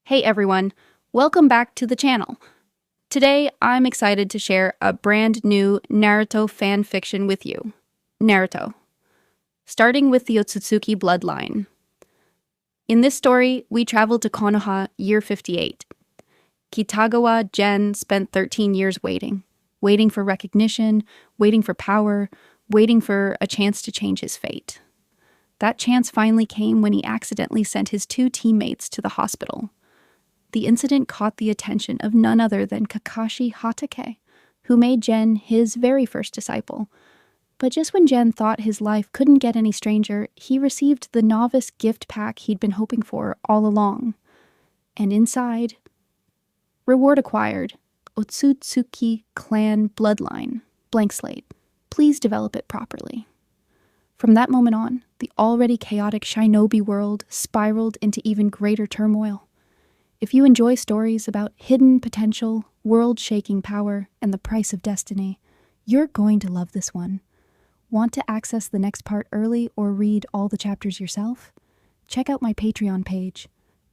Hey everyone, welcome back to the channel. Today, I'm excited to share a brand new Naruto fan fiction with you. Naruto. Starting with the Ōtsutsuki Bloodline. In this story, we travel to Konoha, year 58. Kitagawa Gen spent 13 years waiting for recognition, waiting for power, waiting for a chance to change his fate. That chance finally came when he accidentally sent his two teammates to the hospital. The incident caught the attention of none other than Kakashi Hatake, who made Gen his very first disciple. But just when Gen thought his life couldn't get any stranger, he received the novice gift pack he'd been hoping for all along. And inside, reward acquired, Ōtsutsuki clan bloodline, blank slate. Please develop it properly. From that moment on, the already chaotic shinobi world spiraled into even greater turmoil. If you enjoy stories about hidden potential, world-shaking power, and the price of destiny, you're going to love this one. Want to access the next part early or read all the chapters yourself? Check out my Patreon page,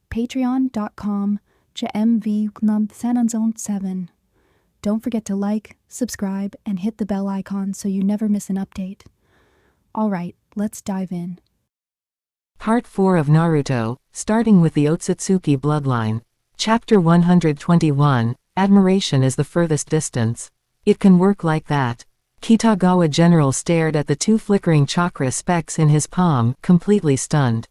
patreon.com/mv7. Don't forget to like, subscribe, and hit the bell icon so you never miss an update. Alright, let's dive in. Part 4 of Naruto, starting with the Ōtsutsuki bloodline. Chapter 121, Admiration is the furthest distance. It can work like that. Kitagawa General stared at the two flickering chakra specks in his palm, completely stunned.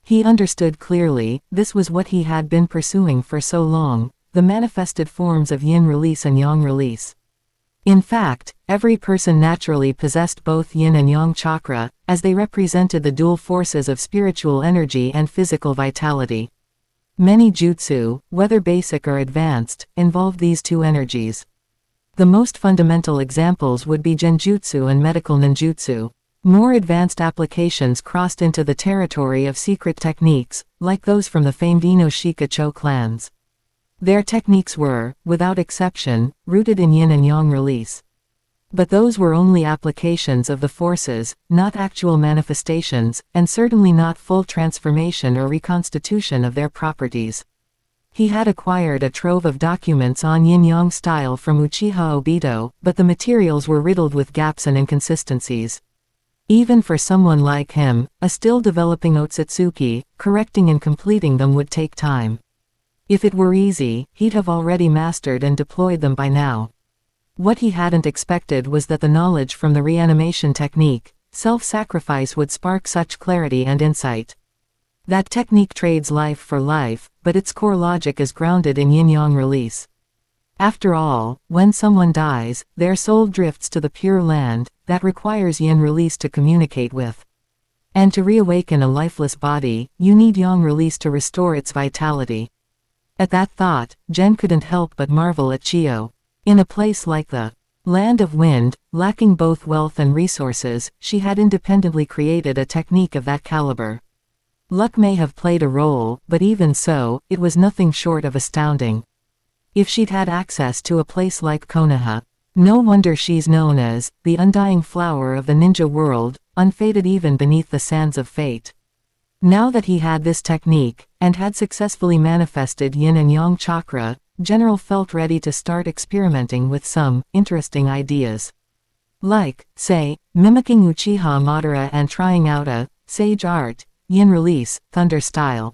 He understood clearly, this was what he had been pursuing for so long, the manifested forms of yin release and yang release. In fact, every person naturally possessed both yin and yang chakra, as they represented the dual forces of spiritual energy and physical vitality. Many jutsu, whether basic or advanced, involve these two energies. The most fundamental examples would be genjutsu and medical ninjutsu. More advanced applications crossed into the territory of secret techniques, like those from the famed Inoshika-cho clans. Their techniques were, without exception, rooted in yin and yang release. But those were only applications of the forces, not actual manifestations, and certainly not full transformation or reconstitution of their properties. He had acquired a trove of documents on yin-yang style from Uchiha Obito, but the materials were riddled with gaps and inconsistencies. Even for someone like him, a still developing Ōtsutsuki, correcting and completing them would take time. If it were easy, he'd have already mastered and deployed them by now. What he hadn't expected was that the knowledge from the reanimation technique, self-sacrifice, would spark such clarity and insight. That technique trades life for life, but its core logic is grounded in yin-yang release. After all, when someone dies, their soul drifts to the Pure Land, that requires yin release to communicate with. And to reawaken a lifeless body, you need yang release to restore its vitality. At that thought, Gen couldn't help but marvel at Chiyo. In a place like the Land of Wind, lacking both wealth and resources, she had independently created a technique of that caliber. Luck may have played a role, but even so, it was nothing short of astounding. If she'd had access to a place like Konoha, no wonder she's known as the undying flower of the ninja world, unfaded even beneath the sands of fate. Now that he had this technique, and had successfully manifested yin and yang chakra, General felt ready to start experimenting with some interesting ideas. Like, say, mimicking Uchiha Madara and trying out a sage art, yin release, thunder style.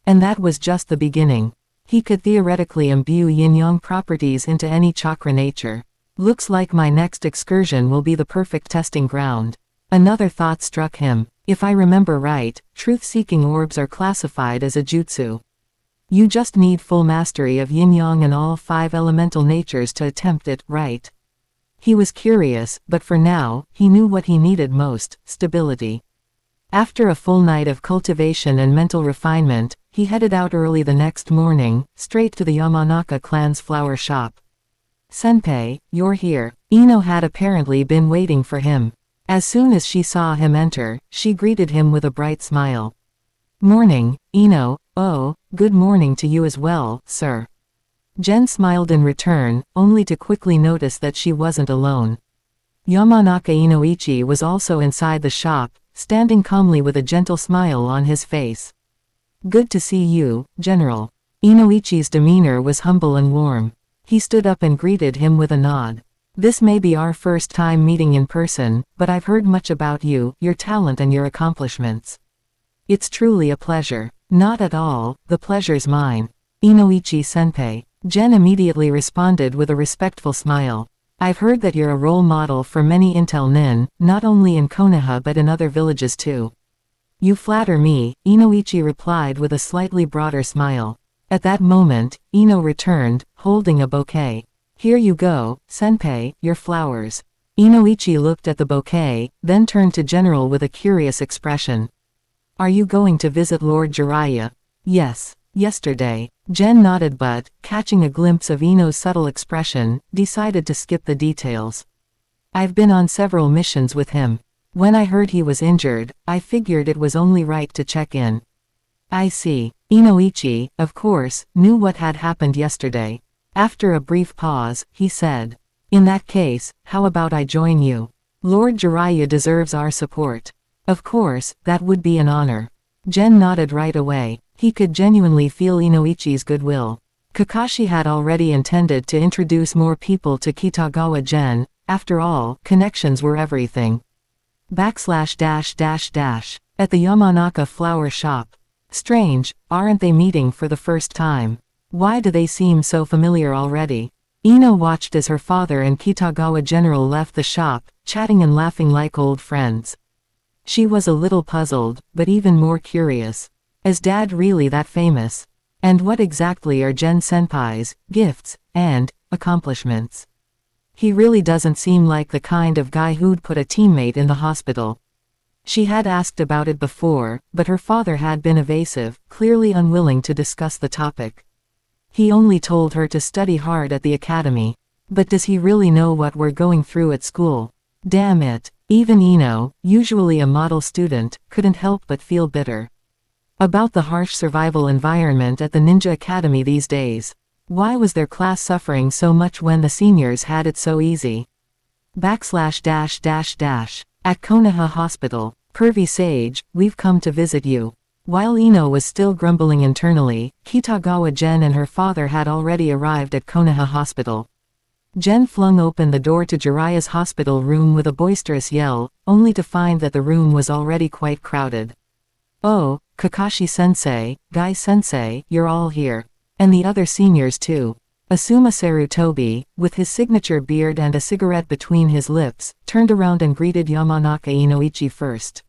And that was just the beginning. He could theoretically imbue yin-yang properties into any chakra nature. Looks like my next excursion will be the perfect testing ground. Another thought struck him. If I remember right, truth-seeking orbs are classified as a jutsu. You just need full mastery of yin-yang and all 5 elemental natures to attempt it, right? He was curious, but for now, he knew what he needed most: stability. After a full night of cultivation and mental refinement, he headed out early the next morning, straight to the Yamanaka clan's flower shop. "Senpai, you're here." Ino had apparently been waiting for him. As soon as she saw him enter, she greeted him with a bright smile. "Morning, Ino." "Oh, good morning to you as well, sir." Gen smiled in return, only to quickly notice that she wasn't alone. Yamanaka Inoichi was also inside the shop, standing calmly with a gentle smile on his face. "Good to see you, General." Inoichi's demeanor was humble and warm. He stood up and greeted him with a nod. This may be our first time meeting in person, but I've heard much about you, your talent and your accomplishments. It's truly a pleasure. Not at all, the pleasure's mine. Inoichi-senpai. Gen immediately responded with a respectful smile. I've heard that you're a role model for many intel nin, not only in Konoha but in other villages too. You flatter me, Inoichi replied with a slightly broader smile. At that moment, Ino returned, holding a bouquet. Here you go, senpai, your flowers. Inoichi looked at the bouquet, then turned to General with a curious expression. Are you going to visit Lord Jiraiya? Yes. Yesterday. Gen nodded but, catching a glimpse of Ino's subtle expression, decided to skip the details. I've been on several missions with him. When I heard he was injured, I figured it was only right to check in. I see. Inoichi, of course, knew what had happened yesterday. After a brief pause, he said. In that case, how about I join you? Lord Jiraiya deserves our support. Of course, that would be an honor. Gen nodded right away. He could genuinely feel Inoichi's goodwill. Kakashi had already intended to introduce more people to Kitagawa Gen. After all, connections were everything. At the Yamanaka flower shop. Strange, aren't they meeting for the first time? Why do they seem so familiar already? Ino watched as her father and Kitagawa General left the shop, chatting and laughing like old friends. She was a little puzzled, but even more curious. Is Dad really that famous? And what exactly are Gen Senpai's gifts and accomplishments? He really doesn't seem like the kind of guy who'd put a teammate in the hospital. She had asked about it before, but her father had been evasive, clearly unwilling to discuss the topic. He only told her to study hard at the academy. But does he really know what we're going through at school? Damn it. Even Ino, usually a model student, couldn't help but feel bitter about the harsh survival environment at the Ninja Academy these days. Why was their class suffering so much when the seniors had it so easy? At Konoha Hospital. Pervy Sage, we've come to visit you. While Ino was still grumbling internally, Kitagawa Gen and her father had already arrived at Konoha Hospital. Gen flung open the door to Jiraiya's hospital room with a boisterous yell, only to find that the room was already quite crowded. Oh, Kakashi-sensei, Guy-sensei, you're all here. And the other seniors too. Asuma Sarutobi, with his signature beard and a cigarette between his lips, turned around and greeted Yamanaka Inoichi first.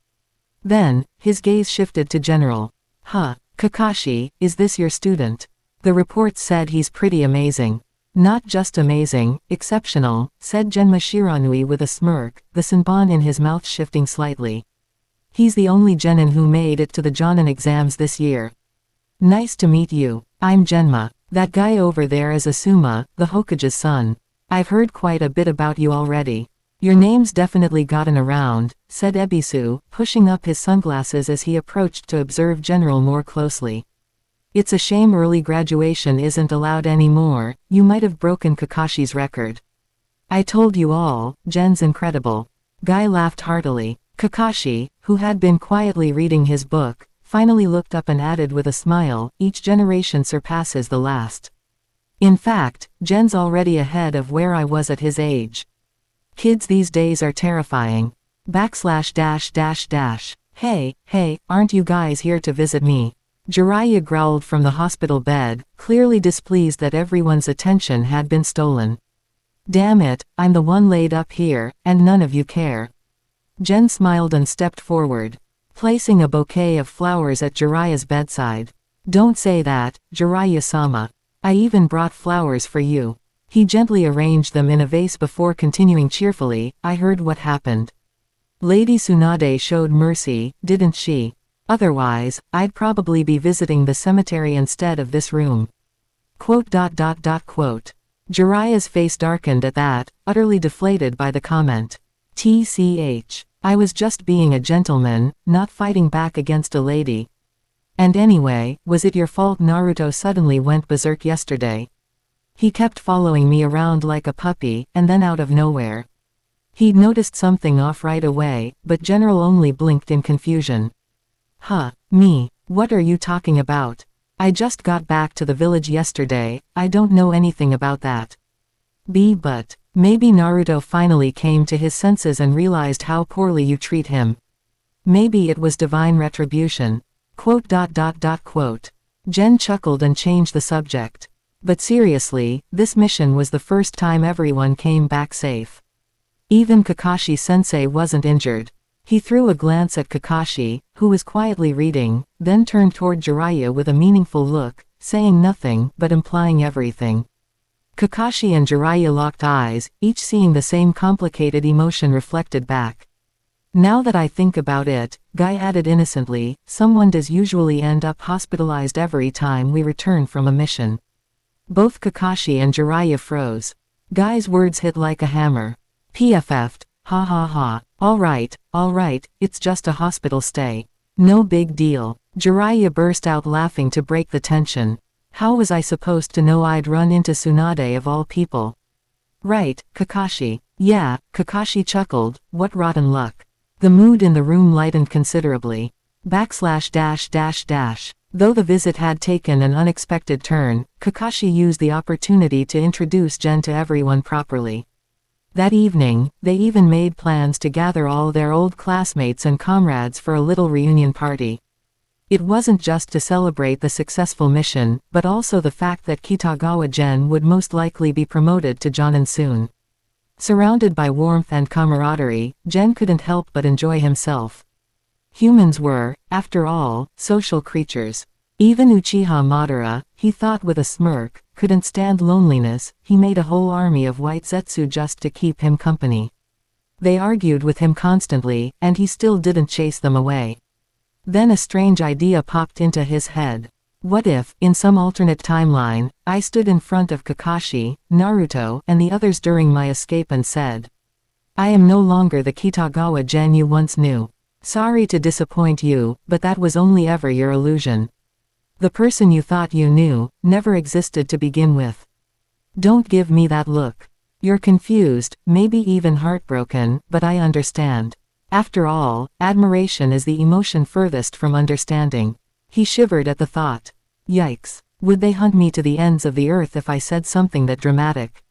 Then, his gaze shifted to General. Huh, Kakashi, is this your student? The reports said he's pretty amazing. Not just amazing, exceptional, said Genma Shiranui with a smirk, the senbon in his mouth shifting slightly. He's the only genin who made it to the Jonin exams this year. Nice to meet you. I'm Genma. That guy over there is Asuma, the Hokage's son. I've heard quite a bit about you already. Your name's definitely gotten around, said Ebisu, pushing up his sunglasses as he approached to observe General more closely. It's a shame early graduation isn't allowed anymore. You might have broken Kakashi's record. I told you all, Gen's incredible. Guy laughed heartily. Kakashi, who had been quietly reading his book, finally looked up and added with a smile, each generation surpasses the last. In fact, Gen's already ahead of where I was at his age. Kids these days are terrifying. Hey, aren't you guys here to visit me? Jiraiya growled from the hospital bed, clearly displeased that everyone's attention had been stolen. Damn it, I'm the one laid up here, and none of you care. Gen smiled and stepped forward, placing a bouquet of flowers at Jiraiya's bedside. Don't say that, Jiraiya-sama. I even brought flowers for you. He gently arranged them in a vase before continuing cheerfully, I heard what happened. Lady Tsunade showed mercy, didn't she? Otherwise, I'd probably be visiting the cemetery instead of this room. Jiraiya's face darkened at that, utterly deflated by the comment. I was just being a gentleman, not fighting back against a lady. And anyway, was it your fault Naruto suddenly went berserk yesterday? He kept following me around like a puppy, and then out of nowhere. He'd noticed something off right away, but General only blinked in confusion. Huh, me, what are you talking about? I just got back to the village yesterday, I don't know anything about that. But maybe Naruto finally came to his senses and realized how poorly you treat him. Maybe it was divine retribution. Quote. Gen chuckled and changed the subject. But seriously, this mission was the first time everyone came back safe. Even Kakashi-sensei wasn't injured. He threw a glance at Kakashi, who was quietly reading, then turned toward Jiraiya with a meaningful look, saying nothing but implying everything. Kakashi and Jiraiya locked eyes, each seeing the same complicated emotion reflected back. Now that I think about it, Guy added innocently, someone does usually end up hospitalized every time we return from a mission. Both Kakashi and Jiraiya froze. Guy's words hit like a hammer. PFF'd, ha ha ha, alright, it's just a hospital stay. No big deal. Jiraiya burst out laughing to break the tension. How was I supposed to know I'd run into Tsunade of all people? Right, Kakashi. Yeah, Kakashi chuckled, what rotten luck. The mood in the room lightened considerably. Though the visit had taken an unexpected turn, Kakashi used the opportunity to introduce Gen to everyone properly. That evening, they even made plans to gather all their old classmates and comrades for a little reunion party. It wasn't just to celebrate the successful mission, but also the fact that Kitagawa Gen would most likely be promoted to Jonin soon. Surrounded by warmth and camaraderie, Gen couldn't help but enjoy himself. Humans were, after all, social creatures. Even Uchiha Madara, he thought with a smirk, couldn't stand loneliness. He made a whole army of white Zetsu just to keep him company. They argued with him constantly, and he still didn't chase them away. Then a strange idea popped into his head. What if, in some alternate timeline, I stood in front of Kakashi, Naruto, and the others during my escape and said, I am no longer the Kitagawa Gen you once knew. Sorry to disappoint you, but that was only ever your illusion. The person you thought you knew, never existed to begin with. Don't give me that look. You're confused, maybe even heartbroken, but I understand. After all, admiration is the emotion furthest from understanding. He shivered at the thought. Yikes. Would they hunt me to the ends of the earth if I said something that dramatic?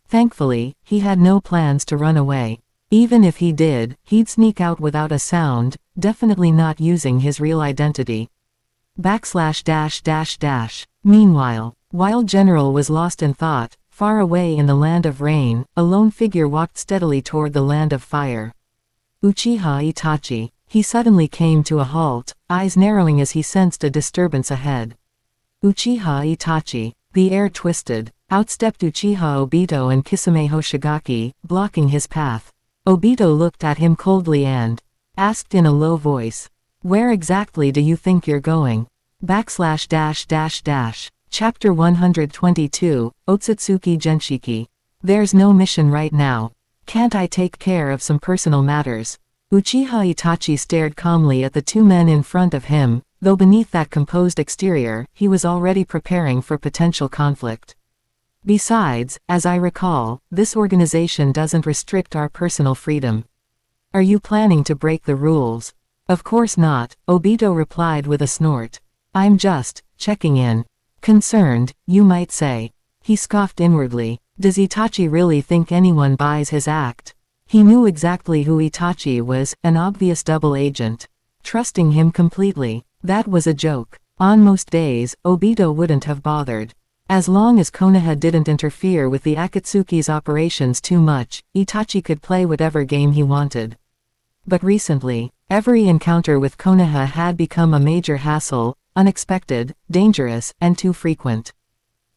Thankfully, he had no plans to run away. Even if he did, he'd sneak out without a sound, definitely not using his real identity. Meanwhile, while General was lost in thought, far away in the land of rain, a lone figure walked steadily toward the land of fire. Uchiha Itachi. He suddenly came to a halt, eyes narrowing as he sensed a disturbance ahead. Uchiha Itachi. The air twisted. Out stepped Uchiha Obito and Kisame Hoshigaki, blocking his path. Obito looked at him coldly and asked in a low voice, where exactly do you think you're going? Chapter 122, Ōtsutsuki Genshiki. There's no mission right now. Can't I take care of some personal matters? Uchiha Itachi stared calmly at the two men in front of him, though beneath that composed exterior, he was already preparing for potential conflict. Besides, as I recall, this organization doesn't restrict our personal freedom. Are you planning to break the rules? Of course not, Obito replied with a snort. I'm just checking in. Concerned, you might say. He scoffed inwardly. Does Itachi really think anyone buys his act? He knew exactly who Itachi was, an obvious double agent. Trusting him completely. That was a joke. On most days, Obito wouldn't have bothered. As long as Konoha didn't interfere with the Akatsuki's operations too much, Itachi could play whatever game he wanted. But recently, every encounter with Konoha had become a major hassle, unexpected, dangerous, and too frequent.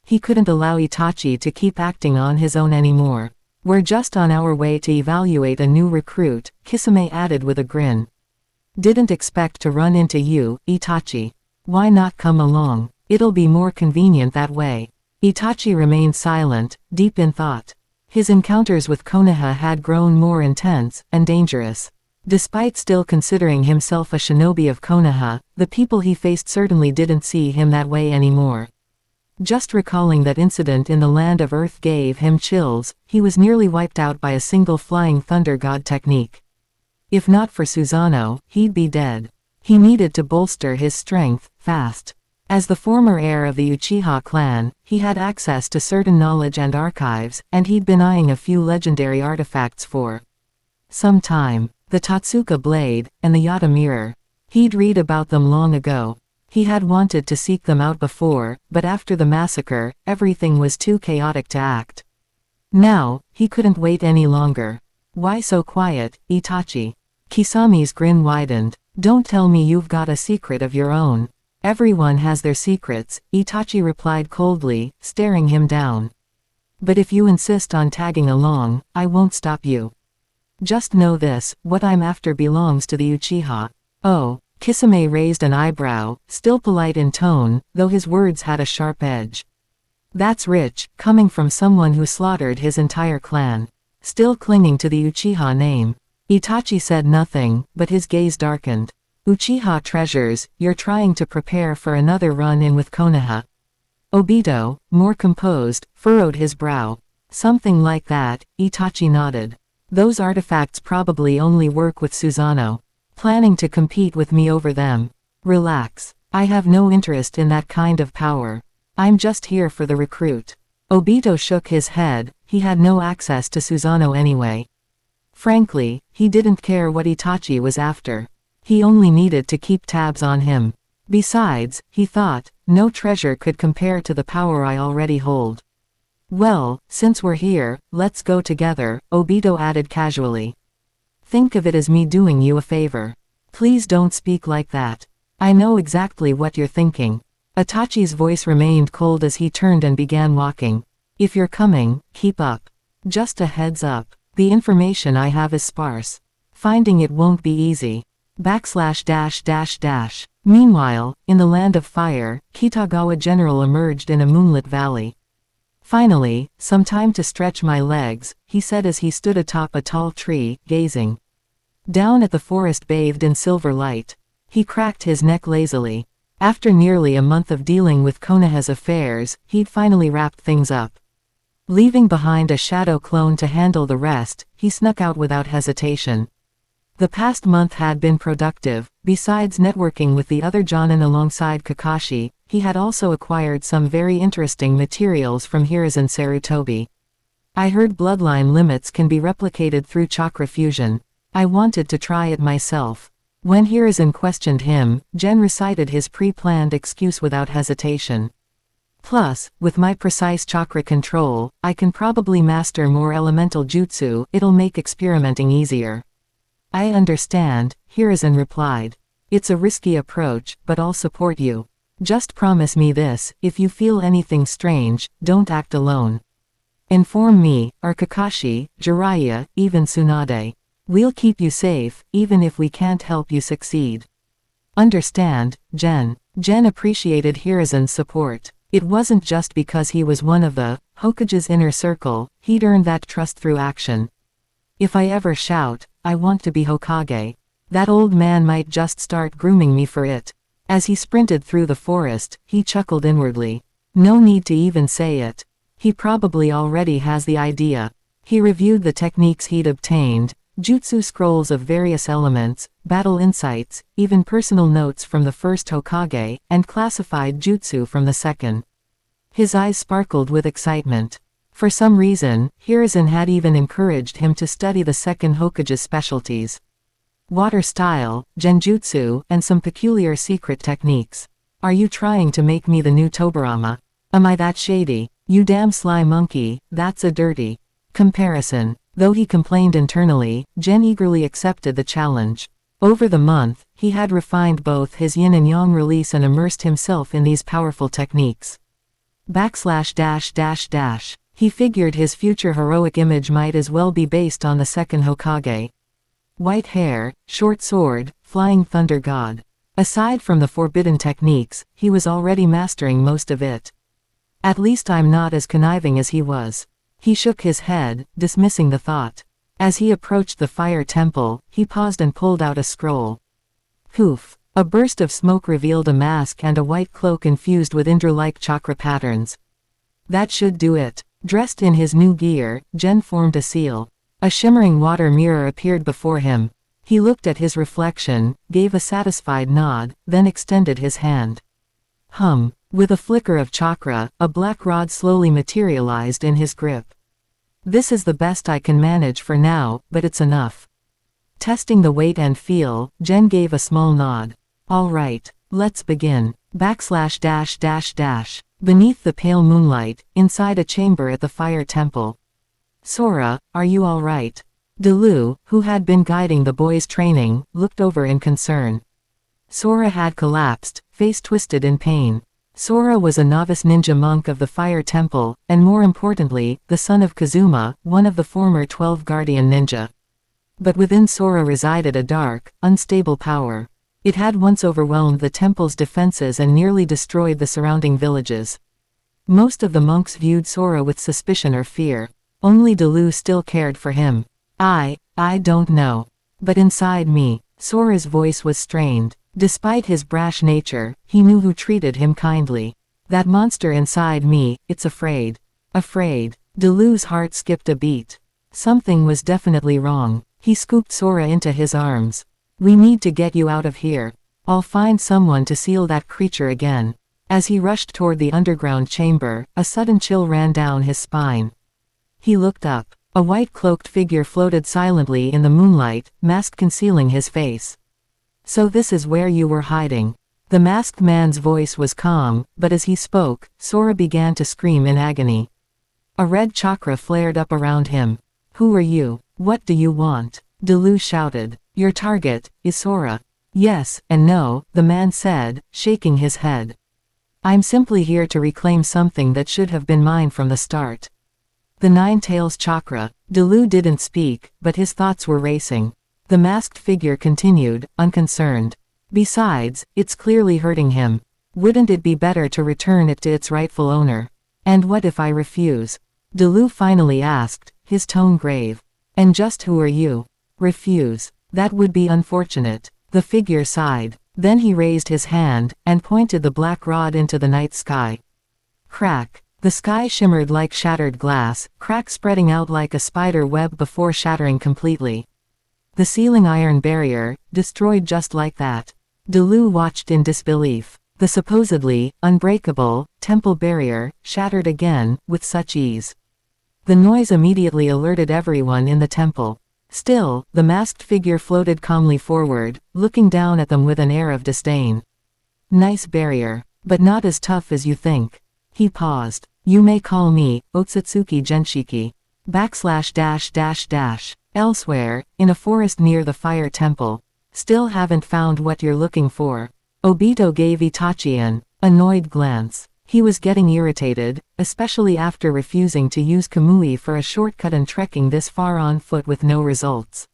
He couldn't allow Itachi to keep acting on his own anymore. We're just on our way to evaluate a new recruit, Kisame added with a grin. Didn't expect to run into you, Itachi. Why not come along? It'll be more convenient that way. Itachi remained silent, deep in thought. His encounters with Konoha had grown more intense and dangerous. Despite still considering himself a shinobi of Konoha, the people he faced certainly didn't see him that way anymore. Just recalling that incident in the Land of Earth gave him chills. He was nearly wiped out by a single flying thunder god technique. If not for Susanoo, he'd be dead. He needed to bolster his strength, fast. As the former heir of the Uchiha clan, he had access to certain knowledge and archives, and he'd been eyeing a few legendary artifacts for some time. The Totsuka blade, and the Yata mirror. He'd read about them long ago. He had wanted to seek them out before, but after the massacre, everything was too chaotic to act. Now, he couldn't wait any longer. Why so quiet, Itachi? Kisami's grin widened. Don't tell me you've got a secret of your own. Everyone has their secrets, Itachi replied coldly, staring him down. But if you insist on tagging along, I won't stop you. Just know this, what I'm after belongs to the Uchiha. Oh, Kisame raised an eyebrow, still polite in tone, though his words had a sharp edge. That's rich, coming from someone who slaughtered his entire clan. Still clinging to the Uchiha name. Itachi said nothing, but his gaze darkened. Uchiha treasures, you're trying to prepare for another run-in with Konoha. Obito, more composed, furrowed his brow. Something like that, Itachi nodded. Those artifacts probably only work with Susanoo. Planning to compete with me over them. Relax. I have no interest in that kind of power. I'm just here for the recruit. Obito shook his head, he had no access to Susanoo anyway. Frankly, he didn't care what Itachi was after. He only needed to keep tabs on him. Besides, he thought, no treasure could compare to the power I already hold. Well, since we're here, let's go together, Obito added casually. Think of it as me doing you a favor. Please don't speak like that. I know exactly what you're thinking. Itachi's voice remained cold as he turned and began walking. If you're coming, keep up. Just a heads up, the information I have is sparse. Finding it won't be easy. //. Meanwhile, in the land of fire, Kitagawa General emerged in a moonlit valley. Finally, some time to stretch my legs, he said as he stood atop a tall tree, gazing down at the forest bathed in silver light. He cracked his neck lazily. After nearly a month of dealing with Konoha's affairs, he'd finally wrapped things up. Leaving behind a shadow clone to handle the rest, he snuck out without hesitation. The past month had been productive. Besides networking with the other Jonin alongside Kakashi, he had also acquired some very interesting materials from Hiruzen Sarutobi. I heard bloodline limits can be replicated through chakra fusion. I wanted to try it myself. When Hiruzen questioned him, Gen recited his pre-planned excuse without hesitation. Plus, with my precise chakra control, I can probably master more elemental jutsu. It'll make experimenting easier. I understand, Hiruzen replied. It's a risky approach, but I'll support you. Just promise me this, if you feel anything strange, don't act alone. Inform me, or Kakashi, Jiraiya, even Tsunade. We'll keep you safe, even if we can't help you succeed. Understand, Gen. Gen appreciated Hiruzen's support. It wasn't just because he was one of the Hokage's inner circle, he'd earned that trust through action. If I ever shout, I want to be Hokage, that old man might just start grooming me for it. As he sprinted through the forest, he chuckled inwardly. No need to even say it. He probably already has the idea. He reviewed the techniques he'd obtained, jutsu scrolls of various elements, battle insights, even personal notes from the first Hokage, and classified jutsu from the second. His eyes sparkled with excitement. For some reason, Hiruzen had even encouraged him to study the second Hokage's specialties. Water style, genjutsu, and some peculiar secret techniques. Are you trying to make me the new Tobirama? Am I that shady? You damn sly monkey, that's a dirty comparison. Though he complained internally, Gen eagerly accepted the challenge. Over the month, he had refined both his yin and yang release and immersed himself in these powerful techniques. //. He figured his future heroic image might as well be based on the second Hokage. White hair, short sword, flying thunder god. Aside from the forbidden techniques, he was already mastering most of it. At least I'm not as conniving as he was. He shook his head, dismissing the thought. As he approached the fire temple, he paused and pulled out a scroll. Poof! A burst of smoke revealed a mask and a white cloak infused with Indra-like chakra patterns. That should do it. Dressed in his new gear, Gen formed a seal. A shimmering water mirror appeared before him. He looked at his reflection, gave a satisfied nod, then extended his hand. With a flicker of chakra, a black rod slowly materialized in his grip. This is the best I can manage for now, but it's enough. Testing the weight and feel, Gen gave a small nod. All right, let's begin. // Beneath the pale moonlight, inside a chamber at the fire temple. Sora, are you all right? Delu, who had been guiding the boys' training, looked over in concern. Sora had collapsed, face twisted in pain. Sora was a novice ninja monk of the fire temple, and more importantly, the son of Kazuma, one of the former 12 guardian ninja. But within Sora resided a dark, unstable power. It had once overwhelmed the temple's defenses and nearly destroyed the surrounding villages. Most of the monks viewed Sora with suspicion or fear. Only Delu still cared for him. I don't know. But inside me, Sora's voice was strained. Despite his brash nature, he knew who treated him kindly. That monster inside me, it's afraid. Afraid. Delu's heart skipped a beat. Something was definitely wrong. He scooped Sora into his arms. We need to get you out of here. I'll find someone to seal that creature again. As he rushed toward the underground chamber, a sudden chill ran down his spine. He looked up. A white-cloaked figure floated silently in the moonlight, mask concealing his face. So this is where you were hiding. The masked man's voice was calm, but as he spoke, Sora began to scream in agony. A red chakra flared up around him. Who are you? What do you want? Delu shouted. Your target is Sora. Yes and no, the man said, shaking his head. I'm simply here to reclaim something that should have been mine from the start. The Nine Tails chakra. Delu didn't speak, but his thoughts were racing. The masked figure continued, unconcerned. Besides, it's clearly hurting him. Wouldn't it be better to return it to its rightful owner? And what if I refuse? Delu finally asked, his tone grave. And just who are you? Refuse. That would be unfortunate. The figure sighed. Then he raised his hand, and pointed the black rod into the night sky. Crack. The sky shimmered like shattered glass, cracks spreading out like a spider web before shattering completely. The sealing iron barrier, destroyed just like that. Delu watched in disbelief. The supposedly unbreakable temple barrier shattered again, with such ease. The noise immediately alerted everyone in the temple. Still, the masked figure floated calmly forward, looking down at them with an air of disdain. Nice barrier, but not as tough as you think. He paused. You may call me Ōtsutsuki Genshiki. // Elsewhere, in a forest near the fire temple. Still haven't found what you're looking for. Obito gave Itachi an annoyed glance. He was getting irritated, especially after refusing to use Kamui for a shortcut and trekking this far on foot with no results.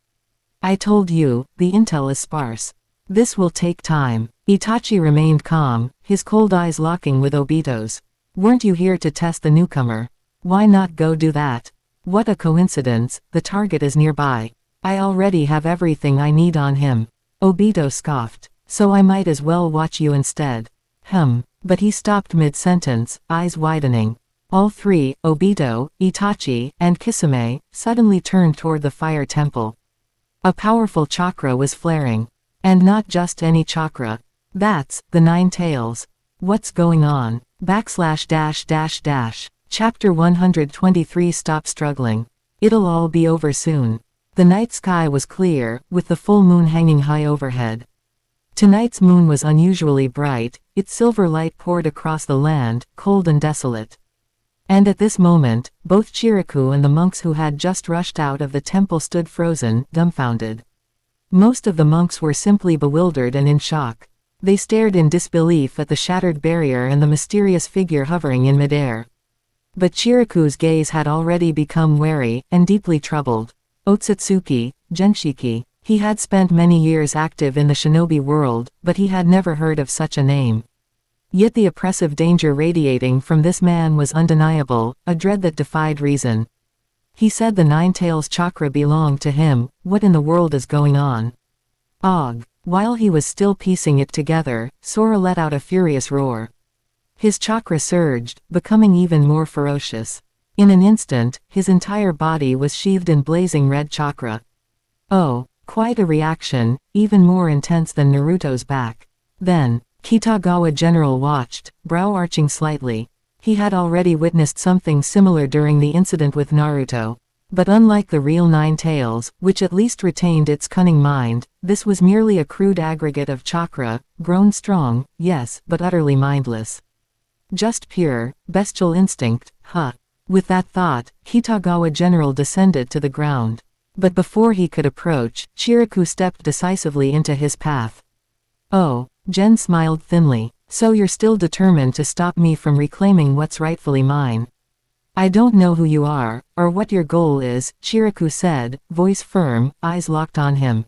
I told you, the intel is sparse. This will take time. Itachi remained calm, his cold eyes locking with Obito's. Weren't you here to test the newcomer? Why not go do that? What a coincidence, the target is nearby. I already have everything I need on him. Obito scoffed. So I might as well watch you instead. But he stopped mid-sentence, eyes widening. All three, Obito, Itachi, and Kisame, suddenly turned toward the fire temple. A powerful chakra was flaring. And not just any chakra. That's the Nine Tails. What's going on? // Chapter 123 Stop struggling. It'll all be over soon. The night sky was clear, with the full moon hanging high overhead. Tonight's moon was unusually bright, its silver light poured across the land, cold and desolate. And at this moment, both Chiriku and the monks who had just rushed out of the temple stood frozen, dumbfounded. Most of the monks were simply bewildered and in shock. They stared in disbelief at the shattered barrier and the mysterious figure hovering in midair. But Chiriku's gaze had already become wary, and deeply troubled. Ōtsutsuki, Genshiki. He had spent many years active in the shinobi world, but he had never heard of such a name. Yet the oppressive danger radiating from this man was undeniable, a dread that defied reason. He said the Nine Tails chakra belonged to him. What in the world is going on? Og. While he was still piecing it together, Sora let out a furious roar. His chakra surged, becoming even more ferocious. In an instant, his entire body was sheathed in blazing red chakra. Oh, quite a reaction, even more intense than Naruto's back. Then, Kitagawa General watched, brow arching slightly. He had already witnessed something similar during the incident with Naruto. But unlike the real Nine Tails, which at least retained its cunning mind, this was merely a crude aggregate of chakra, grown strong, yes, but utterly mindless. Just pure, bestial instinct, huh? With that thought, Kitagawa General descended to the ground. But before he could approach, Shiraku stepped decisively into his path. Oh, Gen smiled thinly. So you're still determined to stop me from reclaiming what's rightfully mine. I don't know who you are, or what your goal is, Shiraku said, voice firm, eyes locked on him.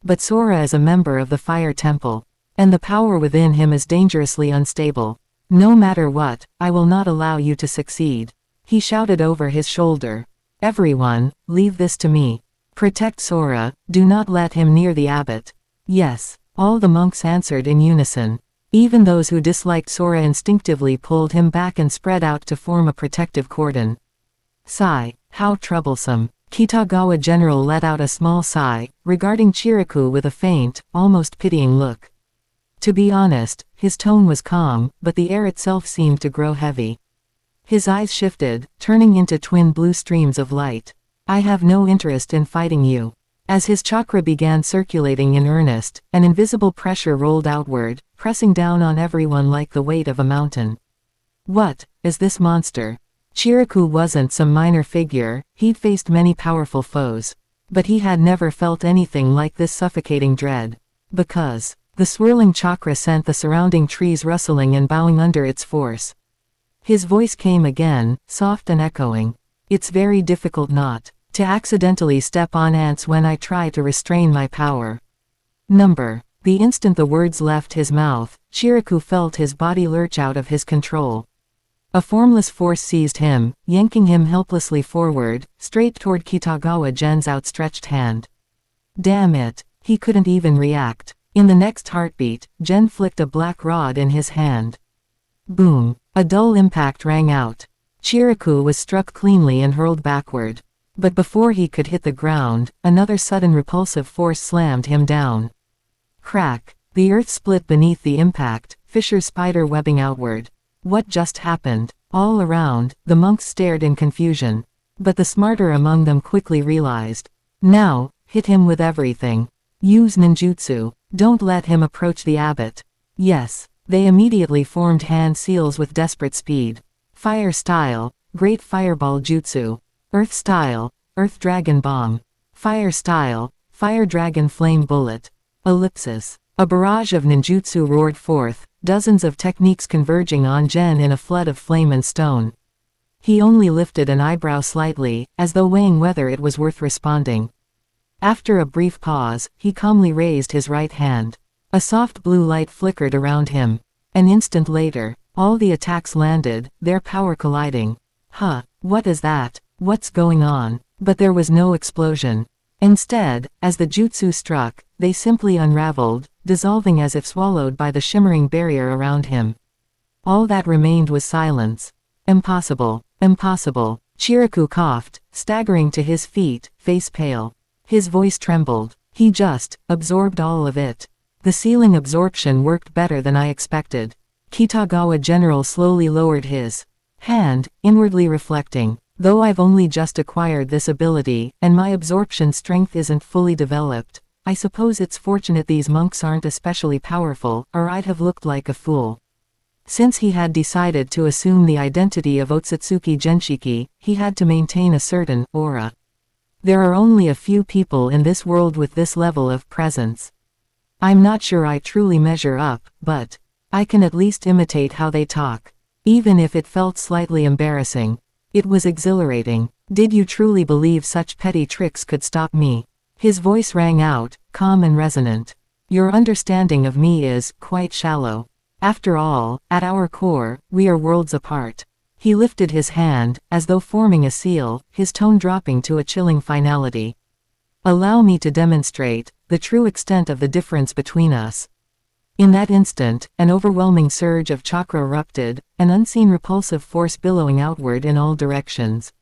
But Sora is a member of the Fire Temple. And the power within him is dangerously unstable. No matter what, I will not allow you to succeed. He shouted over his shoulder. Everyone, leave this to me. Protect Sora, do not let him near the abbot. Yes, all the monks answered in unison. Even those who disliked Sora instinctively pulled him back and spread out to form a protective cordon. Sigh, how troublesome. Kitagawa General let out a small sigh, regarding Shiraku with a faint, almost pitying look. To be honest, his tone was calm, but the air itself seemed to grow heavy. His eyes shifted, turning into twin blue streams of light. I have no interest in fighting you. As his chakra began circulating in earnest, an invisible pressure rolled outward, pressing down on everyone like the weight of a mountain. What is this monster? Shiraku wasn't some minor figure, he'd faced many powerful foes. But he had never felt anything like this suffocating dread. Because the swirling chakra sent the surrounding trees rustling and bowing under its force. His voice came again, soft and echoing. It's very difficult not to accidentally step on ants when I try to restrain my power. The instant the words left his mouth, Shiraku felt his body lurch out of his control. A formless force seized him, yanking him helplessly forward, straight toward Kitagawa Gen's outstretched hand. Damn it, he couldn't even react. In the next heartbeat, Gen flicked a black rod in his hand. Boom! A dull impact rang out. Shiraku was struck cleanly and hurled backward. But before he could hit the ground, another sudden repulsive force slammed him down. Crack! The earth split beneath the impact, fissures spider webbing outward. What just happened? All around, the monks stared in confusion. But the smarter among them quickly realized. Now, hit him with everything. Use ninjutsu. Don't let him approach the abbot. Yes. They immediately formed hand seals with desperate speed. Fire style, Great Fireball Jutsu. Earth style, Earth Dragon Bomb. Fire style, Fire Dragon Flame Bullet. Ellipsis. A barrage of ninjutsu roared forth, dozens of techniques converging on Gen in a flood of flame and stone. He only lifted an eyebrow slightly, as though weighing whether it was worth responding. After a brief pause, he calmly raised his right hand. A soft blue light flickered around him. An instant later, all the attacks landed, their power colliding. Huh, what is that? What's going on? But there was no explosion. Instead, as the jutsu struck, they simply unraveled, dissolving as if swallowed by the shimmering barrier around him. All that remained was silence. Impossible, impossible. Shiraku coughed, staggering to his feet, face pale. His voice trembled. He just absorbed all of it. The ceiling absorption worked better than I expected. Kitagawa General slowly lowered his hand, inwardly reflecting. Though I've only just acquired this ability, and my absorption strength isn't fully developed, I suppose it's fortunate these monks aren't especially powerful, or I'd have looked like a fool. Since he had decided to assume the identity of Ōtsutsuki Genshiki, he had to maintain a certain aura. There are only a few people in this world with this level of presence. I'm not sure I truly measure up, but I can at least imitate how they talk. Even if it felt slightly embarrassing. It was exhilarating. Did you truly believe such petty tricks could stop me? His voice rang out, calm and resonant. Your understanding of me is quite shallow. After all, at our core, we are worlds apart. He lifted his hand, as though forming a seal, his tone dropping to a chilling finality. Allow me to demonstrate the true extent of the difference between us. In that instant, an overwhelming surge of chakra erupted, an unseen repulsive force billowing outward in all directions.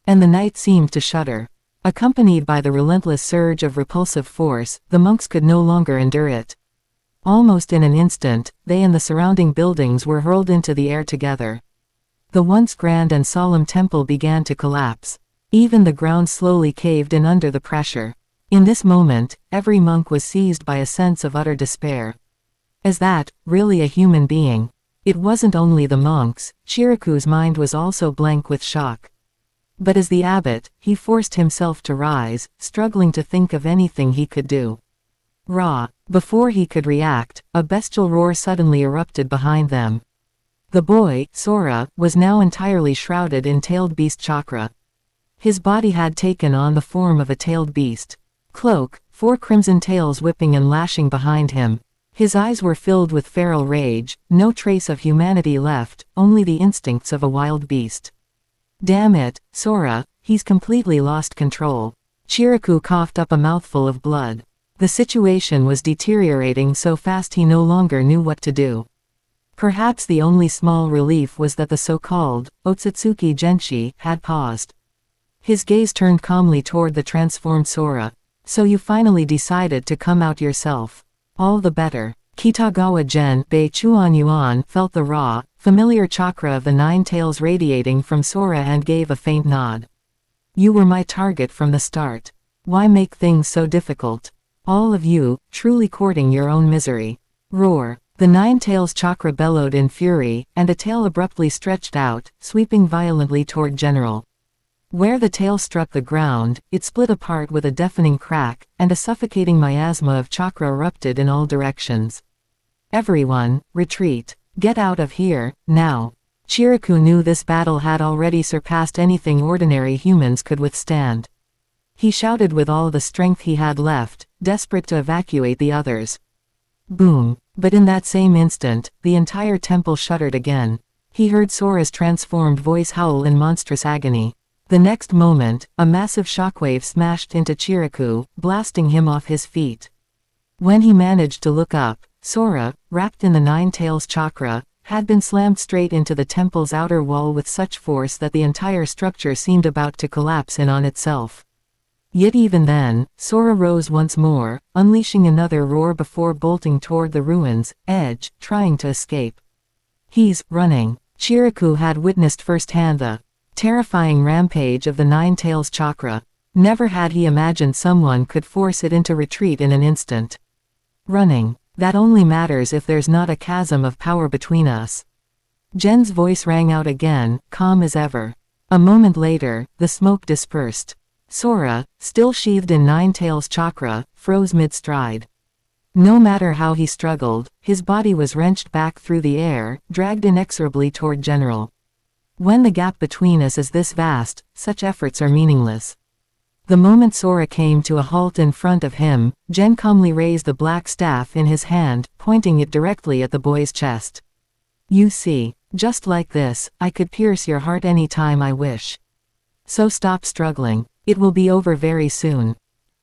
And the night seemed to shudder. Accompanied by the relentless surge of repulsive force, the monks could no longer endure it. Almost in an instant, they and the surrounding buildings were hurled into the air together. The once grand and solemn temple began to collapse. Even the ground slowly caved in under the pressure. In this moment, every monk was seized by a sense of utter despair. Is that really a human being? It wasn't only the monks, Chiraku's mind was also blank with shock. But as the abbot, he forced himself to rise, struggling to think of anything he could do. Before he could react, a bestial roar suddenly erupted behind them. The boy, Sora, was now entirely shrouded in tailed beast chakra. His body had taken on the form of a tailed beast. Cloak, 4 crimson tails whipping and lashing behind him. His eyes were filled with feral rage, no trace of humanity left, only the instincts of a wild beast. Damn it, Sora, he's completely lost control. Chiraku coughed up a mouthful of blood. The situation was deteriorating so fast he no longer knew what to do. Perhaps the only small relief was that the so-called Ōtsutsuki Genshi had paused. His gaze turned calmly toward the transformed Sora. So you finally decided to come out yourself. All the better. Kitagawa Gen Bei Chuan Yuan felt the raw, familiar chakra of the 9 tails radiating from Sora and gave a faint nod. You were my target from the start. Why make things so difficult? All of you, truly courting your own misery. Roar. The 9 tails chakra bellowed in fury, and a tail abruptly stretched out, sweeping violently toward General. Where the tail struck the ground, it split apart with a deafening crack, and a suffocating miasma of chakra erupted in all directions. Everyone, retreat. Get out of here, now. Chiraku knew this battle had already surpassed anything ordinary humans could withstand. He shouted with all the strength he had left, desperate to evacuate the others. Boom. But in that same instant, the entire temple shuddered again. He heard Sora's transformed voice howl in monstrous agony. The next moment, a massive shockwave smashed into Chiraku, blasting him off his feet. When he managed to look up, Sora, wrapped in the 9 tails chakra, had been slammed straight into the temple's outer wall with such force that the entire structure seemed about to collapse in on itself. Yet even then, Sora rose once more, unleashing another roar before bolting toward the ruins' edge, trying to escape. He's running. Chiraku had witnessed firsthand the terrifying rampage of the 9 tails chakra. Never had he imagined someone could force it into retreat in an instant. Running. That only matters if there's not a chasm of power between us. Gen's voice rang out again, calm as ever. A moment later, the smoke dispersed. Sora, still sheathed in 9 tails chakra, froze mid-stride. No matter how he struggled, his body was wrenched back through the air, dragged inexorably toward General. When the gap between us is this vast, such efforts are meaningless. The moment Sora came to a halt in front of him, Gen calmly raised the black staff in his hand, pointing it directly at the boy's chest. You see, just like this, I could pierce your heart any time I wish. So stop struggling. It will be over very soon.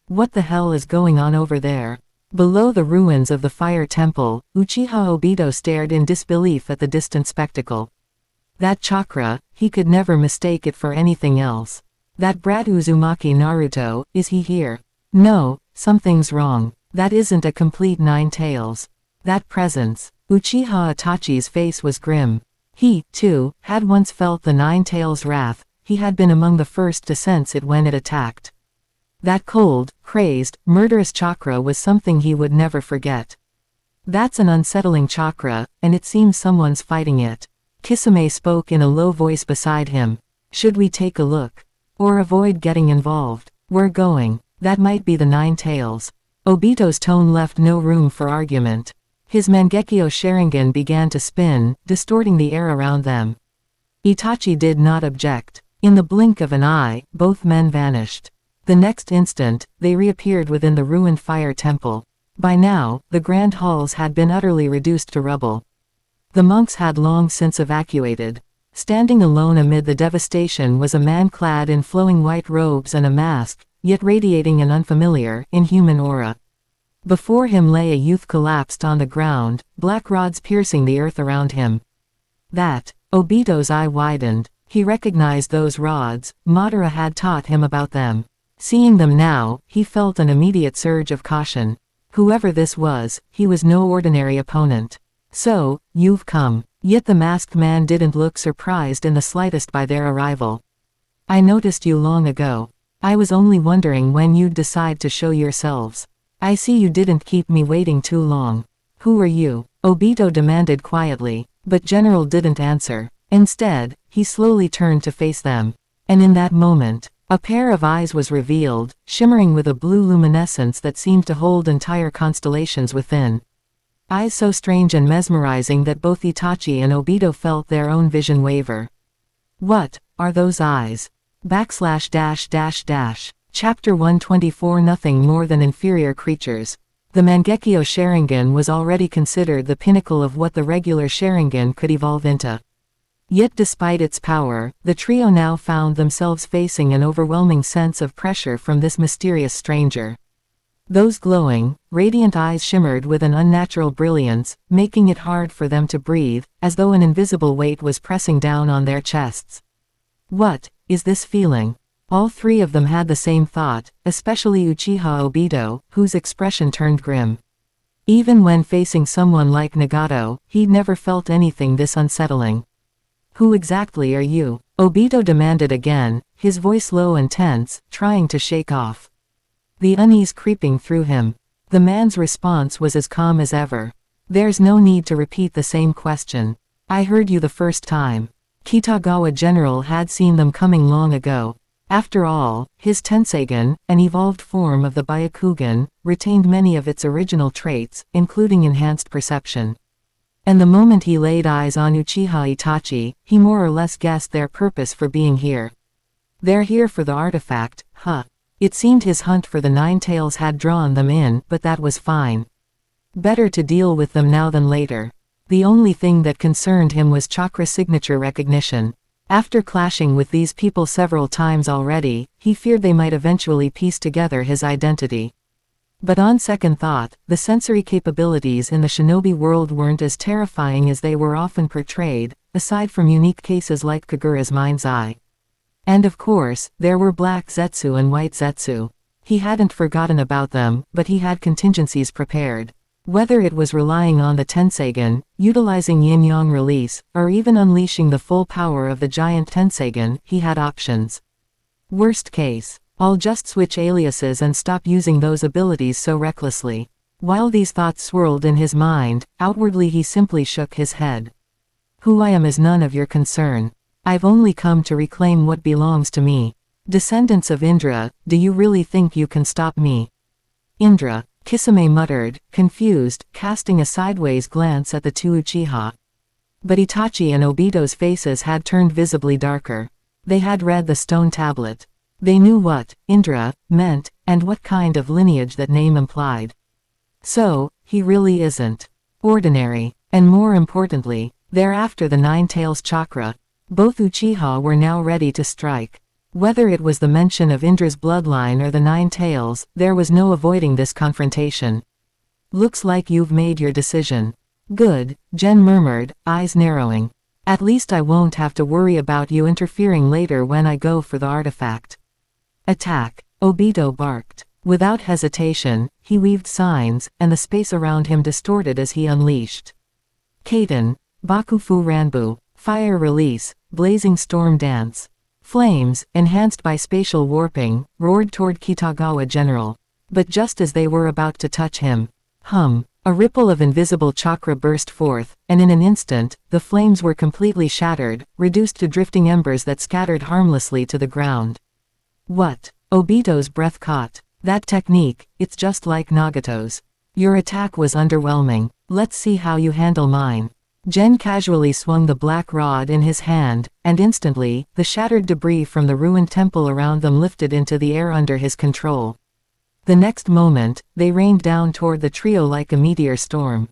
What the hell is going on over there? Below the ruins of the fire temple, Uchiha Obito stared in disbelief at the distant spectacle. That chakra, he could never mistake it for anything else. That brat Uzumaki Naruto, is he here? No, something's wrong. That isn't a complete 9 tails. That presence. Uchiha Itachi's face was grim. He, too, had once felt the 9 tails wrath. He had been among the first to sense it when it attacked. That cold, crazed, murderous chakra was something he would never forget. That's an unsettling chakra, and it seems someone's fighting it. Kisame spoke in a low voice beside him. Should we take a look? Or avoid getting involved? We're going. That might be the 9 tails. Obito's tone left no room for argument. His Mangekyo Sharingan began to spin, distorting the air around them. Itachi did not object. In the blink of an eye, both men vanished. The next instant, they reappeared within the ruined fire temple. By now, the grand halls had been utterly reduced to rubble. The monks had long since evacuated. Standing alone amid the devastation was a man clad in flowing white robes and a mask, yet radiating an unfamiliar, inhuman aura. Before him lay a youth collapsed on the ground, black rods piercing the earth around him. Obito's eye widened. He recognized those rods. Madara had taught him about them. Seeing them now, he felt an immediate surge of caution. Whoever this was, he was no ordinary opponent. So, you've come. Yet the masked man didn't look surprised in the slightest by their arrival. I noticed you long ago. I was only wondering when you'd decide to show yourselves. I see you didn't keep me waiting too long. Who are you? Obito demanded quietly, but General didn't answer. Instead, he slowly turned to face them. And in that moment, a pair of eyes was revealed, shimmering with a blue luminescence that seemed to hold entire constellations within. Eyes so strange and mesmerizing that both Itachi and Obito felt their own vision waver. What are those eyes? Chapter 124 Nothing more than inferior creatures. The Mangekyo Sharingan was already considered the pinnacle of what the regular Sharingan could evolve into. Yet despite its power, the trio now found themselves facing an overwhelming sense of pressure from this mysterious stranger. Those glowing, radiant eyes shimmered with an unnatural brilliance, making it hard for them to breathe, as though an invisible weight was pressing down on their chests. What is this feeling? All three of them had the same thought, especially Uchiha Obito, whose expression turned grim. Even when facing someone like Nagato, he'd never felt anything this unsettling. Who exactly are you? Obito demanded again, his voice low and tense, trying to shake off the unease creeping through him. The man's response was as calm as ever. There's no need to repeat the same question. I heard you the first time. Kitagawa General had seen them coming long ago. After all, his Tenseigan, an evolved form of the Byakugan, retained many of its original traits, including enhanced perception. And the moment he laid eyes on Uchiha Itachi, he more or less guessed their purpose for being here. They're here for the artifact, huh? It seemed his hunt for the Nine Tails had drawn them in, but that was fine. Better to deal with them now than later. The only thing that concerned him was chakra signature recognition. After clashing with these people several times already, he feared they might eventually piece together his identity. But on second thought, the sensory capabilities in the shinobi world weren't as terrifying as they were often portrayed, aside from unique cases like Kagura's mind's eye. And of course, there were Black Zetsu and White Zetsu. He hadn't forgotten about them, but he had contingencies prepared. Whether it was relying on the Tenseigan, utilizing yin-yang release, or even unleashing the full power of the giant Tenseigan, he had options. Worst case, I'll just switch aliases and stop using those abilities so recklessly. While these thoughts swirled in his mind, outwardly he simply shook his head. Who I am is none of your concern. I've only come to reclaim what belongs to me. Descendants of Indra, do you really think you can stop me? Indra, Kisame muttered, confused, casting a sideways glance at the two Uchiha. But Itachi and Obito's faces had turned visibly darker. They had read the stone tablet. They knew what Indra meant, and what kind of lineage that name implied. So, he really isn't ordinary, and more importantly, they're after the Nine Tails chakra. Both Uchiha were now ready to strike. Whether it was the mention of Indra's bloodline or the Nine Tails, there was no avoiding this confrontation. Looks like you've made your decision. Good, Gen murmured, eyes narrowing. At least I won't have to worry about you interfering later when I go for the artifact. Attack, Obito barked. Without hesitation, he weaved signs, and the space around him distorted as he unleashed. Kaden, Bakufu Ranbu, fire release, blazing storm dance. Flames, enhanced by spatial warping, roared toward Kitagawa General. But just as they were about to touch him, a ripple of invisible chakra burst forth, and in an instant, the flames were completely shattered, reduced to drifting embers that scattered harmlessly to the ground. What? Obito's breath caught. That technique, it's just like Nagato's. Your attack was underwhelming. Let's see how you handle mine. Gen casually swung the black rod in his hand, and instantly, the shattered debris from the ruined temple around them lifted into the air under his control. The next moment, they rained down toward the trio like a meteor storm.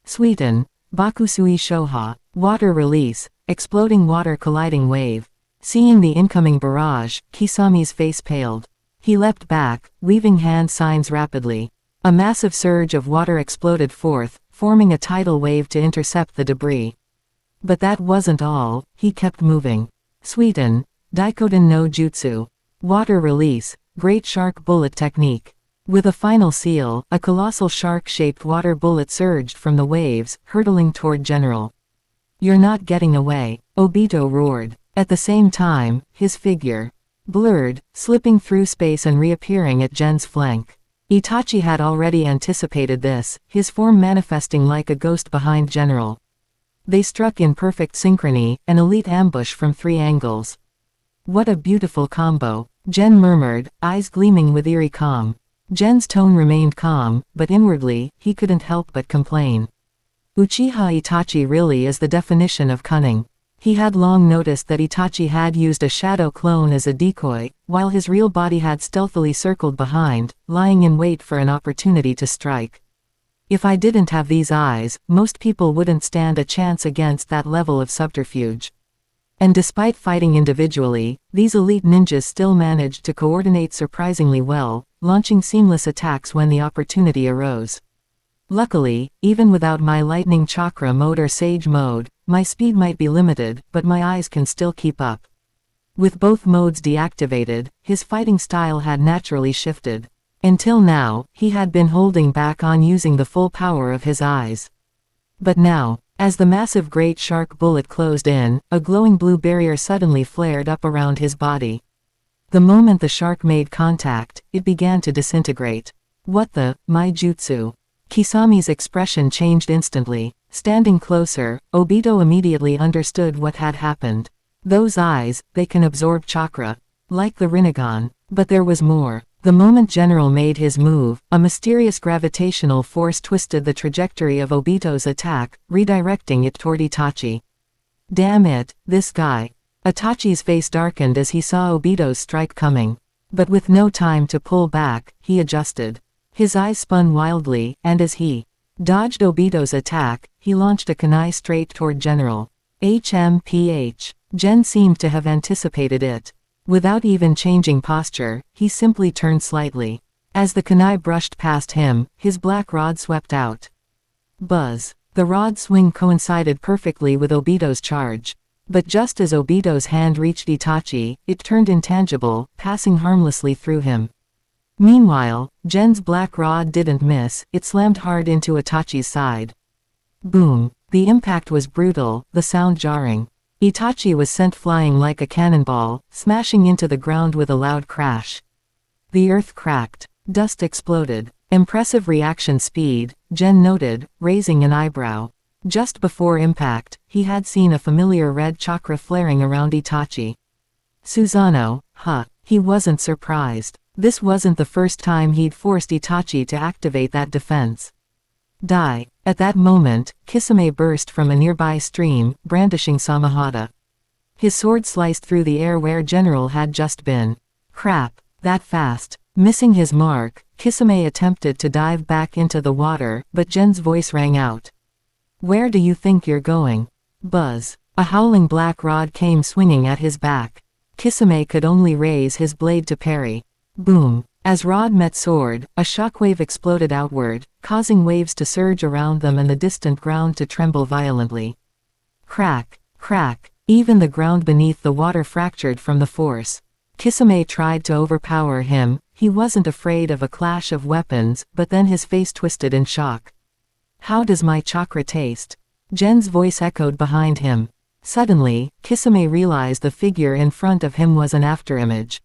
Sweeten, Bakusui Shoha, water release, exploding water colliding wave. Seeing the incoming barrage, Kisami's face paled. He leapt back, weaving hand signs rapidly. A massive surge of water exploded forth, forming a tidal wave to intercept the debris. But that wasn't all, he kept moving. Sweeten, Daikoden no Jutsu. Water release, great shark bullet technique. With a final seal, a colossal shark-shaped water bullet surged from the waves, hurtling toward General. "You're not getting away," Obito roared. At the same time, his figure blurred, slipping through space and reappearing at Gen's flank. Itachi had already anticipated this, his form manifesting like a ghost behind General. They struck in perfect synchrony, an elite ambush from 3 angles. "What a beautiful combo," Gen murmured, eyes gleaming with eerie calm. Gen's tone remained calm, but inwardly, he couldn't help but complain. Uchiha Itachi really is the definition of cunning. He had long noticed that Itachi had used a shadow clone as a decoy, while his real body had stealthily circled behind, lying in wait for an opportunity to strike. If I didn't have these eyes, most people wouldn't stand a chance against that level of subterfuge. And despite fighting individually, these elite ninjas still managed to coordinate surprisingly well, launching seamless attacks when the opportunity arose. Luckily, even without my lightning chakra mode or sage mode, my speed might be limited, but my eyes can still keep up. With both modes deactivated, his fighting style had naturally shifted. Until now, he had been holding back on using the full power of his eyes. But now, as the massive great shark bullet closed in, a glowing blue barrier suddenly flared up around his body. The moment the shark made contact, it began to disintegrate. "What the, my jutsu?" Kisami's expression changed instantly. Standing closer, Obito immediately understood what had happened. Those eyes, they can absorb chakra. Like the Rinnegan. But there was more. The moment General made his move, a mysterious gravitational force twisted the trajectory of Obito's attack, redirecting it toward Itachi. Damn it, this guy. Itachi's face darkened as he saw Obito's strike coming. But with no time to pull back, he adjusted. His eyes spun wildly, and as he dodged Obito's attack, he launched a kunai straight toward General. HMPH. Gen seemed to have anticipated it. Without even changing posture, he simply turned slightly. As the kunai brushed past him, his black rod swept out. Buzz. The rod swing coincided perfectly with Obito's charge. But just as Obito's hand reached Itachi, it turned intangible, passing harmlessly through him. Meanwhile, Gen's black rod didn't miss, it slammed hard into Itachi's side. Boom. The impact was brutal, the sound jarring. Itachi was sent flying like a cannonball, smashing into the ground with a loud crash. The earth cracked. Dust exploded. Impressive reaction speed, Gen noted, raising an eyebrow. Just before impact, he had seen a familiar red chakra flaring around Itachi. Susanoo, huh? He wasn't surprised. This wasn't the first time he'd forced Itachi to activate that defense. Die. At that moment, Kisame burst from a nearby stream, brandishing Samahata. His sword sliced through the air where General had just been. Crap. That fast. Missing his mark, Kisame attempted to dive back into the water, but Gen's voice rang out. "Where do you think you're going?" Buzz. A howling black rod came swinging at his back. Kisame could only raise his blade to parry. Boom. As rod met sword, a shockwave exploded outward, causing waves to surge around them and the distant ground to tremble violently. Crack, crack. Even the ground beneath the water fractured from the force. Kisame tried to overpower him. He wasn't afraid of a clash of weapons, but then his face twisted in shock. "How does my chakra taste?" Gen's voice echoed behind him. Suddenly, Kisame realized the figure in front of him was an afterimage.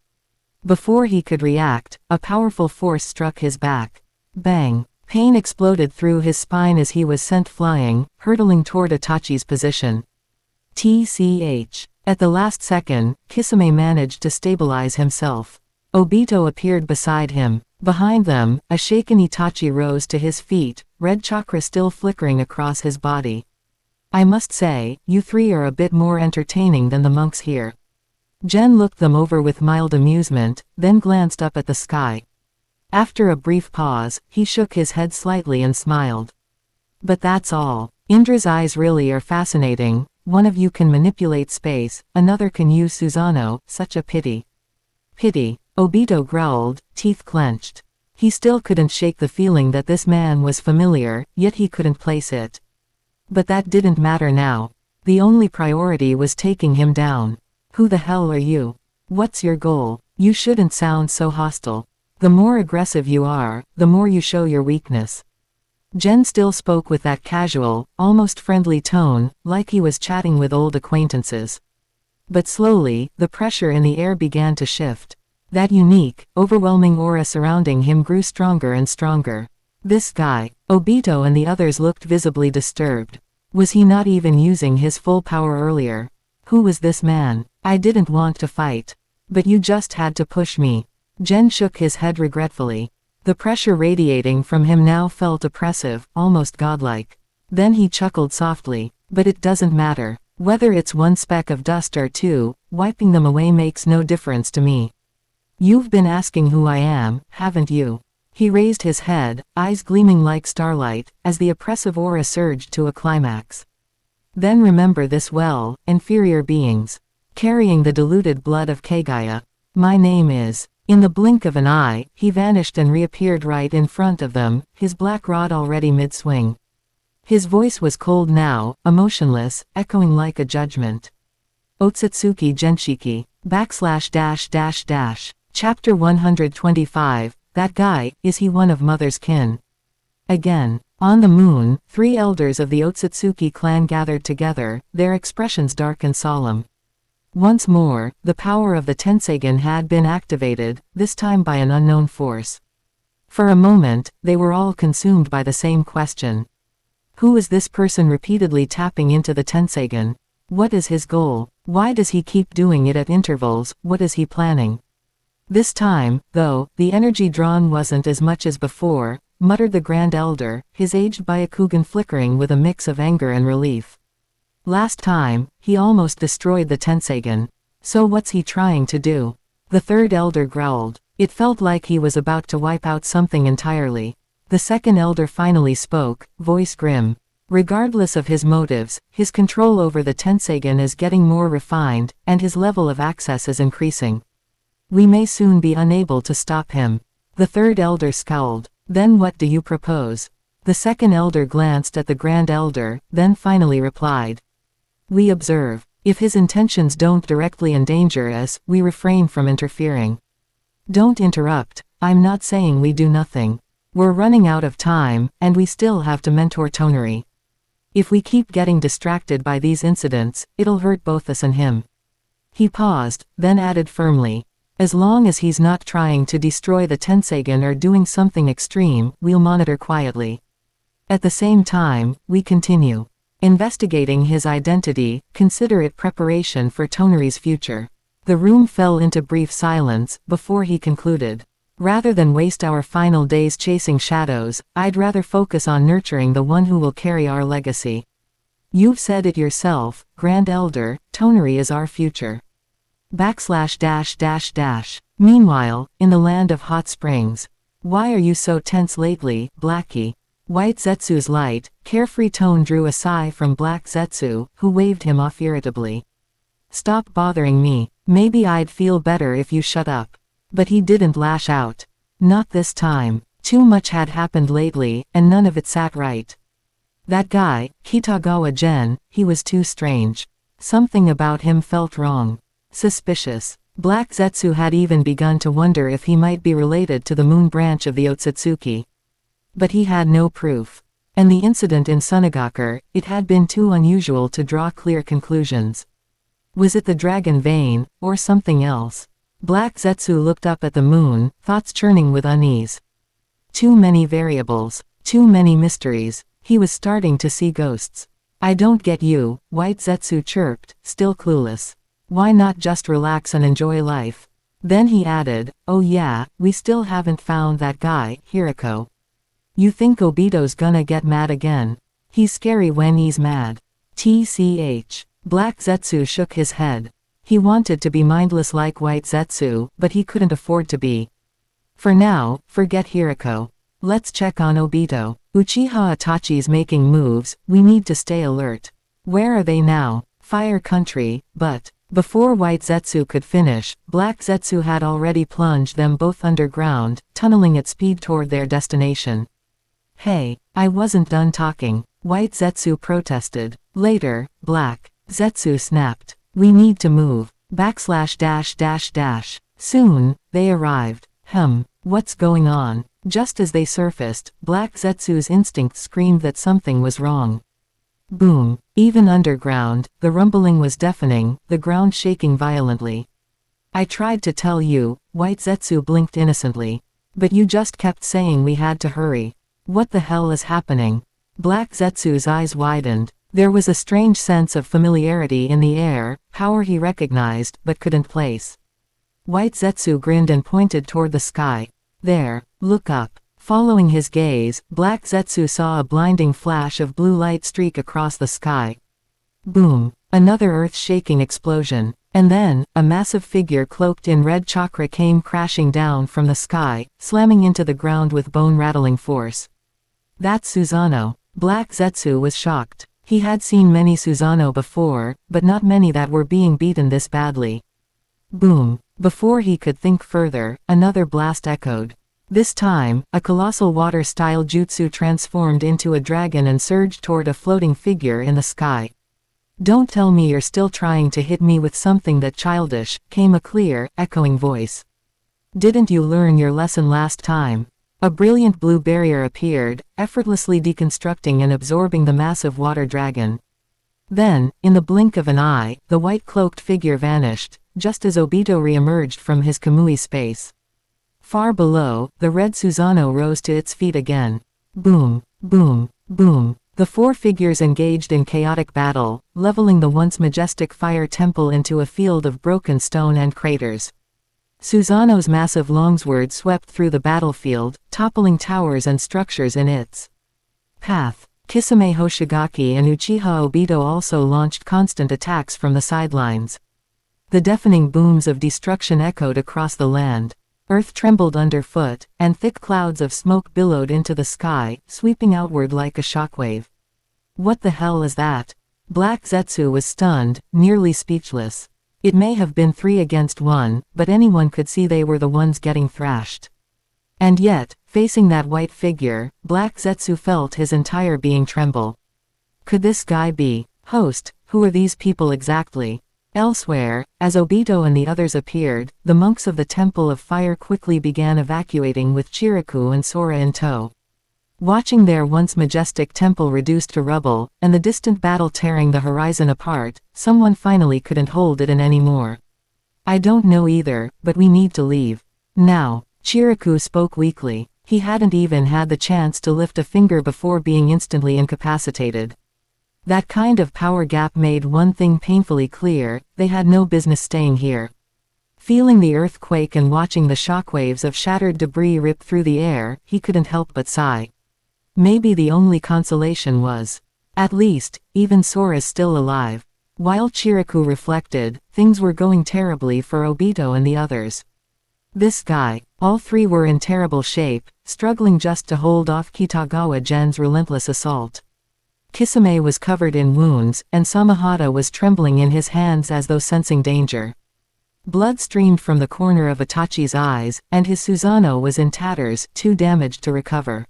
Before he could react, a powerful force struck his back. Bang! Pain exploded through his spine as he was sent flying, hurtling toward Itachi's position. TCH. At the last second, Kisame managed to stabilize himself. Obito appeared beside him. Behind them, a shaken Itachi rose to his feet, red chakra still flickering across his body. "I must say, you three are a bit more entertaining than the monks here." Gen looked them over with mild amusement, then glanced up at the sky. After a brief pause, he shook his head slightly and smiled. "But that's all. Indra's eyes really are fascinating. One of you can manipulate space, another can use Susanoo, such a pity." "Pity," Obito growled, teeth clenched. He still couldn't shake the feeling that this man was familiar, yet he couldn't place it. But that didn't matter now. The only priority was taking him down. "Who the hell are you? What's your goal? You shouldn't sound so hostile." The more aggressive you are, the more you show your weakness. Gen still spoke with that casual, almost friendly tone, like he was chatting with old acquaintances. But slowly, the pressure in the air began to shift. That unique, overwhelming aura surrounding him grew stronger and stronger. This guy, Obito and the others looked visibly disturbed. Was he not even using his full power earlier? Who was this man? I didn't want to fight. But you just had to push me. Gen shook his head regretfully. The pressure radiating from him now felt oppressive, almost godlike. Then he chuckled softly. But it doesn't matter. Whether it's one speck of dust or two, wiping them away makes no difference to me. You've been asking who I am, haven't you? He raised his head, eyes gleaming like starlight, as the oppressive aura surged to a climax. Then remember this well, inferior beings. Carrying the diluted blood of Kagaya. My name is. In the blink of an eye, he vanished and reappeared right in front of them, his black rod already mid-swing. His voice was cold now, emotionless, echoing like a judgment. Ōtsutsuki Genshiki. // Chapter 125, That guy, is he one of mother's kin? Again. On the moon, 3 elders of the Ōtsutsuki clan gathered together, their expressions dark and solemn. Once more, the power of the Tenseigen had been activated, this time by an unknown force. For a moment, they were all consumed by the same question. Who is this person repeatedly tapping into the Tenseigen? What is his goal? Why does he keep doing it at intervals? What is he planning? This time, though, the energy drawn wasn't as much as before, muttered the Grand Elder, his aged Byakugan flickering with a mix of anger and relief. Last time, he almost destroyed the Tenseigen. So what's he trying to do? The third elder growled. It felt like he was about to wipe out something entirely. The second elder finally spoke, voice grim. Regardless of his motives, his control over the Tenseigen is getting more refined, and his level of access is increasing. We may soon be unable to stop him. The third elder scowled. Then what do you propose? The second elder glanced at the Grand Elder, then finally replied. We observe. If his intentions don't directly endanger us, we refrain from interfering. Don't interrupt. I'm not saying we do nothing. We're running out of time, and we still have to mentor Tonari. If we keep getting distracted by these incidents, it'll hurt both us and him. He paused, then added firmly. As long as he's not trying to destroy the Tenseigen or doing something extreme, we'll monitor quietly. At the same time, we continue. Investigating his identity, consider it preparation for Tonari's future. The room fell into brief silence, before he concluded. Rather than waste our final days chasing shadows, I'd rather focus on nurturing the one who will carry our legacy. You've said it yourself, Grand Elder, Tonari is our future. // Meanwhile, in the land of hot springs. Why are you so tense lately, Blackie? White Zetsu's light, carefree tone drew a sigh from Black Zetsu, who waved him off irritably. Stop bothering me. Maybe I'd feel better if you shut up. But he didn't lash out. Not this time. Too much had happened lately, and none of it sat right. That guy, Kitagawa Gen, he was too strange. Something about him felt wrong. Suspicious. Black Zetsu had even begun to wonder if he might be related to the moon branch of the Ōtsutsuki. But he had no proof. And the incident in Sunagakur, it had been too unusual to draw clear conclusions. Was it the dragon vein, or something else? Black Zetsu looked up at the moon, thoughts churning with unease. Too many variables. Too many mysteries. He was starting to see ghosts. I don't get you, White Zetsu chirped, still clueless. Why not just relax and enjoy life? Then he added, oh yeah, we still haven't found that guy, Hiriko. You think Obito's gonna get mad again? He's scary when he's mad. TCH. Black Zetsu shook his head. He wanted to be mindless like White Zetsu, but he couldn't afford to be. For now, forget Hiriko. Let's check on Obito. Uchiha Itachi's making moves, we need to stay alert. Where are they now? Fire Country, but... Before White Zetsu could finish, Black Zetsu had already plunged them both underground, tunneling at speed toward their destination. Hey, I wasn't done talking, White Zetsu protested. Later, Black Zetsu snapped. We need to move. // Soon, they arrived. What's going on? Just as they surfaced, Black Zetsu's instinct screamed that something was wrong. Boom. Even underground, the rumbling was deafening, the ground shaking violently. I tried to tell you, White Zetsu blinked innocently. But you just kept saying we had to hurry. What the hell is happening? Black Zetsu's eyes widened. There was a strange sense of familiarity in the air, power he recognized but couldn't place. White Zetsu grinned and pointed toward the sky. There, look up. Following his gaze, Black Zetsu saw a blinding flash of blue light streak across the sky. Boom. Another earth-shaking explosion. And then, a massive figure cloaked in red chakra came crashing down from the sky, slamming into the ground with bone-rattling force. That's Susanoo. Black Zetsu was shocked. He had seen many Susanoo before, but not many that were being beaten this badly. Boom. Before he could think further, another blast echoed. This time, a colossal water-style jutsu transformed into a dragon and surged toward a floating figure in the sky. Don't tell me you're still trying to hit me with something that childish, came a clear, echoing voice. Didn't you learn your lesson last time? A brilliant blue barrier appeared, effortlessly deconstructing and absorbing the massive water dragon. Then, in the blink of an eye, the white-cloaked figure vanished, just as Obito re-emerged from his Kamui space. Far below, the red Susanoo rose to its feet again. Boom, boom, boom. The four figures engaged in chaotic battle, leveling the once majestic fire temple into a field of broken stone and craters. Susanoo's massive longsword swept through the battlefield, toppling towers and structures in its path. Kisame Hoshigaki and Uchiha Obito also launched constant attacks from the sidelines. The deafening booms of destruction echoed across the land. Earth trembled underfoot, and thick clouds of smoke billowed into the sky, sweeping outward like a shockwave. What the hell is that? Black Zetsu was stunned, nearly speechless. It may have been 3 against 1, but anyone could see they were the ones getting thrashed. And yet, facing that white figure, Black Zetsu felt his entire being tremble. Could this guy be? Host, who are these people exactly? Elsewhere, as Obito and the others appeared, the monks of the Temple of Fire quickly began evacuating with Chiriku and Sora in tow. Watching their once majestic temple reduced to rubble, and the distant battle tearing the horizon apart, someone finally couldn't hold it in anymore. I don't know either, but we need to leave. Now. Chiriku spoke weakly. He hadn't even had the chance to lift a finger before being instantly incapacitated. That kind of power gap made one thing painfully clear: they had no business staying here. Feeling the earthquake and watching the shockwaves of shattered debris rip through the air, he couldn't help but sigh. Maybe the only consolation was, at least, even Sora's still alive. While Chiriku reflected, things were going terribly for Obito and the others. This guy. All 3 were in terrible shape, struggling just to hold off Kitagawa Gen's relentless assault. Kisame was covered in wounds, and Samahata was trembling in his hands as though sensing danger. Blood streamed from the corner of Itachi's eyes, and his Susanoo was in tatters, too damaged to recover.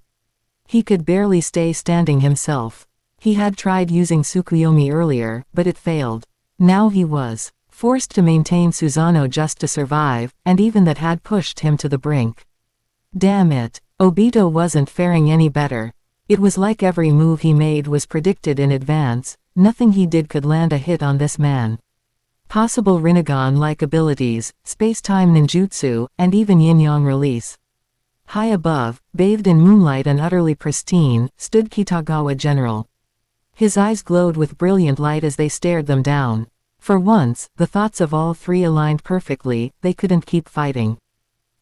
He could barely stay standing himself. He had tried using Tsukuyomi earlier, but it failed. Now he was forced to maintain Susanoo just to survive, and even that had pushed him to the brink. Damn it, Obito wasn't faring any better. It was like every move he made was predicted in advance. Nothing he did could land a hit on this man. Possible Rinnegan-like abilities, space-time ninjutsu, and even yin-yang release. High above, bathed in moonlight and utterly pristine, stood Kitagawa General. His eyes glowed with brilliant light as they stared them down. For once, the thoughts of all 3 aligned perfectly. They couldn't keep fighting.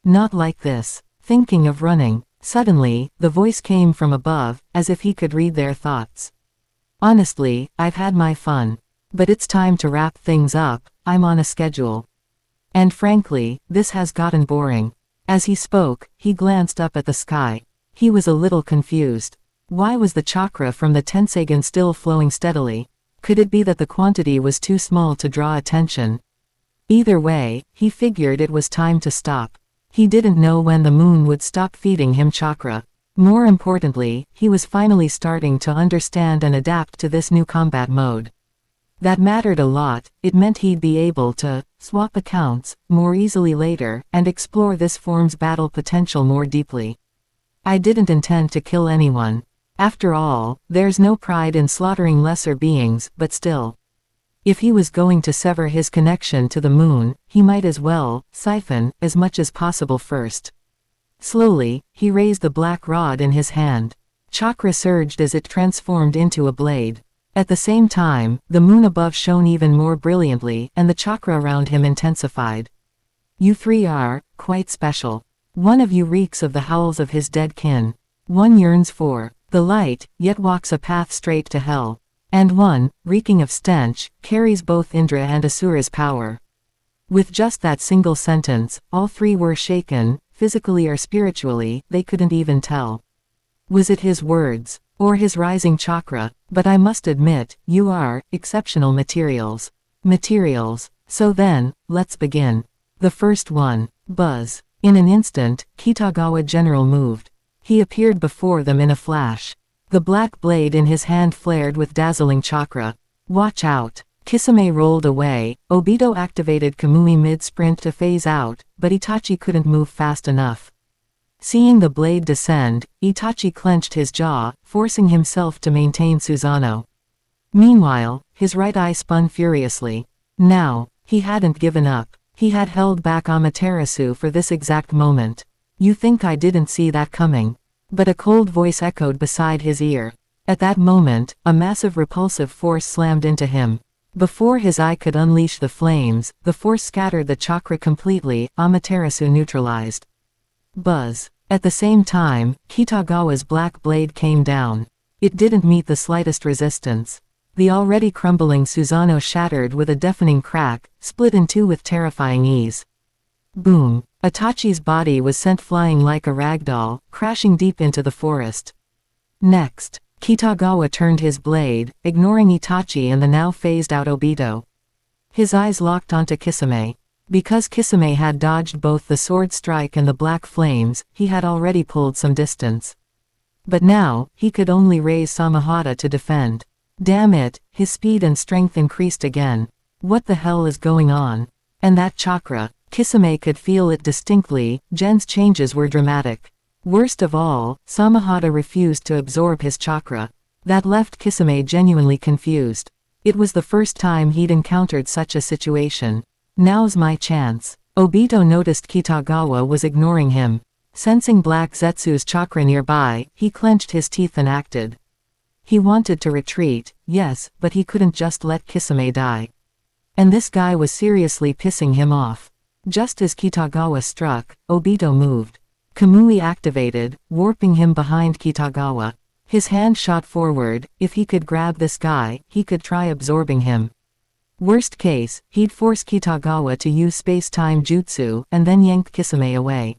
Not like this. Thinking of running. Suddenly, the voice came from above, as if he could read their thoughts. Honestly, I've had my fun. But it's time to wrap things up. I'm on a schedule. And frankly, this has gotten boring. As he spoke, he glanced up at the sky. He was a little confused. Why was the chakra from the Tensagen still flowing steadily? Could it be that the quantity was too small to draw attention? Either way, he figured it was time to stop. He didn't know when the moon would stop feeding him chakra. More importantly, he was finally starting to understand and adapt to this new combat mode. That mattered a lot. It meant he'd be able to swap accounts more easily later, and explore this form's battle potential more deeply. I didn't intend to kill anyone. After all, there's no pride in slaughtering lesser beings, but still. If he was going to sever his connection to the moon, he might as well siphon as much as possible first. Slowly, he raised the black rod in his hand. Chakra surged as it transformed into a blade. At the same time, the moon above shone even more brilliantly, and the chakra around him intensified. You three are quite special. One of you reeks of the howls of his dead kin. One yearns for the light, yet walks a path straight to hell. And one, reeking of stench, carries both Indra and Asura's power. With just that single sentence, all three were shaken, physically or spiritually, they couldn't even tell. Was it his words, or his rising chakra? But I must admit, you are exceptional materials. Materials. So then, let's begin. The first one. Buzz. In an instant, Kitagawa General moved. He appeared before them in a flash. The black blade in his hand flared with dazzling chakra. Watch out. Kisame rolled away. Obito activated Kamui mid-sprint to phase out, but Itachi couldn't move fast enough. Seeing the blade descend, Itachi clenched his jaw, forcing himself to maintain Susanoo. Meanwhile, his right eye spun furiously. Now, he hadn't given up. He had held back Amaterasu for this exact moment. You think I didn't see that coming? But a cold voice echoed beside his ear. At that moment, a massive repulsive force slammed into him. Before his eye could unleash the flames, the force scattered the chakra completely. Amaterasu neutralized. Buzz. At the same time, Kitagawa's black blade came down. It didn't meet the slightest resistance. The already crumbling Susanoo shattered with a deafening crack, split in two with terrifying ease. Boom. Itachi's body was sent flying like a ragdoll, crashing deep into the forest. Next, Kitagawa turned his blade, ignoring Itachi and the now phased-out Obito. His eyes locked onto Kisame. Because Kisame had dodged both the sword strike and the black flames, he had already pulled some distance. But now, he could only raise Samahata to defend. Damn it, his speed and strength increased again. What the hell is going on? And that chakra. Kisame could feel it distinctly. Gen's changes were dramatic. Worst of all, Samahata refused to absorb his chakra. That left Kisame genuinely confused. It was the first time he'd encountered such a situation. Now's my chance. Obito noticed Kitagawa was ignoring him. Sensing Black Zetsu's chakra nearby, he clenched his teeth and acted. He wanted to retreat, yes, but he couldn't just let Kisame die. And this guy was seriously pissing him off. Just as Kitagawa struck, Obito moved. Kamui activated, warping him behind Kitagawa. His hand shot forward. If he could grab this guy, he could try absorbing him. Worst case, he'd force Kitagawa to use space-time jutsu, and then yank Kisame away.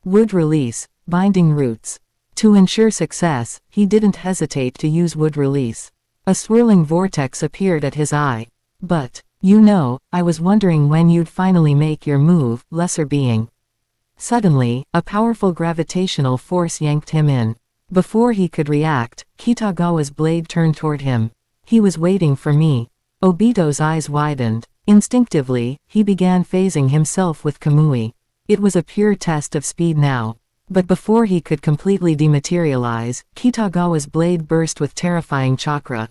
Wood release, binding roots. To ensure success, he didn't hesitate to use wood release. A swirling vortex appeared at his eye. But, I was wondering when you'd finally make your move, lesser being. Suddenly, a powerful gravitational force yanked him in. Before he could react, Kitagawa's blade turned toward him. He was waiting for me. Obito's eyes widened. Instinctively, he began phasing himself with Kamui. It was a pure test of speed now. But before he could completely dematerialize, Kitagawa's blade burst with terrifying chakra.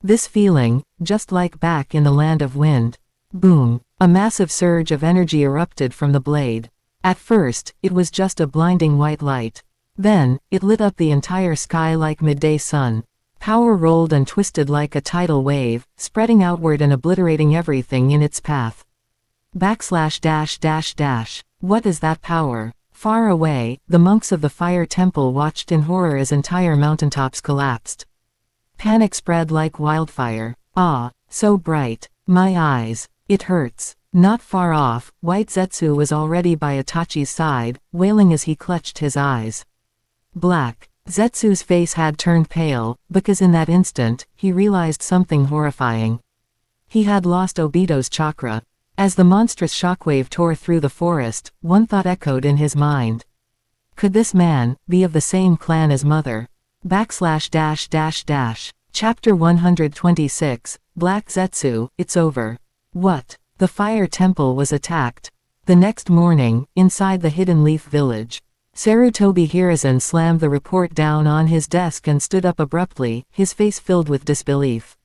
This feeling, just like back in the land of wind. Boom. A massive surge of energy erupted from the blade. At first, it was just a blinding white light. Then, it lit up the entire sky like midday sun. Power rolled and twisted like a tidal wave, spreading outward and obliterating everything in its path. .. What is that power? Far away, the monks of the fire temple watched in horror as entire mountaintops collapsed. Panic spread like wildfire. Ah, so bright. My eyes. It hurts. Not far off, White Zetsu was already by Itachi's side, wailing as he clutched his eyes. Black. Zetsu's face had turned pale, because in that instant, he realized something horrifying. He had lost Obito's chakra. As the monstrous shockwave tore through the forest, one thought echoed in his mind. Could this man be of the same clan as Mother? .. Chapter 126, Black Zetsu, it's over. What? The fire temple was attacked. The next morning, inside the Hidden Leaf Village, Sarutobi Hiruzen slammed the report down on his desk and stood up abruptly, his face filled with disbelief.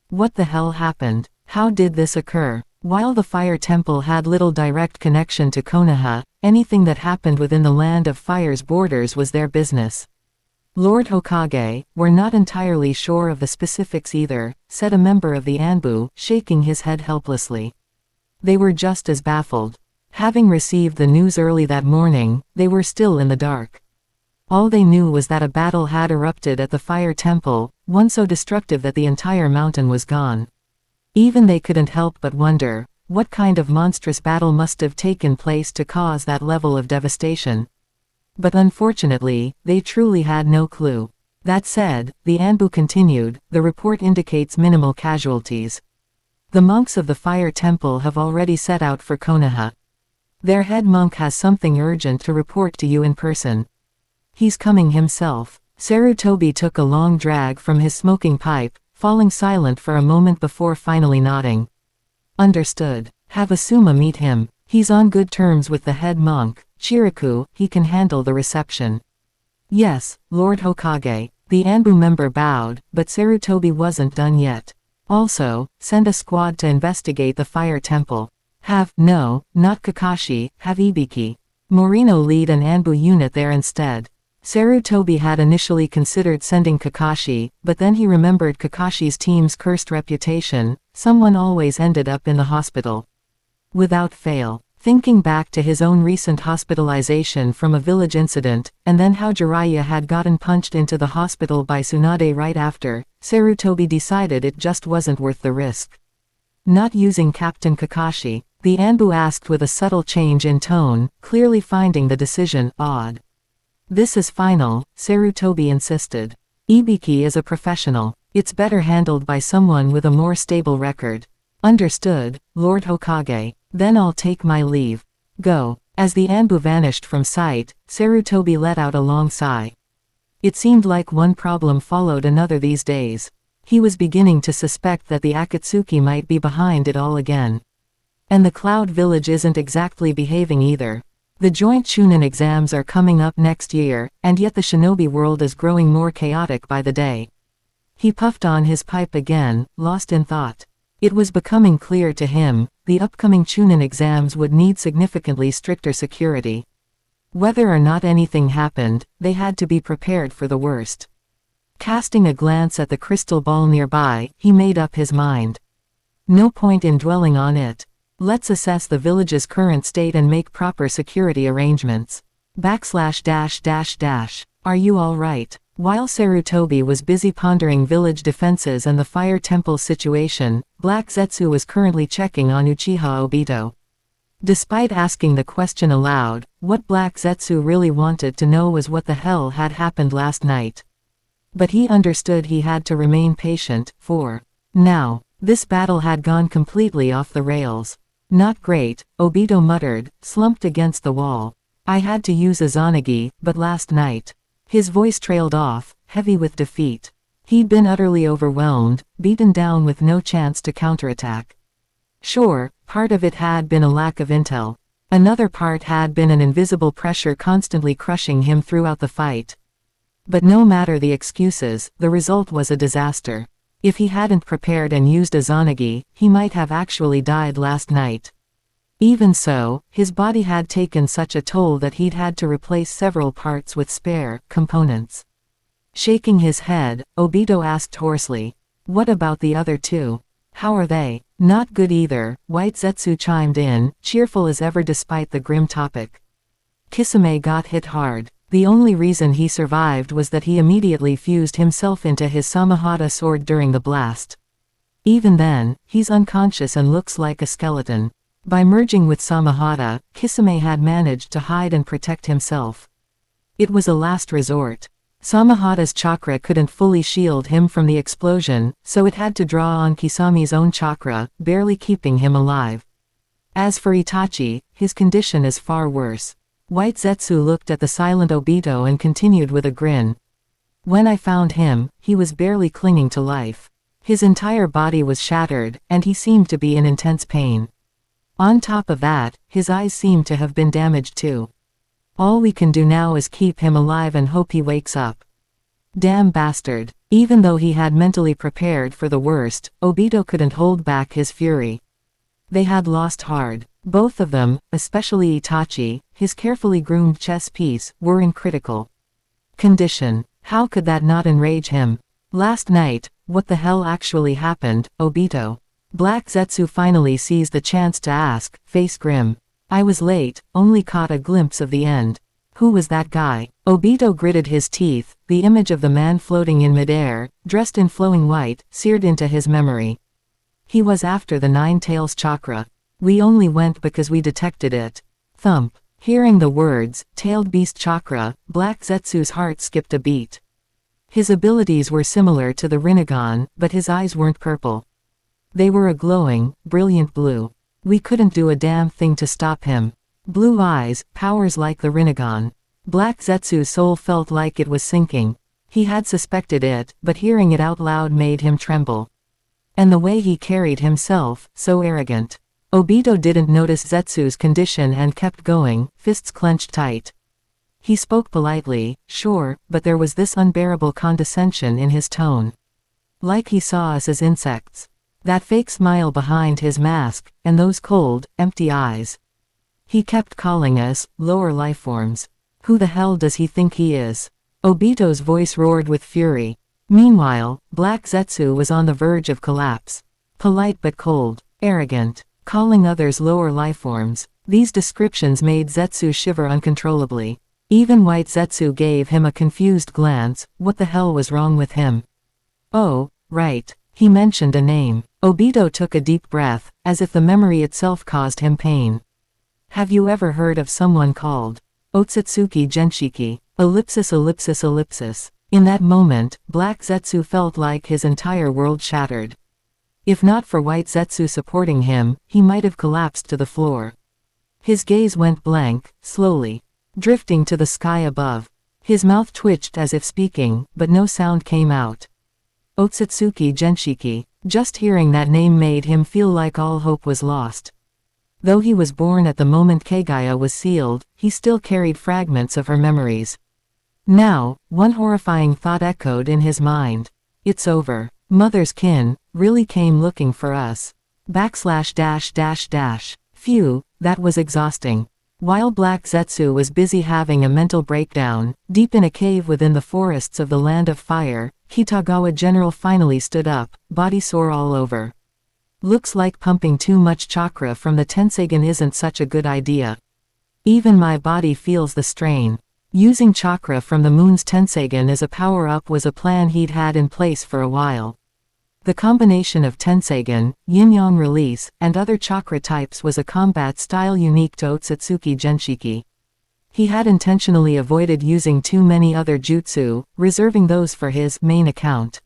What the hell happened? How did this occur? While the fire temple had little direct connection to Konoha, anything that happened within the Land of Fire's borders was their business. Lord Hokage, we're not entirely sure of the specifics either, said a member of the Anbu, shaking his head helplessly. They were just as baffled. Having received the news early that morning, they were still in the dark. All they knew was that a battle had erupted at the fire temple, one so destructive that the entire mountain was gone. Even they couldn't help but wonder, what kind of monstrous battle must have taken place to cause that level of devastation? But unfortunately, they truly had no clue. That said, the Anbu continued, the report indicates minimal casualties. The monks of the fire temple have already set out for Konoha. Their head monk has something urgent to report to you in person. He's coming himself. Sarutobi took a long drag from his smoking pipe, falling silent for a moment before finally nodding. Understood. Have Asuma meet him. He's on good terms with the head monk, Chiriku, he can handle the reception. Yes, Lord Hokage. The Anbu member bowed, but Sarutobi wasn't done yet. Also, send a squad to investigate the fire temple. No, not Kakashi, have Ibiki. Morino lead an Anbu unit there instead. Sarutobi had initially considered sending Kakashi, but then he remembered Kakashi's team's cursed reputation, someone always ended up in the hospital. Without fail. Thinking back to his own recent hospitalization from a village incident, and then how Jiraiya had gotten punched into the hospital by Tsunade right after, Sarutobi decided it just wasn't worth the risk. Not using Captain Kakashi, the Anbu asked with a subtle change in tone, clearly finding the decision odd. This is final, Sarutobi insisted. Ibiki is a professional. It's better handled by someone with a more stable record. Understood, Lord Hokage. Then I'll take my leave. Go. As the Anbu vanished from sight, Sarutobi let out a long sigh. It seemed like one problem followed another these days. He was beginning to suspect that the Akatsuki might be behind it all again. And the Cloud Village isn't exactly behaving either. The joint Chunin exams are coming up next year, and yet the shinobi world is growing more chaotic by the day. He puffed on his pipe again, lost in thought. It was becoming clear to him, the upcoming Chunin exams would need significantly stricter security. Whether or not anything happened, they had to be prepared for the worst. Casting a glance at the crystal ball nearby, he made up his mind. No point in dwelling on it. Let's assess the village's current state and make proper security arrangements. / Are you all right? While Sarutobi was busy pondering village defenses and the fire temple situation, Black Zetsu was currently checking on Uchiha Obito. Despite asking the question aloud, what Black Zetsu really wanted to know was what the hell had happened last night. But he understood he had to remain patient, for now, this battle had gone completely off the rails. Not great, Obito muttered, slumped against the wall. I had to use Izanagi, but last night. His voice trailed off, heavy with defeat. He'd been utterly overwhelmed, beaten down with no chance to counterattack. Sure, part of it had been a lack of intel. Another part had been an invisible pressure constantly crushing him throughout the fight. But no matter the excuses, the result was a disaster. If he hadn't prepared and used Izanagi, he might have actually died last night. Even so, his body had taken such a toll that he'd had to replace several parts with spare components. Shaking his head, Obito asked hoarsely, "What about the other two? How are they?" "Not good either," White Zetsu chimed in, cheerful as ever despite the grim topic. Kisame got hit hard. The only reason he survived was that he immediately fused himself into his Samahata sword during the blast. Even then, he's unconscious and looks like a skeleton. By merging with Samahata, Kisame had managed to hide and protect himself. It was a last resort. Samahata's chakra couldn't fully shield him from the explosion, so it had to draw on Kisami's own chakra, barely keeping him alive. As for Itachi, his condition is far worse. White Zetsu looked at the silent Obito and continued with a grin. When I found him, he was barely clinging to life. His entire body was shattered, and he seemed to be in intense pain. On top of that, his eyes seem to have been damaged too. All we can do now is keep him alive and hope he wakes up. Damn bastard. Even though he had mentally prepared for the worst, Obito couldn't hold back his fury. They had lost hard. Both of them, especially Itachi, his carefully groomed chess piece, were in critical condition. How could that not enrage him? Last night, what the hell actually happened, Obito? Black Zetsu finally sees the chance to ask, face grim. I was late, only caught a glimpse of the end. Who was that guy? Obito gritted his teeth, the image of the man floating in midair, dressed in flowing white, seared into his memory. He was after the Nine Tails chakra. We only went because we detected it. Thump. Hearing the words, Tailed Beast Chakra, Black Zetsu's heart skipped a beat. His abilities were similar to the Rinnegan, but his eyes weren't purple. They were a glowing, brilliant blue. We couldn't do a damn thing to stop him. Blue eyes, powers like the Rinnegan. Black Zetsu's soul felt like it was sinking. He had suspected it, but hearing it out loud made him tremble. And the way he carried himself, so arrogant. Obito didn't notice Zetsu's condition and kept going, fists clenched tight. He spoke politely, sure, but there was this unbearable condescension in his tone. Like he saw us as insects. That fake smile behind his mask, and those cold, empty eyes. He kept calling us, lower lifeforms. Who the hell does he think he is? Obito's voice roared with fury. Meanwhile, Black Zetsu was on the verge of collapse. Polite but cold, arrogant, calling others lower lifeforms. These descriptions made Zetsu shiver uncontrollably. Even White Zetsu gave him a confused glance. What the hell was wrong with him? Oh, right. He mentioned a name. Obito took a deep breath, as if the memory itself caused him pain. Have you ever heard of someone called Ōtsutsuki Genshiki? Ellipsis ellipsis ellipsis. In that moment, Black Zetsu felt like his entire world shattered. If not for White Zetsu supporting him, he might have collapsed to the floor. His gaze went blank, slowly, drifting to the sky above. His mouth twitched as if speaking, but no sound came out. Ōtsutsuki Genshiki. Just hearing that name made him feel like all hope was lost. Though he was born at the moment Kaguya was sealed, he still carried fragments of her memories. Now, one horrifying thought echoed in his mind. It's over. Mother's kin really came looking for us. // Phew, that was exhausting. While Black Zetsu was busy having a mental breakdown, deep in a cave within the forests of the Land of Fire, Kitagawa General finally stood up, body sore all over. Looks like pumping too much chakra from the Tenseigan isn't such a good idea. Even my body feels the strain. Using chakra from the moon's Tenseigan as a power-up was a plan he'd had in place for a while. The combination of Tenseigan, yin-yang release, and other chakra types was a combat style unique to Ōtsutsuki Genshiki. He had intentionally avoided using too many other jutsu, reserving those for his main account.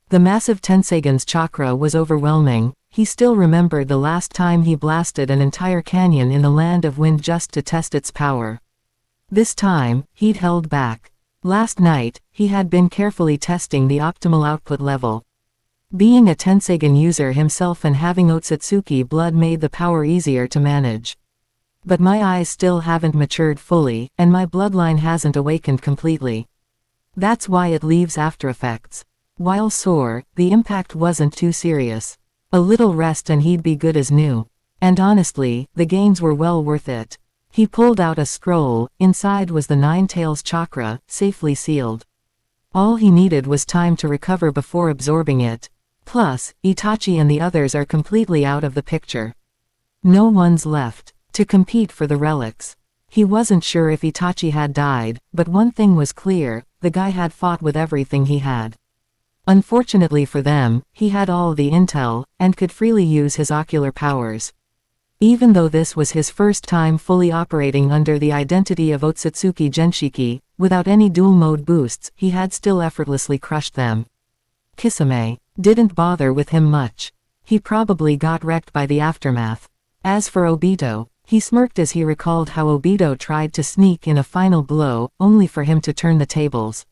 The massive Tenseigan's chakra was overwhelming. He still remembered the last time he blasted an entire canyon in the Land of Wind just to test its power. This time, he'd held back. Last night, he had been carefully testing the optimal output level. Being a Tenseigan user himself and having Ōtsutsuki blood made the power easier to manage. But my eyes still haven't matured fully, and my bloodline hasn't awakened completely. That's why it leaves aftereffects. While sore, the impact wasn't too serious. A little rest and he'd be good as new. And honestly, the gains were well worth it. He pulled out a scroll. Inside was the Nine Tails chakra, safely sealed. All he needed was time to recover before absorbing it. Plus, Itachi and the others are completely out of the picture. No one's left to compete for the relics. He wasn't sure if Itachi had died, but one thing was clear, the guy had fought with everything he had. Unfortunately for them, he had all the intel, and could freely use his ocular powers. Even though this was his first time fully operating under the identity of Ōtsutsuki Genshiki, without any dual-mode boosts, he had still effortlessly crushed them. Kisame didn't bother with him much. He probably got wrecked by the aftermath. As for Obito, he smirked as he recalled how Obito tried to sneak in a final blow, only for him to turn the tables.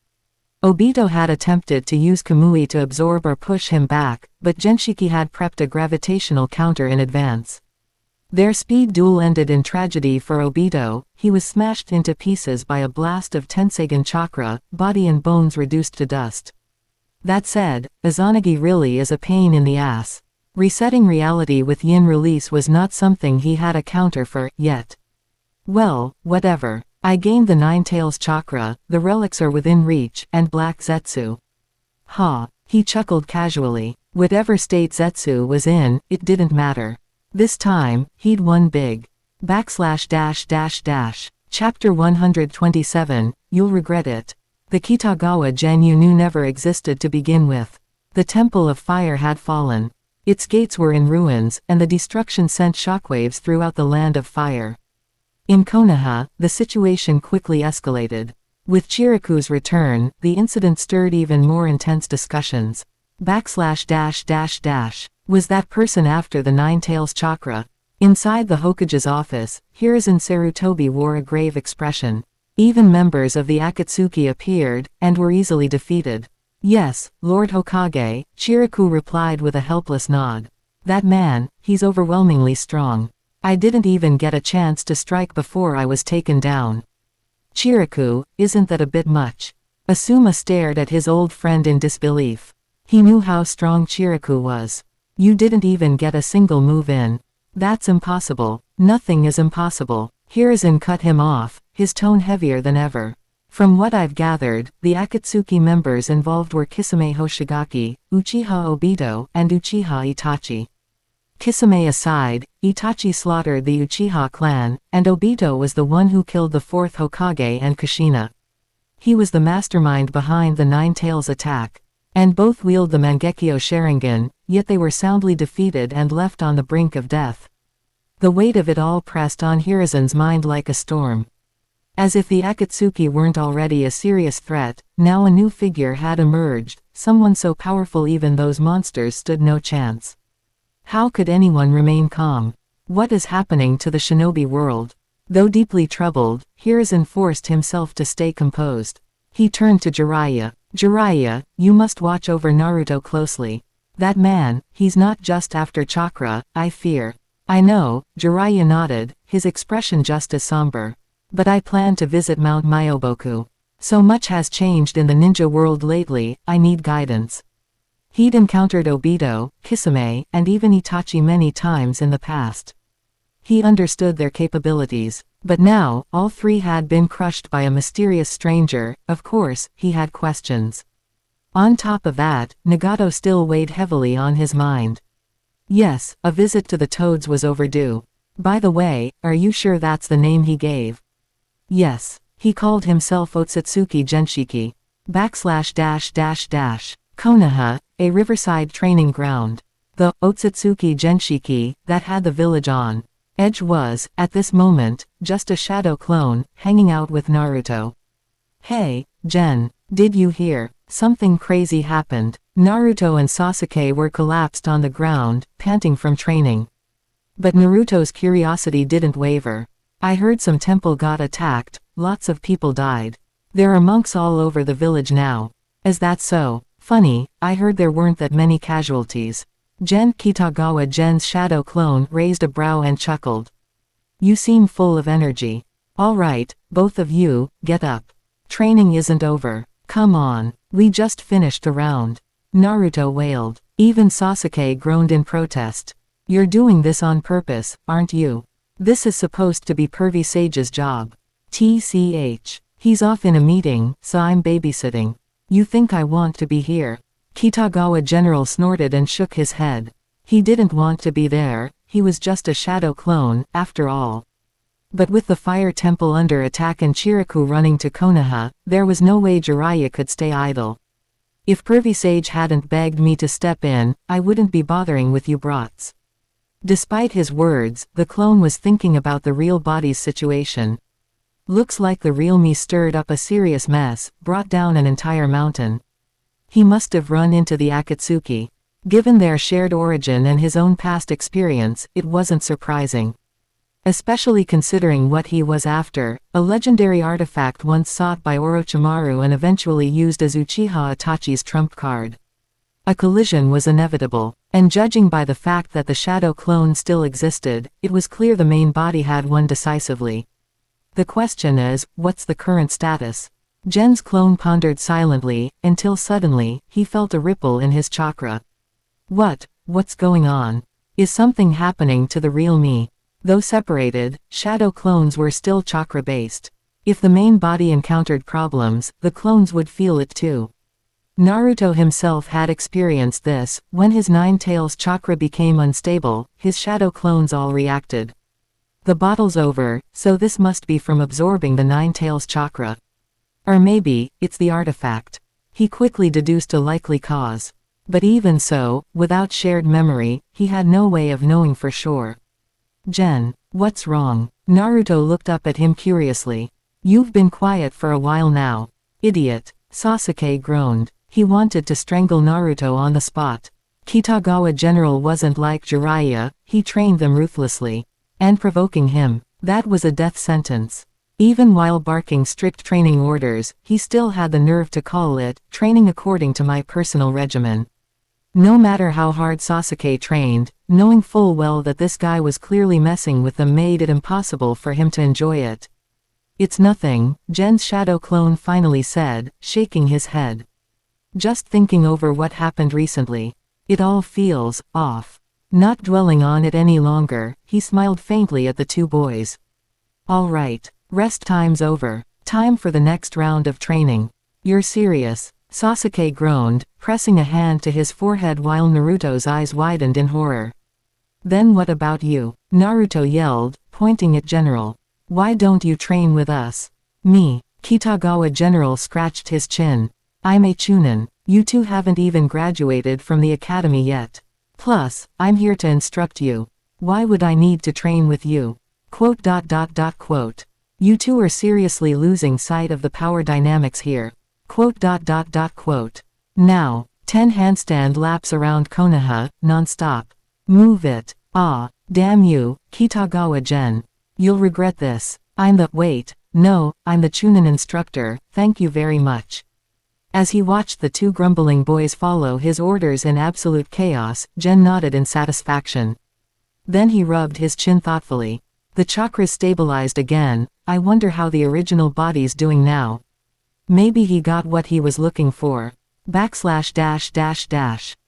Obito had attempted to use Kamui to absorb or push him back, but Genshiki had prepped a gravitational counter in advance. Their speed duel ended in tragedy for Obito. He was smashed into pieces by a blast of Tensegan chakra, body and bones reduced to dust. That said, Izanagi really is a pain in the ass. Resetting reality with yin release was not something he had a counter for, yet. Well, whatever. I gained the Nine Tails chakra, the relics are within reach, and Black Zetsu. Ha, he chuckled casually. Whatever state Zetsu was in, it didn't matter. This time, he'd won big. Chapter 127, You'll regret it. The Kitagawa Gen you knew never existed to begin with. The Temple of Fire had fallen. Its gates were in ruins, and the destruction sent shockwaves throughout the Land of Fire. In Konoha, the situation quickly escalated. With Chiraku's return, the incident stirred even more intense discussions. Was that person after the Nine Tails chakra? Inside the Hokage's office, Hiruzen Sarutobi wore a grave expression. Even members of the Akatsuki appeared, and were easily defeated. Yes, Lord Hokage, Chiraku replied with a helpless nod. That man, he's overwhelmingly strong. I didn't even get a chance to strike before I was taken down. Chiraku, isn't that a bit much? Asuma stared at his old friend in disbelief. He knew how strong Chiraku was. You didn't even get a single move in. That's impossible. Nothing is impossible. Hiruzen cut him off, his tone heavier than ever. From what I've gathered, the Akatsuki members involved were Kisame Hoshigaki, Uchiha Obito, and Uchiha Itachi. Kisame aside, Itachi slaughtered the Uchiha clan, and Obito was the one who killed the fourth Hokage and Kushina. He was the mastermind behind the Nine Tails attack. And both wield the Mangekyo Sharingan, yet they were soundly defeated and left on the brink of death. The weight of it all pressed on Hiruzen's mind like a storm. As if the Akatsuki weren't already a serious threat, now a new figure had emerged, someone so powerful even those monsters stood no chance. How could anyone remain calm? What is happening to the shinobi world? Though deeply troubled, Hiruzen forced himself to stay composed. He turned to Jiraiya. Jiraiya, you must watch over Naruto closely. That man, he's not just after chakra, I fear. I know, Jiraiya nodded, his expression just as somber. But I plan to visit Mount Myoboku. So much has changed in the ninja world lately, I need guidance. He'd encountered Obito, Kisame, and even Itachi many times in the past. He understood their capabilities. But now, all three had been crushed by a mysterious stranger. Of course, he had questions. On top of that, Nagato still weighed heavily on his mind. Yes, a visit to the Toads was overdue. By the way, are you sure that's the name he gave? Yes. He called himself Ōtsutsuki Genshiki. Konoha, a riverside training ground. The Ōtsutsuki Genshiki that had the village on edge was, at this moment, just a shadow clone, hanging out with Naruto. Hey, Gen, did you hear? Something crazy happened. Naruto and Sasuke were collapsed on the ground, panting from training. But Naruto's curiosity didn't waver. I heard some temple got attacked, lots of people died. There are monks all over the village now. Is that so? Funny, I heard there weren't that many casualties. Kitagawa Gen's shadow clone raised a brow and chuckled. You seem full of energy. All right, both of you, get up. Training isn't over. Come on, we just finished the round. Naruto wailed. Even Sasuke groaned in protest. You're doing this on purpose, aren't you? This is supposed to be Pervy Sage's job. TCH. He's off in a meeting, so I'm babysitting. You think I want to be here? Kitagawa General snorted and shook his head. He didn't want to be there, he was just a shadow clone, after all. But with the fire temple under attack and Chiraku running to Konoha, there was no way Jiraiya could stay idle. If Pervy Sage hadn't begged me to step in, I wouldn't be bothering with you brats. Despite his words, the clone was thinking about the real body's situation. Looks like the real me stirred up a serious mess, brought down an entire mountain. He must have run into the Akatsuki. Given their shared origin and his own past experience, it wasn't surprising. Especially considering what he was after, a legendary artifact once sought by Orochimaru and eventually used as Uchiha Itachi's trump card. A collision was inevitable. And judging by the fact that the shadow clone still existed, it was clear the main body had won decisively. The question is, what's the current status? Gen's clone pondered silently, until suddenly, he felt a ripple in his chakra. What's going on? Is something happening to the real me? Though separated, shadow clones were still chakra-based. If the main body encountered problems, the clones would feel it too. Naruto himself had experienced this. When his Nine Tails chakra became unstable, his shadow clones all reacted. The battle's over, so this must be from absorbing the Nine Tails chakra. Or maybe, it's the artifact. He quickly deduced a likely cause. But even so, without shared memory, he had no way of knowing for sure. Gen, what's wrong? Naruto looked up at him curiously. You've been quiet for a while now. Idiot. Sasuke groaned. He wanted to strangle Naruto on the spot. Kitagawa General wasn't like Jiraiya, he trained them ruthlessly. And provoking him, that was a death sentence. Even while barking strict training orders, he still had the nerve to call it, training according to my personal regimen. No matter how hard Sasuke trained, knowing full well that this guy was clearly messing with them made it impossible for him to enjoy it. It's nothing, Gen's shadow clone finally said, shaking his head. Just thinking over what happened recently. It all feels off. Not dwelling on it any longer, he smiled faintly at the two boys. All right, rest time's over. Time for the next round of training. You're serious? Sasuke groaned, pressing a hand to his forehead while Naruto's eyes widened in horror. Then what about you? Naruto yelled, pointing at General. Why don't you train with us? Me. Kitagawa General scratched his chin. I'm a Chunin. You two haven't even graduated from the academy yet. Plus, I'm here to instruct you. Why would I need to train with you? Quote. You two are seriously losing sight of the power dynamics here. Quote. Now, 10 handstand laps around Konoha, non-stop. Move it. Ah, damn you, Kitagawa Gen. You'll regret this. I'm the Chunin instructor, thank you very much. As he watched the two grumbling boys follow his orders in absolute chaos, Gen nodded in satisfaction. Then he rubbed his chin thoughtfully. The chakras stabilized again. I wonder how the original body's doing now. Maybe he got what he was looking for.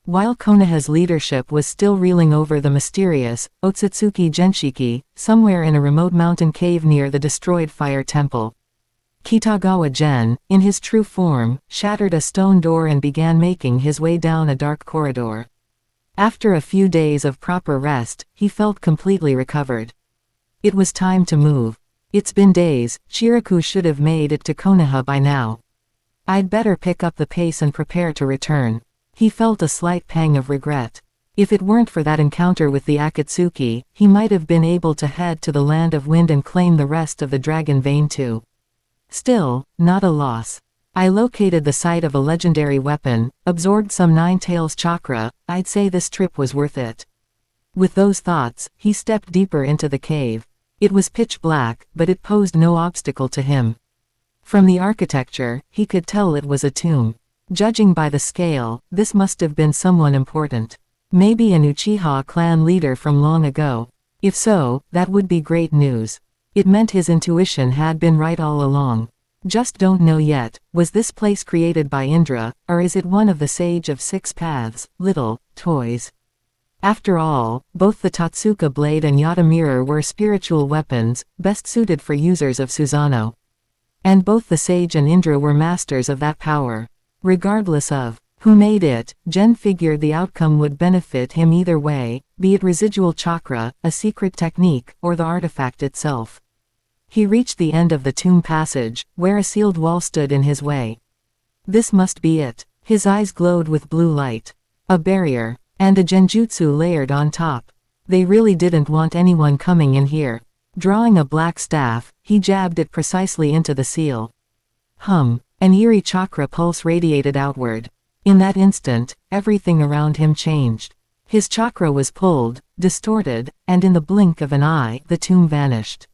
While Konoha's leadership was still reeling over the mysterious Ōtsutsuki Genshiki, somewhere in a remote mountain cave near the destroyed fire temple, Kitagawa Gen, in his true form, shattered a stone door and began making his way down a dark corridor. After a few days of proper rest, he felt completely recovered. It was time to move. It's been days, Shiraku should have made it to Konoha by now. I'd better pick up the pace and prepare to return. He felt a slight pang of regret. If it weren't for that encounter with the Akatsuki, he might have been able to head to the Land of Wind and claim the rest of the Dragon Vein too. Still, not a loss. I located the site of a legendary weapon, absorbed some Nine Tails chakra. I'd say this trip was worth it. With those thoughts, he stepped deeper into the cave. It was pitch black, but it posed no obstacle to him. From the architecture, he could tell it was a tomb. Judging by the scale, this must have been someone important. Maybe an Uchiha clan leader from long ago. If so, that would be great news. It meant his intuition had been right all along. Just don't know yet, was this place created by Indra, or is it one of the Sage of Six Paths, little toys? After all, both the Totsuka blade and Yata mirror were spiritual weapons, best suited for users of Susanoo. And both the Sage and Indra were masters of that power. Regardless of who made it, Gen figured the outcome would benefit him either way, be it residual chakra, a secret technique, or the artifact itself. He reached the end of the tomb passage, where a sealed wall stood in his way. This must be it. His eyes glowed with blue light. A barrier. And a genjutsu layered on top. They really didn't want anyone coming in here. Drawing a black staff, he jabbed it precisely into the seal. An eerie chakra pulse radiated outward. In that instant, everything around him changed. His chakra was pulled, distorted, and in the blink of an eye, the tomb vanished.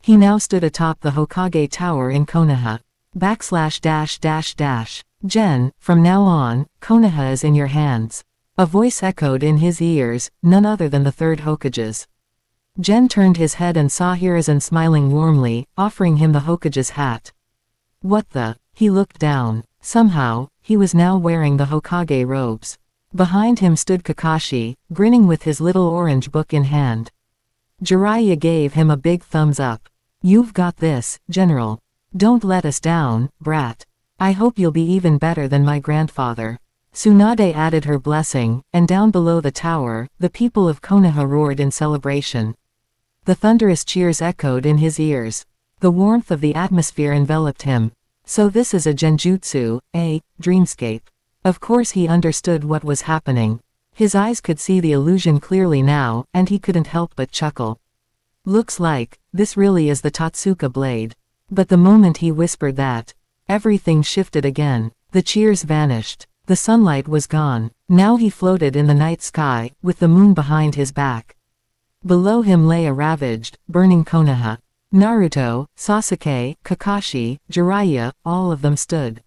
He now stood atop the Hokage Tower in Konoha. //. Gen, from now on, Konoha is in your hands. A voice echoed in his ears, none other than the third Hokage's. Gen turned his head and saw Hiruzen smiling warmly, offering him the Hokage's hat. What the? He looked down. Somehow, he was now wearing the Hokage robes. Behind him stood Kakashi, grinning with his little orange book in hand. Jiraiya gave him a big thumbs up. You've got this, General. Don't let us down, brat. I hope you'll be even better than my grandfather. Tsunade added her blessing, and down below the tower, the people of Konoha roared in celebration. The thunderous cheers echoed in his ears. The warmth of the atmosphere enveloped him. So this is a genjutsu, a dreamscape. Of course he understood what was happening. His eyes could see the illusion clearly now, and he couldn't help but chuckle. Looks like, this really is the Totsuka blade. But the moment he whispered that, everything shifted again. The cheers vanished. The sunlight was gone. Now he floated in the night sky, with the moon behind his back. Below him lay a ravaged, burning Konoha. Naruto, Sasuke, Kakashi, Jiraiya, all of them stood,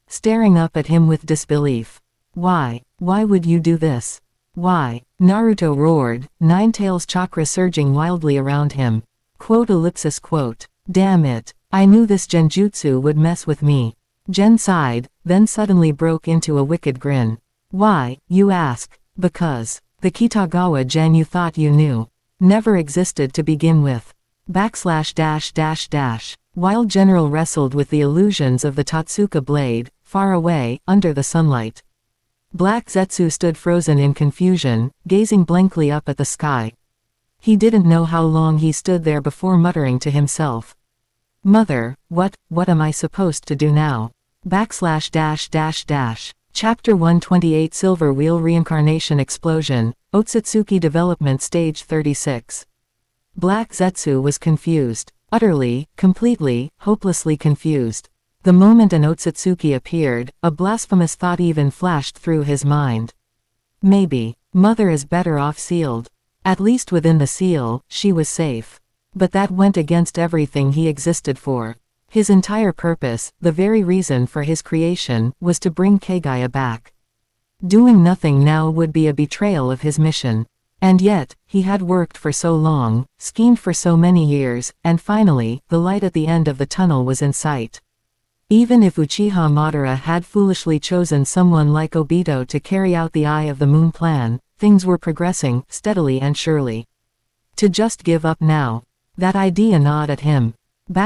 staring up at him with disbelief. Why? Why would you do this? Why? Naruto roared, Nine-Tails chakra surging wildly around him. Quote. Damn it. I knew this genjutsu would mess with me. Gen sighed, then suddenly broke into a wicked grin. Why, you ask? Because the Kitagawa Gen you thought you knew never existed to begin with. / While General wrestled with the illusions of the Totsuka blade, far away, under the sunlight, Black Zetsu stood frozen in confusion, gazing blankly up at the sky. He didn't know how long he stood there before muttering to himself. Mother, what am I supposed to do now? / Chapter 128 Silver Wheel Reincarnation Explosion, Ōtsutsuki Development Stage 36. Black Zetsu was confused. Utterly, completely, hopelessly confused. The moment an Ōtsutsuki appeared, a blasphemous thought even flashed through his mind. Maybe, Mother is better off sealed. At least within the seal, she was safe. But that went against everything he existed for. His entire purpose, the very reason for his creation, was to bring Kagaya back. Doing nothing now would be a betrayal of his mission. And yet, he had worked for so long, schemed for so many years, and finally, the light at the end of the tunnel was in sight. Even if Uchiha Madara had foolishly chosen someone like Obito to carry out the Eye of the Moon plan, things were progressing, steadily and surely. To just give up now. That idea gnawed at him. / Hey,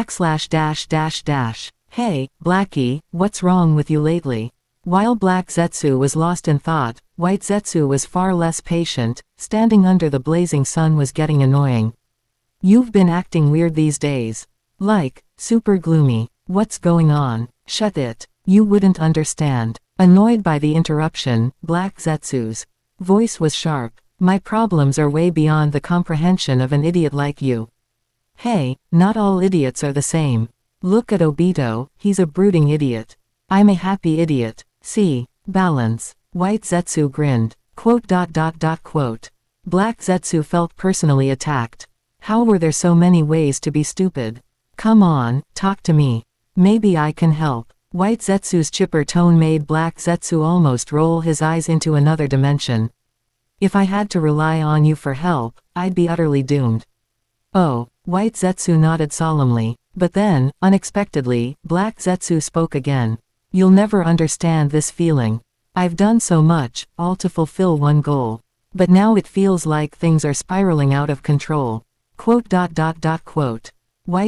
Blackie, what's wrong with you lately? While Black Zetsu was lost in thought, White Zetsu was far less patient. Standing under the blazing sun was getting annoying. You've been acting weird these days. Like, super gloomy. What's going on? Shut it. You wouldn't understand. Annoyed by the interruption, Black Zetsu's voice was sharp. My problems are way beyond the comprehension of an idiot like you. Hey, not all idiots are the same. Look at Obito, he's a brooding idiot. I'm a happy idiot. See, balance. White Zetsu grinned. Black Zetsu felt personally attacked. How were there so many ways to be stupid? Come on, talk to me. Maybe I can help. White Zetsu's chipper tone made Black Zetsu almost roll his eyes into another dimension. If I had to rely on you for help, I'd be utterly doomed. Oh, White Zetsu nodded solemnly. But then, unexpectedly, Black Zetsu spoke again. You'll never understand this feeling. I've done so much, all to fulfill one goal. But now it feels like things are spiraling out of control. White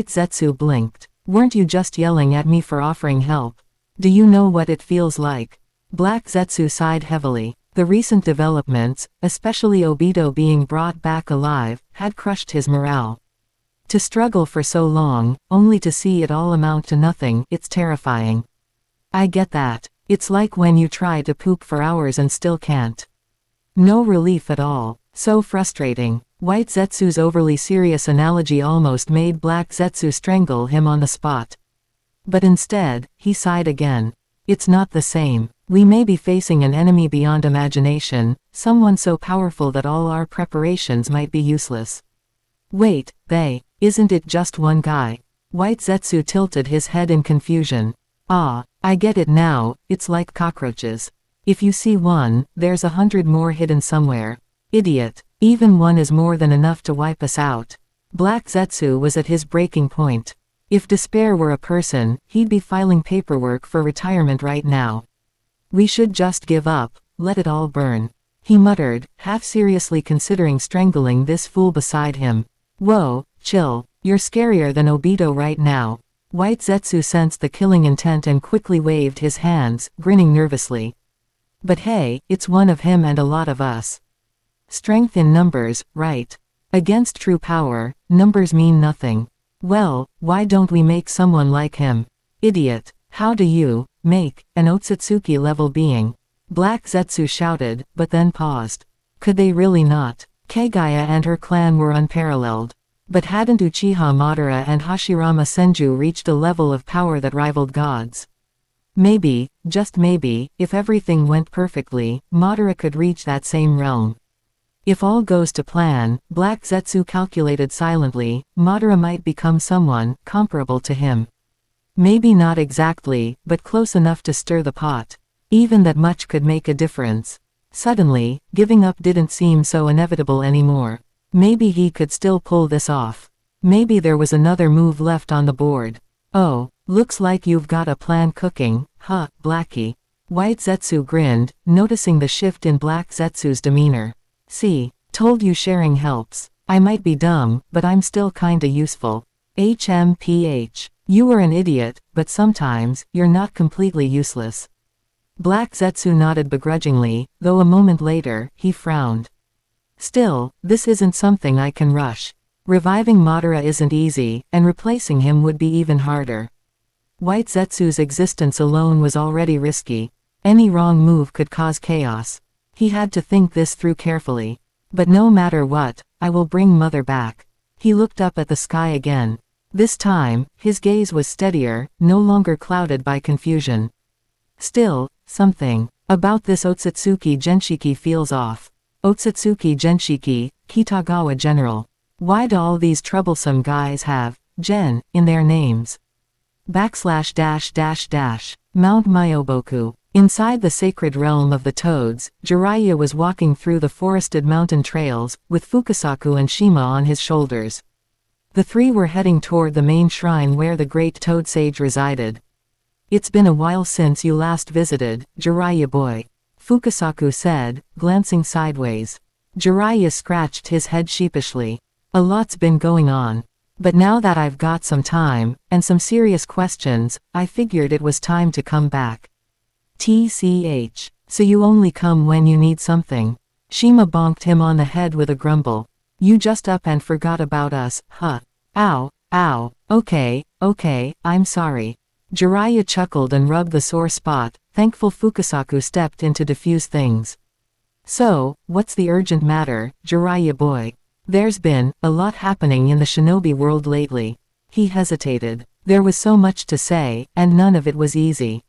Zetsu blinked. Weren't you just yelling at me for offering help? Do you know what it feels like? Black Zetsu sighed heavily. The recent developments, especially Obito being brought back alive, had crushed his morale. To struggle for so long, only to see it all amount to nothing, it's terrifying. I get that. It's like when you try to poop for hours and still can't. No relief at all. So frustrating. White Zetsu's overly serious analogy almost made Black Zetsu strangle him on the spot. But instead, he sighed again. It's not the same. We may be facing an enemy beyond imagination, someone so powerful that all our preparations might be useless. Wait, isn't it just one guy? White Zetsu tilted his head in confusion. Ah, I get it now, it's like cockroaches. If you see one, there's 100 more hidden somewhere. Idiot. Even one is more than enough to wipe us out. Black Zetsu was at his breaking point. If despair were a person, he'd be filing paperwork for retirement right now. We should just give up, let it all burn. He muttered, half-seriously considering strangling this fool beside him. Whoa, chill, you're scarier than Obito right now. White Zetsu sensed the killing intent and quickly waved his hands, grinning nervously. But hey, it's one of him and a lot of us. Strength in numbers, right? Against true power, numbers mean nothing. Well, why don't we make someone like him? Idiot, how do you make an Ōtsutsuki level being? Black Zetsu shouted, but then paused. Could they really not? Kagaya and her clan were unparalleled. But hadn't Uchiha Madara and Hashirama Senju reached a level of power that rivaled gods? Maybe, just maybe, if everything went perfectly, Madara could reach that same realm. If all goes to plan, Black Zetsu calculated silently, Madara might become someone comparable to him. Maybe not exactly, but close enough to stir the pot. Even that much could make a difference. Suddenly, giving up didn't seem so inevitable anymore. Maybe he could still pull this off. Maybe there was another move left on the board. Oh, looks like you've got a plan cooking, huh, Blackie? White Zetsu grinned, noticing the shift in Black Zetsu's demeanor. See, told you sharing helps. I might be dumb, but I'm still kinda useful. HMPH. You were an idiot, but sometimes, you're not completely useless. Black Zetsu nodded begrudgingly, though a moment later, he frowned. Still, this isn't something I can rush. Reviving Madara isn't easy, and replacing him would be even harder. White Zetsu's existence alone was already risky. Any wrong move could cause chaos. He had to think this through carefully. But no matter what, I will bring Mother back. He looked up at the sky again. This time, his gaze was steadier, no longer clouded by confusion. Still, something about this Ōtsutsuki Genshiki feels off. Ōtsutsuki Genshiki, Kitagawa General. Why do all these troublesome guys have Gen in their names? Mount Myoboku. Inside the sacred realm of the Toads, Jiraiya was walking through the forested mountain trails, with Fukasaku and Shima on his shoulders. The three were heading toward the main shrine where the great Toad Sage resided. It's been a while since you last visited, Jiraiya boy. Fukasaku said, glancing sideways. Jiraiya scratched his head sheepishly. A lot's been going on. But now that I've got some time, and some serious questions, I figured it was time to come back. TCH. So you only come when you need something. Shima bonked him on the head with a grumble. You just up and forgot about us, huh? Ow, ow, okay, I'm sorry. Jiraiya chuckled and rubbed the sore spot, thankful Fukasaku stepped in to diffuse things. So, what's the urgent matter, Jiraiya boy? There's been a lot happening in the shinobi world lately. He hesitated. There was so much to say, and none of it was easy.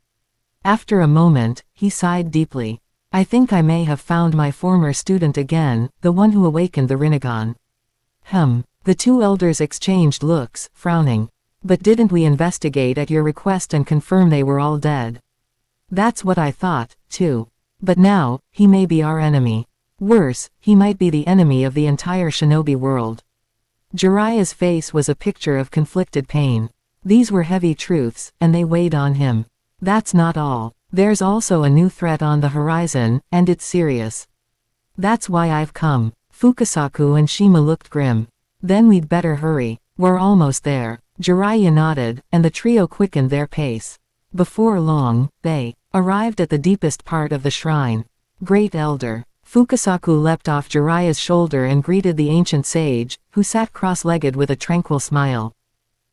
After a moment, he sighed deeply. I think I may have found my former student again, the one who awakened the Rinnegan. The two elders exchanged looks, frowning. But didn't we investigate at your request and confirm they were all dead? That's what I thought, too. But now, he may be our enemy. Worse, he might be the enemy of the entire shinobi world. Jiraiya's face was a picture of conflicted pain. These were heavy truths, and they weighed on him. That's not all. There's also a new threat on the horizon, and it's serious. That's why I've come. Fukasaku and Shima looked grim. Then we'd better hurry. We're almost there. Jiraiya nodded, and the trio quickened their pace. Before long, they arrived at the deepest part of the shrine. Great Elder. Fukasaku leapt off Jiraiya's shoulder and greeted the ancient sage, who sat cross-legged with a tranquil smile.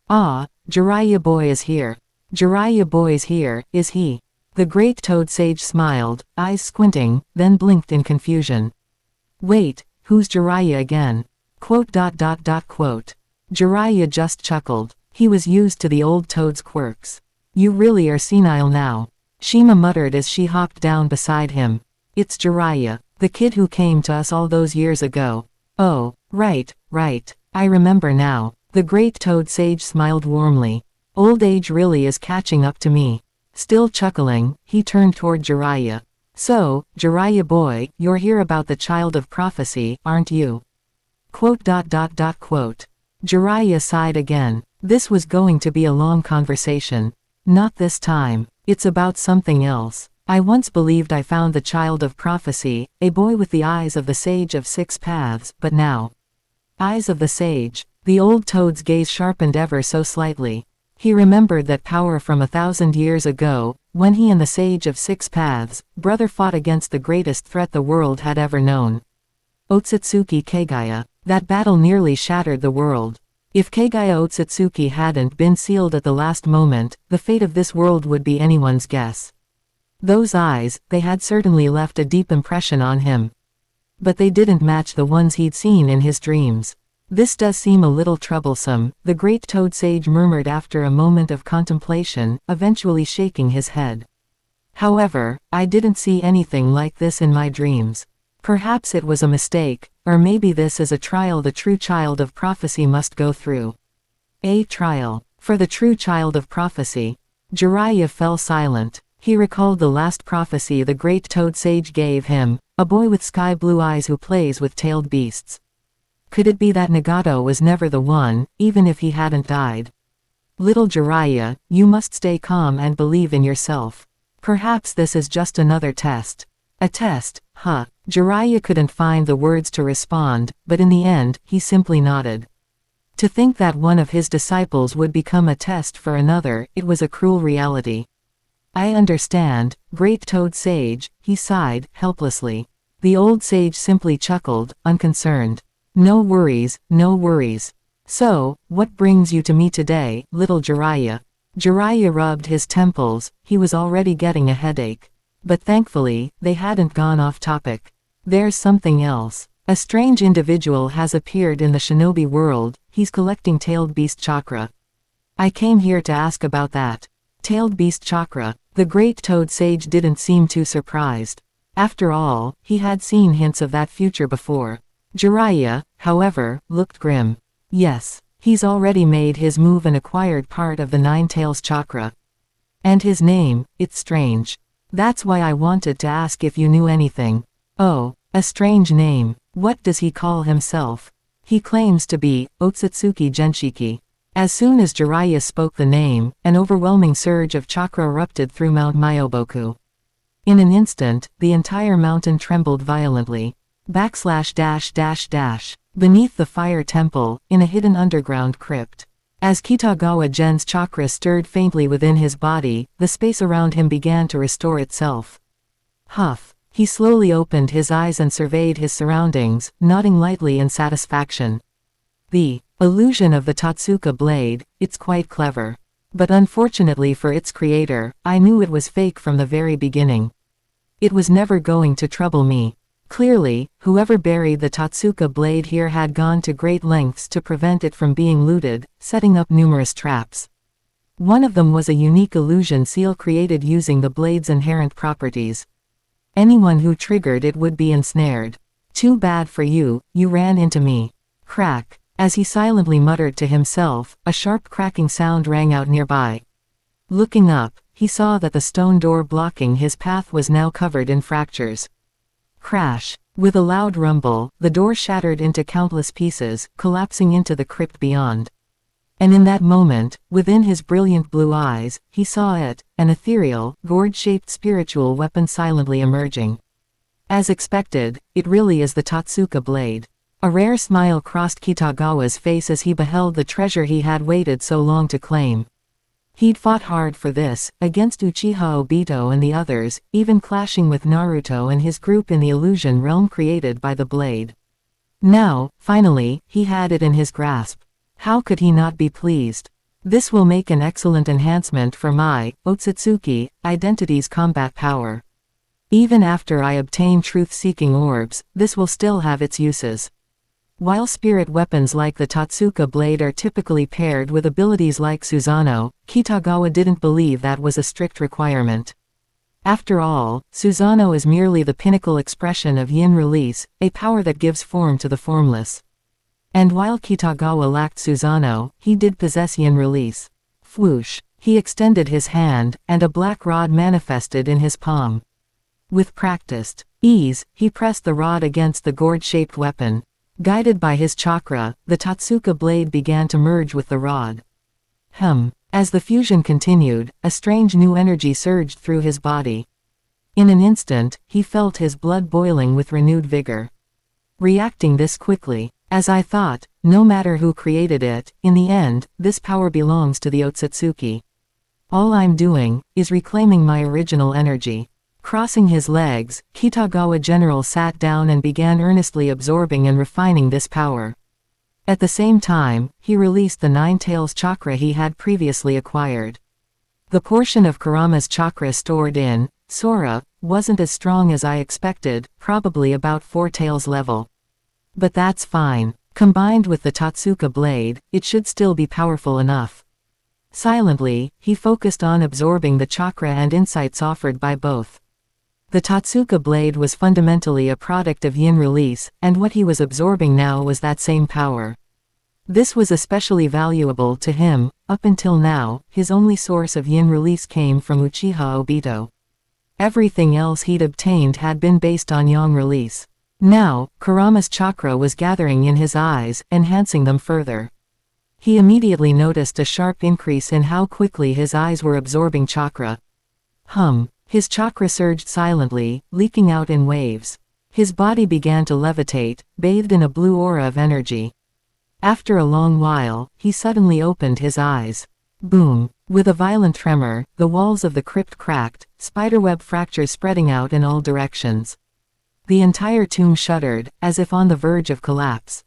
Ah, Jiraiya boy is here. Jiraiya boy's here, is he? The great Toad Sage smiled, eyes squinting, then blinked in confusion. Wait, who's Jiraiya again? Jiraiya just chuckled. He was used to the old Toad's quirks. You really are senile now. Shima muttered as she hopped down beside him. It's Jiraiya, the kid who came to us all those years ago. Oh, right, I remember now. The great Toad Sage smiled warmly. Old age really is catching up to me. Still chuckling, he turned toward Jiraiya. So, Jiraiya boy, you're here about the child of prophecy, aren't you? Quote. Jiraiya sighed again. This was going to be a long conversation. Not this time. It's about something else. I once believed I found the child of prophecy, a boy with the eyes of the sage of six paths, but now. Eyes of the sage. The old toad's gaze sharpened ever so slightly. He remembered that power from 1,000 years ago, when he and the sage of six paths, brother, fought against the greatest threat the world had ever known. Ōtsutsuki Kagaya. That battle nearly shattered the world. If Kagaya Ōtsutsuki hadn't been sealed at the last moment, the fate of this world would be anyone's guess. Those eyes, they had certainly left a deep impression on him. But they didn't match the ones he'd seen in his dreams. This does seem a little troublesome, the great toad sage murmured after a moment of contemplation, eventually shaking his head. However, I didn't see anything like this in my dreams. Perhaps it was a mistake, or maybe this is a trial the true child of prophecy must go through. A trial. For the true child of prophecy. Jiraiya fell silent. He recalled the last prophecy the great toad sage gave him, a boy with sky blue eyes who plays with tailed beasts. Could it be that Nagato was never the one, even if he hadn't died? Little Jiraiya, you must stay calm and believe in yourself. Perhaps this is just another test. A test, huh? Jiraiya couldn't find the words to respond, but in the end, he simply nodded. To think that one of his disciples would become a test for another, it was a cruel reality. I understand, great toad sage, he sighed, helplessly. The old sage simply chuckled, unconcerned. No worries, no worries. So, what brings you to me today, little Jiraiya? Jiraiya rubbed his temples, he was already getting a headache. But thankfully, they hadn't gone off topic. There's something else. A strange individual has appeared in the shinobi world, he's collecting tailed beast chakra. I came here to ask about that. Tailed beast chakra. The great toad sage didn't seem too surprised. After all, he had seen hints of that future before. Jiraiya, however, looked grim. Yes, he's already made his move and acquired part of the Nine Tails chakra. And his name, it's strange. That's why I wanted to ask if you knew anything. Oh, a strange name. What does he call himself? He claims to be Ōtsutsuki Genshiki. As soon as Jiraiya spoke the name, an overwhelming surge of chakra erupted through Mount Myoboku. In an instant, the entire mountain trembled violently. Beneath the fire temple, in a hidden underground crypt. As Kitagawa Gen's chakra stirred faintly within his body, the space around him began to restore itself. Huff. He slowly opened his eyes and surveyed his surroundings, nodding lightly in satisfaction. The illusion of the Totsuka blade, it's quite clever. But unfortunately for its creator, I knew it was fake from the very beginning. It was never going to trouble me. Clearly, whoever buried the Totsuka blade here had gone to great lengths to prevent it from being looted, setting up numerous traps. One of them was a unique illusion seal created using the blade's inherent properties. Anyone who triggered it would be ensnared. Too bad for you, you ran into me. Crack. As he silently muttered to himself, a sharp cracking sound rang out nearby. Looking up, he saw that the stone door blocking his path was now covered in fractures. Crash. With a loud rumble, the door shattered into countless pieces, collapsing into the crypt beyond. And in that moment, within his brilliant blue eyes, he saw it, an ethereal, gourd-shaped spiritual weapon silently emerging. As expected, it really is the Totsuka blade. A rare smile crossed Kitagawa's face as he beheld the treasure he had waited so long to claim. He'd fought hard for this, against Uchiha Obito and the others, even clashing with Naruto and his group in the illusion realm created by the blade. Now, finally, he had it in his grasp. How could he not be pleased? This will make an excellent enhancement for my, Ōtsutsuki, identity's combat power. Even after I obtain truth-seeking orbs, this will still have its uses. While spirit weapons like the Totsuka blade are typically paired with abilities like Susanoo, Kitagawa didn't believe that was a strict requirement. After all, Susanoo is merely the pinnacle expression of yin release, a power that gives form to the formless. And while Kitagawa lacked Susanoo, he did possess yin release. Whoosh! He extended his hand, and a black rod manifested in his palm. With practiced ease, he pressed the rod against the gourd-shaped weapon. Guided by his chakra, the Totsuka blade began to merge with the rod. As the fusion continued, a strange new energy surged through his body. In an instant, he felt his blood boiling with renewed vigor. Reacting this quickly, as I thought, no matter who created it, in the end, this power belongs to the Ōtsutsuki. All I'm doing, is reclaiming my original energy. Crossing his legs, Kitagawa General sat down and began earnestly absorbing and refining this power. At the same time, he released the Nine Tails chakra he had previously acquired. The portion of Kurama's chakra stored in Sora wasn't as strong as I expected, probably about 4 tails level. But that's fine. Combined with the Totsuka blade, it should still be powerful enough. Silently, he focused on absorbing the chakra and insights offered by both. The Totsuka blade was fundamentally a product of yin release, and what he was absorbing now was that same power. This was especially valuable to him. Up until now, his only source of yin release came from Uchiha Obito. Everything else he'd obtained had been based on yang release. Now, Kurama's chakra was gathering in his eyes, enhancing them further. He immediately noticed a sharp increase in how quickly his eyes were absorbing chakra. His chakra surged silently, leaking out in waves. His body began to levitate, bathed in a blue aura of energy. After a long while, he suddenly opened his eyes. Boom! With a violent tremor, the walls of the crypt cracked, spiderweb fractures spreading out in all directions. The entire tomb shuddered, as if on the verge of collapse.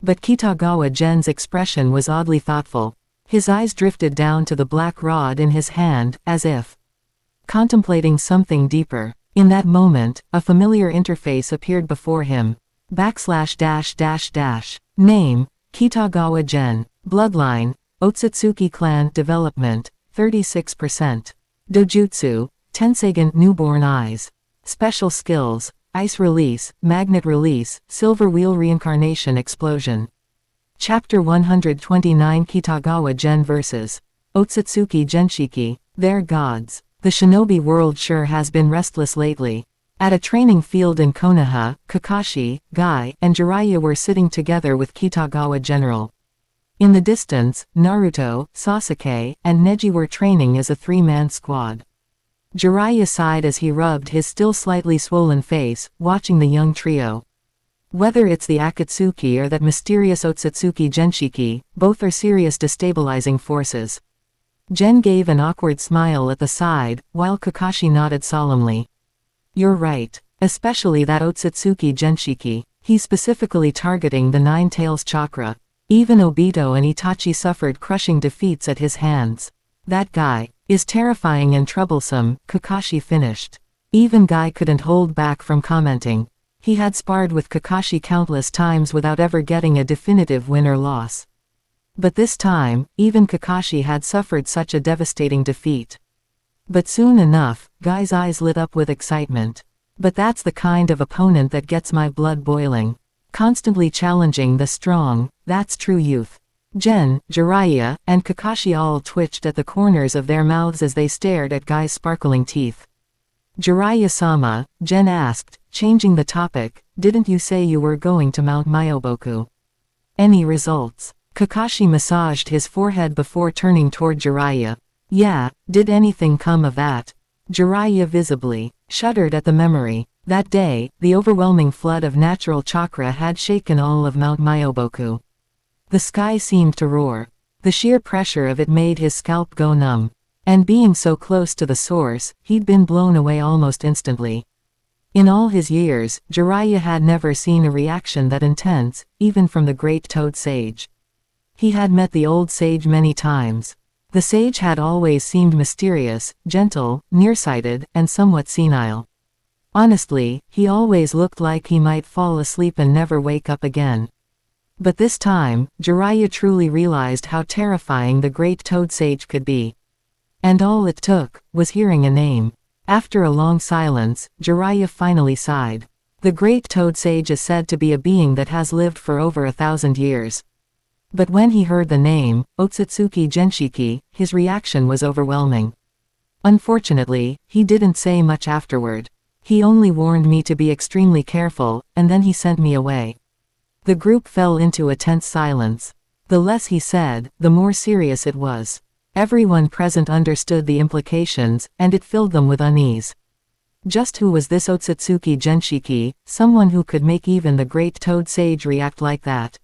But Kitagawa Gen's expression was oddly thoughtful. His eyes drifted down to the black rod in his hand, as if contemplating something deeper. In that moment, a familiar interface appeared before him. / Name, Kitagawa Gen. Bloodline, Ōtsutsuki clan development, 36%. Dojutsu, Tenseigen newborn eyes. Special skills, ice release, magnet release, silver wheel reincarnation explosion. Chapter 129 Kitagawa Gen vs. Ōtsutsuki Genshiki, They're gods. The shinobi world sure has been restless lately. At a training field in Konoha, Kakashi, Guy, and Jiraiya were sitting together with Kitagawa General. In the distance, Naruto, Sasuke, and Neji were training as a 3-man squad. Jiraiya sighed as he rubbed his still slightly swollen face, watching the young trio. Whether it's the Akatsuki or that mysterious Ōtsutsuki Genshiki, both are serious destabilizing forces. Gen gave an awkward smile at the side, while Kakashi nodded solemnly. You're right. Especially that Ōtsutsuki Genshiki. He's specifically targeting the Nine Tails chakra. Even Obito and Itachi suffered crushing defeats at his hands. That guy is terrifying and troublesome, Kakashi finished. Even Guy couldn't hold back from commenting. He had sparred with Kakashi countless times without ever getting a definitive win or loss. But this time, even Kakashi had suffered such a devastating defeat. But soon enough, Guy's eyes lit up with excitement. But that's the kind of opponent that gets my blood boiling. Constantly challenging the strong, that's true youth. Gen, Jiraiya, and Kakashi all twitched at the corners of their mouths as they stared at Guy's sparkling teeth. Jiraiya-sama, Gen asked, changing the topic, didn't you say you were going to Mount Myoboku? Any results? Kakashi massaged his forehead before turning toward Jiraiya. Yeah, did anything come of that? Jiraiya visibly shuddered at the memory. That day, the overwhelming flood of natural chakra had shaken all of Mount Myoboku. The sky seemed to roar. The sheer pressure of it made his scalp go numb. And being so close to the source, he'd been blown away almost instantly. In all his years, Jiraiya had never seen a reaction that intense, even from the great Toad Sage. He had met the old sage many times. The sage had always seemed mysterious, gentle, nearsighted, and somewhat senile. Honestly, he always looked like he might fall asleep and never wake up again. But this time, Jiraiya truly realized how terrifying the great Toad Sage could be. And all it took was hearing a name. After a long silence, Jiraiya finally sighed. The great Toad Sage is said to be a being that has lived for over 1,000 years. But when he heard the name, Ōtsutsuki Genshiki, his reaction was overwhelming. Unfortunately, he didn't say much afterward. He only warned me to be extremely careful, and then he sent me away." The group fell into a tense silence. The less he said, the more serious it was. Everyone present understood the implications, and it filled them with unease. Just who was this Ōtsutsuki Genshiki, someone who could make even the great Toad Sage react like that?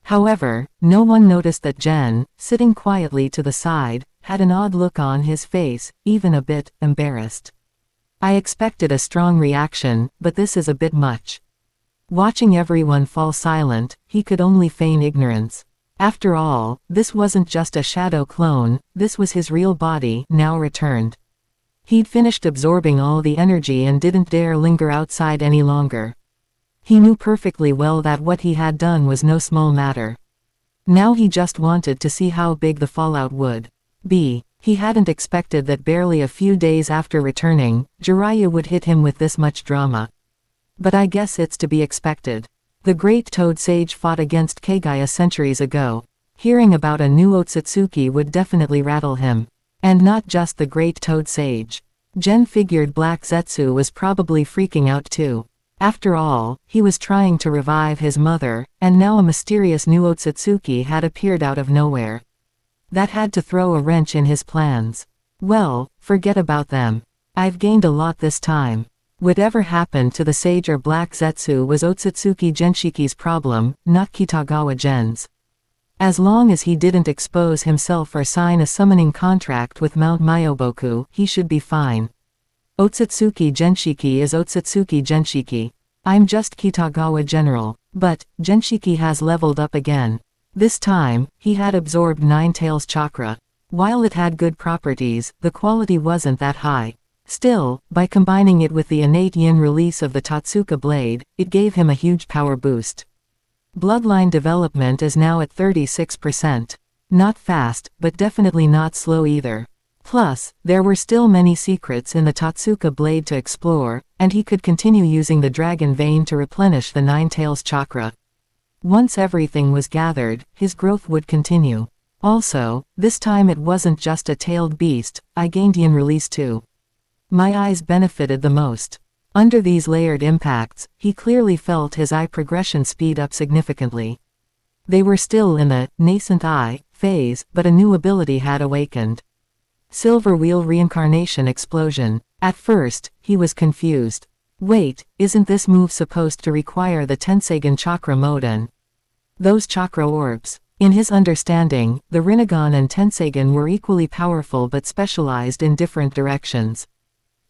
However, no one noticed that Gen, sitting quietly to the side, had an odd look on his face, even a bit embarrassed. "I expected a strong reaction, but this is a bit much." Watching everyone fall silent, he could only feign ignorance. After all, this wasn't just a shadow clone, this was his real body, now returned. He'd finished absorbing all the energy and didn't dare linger outside any longer. He knew perfectly well that what he had done was no small matter. Now he just wanted to see how big the fallout would be. He hadn't expected that barely a few days after returning, Jiraiya would hit him with this much drama. But I guess it's to be expected. The great Toad Sage fought against Kagaya centuries ago. Hearing about a new Ōtsutsuki would definitely rattle him. And not just the great Toad Sage. Gen figured Black Zetsu was probably freaking out too. After all, he was trying to revive his mother, and now a mysterious new Ōtsutsuki had appeared out of nowhere. That had to throw a wrench in his plans. Well, forget about them. I've gained a lot this time. Whatever happened to the sage or Black Zetsu was Ōtsutsuki Genshiki's problem, not Kitagawa Gen's. As long as he didn't expose himself or sign a summoning contract with Mount Myoboku, he should be fine. Ōtsutsuki Genshiki is Ōtsutsuki Genshiki. I'm just Kitagawa General. But, Genshiki has leveled up again. This time, he had absorbed Nine Tails chakra. While it had good properties, the quality wasn't that high. Still, by combining it with the innate yin release of the Totsuka blade, it gave him a huge power boost. Bloodline development is now at 36%. Not fast, but definitely not slow either. Plus, there were still many secrets in the Totsuka blade to explore, and he could continue using the dragon vein to replenish the Nine Tails chakra. Once everything was gathered, his growth would continue. Also, this time it wasn't just a tailed beast, I gained yin release too. My eyes benefited the most. Under these layered impacts, he clearly felt his eye progression speed up significantly. They were still in the nascent eye phase, but a new ability had awakened. Silver Wheel Reincarnation Explosion. At first, he was confused. Wait, isn't this move supposed to require the Tenseigan Chakra Moden? Those chakra orbs. In his understanding, the Rinnegan and Tenseigan were equally powerful but specialized in different directions.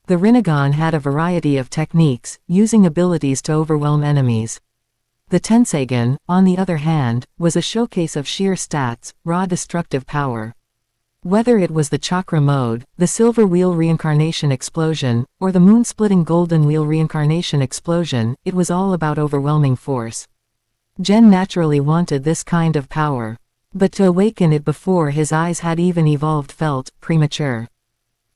The Rinnegan had a variety of techniques, using abilities to overwhelm enemies. The Tenseigan, on the other hand, was a showcase of sheer stats, raw destructive power. Whether it was the chakra mode, the Silver Wheel Reincarnation Explosion, or the moon-splitting Golden Wheel Reincarnation Explosion, it was all about overwhelming force. Gen naturally wanted this kind of power. But to awaken it before his eyes had even evolved felt premature.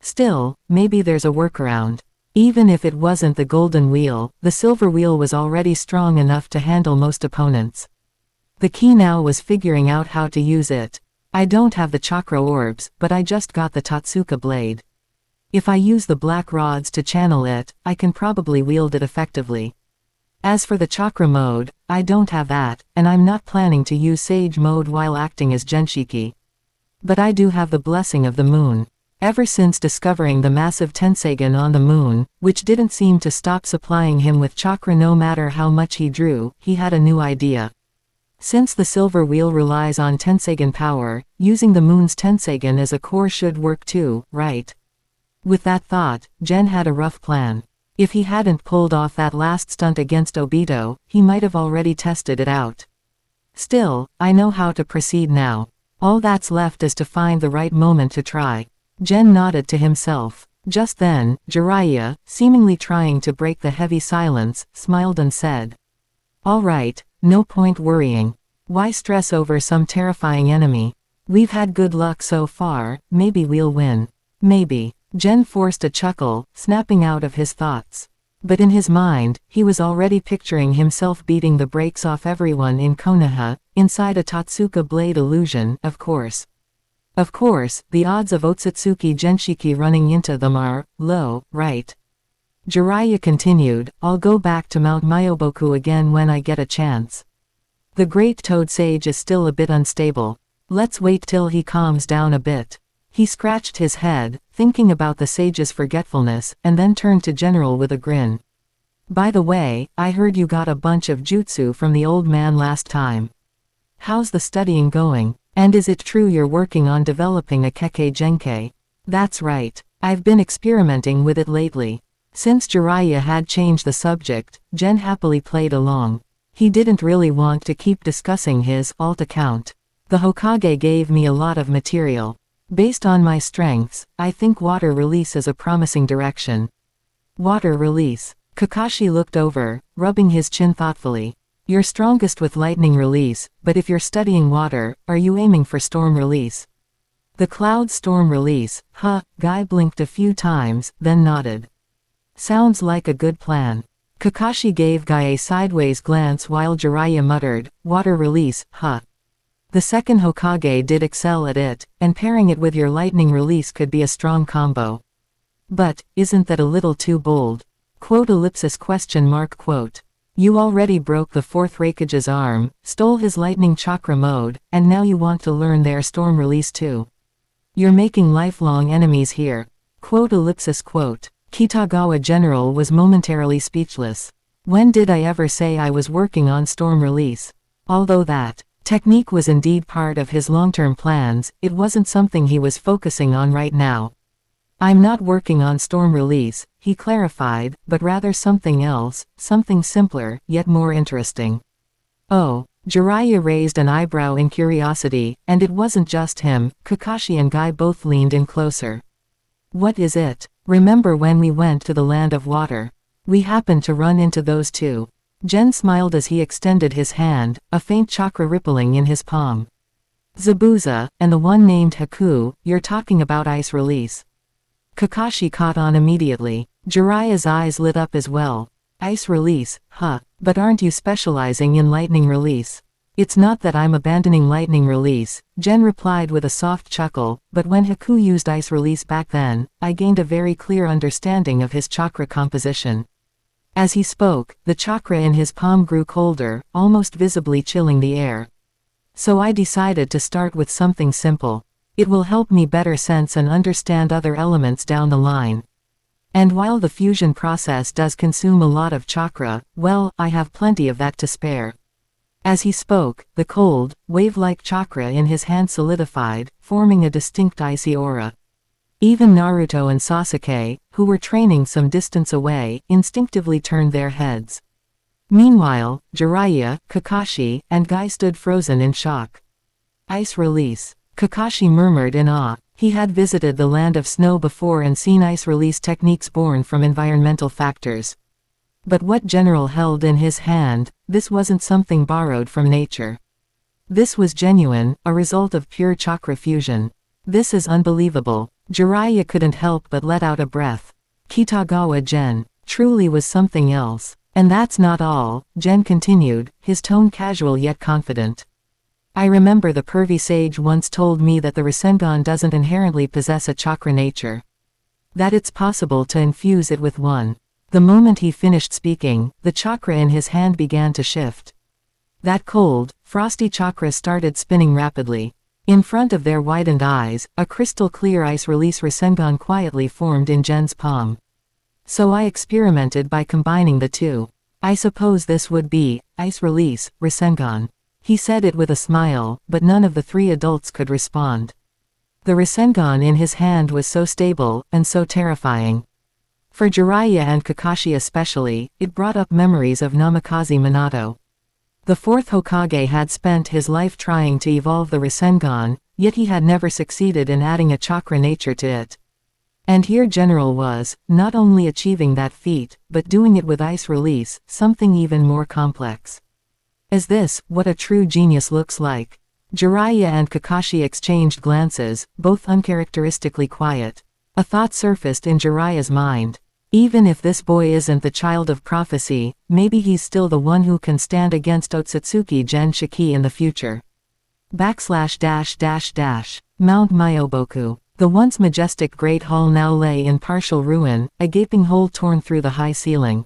Still, maybe there's a workaround. Even if it wasn't the Golden Wheel, the Silver Wheel was already strong enough to handle most opponents. The key now was figuring out how to use it. I don't have the chakra orbs, but I just got the Totsuka blade. If I use the black rods to channel it, I can probably wield it effectively. As for the chakra mode, I don't have that, and I'm not planning to use Sage mode while acting as Genshiki. But I do have the blessing of the moon. Ever since discovering the massive Tenseigan on the moon, which didn't seem to stop supplying him with chakra no matter how much he drew, he had a new idea. Since the Silver Wheel relies on Tenseigan power, using the moon's Tenseigan as a core should work too, right? With that thought, Gen had a rough plan. If he hadn't pulled off that last stunt against Obito, he might have already tested it out. Still, I know how to proceed now. All that's left is to find the right moment to try. Gen nodded to himself. Just then, Jiraiya, seemingly trying to break the heavy silence, smiled and said, "All right, no point worrying. Why stress over some terrifying enemy? We've had good luck so far, maybe we'll win. Maybe." Gen forced a chuckle, snapping out of his thoughts. But in his mind, he was already picturing himself beating the brakes off everyone in Konoha, inside a Totsuka blade illusion, of course. Of course, the odds of Ōtsutsuki Genshiki running into them are low, right? Jiraiya continued, I'll go back to Mount Myoboku again when I get a chance. The Great Toad Sage is still a bit unstable. Let's wait till he calms down a bit. He scratched his head, thinking about the sage's forgetfulness, and then turned to General with a grin. By the way, I heard you got a bunch of jutsu from the old man last time. How's the studying going? And is it true you're working on developing a Kekkei Genkei? That's right. I've been experimenting with it lately. Since Jiraiya had changed the subject, Gen happily played along. He didn't really want to keep discussing his alt account. The Hokage gave me a lot of material. Based on my strengths, I think water release is a promising direction. Water release. Kakashi looked over, rubbing his chin thoughtfully. You're strongest with lightning release, but if you're studying water, are you aiming for storm release? The cloud storm release, Guy blinked a few times, then nodded. Sounds like a good plan. Kakashi gave Guy a sideways glance while Jiraiya muttered, water release, The second Hokage did excel at it, and pairing it with your lightning release could be a strong combo. But, isn't that a little too bold? Quote. You already broke the fourth Raikage's arm, stole his lightning chakra mode, and now you want to learn their storm release too. You're making lifelong enemies here. Kitagawa General was momentarily speechless. When did I ever say I was working on storm release? Although that technique was indeed part of his long-term plans, it wasn't something he was focusing on right now. I'm not working on storm release, he clarified, but rather something else, something simpler, yet more interesting. Oh. Jiraiya raised an eyebrow in curiosity, and it wasn't just him. Kakashi and Guy both leaned in closer. What is it? Remember when we went to the Land of Water? We happened to run into those two. Gen smiled as he extended his hand, a faint chakra rippling in his palm. Zabuza, and the one named Haku, you're talking about ice release. Kakashi caught on immediately. Jiraiya's eyes lit up as well. Ice release, but aren't you specializing in lightning release? It's not that I'm abandoning lightning release, Gen replied with a soft chuckle, but when Haku used ice release back then, I gained a very clear understanding of his chakra composition. As he spoke, the chakra in his palm grew colder, almost visibly chilling the air. So I decided to start with something simple. It will help me better sense and understand other elements down the line. And while the fusion process does consume a lot of chakra, well, I have plenty of that to spare. As he spoke, the cold, wave-like chakra in his hand solidified, forming a distinct icy aura. Even Naruto and Sasuke, who were training some distance away, instinctively turned their heads. Meanwhile, Jiraiya, Kakashi, and Guy stood frozen in shock. Ice release. Kakashi murmured in awe. He had visited the land of snow before and seen ice release techniques born from environmental factors. But what General held in his hand, this wasn't something borrowed from nature. This was genuine, a result of pure chakra fusion. This is unbelievable. Jiraiya couldn't help but let out a breath. Kitagawa Gen truly was something else. And that's not all, Gen continued, his tone casual yet confident. I remember the pervy sage once told me that the Rasengan doesn't inherently possess a chakra nature. That it's possible to infuse it with one. The moment he finished speaking, the chakra in his hand began to shift. That cold, frosty chakra started spinning rapidly. In front of their widened eyes, a crystal-clear ice release Rasengan quietly formed in Gen's palm. So I experimented by combining the two. I suppose this would be ice release, Rasengan. He said it with a smile, but none of the three adults could respond. The Rasengan in his hand was so stable, and so terrifying. For Jiraiya and Kakashi especially, it brought up memories of Namikaze Minato. The fourth Hokage had spent his life trying to evolve the Rasengan, yet he had never succeeded in adding a chakra nature to it. And here General was, not only achieving that feat, but doing it with ice release, something even more complex. Is this what a true genius looks like? Jiraiya and Kakashi exchanged glances, both uncharacteristically quiet. A thought surfaced in Jiraiya's mind. Even if this boy isn't the child of prophecy, maybe he's still the one who can stand against Ōtsutsuki Gen Shiki in the future. // Mount Myoboku. The once majestic great hall now lay in partial ruin, a gaping hole torn through the high ceiling.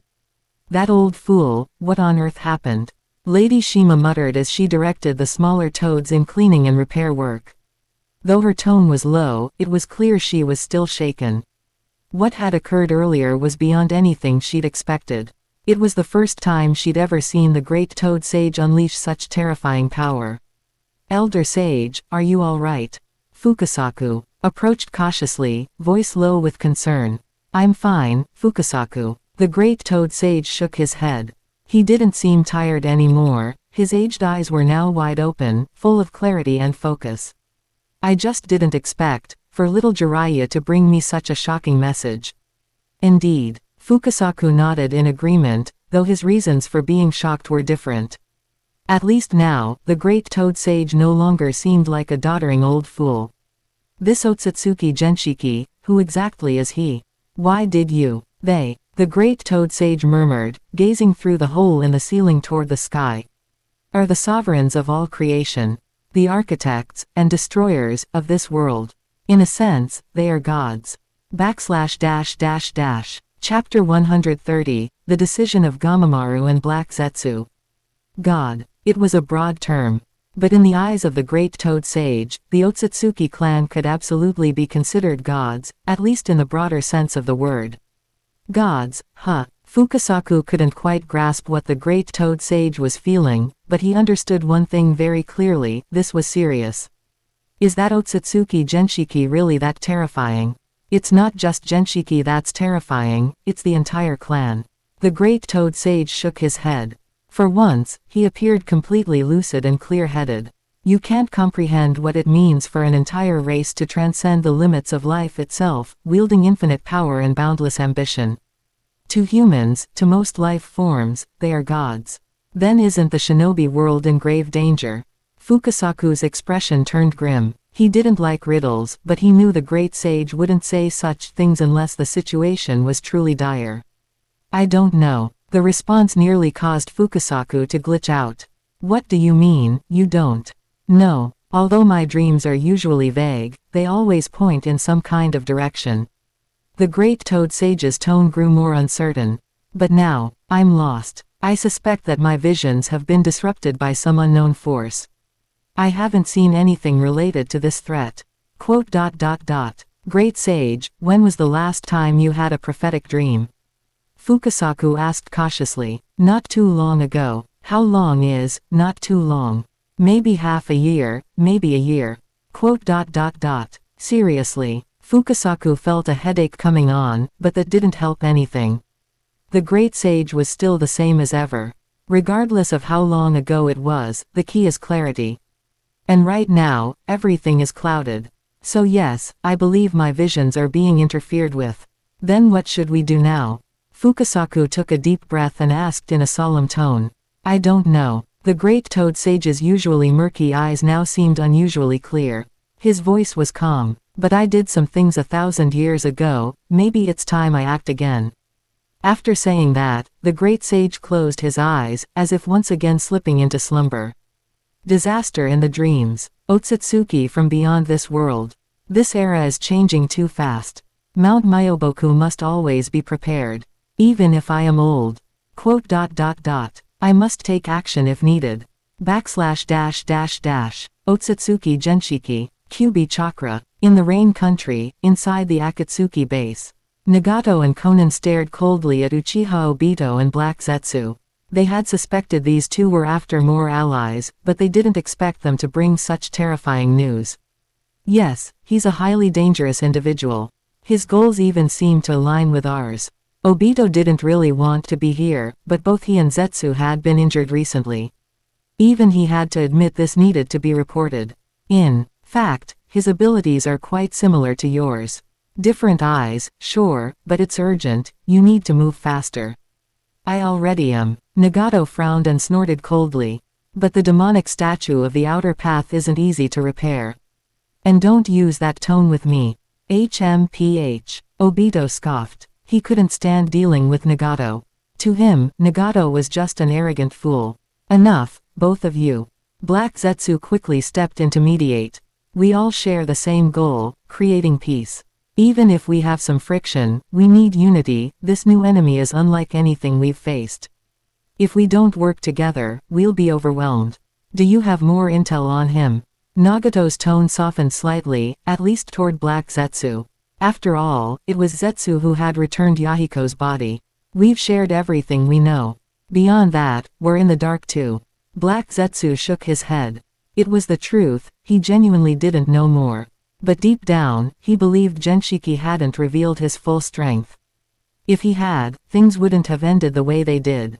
That old fool, what on earth happened? Lady Shima muttered as she directed the smaller toads in cleaning and repair work. Though her tone was low, it was clear she was still shaken. What had occurred earlier was beyond anything she'd expected. It was the first time she'd ever seen the great toad sage unleash such terrifying power. Elder Sage, are you all right? Fukasaku approached cautiously, voice low with concern. I'm fine, Fukasaku. The great toad sage shook his head. He didn't seem tired anymore, his aged eyes were now wide open, full of clarity and focus. I just didn't expect, for little Jiraiya to bring me such a shocking message. Indeed. Fukasaku nodded in agreement, though his reasons for being shocked were different. At least now, the great toad sage no longer seemed like a doddering old fool. This Ōtsutsuki Genshiki, who exactly is he? Why did you? They. The great toad sage murmured, gazing through the hole in the ceiling toward the sky. Are the sovereigns of all creation, the architects, and destroyers, of this world. In a sense, they are gods. Chapter 130, The Decision of Gamamaru and Black Zetsu. God. It was a broad term. But in the eyes of the great toad sage, the Ōtsutsuki clan could absolutely be considered gods, at least in the broader sense of the word. Gods, huh? Fukasaku couldn't quite grasp what the great toad sage was feeling, but he understood one thing very clearly, this was serious. Is that Ōtsutsuki Genshiki really that terrifying? It's not just Genshiki that's terrifying, it's the entire clan. The great toad sage shook his head. For once, he appeared completely lucid and clear-headed. You can't comprehend what it means for an entire race to transcend the limits of life itself, wielding infinite power and boundless ambition. To humans, to most life forms, they are gods. Then isn't the shinobi world in grave danger? Fukasaku's expression turned grim. He didn't like riddles, but he knew the great sage wouldn't say such things unless the situation was truly dire. I don't know. The response nearly caused Fukasaku to glitch out. What do you mean, you don't? No. Although my dreams are usually vague, they always point in some kind of direction. The great toad sage's tone grew more uncertain. But now, I'm lost. I suspect that my visions have been disrupted by some unknown force. I haven't seen anything related to this threat. Great sage, when was the last time you had a prophetic dream? Fukasaku asked cautiously. Not too long ago. How long is, not too long? Maybe half a year, maybe a year. Seriously. Fukasaku felt a headache coming on, but that didn't help anything. The great sage was still the same as ever. Regardless of how long ago it was, the key is clarity. And right now, everything is clouded. So yes, I believe my visions are being interfered with. Then what should we do now? Fukasaku took a deep breath and asked in a solemn tone. I don't know. The great toad sage's usually murky eyes now seemed unusually clear. His voice was calm. But I did some things 1,000 years ago, maybe it's time I act again. After saying that, the great sage closed his eyes, as if once again slipping into slumber. Disaster in the dreams. Ōtsutsuki from beyond this world. This era is changing too fast. Mount Myoboku must always be prepared. Even if I am old. I must take action if needed. Ōtsutsuki Genshiki, Kyubi Chakra, in the Rain Country, inside the Akatsuki base. Nagato and Konan stared coldly at Uchiha Obito and Black Zetsu. They had suspected these two were after more allies, but they didn't expect them to bring such terrifying news. Yes, he's a highly dangerous individual. His goals even seem to align with ours. Obito didn't really want to be here, but both he and Zetsu had been injured recently. Even he had to admit this needed to be reported. In fact, his abilities are quite similar to yours. Different eyes, sure, but it's urgent, you need to move faster. I already am. Nagato frowned and snorted coldly. But the demonic statue of the outer path isn't easy to repair. And don't use that tone with me. HMPH. Obito scoffed. He couldn't stand dealing with Nagato. To him, Nagato was just an arrogant fool. Enough, both of you. Black Zetsu quickly stepped in to mediate. We all share the same goal, creating peace. Even if we have some friction, we need unity. This new enemy is unlike anything we've faced. If we don't work together, we'll be overwhelmed. Do you have more intel on him? Nagato's tone softened slightly, at least toward Black Zetsu. After all, it was Zetsu who had returned Yahiko's body. We've shared everything we know. Beyond that, we're in the dark too. Black Zetsu shook his head. It was the truth, he genuinely didn't know more. But deep down, he believed Genshiki hadn't revealed his full strength. If he had, things wouldn't have ended the way they did.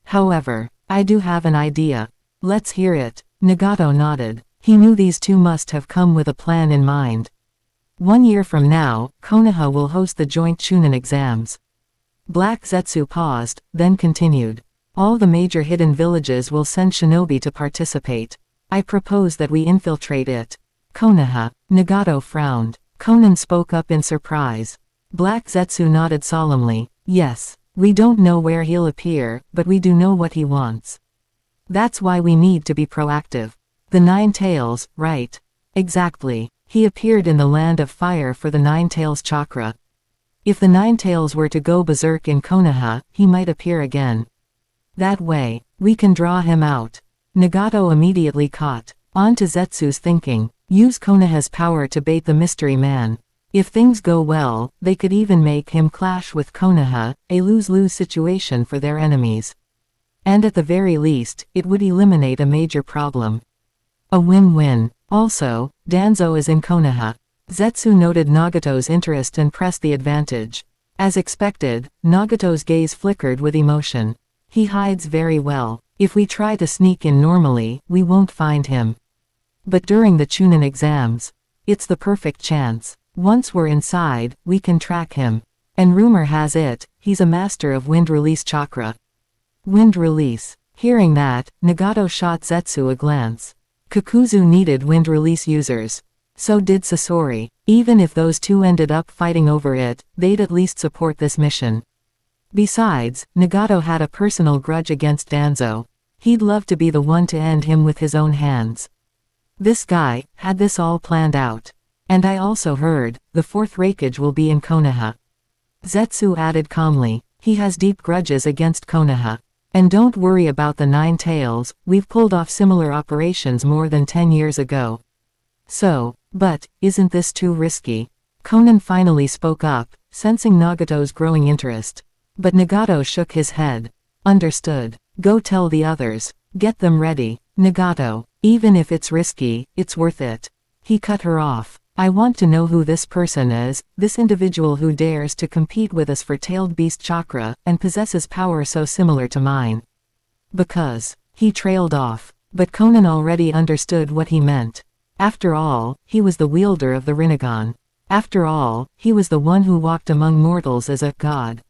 However, I do have an idea. Let's hear it. Nagato nodded. He knew these two must have come with a plan in mind. 1 year from now, Konoha will host the joint Chunin exams. Black Zetsu paused, then continued. All the major hidden villages will send shinobi to participate. I propose that we infiltrate it. Konoha. Nagato frowned. Konan spoke up in surprise. Black Zetsu nodded solemnly. Yes. We don't know where he'll appear, but we do know what he wants. That's why we need to be proactive. The Nine Tails, right? Exactly. He appeared in the Land of Fire for the Nine Tails chakra. If the Nine Tails were to go berserk in Konoha, he might appear again. That way, we can draw him out. Nagato immediately caught on to Zetsu's thinking. Use Konoha's power to bait the mystery man. If things go well, they could even make him clash with Konoha, a lose-lose situation for their enemies. And at the very least, it would eliminate a major problem. A win-win. Also, Danzo is in Konoha. Zetsu noted Nagato's interest and pressed the advantage. As expected, Nagato's gaze flickered with emotion. He hides very well. If we try to sneak in normally, we won't find him. But during the Chunin exams, it's the perfect chance. Once we're inside, we can track him. And rumor has it, he's a master of wind release chakra. Wind release. Hearing that, Nagato shot Zetsu a glance. Kakuzu needed wind release users. So did Sasori. Even if those two ended up fighting over it, they'd at least support this mission. Besides, Nagato had a personal grudge against Danzo. He'd love to be the one to end him with his own hands. This guy had this all planned out. And I also heard, the fourth Raikage will be in Konoha. Zetsu added calmly. He has deep grudges against Konoha. And don't worry about the Nine Tails, we've pulled off similar operations more than 10 years ago. So, but, isn't this too risky? Konan finally spoke up, sensing Nagato's growing interest. But Nagato shook his head. Understood. Go tell the others. Get them ready. Nagato. Even if it's risky, it's worth it. He cut her off. I want to know who this person is, this individual who dares to compete with us for Tailed Beast Chakra, and possesses power so similar to mine. Because. He trailed off. But Konan already understood what he meant. After all, he was the wielder of the Rinnegan. After all, he was the one who walked among mortals as a god.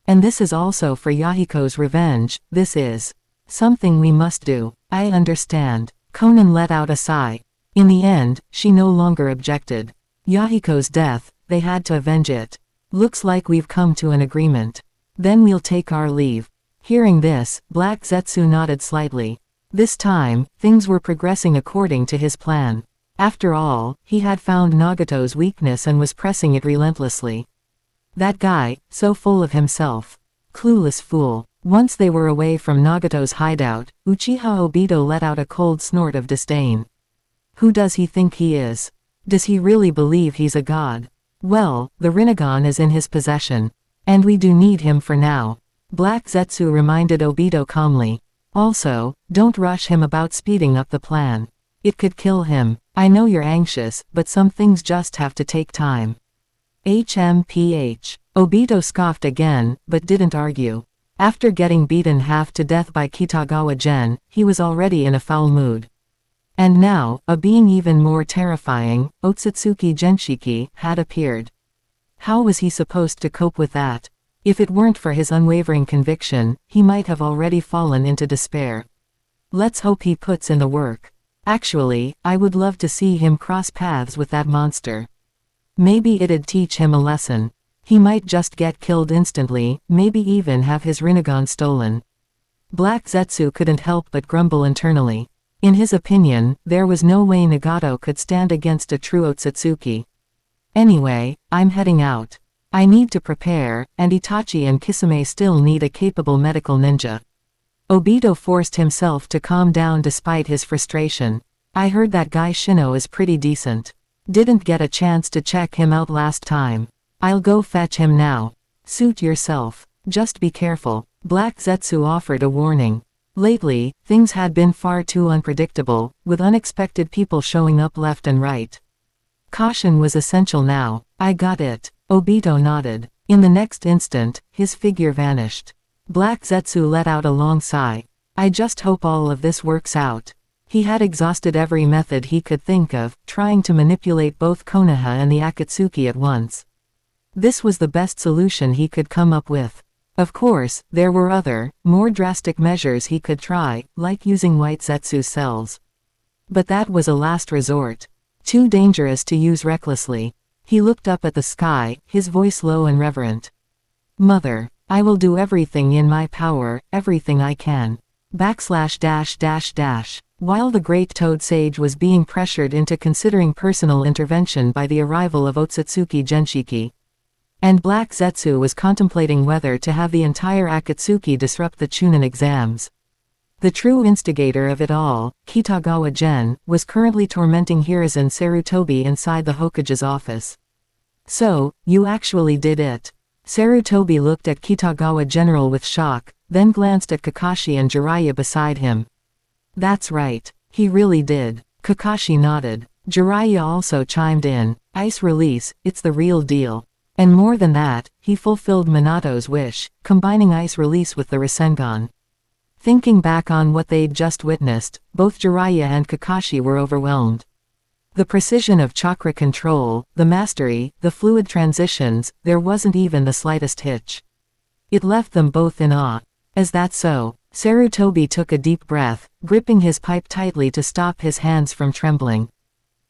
And this is also for Yahiko's revenge. This is something we must do. I understand. Konan let out a sigh. In the end, she no longer objected. Yahiko's death, they had to avenge it. Looks like we've come to an agreement. Then we'll take our leave. Hearing this, Black Zetsu nodded slightly. This time, things were progressing according to his plan. After all, he had found Nagato's weakness and was pressing it relentlessly. That guy, so full of himself. Clueless fool. Once they were away from Nagato's hideout, Uchiha Obito let out a cold snort of disdain. Who does he think he is? Does he really believe he's a god? Well, the Rinnegan is in his possession. And we do need him for now. Black Zetsu reminded Obito calmly. Also, don't rush him about speeding up the plan. It could kill him. I know you're anxious, but some things just have to take time. HMPH. Obito scoffed again, but didn't argue. After getting beaten half to death by Kitagawa Gen, he was already in a foul mood. And now, a being even more terrifying, Ōtsutsuki Genshiki, had appeared. How was he supposed to cope with that? If it weren't for his unwavering conviction, he might have already fallen into despair. Let's hope he puts in the work. Actually, I would love to see him cross paths with that monster. Maybe it'd teach him a lesson. He might just get killed instantly, maybe even have his Rinnegan stolen. Black Zetsu couldn't help but grumble internally. In his opinion, there was no way Nagato could stand against a true Ōtsutsuki. Anyway, I'm heading out. I need to prepare, and Itachi and Kisame still need a capable medical ninja. Obito forced himself to calm down despite his frustration. I heard that guy Shino is pretty decent. Didn't get a chance to check him out last time. I'll go fetch him now. Suit yourself. Just be careful. Black Zetsu offered a warning. Lately, things had been far too unpredictable, with unexpected people showing up left and right. Caution was essential now. I got it. Obito nodded. In the next instant, his figure vanished. Black Zetsu let out a long sigh. I just hope all of this works out. He had exhausted every method he could think of, trying to manipulate both Konoha and the Akatsuki at once. This was the best solution he could come up with. Of course, there were other, more drastic measures he could try, like using White Zetsu cells. But that was a last resort. Too dangerous to use recklessly. He looked up at the sky, his voice low and reverent. Mother, I will do everything in my power, everything I can. // While the Great Toad Sage was being pressured into considering personal intervention by the arrival of Ōtsutsuki Genshiki, and Black Zetsu was contemplating whether to have the entire Akatsuki disrupt the Chunin exams. The true instigator of it all, Kitagawa Gen, was currently tormenting Hiruzen Sarutobi inside the Hokage's office. So, you actually did it. Sarutobi looked at Kitagawa General with shock, then glanced at Kakashi and Jiraiya beside him. That's right. He really did. Kakashi nodded. Jiraiya also chimed in. Ice release, it's the real deal. And more than that, he fulfilled Minato's wish, combining ice release with the Rasengan. Thinking back on what they'd just witnessed, both Jiraiya and Kakashi were overwhelmed. The precision of chakra control, the mastery, the fluid transitions, there wasn't even the slightest hitch. It left them both in awe. Is that so? Sarutobi took a deep breath, gripping his pipe tightly to stop his hands from trembling.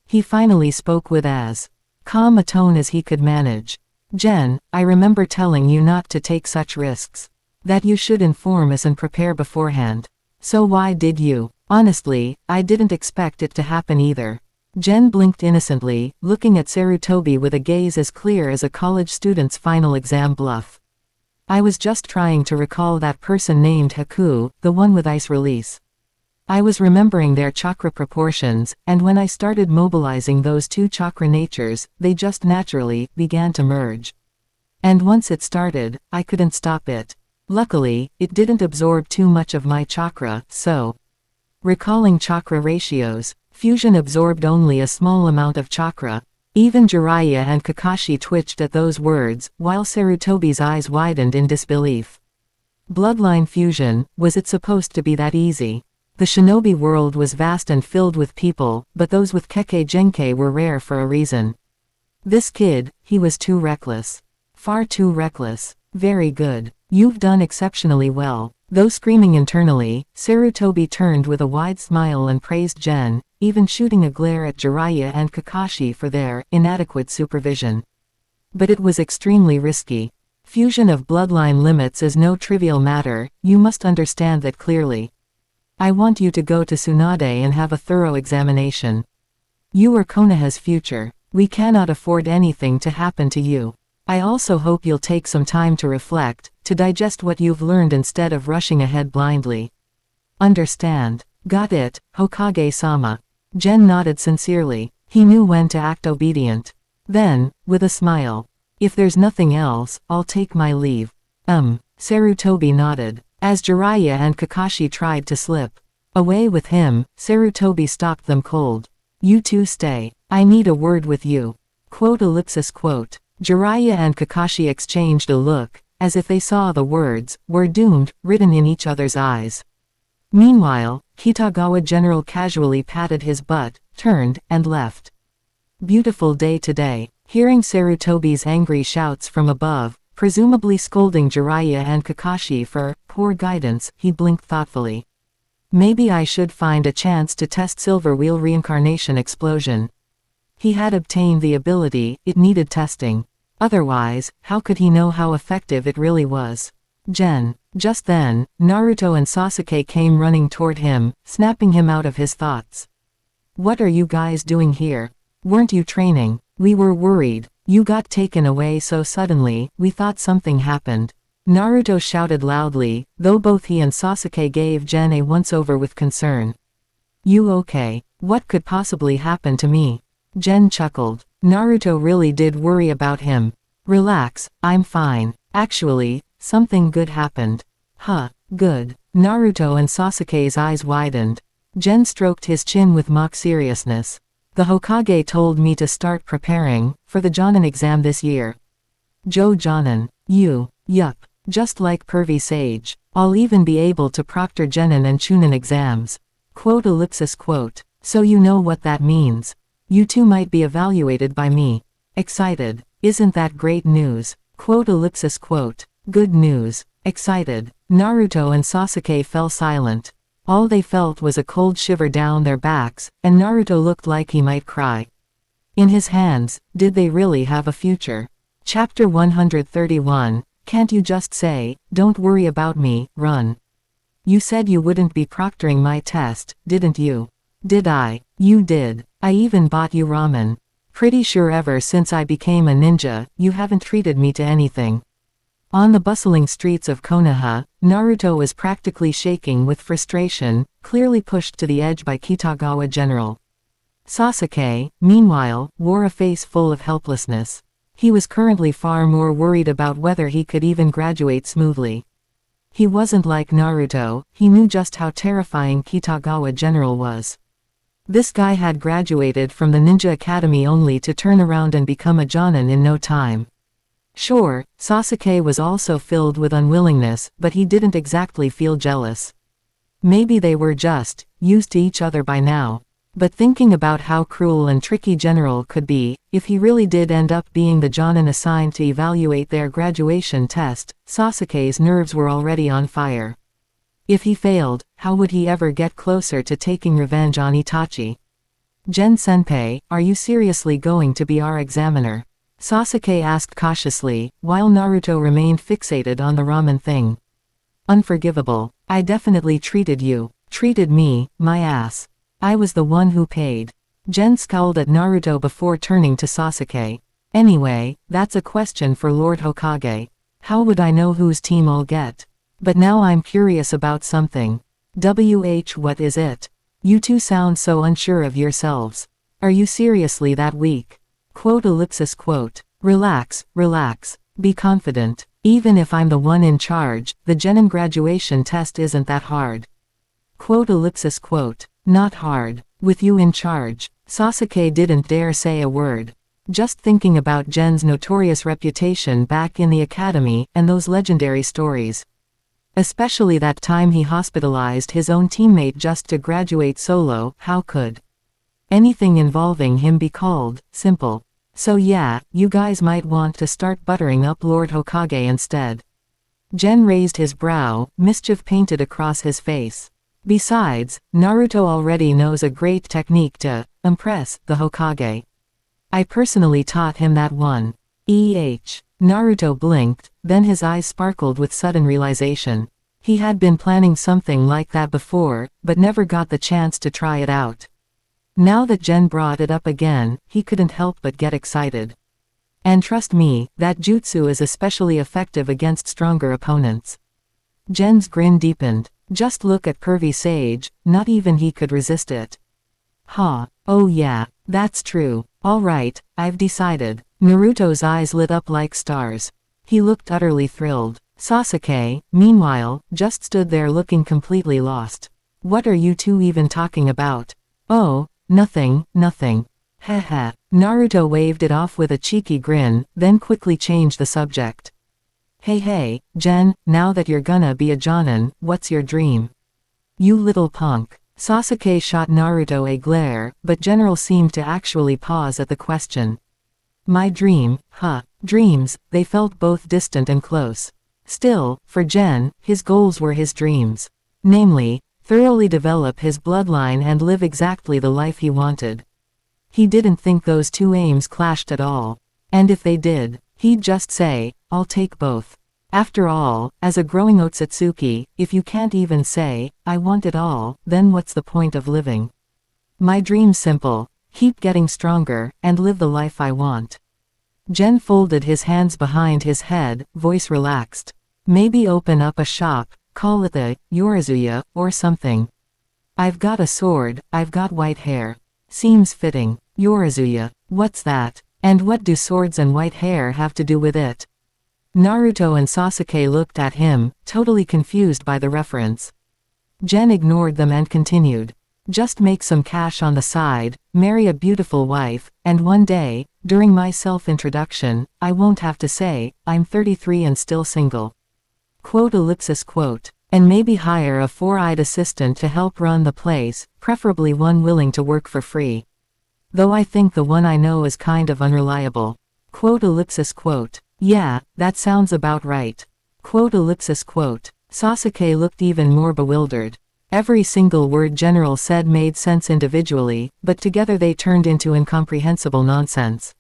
He finally spoke with as calm a tone as he could manage. Gen, I remember telling you not to take such risks. That you should inform us and prepare beforehand. So why did you? Honestly, I didn't expect it to happen either. Gen blinked innocently, looking at Sarutobi with a gaze as clear as a college student's final exam bluff. I was just trying to recall that person named Haku, the one with ice release. I was remembering their chakra proportions, and when I started mobilizing those two chakra natures, they just naturally began to merge. And once it started, I couldn't stop it. Luckily, it didn't absorb too much of my chakra, so. Recalling chakra ratios, fusion absorbed only a small amount of chakra. Even Jiraiya and Kakashi twitched at those words, while Sarutobi's eyes widened in disbelief. Bloodline fusion, was it supposed to be that easy? The shinobi world was vast and filled with people, but those with Kekkei Genkai were rare for a reason. This kid, he was too reckless. Far too reckless. Very good. You've done exceptionally well. Though screaming internally, Sarutobi turned with a wide smile and praised Gen, even shooting a glare at Jiraiya and Kakashi for their inadequate supervision. But it was extremely risky. Fusion of bloodline limits is no trivial matter, you must understand that clearly. I want you to go to Tsunade and have a thorough examination. You are Konoha's future. We cannot afford anything to happen to you. I also hope you'll take some time to reflect, to digest what you've learned instead of rushing ahead blindly. Understand. Got it, Hokage-sama. Gen nodded sincerely. He knew when to act obedient. Then, with a smile. If there's nothing else, I'll take my leave. Sarutobi nodded. As Jiraiya and Kakashi tried to slip away with him, Sarutobi stopped them cold. You two stay. I need a word with you. Quote. Jiraiya and Kakashi exchanged a look, as if they saw the words, "We're doomed," written in each other's eyes. Meanwhile, Kitagawa General casually patted his butt, turned, and left. Beautiful day today. Hearing Sarutobi's angry shouts from above, presumably scolding Jiraiya and Kakashi for poor guidance, he blinked thoughtfully. Maybe I should find a chance to test Silver Wheel Reincarnation Explosion. He had obtained the ability, it needed testing. Otherwise, how could he know how effective it really was? Gen. Just then, Naruto and Sasuke came running toward him, snapping him out of his thoughts. What are you guys doing here? Weren't you training? We were worried. You got taken away so suddenly, we thought something happened. Naruto shouted loudly, though both he and Sasuke gave Gen a once-over with concern. You okay? What could possibly happen to me? Gen chuckled. Naruto really did worry about him. Relax, I'm fine. Actually, something good happened. Huh, good. Naruto and Sasuke's eyes widened. Gen stroked his chin with mock seriousness. The Hokage told me to start preparing for the Jonin exam this year. Jonin. Yup. Just like Pervy Sage. I'll even be able to proctor Genin and Chunin exams. Quote. So you know what that means. You two might be evaluated by me. Excited. Isn't that great news? Quote. Good news. Excited. Naruto and Sasuke fell silent. All they felt was a cold shiver down their backs, and Naruto looked like he might cry. In his hands, did they really have a future? Chapter 131, Can't you just say, don't worry about me, run? You said you wouldn't be proctoring my test, didn't you? Did I? You did. I even bought you ramen. Pretty sure ever since I became a ninja, you haven't treated me to anything. On the bustling streets of Konoha, Naruto was practically shaking with frustration, clearly pushed to the edge by Kitagawa General. Sasuke, meanwhile, wore a face full of helplessness. He was currently far more worried about whether he could even graduate smoothly. He wasn't like Naruto, he knew just how terrifying Kitagawa General was. This guy had graduated from the Ninja Academy only to turn around and become a Jonin in no time. Sure, Sasuke was also filled with unwillingness, but he didn't exactly feel jealous. Maybe they were just used to each other by now. But thinking about how cruel and tricky General could be, if he really did end up being the Jonin assigned to evaluate their graduation test, Sasuke's nerves were already on fire. If he failed, how would he ever get closer to taking revenge on Itachi? Gen-senpai, are you seriously going to be our examiner? Sasuke asked cautiously, while Naruto remained fixated on the ramen thing. Unforgivable. I definitely treated you. Treated me, my ass. I was the one who paid. Gen scowled at Naruto before turning to Sasuke. Anyway, that's a question for Lord Hokage. How would I know whose team I'll get? But now I'm curious about something. What is it? You two sound so unsure of yourselves. Are you seriously that weak? Quote. Relax. Be confident. Even if I'm the one in charge, the Genin graduation test isn't that hard. Quote. Not hard. With you in charge. Sasuke didn't dare say a word. Just thinking about Gen's notorious reputation back in the academy, and those legendary stories. Especially that time he hospitalized his own teammate just to graduate solo, how could anything involving him be called simple? So yeah, you guys might want to start buttering up Lord Hokage instead. Gen raised his brow, mischief painted across his face. Besides, Naruto already knows a great technique to impress the Hokage. I personally taught him that one. Naruto blinked, then his eyes sparkled with sudden realization. He had been planning something like that before, but never got the chance to try it out. Now that Gen brought it up again, he couldn't help but get excited. And trust me, that jutsu is especially effective against stronger opponents. Gen's grin deepened. Just look at Pervy Sage, not even he could resist it. Oh yeah, that's true. Alright, I've decided. Naruto's eyes lit up like stars. He looked utterly thrilled. Sasuke, meanwhile, just stood there looking completely lost. What are you two even talking about? Oh, nothing. Heh. Naruto waved it off with a cheeky grin, then quickly changed the subject. Hey, Gen, now that you're gonna be a Jonin, what's your dream? You little punk. Sasuke shot Naruto a glare, but General seemed to actually pause at the question. My dream, dreams, they felt both distant and close. Still, for Gen, his goals were his dreams. Namely, thoroughly develop his bloodline and live exactly the life he wanted. He didn't think those two aims clashed at all. And if they did, he'd just say, I'll take both. After all, as a growing Ōtsutsuki, if you can't even say, I want it all, then what's the point of living? My dream's simple. Keep getting stronger, and live the life I want. Gen folded his hands behind his head, voice relaxed. Maybe open up a shop, call it the Yorizuya, or something. I've got a sword, I've got white hair. Seems fitting. Yorizuya, what's that? And what do swords and white hair have to do with it? Naruto and Sasuke looked at him, totally confused by the reference. Gen ignored them and continued. Just make some cash on the side, marry a beautiful wife, and one day, during my self-introduction, I won't have to say, I'm 33 and still single. Quote. And maybe hire a four-eyed assistant to help run the place, preferably one willing to work for free. Though I think the one I know is kind of unreliable. Quote. Yeah, that sounds about right. Quote. Sasuke looked even more bewildered. Every single word General said made sense individually, but together they turned into incomprehensible nonsense.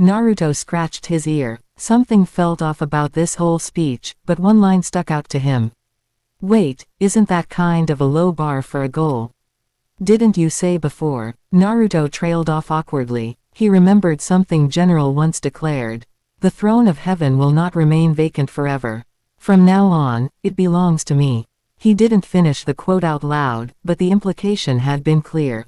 Naruto scratched his ear. Something felt off about this whole speech, but one line stuck out to him. Wait, isn't that kind of a low bar for a goal? Didn't you say before? Naruto trailed off awkwardly. He remembered something General once declared. The throne of heaven will not remain vacant forever. From now on, it belongs to me. He didn't finish the quote out loud, but the implication had been clear.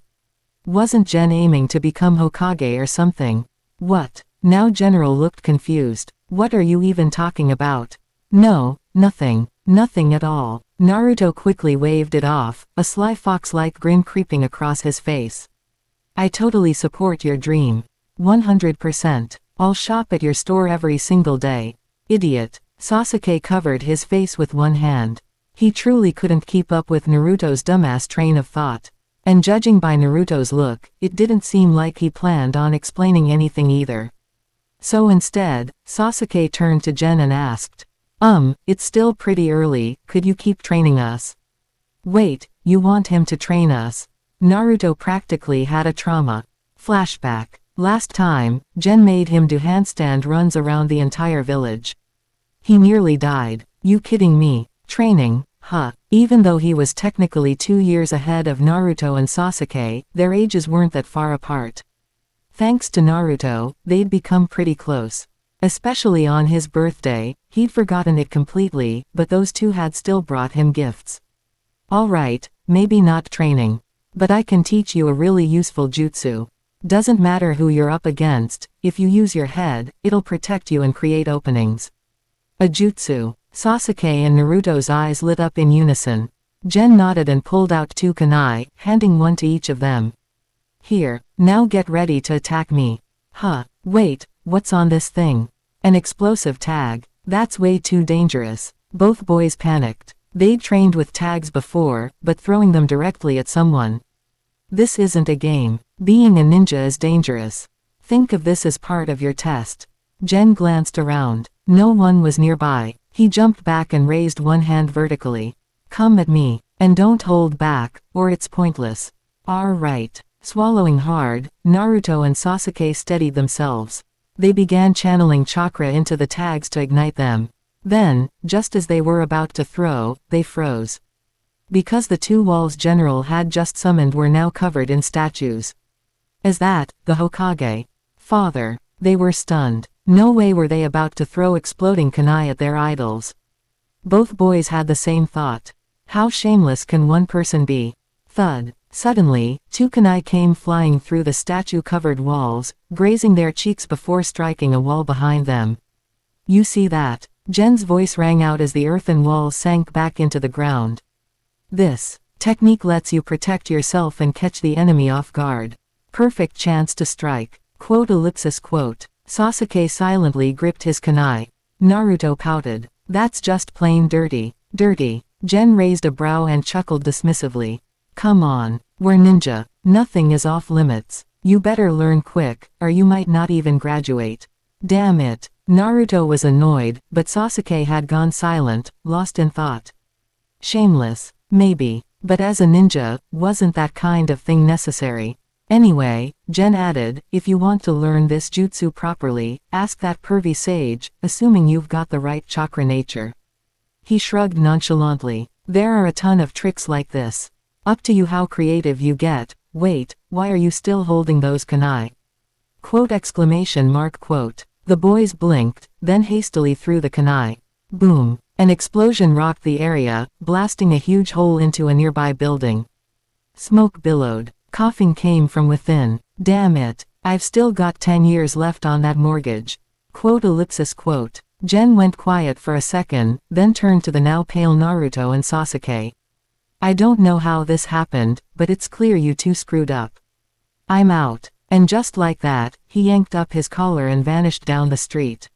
Wasn't Gen aiming to become Hokage or something? What? Now General looked confused. What are you even talking about? No, nothing. Nothing at all. Naruto quickly waved it off, a sly fox-like grin creeping across his face. I totally support your dream. 100%. I'll shop at your store every single day. Idiot. Sasuke covered his face with one hand. He truly couldn't keep up with Naruto's dumbass train of thought. And judging by Naruto's look, it didn't seem like he planned on explaining anything either. So instead, Sasuke turned to Gen and asked, it's still pretty early, could you keep training us? Wait, you want him to train us? Naruto practically had a trauma. Flashback. Last time, Gen made him do handstand runs around the entire village. He nearly died. You kidding me? Training? Huh. Even though he was technically 2 years ahead of Naruto and Sasuke, their ages weren't that far apart. Thanks to Naruto, they'd become pretty close. Especially on his birthday, he'd forgotten it completely, but those two had still brought him gifts. Alright, maybe not training. But I can teach you a really useful jutsu. Doesn't matter who you're up against, if you use your head, it'll protect you and create openings. A jutsu. Sasuke and Naruto's eyes lit up in unison. Gen nodded and pulled out 2 kunai, handing one to each of them. Here, now get ready to attack me. Huh, wait, what's on this thing? An explosive tag. That's way too dangerous. Both boys panicked. They'd trained with tags before, but throwing them directly at someone. This isn't a game. Being a ninja is dangerous. Think of this as part of your test. Gen glanced around. No one was nearby. He jumped back and raised one hand vertically. Come at me. And don't hold back, or it's pointless. Right. Swallowing hard, Naruto and Sasuke steadied themselves. They began channeling chakra into the tags to ignite them. Then, just as they were about to throw, they froze. Because the 2 walls General had just summoned were now covered in statues. As that, the Hokage. Father. They were stunned. No way were they about to throw exploding kunai at their idols. Both boys had the same thought. How shameless can one person be? Thud. Suddenly, 2 kunai came flying through the statue-covered walls, grazing their cheeks before striking a wall behind them. You see that? Gen's voice rang out as the earthen walls sank back into the ground. This technique lets you protect yourself and catch the enemy off guard. Perfect chance to strike. Quote. Sasuke silently gripped his kunai. Naruto pouted. That's just plain dirty. Dirty. Gen raised a brow and chuckled dismissively. Come on. We're ninja. Nothing is off limits. You better learn quick, or you might not even graduate. Damn it. Naruto was annoyed, but Sasuke had gone silent, lost in thought. Shameless. Maybe. But as a ninja, wasn't that kind of thing necessary? Anyway, Gen added, if you want to learn this jutsu properly, ask that pervy sage, assuming you've got the right chakra nature. He shrugged nonchalantly. There are a ton of tricks like this. Up to you how creative you get. Wait, why are you still holding those kunai? Quote exclamation mark quote. The boys blinked, then hastily threw the kunai. Boom. An explosion rocked the area, blasting a huge hole into a nearby building. Smoke billowed. Coughing came from within. Damn it. I've still got 10 years left on that mortgage. Quote ellipsis quote. Gen went quiet for a second, then turned to the now pale Naruto and Sasuke. I don't know how this happened, but it's clear you two screwed up. I'm out. And just like that, he yanked up his collar and vanished down the street.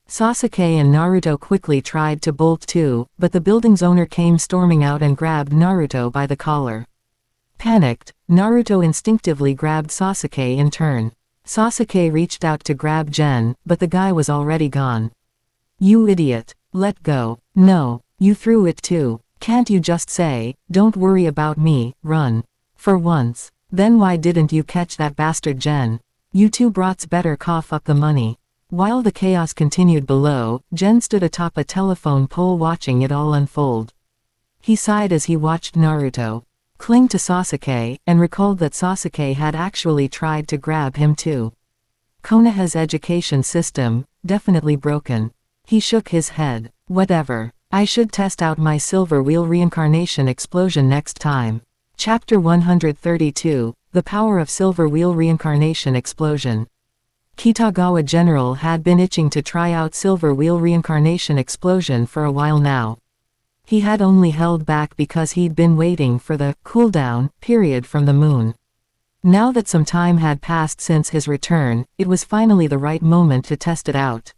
Sasuke and Naruto quickly tried to bolt too, but the building's owner came storming out and grabbed Naruto by the collar. Panicked, Naruto instinctively grabbed Sasuke in turn. Sasuke reached out to grab Gen, but the guy was already gone. You idiot. Let go. No, you threw it too. Can't you just say, don't worry about me, run. For once. Then why didn't you catch that bastard Gen? You two brats better cough up the money. While the chaos continued below, Gen stood atop a telephone pole watching it all unfold. He sighed as he watched Naruto cling to Sasuke, and recalled that Sasuke had actually tried to grab him too. Konoha's education system, definitely broken. He shook his head. Whatever. I should test out my silver wheel reincarnation explosion next time. Chapter 132, The Power of Silver Wheel Reincarnation Explosion. Kitagawa General had been itching to try out Silver Wheel Reincarnation Explosion for a while now. He had only held back because he'd been waiting for the cooldown period from the moon. Now that some time had passed since his return, it was finally the right moment to test it out.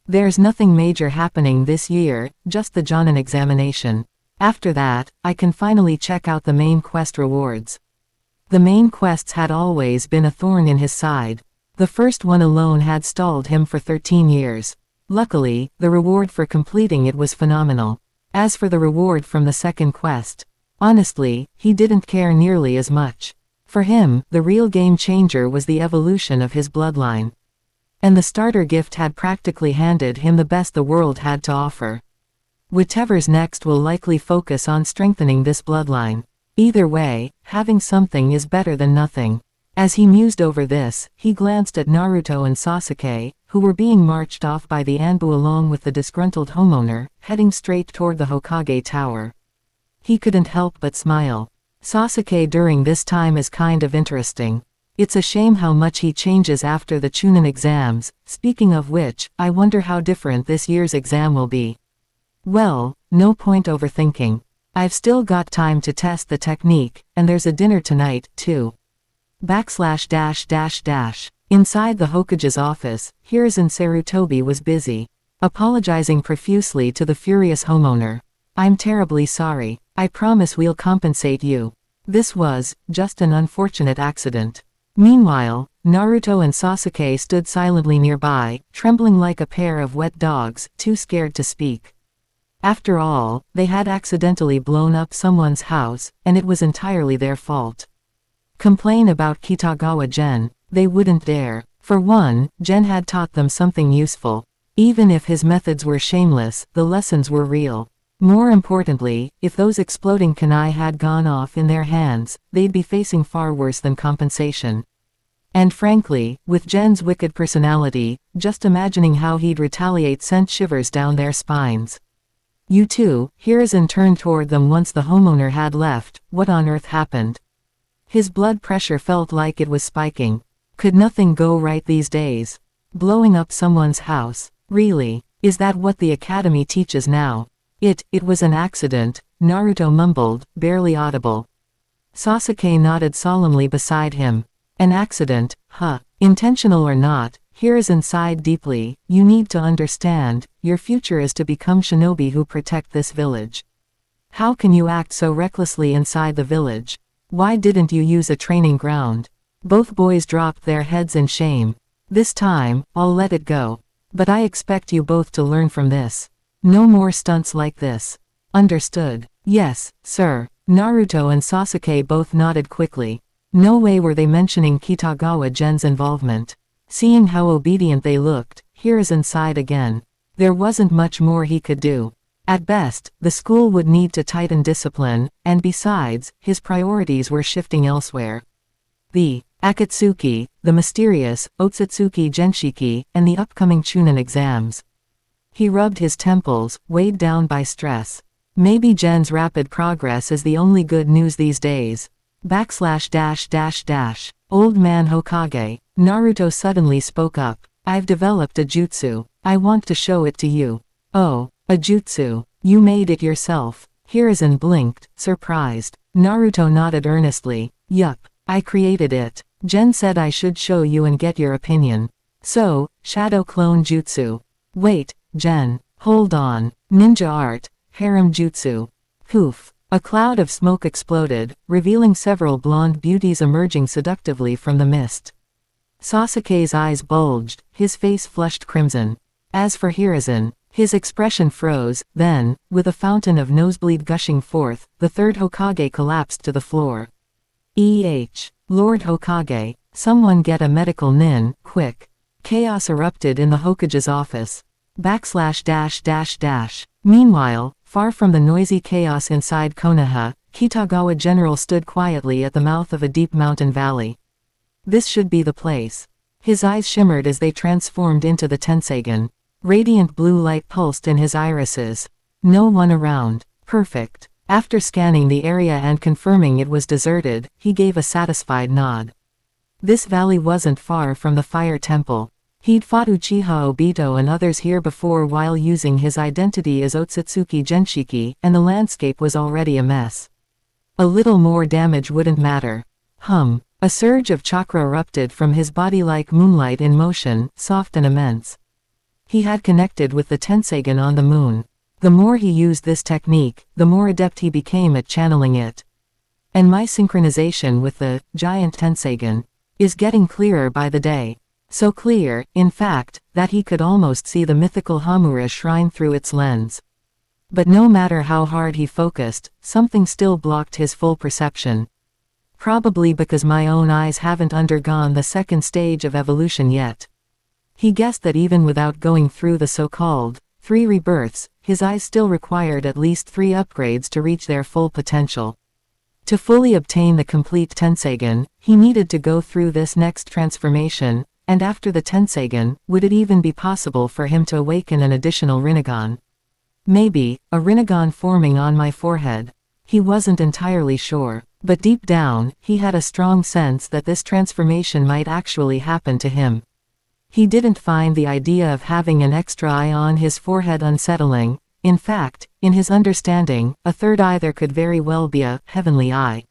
There's nothing major happening this year, just the Jonin examination. After that, I can finally check out the main quest rewards. The main quests had always been a thorn in his side. The first one alone had stalled him for 13 years. Luckily, the reward for completing it was phenomenal. As for the reward from the second quest, honestly, he didn't care nearly as much. For him, the real game changer was the evolution of his bloodline. And the starter gift had practically handed him the best the world had to offer. Whatever's next will likely focus on strengthening this bloodline. Either way, having something is better than nothing. As he mused over this, he glanced at Naruto and Sasuke, who were being marched off by the Anbu along with the disgruntled homeowner, heading straight toward the Hokage Tower. He couldn't help but smile. Sasuke during this time is kind of interesting. It's a shame how much he changes after the Chunin exams. Speaking of which, I wonder how different this year's exam will be. Well, no point overthinking. I've still got time to test the technique, and there's a dinner tonight, too. Inside the Hokage's office, Hiruzen Sarutobi was busy, apologizing profusely to the furious homeowner. I'm terribly sorry. I promise we'll compensate you. This was just an unfortunate accident. Meanwhile, Naruto and Sasuke stood silently nearby, trembling like a pair of wet dogs, too scared to speak. After all, they had accidentally blown up someone's house, and it was entirely their fault. Complain about Kitagawa Gen, they wouldn't dare. For one, Gen had taught them something useful. Even if his methods were shameless, the lessons were real. More importantly, if those exploding kunai had gone off in their hands, they'd be facing far worse than compensation. And frankly, with Gen's wicked personality, just imagining how he'd retaliate sent shivers down their spines. You two, Hiruzen turned toward them once the homeowner had left. What on earth happened? His blood pressure felt like it was spiking. Could nothing go right these days? Blowing up someone's house? Really? Is that what the academy teaches now? It was an accident, Naruto mumbled, barely audible. Sasuke nodded solemnly beside him. An accident, huh? Intentional or not, Hiruzen sighed deeply. You need to understand, your future is to become shinobi who protect this village. How can you act so recklessly inside the village? Why didn't you use a training ground? Both boys dropped their heads in shame. This time, I'll let it go. But I expect you both to learn from this. No more stunts like this. Understood? Yes, sir. Naruto and Sasuke both nodded quickly. No way were they mentioning Kitagawa Gen's involvement. Seeing how obedient they looked, Hiruzen sighed again. There wasn't much more he could do. At best, the school would need to tighten discipline, and besides, his priorities were shifting elsewhere. the Akatsuki, the mysterious Ōtsutsuki Genshiki, and the upcoming Chunin exams. He rubbed his temples, weighed down by stress. Maybe Gen's rapid progress is the only good news these days. ///. Old man Hokage. Naruto suddenly spoke up. I've developed a jutsu. I want to show it to you. Oh, a jutsu. You made it yourself. Hiruzen blinked, surprised. Naruto nodded earnestly. Yup, I created it. Gen said I should show you and get your opinion. So, shadow clone jutsu. Wait, Gen. Hold on. Ninja art. Harem jutsu. Poof. A cloud of smoke exploded, revealing several blonde beauties emerging seductively from the mist. Sasuke's eyes bulged, his face flushed crimson. As for Hiruzen, his expression froze, then, with a fountain of nosebleed gushing forth, the third Hokage collapsed to the floor. Lord Hokage, someone get a medical nin, quick. Chaos erupted in the Hokage's office. //. Meanwhile, far from the noisy chaos inside Konoha, Kitagawa General stood quietly at the mouth of a deep mountain valley. This should be the place. His eyes shimmered as they transformed into the Tensagen. Radiant blue light pulsed in his irises. No one around. Perfect. After scanning the area and confirming it was deserted, he gave a satisfied nod. This valley wasn't far from the Fire Temple. He'd fought Uchiha Obito and others here before while using his identity as Ōtsutsuki Genshiki, and the landscape was already a mess. A little more damage wouldn't matter. A surge of chakra erupted from his body like moonlight in motion, soft and immense. He had connected with the Tensagen on the moon. The more he used this technique, the more adept he became at channeling it. And my synchronization with the giant Tensagen is getting clearer by the day. So clear, in fact, that he could almost see the mythical Hamura shrine through its lens. But no matter how hard he focused, something still blocked his full perception. Probably because my own eyes haven't undergone the second stage of evolution yet. He guessed that even without going through the so-called 3 rebirths, his eyes still required at least 3 upgrades to reach their full potential. To fully obtain the complete Tensagen, he needed to go through this next transformation, and after the Tensagen, would it even be possible for him to awaken an additional Rinnegan? Maybe, a Rinnegan forming on my forehead. He wasn't entirely sure, but deep down, he had a strong sense that this transformation might actually happen to him. He didn't find the idea of having an extra eye on his forehead unsettling. In fact, in his understanding, a third eye there could very well be a heavenly eye.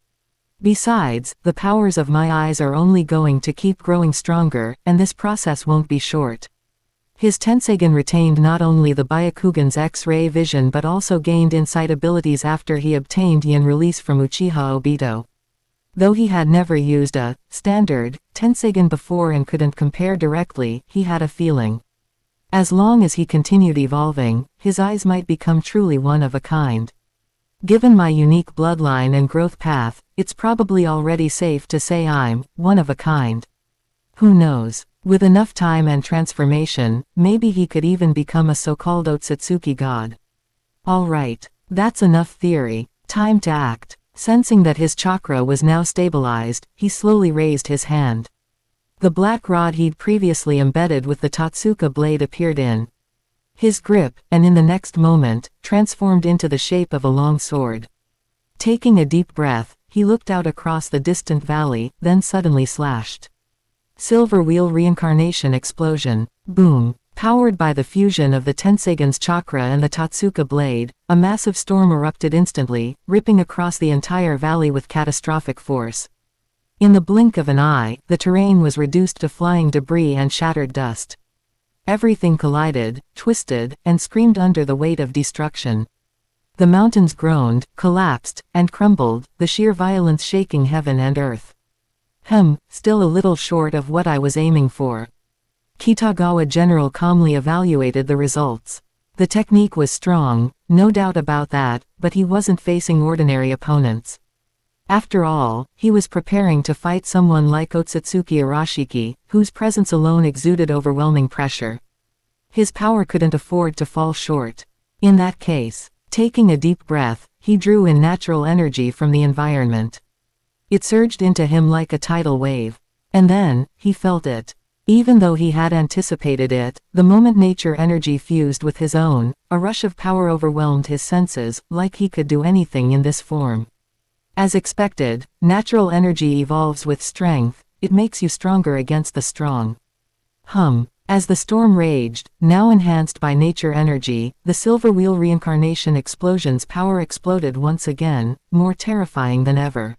Besides, the powers of my eyes are only going to keep growing stronger, and this process won't be short. His Tensagen retained not only the Byakugan's X-ray vision but also gained insight abilities after he obtained Yin release from Uchiha Obito. Though he had never used a standard Tensagen before and couldn't compare directly, he had a feeling. As long as he continued evolving, his eyes might become truly one of a kind. Given my unique bloodline and growth path, it's probably already safe to say I'm one of a kind. Who knows? With enough time and transformation, maybe he could even become a so-called Ōtsutsuki god. Alright, that's enough theory. Time to act. Sensing that his chakra was now stabilized, he slowly raised his hand. The black rod he'd previously embedded with the Totsuka blade appeared in his grip, and in the next moment, transformed into the shape of a long sword. Taking a deep breath, he looked out across the distant valley, then suddenly slashed. Silver wheel reincarnation explosion. Boom. Powered by the fusion of the Tensagen's chakra and the Totsuka blade, a massive storm erupted instantly, ripping across the entire valley with catastrophic force. In the blink of an eye, the terrain was reduced to flying debris and shattered dust. Everything collided, twisted, and screamed under the weight of destruction. The mountains groaned, collapsed, and crumbled, the sheer violence shaking heaven and earth. Still a little short of what I was aiming for. Kitagawa General calmly evaluated the results. The technique was strong, no doubt about that, but he wasn't facing ordinary opponents. After all, he was preparing to fight someone like Ōtsutsuki Arashiki, whose presence alone exuded overwhelming pressure. His power couldn't afford to fall short. In that case, taking a deep breath, he drew in natural energy from the environment. It surged into him like a tidal wave. And then, he felt it. Even though he had anticipated it, the moment nature energy fused with his own, a rush of power overwhelmed his senses, like he could do anything in this form. As expected, natural energy evolves with strength, it makes you stronger against the strong. As the storm raged, now enhanced by nature energy, the silver wheel reincarnation explosion's power exploded once again, more terrifying than ever.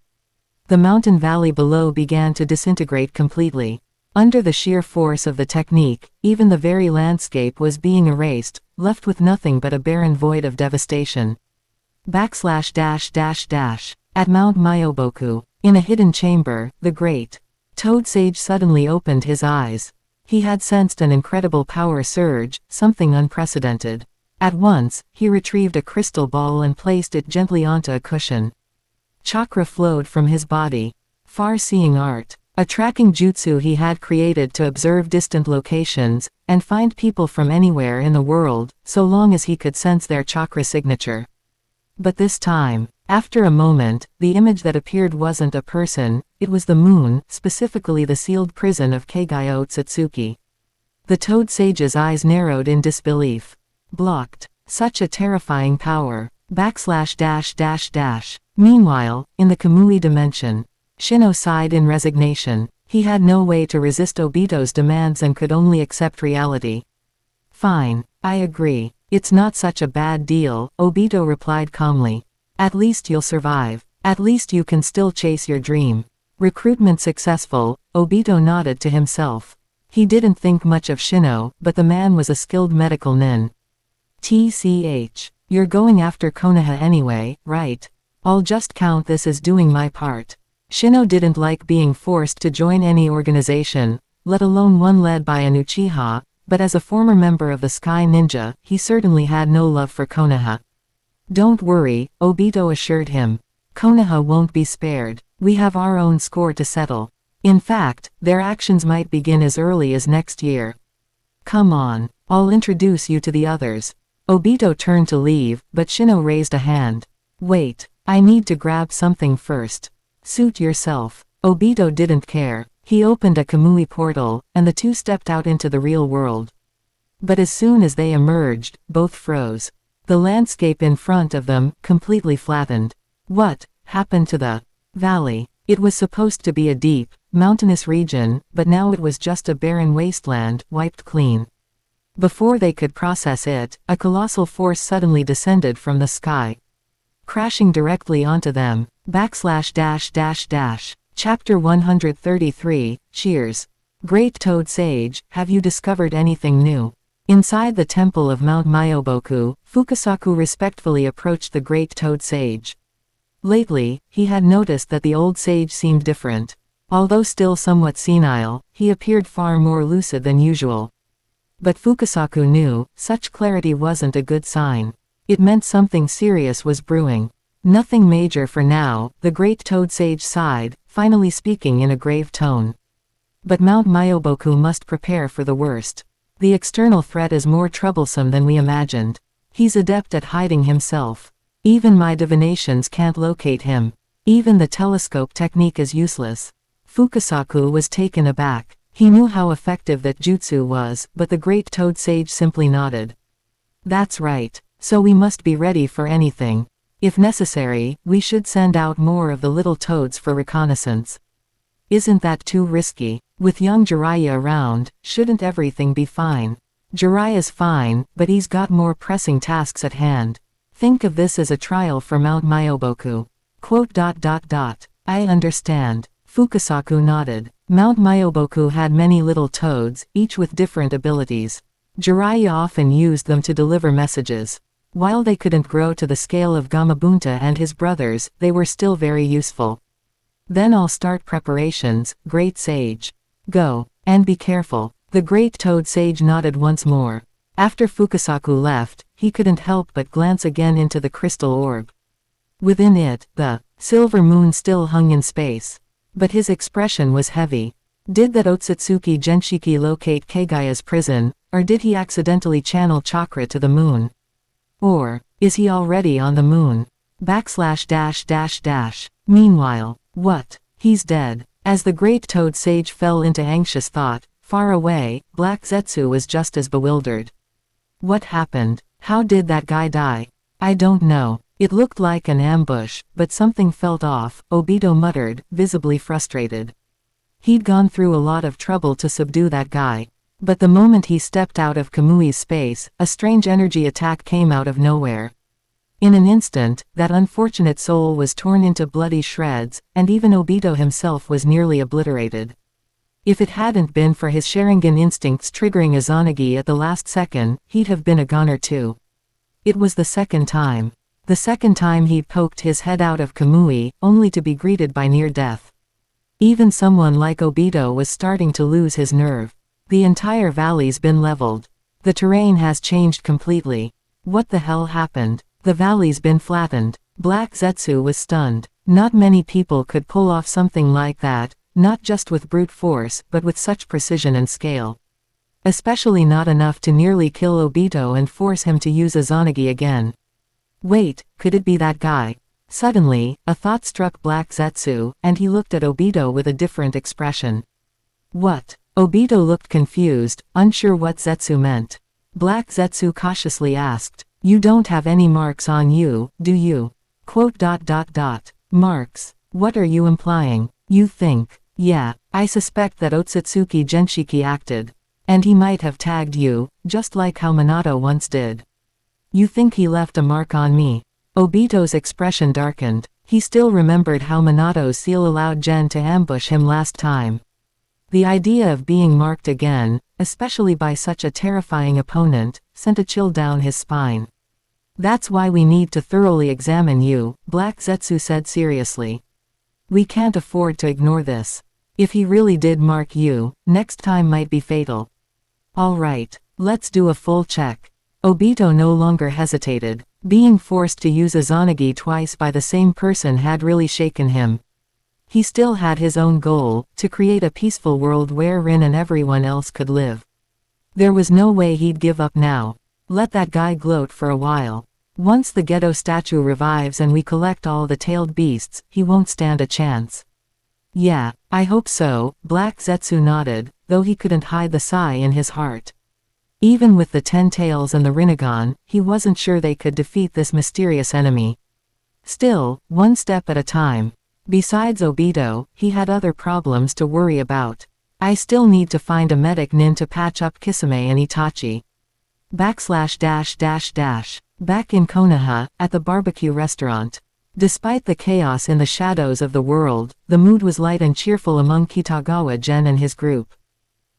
The mountain valley below began to disintegrate completely. Under the sheer force of the technique, even the very landscape was being erased, left with nothing but a barren void of devastation. At Mount Myoboku, in a hidden chamber, the great Toad Sage suddenly opened his eyes. He had sensed an incredible power surge, something unprecedented. At once, he retrieved a crystal ball and placed it gently onto a cushion. Chakra flowed from his body. Far-seeing art. A tracking jutsu he had created to observe distant locations, and find people from anywhere in the world, so long as he could sense their chakra signature. But this time, after a moment, the image that appeared wasn't a person, it was the moon, specifically the sealed prison of Kagawa Ōtsutsuki. The Toad Sage's eyes narrowed in disbelief. Blocked. Such a terrifying power. Meanwhile, in the Kamui dimension, Shino sighed in resignation. He had no way to resist Obito's demands and could only accept reality. Fine, I agree. It's not such a bad deal, Obito replied calmly. At least you'll survive. At least you can still chase your dream. Recruitment successful, Obito nodded to himself. He didn't think much of Shino, but the man was a skilled medical nin. TCH. You're going after Konoha anyway, right? I'll just count this as doing my part. Shino didn't like being forced to join any organization, let alone one led by an Uchiha, but as a former member of the Sky Ninja, he certainly had no love for Konoha. Don't worry, Obito assured him. Konoha won't be spared. We have our own score to settle. In fact, their actions might begin as early as next year. Come on, I'll introduce you to the others. Obito turned to leave, but Shino raised a hand. Wait, I need to grab something first. Suit yourself. Obito didn't care. He opened a Kamui portal, and the two stepped out into the real world. But as soon as they emerged, both froze. The landscape in front of them, completely flattened. What happened to the valley? It was supposed to be a deep, mountainous region, but now it was just a barren wasteland, wiped clean. Before they could process it, a colossal force suddenly descended from the sky, crashing directly onto them. Chapter 133, Cheers. Great Toad Sage, have you discovered anything new? Inside the temple of Mount Myoboku, Fukasaku respectfully approached the Great Toad Sage. Lately, he had noticed that the old sage seemed different. Although still somewhat senile, he appeared far more lucid than usual. But Fukasaku knew, such clarity wasn't a good sign. It meant something serious was brewing. Nothing major for now, the Great Toad Sage sighed, finally speaking in a grave tone. But Mount Myoboku must prepare for the worst. The external threat is more troublesome than we imagined. He's adept at hiding himself. Even my divinations can't locate him. Even the telescope technique is useless. Fukasaku was taken aback. He knew how effective that jutsu was, but the Great Toad Sage simply nodded. That's right. So we must be ready for anything. If necessary, we should send out more of the little toads for reconnaissance. Isn't that too risky? With young Jiraiya around, shouldn't everything be fine? Jiraiya's fine, but he's got more pressing tasks at hand. Think of this as a trial for Mount Myoboku. I understand. Fukasaku nodded. Mount Myoboku had many little toads, each with different abilities. Jiraiya often used them to deliver messages. While they couldn't grow to the scale of Gamabunta and his brothers, they were still very useful. Then I'll start preparations, Great Sage. Go. And be careful. The Great Toad Sage nodded once more. After Fukasaku left, he couldn't help but glance again into the crystal orb. Within it, the silver moon still hung in space. But his expression was heavy. Did that Ōtsutsuki Genshiki locate Kagaya's prison, or did he accidentally channel chakra to the moon? Or, is he already on the moon? Meanwhile, What? He's dead. As the great toad sage fell into anxious thought, far away, Black Zetsu was just as bewildered. What happened? How did that guy die? I don't know. It looked like an ambush, but something felt off, Obito muttered, visibly frustrated. He'd gone through a lot of trouble to subdue that guy. But the moment he stepped out of Kamui's space, a strange energy attack came out of nowhere. In an instant, that unfortunate soul was torn into bloody shreds, and even Obito himself was nearly obliterated. If it hadn't been for his Sharingan instincts triggering Izanagi at the last second, he'd have been a goner too. It was the second time. The second time he'd poked his head out of Kamui, only to be greeted by near death. Even someone like Obito was starting to lose his nerve. The entire valley's been leveled. The terrain has changed completely. What the hell happened? The valley's been flattened. Black Zetsu was stunned. Not many people could pull off something like that, not just with brute force, but with such precision and scale. Especially not enough to nearly kill Obito and force him to use Izanagi again. Wait, could it be that guy? Suddenly, a thought struck Black Zetsu, and he looked at Obito with a different expression. What? Obito looked confused, unsure what Zetsu meant. Black Zetsu cautiously asked, "You don't have any marks on you, do you?" Marks. What are you implying? You think? Yeah, I suspect that Ōtsutsuki Genshiki acted. And he might have tagged you, just like how Minato once did. You think he left a mark on me? Obito's expression darkened. He still remembered how Minato's seal allowed Gen to ambush him last time. The idea of being marked again, especially by such a terrifying opponent, sent a chill down his spine. That's why we need to thoroughly examine you, Black Zetsu said seriously. We can't afford to ignore this. If he really did mark you, next time might be fatal. All right, let's do a full check. Obito no longer hesitated. Being forced to use Izanagi twice by the same person had really shaken him. He still had his own goal, to create a peaceful world where Rin and everyone else could live. There was no way he'd give up now. Let that guy gloat for a while. Once the Gedo statue revives and we collect all the tailed beasts, he won't stand a chance. Yeah, I hope so, Black Zetsu nodded, though he couldn't hide the sigh in his heart. Even with the 10 tails and the Rinnegan, he wasn't sure they could defeat this mysterious enemy. Still, one step at a time. Besides Obito, he had other problems to worry about. I still need to find a medic nin to patch up Kisame and Itachi. Back in Konoha, at the barbecue restaurant. Despite the chaos in the shadows of the world, the mood was light and cheerful among Kitagawa Gen and his group.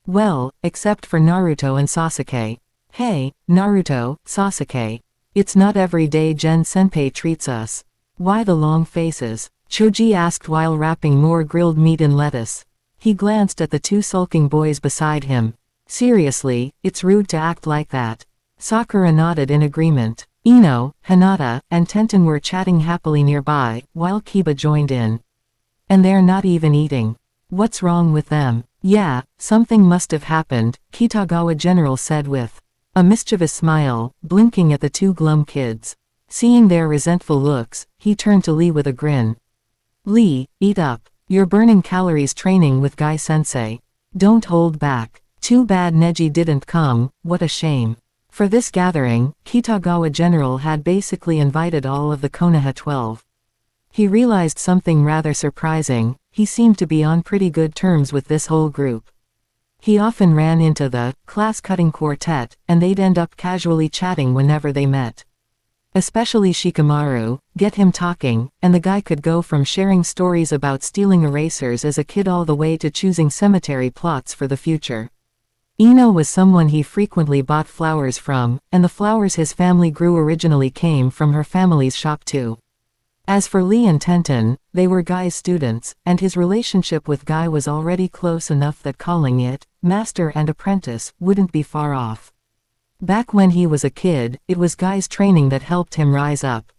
Well, except for Naruto and Sasuke. Hey, Naruto, Sasuke. It's not every day Gen-senpai treats us. Why the long faces? Choji asked while wrapping more grilled meat in lettuce. He glanced at the two sulking boys beside him. Seriously, it's rude to act like that. Sakura nodded in agreement. Ino, Hinata, and Tenten were chatting happily nearby, while Kiba joined in. And they're not even eating. What's wrong with them? Yeah, something must have happened, Kitagawa General said with a mischievous smile, blinking at the two glum kids. Seeing their resentful looks, he turned to Lee with a grin. Lee, eat up. You're burning calories training with Guy-sensei. Don't hold back. Too bad Neji didn't come, what a shame. For this gathering, Kitagawa General had basically invited all of the Konoha 12. He realized something rather surprising, he seemed to be on pretty good terms with this whole group. He often ran into the class-cutting quartet, and they'd end up casually chatting whenever they met. Especially Shikamaru, get him talking, and the guy could go from sharing stories about stealing erasers as a kid all the way to choosing cemetery plots for the future. Ino was someone he frequently bought flowers from, and the flowers his family grew originally came from her family's shop too. As for Lee and Tenten, they were Guy's students, and his relationship with Guy was already close enough that calling it master and apprentice wouldn't be far off. Back when he was a kid, it was Guy's training that helped him rise up.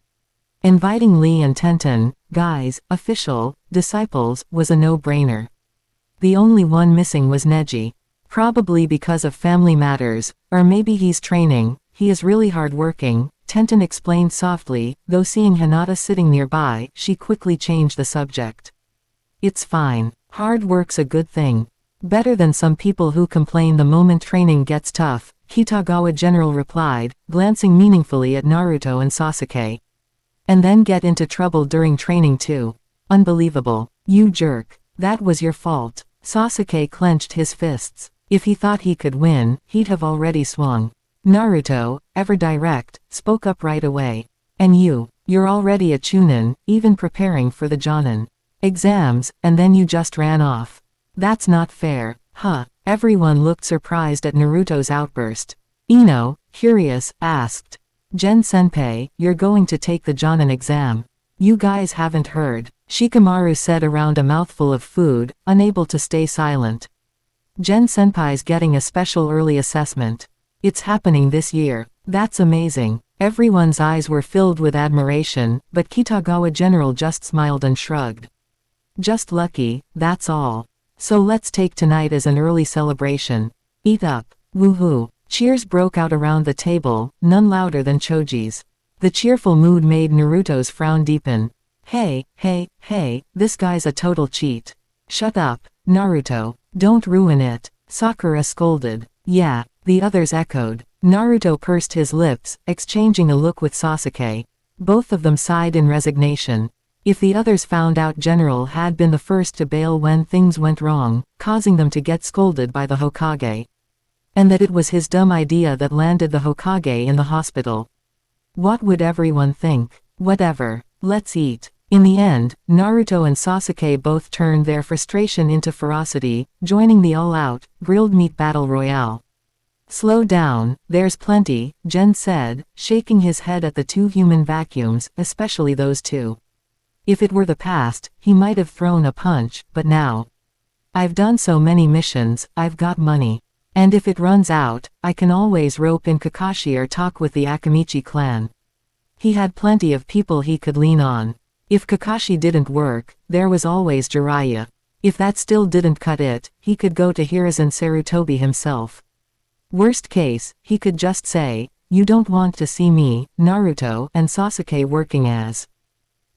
Inviting Lee and Tenten, Guy's official disciples, was a no-brainer. The only one missing was Neji. Probably because of family matters, or maybe he's training, he is really hard-working, Tenten explained softly, though seeing Hinata sitting nearby, she quickly changed the subject. It's fine. Hard work's a good thing. Better than some people who complain the moment training gets tough, Kitagawa General replied, glancing meaningfully at Naruto and Sasuke. And then get into trouble during training too. Unbelievable. You jerk. That was your fault. Sasuke clenched his fists. If he thought he could win, he'd have already swung. Naruto, ever direct, spoke up right away. And you're already a chunin, even preparing for the jonin exams, and then you just ran off. That's not fair, huh? Everyone looked surprised at Naruto's outburst. Ino, curious, asked. Gen-senpai, you're going to take the jonin exam. You guys haven't heard, Shikamaru said around a mouthful of food, unable to stay silent. Gen-senpai's getting a special early assessment. It's happening this year. That's amazing. Everyone's eyes were filled with admiration, but Kitagawa General just smiled and shrugged. Just lucky, that's all. So let's take tonight as an early celebration. Eat up. Woohoo. Cheers broke out around the table, none louder than Choji's. The cheerful mood made Naruto's frown deepen. Hey, this guy's a total cheat. Shut up, Naruto. Don't ruin it, Sakura scolded. Yeah, the others echoed. Naruto pursed his lips, exchanging a look with Sasuke. Both of them sighed in resignation. If the others found out General had been the first to bail when things went wrong, causing them to get scolded by the Hokage. And that it was his dumb idea that landed the Hokage in the hospital. What would everyone think? Whatever. Let's eat. In the end, Naruto and Sasuke both turned their frustration into ferocity, joining the all-out, grilled meat battle royale. Slow down, there's plenty, Gen said, shaking his head at the two human vacuums, especially those two. If it were the past, he might have thrown a punch, but now. I've done so many missions, I've got money. And if it runs out, I can always rope in Kakashi or talk with the Akamichi clan. He had plenty of people he could lean on. If Kakashi didn't work, there was always Jiraiya. If that still didn't cut it, he could go to Hiruzen Sarutobi himself. Worst case, he could just say, you don't want to see me, Naruto, and Sasuke working as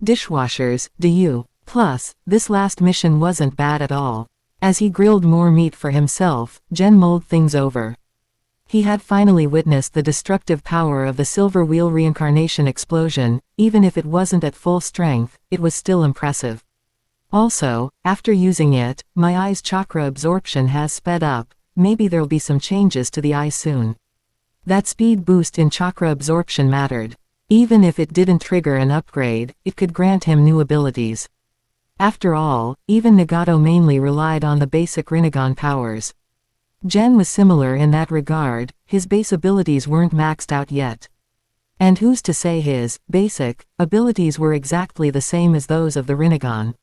dishwashers, do you? Plus, this last mission wasn't bad at all. As he grilled more meat for himself, Gen mulled things over. He had finally witnessed the destructive power of the Silver Wheel reincarnation explosion. Even if it wasn't at full strength, it was still impressive. Also, after using it, my eye's chakra absorption has sped up. Maybe there'll be some changes to the eye soon. That speed boost in chakra absorption mattered. Even if it didn't trigger an upgrade, it could grant him new abilities. After all, even Nagato mainly relied on the basic Rinnegan powers. Gen was similar in that regard, his base abilities weren't maxed out yet. And who's to say his basic abilities were exactly the same as those of the Rinnegan?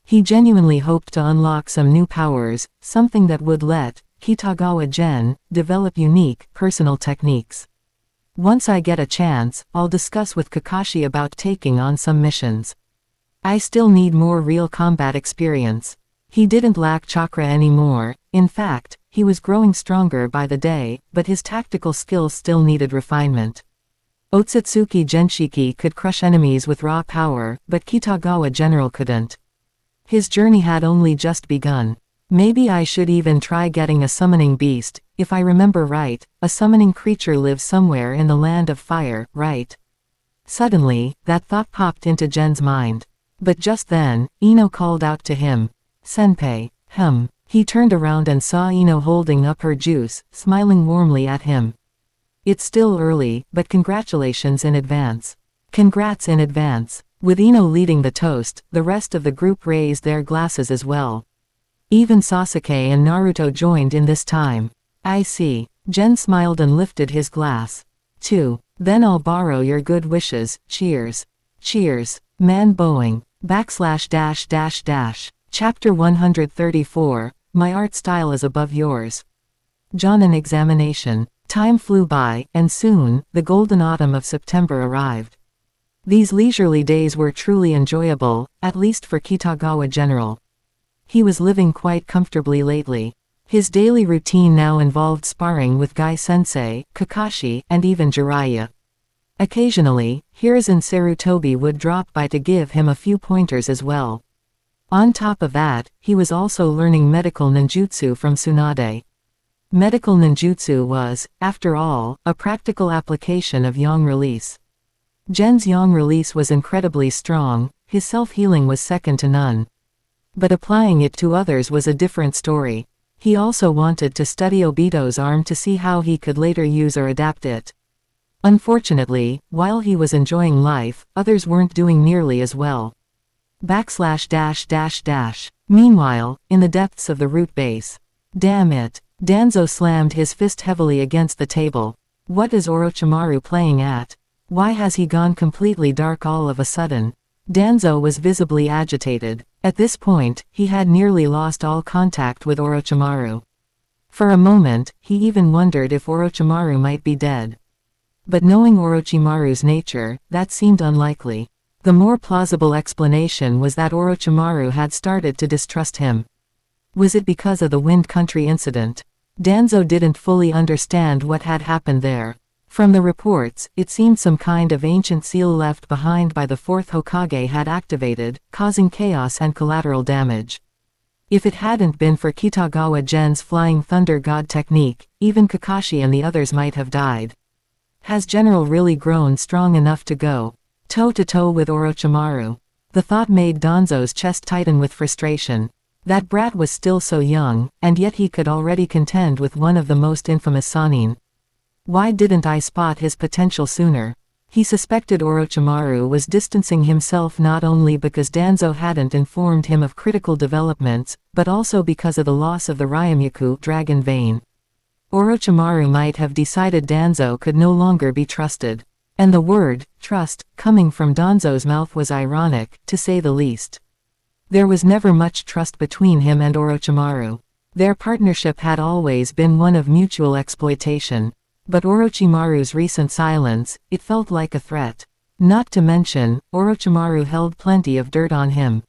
He genuinely hoped to unlock some new powers, something that would let Kitagawa Gen develop unique, personal techniques. Once I get a chance, I'll discuss with Kakashi about taking on some missions. I still need more real combat experience. He didn't lack chakra anymore, in fact, he was growing stronger by the day, but his tactical skills still needed refinement. Ōtsutsuki Genshiki could crush enemies with raw power, but Kitagawa General couldn't. His journey had only just begun. Maybe I should even try getting a summoning beast. If I remember right, a summoning creature lives somewhere in the land of fire, right? Suddenly, that thought popped into Gen's mind. But just then, Ino called out to him. Senpai. He turned around and saw Ino holding up her juice, smiling warmly at him. It's still early, but congratulations in advance. Congrats in advance. With Ino leading the toast, the rest of the group raised their glasses as well. Even Sasuke and Naruto joined in this time. I see. Gen smiled and lifted his glass. 2. Then I'll borrow your good wishes. Cheers. Cheers. Man bowing. // Chapter 134. My art style is above yours. Jonin examination. Time flew by, and soon, the golden autumn of September arrived. These leisurely days were truly enjoyable, at least for Kitagawa General. He was living quite comfortably lately. His daily routine now involved sparring with Gai-sensei, Kakashi, and even Jiraiya. Occasionally, Hiruzen Sarutobi would drop by to give him a few pointers as well. On top of that, he was also learning medical ninjutsu from Tsunade. Medical ninjutsu was, after all, a practical application of yang release. Gen's yang release was incredibly strong, his self-healing was second to none. But applying it to others was a different story. He also wanted to study Obito's arm to see how he could later use or adapt it. Unfortunately, while he was enjoying life, others weren't doing nearly as well. Meanwhile, in the depths of the root base. Damn it. Danzo slammed his fist heavily against the table. What is Orochimaru playing at? Why has he gone completely dark all of a sudden? Danzo was visibly agitated. At this point, he had nearly lost all contact with Orochimaru. For a moment, he even wondered if Orochimaru might be dead. But knowing Orochimaru's nature, that seemed unlikely. The more plausible explanation was that Orochimaru had started to distrust him. Was it because of the Wind Country incident? Danzo didn't fully understand what had happened there. From the reports, it seemed some kind of ancient seal left behind by the fourth Hokage had activated, causing chaos and collateral damage. If it hadn't been for Kitagawa Gen's Flying Thunder God technique, even Kakashi and the others might have died. Has General really grown strong enough to go toe-to-toe with Orochimaru? The thought made Danzo's chest tighten with frustration. That brat was still so young, and yet he could already contend with one of the most infamous Sannin. Why didn't I spot his potential sooner? He suspected Orochimaru was distancing himself not only because Danzo hadn't informed him of critical developments, but also because of the loss of the Ryamyaku dragon vein. Orochimaru might have decided Danzo could no longer be trusted. And the word, trust, coming from Danzo's mouth was ironic, to say the least. There was never much trust between him and Orochimaru. Their partnership had always been one of mutual exploitation. But Orochimaru's recent silence, it felt like a threat. Not to mention, Orochimaru held plenty of dirt on him.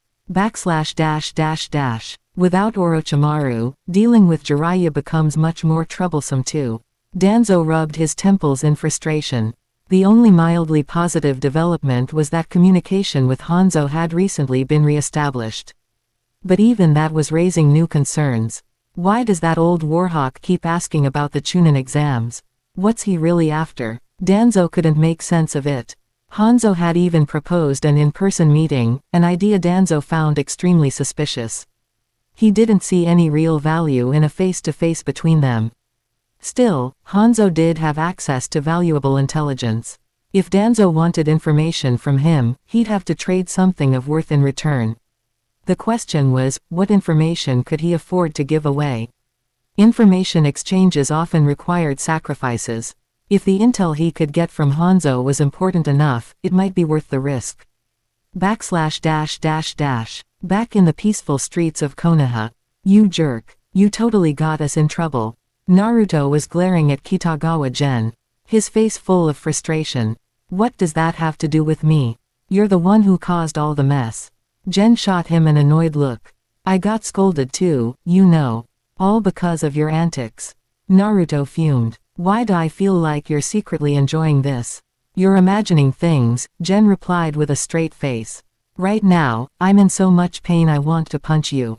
Without Orochimaru, dealing with Jiraiya becomes much more troublesome too. Danzo rubbed his temples in frustration. The only mildly positive development was that communication with Hanzo had recently been re-established. But even that was raising new concerns. Why does that old warhawk keep asking about the Chunin exams? What's he really after? Danzo couldn't make sense of it. Hanzo had even proposed an in-person meeting, an idea Danzo found extremely suspicious. He didn't see any real value in a face-to-face between them. Still, Hanzo did have access to valuable intelligence. If Danzo wanted information from him, he'd have to trade something of worth in return. The question was, what information could he afford to give away? Information exchanges often required sacrifices. If the intel he could get from Hanzo was important enough, it might be worth the risk. Back in the peaceful streets of Konoha. You jerk. You totally got us in trouble. Naruto was glaring at Kitagawa Gen. His face full of frustration. What does that have to do with me? You're the one who caused all the mess. Gen shot him an annoyed look. I got scolded too, you know. All because of your antics. Naruto fumed. Why do I feel like you're secretly enjoying this? You're imagining things, Gen replied with a straight face. Right now, I'm in so much pain I want to punch you.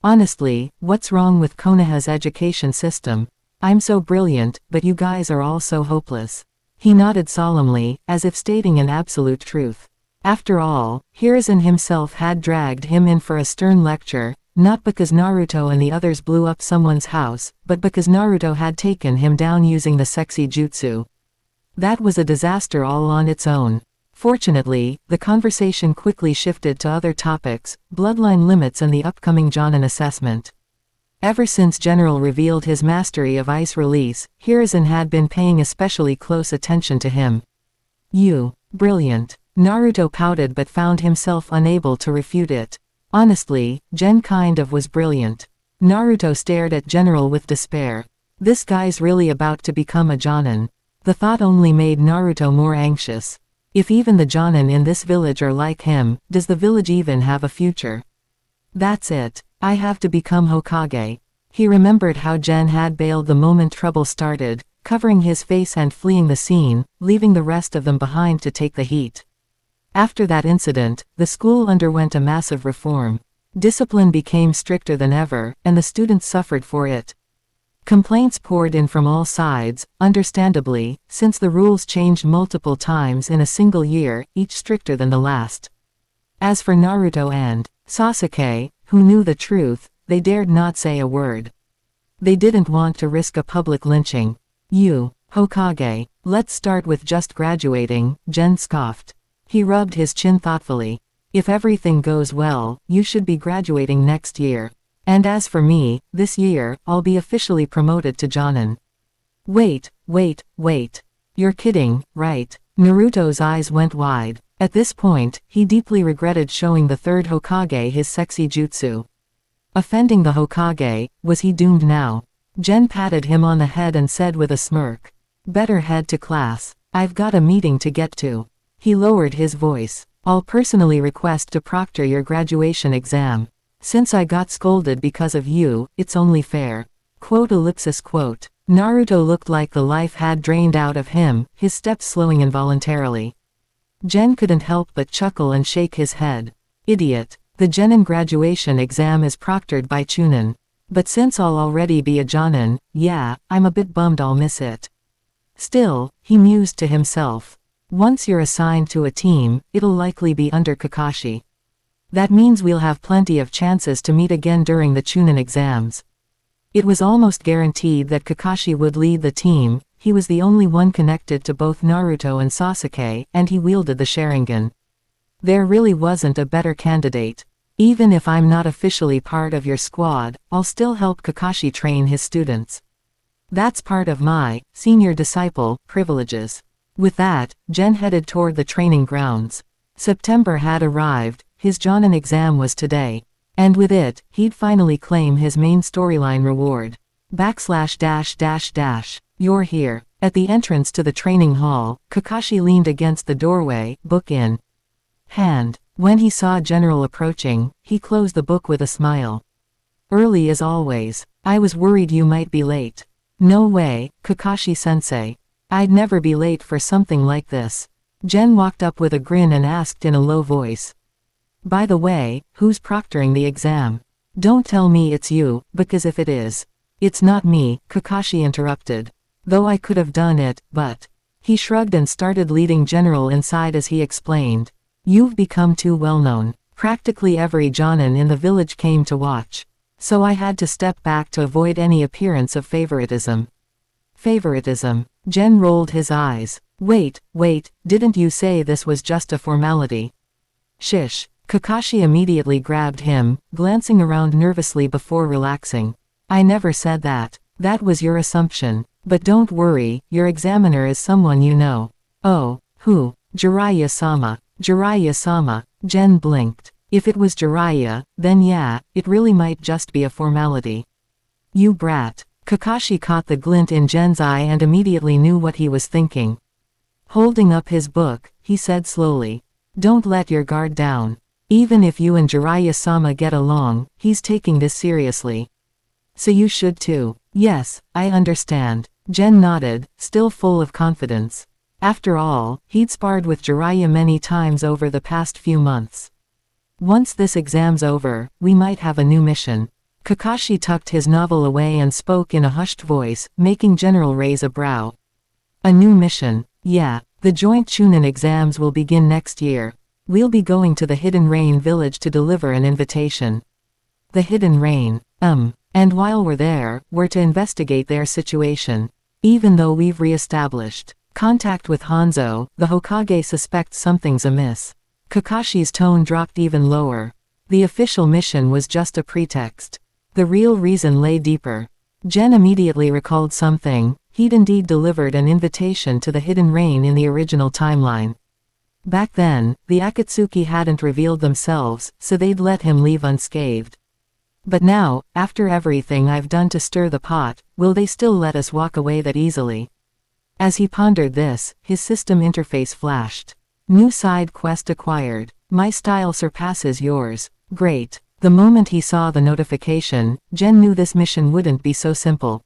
Honestly, what's wrong with Konoha's education system? I'm so brilliant, but you guys are all so hopeless. He nodded solemnly, as if stating an absolute truth. After all, Hiruzen himself had dragged him in for a stern lecture, not because Naruto and the others blew up someone's house, but because Naruto had taken him down using the sexy jutsu. That was a disaster all on its own. Fortunately, the conversation quickly shifted to other topics, bloodline limits and the upcoming Jonin assessment. Ever since General revealed his mastery of ice release, Hiruzen had been paying especially close attention to him. You. Brilliant. Naruto pouted but found himself unable to refute it. Honestly, Gen kind of was brilliant. Naruto stared at General with despair. This guy's really about to become a Jonin. The thought only made Naruto more anxious. If even the Jonin in this village are like him, does the village even have a future? That's it. I have to become Hokage. He remembered how Gen had bailed the moment trouble started, covering his face and fleeing the scene, leaving the rest of them behind to take the heat. After that incident, the school underwent a massive reform. Discipline became stricter than ever, and the students suffered for it. Complaints poured in from all sides, understandably, since the rules changed multiple times in a single year, each stricter than the last. As for Naruto and Sasuke, who knew the truth, they dared not say a word. They didn't want to risk a public lynching. You, Hokage, let's start with just graduating, Gen scoffed. He rubbed his chin thoughtfully. If everything goes well, you should be graduating next year. And as for me, this year, I'll be officially promoted to Jonin. Wait. You're kidding, right? Naruto's eyes went wide. At this point, he deeply regretted showing the third Hokage his sexy jutsu. Offending the Hokage, was he doomed now? Gen patted him on the head and said with a smirk. Better head to class. I've got a meeting to get to. He lowered his voice. I'll personally request to proctor your graduation exam. Since I got scolded because of you, it's only fair. Naruto looked like the life had drained out of him, his steps slowing involuntarily. Gen couldn't help but chuckle and shake his head. Idiot. The Genin graduation exam is proctored by Chunin. But since I'll already be a Jonin, yeah, I'm a bit bummed I'll miss it. Still, he mused to himself. Once you're assigned to a team, it'll likely be under Kakashi. That means we'll have plenty of chances to meet again during the Chunin exams. It was almost guaranteed that Kakashi would lead the team. He was the only one connected to both Naruto and Sasuke, and he wielded the Sharingan. There really wasn't a better candidate. Even if I'm not officially part of your squad, I'll still help Kakashi train his students. That's part of my senior disciple privileges. With that, Gen headed toward the training grounds. September had arrived, his Jonin exam was today. And with it, he'd finally claim his main storyline reward. / You're here. At the entrance to the training hall, Kakashi leaned against the doorway, book in hand. When he saw General approaching, he closed the book with a smile. Early as always. I was worried you might be late. No way, Kakashi-sensei. I'd never be late for something like this. Gen walked up with a grin and asked in a low voice. By the way, who's proctoring the exam? Don't tell me it's you, because if it is. It's not me, Kakashi interrupted. Though I could have done it, but. He shrugged and started leading General inside as he explained. You've become too well known. Practically every Jonin in the village came to watch. So I had to step back to avoid any appearance of favoritism. Favoritism? Gen rolled his eyes. Wait, didn't you say this was just a formality? Shish. Kakashi immediately grabbed him, glancing around nervously before relaxing. I never said that. That was your assumption. But don't worry, your examiner is someone you know. Oh, who? Jiraiya-sama. Jiraiya-sama. Gen blinked. If it was Jiraiya, then yeah, it really might just be a formality. You brat. Kakashi caught the glint in Gen's eye and immediately knew what he was thinking. Holding up his book, he said slowly. Don't let your guard down. Even if you and Jiraiya-sama get along, he's taking this seriously. So you should too. Yes, I understand. Gen nodded, still full of confidence. After all, he'd sparred with Jiraiya many times over the past few months. Once this exam's over, we might have a new mission. Kakashi tucked his novel away and spoke in a hushed voice, making General raise a brow. A new mission? Yeah, the joint Chunin exams will begin next year. We'll be going to the Hidden Rain village to deliver an invitation. The Hidden Rain, and while we're there, we're to investigate their situation. Even though we've re-established contact with Hanzo, the Hokage suspects something's amiss. Kakashi's tone dropped even lower. The official mission was just a pretext. The real reason lay deeper. Gen immediately recalled something. He'd indeed delivered an invitation to the Hidden Rain in the original timeline. Back then, the Akatsuki hadn't revealed themselves, so they'd let him leave unscathed. But now, after everything I've done to stir the pot, will they still let us walk away that easily? As he pondered this, his system interface flashed. New side quest acquired. My style surpasses yours. Great. The moment he saw the notification, Gen knew this mission wouldn't be so simple.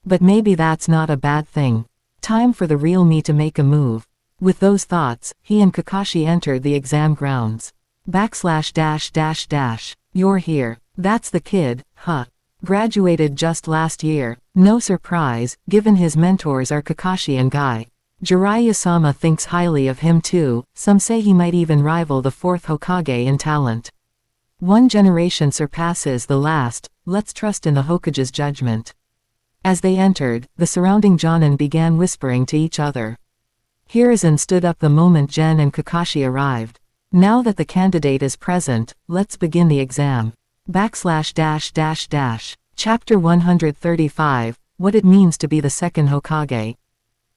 But maybe that's not a bad thing. Time for the real me to make a move. With those thoughts, he and Kakashi entered the exam grounds. / you're here. That's the kid, huh? Graduated just last year. No surprise, given his mentors are Kakashi and Guy. Jiraiya-sama thinks highly of him too, some say he might even rival the fourth Hokage in talent. One generation surpasses the last, let's trust in the Hokage's judgment. As they entered, the surrounding Jonin began whispering to each other. Hiruzen stood up the moment Gen and Kakashi arrived. Now that the candidate is present, let's begin the exam. Chapter 135, What It Means to Be the Second Hokage.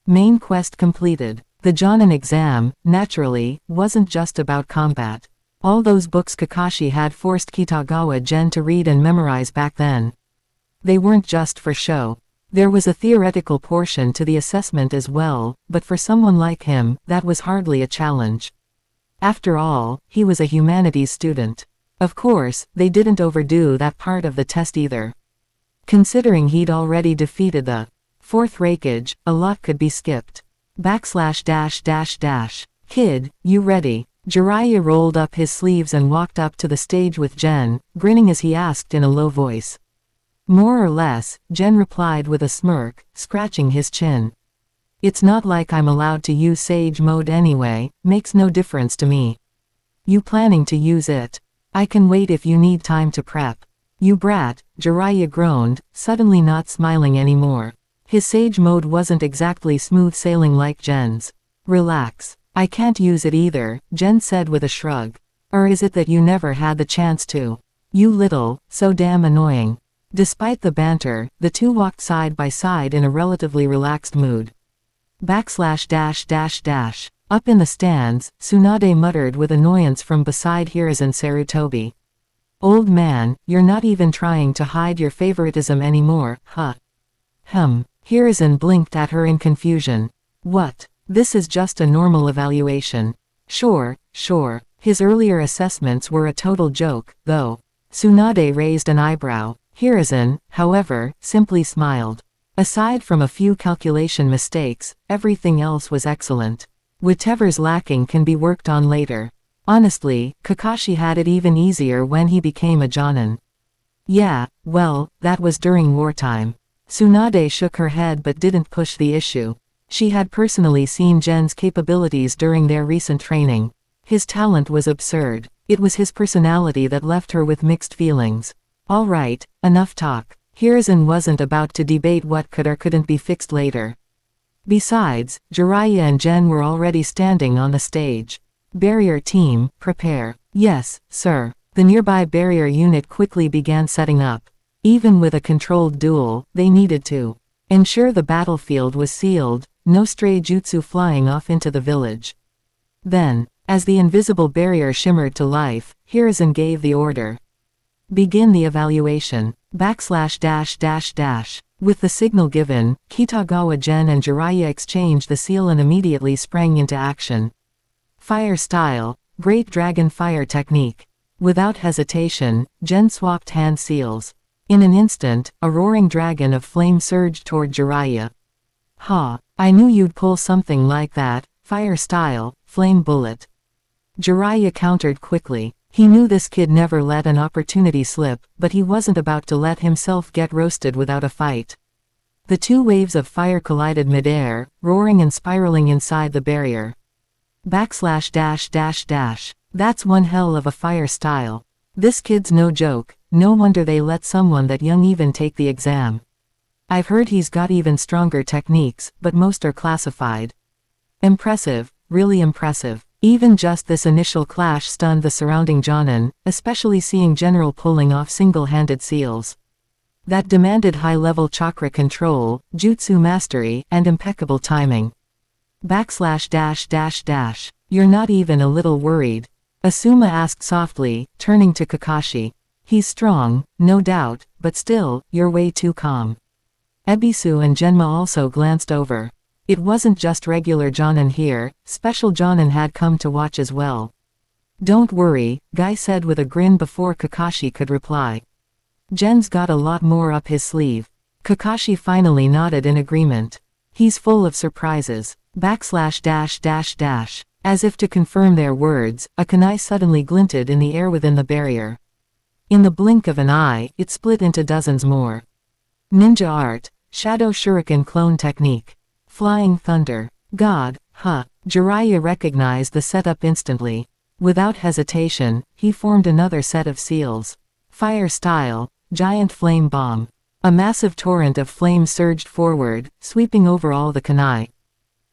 Main quest completed. The Jonin exam, naturally, wasn't just about combat. All those books Kakashi had forced Kitagawa Gen to read and memorize back then. They weren't just for show. There was a theoretical portion to the assessment as well, but for someone like him, that was hardly a challenge. After all, he was a humanities student. Of course, they didn't overdo that part of the test either. Considering he'd already defeated the fourth Raikage, a lot could be skipped. Kid, you ready? Jiraiya rolled up his sleeves and walked up to the stage with Gen, grinning as he asked in a low voice. More or less, Gen replied with a smirk, scratching his chin. It's not like I'm allowed to use Sage Mode anyway, makes no difference to me. You planning to use it? I can wait if you need time to prep. You brat, Jiraiya groaned, suddenly not smiling anymore. His Sage Mode wasn't exactly smooth sailing like Gen's. Relax. I can't use it either, Gen said with a shrug. Or is it that you never had the chance to? You little, so damn annoying. Despite the banter, the two walked side by side in a relatively relaxed mood. Up in the stands, Tsunade muttered with annoyance from beside Hiruzen Sarutobi. Old man, you're not even trying to hide your favoritism anymore, huh? Hiruzen blinked at her in confusion. What? This is just a normal evaluation. Sure. His earlier assessments were a total joke, though. Tsunade raised an eyebrow. Hiruzen, however, simply smiled. Aside from a few calculation mistakes, everything else was excellent. Whatever's lacking can be worked on later. Honestly, Kakashi had it even easier when he became a Jonin. Yeah, well, that was during wartime. Tsunade shook her head but didn't push the issue. She had personally seen Gen's capabilities during their recent training. His talent was absurd. It was his personality that left her with mixed feelings. All right, enough talk. Hiruzen wasn't about to debate what could or couldn't be fixed later. Besides, Jiraiya and Gen were already standing on the stage. Barrier team, prepare. Yes, sir. The nearby barrier unit quickly began setting up. Even with a controlled duel, they needed to ensure the battlefield was sealed, no stray jutsu flying off into the village. Then, as the invisible barrier shimmered to life, Hiruzen gave the order. Begin the evaluation. With the signal given, Kitagawa Gen and Jiraiya exchanged the seal and immediately sprang into action. Fire style, Great Dragon Fire technique. Without hesitation, Gen swapped hand seals. In an instant, a roaring dragon of flame surged toward Jiraiya. Ha! I knew you'd pull something like that, fire style, flame bullet. Jiraiya countered quickly. He knew this kid never let an opportunity slip, but he wasn't about to let himself get roasted without a fight. The two waves of fire collided midair, roaring and spiraling inside the barrier. That's one hell of a fire style. This kid's no joke, no wonder they let someone that young even take the exam. I've heard he's got even stronger techniques, but most are classified. Impressive, really impressive. Even just this initial clash stunned the surrounding Jonin, especially seeing General pulling off single-handed seals. That demanded high-level chakra control, jutsu mastery, and impeccable timing. You're not even a little worried? Asuma asked softly, turning to Kakashi. He's strong, no doubt, but still, you're way too calm. Ebisu and Genma also glanced over. It wasn't just regular Jonin here, special Jonin had come to watch as well. Don't worry, Guy said with a grin before Kakashi could reply. Gen's got a lot more up his sleeve. Kakashi finally nodded in agreement. He's full of surprises. As if to confirm their words, a kunai suddenly glinted in the air within the barrier. In the blink of an eye, it split into dozens more. Ninja art, shadow shuriken clone technique. Flying thunder. God, huh. Jiraiya recognized the setup instantly. Without hesitation, he formed another set of seals. Fire style, giant flame bomb. A massive torrent of flame surged forward, sweeping over all the kunai.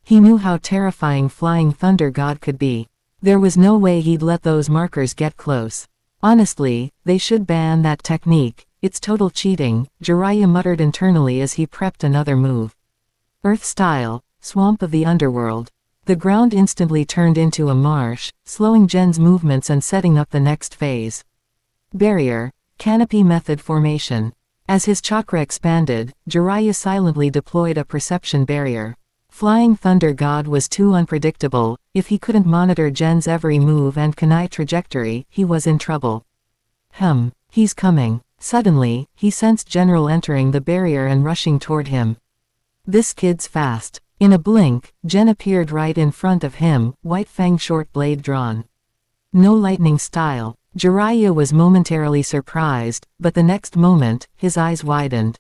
He knew how terrifying Flying Thunder God could be. There was no way he'd let those markers get close. Honestly, they should ban that technique. It's total cheating, Jiraiya muttered internally as he prepped another move. Earth style, swamp of the underworld. The ground instantly turned into a marsh, slowing Gen's movements and setting up the next phase. Barrier, canopy method formation. As his chakra expanded, Jiraiya silently deployed a perception barrier. Flying Thunder God was too unpredictable. If he couldn't monitor Gen's every move and kunai trajectory, he was in trouble. He's coming. Suddenly, he sensed General entering the barrier and rushing toward him. This kid's fast. In a blink, Gen appeared right in front of him, white fang short blade drawn. No lightning style. Jiraiya was momentarily surprised, but the next moment, his eyes widened.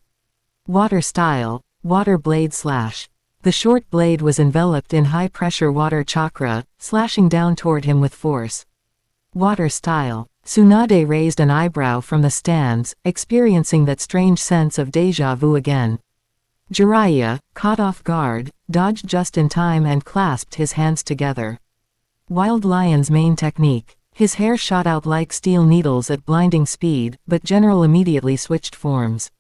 Water style, water blade slash. The short blade was enveloped in high-pressure water chakra, slashing down toward him with force. Water style. Tsunade raised an eyebrow from the stands, experiencing that strange sense of déjà vu again. Jiraiya, caught off guard, dodged just in time and clasped his hands together. Wild Lion's main technique. His hair shot out like steel needles at blinding speed, but General immediately switched forms.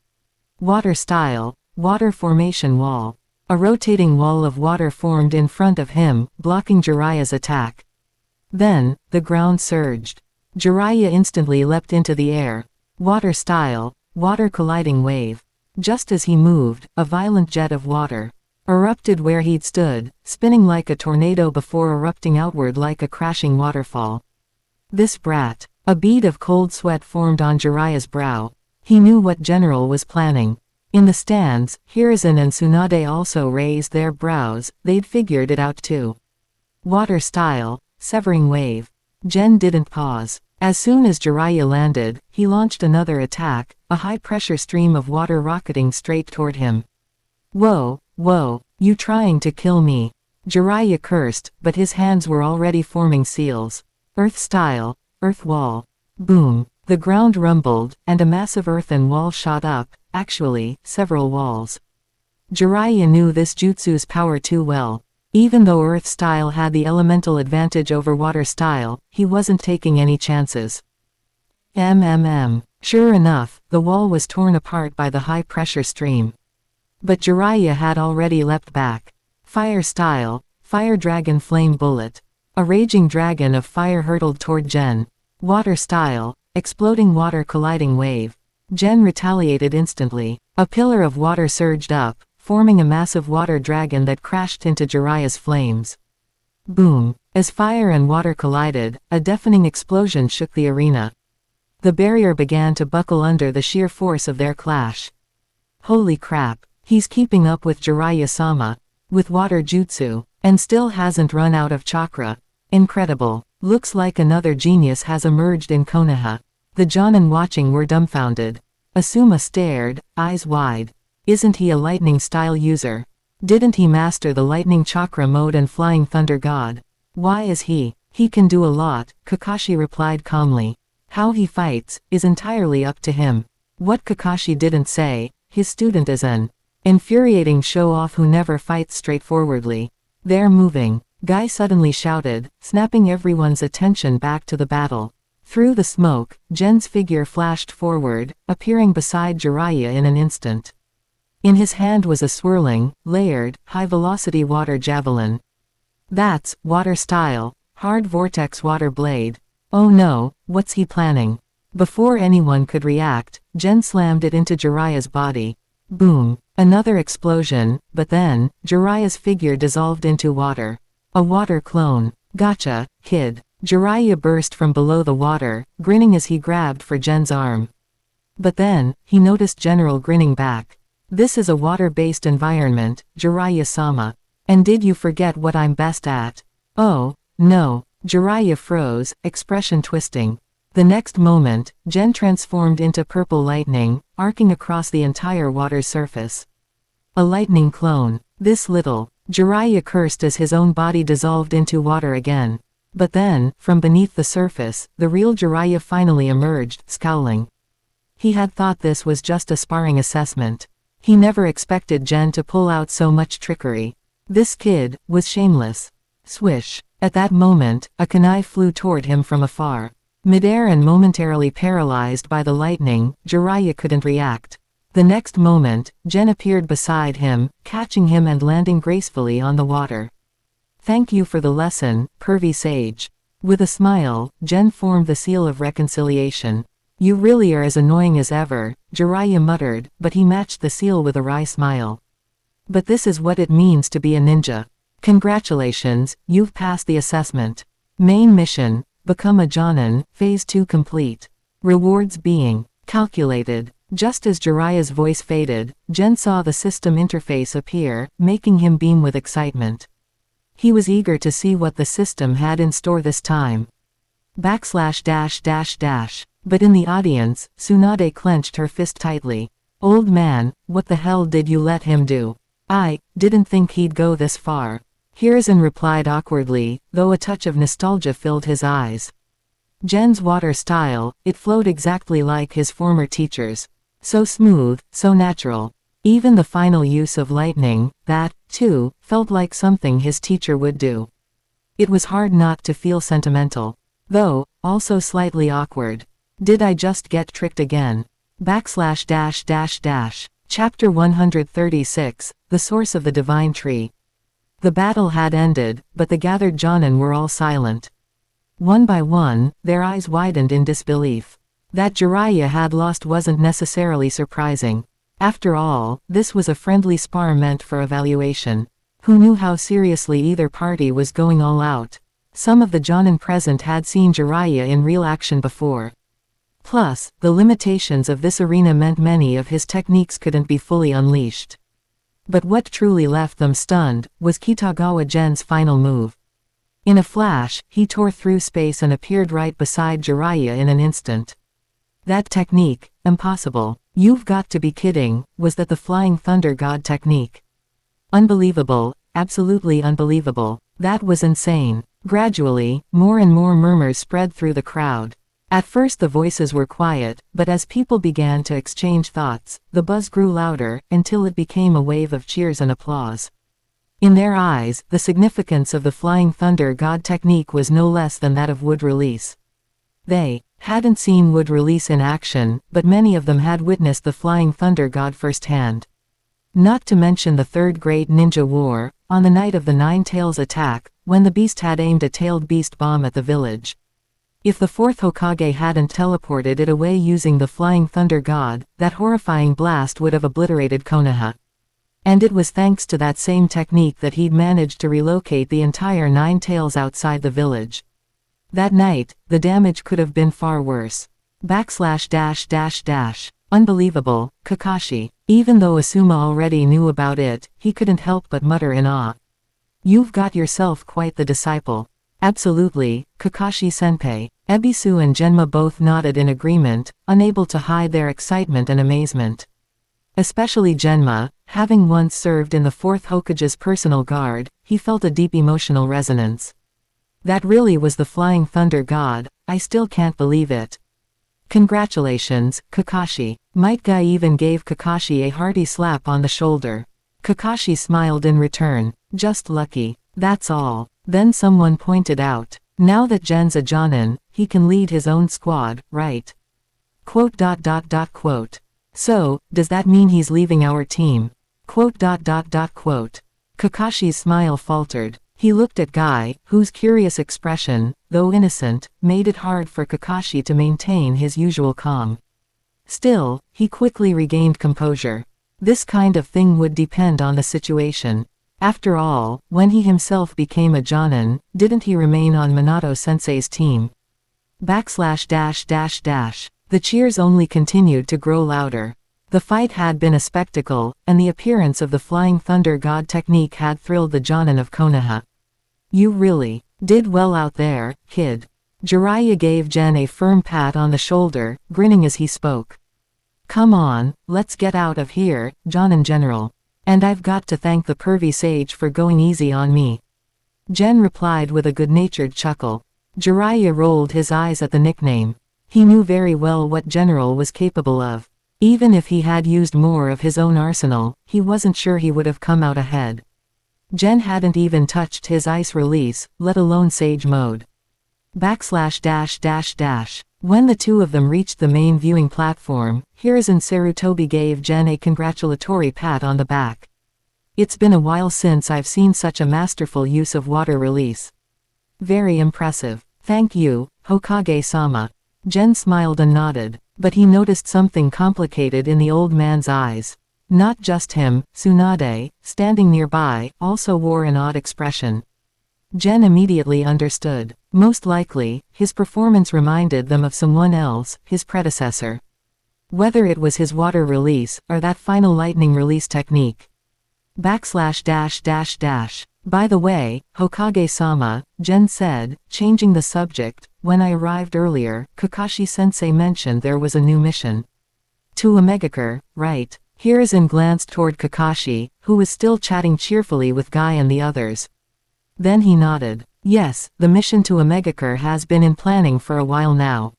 Water style, water formation wall. A rotating wall of water formed in front of him, blocking Jiraiya's attack. Then, the ground surged. Jiraiya instantly leapt into the air. Water style, water colliding wave. Just as he moved, a violent jet of water erupted where he'd stood, spinning like a tornado before erupting outward like a crashing waterfall. This brat. A bead of cold sweat formed on Jiraiya's brow. He knew what General was planning. In the stands, Hiruzen and Tsunade also raised their brows. They'd figured it out too. Water style, severing wave. Gen didn't pause. As soon as Jiraiya landed, he launched another attack, a high-pressure stream of water rocketing straight toward him. Whoa, you trying to kill me? Jiraiya cursed, but his hands were already forming seals. Earth style, earth wall. Boom. The ground rumbled, and a massive earthen wall shot up, actually, several walls. Jiraiya knew this jutsu's power too well. Even though earth style had the elemental advantage over water style, he wasn't taking any chances. Sure enough, the wall was torn apart by the high-pressure stream. But Jiraiya had already leapt back. Fire style, fire dragon flame bullet. A raging dragon of fire hurtled toward Gen. Water style, exploding water colliding wave. Gen retaliated instantly. A pillar of water surged up, forming a massive water dragon that crashed into Jiraiya's flames. Boom. As fire and water collided, a deafening explosion shook the arena. The barrier began to buckle under the sheer force of their clash. Holy crap, he's keeping up with Jiraiya-sama. With water jutsu, and still hasn't run out of chakra. Incredible. Looks like another genius has emerged in Konoha. The Jonin watching were dumbfounded. Asuma stared, eyes wide. Isn't he a lightning style user? Didn't he master the lightning chakra mode and flying thunder god? Why is he? He can do a lot, Kakashi replied calmly. How he fights is entirely up to him. What Kakashi didn't say, his student is an infuriating show-off who never fights straightforwardly. They're moving. Guy suddenly shouted, snapping everyone's attention back to the battle. Through the smoke, Gen's figure flashed forward, appearing beside Jiraiya in an instant. In his hand was a swirling, layered, high-velocity water javelin. That's water style, hard vortex water blade. Oh no, what's he planning? Before anyone could react, Gen slammed it into Jiraiya's body. Boom. Another explosion, but then, Jiraiya's figure dissolved into water. A water clone. Gotcha, kid. Jiraiya burst from below the water, grinning as he grabbed for Gen's arm. But then, he noticed General grinning back. This is a water-based environment, Jiraiya-sama. And did you forget what I'm best at? Oh, no. Jiraiya froze, expression twisting. The next moment, Gen transformed into purple lightning, arcing across the entire water's surface. A lightning clone. This little. Jiraiya cursed as his own body dissolved into water again. But then, from beneath the surface, the real Jiraiya finally emerged, scowling. He had thought this was just a sparring assessment. He never expected Gen to pull out so much trickery. This kid was shameless. Swish. At that moment, a kunai flew toward him from afar. Midair and momentarily paralyzed by the lightning, Jiraiya couldn't react. The next moment, Gen appeared beside him, catching him and landing gracefully on the water. Thank you for the lesson, pervy sage. With a smile, Gen formed the seal of reconciliation. You really are as annoying as ever, Jiraiya muttered, but he matched the seal with a wry smile. But this is what it means to be a ninja. Congratulations, you've passed the assessment. Main mission. Become a Jonin, Phase 2 complete. Rewards being calculated. Just as Jiraiya's voice faded, Gen saw the system interface appear, making him beam with excitement. He was eager to see what the system had in store this time. But in the audience, Tsunade clenched her fist tightly. Old man, what the hell did you let him do? I didn't think he'd go this far. Hiruzen replied awkwardly, though a touch of nostalgia filled his eyes. Gen's water style, it flowed exactly like his former teacher's. So smooth, so natural. Even the final use of lightning, that, too, felt like something his teacher would do. It was hard not to feel sentimental. Though, also slightly awkward. Did I just get tricked again? Chapter 136, The Source of the Divine Tree. The battle had ended, but the gathered Jonin were all silent. One by one, their eyes widened in disbelief. That Jiraiya had lost wasn't necessarily surprising. After all, this was a friendly spar meant for evaluation. Who knew how seriously either party was going all out? Some of the Jonin present had seen Jiraiya in real action before. Plus, the limitations of this arena meant many of his techniques couldn't be fully unleashed. But what truly left them stunned, was Kitagawa Gen's final move. In a flash, he tore through space and appeared right beside Jiraiya in an instant. That technique, impossible. You've got to be kidding, was that the Flying Thunder God technique? Unbelievable, absolutely unbelievable. That was insane. Gradually, more and more murmurs spread through the crowd. At first the voices were quiet, but as people began to exchange thoughts, the buzz grew louder, until it became a wave of cheers and applause. In their eyes, the significance of the Flying Thunder God technique was no less than that of wood release. They hadn't seen wood release in action, but many of them had witnessed the Flying Thunder God firsthand. Not to mention the Third Great Ninja War, on the night of the Nine Tails attack, when the beast had aimed a tailed beast bomb at the village. If the fourth Hokage hadn't teleported it away using the Flying Thunder God, that horrifying blast would have obliterated Konoha. And it was thanks to that same technique that he'd managed to relocate the entire Nine Tails outside the village. That night, the damage could have been far worse. Unbelievable, Kakashi. Even though Asuma already knew about it, he couldn't help but mutter in awe. You've got yourself quite the disciple. Absolutely, Kakashi-senpai. Ebisu and Genma both nodded in agreement, unable to hide their excitement and amazement. Especially Genma, having once served in the fourth Hokage's personal guard, he felt a deep emotional resonance. That really was the Flying Thunder God, I still can't believe it. Congratulations, Kakashi. Might Guy even gave Kakashi a hearty slap on the shoulder. Kakashi smiled in return. Just lucky. That's all. Then someone pointed out. Now that Gen's a Jonin, he can lead his own squad, right? Quote. So, does that mean he's leaving our team? Quote. Kakashi's smile faltered. He looked at Guy, whose curious expression, though innocent, made it hard for Kakashi to maintain his usual calm. Still, he quickly regained composure. This kind of thing would depend on the situation. After all, when he himself became a Jonin, didn't he remain on Minato-sensei's team? The cheers only continued to grow louder. The fight had been a spectacle, and the appearance of the Flying Thunder God technique had thrilled the Jonin of Konoha. You really did well out there, kid. Jiraiya gave Gen a firm pat on the shoulder, grinning as he spoke. Come on, let's get out of here, Jonin General. And I've got to thank the pervy sage for going easy on me. Gen replied with a good-natured chuckle. Jiraiya rolled his eyes at the nickname. He knew very well what General was capable of. Even if he had used more of his own arsenal, he wasn't sure he would have come out ahead. Gen hadn't even touched his ice release, let alone sage mode. When the two of them reached the main viewing platform, Hiruzen Sarutobi gave Gen a congratulatory pat on the back. It's been a while since I've seen such a masterful use of water release. Very impressive. Thank you, Hokage-sama. Gen smiled and nodded, but he noticed something complicated in the old man's eyes. Not just him, Tsunade, standing nearby, also wore an odd expression. Gen immediately understood. Most likely, his performance reminded them of someone else, his predecessor. Whether it was his water release, or that final lightning release technique. By the way, Hokage-sama, Gen said, changing the subject, when I arrived earlier, Kakashi-sensei mentioned there was a new mission. To Omegakure, right? Hiruzen glanced toward Kakashi, who was still chatting cheerfully with Guy and the others. Then he nodded. Yes, the mission to Omegakure has been in planning for a while now.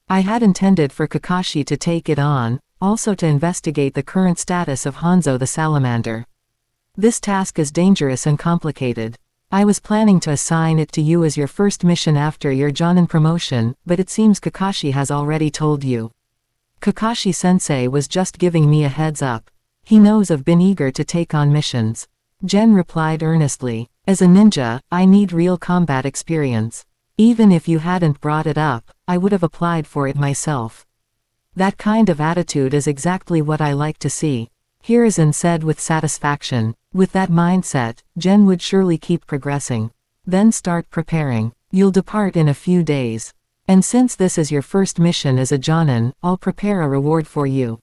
I had intended for Kakashi to take it on, also to investigate the current status of Hanzo the Salamander. This task is dangerous and complicated. I was planning to assign it to you as your first mission after your Jonin promotion, but it seems Kakashi has already told you. Kakashi-sensei was just giving me a heads up. He knows I've been eager to take on missions. Gen replied earnestly. As a ninja, I need real combat experience. Even if you hadn't brought it up, I would have applied for it myself. That kind of attitude is exactly what I like to see. Hiruzen said with satisfaction. With that mindset, Gen would surely keep progressing. Then start preparing. You'll depart in a few days. And since this is your first mission as a Jonin, I'll prepare a reward for you.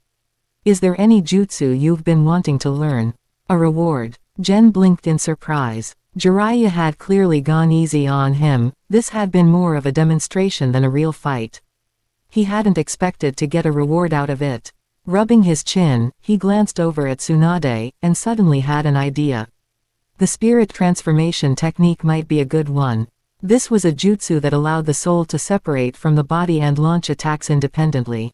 Is there any jutsu you've been wanting to learn? A reward? Gen blinked in surprise. Jiraiya had clearly gone easy on him. This had been more of a demonstration than a real fight. He hadn't expected to get a reward out of it. Rubbing his chin, he glanced over at Tsunade, and suddenly had an idea. The spirit transformation technique might be a good one. This was a jutsu that allowed the soul to separate from the body and launch attacks independently.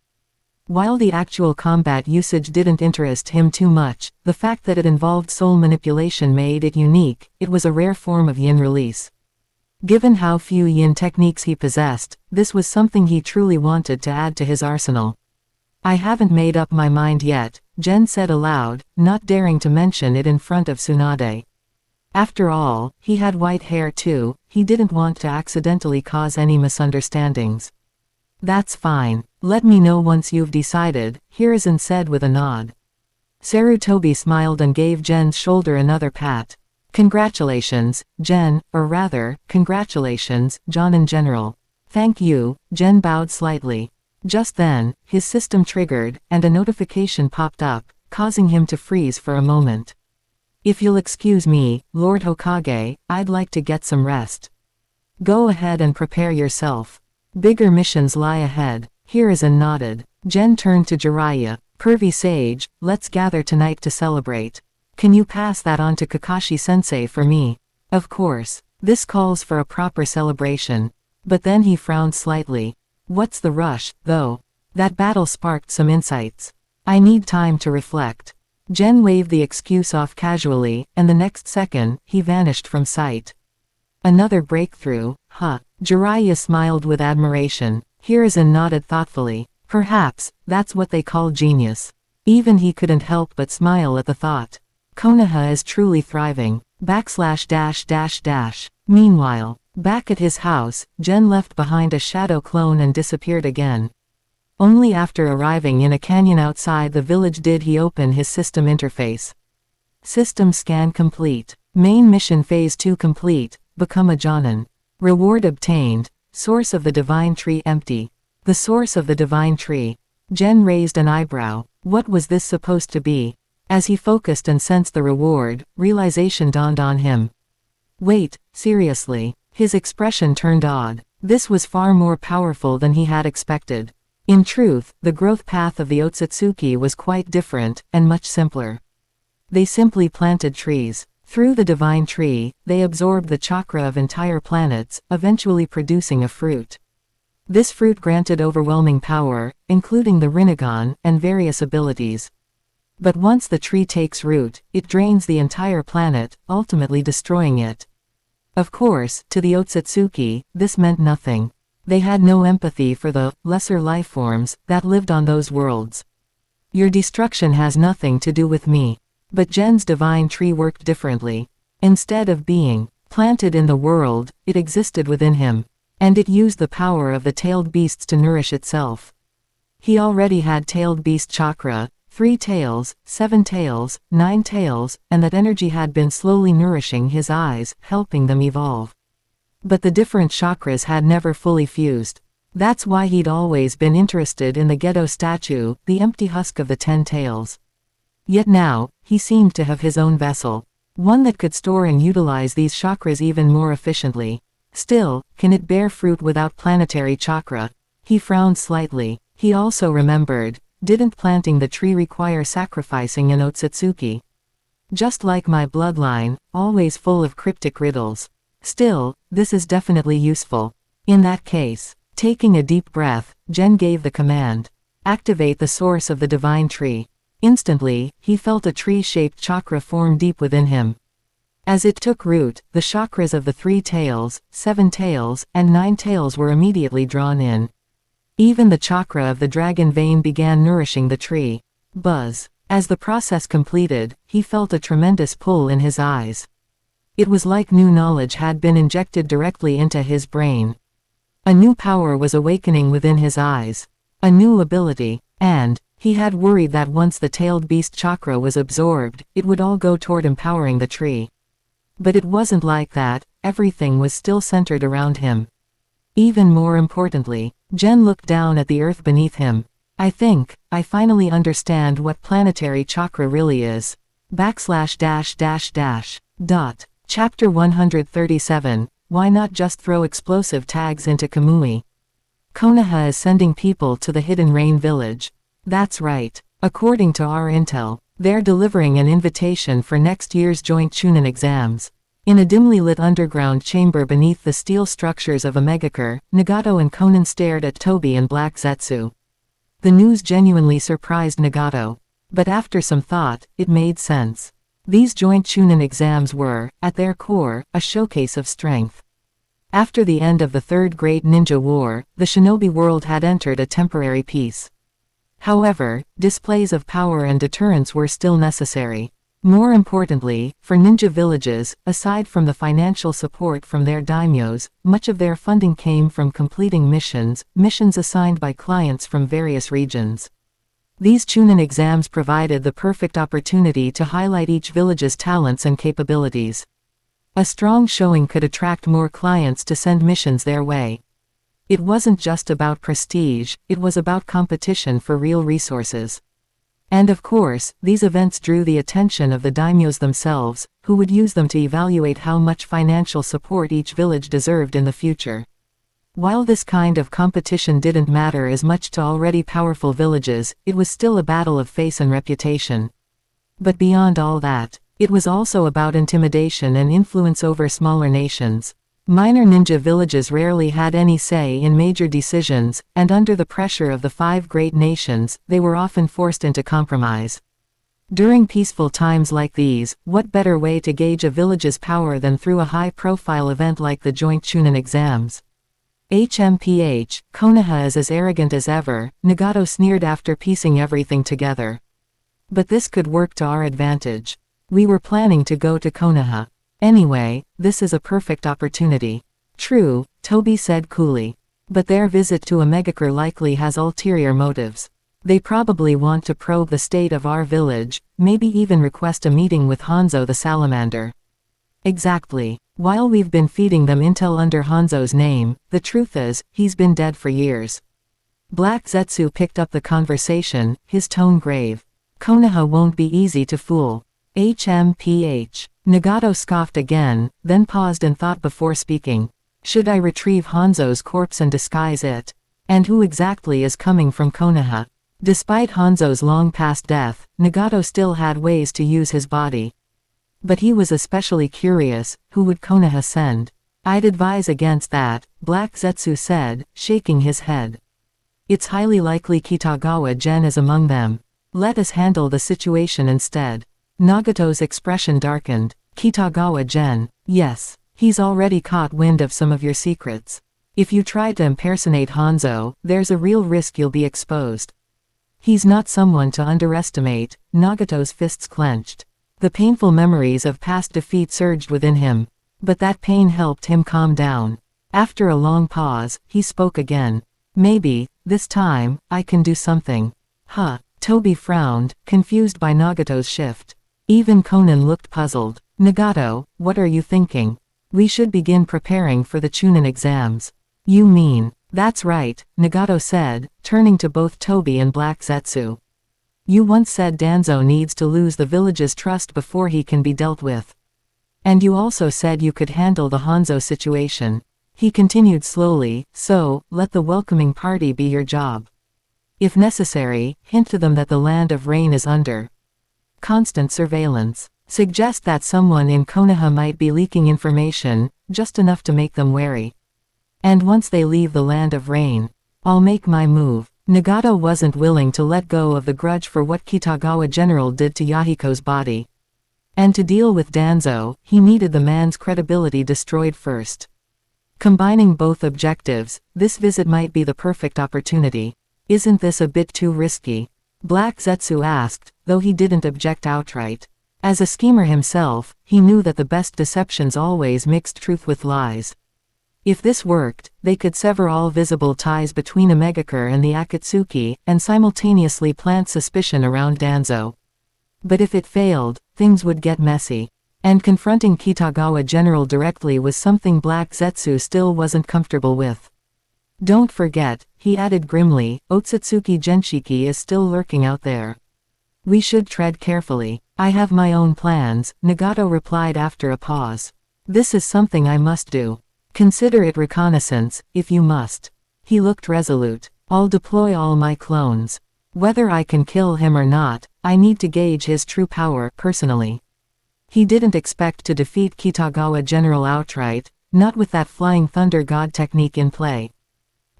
While the actual combat usage didn't interest him too much, the fact that it involved soul manipulation made it unique. It was a rare form of yin release. Given how few yin techniques he possessed, this was something he truly wanted to add to his arsenal. I haven't made up my mind yet, Gen said aloud, not daring to mention it in front of Tsunade. After all, he had white hair too. He didn't want to accidentally cause any misunderstandings. That's fine. Let me know once you've decided, Hiruzen said with a nod. Sarutobi smiled and gave Gen's shoulder another pat. Congratulations, Gen, or rather, congratulations, Jonin General. Thank you, Gen bowed slightly. Just then, his system triggered, and a notification popped up, causing him to freeze for a moment. If you'll excuse me, Lord Hokage, I'd like to get some rest. Go ahead and prepare yourself. Bigger missions lie ahead. Hiruzen nodded. Gen turned to Jiraiya. Pervy sage, let's gather tonight to celebrate. Can you pass that on to Kakashi-sensei for me? Of course. This calls for a proper celebration. But then he frowned slightly. What's the rush, though? That battle sparked some insights. I need time to reflect. Gen waved the excuse off casually, and the next second, he vanished from sight. Another breakthrough, huh? Jiraiya smiled with admiration. Hiruzen nodded thoughtfully. Perhaps, that's what they call genius. Even he couldn't help but smile at the thought. Konoha is truly thriving. Meanwhile, back at his house, Gen left behind a shadow clone and disappeared again. Only after arriving in a canyon outside the village did he open his system interface. System scan complete. Main mission phase 2 complete. Become a Jonin. Reward obtained. Source of the divine tree empty. The source of the divine tree. Gen raised an eyebrow. What was this supposed to be? As he focused and sensed the reward, realization dawned on him. Wait, seriously? His expression turned odd. This was far more powerful than he had expected. In truth, the growth path of the Ōtsutsuki was quite different, and much simpler. They simply planted trees. Through the divine tree, they absorbed the chakra of entire planets, eventually producing a fruit. This fruit granted overwhelming power, including the Rinnegan, and various abilities. But once the tree takes root, it drains the entire planet, ultimately destroying it. Of course, to the Ōtsutsuki, this meant nothing. They had no empathy for the lesser lifeforms that lived on those worlds. Your destruction has nothing to do with me. But Gen's divine tree worked differently. Instead of being planted in the world, it existed within him. And it used the power of the tailed beasts to nourish itself. He already had tailed beast chakra, 3 tails, 7 tails, 9 tails, and that energy had been slowly nourishing his eyes, helping them evolve. But the different chakras had never fully fused. That's why he'd always been interested in the Gedo statue, the empty husk of the 10 tails. Yet now, he seemed to have his own vessel. One that could store and utilize these chakras even more efficiently. Still, can it bear fruit without planetary chakra? He frowned slightly. He also remembered, didn't planting the tree require sacrificing an Ōtsutsuki? Just like my bloodline, always full of cryptic riddles. Still, this is definitely useful. In that case, taking a deep breath, Gen gave the command. Activate the source of the divine tree. Instantly, he felt a tree-shaped chakra form deep within him. As it took root, the chakras of the 3 tails, 7 tails, and 9 tails were immediately drawn in. Even the chakra of the dragon vein began nourishing the tree. Buzz. As the process completed, he felt a tremendous pull in his eyes. It was like new knowledge had been injected directly into his brain. A new power was awakening within his eyes. A new ability. And he had worried that once the tailed beast chakra was absorbed, it would all go toward empowering the tree. But it wasn't like that, everything was still centered around him. Even more importantly, Gen looked down at the earth beneath him. I think, I finally understand what planetary chakra really is. //. Chapter 137, Why not just throw explosive tags into Kamui? Konoha is sending people to the Hidden Rain Village. That's right. According to our intel, they're delivering an invitation for next year's joint Chunin exams. In a dimly lit underground chamber beneath the steel structures of a megachur, Nagato and Conan stared at Toby and Black Zetsu. The news genuinely surprised Nagato. But after some thought, it made sense. These joint Chunin exams were, at their core, a showcase of strength. After the end of the Third Great Ninja War, the shinobi world had entered a temporary peace. However, displays of power and deterrence were still necessary. More importantly, for ninja villages, aside from the financial support from their daimyos, much of their funding came from completing missions assigned by clients from various regions. These Chunin exams provided the perfect opportunity to highlight each village's talents and capabilities. A strong showing could attract more clients to send missions their way. It wasn't just about prestige, it was about competition for real resources. And of course, these events drew the attention of the daimyos themselves, who would use them to evaluate how much financial support each village deserved in the future. While this kind of competition didn't matter as much to already powerful villages, it was still a battle of face and reputation. But beyond all that, it was also about intimidation and influence over smaller nations. Minor ninja villages rarely had any say in major decisions, and under the pressure of the 5 great nations, they were often forced into compromise. During peaceful times like these, what better way to gauge a village's power than through a high-profile event like the joint Chunin exams? HMPH, Konoha is as arrogant as ever, Nagato sneered after piecing everything together. But this could work to our advantage. We were planning to go to Konoha. Anyway, this is a perfect opportunity. True, Toby said coolly. But their visit to a megachur likely has ulterior motives. They probably want to probe the state of our village, maybe even request a meeting with Hanzo the Salamander. Exactly. While we've been feeding them intel under Hanzo's name, the truth is, he's been dead for years. Black Zetsu picked up the conversation, his tone grave. Konoha won't be easy to fool. HMPH. Nagato scoffed again, then paused and thought before speaking. Should I retrieve Hanzo's corpse and disguise it? And who exactly is coming from Konoha? Despite Hanzo's long past death, Nagato still had ways to use his body. But he was especially curious, who would Konoha send? I'd advise against that, Black Zetsu said, shaking his head. It's highly likely Kitagawa Gen is among them. Let us handle the situation instead. Nagato's expression darkened. Kitagawa Gen. Yes. He's already caught wind of some of your secrets. If you try to impersonate Hanzo, there's a real risk you'll be exposed. He's not someone to underestimate. Nagato's fists clenched. The painful memories of past defeat surged within him. But that pain helped him calm down. After a long pause, he spoke again. Maybe, this time, I can do something. Huh. Toby frowned, confused by Nagato's shift. Even Conan looked puzzled. Nagato, what are you thinking? We should begin preparing for the Chunin exams. You mean? That's right, Nagato said, turning to both Toby and Black Zetsu. You once said Danzo needs to lose the village's trust before he can be dealt with. And you also said you could handle the Hanzo situation. He continued slowly, so, let the welcoming party be your job. If necessary, hint to them that the land of rain is under constant surveillance. Suggest that someone in Konoha might be leaking information, just enough to make them wary. And once they leave the land of rain, I'll make my move. Nagato wasn't willing to let go of the grudge for what Kitagawa General did to Yahiko's body. And to deal with Danzo, he needed the man's credibility destroyed first. Combining both objectives, this visit might be the perfect opportunity. Isn't this a bit too risky? Black Zetsu asked, though he didn't object outright. As a schemer himself, he knew that the best deceptions always mixed truth with lies. If this worked, they could sever all visible ties between Omegakure and the Akatsuki, and simultaneously plant suspicion around Danzo. But if it failed, things would get messy. And confronting Kitagawa General directly was something Black Zetsu still wasn't comfortable with. Don't forget, he added grimly, Ōtsutsuki Genshiki is still lurking out there. We should tread carefully. I have my own plans, Nagato replied after a pause. This is something I must do. Consider it reconnaissance, if you must. He looked resolute. I'll deploy all my clones. Whether I can kill him or not, I need to gauge his true power, personally. He didn't expect to defeat Kitagawa General outright, not with that Flying Thunder God technique in play.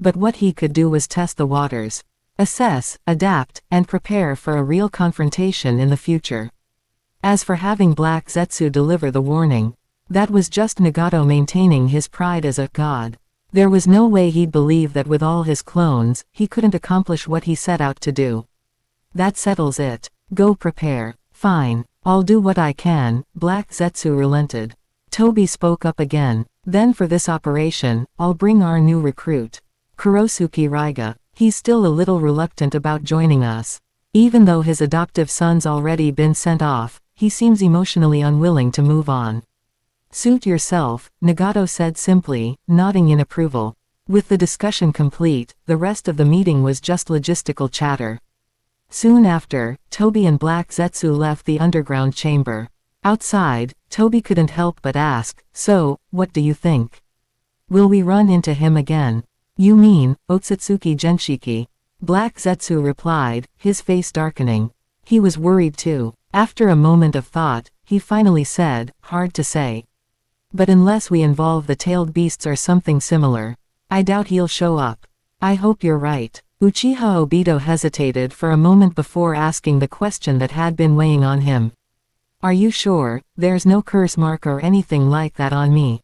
But what he could do was test the waters. Assess, adapt, and prepare for a real confrontation in the future. As for having Black Zetsu deliver the warning, that was just Nagato maintaining his pride as a god. There was no way he'd believe that with all his clones, he couldn't accomplish what he set out to do. That settles it. Go prepare. Fine. I'll do what I can, Black Zetsu relented. Toby spoke up again. Then for this operation, I'll bring our new recruit. Kurosuke Raiga. He's still a little reluctant about joining us. Even though his adoptive son's already been sent off, he seems emotionally unwilling to move on. Suit yourself, Nagato said simply, nodding in approval. With the discussion complete, the rest of the meeting was just logistical chatter. Soon after, Toby and Black Zetsu left the underground chamber. Outside, Toby couldn't help but ask, so, what do you think? Will we run into him again? You mean, Ōtsutsuki Genshiki? Black Zetsu replied, his face darkening. He was worried too. After a moment of thought, he finally said, hard to say. But unless we involve the tailed beasts or something similar, I doubt he'll show up. I hope you're right. Uchiha Obito hesitated for a moment before asking the question that had been weighing on him. Are you sure, there's no curse mark or anything like that on me?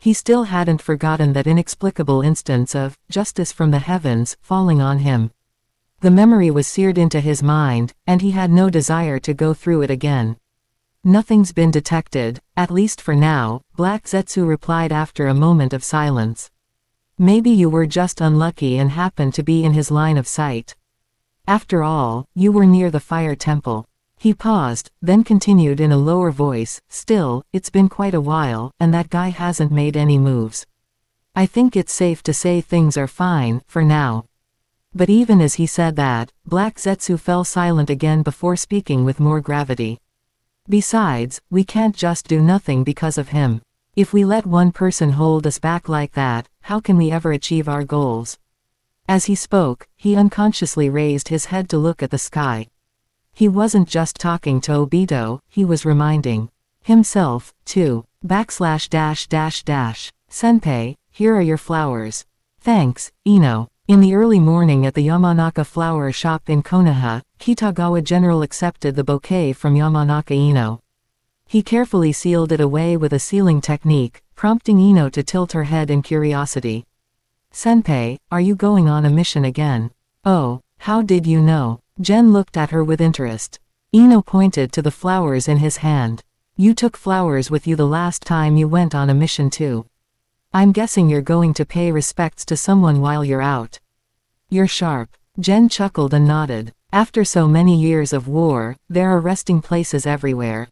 He still hadn't forgotten that inexplicable instance of justice from the heavens falling on him. The memory was seared into his mind, and he had no desire to go through it again. Nothing's been detected, at least for now, Black Zetsu replied after a moment of silence. Maybe you were just unlucky and happened to be in his line of sight. After all, you were near the fire temple. He paused, then continued in a lower voice, still, it's been quite a while, and that guy hasn't made any moves. I think it's safe to say things are fine, for now. But even as he said that, Black Zetsu fell silent again before speaking with more gravity. Besides, we can't just do nothing because of him. If we let one person hold us back like that, how can we ever achieve our goals? As he spoke, he unconsciously raised his head to look at the sky. He wasn't just talking to Obito, he was reminding himself, too. Senpai, here are your flowers. Thanks, Ino. In the early morning at the Yamanaka flower shop in Konoha, Kitagawa Gen accepted the bouquet from Yamanaka Ino. He carefully sealed it away with a sealing technique, prompting Ino to tilt her head in curiosity. Senpai, are you going on a mission again? Oh, how did you know? Gen looked at her with interest. Ino pointed to the flowers in his hand. You took flowers with you the last time you went on a mission too. I'm guessing you're going to pay respects to someone while you're out. You're sharp. Gen chuckled and nodded. After so many years of war, there are resting places everywhere.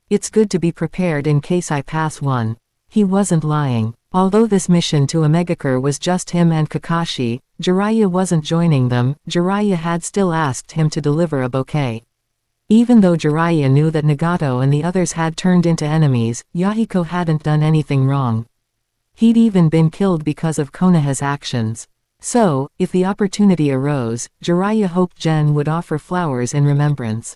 It's good to be prepared in case I pass one. He wasn't lying. Although this mission to Omegakure was just him and Kakashi, Jiraiya wasn't joining them. Jiraiya had still asked him to deliver a bouquet. Even though Jiraiya knew that Nagato and the others had turned into enemies, Yahiko hadn't done anything wrong. He'd even been killed because of Konoha's actions. So, if the opportunity arose, Jiraiya hoped Gen would offer flowers in remembrance.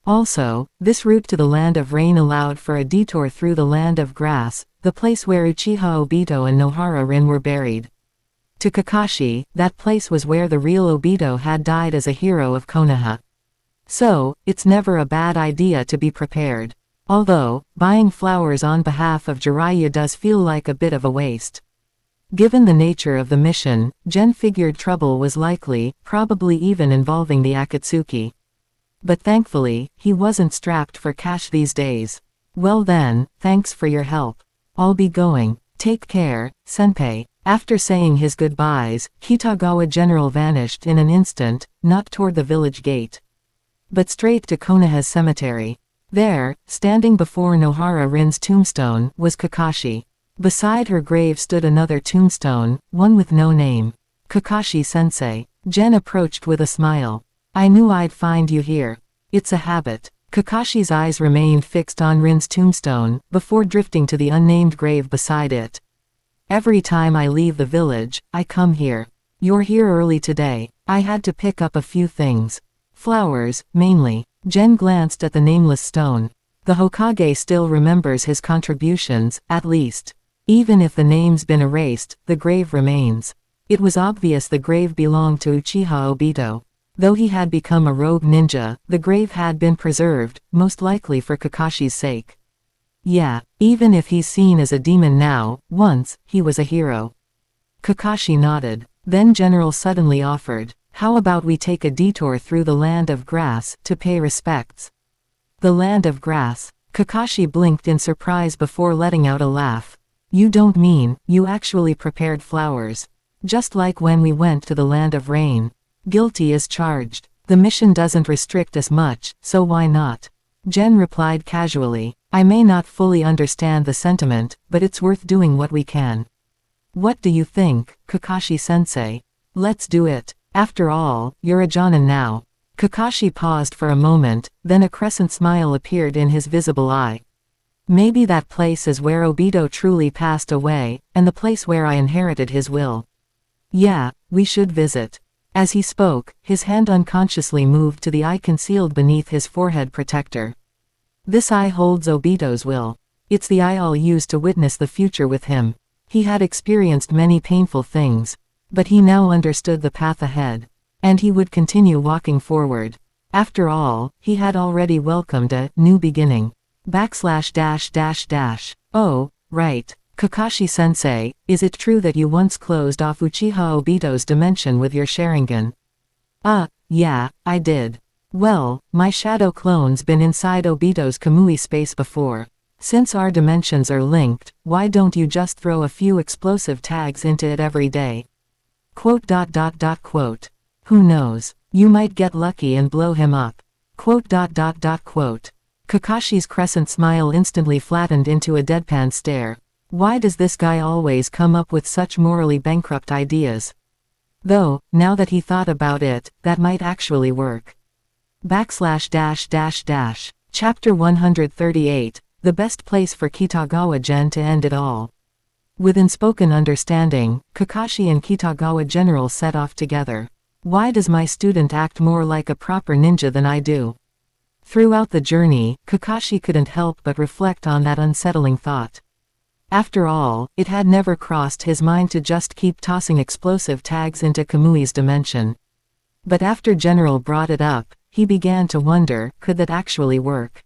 Also, this route to the Land of Rain allowed for a detour through the Land of Grass, the place where Uchiha Obito and Nohara Rin were buried. To Kakashi, that place was where the real Obito had died as a hero of Konoha. So, it's never a bad idea to be prepared. Although, buying flowers on behalf of Jiraiya does feel like a bit of a waste. Given the nature of the mission, Gen figured trouble was likely, probably even involving the Akatsuki. But thankfully, he wasn't strapped for cash these days. Well then, thanks for your help. I'll be going. Take care, senpai. After saying his goodbyes, Kitagawa Gen vanished in an instant, not toward the village gate, but straight to Konoha's cemetery. There, standing before Nohara Rin's tombstone, was Kakashi. Beside her grave stood another tombstone, one with no name. Kakashi-sensei. Gen approached with a smile. I knew I'd find you here. It's a habit. Kakashi's eyes remained fixed on Rin's tombstone, before drifting to the unnamed grave beside it. Every time I leave the village, I come here. You're here early today. I had to pick up a few things. Flowers, mainly. Gen glanced at the nameless stone. The Hokage still remembers his contributions, at least. Even if the name's been erased, the grave remains. It was obvious the grave belonged to Uchiha Obito. Though he had become a rogue ninja, the grave had been preserved, most likely for Kakashi's sake. Yeah, even if he's seen as a demon now, once, he was a hero. Kakashi nodded. Then General suddenly offered, how about we take a detour through the Land of Grass, to pay respects? The Land of Grass. Kakashi blinked in surprise before letting out a laugh. You don't mean, you actually prepared flowers? Just like when we went to the Land of Rain. Guilty as charged. The mission doesn't restrict us much, so why not? Gen replied casually. I may not fully understand the sentiment, but it's worth doing what we can. What do you think, Kakashi-sensei? Let's do it. After all, you're a Jonin now. Kakashi paused for a moment, then a crescent smile appeared in his visible eye. Maybe that place is where Obito truly passed away, and the place where I inherited his will. Yeah, we should visit. As he spoke, his hand unconsciously moved to the eye concealed beneath his forehead protector. This eye holds Obito's will. It's the eye I'll use to witness the future with him. He had experienced many painful things, but he now understood the path ahead. And he would continue walking forward. After all, he had already welcomed a new beginning. Oh, right. Kakashi-sensei, is it true that you once closed off Uchiha Obito's dimension with your Sharingan? Yeah, I did. Well, my shadow clone's been inside Obito's Kamui space before. Since our dimensions are linked, why don't you just throw a few explosive tags into it every day? Who knows? You might get lucky and blow him up. Kakashi's crescent smile instantly flattened into a deadpan stare. Why does this guy always come up with such morally bankrupt ideas? Though, now that he thought about it, that might actually work. Chapter 138, the best place for Kitagawa Gen to end it all. With unspoken understanding, Kakashi and Kitagawa General set off together. Why does my student act more like a proper ninja than I do? Throughout the journey, Kakashi couldn't help but reflect on that unsettling thought. After all, it had never crossed his mind to just keep tossing explosive tags into Kamui's dimension. But after General brought it up, he began to wonder, could that actually work?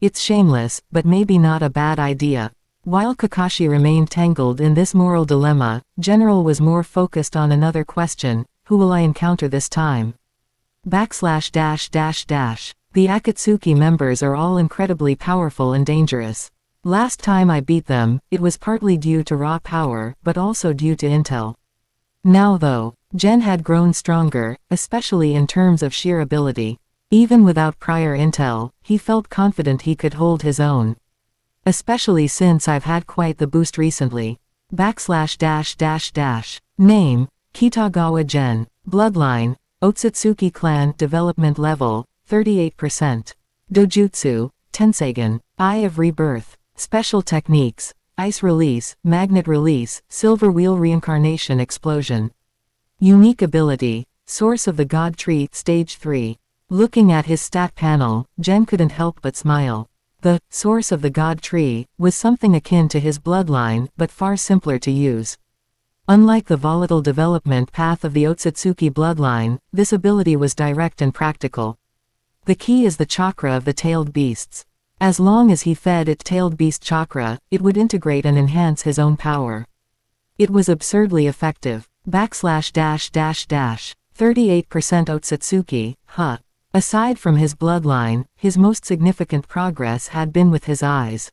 It's shameless, but maybe not a bad idea. While Kakashi remained tangled in this moral dilemma, General was more focused on another question: who will I encounter this time? / The Akatsuki members are all incredibly powerful and dangerous. Last time I beat them, it was partly due to raw power, but also due to intel. Now though, Gen had grown stronger, especially in terms of sheer ability. Even without prior intel, he felt confident he could hold his own. Especially since I've had quite the boost recently. / Name: Kitagawa Gen. Bloodline: Ōtsutsuki Clan. Development level: 38%. Dojutsu: Tenseigen. Eye of Rebirth. Special techniques: Ice Release, Magnet Release, Silver Wheel Reincarnation Explosion. Unique ability: Source of the God Tree. Stage 3. Looking at his stat panel, Gen couldn't help but smile. The Source of the God Tree was something akin to his bloodline, but far simpler to use. Unlike the volatile development path of the Ōtsutsuki bloodline, this ability was direct and practical. The key is the chakra of the tailed beasts. As long as he fed it tailed beast chakra, it would integrate and enhance his own power. It was absurdly effective. / 38% Ōtsutsuki, huh. Aside from his bloodline, his most significant progress had been with his eyes.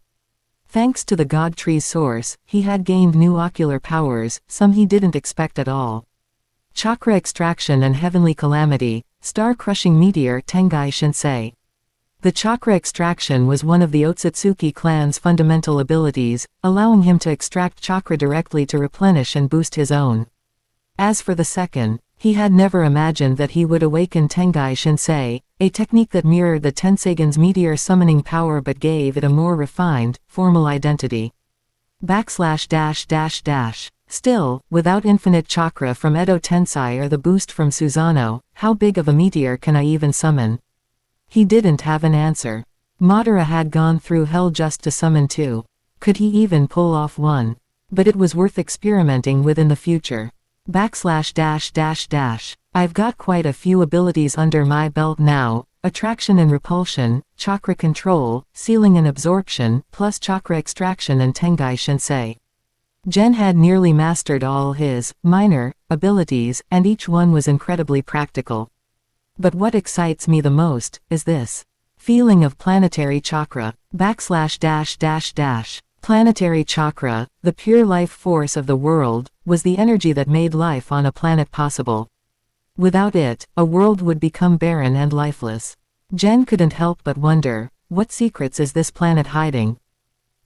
Thanks to the God Tree's source, he had gained new ocular powers, some he didn't expect at all. Chakra Extraction and Heavenly Calamity, Star-Crushing Meteor. Tengai Shinsei. The chakra extraction was one of the Ōtsutsuki clan's fundamental abilities, allowing him to extract chakra directly to replenish and boost his own. As for the second, he had never imagined that he would awaken Tengai Shinsei, a technique that mirrored the Tenseigen's meteor summoning power but gave it a more refined, formal identity. / Still, without infinite chakra from Edo Tensei or the boost from Susanoo, how big of a meteor can I even summon? He didn't have an answer. Madara had gone through hell just to summon two. Could he even pull off one? But it was worth experimenting with in the future. / I've got quite a few abilities under my belt now: attraction and repulsion, chakra control, sealing and absorption, plus chakra extraction and Tengai Shinsei. Gen had nearly mastered all his minor abilities, and each one was incredibly practical. But what excites me the most is this feeling of planetary chakra. / Planetary chakra, the pure life force of the world, was the energy that made life on a planet possible. Without it, a world would become barren and lifeless. Gen couldn't help but wonder, what secrets is this planet hiding?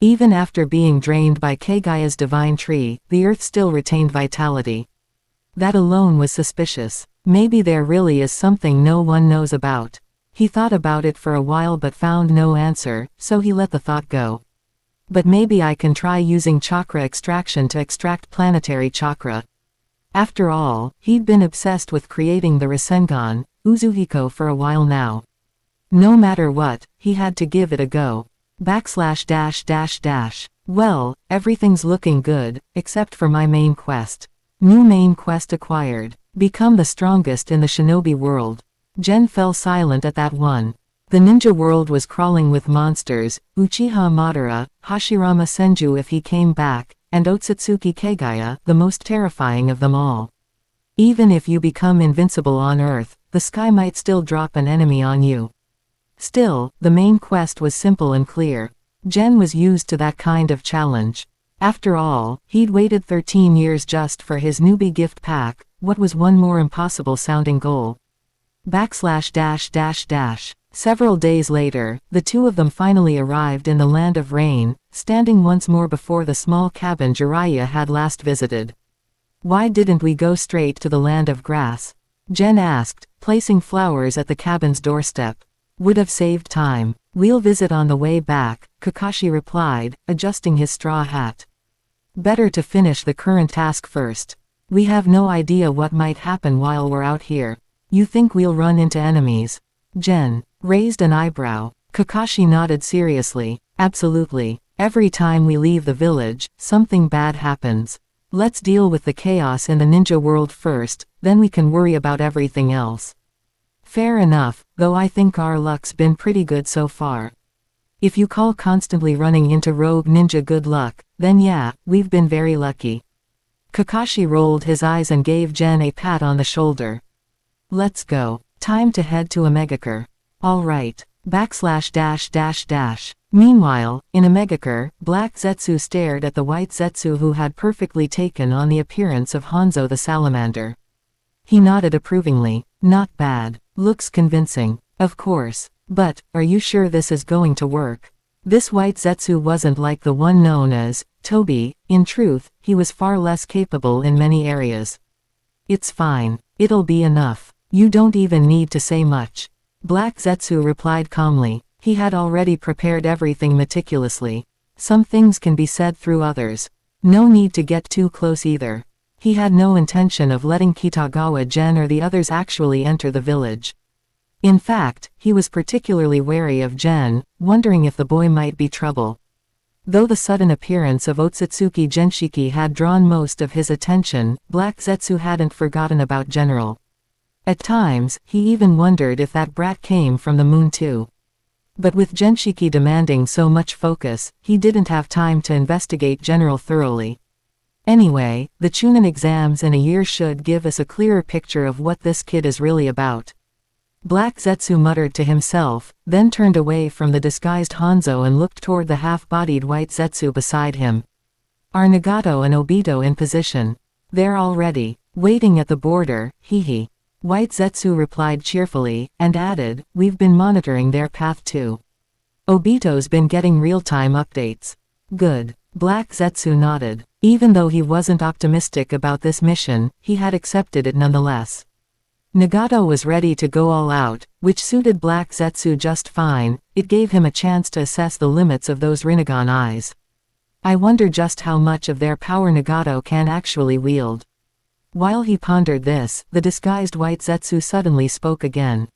Even after being drained by Kagaia's divine tree, the earth still retained vitality. That alone was suspicious. Maybe there really is something no one knows about. He thought about it for a while but found no answer, so he let the thought go. But maybe I can try using chakra extraction to extract planetary chakra. After all, he'd been obsessed with creating the Rasengan, Uzuhiko for a while now. No matter what, he had to give it a go. / Well, everything's looking good, except for my main quest. New main quest acquired. Become the strongest in the shinobi world. Gen fell silent at that one. The ninja world was crawling with monsters: Uchiha Madara, Hashirama Senju if he came back, and Ōtsutsuki Kagaia, the most terrifying of them all. Even if you become invincible on Earth, the sky might still drop an enemy on you. Still, the main quest was simple and clear. Gen was used to that kind of challenge. After all, he'd waited 13 years just for his newbie gift pack. What was one more impossible sounding goal? / Several days later, the two of them finally arrived in the Land of Rain, standing once more before the small cabin Jiraiya had last visited. Why didn't we go straight to the Land of Grass? Gen asked, placing flowers at the cabin's doorstep. Would have saved time. We'll visit on the way back, Kakashi replied, adjusting his straw hat. Better to finish the current task first. We have no idea what might happen while we're out here. You think we'll run into enemies? Gen raised an eyebrow. Kakashi nodded seriously. Absolutely. Every time we leave the village, something bad happens. Let's deal with the chaos in the ninja world first, then we can worry about everything else. Fair enough, though I think our luck's been pretty good so far. If you call constantly running into rogue ninja good luck, then yeah, we've been very lucky. Kakashi rolled his eyes and gave Gen a pat on the shoulder. Let's go. Time to head to Omegakure. Alright. // Meanwhile, in Omegakure, Black Zetsu stared at the white Zetsu who had perfectly taken on the appearance of Hanzo the salamander. He nodded approvingly. Not bad. Looks convincing. Of course. But, are you sure this is going to work? This white Zetsu wasn't like the one known as Toby. In truth, he was far less capable in many areas. It's fine. It'll be enough. You don't even need to say much. Black Zetsu replied calmly. He had already prepared everything meticulously. Some things can be said through others. No need to get too close either. He had no intention of letting Kitagawa Gen or the others actually enter the village. In fact, he was particularly wary of Gen, wondering if the boy might be trouble. Though the sudden appearance of Ōtsutsuki Genshiki had drawn most of his attention, Black Zetsu hadn't forgotten about General. At times, he even wondered if that brat came from the moon too. But with Genshiki demanding so much focus, he didn't have time to investigate General thoroughly. Anyway, the Chunin exams in a year should give us a clearer picture of what this kid is really about. Black Zetsu muttered to himself, then turned away from the disguised Hanzo and looked toward the half-bodied white Zetsu beside him. Are Nagato and Obito in position? They're already waiting at the border, hee. White Zetsu replied cheerfully, and added, we've been monitoring their path too. Obito's been getting real-time updates. Good. Black Zetsu nodded. Even though he wasn't optimistic about this mission, he had accepted it nonetheless. Nagato was ready to go all out, which suited Black Zetsu just fine. It gave him a chance to assess the limits of those Rinnegan eyes. I wonder just how much of their power Nagato can actually wield. While he pondered this, the disguised white Zetsu suddenly spoke again.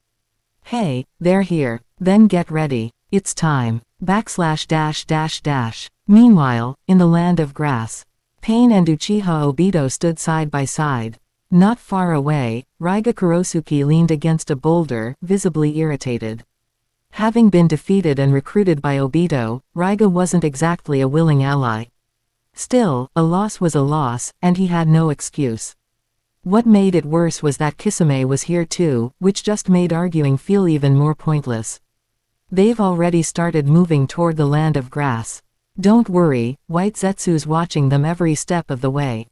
Hey, they're here. Then get ready. It's time. // Meanwhile, in the land of grass, Pain and Uchiha Obito stood side by side. Not far away, Raiga Kurosuke leaned against a boulder, visibly irritated. Having been defeated and recruited by Obito, Raiga wasn't exactly a willing ally. Still, a loss was a loss, and he had no excuse. What made it worse was that Kisame was here too, which just made arguing feel even more pointless. They've already started moving toward the land of grass. Don't worry, White Zetsu's watching them every step of the way.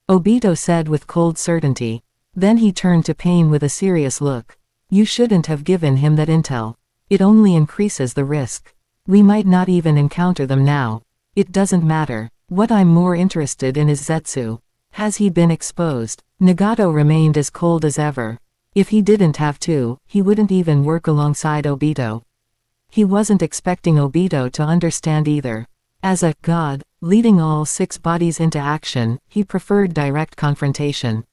Obito said with cold certainty. Then he turned to Pain with a serious look. You shouldn't have given him that intel. It only increases the risk. We might not even encounter them now. It doesn't matter. What I'm more interested in is Zetsu. Has he been exposed? Nagato remained as cold as ever. If he didn't have to, he wouldn't even work alongside Obito. He wasn't expecting Obito to understand either. As a god, leading all 6 bodies into action, he preferred direct confrontation.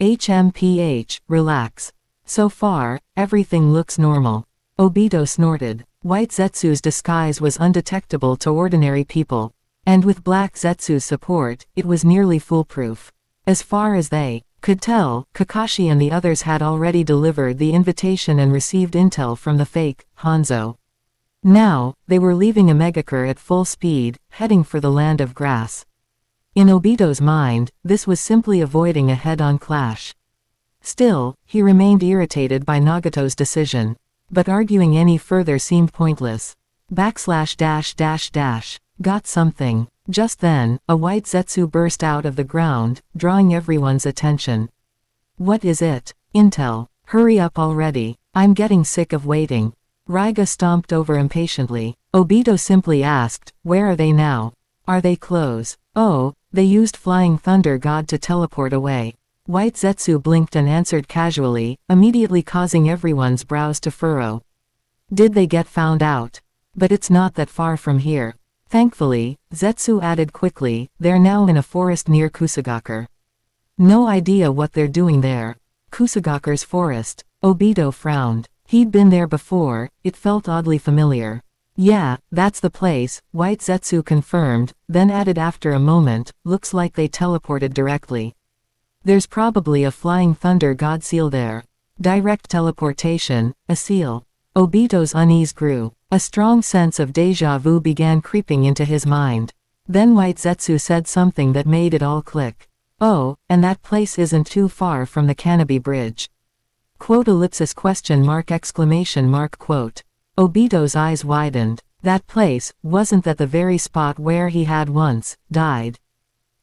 HMPH, relax. So far, everything looks normal. Obito snorted. White Zetsu's disguise was undetectable to ordinary people. And with Black Zetsu's support, it was nearly foolproof. As far as they could tell, Kakashi and the others had already delivered the invitation and received intel from the fake Hanzo. Now, they were leaving Omegakure at full speed, heading for the land of grass. In Obito's mind, this was simply avoiding a head-on clash. Still, he remained irritated by Nagato's decision. But arguing any further seemed pointless. // Got something. Just then, a white Zetsu burst out of the ground, drawing everyone's attention. What is it? Intel. Hurry up already. I'm getting sick of waiting. Raiga stomped over impatiently. Obito simply asked, where are they now? Are they close? Oh, they used Flying Thunder God to teleport away. White Zetsu blinked and answered casually, immediately causing everyone's brows to furrow. Did they get found out? But it's not that far from here. Thankfully, Zetsu added quickly, they're now in a forest near Kusagaker. No idea what they're doing there. Kusagaker's forest. Obito frowned. He'd been there before, it felt oddly familiar. Yeah, that's the place, White Zetsu confirmed, then added after a moment, looks like they teleported directly. There's probably a flying thunder god seal there. Direct teleportation, a seal. Obito's unease grew. A strong sense of déjà vu began creeping into his mind. Then White Zetsu said something that made it all click. Oh, and that place isn't too far from the Canopy Bridge. Quote ellipsis question mark exclamation mark quote. Obito's eyes widened. That place, wasn't that the very spot where he had once died?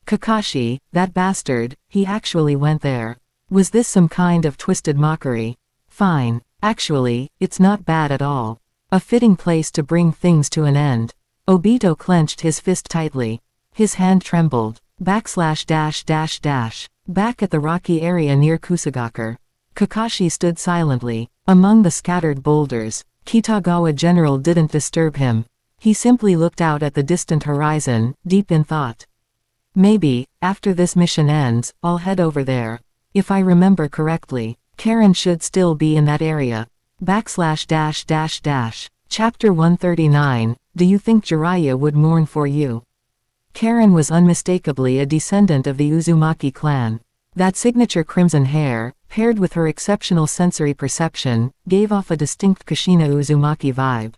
Kakashi, that bastard, he actually went there. Was this some kind of twisted mockery? Fine. Actually, it's not bad at all. A fitting place to bring things to an end. Obito clenched his fist tightly. His hand trembled. Back at the rocky area near Kusagaker. Kakashi stood silently. Among the scattered boulders, Kitagawa General didn't disturb him. He simply looked out at the distant horizon, deep in thought. Maybe, after this mission ends, I'll head over there. If I remember correctly, Karen should still be in that area. Chapter 139, Do you think Jiraiya would mourn for you? Karen was unmistakably a descendant of the Uzumaki clan. That signature crimson hair, paired with her exceptional sensory perception, gave off a distinct Kushina Uzumaki vibe.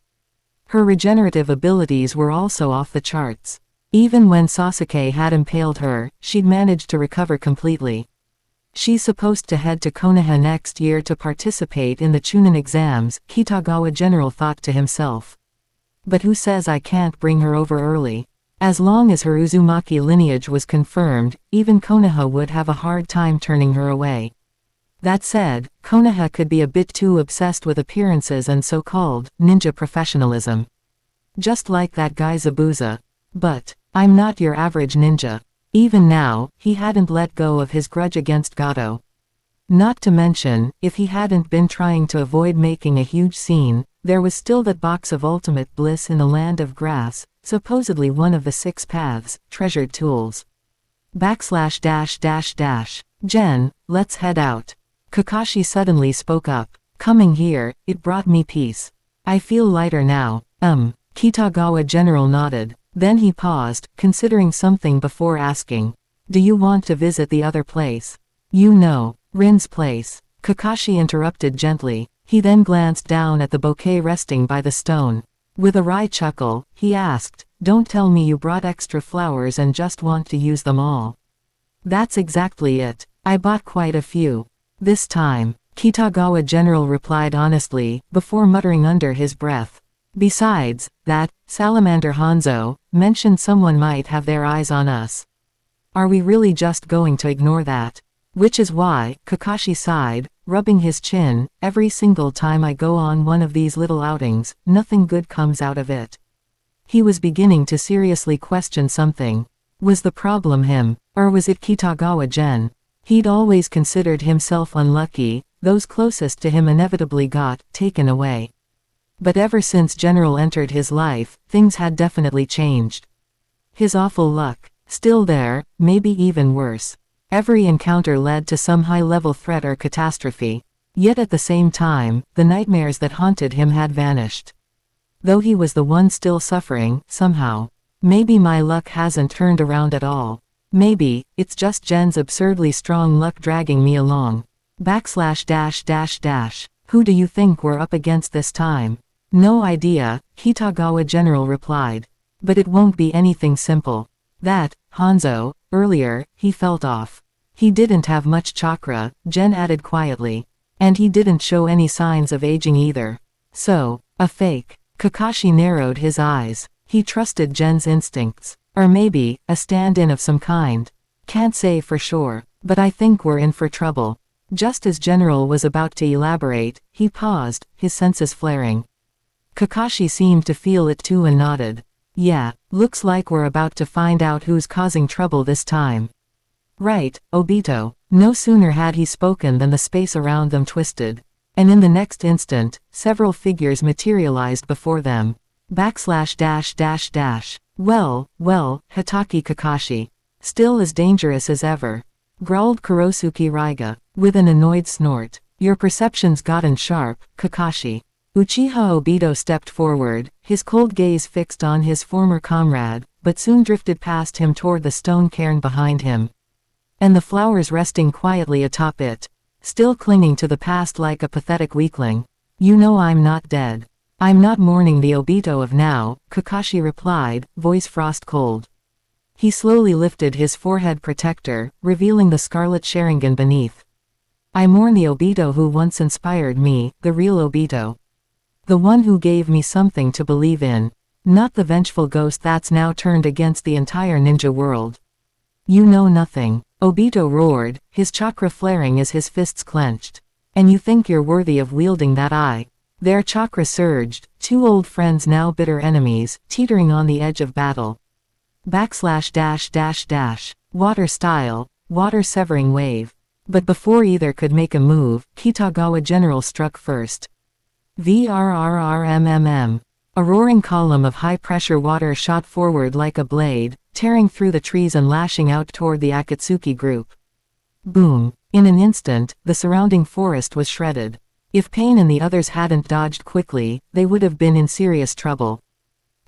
Her regenerative abilities were also off the charts. Even when Sasuke had impaled her, she'd managed to recover completely. She's supposed to head to Konoha next year to participate in the Chunin exams, Kitagawa General thought to himself. But who says I can't bring her over early? As long as her Uzumaki lineage was confirmed, even Konoha would have a hard time turning her away. That said, Konoha could be a bit too obsessed with appearances and so-called ninja professionalism. Just like that guy Zabuza. But, I'm not your average ninja. Even now, he hadn't let go of his grudge against Gato. Not to mention, if he hadn't been trying to avoid making a huge scene, there was still that box of ultimate bliss in the land of grass, supposedly one of the 6 paths, treasured tools. Gen, let's head out. Kakashi suddenly spoke up. Coming here, it brought me peace. I feel lighter now. Kitagawa General nodded. Then he paused, considering something before asking. Do you want to visit the other place? You know, Rin's place. Kakashi interrupted gently. He then glanced down at the bouquet resting by the stone. With a wry chuckle, he asked, Don't tell me you brought extra flowers and just want to use them all. That's exactly it. I bought quite a few. This time, Kitagawa General replied honestly, before muttering under his breath. Besides, that salamander Hanzo mentioned someone might have their eyes on us. Are we really just going to ignore that? Which is why, Kakashi sighed, rubbing his chin, every single time I go on one of these little outings, nothing good comes out of it. He was beginning to seriously question something. Was the problem him, or was it Kitagawa Gen? He'd always considered himself unlucky, those closest to him inevitably got taken away. But ever since General entered his life, things had definitely changed. His awful luck, still there, maybe even worse. Every encounter led to some high-level threat or catastrophe. Yet at the same time, the nightmares that haunted him had vanished. Though he was the one still suffering, somehow. Maybe my luck hasn't turned around at all. Maybe, it's just Gen's absurdly strong luck dragging me along. Who do you think we're up against this time? No idea, Kitagawa General replied. But it won't be anything simple. That, Hanzo, earlier, he felt off. He didn't have much chakra, Gen added quietly. And he didn't show any signs of aging either. So, a fake. Kakashi narrowed his eyes. He trusted Gen's instincts. Or maybe, a stand-in of some kind. Can't say for sure, but I think we're in for trouble. Just as General was about to elaborate, he paused, his senses flaring. Kakashi seemed to feel it too and nodded. Yeah, looks like we're about to find out who's causing trouble this time. Right, Obito. No sooner had he spoken than the space around them twisted. and in the next instant, several figures materialized before them. Well, Hitaki Kakashi. Still as dangerous as ever. Growled Kurosuke Raiga, with an annoyed snort. Your perception's gotten sharp, Kakashi. Uchiha Obito stepped forward, his cold gaze fixed on his former comrade, but soon drifted past him toward the stone cairn behind him. And the flowers resting quietly atop it. Still clinging to the past like a pathetic weakling. You know I'm not dead. I'm not mourning the Obito of now, Kakashi replied, voice frost cold. He slowly lifted his forehead protector, revealing the scarlet Sharingan beneath. I mourn the Obito who once inspired me, the real Obito. The one who gave me something to believe in. Not the vengeful ghost that's now turned against the entire ninja world. You know nothing. Obito roared, his chakra flaring as his fists clenched. And you think you're worthy of wielding that eye? Their chakra surged, two old friends now bitter enemies, teetering on the edge of battle. Water style, water severing wave. But before either could make a move, Kitagawa General struck first. VRRRMMM. A roaring column of high-pressure water shot forward like a blade, tearing through the trees and lashing out toward the Akatsuki group. Boom. In an instant, the surrounding forest was shredded. If Pain and the others hadn't dodged quickly, they would have been in serious trouble.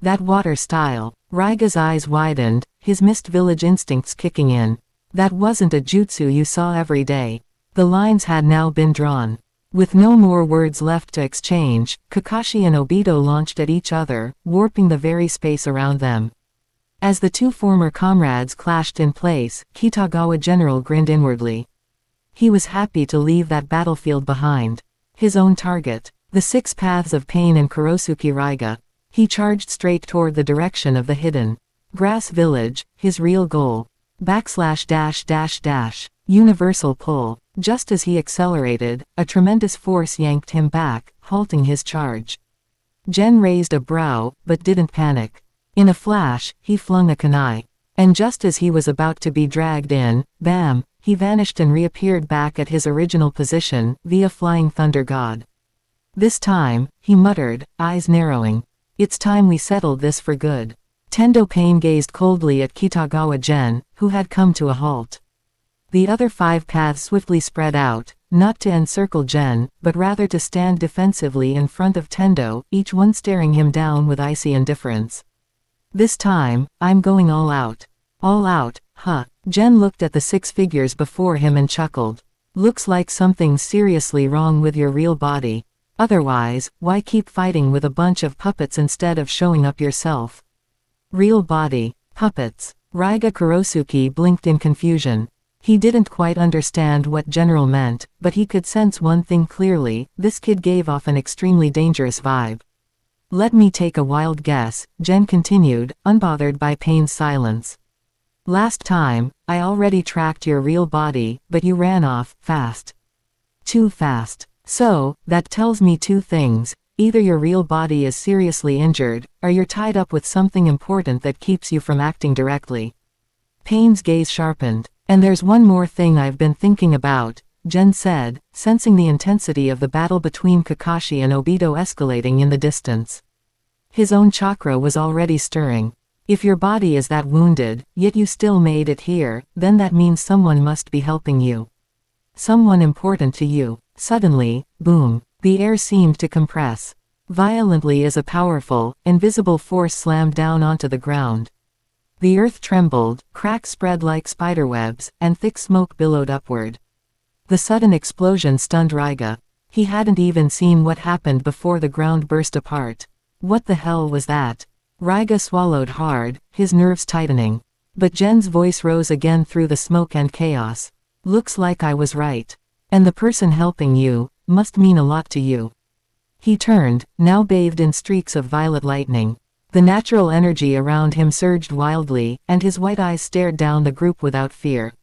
That water style. Raiga's eyes widened, his Mist Village instincts kicking in. That wasn't a jutsu you saw every day. The lines had now been drawn. With no more words left to exchange, Kakashi and Obito launched at each other, warping the very space around them. As the two former comrades clashed in place, Kitagawa General grinned inwardly. He was happy to leave that battlefield behind. His own target. The six paths of Pain and Kurosuke Raiga. He charged straight toward the direction of the hidden Grass Village, his real goal. Universal pull. Just as he accelerated, a tremendous force yanked him back, halting his charge. Gen raised a brow, but didn't panic. In a flash, he flung a kunai. And just as he was about to be dragged in, bam, he vanished and reappeared back at his original position, via Flying Thunder God. This time, he muttered, eyes narrowing. It's time we settled this for good. Tendo Pain gazed coldly at Kitagawa Gen, who had come to a halt. The other five paths swiftly spread out, not to encircle Gen, but rather to stand defensively in front of Tendo, each one staring him down with icy indifference. This time, I'm going all out. All out, huh? Gen looked at the six figures before him and chuckled. Looks like something's seriously wrong with your real body. Otherwise, why keep fighting with a bunch of puppets instead of showing up yourself? Real body. Puppets. Raiga Kurosuke blinked in confusion. He didn't quite understand what General meant, but he could sense one thing clearly, this kid gave off an extremely dangerous vibe. Let me take a wild guess, Gen continued, unbothered by Pain's silence. Last time, I already tracked your real body, but you ran off, fast. Too fast. So, that tells me two things. Either your real body is seriously injured, or you're tied up with something important that keeps you from acting directly. Pain's gaze sharpened. And there's one more thing I've been thinking about, Gen said, sensing the intensity of the battle between Kakashi and Obito escalating in the distance. His own chakra was already stirring. If your body is that wounded, yet you still made it here, then that means someone must be helping you. Someone important to you. Suddenly, boom, the air seemed to compress. Violently as a powerful, invisible force slammed down onto the ground. The earth trembled, cracks spread like spiderwebs, and thick smoke billowed upward. The sudden explosion stunned Raiga. He hadn't even seen what happened before the ground burst apart. What the hell was that? Raiga swallowed hard, his nerves tightening. But Gen's voice rose again through the smoke and chaos. Looks like I was right. And the person helping you, must mean a lot to you. He turned, now bathed in streaks of violet lightning. The natural energy around him surged wildly, and his white eyes stared down the group without fear.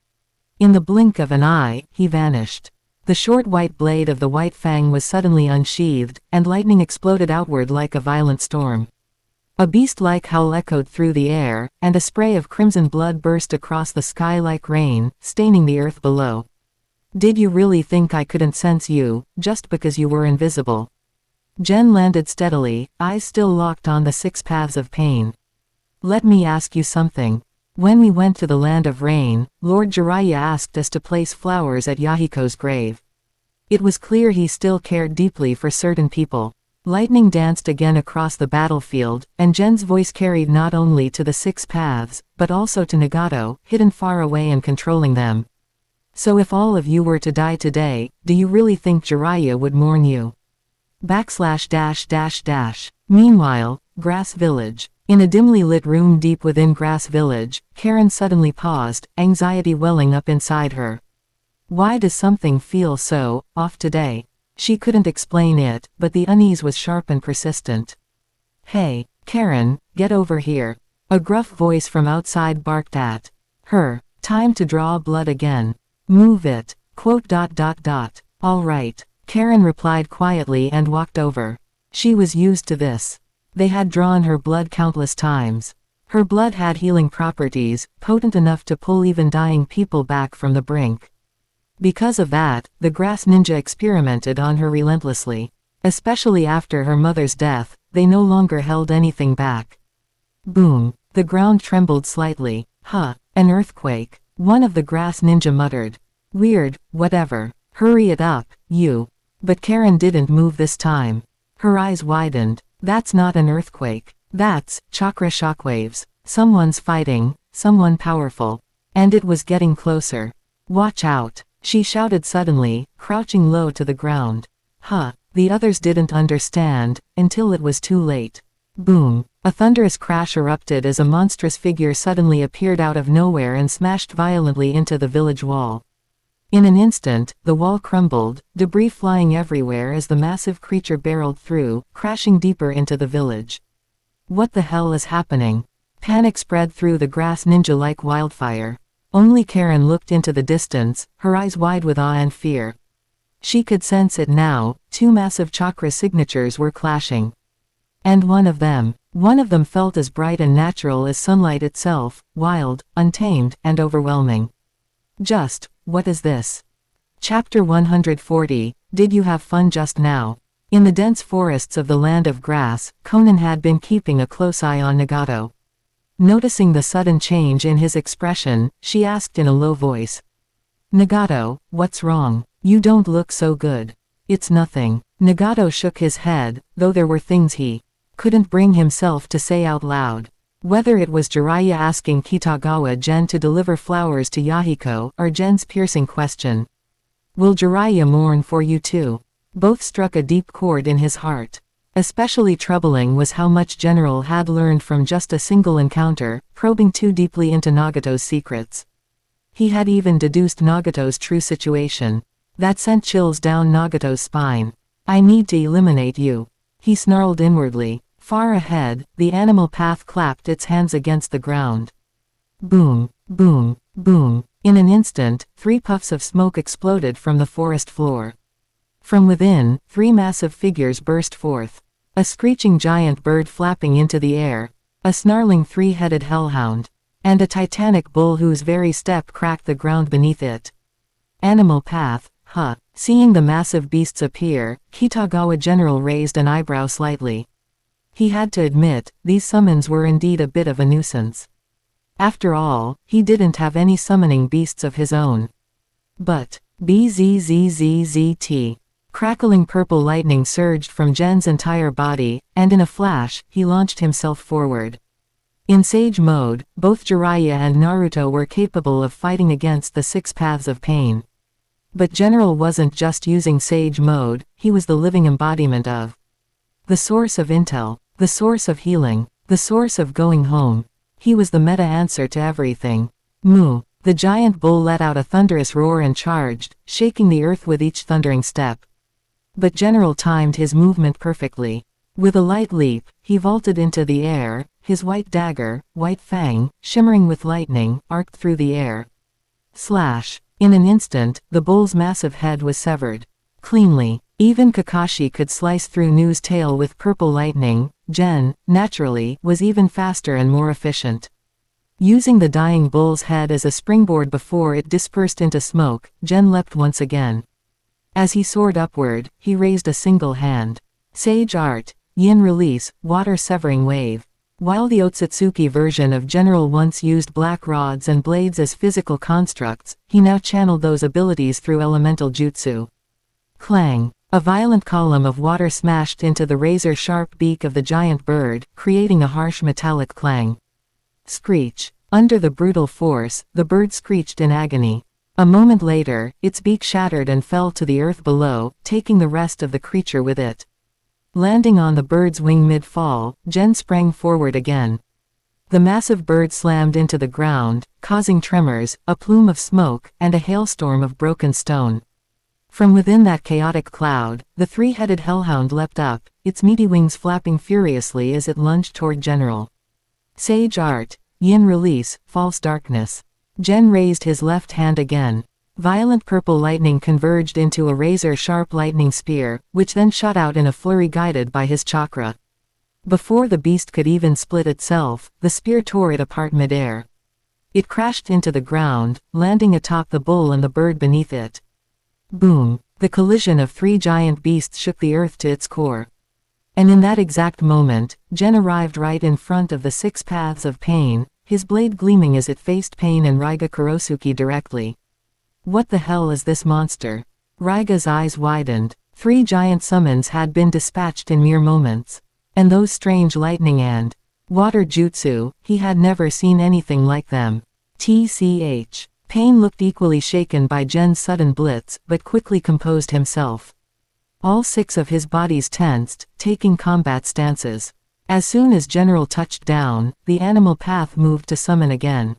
In the blink of an eye, he vanished. The short white blade of the white fang was suddenly unsheathed, and lightning exploded outward like a violent storm. A beast-like howl echoed through the air, and a spray of crimson blood burst across the sky like rain, staining the earth below. Did you really think I couldn't sense you, just because you were invisible? Gen landed steadily, eyes still locked on the 6 paths of pain. Let me ask you something. When we went to the land of rain, Lord Jiraiya asked us to place flowers at Yahiko's grave. It was clear he still cared deeply for certain people. Lightning danced again across the battlefield, and Gen's voice carried not only to the 6 paths, but also to Nagato, hidden far away and controlling them. So if all of you were to die today, do you really think Jiraiya would mourn you? // Meanwhile, Grass Village. In a dimly lit room deep within Grass Village, Karen suddenly paused, anxiety welling up inside her. Why does something feel so off today? She couldn't explain it, but the unease was sharp and persistent. Hey, Karen, get over here. A gruff voice from outside barked at her. Time to draw blood again. Move it. ... All right. Karen replied quietly and walked over. She was used to this. They had drawn her blood countless times. Her blood had healing properties, potent enough to pull even dying people back from the brink. Because of that, the grass ninja experimented on her relentlessly. Especially after her mother's death, they no longer held anything back. Boom. The ground trembled slightly. An earthquake. One of the grass ninja muttered. Weird, whatever. Hurry it up, you. But Karen didn't move this time. Her eyes widened. That's not an earthquake. That's chakra shockwaves. Someone's fighting, someone powerful. And it was getting closer. Watch out, she shouted suddenly, crouching low to the ground. The others didn't understand, until it was too late. Boom. A thunderous crash erupted as a monstrous figure suddenly appeared out of nowhere and smashed violently into the village wall. In an instant, the wall crumbled, debris flying everywhere as the massive creature barreled through, crashing deeper into the village. What the hell is happening? Panic spread through the grass ninja like wildfire. Only Karen looked into the distance, her eyes wide with awe and fear. She could sense it now, 2 massive chakra signatures were clashing. And one of them felt as bright and natural as sunlight itself, wild, untamed, and overwhelming. What is this? Chapter 140, Did you have fun just now? In the dense forests of the land of grass, Conan had been keeping a close eye on Nagato. Noticing the sudden change in his expression, she asked in a low voice. Nagato, what's wrong? You don't look so good. It's nothing. Nagato shook his head, though there were things he couldn't bring himself to say out loud. Whether it was Jiraiya asking Kitagawa Gen to deliver flowers to Yahiko, or Gen's piercing question. Will Jiraiya mourn for you too? Both struck a deep chord in his heart. Especially troubling was how much General had learned from just a single encounter, probing too deeply into Nagato's secrets. He had even deduced Nagato's true situation. That sent chills down Nagato's spine. I need to eliminate you. He snarled inwardly. Far ahead, the animal path clapped its hands against the ground. Boom, boom, boom. In an instant, 3 puffs of smoke exploded from the forest floor. From within, 3 massive figures burst forth. A screeching giant bird flapping into the air, a snarling 3-headed hellhound, and a titanic bull whose very step cracked the ground beneath it. Animal path, Seeing the massive beasts appear, Kitagawa General raised an eyebrow slightly. He had to admit, these summons were indeed a bit of a nuisance. After all, he didn't have any summoning beasts of his own. But, bzzzt. Crackling purple lightning surged from Gen's entire body, and in a flash, he launched himself forward. In Sage mode, both Jiraiya and Naruto were capable of fighting against the 6 paths of pain. But General wasn't just using Sage mode, he was the living embodiment of the source of intel. The source of healing. The source of going home. He was the meta-answer to everything. Moo. The giant bull let out a thunderous roar and charged, shaking the earth with each thundering step. But General timed his movement perfectly. With a light leap, he vaulted into the air, his white dagger, white fang, shimmering with lightning, arced through the air. Slash. In an instant, the bull's massive head was severed. Cleanly. Even Kakashi could slice through Nu's tail with purple lightning. Gen, naturally, was even faster and more efficient. Using the dying bull's head as a springboard before it dispersed into smoke, Gen leapt once again. As he soared upward, he raised a single hand. Sage Art, Yin Release, Water Severing Wave. While the Ōtsutsuki version of General once used black rods and blades as physical constructs, he now channeled those abilities through elemental jutsu. Clang! A violent column of water smashed into the razor-sharp beak of the giant bird, creating a harsh metallic clang. Screech! Under the brutal force, the bird screeched in agony. A moment later, its beak shattered and fell to the earth below, taking the rest of the creature with it. Landing on the bird's wing mid-fall, Gen sprang forward again. The massive bird slammed into the ground, causing tremors, a plume of smoke, and a hailstorm of broken stone. From within that chaotic cloud, the three-headed hellhound leapt up, its meaty wings flapping furiously as it lunged toward General. Sage Art, Yin Release, False Darkness. Gen raised his left hand again. Violent purple lightning converged into a razor-sharp lightning spear, which then shot out in a flurry guided by his chakra. Before the beast could even split itself, the spear tore it apart midair. It crashed into the ground, landing atop the bull and the bird beneath it. Boom! The collision of three giant beasts shook the earth to its core. And in that exact moment, Gen arrived right in front of the 6 paths of pain, his blade gleaming as it faced Pain and Raiga Kurosuke directly. What the hell is this monster? Raiga's eyes widened. 3 giant summons had been dispatched in mere moments. And those strange lightning and water jutsu, he had never seen anything like them. TCH. Pain looked equally shaken by Gen's sudden blitz, but quickly composed himself. All 6 of his bodies tensed, taking combat stances. As soon as General touched down, the animal path moved to summon again.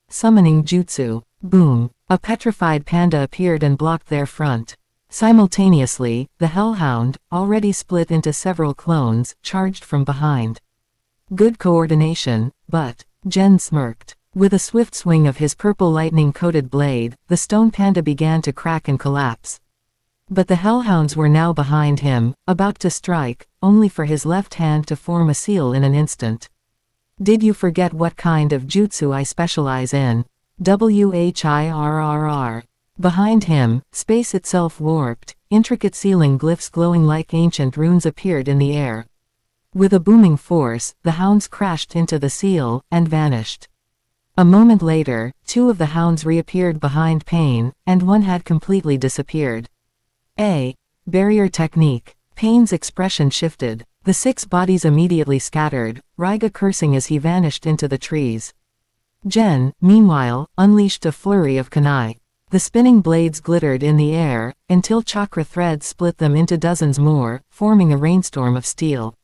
Summoning jutsu. Boom! A petrified panda appeared and blocked their front. Simultaneously, the hellhound, already split into several clones, charged from behind. Good coordination, but Gen smirked. With a swift swing of his purple lightning-coated blade, the stone panda began to crack and collapse. But the hellhounds were now behind him, about to strike, only for his left hand to form a seal in an instant. Did you forget what kind of jutsu I specialize in? WHIRRR. Behind him, space itself warped, intricate ceiling glyphs glowing like ancient runes appeared in the air. With a booming force, the hounds crashed into the seal, and vanished. A moment later, 2 of the hounds reappeared behind Pain, and one had completely disappeared. Barrier technique. Pain's expression shifted. The 6 bodies immediately scattered, Raiga cursing as he vanished into the trees. Gen, meanwhile, unleashed a flurry of kunai. The spinning blades glittered in the air, until chakra threads split them into dozens more, forming a rainstorm of steel.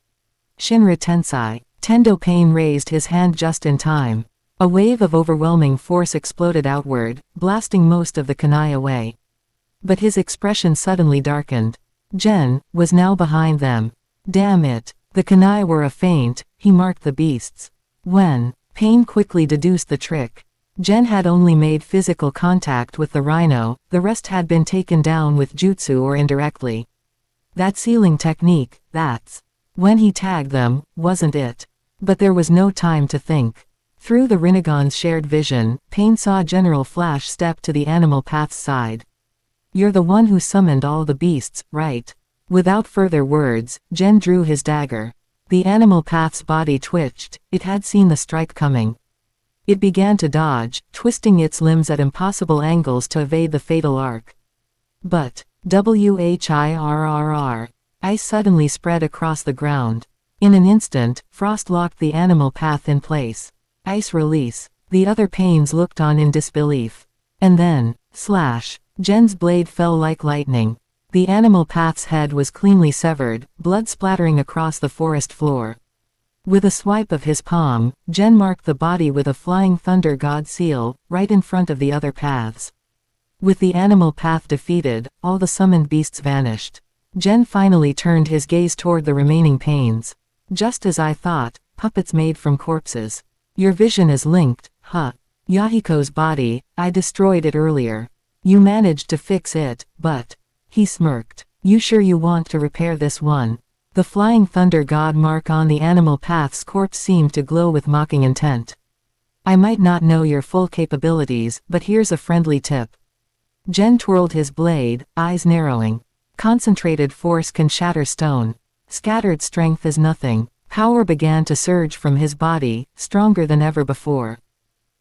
Shinra Tensai. Tendo Pain raised his hand just in time. A wave of overwhelming force exploded outward, blasting most of the kunai away. But his expression suddenly darkened. Gen was now behind them. Damn it. The kunai were a feint, he marked the beasts. When Pain quickly deduced the trick. Gen had only made physical contact with the rhino, the rest had been taken down with jutsu or indirectly. That sealing technique, that's when he tagged them, wasn't it? But there was no time to think. Through the Rinnegan's shared vision, Pain saw General Flash step to the animal path's side. You're the one who summoned all the beasts, right? Without further words, Gen drew his dagger. The animal path's body twitched, it had seen the strike coming. It began to dodge, twisting its limbs at impossible angles to evade the fatal arc. But WHIRRR. Ice suddenly spread across the ground. In an instant, frost locked the animal path in place. Ice release. The other Pains looked on in disbelief. And then, slash. Gen's blade fell like lightning. The animal path's head was cleanly severed, blood splattering across the forest floor. With a swipe of his palm, Gen marked the body with a flying thunder god seal, right in front of the other paths. With the animal path defeated, all the summoned beasts vanished. Gen finally turned his gaze toward the remaining Pains. Just as I thought, puppets made from corpses. Your vision is linked, huh? Yahiko's body, I destroyed it earlier. You managed to fix it, but he smirked. You sure you want to repair this one? The flying thunder god mark on the animal path's corpse seemed to glow with mocking intent. I might not know your full capabilities, but here's a friendly tip. Gen twirled his blade, eyes narrowing. Concentrated force can shatter stone. Scattered strength is nothing. Power began to surge from his body, stronger than ever before.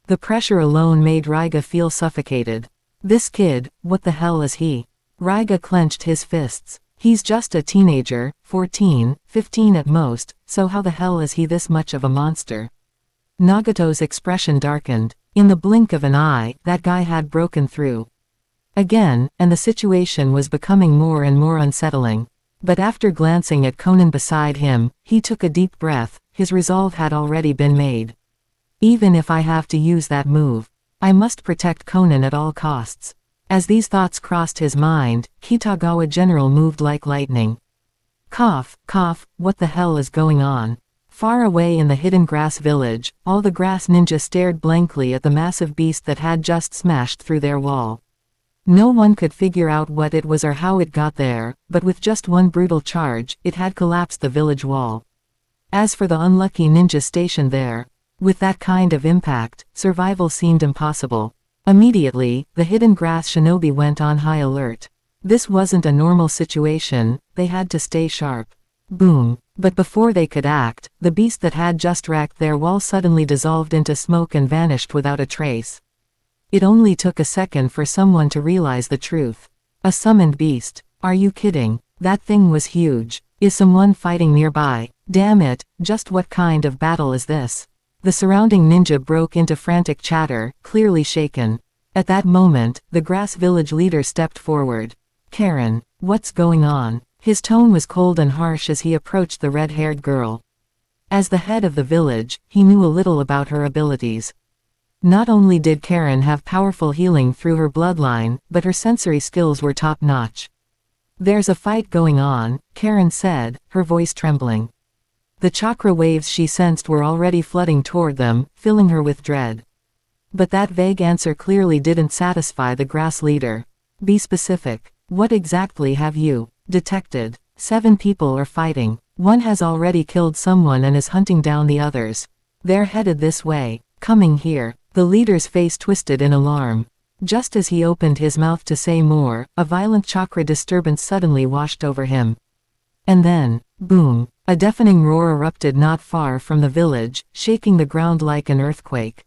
The pressure alone made Raiga feel suffocated. This kid, what the hell is he? Raiga clenched his fists. He's just a teenager, 14, 15 at most, so how the hell is he this much of a monster? Nagato's expression darkened. In the blink of an eye, that guy had broken through. Again, and the situation was becoming more and more unsettling. But after glancing at Conan beside him, he took a deep breath. His resolve had already been made. Even if I have to use that move, I must protect Conan at all costs. As these thoughts crossed his mind, Kitagawa Gen moved like lightning. Cough, cough, what the hell is going on? Far away in the hidden grass village, all the grass ninja stared blankly at the massive beast that had just smashed through their wall. No one could figure out what it was or how it got there, but with just one brutal charge, it had collapsed the village wall. As for the unlucky ninja stationed there, with that kind of impact, survival seemed impossible. Immediately, the hidden grass shinobi went on high alert. This wasn't a normal situation, they had to stay sharp. Boom. But before they could act, the beast that had just wrecked their wall suddenly dissolved into smoke and vanished without a trace. It only took a second for someone to realize the truth. A summoned beast. Are you kidding? That thing was huge. Is someone fighting nearby? Damn it, just what kind of battle is this? The surrounding ninja broke into frantic chatter, clearly shaken. At that moment, the grass village leader stepped forward. Karen, what's going on? His tone was cold and harsh as he approached the red-haired girl. As the head of the village, he knew a little about her abilities. Not only did Karen have powerful healing through her bloodline, but her sensory skills were top-notch. There's a fight going on, Karen said, her voice trembling. The chakra waves she sensed were already flooding toward them, filling her with dread. But that vague answer clearly didn't satisfy the grass leader. Be specific. What exactly have you detected? 7 people are fighting. One has already killed someone and is hunting down the others. They're headed this way. Coming here. The leader's face twisted in alarm. Just as he opened his mouth to say more, a violent chakra disturbance suddenly washed over him. And then, boom, a deafening roar erupted not far from the village, shaking the ground like an earthquake.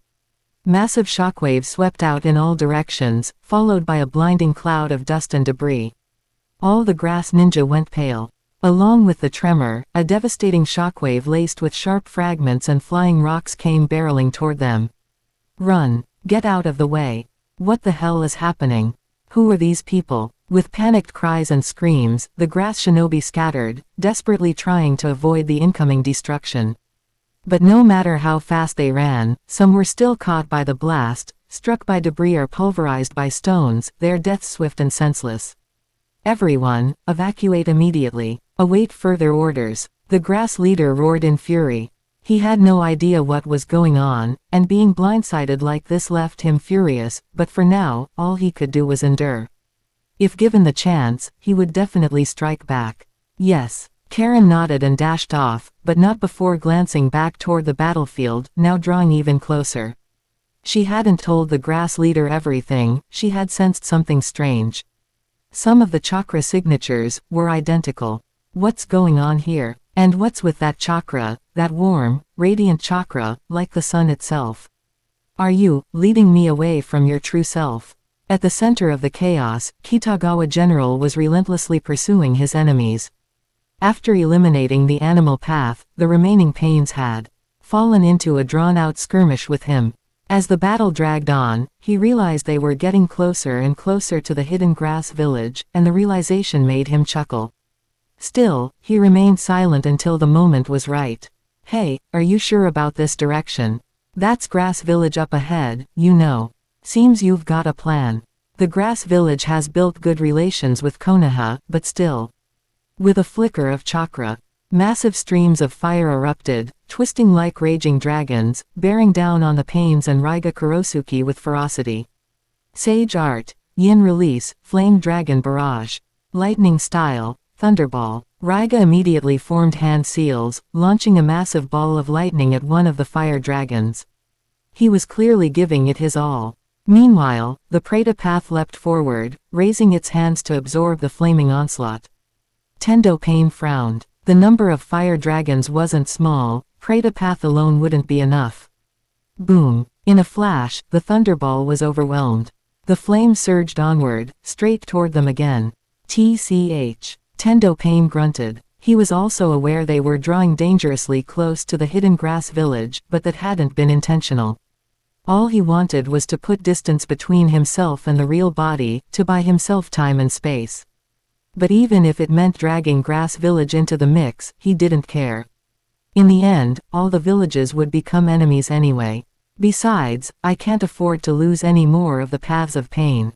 Massive shockwaves swept out in all directions, followed by a blinding cloud of dust and debris. All the grass ninja went pale. Along with the tremor, a devastating shockwave laced with sharp fragments and flying rocks came barreling toward them. Run! Get out of the way! What the hell is happening? Who are these people? With panicked cries and screams, the grass shinobi scattered, desperately trying to avoid the incoming destruction. But no matter how fast they ran, some were still caught by the blast, struck by debris or pulverized by stones, their deaths swift and senseless. Everyone, evacuate immediately. Await further orders. The grass leader roared in fury. He had no idea what was going on, and being blindsided like this left him furious, but for now, all he could do was endure. If given the chance, he would definitely strike back. Yes. Karen nodded and dashed off, but not before glancing back toward the battlefield, now drawing even closer. She hadn't told the grass leader everything, she had sensed something strange. Some of the chakra signatures were identical. What's going on here? And what's with that chakra, that warm, radiant chakra, like the sun itself? Are you leading me away from your true self? At the center of the chaos, Kitagawa Gen was relentlessly pursuing his enemies. After eliminating the animal path, the remaining pains had fallen into a drawn-out skirmish with him. As the battle dragged on, he realized they were getting closer and closer to the hidden grass village, and the realization made him chuckle. Still, he remained silent until the moment was right. Hey, are you sure about this direction? That's grass village up ahead, you know. Seems you've got a plan. The grass village has built good relations with Konoha, but still. With a flicker of chakra, massive streams of fire erupted, twisting like raging dragons, bearing down on the Pains and Raiga Kurosuke with ferocity. Sage Art, Yin Release, Flame Dragon Barrage. Lightning Style, Thunderball. Raiga immediately formed hand seals, launching a massive ball of lightning at one of the fire dragons. He was clearly giving it his all. Meanwhile, the Preta path leapt forward, raising its hands to absorb the flaming onslaught. Tendo Pain frowned. The number of fire dragons wasn't small, Preta path alone wouldn't be enough. Boom. In a flash, the thunderball was overwhelmed. The flame surged onward, straight toward them again. TCH. Tendo Pain grunted. He was also aware they were drawing dangerously close to the hidden grass village, but that hadn't been intentional. All he wanted was to put distance between himself and the real body, to buy himself time and space. But even if it meant dragging Grass Village into the mix, he didn't care. In the end, all the villages would become enemies anyway. Besides, I can't afford to lose any more of the paths of pain.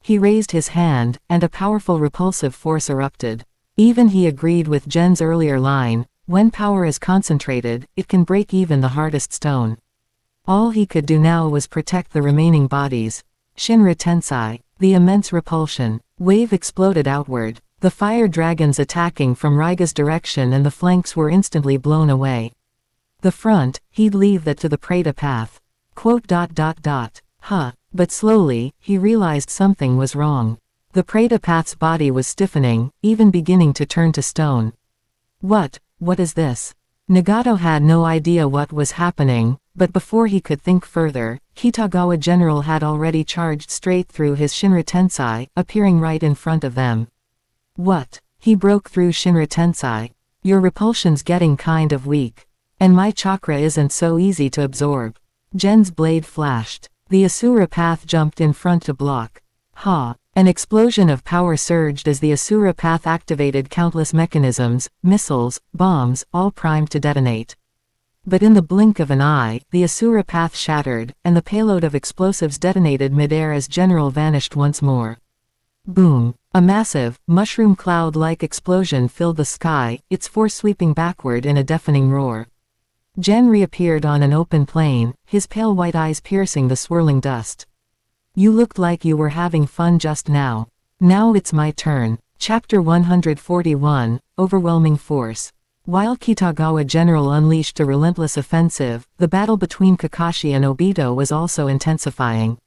He raised his hand, and a powerful repulsive force erupted. Even he agreed with Gen's earlier line, when power is concentrated, it can break even the hardest stone. All he could do now was protect the remaining bodies. Shinra Tensei. The immense repulsion. Wave exploded outward. The fire dragons attacking from Raiga's direction and the flanks were instantly blown away. The front, he'd leave that to the Preta path. Huh. But slowly, he realized something was wrong. The Preta path's body was stiffening, even beginning to turn to stone. What is this? Nagato had no idea what was happening, but before he could think further, Kitagawa General had already charged straight through his Shinra Tensei, appearing right in front of them. What? He broke through Shinra Tensei. Your repulsion's getting kind of weak. And my chakra isn't so easy to absorb. Gen's blade flashed. The Asura path jumped in front to block. An explosion of power surged as the Asura path activated countless mechanisms, missiles, bombs, all primed to detonate. But in the blink of an eye, the Asura path shattered, and the payload of explosives detonated midair as General vanished once more. Boom. A massive, mushroom cloud-like explosion filled the sky, its force sweeping backward in a deafening roar. Gen reappeared on an open plain, his pale white eyes piercing the swirling dust. You looked like you were having fun just now. Now it's my turn. Chapter 141, Overwhelming Force. While Kitagawa General unleashed a relentless offensive, the battle between Kakashi and Obito was also intensifying.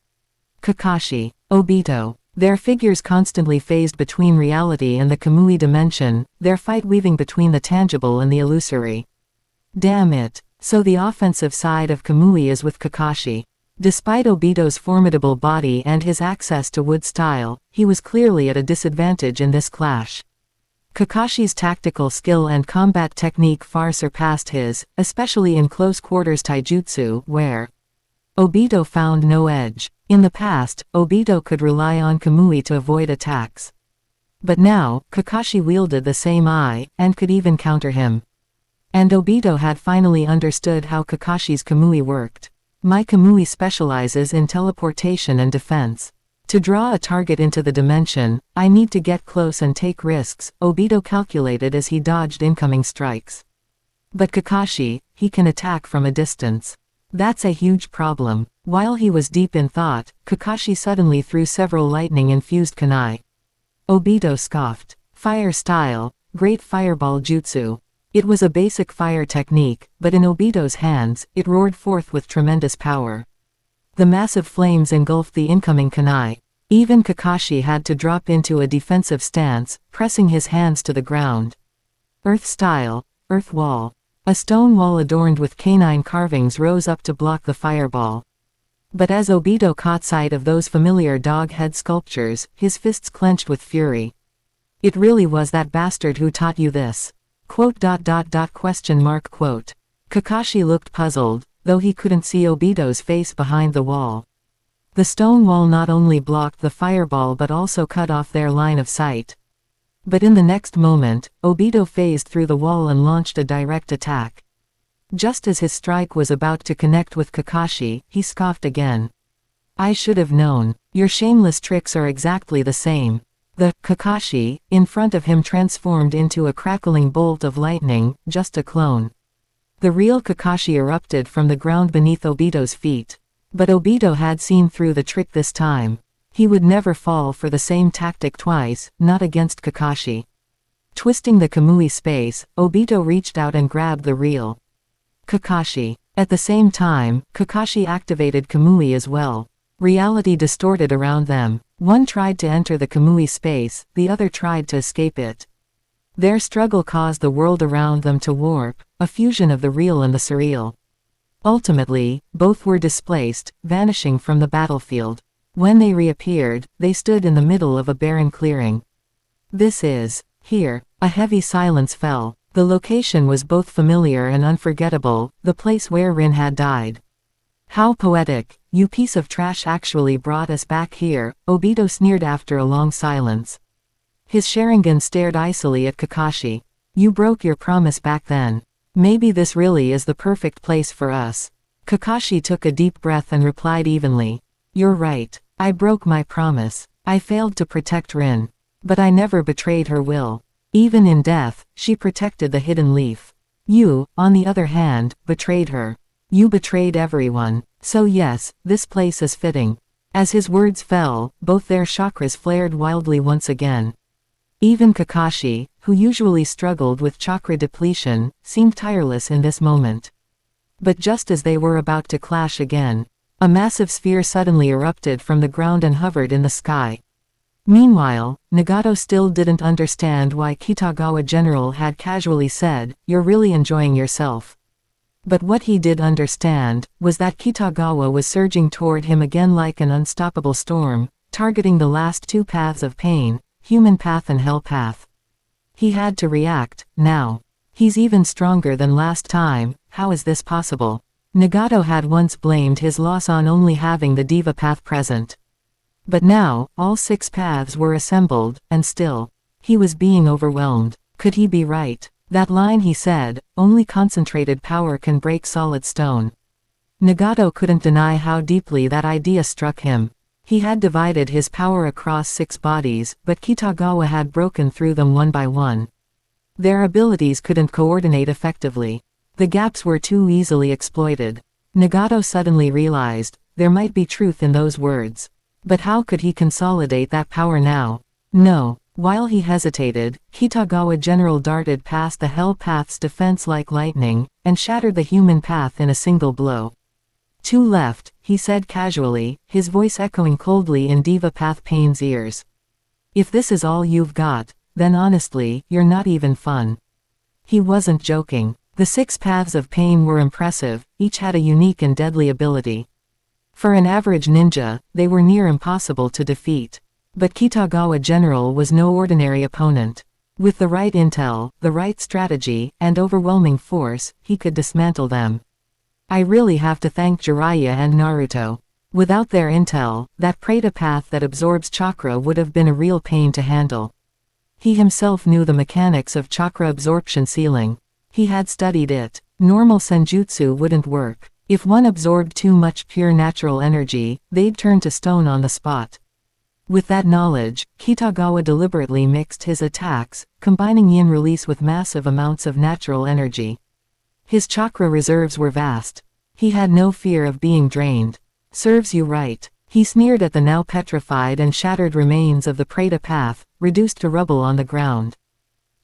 Kakashi, Obito. Their figures constantly phased between reality and the Kamui dimension, their fight weaving between the tangible and the illusory. Damn it. So the offensive side of Kamui is with Kakashi. Despite Obito's formidable body and his access to wood style, he was clearly at a disadvantage in this clash. Kakashi's tactical skill and combat technique far surpassed his, especially in close quarters taijutsu, where Obito found no edge. In the past, Obito could rely on Kamui to avoid attacks. But now, Kakashi wielded the same eye, and could even counter him. And Obito had finally understood how Kakashi's Kamui worked. My Kamui specializes in teleportation and defense. To draw a target into the dimension, I need to get close and take risks, Obito calculated as he dodged incoming strikes. But Kakashi, he can attack from a distance. That's a huge problem. While he was deep in thought, Kakashi suddenly threw several lightning-infused kunai. Obito scoffed. Fire style, great fireball jutsu. It was a basic fire technique, but in Obito's hands, it roared forth with tremendous power. The massive flames engulfed the incoming kunai. Even Kakashi had to drop into a defensive stance, pressing his hands to the ground. Earth style, earth wall. A stone wall adorned with canine carvings rose up to block the fireball. But as Obito caught sight of those familiar dog head sculptures, his fists clenched with fury. It really was that bastard who taught you this. Question mark quote. Kakashi looked puzzled, though he couldn't see Obito's face behind the wall. The stone wall not only blocked the fireball but also cut off their line of sight. But in the next moment, Obito phased through the wall and launched a direct attack. Just as his strike was about to connect with Kakashi, he scoffed again. I should have known. Your shameless tricks are exactly the same. The Kakashi, in front of him transformed into a crackling bolt of lightning, just a clone. The real Kakashi erupted from the ground beneath Obito's feet. But Obito had seen through the trick this time. He would never fall for the same tactic twice, not against Kakashi. Twisting the Kamui space, Obito reached out and grabbed the real Kakashi. At the same time, Kakashi activated Kamui as well. Reality distorted around them. One tried to enter the Kamui space, the other tried to escape it. Their struggle caused the world around them to warp, a fusion of the real and the surreal. Ultimately, both were displaced, vanishing from the battlefield. When they reappeared, they stood in the middle of a barren clearing. This is. Here, a heavy silence fell. The location was both familiar and unforgettable, the place where Rin had died. How poetic, you piece of trash actually brought us back here, Obito sneered after a long silence. His Sharingan stared icily at Kakashi. You broke your promise back then. Maybe this really is the perfect place for us. Kakashi took a deep breath and replied evenly. You're right. I broke my promise. I failed to protect Rin. But I never betrayed her will. Even in death, she protected the hidden leaf. You, on the other hand, betrayed her. You betrayed everyone. So yes, this place is fitting. As his words fell, both their chakras flared wildly once again. Even Kakashi, who usually struggled with chakra depletion, seemed tireless in this moment. But just as they were about to clash again, a massive sphere suddenly erupted from the ground and hovered in the sky. Meanwhile, Nagato still didn't understand why Kitagawa General had casually said, "You're really enjoying yourself." But what he did understand, was that Kitagawa was surging toward him again like an unstoppable storm, targeting the last two paths of pain, human path and hell path. He had to react, now. He's even stronger than last time, how is this possible? Nagato had once blamed his loss on only having the diva path present. But now, all six paths were assembled, and still, he was being overwhelmed. Could he be right? That line he said, only concentrated power can break solid stone. Nagato couldn't deny how deeply that idea struck him. He had divided his power across six bodies, but Kitagawa had broken through them one by one. Their abilities couldn't coordinate effectively. The gaps were too easily exploited. Nagato suddenly realized, there might be truth in those words. But how could he consolidate that power now? No. While he hesitated, Kitagawa General darted past the Hell Path's defense like lightning, and shattered the human path in a single blow. Two left, he said casually, his voice echoing coldly in Diva Path Pain's ears. If this is all you've got, then honestly, you're not even fun. He wasn't joking. The six paths of pain were impressive, each had a unique and deadly ability. For an average ninja, they were near impossible to defeat. But Kitagawa General was no ordinary opponent. With the right intel, the right strategy, and overwhelming force, he could dismantle them. I really have to thank Jiraiya and Naruto. Without their intel, that Preta path that absorbs chakra would have been a real pain to handle. He himself knew the mechanics of chakra absorption sealing. He had studied it. Normal senjutsu wouldn't work. If one absorbed too much pure natural energy, they'd turn to stone on the spot. With that knowledge, Kitagawa deliberately mixed his attacks, combining yin release with massive amounts of natural energy. His chakra reserves were vast. He had no fear of being drained. Serves you right. He sneered at the now petrified and shattered remains of the Preta path, reduced to rubble on the ground.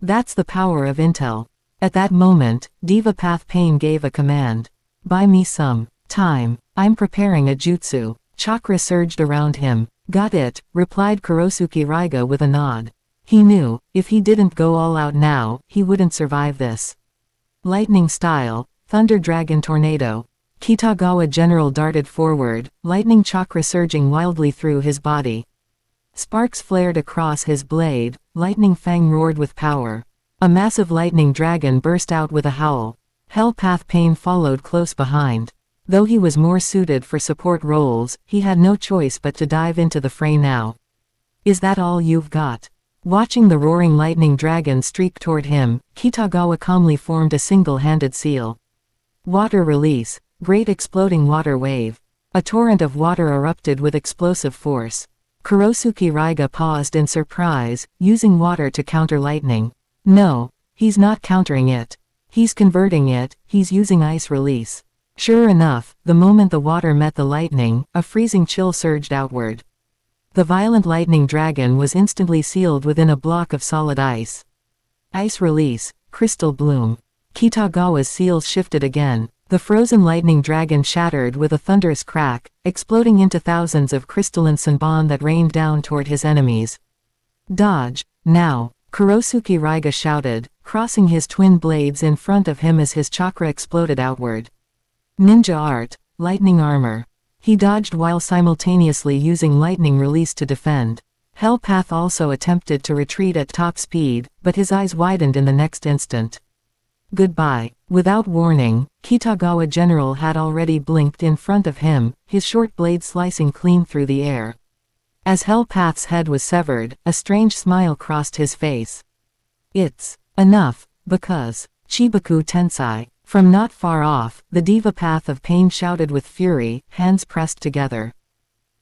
That's the power of intel. At that moment, Diva Path Pain gave a command. Buy me some time. I'm preparing a jutsu. Chakra surged around him. Got it, replied Kurosuke Raiga with a nod. He knew, if he didn't go all out now, he wouldn't survive this. Lightning style, Thunder Dragon Tornado. Kitagawa General darted forward, lightning chakra surging wildly through his body. Sparks flared across his blade, lightning fang roared with power. A massive lightning dragon burst out with a howl. Hell Path Pain followed close behind. Though he was more suited for support roles, he had no choice but to dive into the fray now. Is that all you've got? Watching the roaring lightning dragon streak toward him, Kitagawa calmly formed a single-handed seal. Water release. Great exploding water wave. A torrent of water erupted with explosive force. Kurosuke Raiga paused in surprise, using water to counter lightning. No, he's not countering it. He's converting it, he's using ice release. Sure enough, the moment the water met the lightning, a freezing chill surged outward. The violent lightning dragon was instantly sealed within a block of solid ice. Ice release, crystal bloom. Kitagawa's seals shifted again. The frozen lightning dragon shattered with a thunderous crack, exploding into thousands of crystalline sunbon that rained down toward his enemies. Dodge, now! Kurosuke Raiga shouted, crossing his twin blades in front of him as his chakra exploded outward. Ninja art, lightning armor. He dodged while simultaneously using lightning release to defend. Hell Path also attempted to retreat at top speed, but his eyes widened in the next instant. Goodbye. Without warning, Kitagawa General had already blinked in front of him, his short blade slicing clean through the air. As Hell Path's head was severed, a strange smile crossed his face. It's enough, because Chibaku Tensai. From not far off, the Diva Path of Pain shouted with fury, hands pressed together.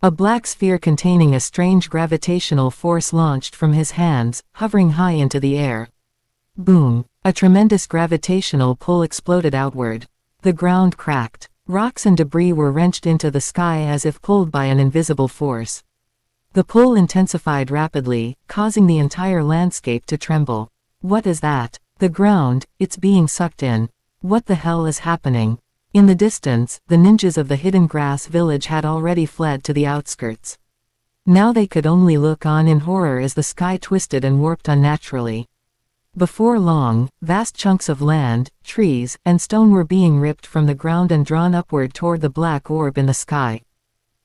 A black sphere containing a strange gravitational force launched from his hands, hovering high into the air. Boom! A tremendous gravitational pull exploded outward. The ground cracked. Rocks and debris were wrenched into the sky as if pulled by an invisible force. The pull intensified rapidly, causing the entire landscape to tremble. What is that? The ground, it's being sucked in. What the hell is happening? In the distance, the ninjas of the Hidden Grass Village had already fled to the outskirts. Now they could only look on in horror as the sky twisted and warped unnaturally. Before long, vast chunks of land, trees, and stone were being ripped from the ground and drawn upward toward the black orb in the sky.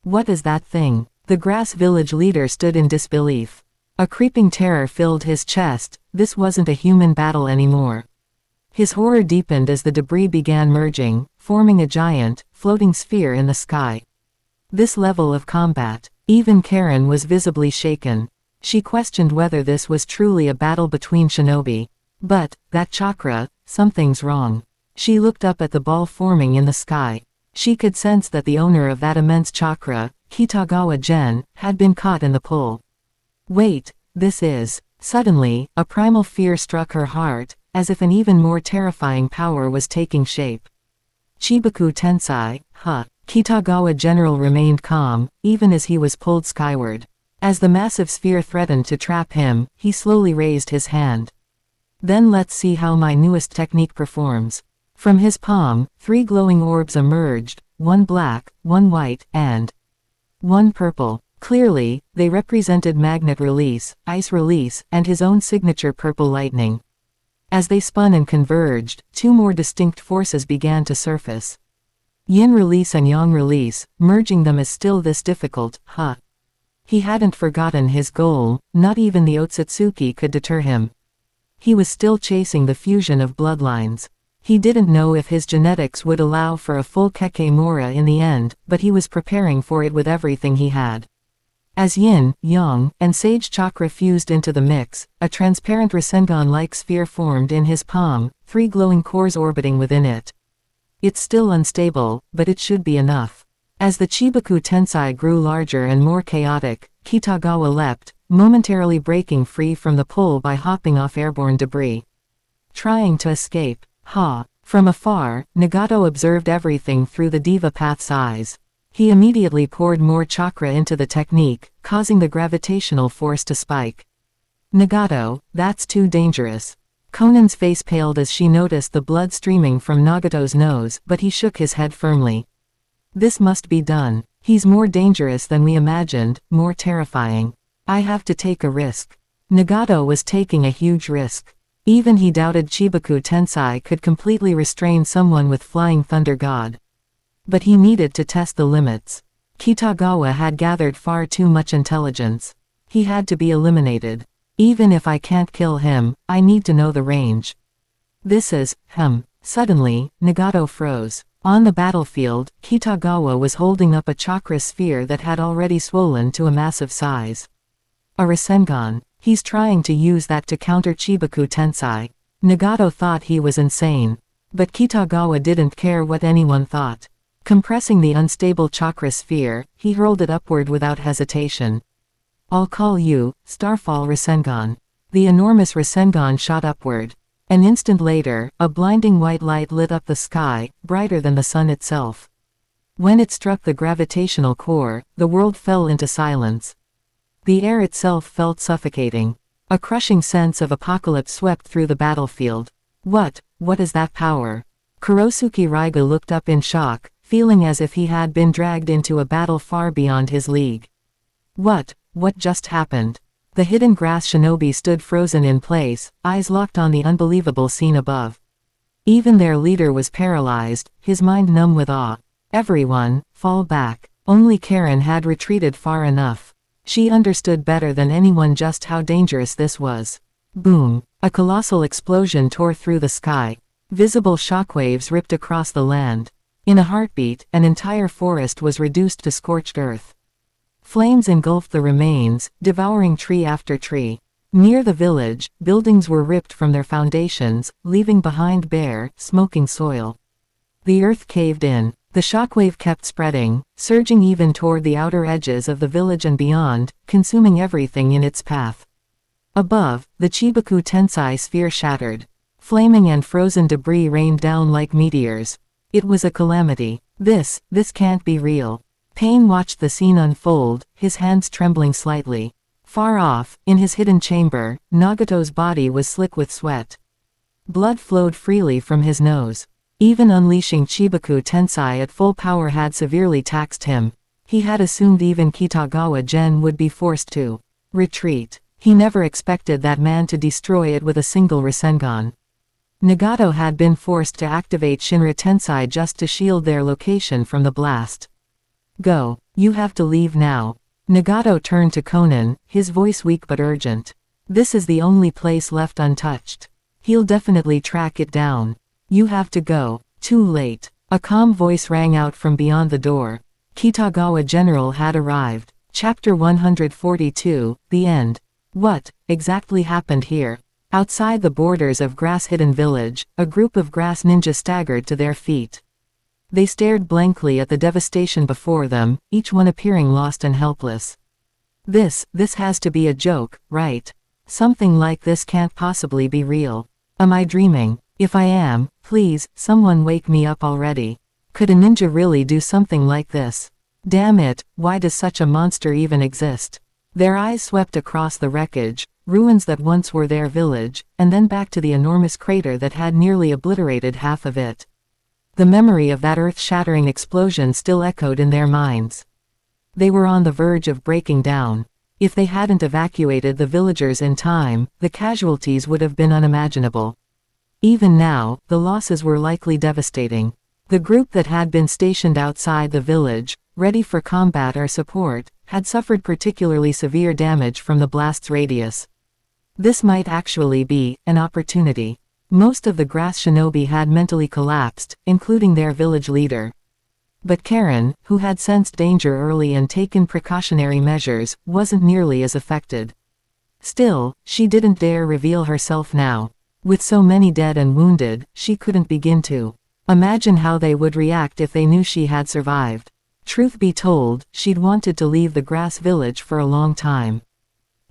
What is that thing? The Grass Village leader stood in disbelief. A creeping terror filled his chest. This wasn't a human battle anymore. His horror deepened as the debris began merging, forming a giant, floating sphere in the sky. This level of combat, even Karen was visibly shaken. She questioned whether this was truly a battle between shinobi. But, that chakra, something's wrong. She looked up at the ball forming in the sky. She could sense that the owner of that immense chakra, Kitagawa Gen, had been caught in the pull. Wait, this is... Suddenly, a primal fear struck her heart, as if an even more terrifying power was taking shape. Chibaku Tensai, huh? Kitagawa General remained calm, even as he was pulled skyward. As the massive sphere threatened to trap him, he slowly raised his hand. Then let's see how my newest technique performs. From his palm, 3 glowing orbs emerged, one black, one white, and one purple. Clearly, they represented magnet release, ice release, and his own signature purple lightning. As they spun and converged, 2 more distinct forces began to surface. Yin release and Yang release, merging them is still this difficult, huh? He hadn't forgotten his goal, not even the Ōtsutsuki could deter him. He was still chasing the fusion of bloodlines. He didn't know if his genetics would allow for a full Kekemura in the end, but he was preparing for it with everything he had. As Yin, Yang, and Sage Chakra fused into the mix, a transparent Rasengan-like sphere formed in his palm, 3 glowing cores orbiting within it. It's still unstable, but it should be enough. As the Chibaku Tensai grew larger and more chaotic, Kitagawa leapt, momentarily breaking free from the pull by hopping off airborne debris. Trying to escape. Ha! From afar, Nagato observed everything through the Diva Path's eyes. He immediately poured more chakra into the technique, causing the gravitational force to spike. Nagato, that's too dangerous. Conan's face paled as she noticed the blood streaming from Nagato's nose, but he shook his head firmly. This must be done. He's more dangerous than we imagined, more terrifying. I have to take a risk. Nagato was taking a huge risk. Even he doubted Chibaku Tensai could completely restrain someone with Flying Thunder God. But he needed to test the limits. Kitagawa had gathered far too much intelligence. He had to be eliminated. Even if I can't kill him, I need to know the range. This is, Suddenly, Nagato froze. On the battlefield, Kitagawa was holding up a chakra sphere that had already swollen to a massive size. A Rasengan. He's trying to use that to counter Chibaku Tensai. Nagato thought he was insane. But Kitagawa didn't care what anyone thought. Compressing the unstable chakra sphere, he hurled it upward without hesitation. I'll call you, Starfall Rasengan. The enormous Rasengan shot upward. An instant later, a blinding white light lit up the sky, brighter than the sun itself. When it struck the gravitational core, the world fell into silence. The air itself felt suffocating. A crushing sense of apocalypse swept through the battlefield. What is that power? Kurosuke Raiga looked up in shock, feeling as if he had been dragged into a battle far beyond his league. What just happened? The hidden grass shinobi stood frozen in place, eyes locked on the unbelievable scene above. Even their leader was paralyzed, his mind numb with awe. Everyone, fall back. Only Karen had retreated far enough. She understood better than anyone just how dangerous this was. Boom! A colossal explosion tore through the sky. Visible shockwaves ripped across the land. In a heartbeat, an entire forest was reduced to scorched earth. Flames engulfed the remains, devouring tree after tree. Near the village, buildings were ripped from their foundations, leaving behind bare, smoking soil. The earth caved in. The shockwave kept spreading, surging even toward the outer edges of the village and beyond, consuming everything in its path. Above, the Chibaku Tensei sphere shattered. Flaming and frozen debris rained down like meteors. It was a calamity. This can't be real. Pain watched the scene unfold, his hands trembling slightly. Far off, in his hidden chamber, Nagato's body was slick with sweat. Blood flowed freely from his nose. Even unleashing Chibaku Tensei at full power had severely taxed him. He had assumed even Kitagawa Gen would be forced to retreat. He never expected that man to destroy it with a single Rasengan. Nagato had been forced to activate Shinra Tensei just to shield their location from the blast. Go. You have to leave now. Nagato turned to Conan, his voice weak but urgent. This is the only place left untouched. He'll definitely track it down. You have to go. Too late. A calm voice rang out from beyond the door. Kitagawa General had arrived. Chapter 142, The End. What exactly happened here? Outside the borders of Grass Hidden Village, a group of grass ninjas staggered to their feet. They stared blankly at the devastation before them, each one appearing lost and helpless. This has to be a joke, right? Something like this can't possibly be real. Am I dreaming? If I am, please, someone wake me up already. Could a ninja really do something like this? Damn it, why does such a monster even exist? Their eyes swept across the wreckage, ruins that once were their village, and then back to the enormous crater that had nearly obliterated half of it. The memory of that earth-shattering explosion still echoed in their minds. They were on the verge of breaking down. If they hadn't evacuated the villagers in time, the casualties would have been unimaginable. Even now, the losses were likely devastating. The group that had been stationed outside the village, ready for combat or support, had suffered particularly severe damage from the blast's radius. This might actually be an opportunity. Most of the grass shinobi had mentally collapsed, including their village leader. But Karen, who had sensed danger early and taken precautionary measures, wasn't nearly as affected. Still, she didn't dare reveal herself now. With so many dead and wounded, she couldn't begin to imagine how they would react if they knew she had survived. Truth be told, she'd wanted to leave the grass village for a long time.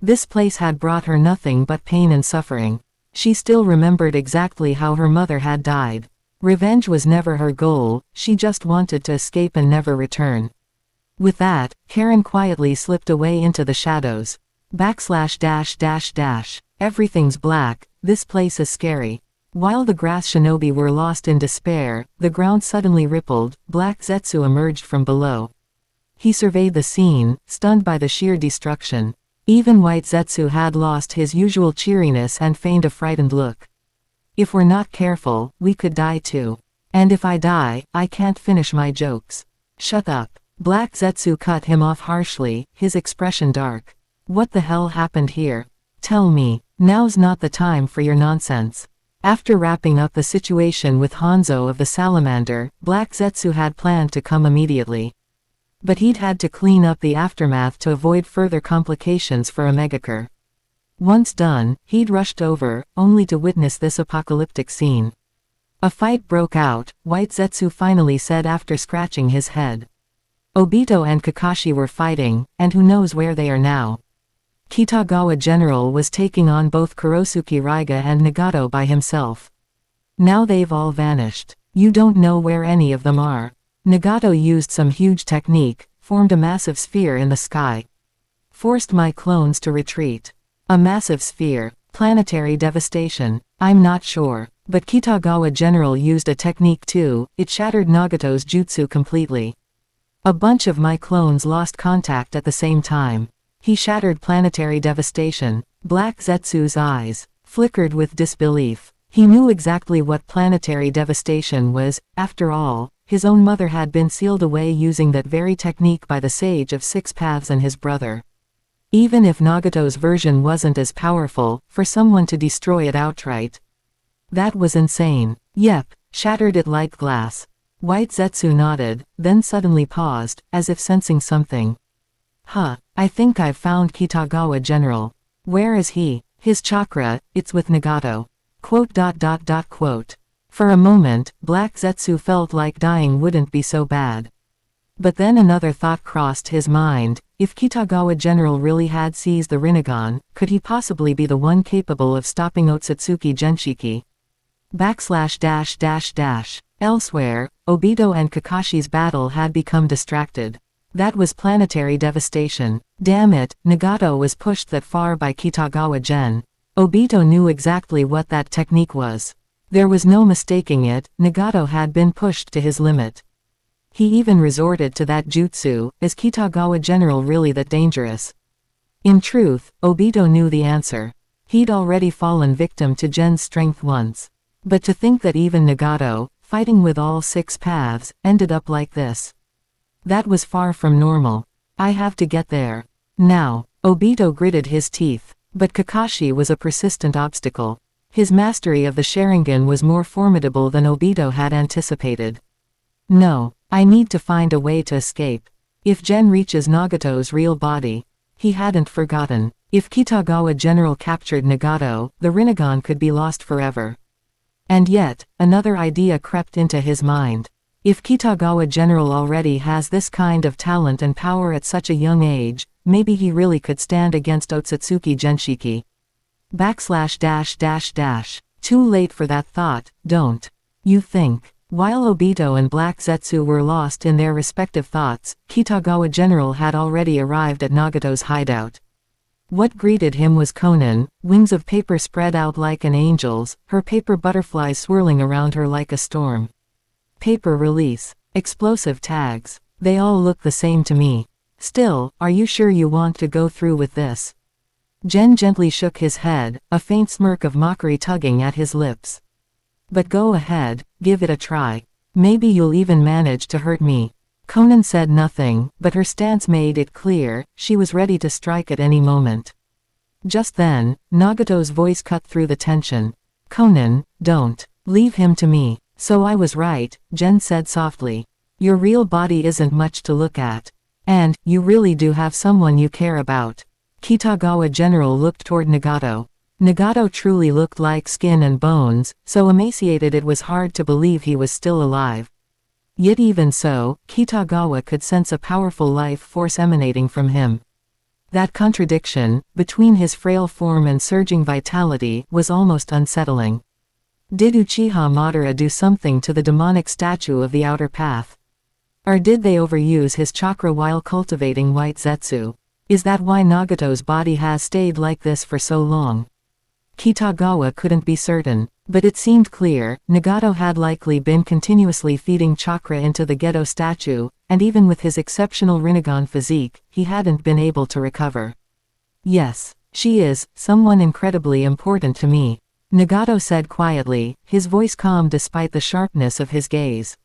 This place had brought her nothing but pain and suffering. She still remembered exactly how her mother had died. Revenge was never her goal, she just wanted to escape and never return. With that, Karen quietly slipped away into the shadows. // Everything's black, this place is scary. While the grass shinobi were lost in despair, the ground suddenly rippled, Black Zetsu emerged from below. He surveyed the scene, stunned by the sheer destruction. Even White Zetsu had lost his usual cheeriness and feigned a frightened look. If we're not careful, we could die too. And if I die, I can't finish my jokes. Shut up. Black Zetsu cut him off harshly, his expression dark. What the hell happened here? Tell me, now's not the time for your nonsense. After wrapping up the situation with Hanzo of the Salamander, Black Zetsu had planned to come immediately. But he'd had to clean up the aftermath to avoid further complications for Omegakure. Once done, he'd rushed over, only to witness this apocalyptic scene. A fight broke out, White Zetsu finally said after scratching his head. Obito and Kakashi were fighting, and who knows where they are now. Kitagawa General was taking on both Kurosuke Raiga and Nagato by himself. Now they've all vanished. You don't know where any of them are. Nagato used some huge technique, formed a massive sphere in the sky. Forced my clones to retreat. A massive sphere. Planetary devastation. I'm not sure. But Kitagawa General used a technique too. It shattered Nagato's jutsu completely. A bunch of my clones lost contact at the same time. He shattered planetary devastation. Black Zetsu's eyes flickered with disbelief. He knew exactly what planetary devastation was. After all, his own mother had been sealed away using that very technique by the Sage of Six Paths and his brother. Even if Nagato's version wasn't as powerful, for someone to destroy it outright. That was insane. Yep, shattered it like glass. White Zetsu nodded, then suddenly paused, as if sensing something. I think I've found Kitagawa General. Where is he? His chakra, it's with Nagato. Quote. For a moment, Black Zetsu felt like dying wouldn't be so bad. But then another thought crossed his mind. If Kitagawa General really had seized the Rinnegan, could he possibly be the one capable of stopping Ōtsutsuki Genshiki? //. Elsewhere, Obito and Kakashi's battle had become distracted. That was planetary devastation. Damn it, Nagato was pushed that far by Kitagawa Gen. Obito knew exactly what that technique was. There was no mistaking it, Nagato had been pushed to his limit. He even resorted to that jutsu. Is Kitagawa General really that dangerous? In truth, Obito knew the answer. He'd already fallen victim to Gen's strength once. But to think that even Nagato, fighting with all six paths, ended up like this. That was far from normal. I have to get there. Now. Obito gritted his teeth. But Kakashi was a persistent obstacle. His mastery of the Sharingan was more formidable than Obito had anticipated. No, I need to find a way to escape. If Gen reaches Nagato's real body. He hadn't forgotten. If Kitagawa General captured Nagato, the Rinnegan could be lost forever. And yet, another idea crept into his mind. If Kitagawa General already has this kind of talent and power at such a young age, maybe he really could stand against Ōtsutsuki Genshiki. //. Too late for that thought, don't you think? While Obito and Black Zetsu were lost in their respective thoughts, Kitagawa General had already arrived at Nagato's hideout. What greeted him was Konan, wings of paper spread out like an angel's, her paper butterflies swirling around her like a storm. Paper release. Explosive tags. They all look the same to me. Still, are you sure you want to go through with this? Gen gently shook his head, a faint smirk of mockery tugging at his lips. But go ahead, give it a try. Maybe you'll even manage to hurt me. Konan said nothing, but her stance made it clear, she was ready to strike at any moment. Just then, Nagato's voice cut through the tension. Konan, don't. Leave him to me. So I was right, Gen said softly. Your real body isn't much to look at. And, you really do have someone you care about. Kitagawa General looked toward Nagato. Nagato truly looked like skin and bones, so emaciated it was hard to believe he was still alive. Yet even so, Kitagawa could sense a powerful life force emanating from him. That contradiction, between his frail form and surging vitality, was almost unsettling. Did Uchiha Madara do something to the demonic statue of the outer path? Or did they overuse his chakra while cultivating White Zetsu? Is that why Nagato's body has stayed like this for so long? Kitagawa couldn't be certain, but it seemed clear, Nagato had likely been continuously feeding chakra into the Gedo statue, and even with his exceptional Rinnegan physique, he hadn't been able to recover. Yes, she is, someone incredibly important to me, Nagato said quietly, his voice calm despite the sharpness of his gaze.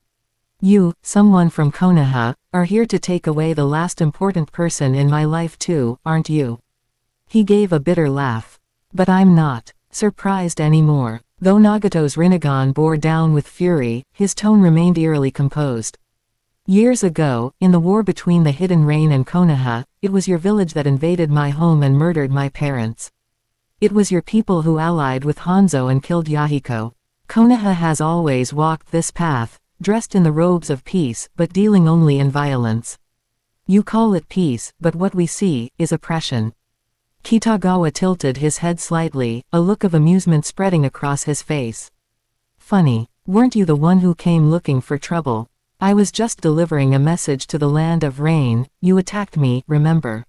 You, someone from Konoha, are here to take away the last important person in my life too, aren't you? He gave a bitter laugh. But I'm not surprised anymore. Though Nagato's Rinnegan bore down with fury, his tone remained eerily composed. Years ago, in the war between the Hidden Rain and Konoha, it was your village that invaded my home and murdered my parents. It was your people who allied with Hanzo and killed Yahiko. Konoha has always walked this path, dressed in the robes of peace, but dealing only in violence. You call it peace, but what we see is oppression. Kitagawa tilted his head slightly, a look of amusement spreading across his face. Funny, weren't you the one who came looking for trouble? I was just delivering a message to the land of rain, you attacked me, remember?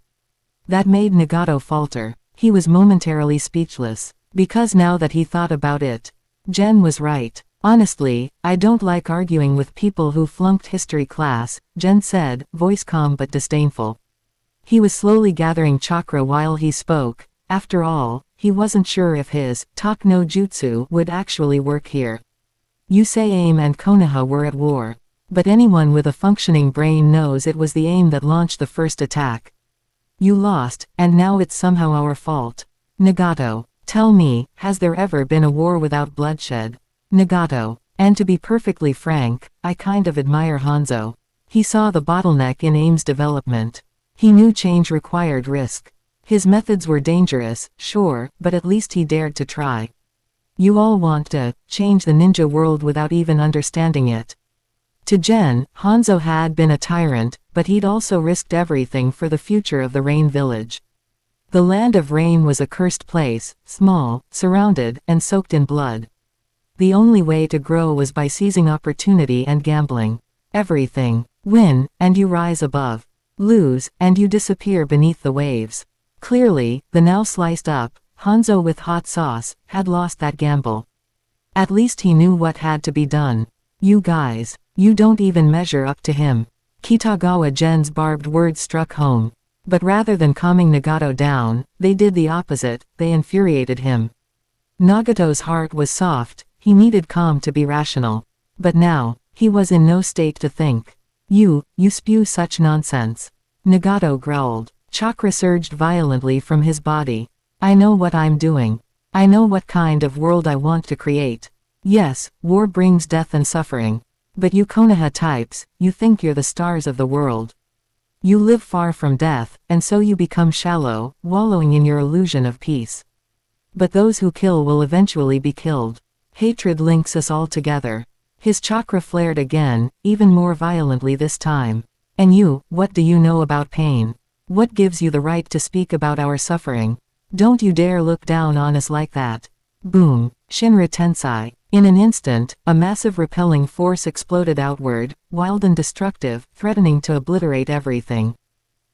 That made Nagato falter. He was momentarily speechless, because now that he thought about it, Gen was right. Honestly, I don't like arguing with people who flunked history class, Gen said, voice calm but disdainful. He was slowly gathering chakra while he spoke. After all, he wasn't sure if his talk no jutsu would actually work here. You say AIM and Konoha were at war. But anyone with a functioning brain knows it was the AIM that launched the first attack. You lost, and now it's somehow our fault. Nagato, tell me, has there ever been a war without bloodshed? Nagato, and to be perfectly frank, I kind of admire Hanzo. He saw the bottleneck in AIM's development. He knew change required risk. His methods were dangerous, sure, but at least he dared to try. You all want to change the ninja world without even understanding it. To Gen, Hanzo had been a tyrant, but he'd also risked everything for the future of the Rain Village. The land of Rain was a cursed place, small, surrounded, and soaked in blood. The only way to grow was by seizing opportunity and gambling. Everything. Win, and you rise above. Lose, and you disappear beneath the waves. Clearly, the now sliced up, Hanzo with hot sauce, had lost that gamble. At least he knew what had to be done. You guys, you don't even measure up to him. Kitagawa Gen's barbed words struck home. But rather than calming Nagato down, they did the opposite, they infuriated him. Nagato's heart was soft, he needed calm to be rational. But now, he was in no state to think. You spew such nonsense. Nagato growled. Chakra surged violently from his body. I know what I'm doing. I know what kind of world I want to create. Yes, war brings death and suffering. But you Konoha types, you think you're the stars of the world. You live far from death, and so you become shallow, wallowing in your illusion of peace. But those who kill will eventually be killed. Hatred links us all together. His chakra flared again, even more violently this time. And you, what do you know about pain? What gives you the right to speak about our suffering? Don't you dare look down on us like that. Boom. Shinra Tensei. In an instant, a massive repelling force exploded outward, wild and destructive, threatening to obliterate everything.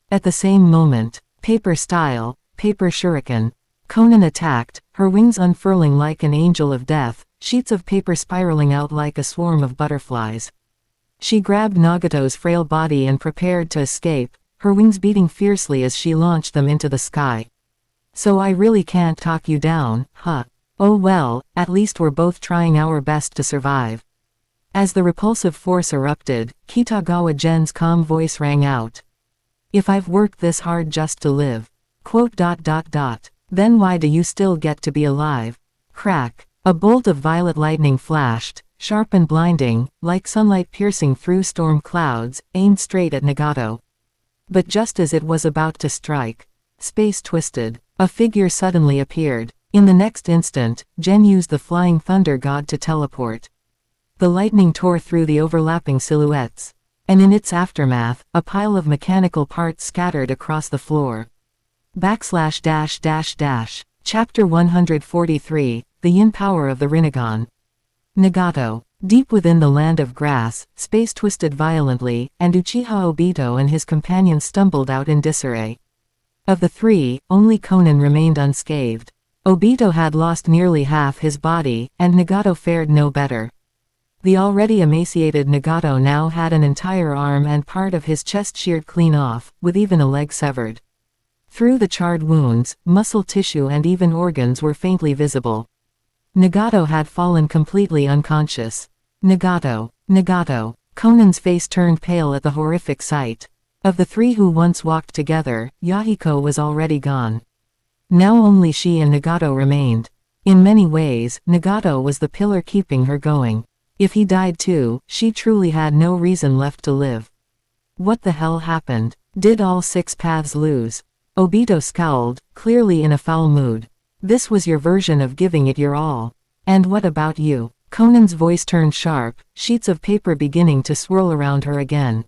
At the same moment, paper style, paper shuriken. Conan attacked, her wings unfurling like an angel of death, sheets of paper spiraling out like a swarm of butterflies. She grabbed Nagato's frail body and prepared to escape, her wings beating fiercely as she launched them into the sky. So I really can't talk you down, huh? Oh well, at least we're both trying our best to survive. As the repulsive force erupted, Kitagawa Gen's calm voice rang out. If I've worked this hard just to live. Then why do you still get to be alive? Crack. A bolt of violet lightning flashed, sharp and blinding, like sunlight piercing through storm clouds, aimed straight at Nagato. But just as it was about to strike, space twisted. A figure suddenly appeared. In the next instant, Gen used the flying thunder god to teleport. The lightning tore through the overlapping silhouettes. And in its aftermath, a pile of mechanical parts scattered across the floor. // Chapter 143, The Yin Power of the Rinnegan. Nagato. Deep within the land of grass, space twisted violently, and Uchiha Obito and his companions stumbled out in disarray. Of the three, only Conan remained unscathed. Obito had lost nearly half his body, and Nagato fared no better. The already emaciated Nagato now had an entire arm and part of his chest sheared clean off, with even a leg severed. Through the charred wounds, muscle tissue and even organs were faintly visible. Nagato had fallen completely unconscious. Nagato. Conan's face turned pale at the horrific sight. Of the three who once walked together, Yahiko was already gone. Now only she and Nagato remained. In many ways, Nagato was the pillar keeping her going. If he died too, she truly had no reason left to live. What the hell happened? Did all six paths lose? Obito scowled, clearly in a foul mood. This was your version of giving it your all. And what about you? Conan's voice turned sharp, sheets of paper beginning to swirl around her again.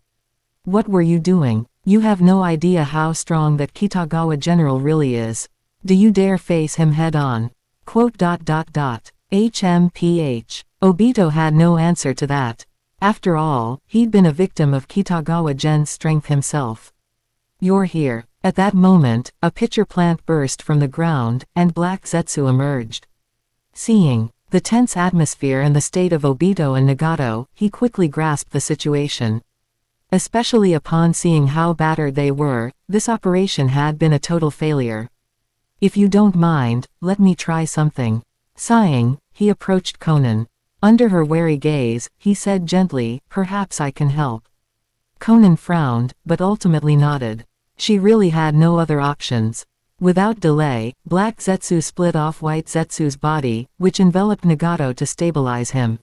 What were you doing? You have no idea how strong that Kitagawa general really is. Do you dare face him head-on? HMPH. Obito had no answer to that. After all, he'd been a victim of Kitagawa Gen's strength himself. You're here. At that moment, a pitcher plant burst from the ground, and Black Zetsu emerged. Seeing The tense atmosphere and the state of Obito and Nagato, he quickly grasped the situation. Especially upon seeing how battered they were, this operation had been a total failure. If you don't mind, let me try something. Sighing, he approached Conan. Under her wary gaze, he said gently, perhaps I can help. Conan frowned, but ultimately nodded. She really had no other options. Without delay, Black Zetsu split off White Zetsu's body, which enveloped Nagato to stabilize him.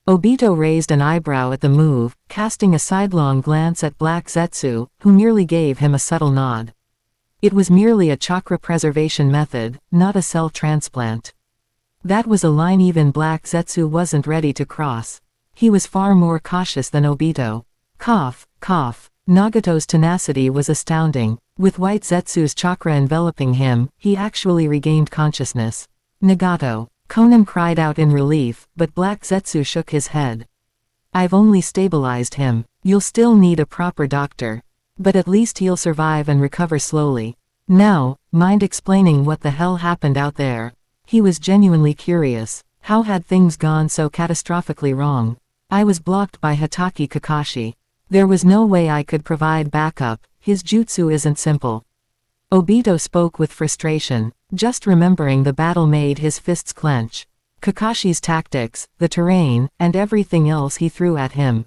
Obito raised an eyebrow at the move, casting a sidelong glance at Black Zetsu, who merely gave him a subtle nod. It was merely a chakra preservation method, not a cell transplant. That was a line even Black Zetsu wasn't ready to cross. He was far more cautious than Obito. Cough, cough. Nagato's tenacity was astounding. With White Zetsu's chakra enveloping him, he actually regained consciousness. Nagato. Conan cried out in relief, but Black Zetsu shook his head. I've only stabilized him. You'll still need a proper doctor. But at least he'll survive and recover slowly. Now, mind explaining what the hell happened out there? He was genuinely curious. How had things gone so catastrophically wrong? I was blocked by Hitaki Kakashi. There was no way I could provide backup. His jutsu isn't simple. Obito spoke with frustration. Just remembering the battle made his fists clench. Kakashi's tactics, the terrain, and everything else he threw at him.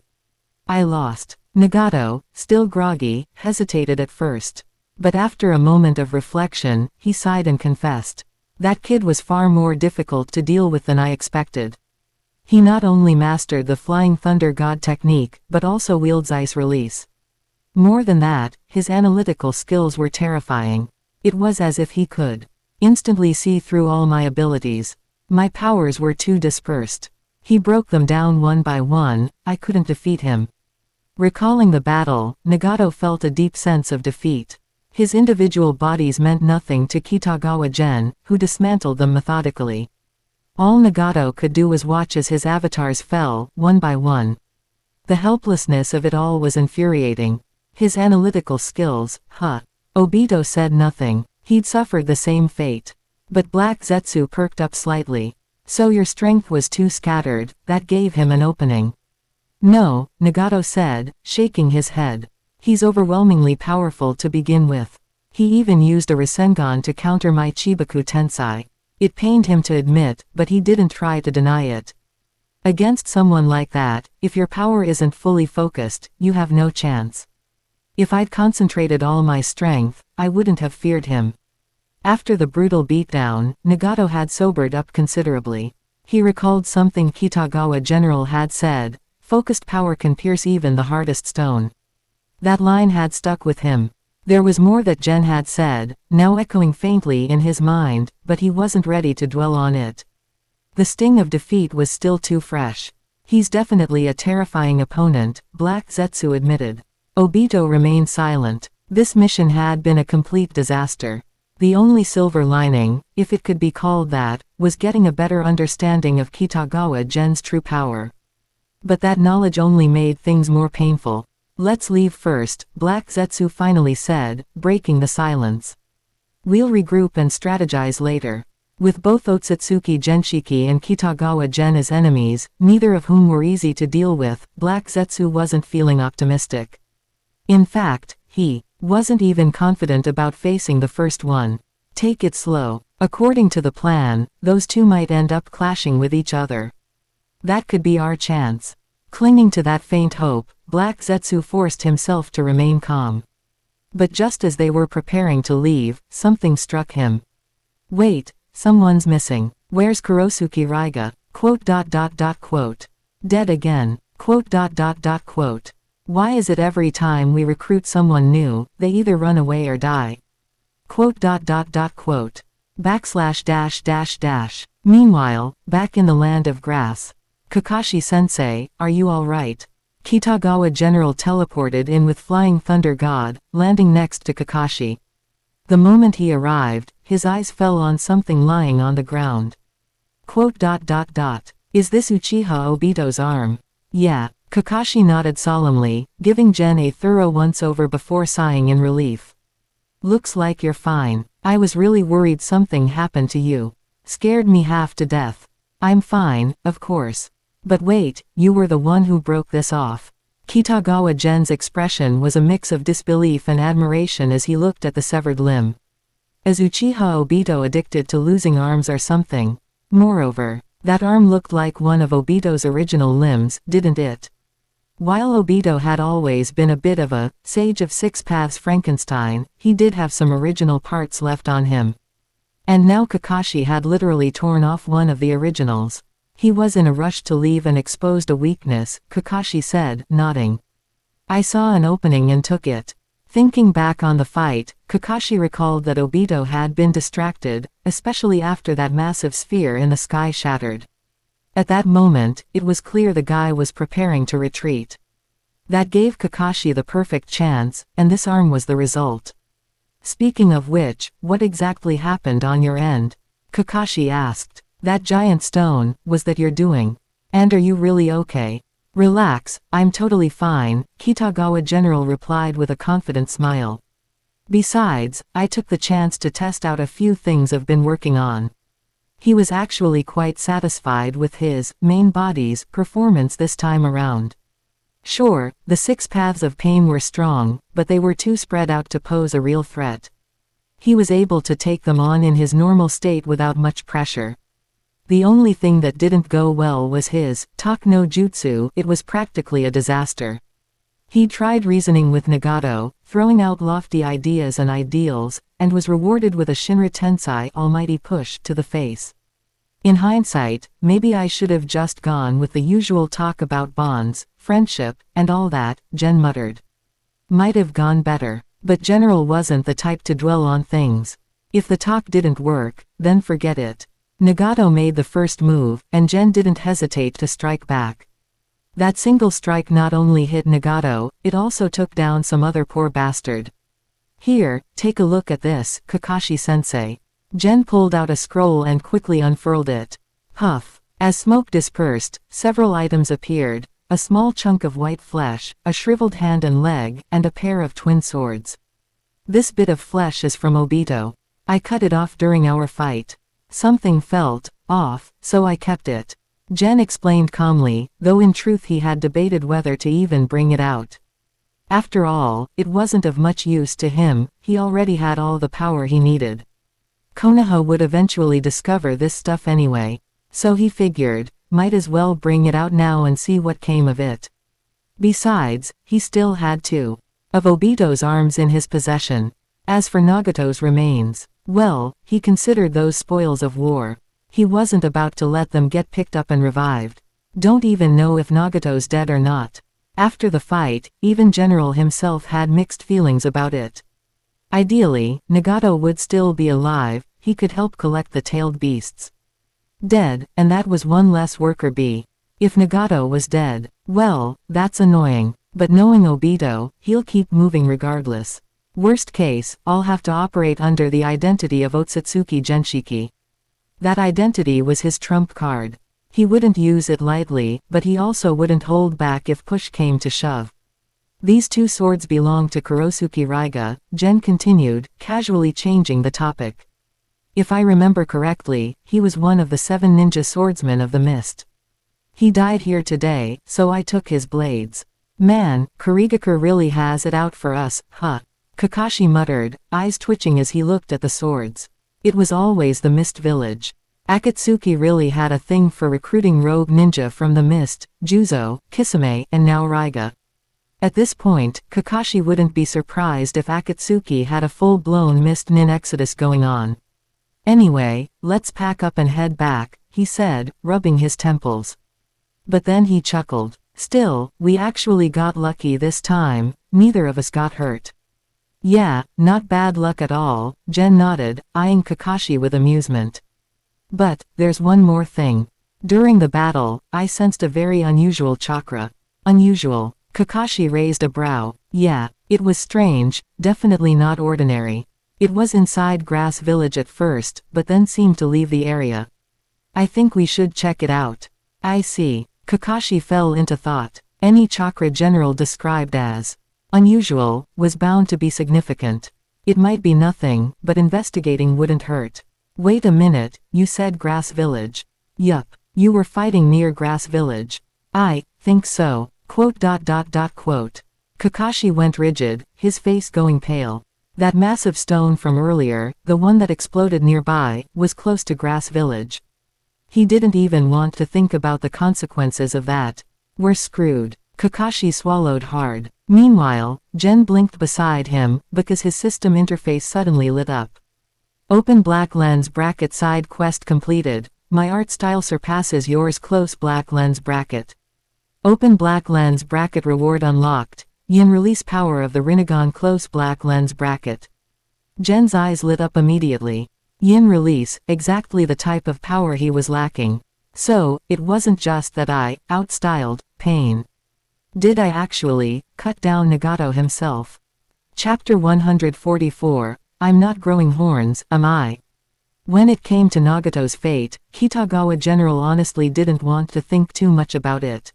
I lost. Nagato, still groggy, hesitated at first. But after a moment of reflection, he sighed and confessed. That kid was far more difficult to deal with than I expected. He not only mastered the Flying Thunder God technique, but also wields ice release. More than that, his analytical skills were terrifying. It was as if he could instantly see through all my abilities. My powers were too dispersed. He broke them down one by one. I couldn't defeat him. Recalling the battle, Nagato felt a deep sense of defeat. His individual bodies meant nothing to Kitagawa Gen, who dismantled them methodically. All Nagato could do was watch as his avatars fell, one by one. The helplessness of it all was infuriating. His analytical skills, Obito said nothing. He'd suffered the same fate. But Black Zetsu perked up slightly. So your strength was too scattered, that gave him an opening. No, Nagato said, shaking his head. He's overwhelmingly powerful to begin with. He even used a Rasengan to counter my Chibaku Tensai. It pained him to admit, but he didn't try to deny it. Against someone like that, if your power isn't fully focused, you have no chance. If I'd concentrated all my strength, I wouldn't have feared him. After the brutal beatdown, Nagato had sobered up considerably. He recalled something Kitagawa General had said, focused power can pierce even the hardest stone. That line had stuck with him. There was more that Gen had said, now echoing faintly in his mind, but he wasn't ready to dwell on it. The sting of defeat was still too fresh. He's definitely a terrifying opponent, Black Zetsu admitted. Obito remained silent. This mission had been a complete disaster. The only silver lining, if it could be called that, was getting a better understanding of Kitagawa Gen's true power. But that knowledge only made things more painful. Let's leave first, Black Zetsu finally said, breaking the silence. We'll regroup and strategize later. With both Ōtsutsuki Genshiki and Kitagawa Gen as enemies, neither of whom were easy to deal with, Black Zetsu wasn't feeling optimistic. In fact, he wasn't even confident about facing the first one. Take it slow. According to the plan, those two might end up clashing with each other. That could be our chance. Clinging to that faint hope, Black Zetsu forced himself to remain calm. But just as they were preparing to leave, something struck him. Wait, someone's missing. Where's Kurosuke Raiga? Quote. Dead again. Quote. Why is it every time we recruit someone new, they either run away or die? Quote. / Meanwhile, back in the land of grass. Kakashi-sensei, are you alright? Kitagawa General teleported in with Flying Thunder God, landing next to Kakashi. The moment he arrived, his eyes fell on something lying on the ground. Quote. Is this Uchiha Obito's arm? Yeah. Kakashi nodded solemnly, giving Gen a thorough once-over before sighing in relief. Looks like you're fine. I was really worried something happened to you. Scared me half to death. I'm fine, of course. But wait, you were the one who broke this off. Kitagawa Gen's expression was a mix of disbelief and admiration as he looked at the severed limb. Is Uchiha Obito addicted to losing arms or something? Moreover, that arm looked like one of Obito's original limbs, didn't it? While Obito had always been a bit of a sage of six paths Frankenstein, he did have some original parts left on him. And now Kakashi had literally torn off one of the originals. He was in a rush to leave and exposed a weakness, Kakashi said, nodding. I saw an opening and took it. Thinking back on the fight, Kakashi recalled that Obito had been distracted, especially after that massive sphere in the sky shattered. At that moment, it was clear the guy was preparing to retreat. That gave Kakashi the perfect chance, and this arm was the result. Speaking of which, what exactly happened on your end? Kakashi asked. That giant stone, was that you're doing? And are you really okay? Relax, I'm totally fine, Kitagawa General replied with a confident smile. Besides, I took the chance to test out a few things I've been working on. He was actually quite satisfied with his main body's performance this time around. Sure, the six paths of pain were strong, but they were too spread out to pose a real threat. He was able to take them on in his normal state without much pressure. The only thing that didn't go well was his talk no jutsu. It was practically a disaster. He tried reasoning with Nagato, throwing out lofty ideas and ideals, and was rewarded with a Shinra Tensei almighty push to the face. In hindsight, maybe I should have just gone with the usual talk about bonds, friendship, and all that, Gen muttered. Might have gone better. But General wasn't the type to dwell on things. If the talk didn't work, then forget it. Nagato made the first move, and Gen didn't hesitate to strike back. That single strike not only hit Nagato, it also took down some other poor bastard. Here, take a look at this, Kakashi-sensei. Gen pulled out a scroll and quickly unfurled it. Huff. As smoke dispersed, several items appeared, a small chunk of white flesh, a shriveled hand and leg, and a pair of twin swords. This bit of flesh is from Obito. I cut it off during our fight. Something felt off, so I kept it. Gen explained calmly, though in truth he had debated whether to even bring it out. After all, it wasn't of much use to him, he already had all the power he needed. Konoha would eventually discover this stuff anyway. So he figured, might as well bring it out now and see what came of it. Besides, he still had two of Obito's arms in his possession. As for Nagato's remains, well, he considered those spoils of war. He wasn't about to let them get picked up and revived. Don't even know if Nagato's dead or not. After the fight, even General himself had mixed feelings about it. Ideally, Nagato would still be alive, he could help collect the tailed beasts. Dead, and that was one less worker bee. If Nagato was dead, well, that's annoying, but knowing Obito, he'll keep moving regardless. Worst case, I'll have to operate under the identity of Ōtsutsuki Genshiki. That identity was his trump card. He wouldn't use it lightly, but he also wouldn't hold back if push came to shove. These two swords belong to Kurosuke Raiga, Gen continued, casually changing the topic. If I remember correctly, he was one of the 7 ninja swordsmen of the mist. He died here today, so I took his blades. Man, Kurigakure really has it out for us, huh? Kakashi muttered, eyes twitching as he looked at the swords. It was always the Mist Village. Akatsuki really had a thing for recruiting rogue ninja from the Mist, Juzo, Kisame, and now Raiga. At this point, Kakashi wouldn't be surprised if Akatsuki had a full-blown Mist Nin exodus going on. Anyway, let's pack up and head back, he said, rubbing his temples. But then he chuckled. Still, we actually got lucky this time, neither of us got hurt. Yeah, not bad luck at all, Gen nodded, eyeing Kakashi with amusement. But, there's one more thing. During the battle, I sensed a very unusual chakra. Unusual. Kakashi raised a brow. Yeah, it was strange, definitely not ordinary. It was inside Grass Village at first, but then seemed to leave the area. I think we should check it out. I see. Kakashi fell into thought. Any chakra General described as unusual was bound to be significant. It might be nothing, but investigating wouldn't hurt. Wait a minute, you said Grass Village. Yup. You were fighting near Grass Village. I think so. Kakashi went rigid, his face going pale. That massive stone from earlier, the one that exploded nearby, was close to Grass Village. He didn't even want to think about the consequences of that. We're screwed. Kakashi swallowed hard. Meanwhile, Gen blinked beside him, because his system interface suddenly lit up. Open black lens bracket side quest completed. My art style surpasses yours close black lens bracket. Open black lens bracket reward unlocked. Yin release power of the Rinnegan close black lens bracket. Gen's eyes lit up immediately. Yin release, exactly the type of power he was lacking. So, it wasn't just that I outstyled pain. Did I actually cut down Nagato himself? Chapter 144, I'm not growing horns, am I? When it came to Nagato's fate, Kitagawa General honestly didn't want to think too much about it.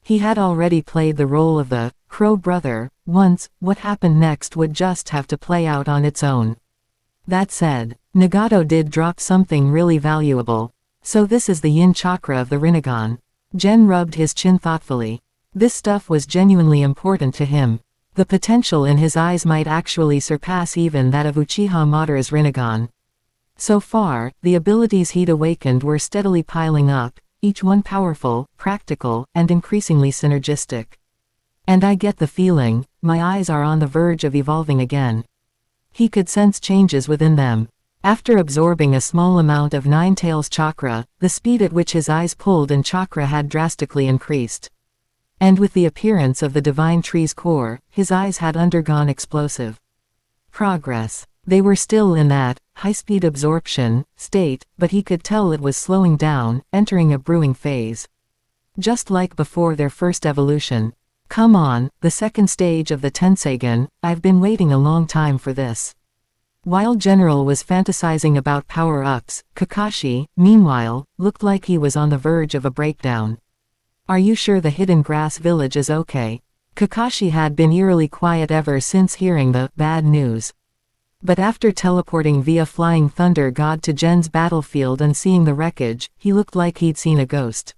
He had already played the role of the Crow brother once. What happened next would just have to play out on its own. That said, Nagato did drop something really valuable. So this is the yin chakra of the Rinnegan. Gen rubbed his chin thoughtfully. This stuff was genuinely important to him. The potential in his eyes might actually surpass even that of Uchiha Madara's Rinnegan. So far, the abilities he'd awakened were steadily piling up, each one powerful, practical, and increasingly synergistic. And I get the feeling, my eyes are on the verge of evolving again. He could sense changes within them. After absorbing a small amount of Nine Tails chakra, the speed at which his eyes pulled in chakra had drastically increased. And with the appearance of the divine tree's core, his eyes had undergone explosive progress. They were still in that high-speed absorption state, but he could tell it was slowing down, entering a brewing phase. Just like before their first evolution. Come on, the second stage of the Tenseigen, I've been waiting a long time for this. While General was fantasizing about power-ups, Kakashi, meanwhile, looked like he was on the verge of a breakdown. Are you sure the hidden grass village is okay? Kakashi had been eerily quiet ever since hearing the bad news. But after teleporting via Flying Thunder God to Gen's battlefield and seeing the wreckage, he looked like he'd seen a ghost.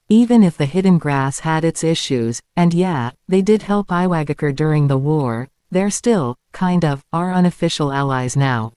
Even if the hidden grass had its issues, and yeah, they did help Iwagakure during the war, they're still, kind of, our unofficial allies now.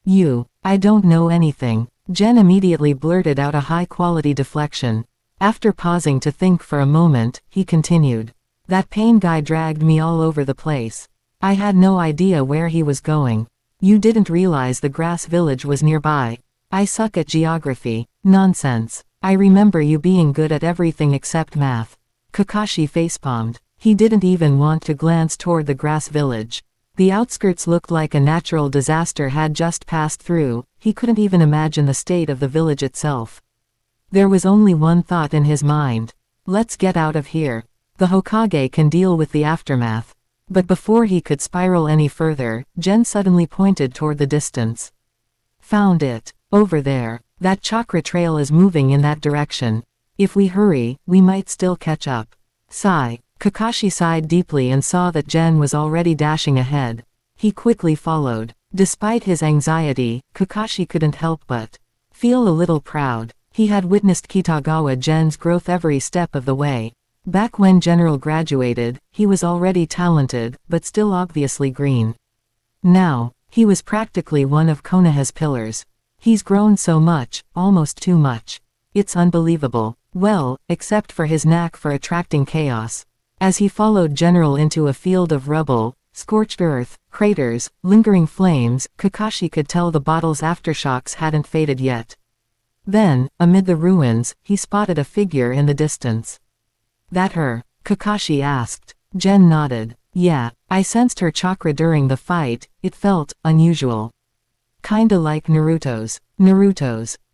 I don't know anything. Gen immediately blurted out a high-quality deflection. After pausing to think for a moment, he continued. That pain guy dragged me all over the place. I had no idea where he was going. You didn't realize the grass village was nearby. I suck at geography. Nonsense. I remember you being good at everything except math. Kakashi facepalmed. He didn't even want to glance toward the grass village. The outskirts looked like a natural disaster had just passed through. He couldn't even imagine the state of the village itself. There was only one thought in his mind. Let's get out of here. The Hokage can deal with the aftermath. But before he could spiral any further, Gen suddenly pointed toward the distance. Found it. Over there. That chakra trail is moving in that direction. If we hurry, we might still catch up. Sigh. Kakashi sighed deeply and saw that Gen was already dashing ahead. He quickly followed. Despite his anxiety, Kakashi couldn't help but feel a little proud. He had witnessed Kitagawa Gen's growth every step of the way. Back when General graduated, he was already talented, but still obviously green. Now, he was practically one of Konoha's pillars. He's grown so much, almost too much. It's unbelievable. Well, except for his knack for attracting chaos. As he followed General into a field of rubble, scorched earth, craters, lingering flames, Kakashi could tell the bottle's aftershocks hadn't faded yet. Then, amid the ruins, he spotted a figure in the distance. That her? Kakashi asked. Gen nodded. Yeah, I sensed her chakra during the fight. It felt unusual. Kinda like Naruto's.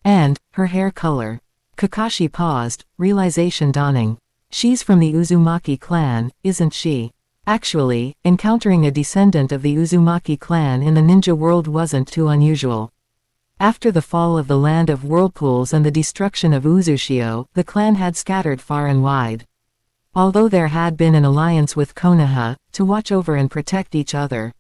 And her hair color. Kakashi paused, realization dawning. She's from the Uzumaki clan, isn't she? Actually, encountering a descendant of the Uzumaki clan in the ninja world wasn't too unusual. After the fall of the Land of Whirlpools and the destruction of Uzushio, the clan had scattered far and wide. Although there had been an alliance with Konoha, to watch over and protect each other.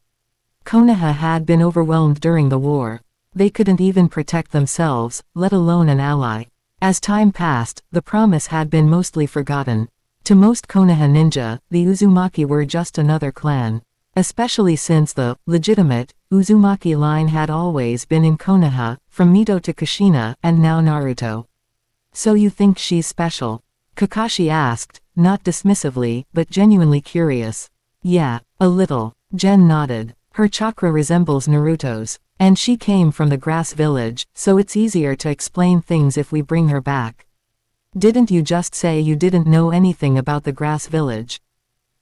Konoha had been overwhelmed during the war. They couldn't even protect themselves, let alone an ally. As time passed, the promise had been mostly forgotten. To most Konoha ninja, the Uzumaki were just another clan. Especially since the legitimate Uzumaki line had always been in Konoha, from Mito to Kushina, and now Naruto. So you think she's special? Kakashi asked, not dismissively, but genuinely curious. Yeah, a little. Gen nodded. Her chakra resembles Naruto's. And she came from the grass village, so it's easier to explain things if we bring her back. Didn't you just say you didn't know anything about the grass village?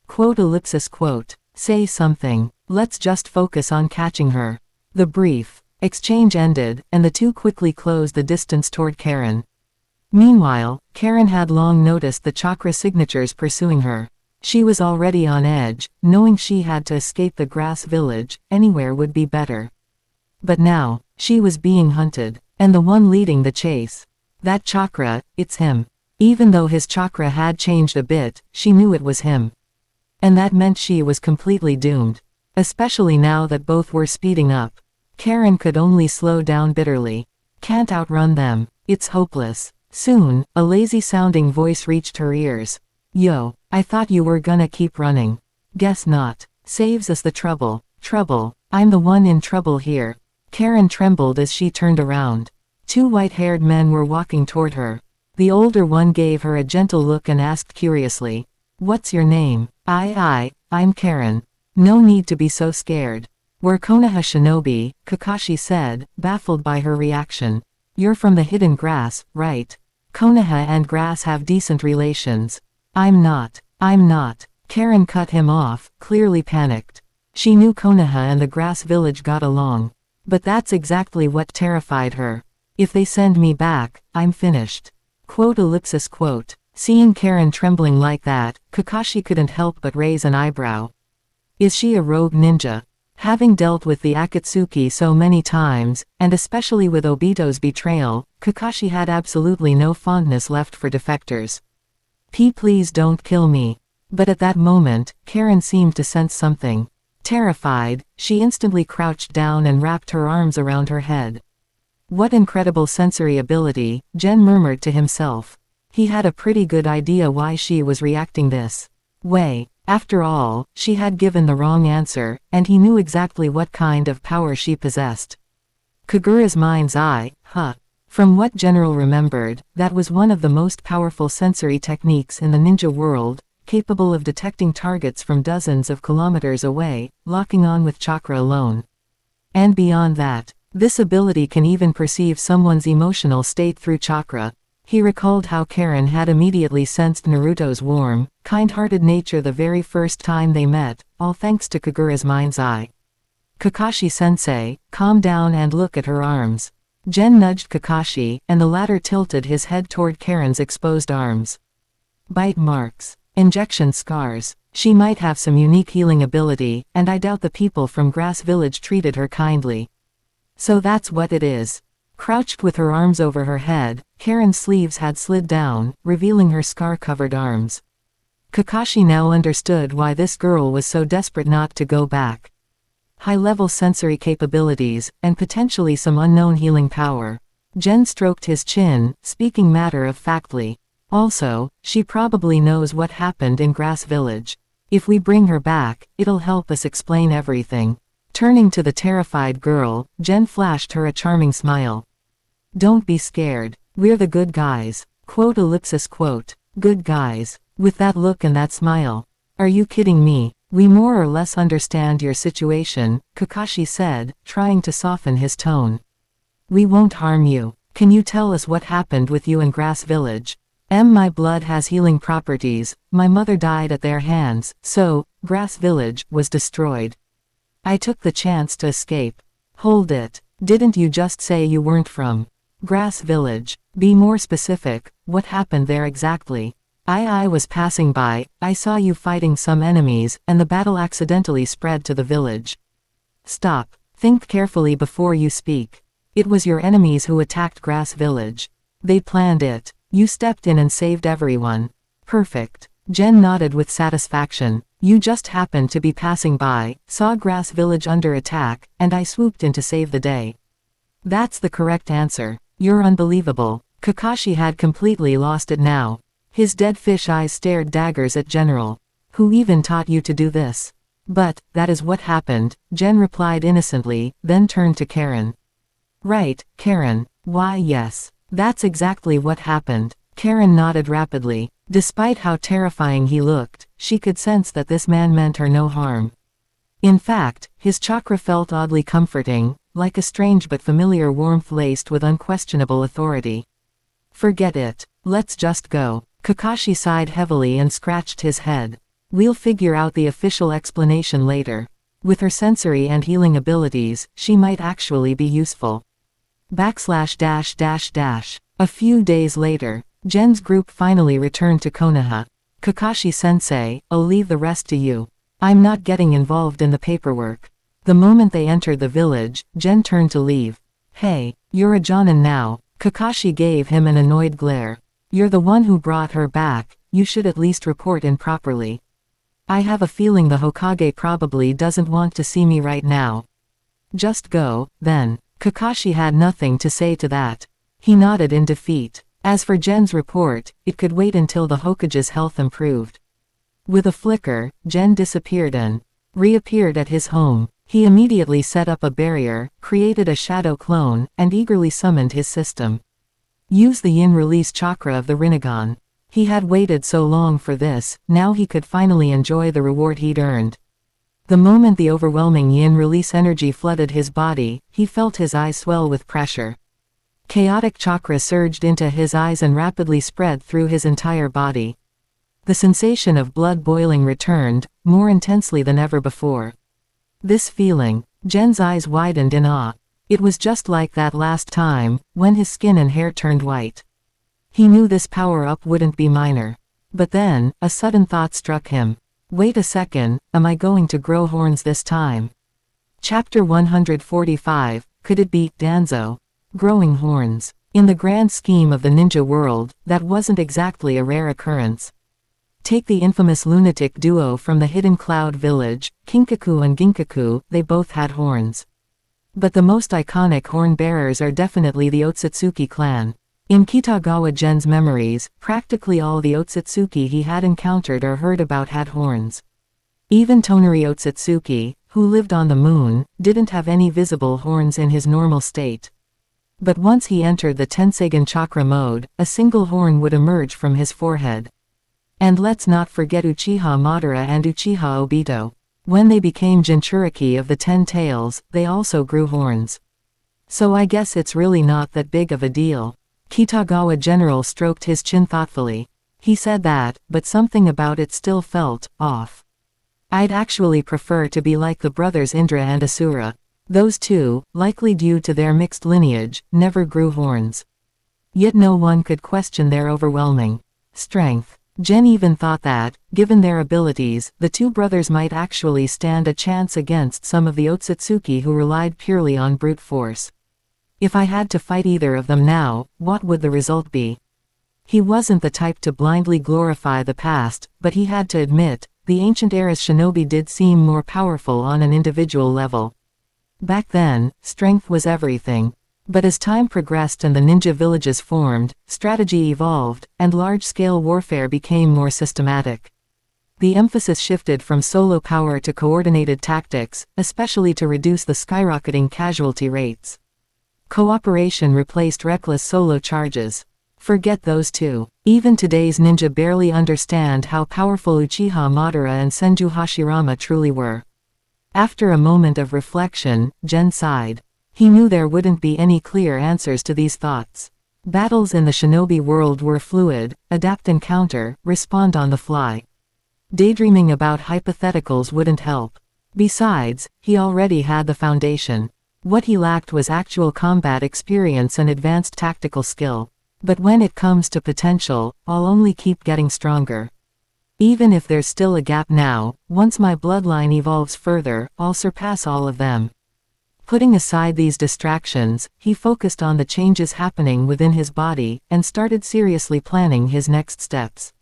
Quote. Say something. Let's just focus on catching her. The brief exchange ended, and the two quickly closed the distance toward Karen. Meanwhile, Karen had long noticed the chakra signatures pursuing her. She was already on edge, knowing she had to escape the grass village, anywhere would be better. But now, she was being hunted, and the one leading the chase. That chakra, it's him. Even though his chakra had changed a bit, she knew it was him. And that meant she was completely doomed. Especially now that both were speeding up. Karen could only slow down bitterly. Can't outrun them. It's hopeless. Soon, a lazy-sounding voice reached her ears. Yo, I thought you were gonna keep running. Guess not. Saves us the trouble. Trouble. I'm the one in trouble here. Karen trembled as she turned around. Two white-haired men were walking toward her. The older one gave her a gentle look and asked curiously, "What's your name?" I'm Karen. No need to be so scared. We're Konoha shinobi, Kakashi said, baffled by her reaction. You're from the hidden grass, right? Konoha and grass have decent relations. I'm not. Karen cut him off, clearly panicked. She knew Konoha and the grass village got along. But that's exactly what terrified her. If they send me back, I'm finished. Quote. Seeing Karen trembling like that, Kakashi couldn't help but raise an eyebrow. Is she a rogue ninja? Having dealt with the Ōtsutsuki so many times, and especially with Obito's betrayal, Kakashi had absolutely no fondness left for defectors. Please don't kill me. But at that moment, Karen seemed to sense something. Terrified, she instantly crouched down and wrapped her arms around her head. What incredible sensory ability, Gen murmured to himself. He had a pretty good idea why she was reacting this way. After all, she had given the wrong answer, and he knew exactly what kind of power she possessed. Kagura's mind's eye, From what General remembered, that was one of the most powerful sensory techniques in the ninja world, capable of detecting targets from dozens of kilometers away, locking on with chakra alone. And beyond that, this ability can even perceive someone's emotional state through chakra. He recalled how Karen had immediately sensed Naruto's warm, kind-hearted nature the very first time they met, all thanks to Kagura's mind's eye. Kakashi-sensei, calm down and look at her arms. Gen nudged Kakashi, and the latter tilted his head toward Karen's exposed arms. Bite marks. Injection scars. She might have some unique healing ability, and I doubt the people from Grass Village treated her kindly. So that's what it is. Crouched with her arms over her head, Karen's sleeves had slid down, revealing her scar-covered arms. Kakashi now understood why this girl was so desperate not to go back. High-level sensory capabilities, and potentially some unknown healing power. Gen stroked his chin, speaking matter-of-factly. Also, she probably knows what happened in Grass Village. If we bring her back, it'll help us explain everything. Turning to the terrified girl, Gen flashed her a charming smile. Don't be scared. We're the good guys. Quote. Good guys. With that look and that smile. Are you kidding me? We more or less understand your situation, Kakashi said, trying to soften his tone. We won't harm you. Can you tell us what happened with you in Grass Village? My blood has healing properties, my mother died at their hands, so, Grass Village was destroyed. I took the chance to escape. Hold it. Didn't you just say you weren't from Grass Village? Be more specific, what happened there exactly? I was passing by, I saw you fighting some enemies, and the battle accidentally spread to the village. Stop. Think carefully before you speak. It was your enemies who attacked Grass Village. They planned it. You stepped in and saved everyone. Perfect. Gen nodded with satisfaction. You just happened to be passing by, saw Grass Village under attack, and I swooped in to save the day. That's the correct answer. You're unbelievable. Kakashi had completely lost it now. His dead fish eyes stared daggers at General. Who even taught you to do this? But, that is what happened, Gen replied innocently, then turned to Karen. Right, Karen. Why yes. That's exactly what happened. Karen nodded rapidly. Despite how terrifying he looked, she could sense that this man meant her no harm. In fact, his chakra felt oddly comforting, like a strange but familiar warmth laced with unquestionable authority. Forget it. Let's just go. Kakashi sighed heavily and scratched his head. We'll figure out the official explanation later. With her sensory and healing abilities, she might actually be useful. A few days later, Gen's group finally returned to Konoha. Kakashi-sensei, I'll leave the rest to you. I'm not getting involved in the paperwork. The moment they entered the village, Gen turned to leave. Hey, you're a Jonin now. Kakashi gave him an annoyed glare. You're the one who brought her back, you should at least report in properly. I have a feeling the Hokage probably doesn't want to see me right now. Just go, then. Kakashi had nothing to say to that. He nodded in defeat. As for Gen's report, it could wait until the Hokage's health improved. With a flicker, Gen disappeared and reappeared at his home. He immediately set up a barrier, created a shadow clone, and eagerly summoned his system. Use the yin release chakra of the Rinnegan. He had waited so long for this, now he could finally enjoy the reward he'd earned. The moment the overwhelming yin release energy flooded his body, he felt his eyes swell with pressure. Chaotic chakra surged into his eyes and rapidly spread through his entire body. The sensation of blood boiling returned, more intensely than ever before. This feeling, Gen's eyes widened in awe. It was just like that last time, when his skin and hair turned white. He knew this power-up wouldn't be minor. But then, a sudden thought struck him. Wait a second, am I going to grow horns this time? Chapter 145, Could it be, Danzo? Growing horns. In the grand scheme of the ninja world, that wasn't exactly a rare occurrence. Take the infamous lunatic duo from the Hidden Cloud Village, Kinkaku and Ginkaku, they both had horns. But the most iconic horn bearers are definitely the Ōtsutsuki clan. In Kitagawa Gen's memories, practically all the Ōtsutsuki he had encountered or heard about had horns. Even Tonari Ōtsutsuki, who lived on the moon, didn't have any visible horns in his normal state. But once he entered the Tenseigan chakra mode, a single horn would emerge from his forehead. And let's not forget Uchiha Madara and Uchiha Obito. When they became Jinchuriki of the 10 Tails, they also grew horns. So I guess it's really not that big of a deal. Kitagawa General stroked his chin thoughtfully. He said that, but something about it still felt off. I'd actually prefer to be like the brothers Indra and Asura. Those two, likely due to their mixed lineage, never grew horns. Yet no one could question their overwhelming strength. Gen even thought that, given their abilities, the two brothers might actually stand a chance against some of the Ōtsutsuki who relied purely on brute force. If I had to fight either of them now, what would the result be? He wasn't the type to blindly glorify the past, but he had to admit, the ancient era's shinobi did seem more powerful on an individual level. Back then, strength was everything. But as time progressed and the ninja villages formed, strategy evolved, and large-scale warfare became more systematic. The emphasis shifted from solo power to coordinated tactics, especially to reduce the skyrocketing casualty rates. Cooperation replaced reckless solo charges. Forget those two. Even today's ninja barely understand how powerful Uchiha Madara and Senju Hashirama truly were. After a moment of reflection, Gen sighed. He knew there wouldn't be any clear answers to these thoughts. Battles in the shinobi world were fluid, adapt and counter, respond on the fly. Daydreaming about hypotheticals wouldn't help. Besides, he already had the foundation. What he lacked was actual combat experience and advanced tactical skill. But when it comes to potential, I'll only keep getting stronger. Even if there's still a gap now, once my bloodline evolves further, I'll surpass all of them. Putting aside these distractions, he focused on the changes happening within his body, and started seriously planning his next steps.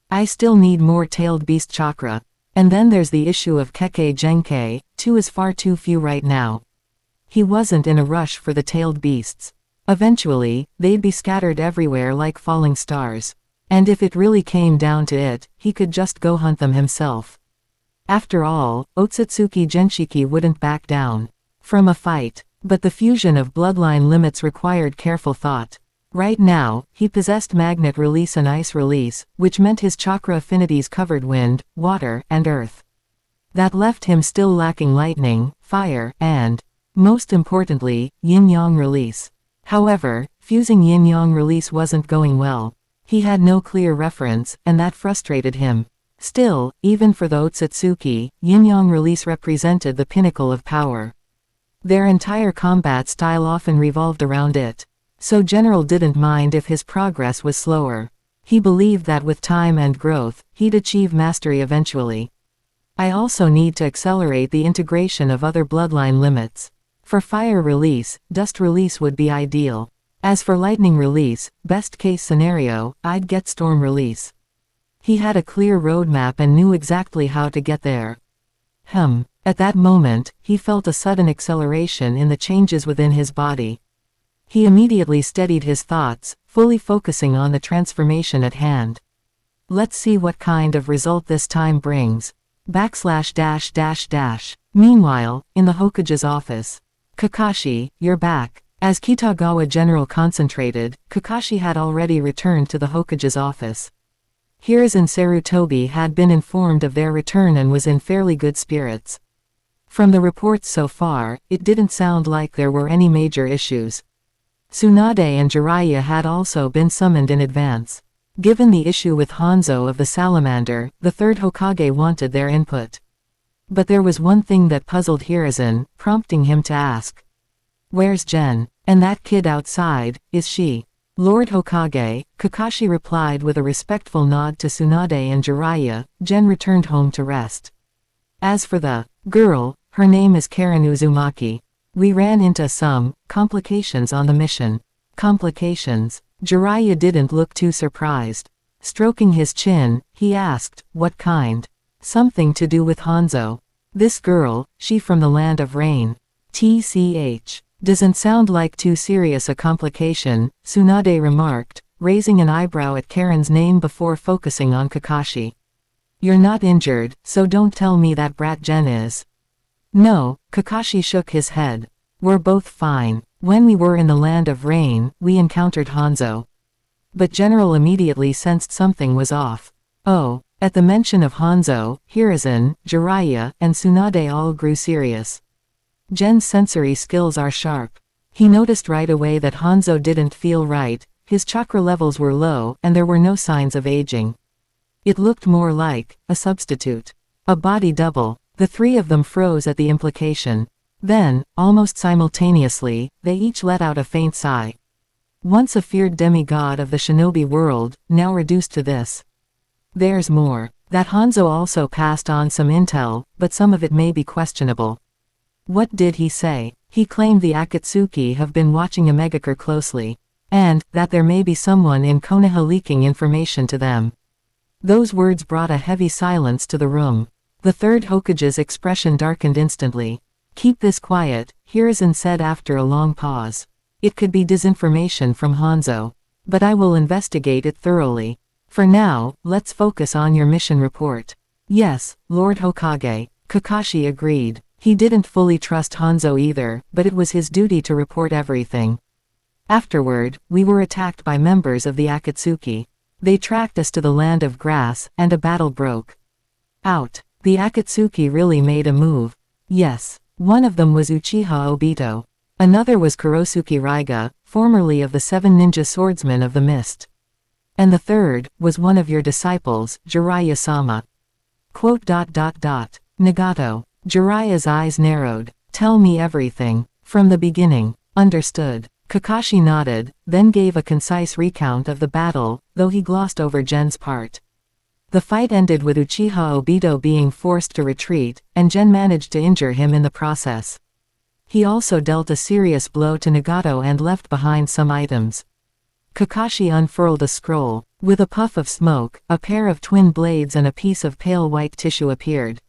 I still need more tailed beast chakra. And then there's the issue of Kekkei Genkei, 2 is far too few right now. He wasn't in a rush for the tailed beasts. Eventually, they'd be scattered everywhere like falling stars. And if it really came down to it, he could just go hunt them himself. After all, Ōtsutsuki Genshiki wouldn't back down from a fight. But the fusion of bloodline limits required careful thought. Right now, he possessed magnet release and ice release, which meant his chakra affinities covered wind, water, and earth. That left him still lacking lightning, fire, and, most importantly, yin-yang release. However, fusing yin-yang release wasn't going well. He had no clear reference, and that frustrated him. Still, even for the Ōtsutsuki, yin-yang release represented the pinnacle of power. Their entire combat style often revolved around it. So General didn't mind if his progress was slower. He believed that with time and growth, he'd achieve mastery eventually. I also need to accelerate the integration of other bloodline limits. For fire release, dust release would be ideal. As for lightning release, best case scenario, I'd get storm release. He had a clear roadmap and knew exactly how to get there. At that moment, he felt a sudden acceleration in the changes within his body. He immediately steadied his thoughts, fully focusing on the transformation at hand. Let's see what kind of result this time brings. Meanwhile, in the Hokage's office. Kakashi, you're back. As Kitagawa General concentrated, Kakashi had already returned to the Hokage's office. Hiruzen Sarutobi had been informed of their return and was in fairly good spirits. From the reports so far, it didn't sound like there were any major issues. Tsunade and Jiraiya had also been summoned in advance. Given the issue with Hanzo of the Salamander, the third Hokage wanted their input. But there was one thing that puzzled Hiruzen, prompting him to ask. Where's Gen? And that kid outside, is she? Lord Hokage, Kakashi replied with a respectful nod to Tsunade and Jiraiya. Gen returned home to rest. As for the girl, her name is Karen Uzumaki. We ran into some complications on the mission. Complications? Jiraiya didn't look too surprised. Stroking his chin, he asked, what kind? Something to do with Hanzo. This girl, she from the land of rain. TCH. Doesn't sound like too serious a complication, Tsunade remarked, raising an eyebrow at Karen's name before focusing on Kakashi. You're not injured, so don't tell me that brat Gen is. No, Kakashi shook his head. We're both fine. When we were in the land of rain, we encountered Hanzo. But General immediately sensed something was off. Oh, at the mention of Hanzo, Hiruzen, Jiraiya, and Tsunade all grew serious. Gen's sensory skills are sharp. He noticed right away that Hanzo didn't feel right, his chakra levels were low, and there were no signs of aging. It looked more like a substitute. A body double. The three of them froze at the implication. Then, almost simultaneously, they each let out a faint sigh. Once a feared demigod of the shinobi world, now reduced to this. There's more. That Hanzo also passed on some intel, but some of it may be questionable. What did he say? He claimed the Akatsuki have been watching Omegakure closely. And, that there may be someone in Konoha leaking information to them. Those words brought a heavy silence to the room. The third Hokage's expression darkened instantly. Keep this quiet, Hiruzen said after a long pause. It could be disinformation from Hanzo. But I will investigate it thoroughly. For now, let's focus on your mission report. Yes, Lord Hokage, Kakashi agreed. He didn't fully trust Hanzo either, but it was his duty to report everything. Afterward, we were attacked by members of the Akatsuki. They tracked us to the land of grass, and a battle broke out. The Akatsuki really made a move. Yes. One of them was Uchiha Obito. Another was Kurosuke Raiga, formerly of the 7 ninja swordsmen of the mist. And the third was one of your disciples, Jiraiya-sama. Nagato. Jiraiya's eyes narrowed. Tell me everything. From the beginning. Understood. Kakashi nodded, then gave a concise recount of the battle, though he glossed over Gen's part. The fight ended with Uchiha Obito being forced to retreat, and Gen managed to injure him in the process. He also dealt a serious blow to Nagato and left behind some items. Kakashi unfurled a scroll. With a puff of smoke, a pair of twin blades and a piece of pale white tissue appeared.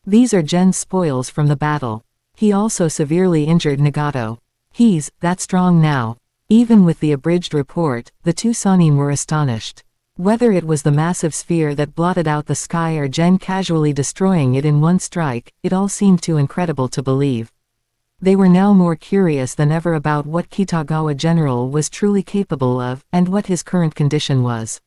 These are Gen's spoils from the battle. He also severely injured Nagato. He's that strong now. Even with the abridged report, the two Sannin were astonished. Whether it was the massive sphere that blotted out the sky or Gen casually destroying it in one strike, it all seemed too incredible to believe. They were now more curious than ever about what Kitagawa General was truly capable of, and what his current condition was.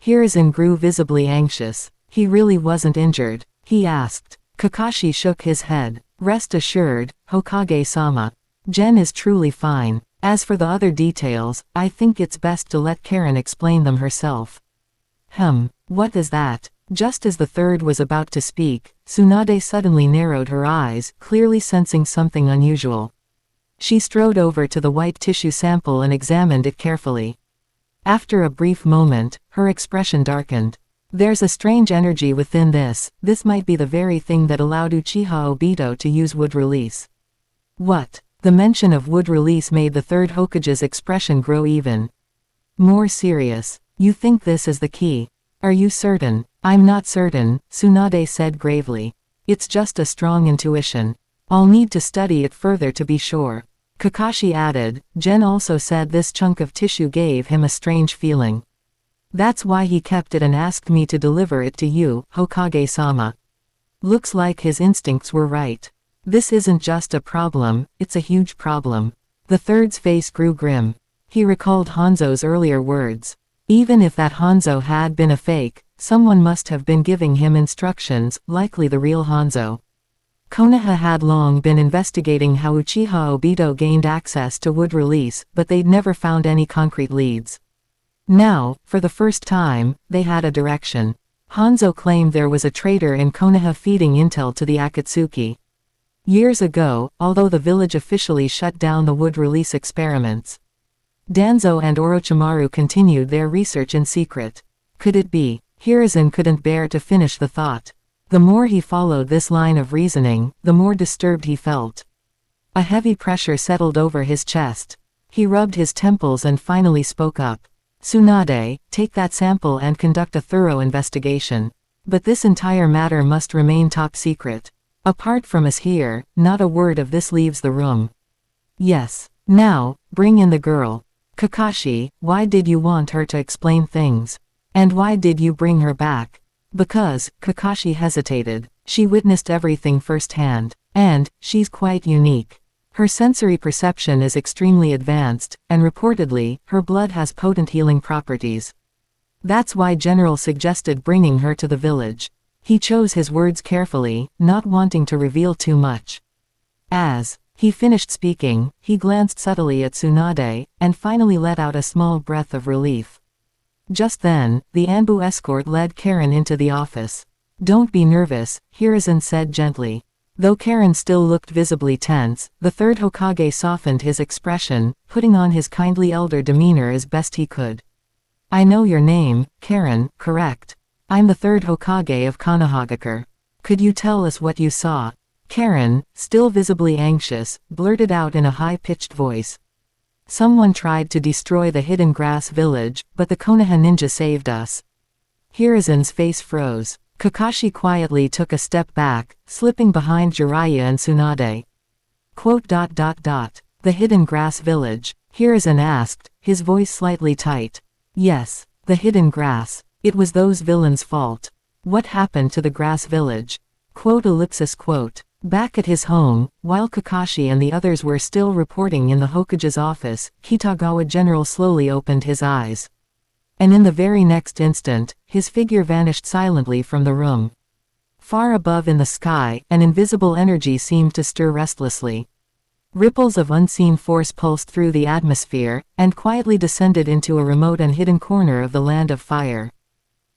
Hiruzen grew visibly anxious. He really wasn't injured? He asked. Kakashi shook his head. Rest assured, Hokage-sama. Gen is truly fine. As for the other details, I think it's best to let Karen explain them herself. What is that? Just as the third was about to speak, Tsunade suddenly narrowed her eyes, clearly sensing something unusual. She strode over to the white tissue sample and examined it carefully. After a brief moment, her expression darkened. There's a strange energy within this. This might be the very thing that allowed Uchiha Obito to use wood release. What? The mention of wood release made the third Hokage's expression grow even more serious. You think this is the key? Are you certain? I'm not certain, Tsunade said gravely. It's just a strong intuition. I'll need to study it further to be sure. Kakashi added. Gen also said this chunk of tissue gave him a strange feeling. That's why he kept it and asked me to deliver it to you, Hokage-sama. Looks like his instincts were right. This isn't just a problem, it's a huge problem. The third's face grew grim. He recalled Hanzo's earlier words. Even if that Hanzo had been a fake, someone must have been giving him instructions, likely the real Hanzo. Konoha had long been investigating how Uchiha Obito gained access to wood release, but they'd never found any concrete leads. Now, for the first time, they had a direction. Hanzo claimed there was a traitor in Konoha feeding intel to the Akatsuki. Years ago, although the village officially shut down the wood release experiments, Danzo and Orochimaru continued their research in secret. Could it be? Hiruzen couldn't bear to finish the thought. The more he followed this line of reasoning, the more disturbed he felt. A heavy pressure settled over his chest. He rubbed his temples and finally spoke up. Tsunade, take that sample and conduct a thorough investigation. But this entire matter must remain top secret. Apart from us here, not a word of this leaves the room. Yes. Now, bring in the girl. Kakashi, why did you want her to explain things? And why did you bring her back? Because, Kakashi hesitated. She witnessed everything firsthand. And, she's quite unique. Her sensory perception is extremely advanced, and reportedly, her blood has potent healing properties. That's why General suggested bringing her to the village. He chose his words carefully, not wanting to reveal too much. As he finished speaking, he glanced subtly at Tsunade, and finally let out a small breath of relief. Just then, the Anbu escort led Karen into the office. Don't be nervous, Hiruzen said gently. Though Karen still looked visibly tense, the third Hokage softened his expression, putting on his kindly elder demeanor as best he could. I know your name, Karen, correct? I'm the third Hokage of Konohagakure. Could you tell us what you saw? Karen, still visibly anxious, blurted out in a high-pitched voice. Someone tried to destroy the hidden grass village, but the Konoha ninja saved us. Hiruzen's face froze. Kakashi quietly took a step back, slipping behind Jiraiya and Tsunade. The hidden grass village? Hiruzen asked, his voice slightly tight. Yes, the hidden grass. It was those villains' fault. What happened to the grass village? Back at his home, while Kakashi and the others were still reporting in the Hokage's office, Kitagawa General slowly opened his eyes. And in the very next instant, his figure vanished silently from the room. Far above in the sky, an invisible energy seemed to stir restlessly. Ripples of unseen force pulsed through the atmosphere, and quietly descended into a remote and hidden corner of the Land of Fire.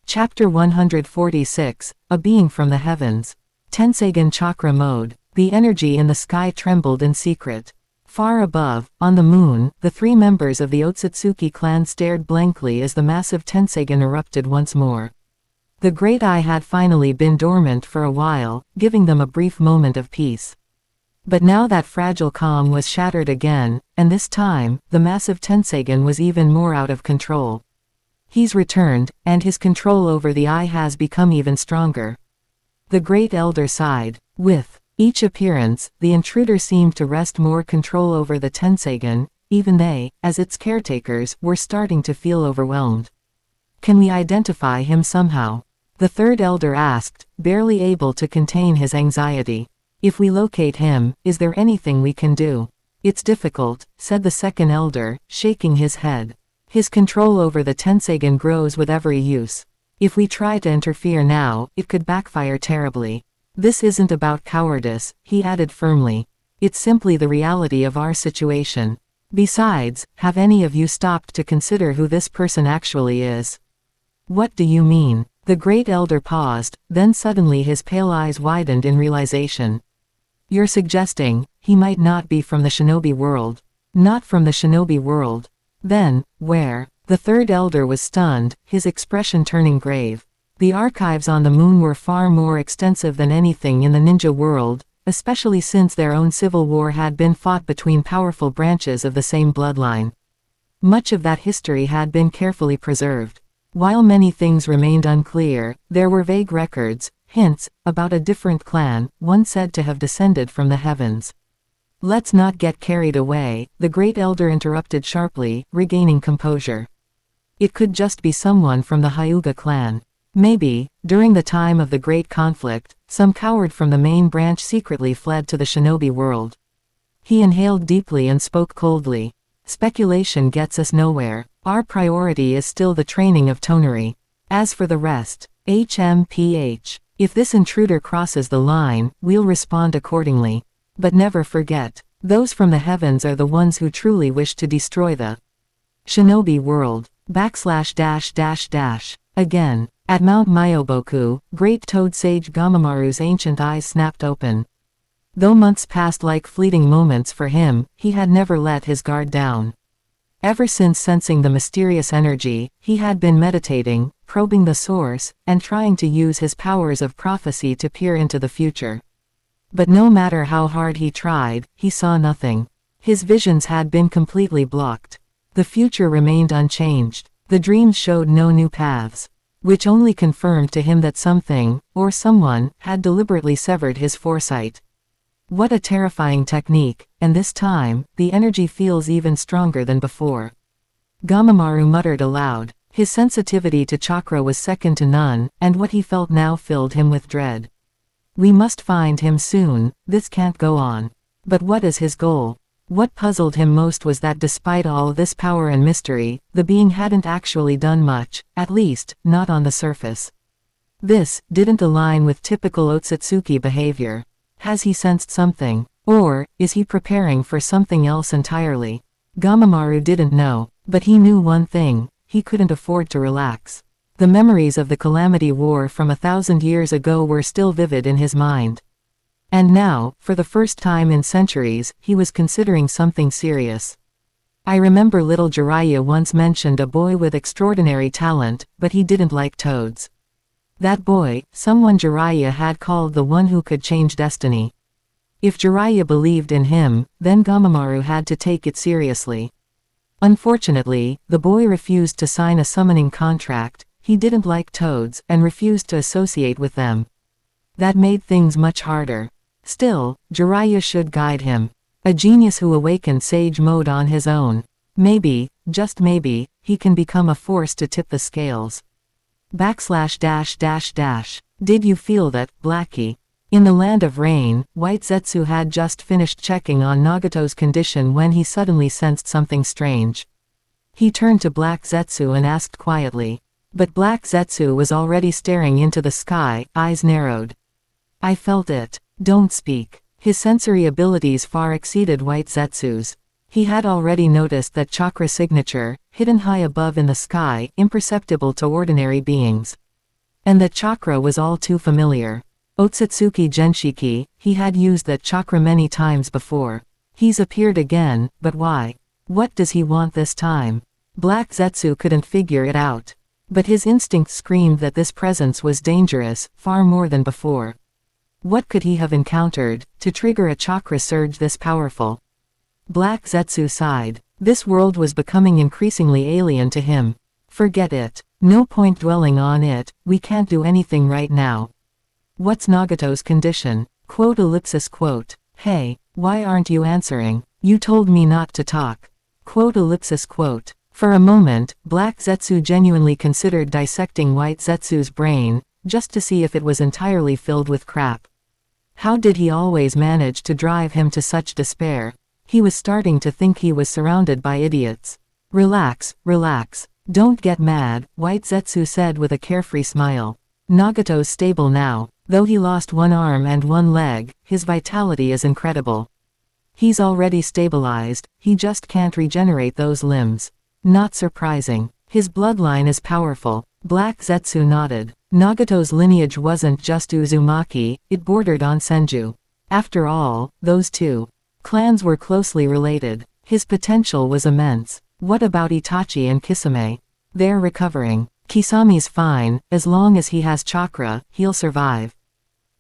Chapter 146, A Being from the Heavens. Tenseigen Chakra Mode. The energy in the sky trembled in secret. Far above, on the moon, the three members of the Ōtsutsuki clan stared blankly as the massive Tenseigen erupted once more. The Great Eye had finally been dormant for a while, giving them a brief moment of peace. But now that fragile calm was shattered again, and this time, the massive Tenseigen was even more out of control. He's returned, and his control over the Eye has become even stronger. The Great Elder sighed. With each appearance, the intruder seemed to wrest more control over the Tenseigen, even they, as its caretakers, were starting to feel overwhelmed. Can we identify him somehow? The third elder asked, barely able to contain his anxiety. If we locate him, is there anything we can do? It's difficult, said the second elder, shaking his head. His control over the Tensagen grows with every use. If we try to interfere now, it could backfire terribly. This isn't about cowardice, he added firmly. It's simply the reality of our situation. Besides, have any of you stopped to consider who this person actually is? What do you mean? The great elder paused, then suddenly his pale eyes widened in realization. You're suggesting, he might not be from the shinobi world. Not from the shinobi world. Then, where? The third elder was stunned, his expression turning grave. The archives on the moon were far more extensive than anything in the ninja world, especially since their own civil war had been fought between powerful branches of the same bloodline. Much of that history had been carefully preserved. While many things remained unclear, there were vague records, hints, about a different clan, one said to have descended from the heavens. Let's not get carried away, the great elder interrupted sharply, regaining composure. It could just be someone from the Hyuga clan. Maybe, during the time of the great conflict, some coward from the main branch secretly fled to the shinobi world. He inhaled deeply and spoke coldly. Speculation gets us nowhere. Our priority is still the training of Tonari. As for the rest, HMPH. If this intruder crosses the line, we'll respond accordingly. But never forget, those from the heavens are the ones who truly wish to destroy the shinobi world. // Again. At Mount Myoboku, great toad sage Gamamaru's ancient eyes snapped open. Though months passed like fleeting moments for him, he had never let his guard down. Ever since sensing the mysterious energy, he had been meditating, probing the source, and trying to use his powers of prophecy to peer into the future. But no matter how hard he tried, he saw nothing. His visions had been completely blocked. The future remained unchanged. The dreams showed no new paths. Which only confirmed to him that something, or someone, had deliberately severed his foresight. What a terrifying technique, and this time, the energy feels even stronger than before. Gamamaru muttered aloud. His sensitivity to chakra was second to none, and what he felt now filled him with dread. We must find him soon, this can't go on. But what is his goal? What puzzled him most was that despite all this power and mystery, the being hadn't actually done much, at least, not on the surface. This didn't align with typical Ōtsutsuki behavior. Has he sensed something? Or, is he preparing for something else entirely? Gamamaru didn't know, but he knew one thing, he couldn't afford to relax. The memories of the Calamity War from 1,000 years ago were still vivid in his mind. And now, for the first time in centuries, he was considering something serious. I remember little Jiraiya once mentioned a boy with extraordinary talent, but he didn't like toads. That boy, someone Jiraiya had called the one who could change destiny. If Jiraiya believed in him, then Gamamaru had to take it seriously. Unfortunately, the boy refused to sign a summoning contract, he didn't like toads, and refused to associate with them. That made things much harder. Still, Jiraiya should guide him. A genius who awakened sage mode on his own. Maybe, just maybe, he can become a force to tip the scales. / Did you feel that, Blackie? In the land of rain, White Zetsu had just finished checking on Nagato's condition when he suddenly sensed something strange. He turned to Black Zetsu and asked quietly. But Black Zetsu was already staring into the sky, eyes narrowed. I felt it. Don't speak. His sensory abilities far exceeded White Zetsu's. He had already noticed that chakra signature, hidden high above in the sky, imperceptible to ordinary beings. And that chakra was all too familiar. Ōtsutsuki Genshiki, he had used that chakra many times before. He's appeared again, but why? What does he want this time? Black Zetsu couldn't figure it out. But his instinct screamed that this presence was dangerous, far more than before. What could he have encountered, to trigger a chakra surge this powerful? Black Zetsu sighed. This world was becoming increasingly alien to him. Forget it. No point dwelling on it, we can't do anything right now. What's Nagato's condition? Quote. Hey, why aren't you answering? You told me not to talk. Quote ellipsis quote. For a moment, Black Zetsu genuinely considered dissecting White Zetsu's brain, just to see if it was entirely filled with crap. How did he always manage to drive him to such despair? He was starting to think he was surrounded by idiots. Relax, relax. Don't get mad, White Zetsu said with a carefree smile. Nagato's stable now. Though he lost one arm and one leg, his vitality is incredible. He's already stabilized, he just can't regenerate those limbs. Not surprising. His bloodline is powerful. Black Zetsu nodded. Nagato's lineage wasn't just Uzumaki, it bordered on Senju. After all, those two clans were closely related. His potential was immense. What about Itachi and Kisame? They're recovering. Kisami's fine, as long as he has chakra, he'll survive.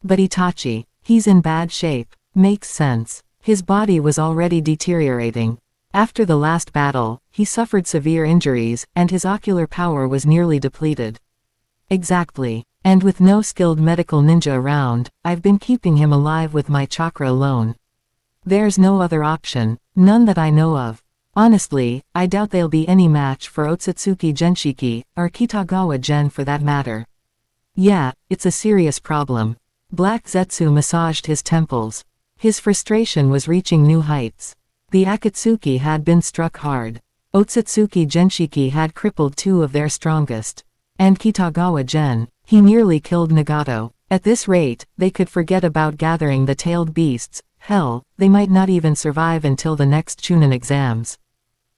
But Itachi, he's in bad shape. Makes sense. His body was already deteriorating. After the last battle, he suffered severe injuries, and his ocular power was nearly depleted. Exactly. And with no skilled medical ninja around, I've been keeping him alive with my chakra alone. There's no other option, none that I know of. Honestly, I doubt they'll be any match for Ōtsutsuki Genshiki, or Kitagawa Gen for that matter. Yeah, it's a serious problem. Black Zetsu massaged his temples. His frustration was reaching new heights. The Akatsuki had been struck hard. Ōtsutsuki Genshiki had crippled two of their strongest. And Kitagawa Gen, he nearly killed Nagato. At this rate, they could forget about gathering the tailed beasts. Hell, they might not even survive until the next Chunin exams.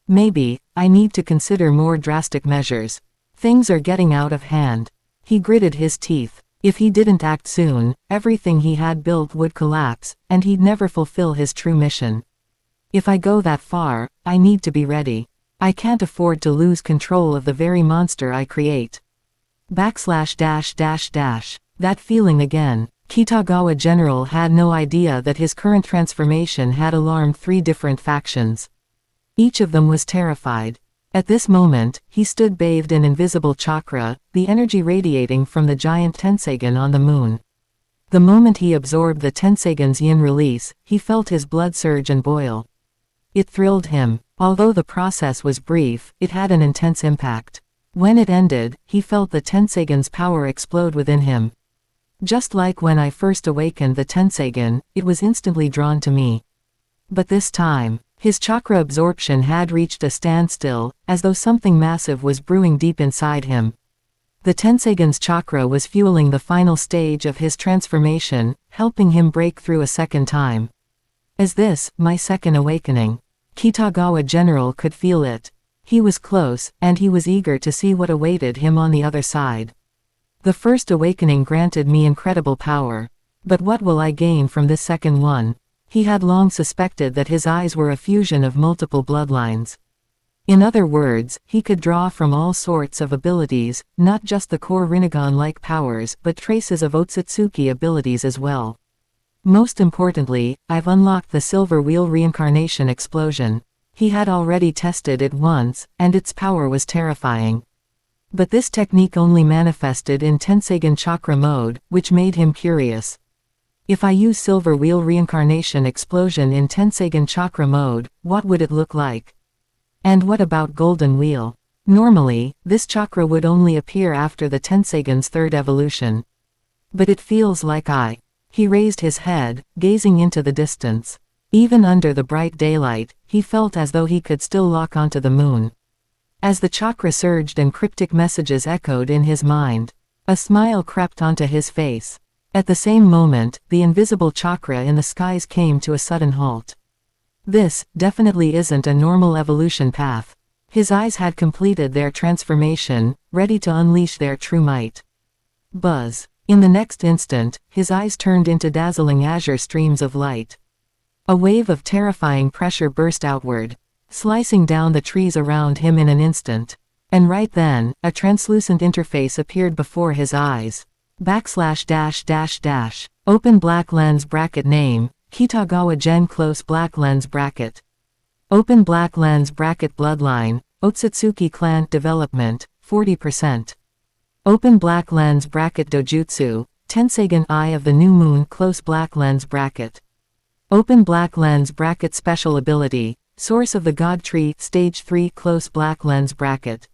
Maybe, I need to consider more drastic measures. Things are getting out of hand. He gritted his teeth. If he didn't act soon, everything he had built would collapse, and he'd never fulfill his true mission. If I go that far, I need to be ready. I can't afford to lose control of the very monster I create. That feeling again. Kitagawa General had no idea that his current transformation had alarmed 3 different factions. Each of them was terrified. At this moment, he stood bathed in invisible chakra, the energy radiating from the giant Tenseigan on the moon. The moment he absorbed the Tenseigan's yin release, he felt his blood surge and boil. It thrilled him. Although the process was brief, it had an intense impact. When it ended, he felt the Tenseigan's power explode within him. Just like when I first awakened the Tenseigan, it was instantly drawn to me. But this time, his chakra absorption had reached a standstill, as though something massive was brewing deep inside him. The Tenseigan's chakra was fueling the final stage of his transformation, helping him break through a second time. Is this my second awakening? Kitagawa General could feel it. He was close, and he was eager to see what awaited him on the other side. The first awakening granted me incredible power. But what will I gain from this second one? He had long suspected that his eyes were a fusion of multiple bloodlines. In other words, he could draw from all sorts of abilities, not just the core Rinnegan-like powers but traces of Ōtsutsuki abilities as well. Most importantly, I've unlocked the Silver Wheel Reincarnation Explosion. He had already tested it once, and its power was terrifying. But this technique only manifested in Tenseigan Chakra mode, which made him curious. If I use Silver Wheel Reincarnation Explosion in Tenseigan Chakra mode, what would it look like? And what about Golden Wheel? Normally, this chakra would only appear after the Tenseigan's third evolution. But it feels like He raised his head, gazing into the distance. Even under the bright daylight, he felt as though he could still lock onto the moon. As the chakra surged and cryptic messages echoed in his mind, a smile crept onto his face. At the same moment, the invisible chakra in the skies came to a sudden halt. This definitely isn't a normal evolution path. His eyes had completed their transformation, ready to unleash their true might. Buzz. In the next instant, his eyes turned into dazzling azure streams of light. A wave of terrifying pressure burst outward, slicing down the trees around him in an instant. And right then, a translucent interface appeared before his eyes. / Open black lens bracket name, Kitagawa Gen close black lens bracket. Open black lens bracket bloodline, Ōtsutsuki clan development, 40%. Open black lens bracket dojutsu, Tenseigan Eye of the New Moon close black lens bracket. Open black lens bracket special ability, Source of the God Tree, Stage 3, close black lens bracket.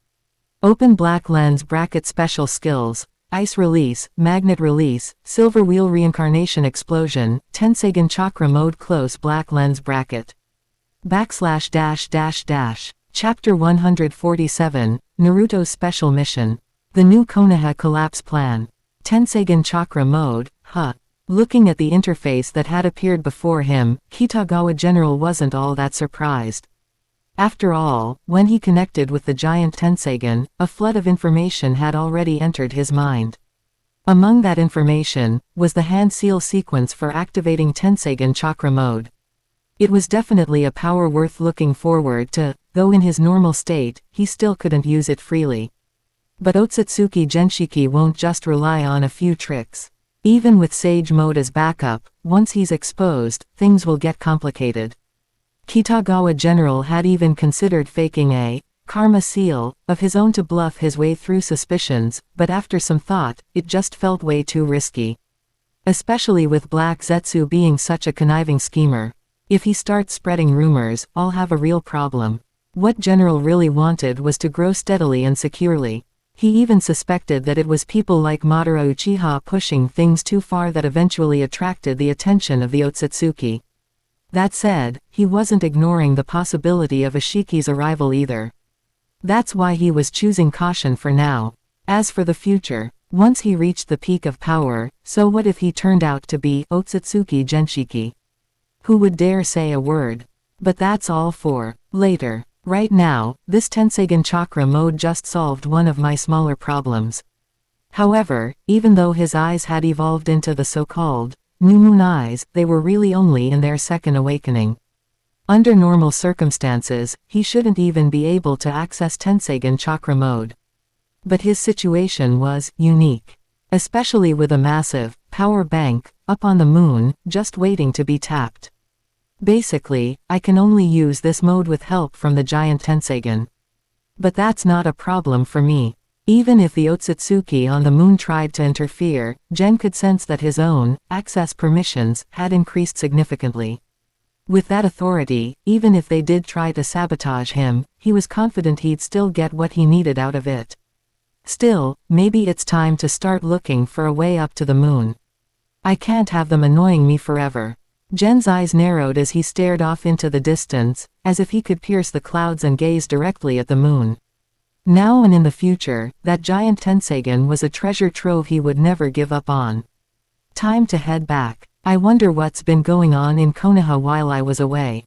Open black lens bracket. Special skills: Ice Release, Magnet Release, Silver Wheel Reincarnation Explosion, Tenseigen Chakra Mode. Close black lens bracket. // Chapter 147, Naruto's Special Mission. The New Konoha Collapse Plan. Tenseigen Chakra Mode, Looking at the interface that had appeared before him, Kitagawa General wasn't all that surprised. After all, when he connected with the giant Tenseigen, a flood of information had already entered his mind. Among that information, was the hand seal sequence for activating Tenseigen Chakra Mode. It was definitely a power worth looking forward to, though in his normal state, he still couldn't use it freely. But Ōtsutsuki Genshiki won't just rely on a few tricks. Even with Sage Mode as backup, once he's exposed, things will get complicated. Kitagawa General had even considered faking a karma seal of his own to bluff his way through suspicions, but after some thought, it just felt way too risky. Especially with Black Zetsu being such a conniving schemer. If he starts spreading rumors, I'll have a real problem. What General really wanted was to grow steadily and securely. He even suspected that it was people like Madara Uchiha pushing things too far that eventually attracted the attention of the Ōtsutsuki. That said, he wasn't ignoring the possibility of Ishiki's arrival either. That's why he was choosing caution for now. As for the future, once he reached the peak of power, so what if he turned out to be Ōtsutsuki Genshiki? Who would dare say a word? But that's all for later. Right now, this Tenseigen Chakra Mode just solved one of my smaller problems. However, even though his eyes had evolved into the so-called new moon eyes, they were really only in their second awakening. Under normal circumstances, he shouldn't even be able to access Tenseigen Chakra Mode. But his situation was unique. Especially with a massive power bank up on the moon, just waiting to be tapped. Basically, I can only use this mode with help from the giant Tenseigen. But that's not a problem for me. Even if the Ōtsutsuki on the moon tried to interfere, Gen could sense that his own access permissions had increased significantly. With that authority, even if they did try to sabotage him, he was confident he'd still get what he needed out of it. Still, maybe it's time to start looking for a way up to the moon. I can't have them annoying me forever. Gen's eyes narrowed as he stared off into the distance, as if he could pierce the clouds and gaze directly at the moon. Now and in the future, that giant Tenseigen was a treasure trove he would never give up on. Time to head back. I wonder what's been going on in Konoha while I was away.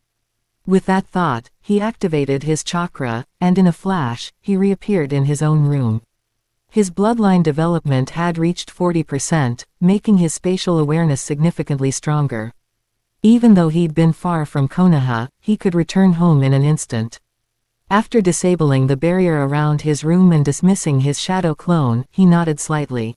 With that thought, he activated his chakra, and in a flash, he reappeared in his own room. His bloodline development had reached 40%, making his spatial awareness significantly stronger. Even though he'd been far from Konoha, he could return home in an instant. After disabling the barrier around his room and dismissing his shadow clone, he nodded slightly.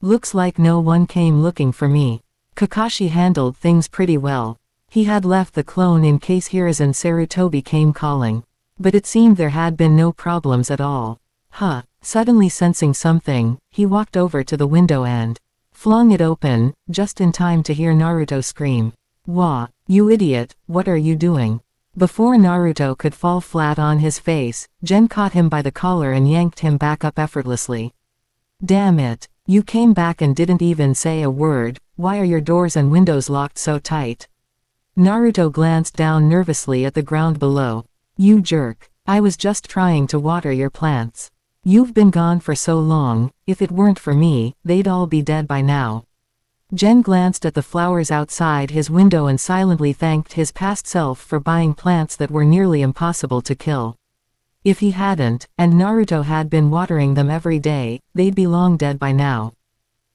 Looks like no one came looking for me. Kakashi handled things pretty well. He had left the clone in case Hiruzen Sarutobi came calling. But it seemed there had been no problems at all. Suddenly sensing something, he walked over to the window and flung it open, just in time to hear Naruto scream. "Wah, you idiot, what are you doing?" Before Naruto could fall flat on his face, Gen caught him by the collar and yanked him back up effortlessly. "Damn it, you came back and didn't even say a word, why are your doors and windows locked so tight?" Naruto glanced down nervously at the ground below. "You jerk, I was just trying to water your plants. You've been gone for so long, if it weren't for me, they'd all be dead by now." Gen glanced at the flowers outside his window and silently thanked his past self for buying plants that were nearly impossible to kill. If he hadn't, and Naruto had been watering them every day, they'd be long dead by now.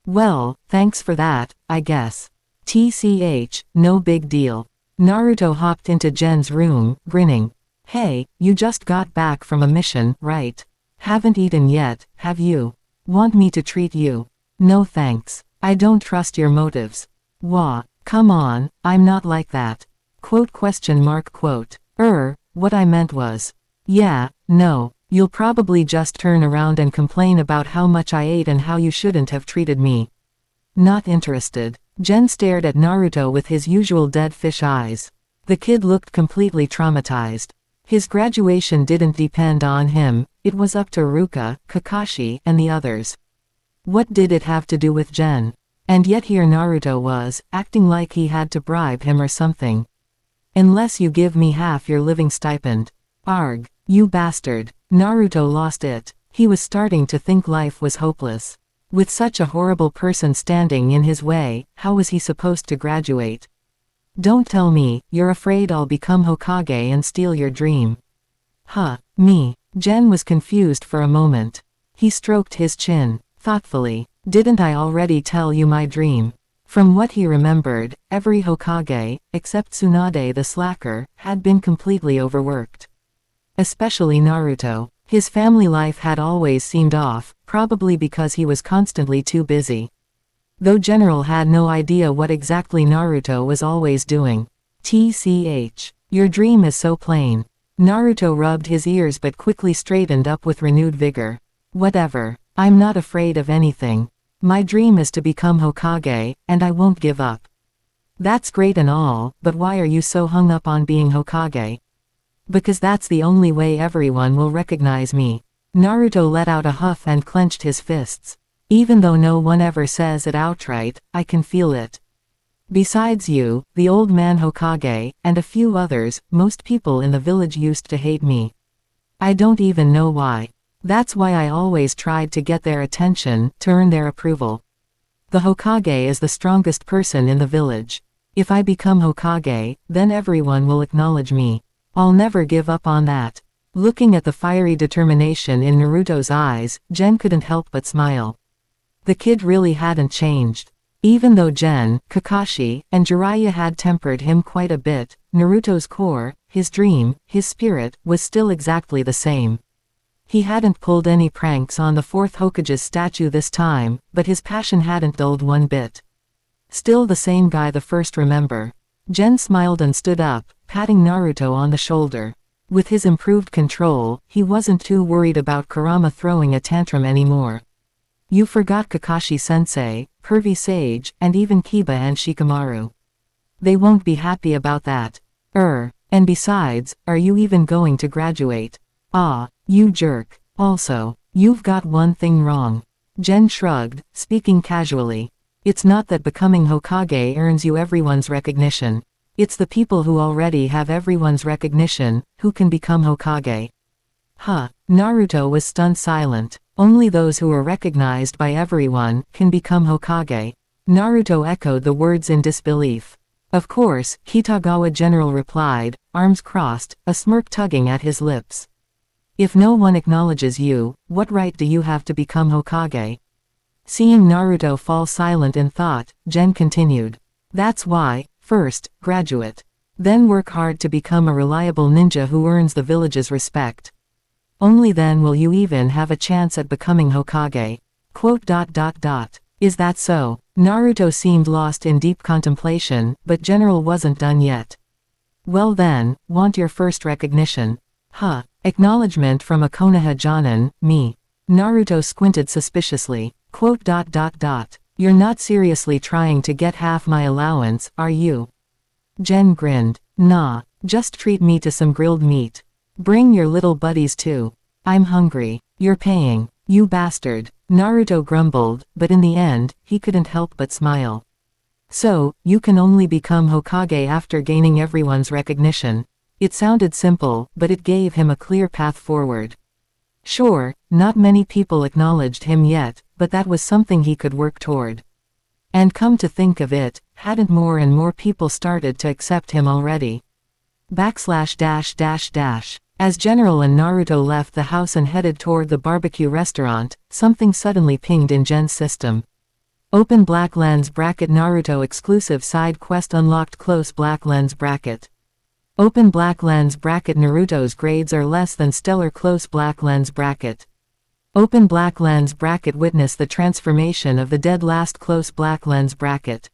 "Well, thanks for that, I guess. TCH, no big deal." Naruto hopped into Gen's room, grinning. "Hey, you just got back from a mission, right? Haven't eaten yet, have you? Want me to treat you?" "No thanks. I don't trust your motives." "Wah, come on, I'm not like that." What I meant was. Yeah, no, you'll probably just turn around and complain about how much I ate and how you shouldn't have treated me. Not interested. Gen stared at Naruto with his usual dead fish eyes. The kid looked completely traumatized. His graduation didn't depend on him, it was up to Ruka, Kakashi, and the others. What did it have to do with Gen? And yet here Naruto was, acting like he had to bribe him or something. Unless you give me half your living stipend. Arg, you bastard. Naruto lost it. He was starting to think life was hopeless. With such a horrible person standing in his way, how was he supposed to graduate? Don't tell me, you're afraid I'll become Hokage and steal your dream. Huh, me. Gen was confused for a moment. He stroked his chin, thoughtfully. Didn't I already tell you my dream? From what he remembered, every Hokage, except Tsunade the slacker, had been completely overworked. Especially Naruto. His family life had always seemed off, probably because he was constantly too busy. Though General had no idea what exactly Naruto was always doing. TCH. Your dream is so plain. Naruto rubbed his ears but quickly straightened up with renewed vigor. Whatever. I'm not afraid of anything. My dream is to become Hokage, and I won't give up. That's great and all, but why are you so hung up on being Hokage? Because that's the only way everyone will recognize me. Naruto let out a huff and clenched his fists. Even though no one ever says it outright, I can feel it. Besides you, the old man Hokage, and a few others, most people in the village used to hate me. I don't even know why. That's why I always tried to get their attention, to earn their approval. The Hokage is the strongest person in the village. If I become Hokage, then everyone will acknowledge me. I'll never give up on that. Looking at the fiery determination in Naruto's eyes, Gen couldn't help but smile. The kid really hadn't changed. Even though Gen, Kakashi, and Jiraiya had tempered him quite a bit, Naruto's core, his dream, his spirit, was still exactly the same. He hadn't pulled any pranks on the fourth Hokage's statue this time, but his passion hadn't dulled one bit. Still the same guy the first remember. Gen smiled and stood up, patting Naruto on the shoulder. With his improved control, he wasn't too worried about Kurama throwing a tantrum anymore. You forgot Kakashi-sensei, Pervy Sage, and even Kiba and Shikamaru. They won't be happy about that. And besides, are you even going to graduate? Ah, you jerk. Also, you've got one thing wrong. Gen shrugged, speaking casually. It's not that becoming Hokage earns you everyone's recognition. It's the people who already have everyone's recognition, who can become Hokage. Huh. Naruto was stunned silent. Only those who are recognized by everyone can become Hokage. Naruto echoed the words in disbelief. Of course, Kitagawa General replied, arms crossed, a smirk tugging at his lips. If no one acknowledges you, what right do you have to become Hokage? Seeing Naruto fall silent in thought, Gen continued. That's why, first, graduate. Then work hard to become a reliable ninja who earns the village's respect. Only then will you even have a chance at becoming Hokage. Is that so? Naruto seemed lost in deep contemplation, but General wasn't done yet. Well then, want your first recognition. Huh. Acknowledgement from a Konoha Jonin, me. Naruto squinted suspiciously. You're not seriously trying to get half my allowance, are you? Gen grinned. Nah, just treat me to some grilled meat. Bring your little buddies too. I'm hungry. You're paying. You bastard. Naruto grumbled, but in the end, he couldn't help but smile. So, you can only become Hokage after gaining everyone's recognition. It sounded simple, but it gave him a clear path forward. Sure, not many people acknowledged him yet, but that was something he could work toward. And come to think of it, hadn't more and more people started to accept him already? As General and Naruto left the house and headed toward the barbecue restaurant, something suddenly pinged in Gen's system. Open black lens bracket Naruto exclusive side quest unlocked close black lens bracket. Open black lens bracket Naruto's grades are less than stellar close black lens bracket. Open black lens bracket witness the transformation of the dead last close black lens bracket.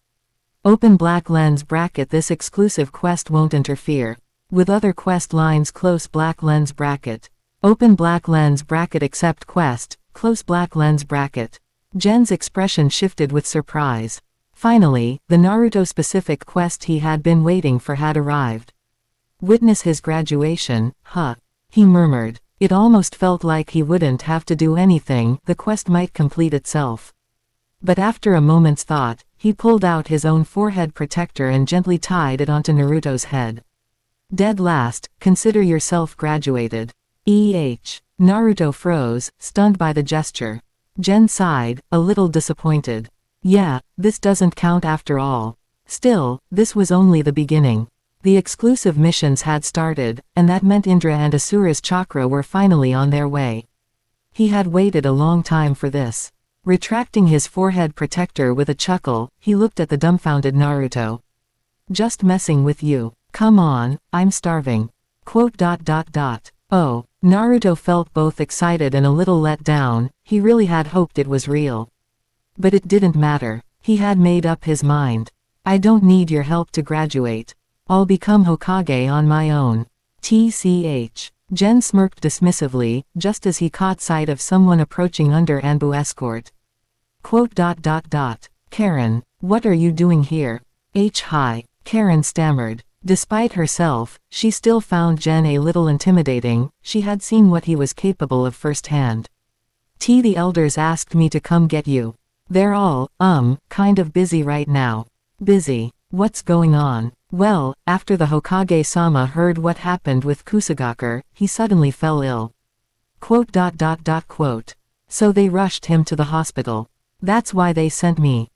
Open black lens bracket this exclusive quest won't interfere with other quest lines close black lens bracket. Open black lens bracket accept quest, close black lens bracket. Gen's expression shifted with surprise. Finally, the Naruto-specific quest he had been waiting for had arrived. Witness his graduation, huh? He murmured. It almost felt like he wouldn't have to do anything, the quest might complete itself. But after a moment's thought, he pulled out his own forehead protector and gently tied it onto Naruto's head. Dead last, consider yourself graduated. Naruto froze, stunned by the gesture. Gen sighed, a little disappointed. Yeah, this doesn't count after all. Still, this was only the beginning. The exclusive missions had started, and that meant Indra and Asura's chakra were finally on their way. He had waited a long time for this. Retracting his forehead protector with a chuckle, he looked at the dumbfounded Naruto. Just messing with you. Come on, I'm starving. Oh, Naruto felt both excited and a little let down, he really had hoped it was real. But it didn't matter. He had made up his mind. I don't need your help to graduate. I'll become Hokage on my own. TCH. Gen smirked dismissively, just as he caught sight of someone approaching under Anbu escort. Karen, what are you doing here? Hi. Karen stammered. Despite herself, she still found Gen a little intimidating, she had seen what he was capable of firsthand. The elders asked me to come get you. They're all, kind of busy right now. Busy? What's going on? Well, after the Hokage-sama heard what happened with Kusagakure, he suddenly fell ill. So they rushed him to the hospital. That's why they sent me.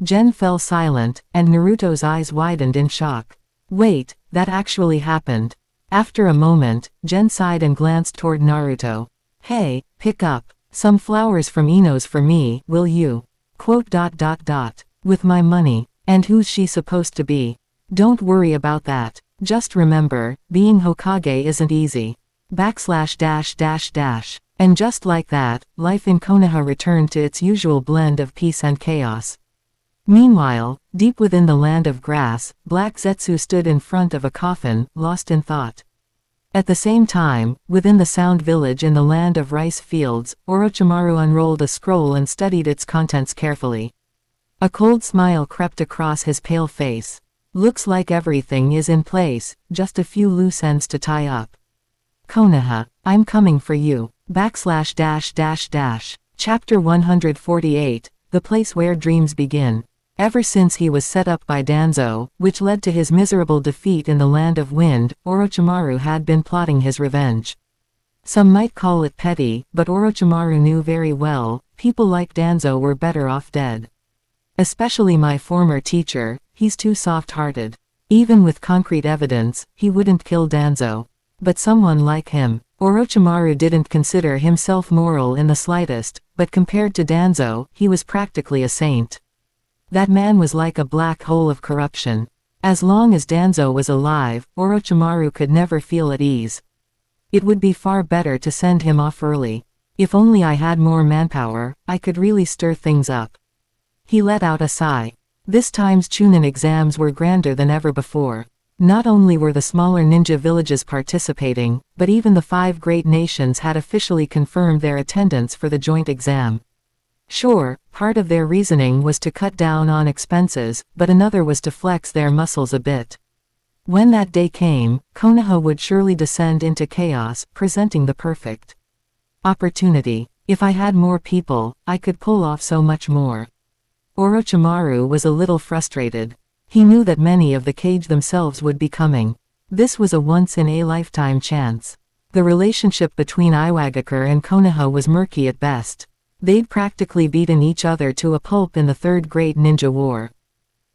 Gen fell silent, and Naruto's eyes widened in shock. Wait, that actually happened. After a moment, Gen sighed and glanced toward Naruto. Hey, pick up some flowers from Ino's for me, will you? With my money. And who's she supposed to be? Don't worry about that. Just remember, being Hokage isn't easy. // And just like that, life in Konoha returned to its usual blend of peace and chaos. Meanwhile, deep within the land of grass, Black Zetsu stood in front of a coffin, lost in thought. At the same time, within the Sound Village in the land of rice fields, Orochimaru unrolled a scroll and studied its contents carefully. A cold smile crept across his pale face. Looks like everything is in place, just a few loose ends to tie up. Konoha, I'm coming for you. // Chapter 148, The Place Where Dreams Begin. Ever since he was set up by Danzo, which led to his miserable defeat in the Land of Wind, Orochimaru had been plotting his revenge. Some might call it petty, but Orochimaru knew very well, people like Danzo were better off dead. Especially my former teacher, he's too soft-hearted. Even with concrete evidence, he wouldn't kill Danzo. But someone like him. Orochimaru didn't consider himself moral in the slightest, but compared to Danzo, he was practically a saint. That man was like a black hole of corruption. As long as Danzo was alive, Orochimaru could never feel at ease. It would be far better to send him off early. If only I had more manpower, I could really stir things up. He let out a sigh. This time's Chunin exams were grander than ever before. Not only were the smaller ninja villages participating, but even the 5 great nations had officially confirmed their attendance for the joint exam. Sure, part of their reasoning was to cut down on expenses, but another was to flex their muscles a bit. When that day came, Konoha would surely descend into chaos, presenting the perfect opportunity. If I had more people, I could pull off so much more. Orochimaru was a little frustrated. He knew that many of the Kage themselves would be coming. This was a once-in-a-lifetime chance. The relationship between Iwagakure and Konoha was murky at best. They'd practically beaten each other to a pulp in the Third Great Ninja War.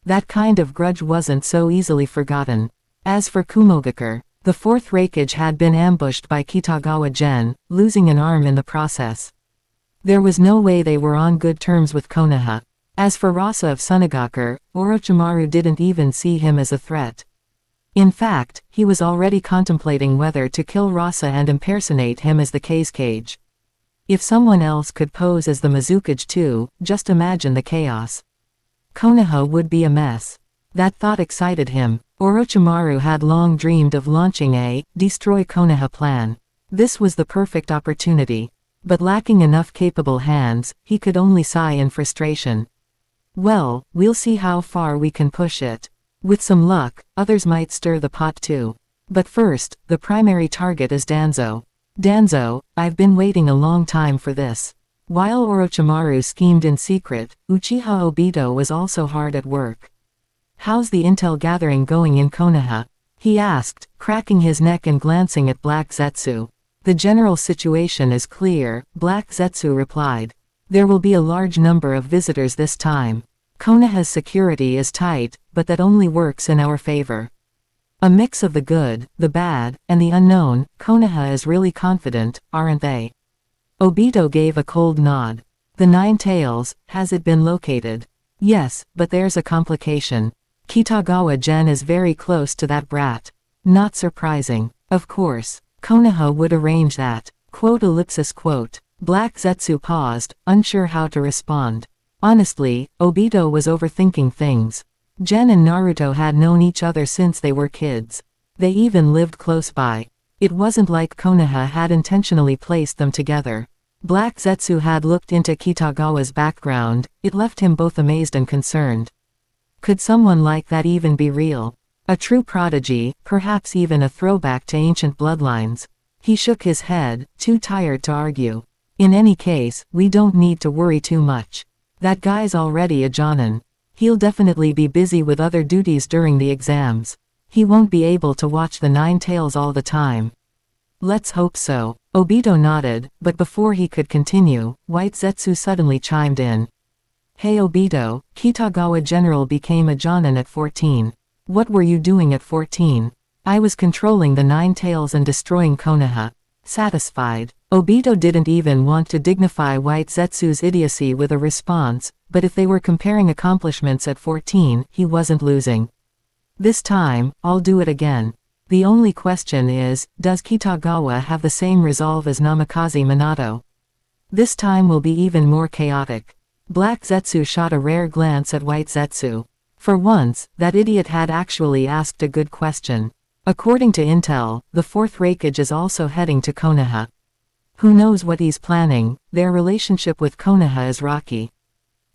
That kind of grudge wasn't so easily forgotten. As for Kumogakure, the 4th Raikage had been ambushed by Kitagawa Gen, losing an arm in the process. There was no way they were on good terms with Konoha. As for Rasa of Sunagakure, Orochimaru didn't even see him as a threat. In fact, he was already contemplating whether to kill Rasa and impersonate him as the Kage. If someone else could pose as the Mizukage too, just imagine the chaos. Konoha would be a mess. That thought excited him. Orochimaru had long dreamed of launching a destroy Konoha plan. This was the perfect opportunity. But lacking enough capable hands, he could only sigh in frustration. Well, we'll see how far we can push it. With some luck, others might stir the pot too. But first, the primary target is Danzo. Danzo, I've been waiting a long time for this. While Orochimaru schemed in secret, Uchiha Obito was also hard at work. How's the intel gathering going in Konoha? He asked, cracking his neck and glancing at Black Zetsu. The general situation is clear, Black Zetsu replied. There will be a large number of visitors this time. Konoha's security is tight, but that only works in our favor. A mix of the good, the bad, and the unknown. Konoha is really confident, aren't they? Obito gave a cold nod. The Nine Tails, has it been located? Yes, but there's a complication. Kitagawa Gen is very close to that brat. Not surprising. Of course. Konoha would arrange that. Quote. Black Zetsu paused, unsure how to respond. Honestly, Obito was overthinking things. Gen and Naruto had known each other since they were kids. They even lived close by. It wasn't like Konoha had intentionally placed them together. Black Zetsu had looked into Kitagawa's background. It left him both amazed and concerned. Could someone like that even be real? A true prodigy, perhaps even a throwback to ancient bloodlines? He shook his head, too tired to argue. In any case, we don't need to worry too much. That guy's already a jonin. He'll definitely be busy with other duties during the exams. He won't be able to watch the Nine Tails all the time. Let's hope so. Obito nodded, but before he could continue, White Zetsu suddenly chimed in. Hey Obito, Kitagawa General became a jonin at 14. What were you doing at 14? I was controlling the Nine Tails and destroying Konoha. Satisfied. Obito didn't even want to dignify White Zetsu's idiocy with a response, but if they were comparing accomplishments at 14, he wasn't losing. This time, I'll do it again. The only question is, does Kitagawa have the same resolve as Namikaze Minato? This time will be even more chaotic. Black Zetsu shot a rare glance at White Zetsu. For once, that idiot had actually asked a good question. According to intel, the fourth Raikage is also heading to Konoha. Who knows what he's planning? Their relationship with Konoha is rocky.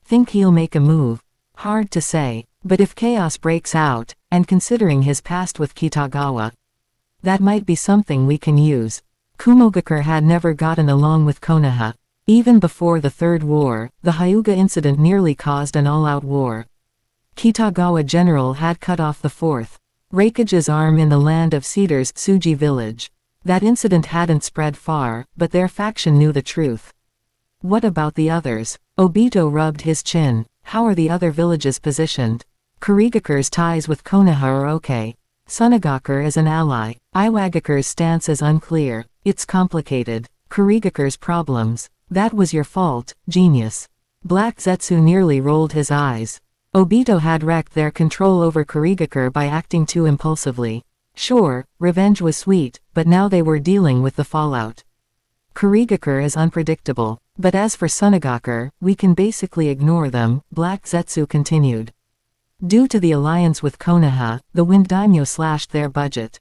Think he'll make a move? Hard to say, but if chaos breaks out, and considering his past with Kitagawa, that might be something we can use. Kumogakure had never gotten along with Konoha. Even before the Third War, the Hyuga incident nearly caused an all-out war. Kitagawa General had cut off the fourth Raikage's arm in the Land of Cedars Tsuji village. That incident hadn't spread far, but their faction knew the truth. What about the others? Obito rubbed his chin. How are the other villages positioned? Kurigakure's ties with Konoha are okay. Sunagakure is an ally. Iwagakure's stance is unclear. It's complicated. Kurigakure's problems. That was your fault, genius. Black Zetsu nearly rolled his eyes. Obito had wrecked their control over Kurigakure by acting too impulsively. Sure, revenge was sweet, but now they were dealing with the fallout. Kurigakure is unpredictable, but as for Sunagakure, we can basically ignore them, Black Zetsu continued. Due to the alliance with Konoha, the Wind Daimyo slashed their budget.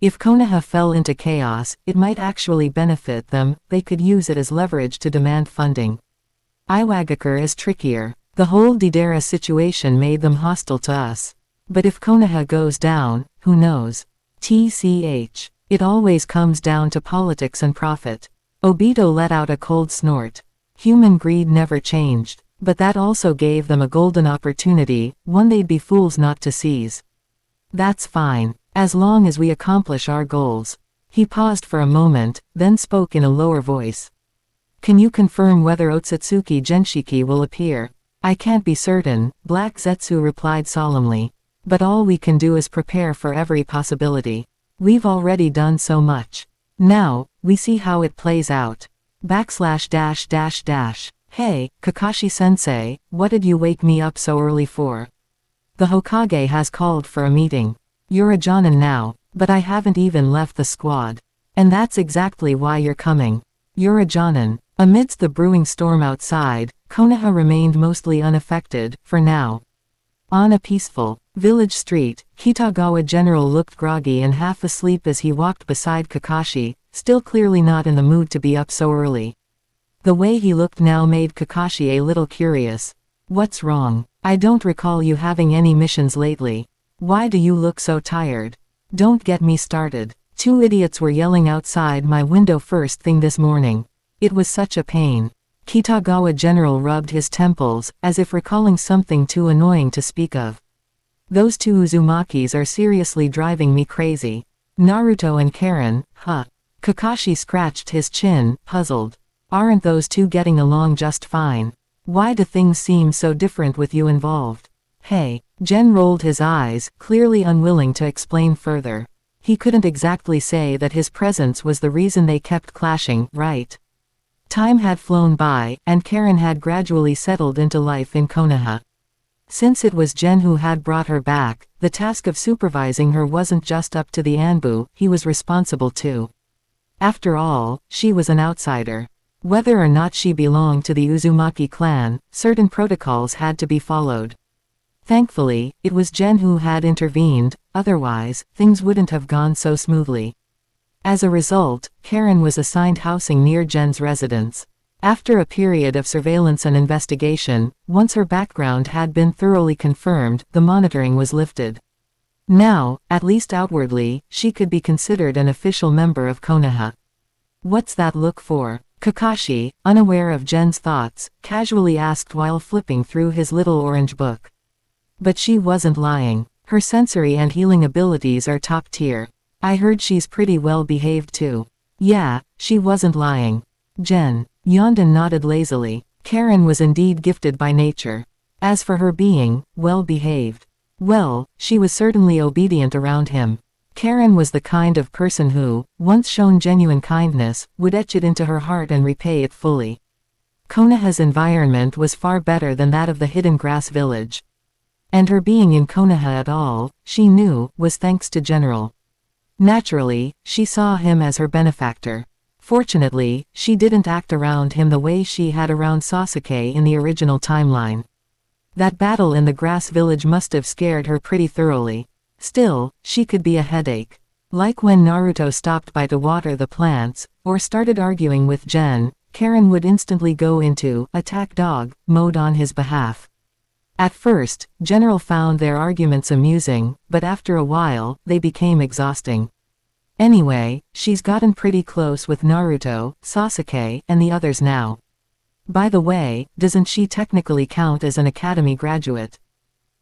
If Konoha fell into chaos, it might actually benefit them. They could use it as leverage to demand funding. Iwagakure is trickier. The whole Deidara situation made them hostile to us. But if Konoha goes down, who knows? TCH. It always comes down to politics and profit. Obito let out a cold snort. Human greed never changed, but that also gave them a golden opportunity, one they'd be fools not to seize. That's fine, as long as we accomplish our goals. He paused for a moment, then spoke in a lower voice. Can you confirm whether Ōtsutsuki Genshiki will appear? I can't be certain, Black Zetsu replied solemnly. But all we can do is prepare for every possibility. We've already done so much. Now, we see how it plays out. //. Hey, Kakashi-sensei, what did you wake me up so early for? The Hokage has called for a meeting. You're a jonin now, but I haven't even left the squad. And that's exactly why you're coming. You're a jonin. Amidst the brewing storm outside, Konoha remained mostly unaffected, for now. On a peaceful village street, Kitagawa General looked groggy and half asleep as he walked beside Kakashi, still clearly not in the mood to be up so early. The way he looked now made Kakashi a little curious. What's wrong? I don't recall you having any missions lately. Why do you look so tired? Don't get me started. 2 idiots were yelling outside my window first thing this morning. It was such a pain. Kitagawa General rubbed his temples, as if recalling something too annoying to speak of. Those 2 Uzumakis are seriously driving me crazy. Naruto and Karen, huh? Kakashi scratched his chin, puzzled. Aren't those 2 getting along just fine? Why do things seem so different with you involved? Hey, Gen rolled his eyes, clearly unwilling to explain further. He couldn't exactly say that his presence was the reason they kept clashing, right? Time had flown by, and Karen had gradually settled into life in Konoha. Since it was Gen who had brought her back, the task of supervising her wasn't just up to the Anbu, he was responsible too. After all, she was an outsider. Whether or not she belonged to the Uzumaki clan, certain protocols had to be followed. Thankfully, it was Gen who had intervened, otherwise, things wouldn't have gone so smoothly. As a result, Karen was assigned housing near Gen's residence. After a period of surveillance and investigation, once her background had been thoroughly confirmed, the monitoring was lifted. Now, at least outwardly, she could be considered an official member of Konoha. What's that look for? Kakashi, unaware of Gen's thoughts, casually asked while flipping through his little orange book. But she wasn't lying. Her sensory and healing abilities are top tier. I heard she's pretty well behaved too. Yeah, she wasn't lying. Gen yawned and nodded lazily. Karen was indeed gifted by nature. As for her being well behaved, well, she was certainly obedient around him. Karen was the kind of person who, once shown genuine kindness, would etch it into her heart and repay it fully. Konoha's environment was far better than that of the hidden grass village. And her being in Konoha at all, she knew, was thanks to General. Naturally, she saw him as her benefactor. Fortunately, she didn't act around him the way she had around Sasuke in the original timeline. That battle in the grass village must have scared her pretty thoroughly. Still, she could be a headache. Like when Naruto stopped by to water the plants, or started arguing with Gen, Karen would instantly go into attack dog mode on his behalf. At first, General found their arguments amusing, but after a while, they became exhausting. Anyway, she's gotten pretty close with Naruto, Sasuke, and the others now. By the way, doesn't she technically count as an academy graduate?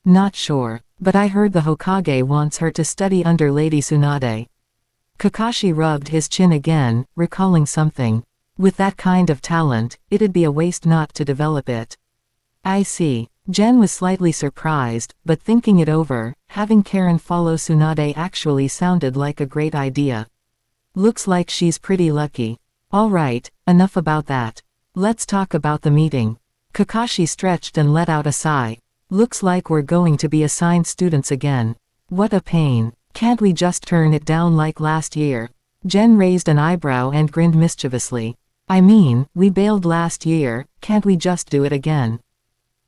Not sure, but I heard the Hokage wants her to study under Lady Tsunade. Kakashi rubbed his chin again, recalling something. With that kind of talent, it'd be a waste not to develop it. I see. Gen was slightly surprised, but thinking it over, having Karen follow Tsunade actually sounded like a great idea. Looks like she's pretty lucky. Alright, enough about that. Let's talk about the meeting. Kakashi stretched and let out a sigh. Looks like we're going to be assigned students again. What a pain. Can't we just turn it down like last year? Gen raised an eyebrow and grinned mischievously. I mean, we bailed last year, can't we just do it again?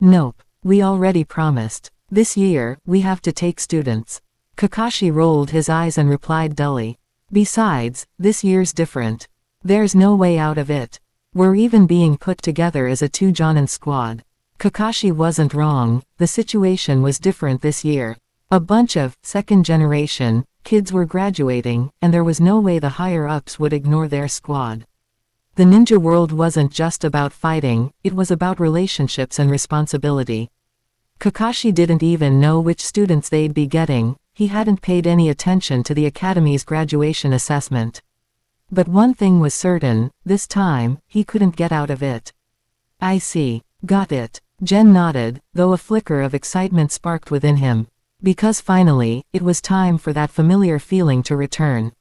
Nope. We already promised. This year, we have to take students. Kakashi rolled his eyes and replied dully. Besides, this year's different. There's no way out of it. We're even being put together as a 2-jonin squad. Kakashi wasn't wrong, the situation was different this year. A bunch of second generation kids were graduating, and there was no way the higher-ups would ignore their squad. The ninja world wasn't just about fighting, it was about relationships and responsibility. Kakashi didn't even know which students they'd be getting, he hadn't paid any attention to the academy's graduation assessment. But one thing was certain, this time, he couldn't get out of it. I see. Got it. Gen nodded, though a flicker of excitement sparked within him. Because finally, it was time for that familiar feeling to return.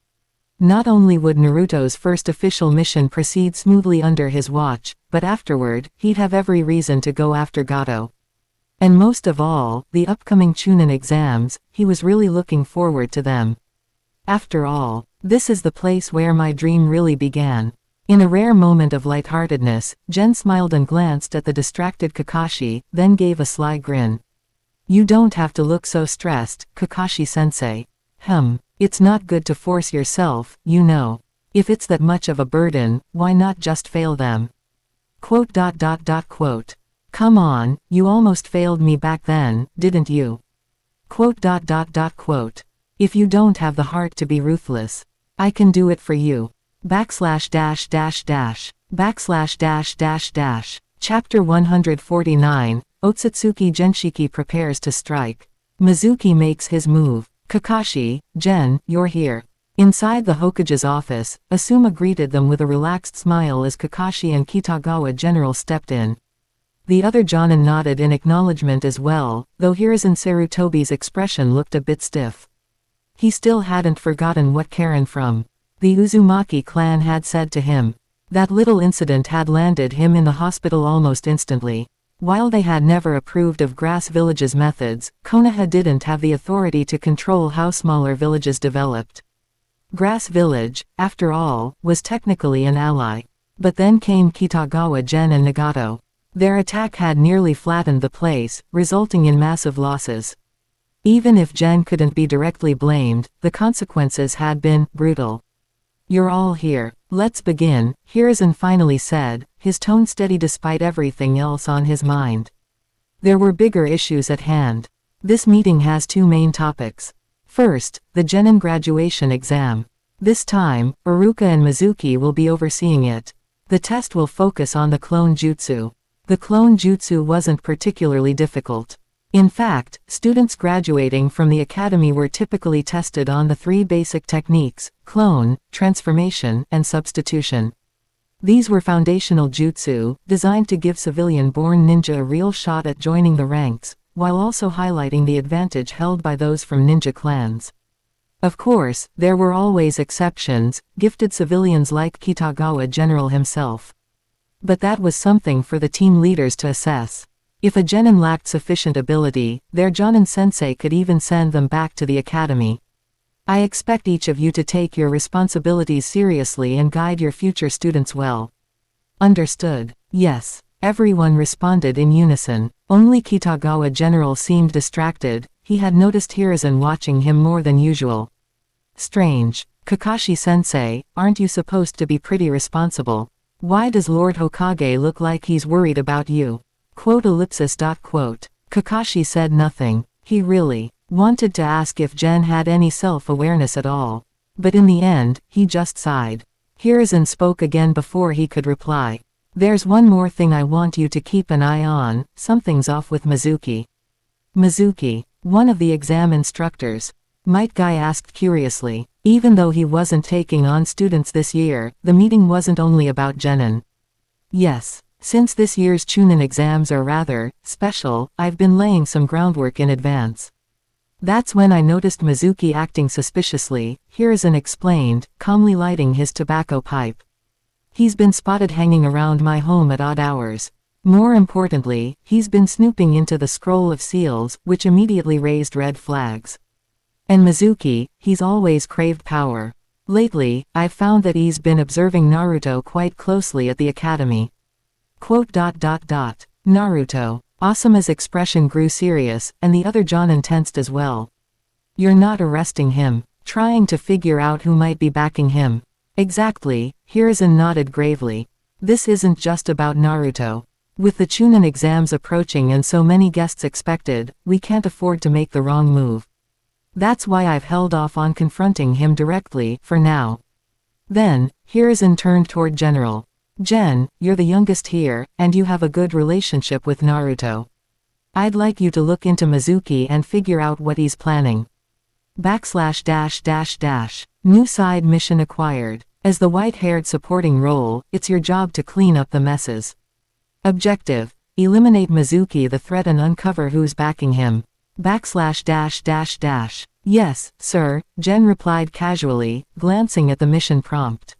Not only would Naruto's first official mission proceed smoothly under his watch, but afterward, he'd have every reason to go after Gato. And most of all, the upcoming Chunin exams, he was really looking forward to them. After all, this is the place where my dream really began. In a rare moment of lightheartedness, Gen smiled and glanced at the distracted Kakashi, then gave a sly grin. You don't have to look so stressed, Kakashi-sensei. It's not good to force yourself, you know. If it's that much of a burden, why not just fail them? Quote. Come on, you almost failed me back then, didn't you? If you don't have the heart to be ruthless, I can do it for you. / Chapter 149, Ōtsutsuki Genshiki prepares to strike. Mizuki makes his move. Kakashi, Gen, you're here. Inside the Hokage's office, Asuma greeted them with a relaxed smile as Kakashi and Kitagawa General stepped in. The other Jonin nodded in acknowledgement as well, though Hiruzen Sarutobi's expression looked a bit stiff. He still hadn't forgotten what Karen from the Uzumaki clan had said to him. That little incident had landed him in the hospital almost instantly. While they had never approved of Grass Village's methods, Konoha didn't have the authority to control how smaller villages developed. Grass Village, after all, was technically an ally. But then came Kitagawa Gen and Nagato. Their attack had nearly flattened the place, resulting in massive losses. Even if Gen couldn't be directly blamed, the consequences had been brutal. You're all here. Let's begin, Hiruzen finally said, his tone steady despite everything else on his mind. There were bigger issues at hand. This meeting has two main topics. First, the Genin graduation exam. This time, Iruka and Mizuki will be overseeing it. The test will focus on the clone jutsu. The clone jutsu wasn't particularly difficult. In fact, students graduating from the academy were typically tested on the three basic techniques: clone, transformation, and substitution. These were foundational jutsu, designed to give civilian-born ninja a real shot at joining the ranks, while also highlighting the advantage held by those from ninja clans. Of course, there were always exceptions, gifted civilians like Kitagawa General himself. But that was something for the team leaders to assess. If a genin lacked sufficient ability, their Jonin sensei could even send them back to the academy. I expect each of you to take your responsibilities seriously and guide your future students well. Understood. Yes. Everyone responded in unison. Only Kitagawa General seemed distracted. He had noticed Hiruzen watching him more than usual. Strange. Kakashi-sensei, aren't you supposed to be pretty responsible? Why does Lord Hokage look like he's worried about you? Kakashi said nothing. He really wanted to ask if Gen had any self-awareness at all. But in the end, he just sighed. Hiruzen spoke again before he could reply. There's one more thing I want you to keep an eye on. Something's off with Mizuki. Mizuki, one of the exam instructors. Might Guy asked curiously. Even though he wasn't taking on students this year, the meeting wasn't only about Genin. Yes. Since this year's Chunin exams are rather special, I've been laying some groundwork in advance. That's when I noticed Mizuki acting suspiciously, Hiruzen explained, calmly lighting his tobacco pipe. He's been spotted hanging around my home at odd hours. More importantly, he's been snooping into the scroll of seals, which immediately raised red flags. And Mizuki, he's always craved power. Lately, I've found that he's been observing Naruto quite closely at the academy. Naruto. Asuma's expression grew serious, and the other Jonin tensed as well. You're not arresting him. Trying to figure out who might be backing him. Exactly, Hiruzen nodded gravely. This isn't just about Naruto. With the Chunin exams approaching and so many guests expected, we can't afford to make the wrong move. That's why I've held off on confronting him directly, for now. Then, Hiruzen turned toward General. Gen, you're the youngest here, and you have a good relationship with Naruto. I'd like you to look into Mizuki and figure out what he's planning. / New side mission acquired. As the white-haired supporting role, it's your job to clean up the messes. Objective. Eliminate Mizuki the threat and uncover who's backing him. / Yes, sir, Gen replied casually, glancing at the mission prompt.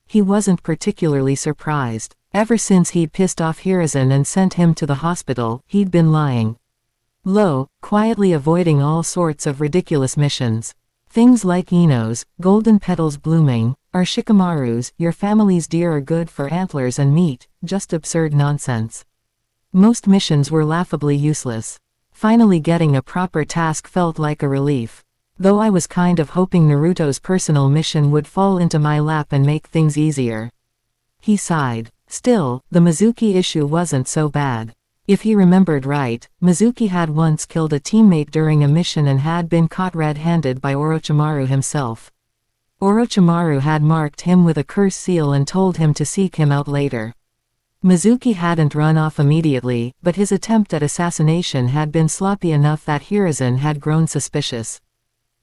He wasn't particularly surprised. Ever since he'd pissed off Hiruzen and sent him to the hospital, he'd been lying low, quietly avoiding all sorts of ridiculous missions. Things like Ino's, golden petals blooming, or Shikamaru's, your family's deer are good for antlers and meat, just absurd nonsense. Most missions were laughably useless. Finally getting a proper task felt like a relief. Though I was kind of hoping Naruto's personal mission would fall into my lap and make things easier. He sighed. Still, the Mizuki issue wasn't so bad. If he remembered right, Mizuki had once killed a teammate during a mission and had been caught red-handed by Orochimaru himself. Orochimaru had marked him with a curse seal and told him to seek him out later. Mizuki hadn't run off immediately, but his attempt at assassination had been sloppy enough that Hiruzen had grown suspicious.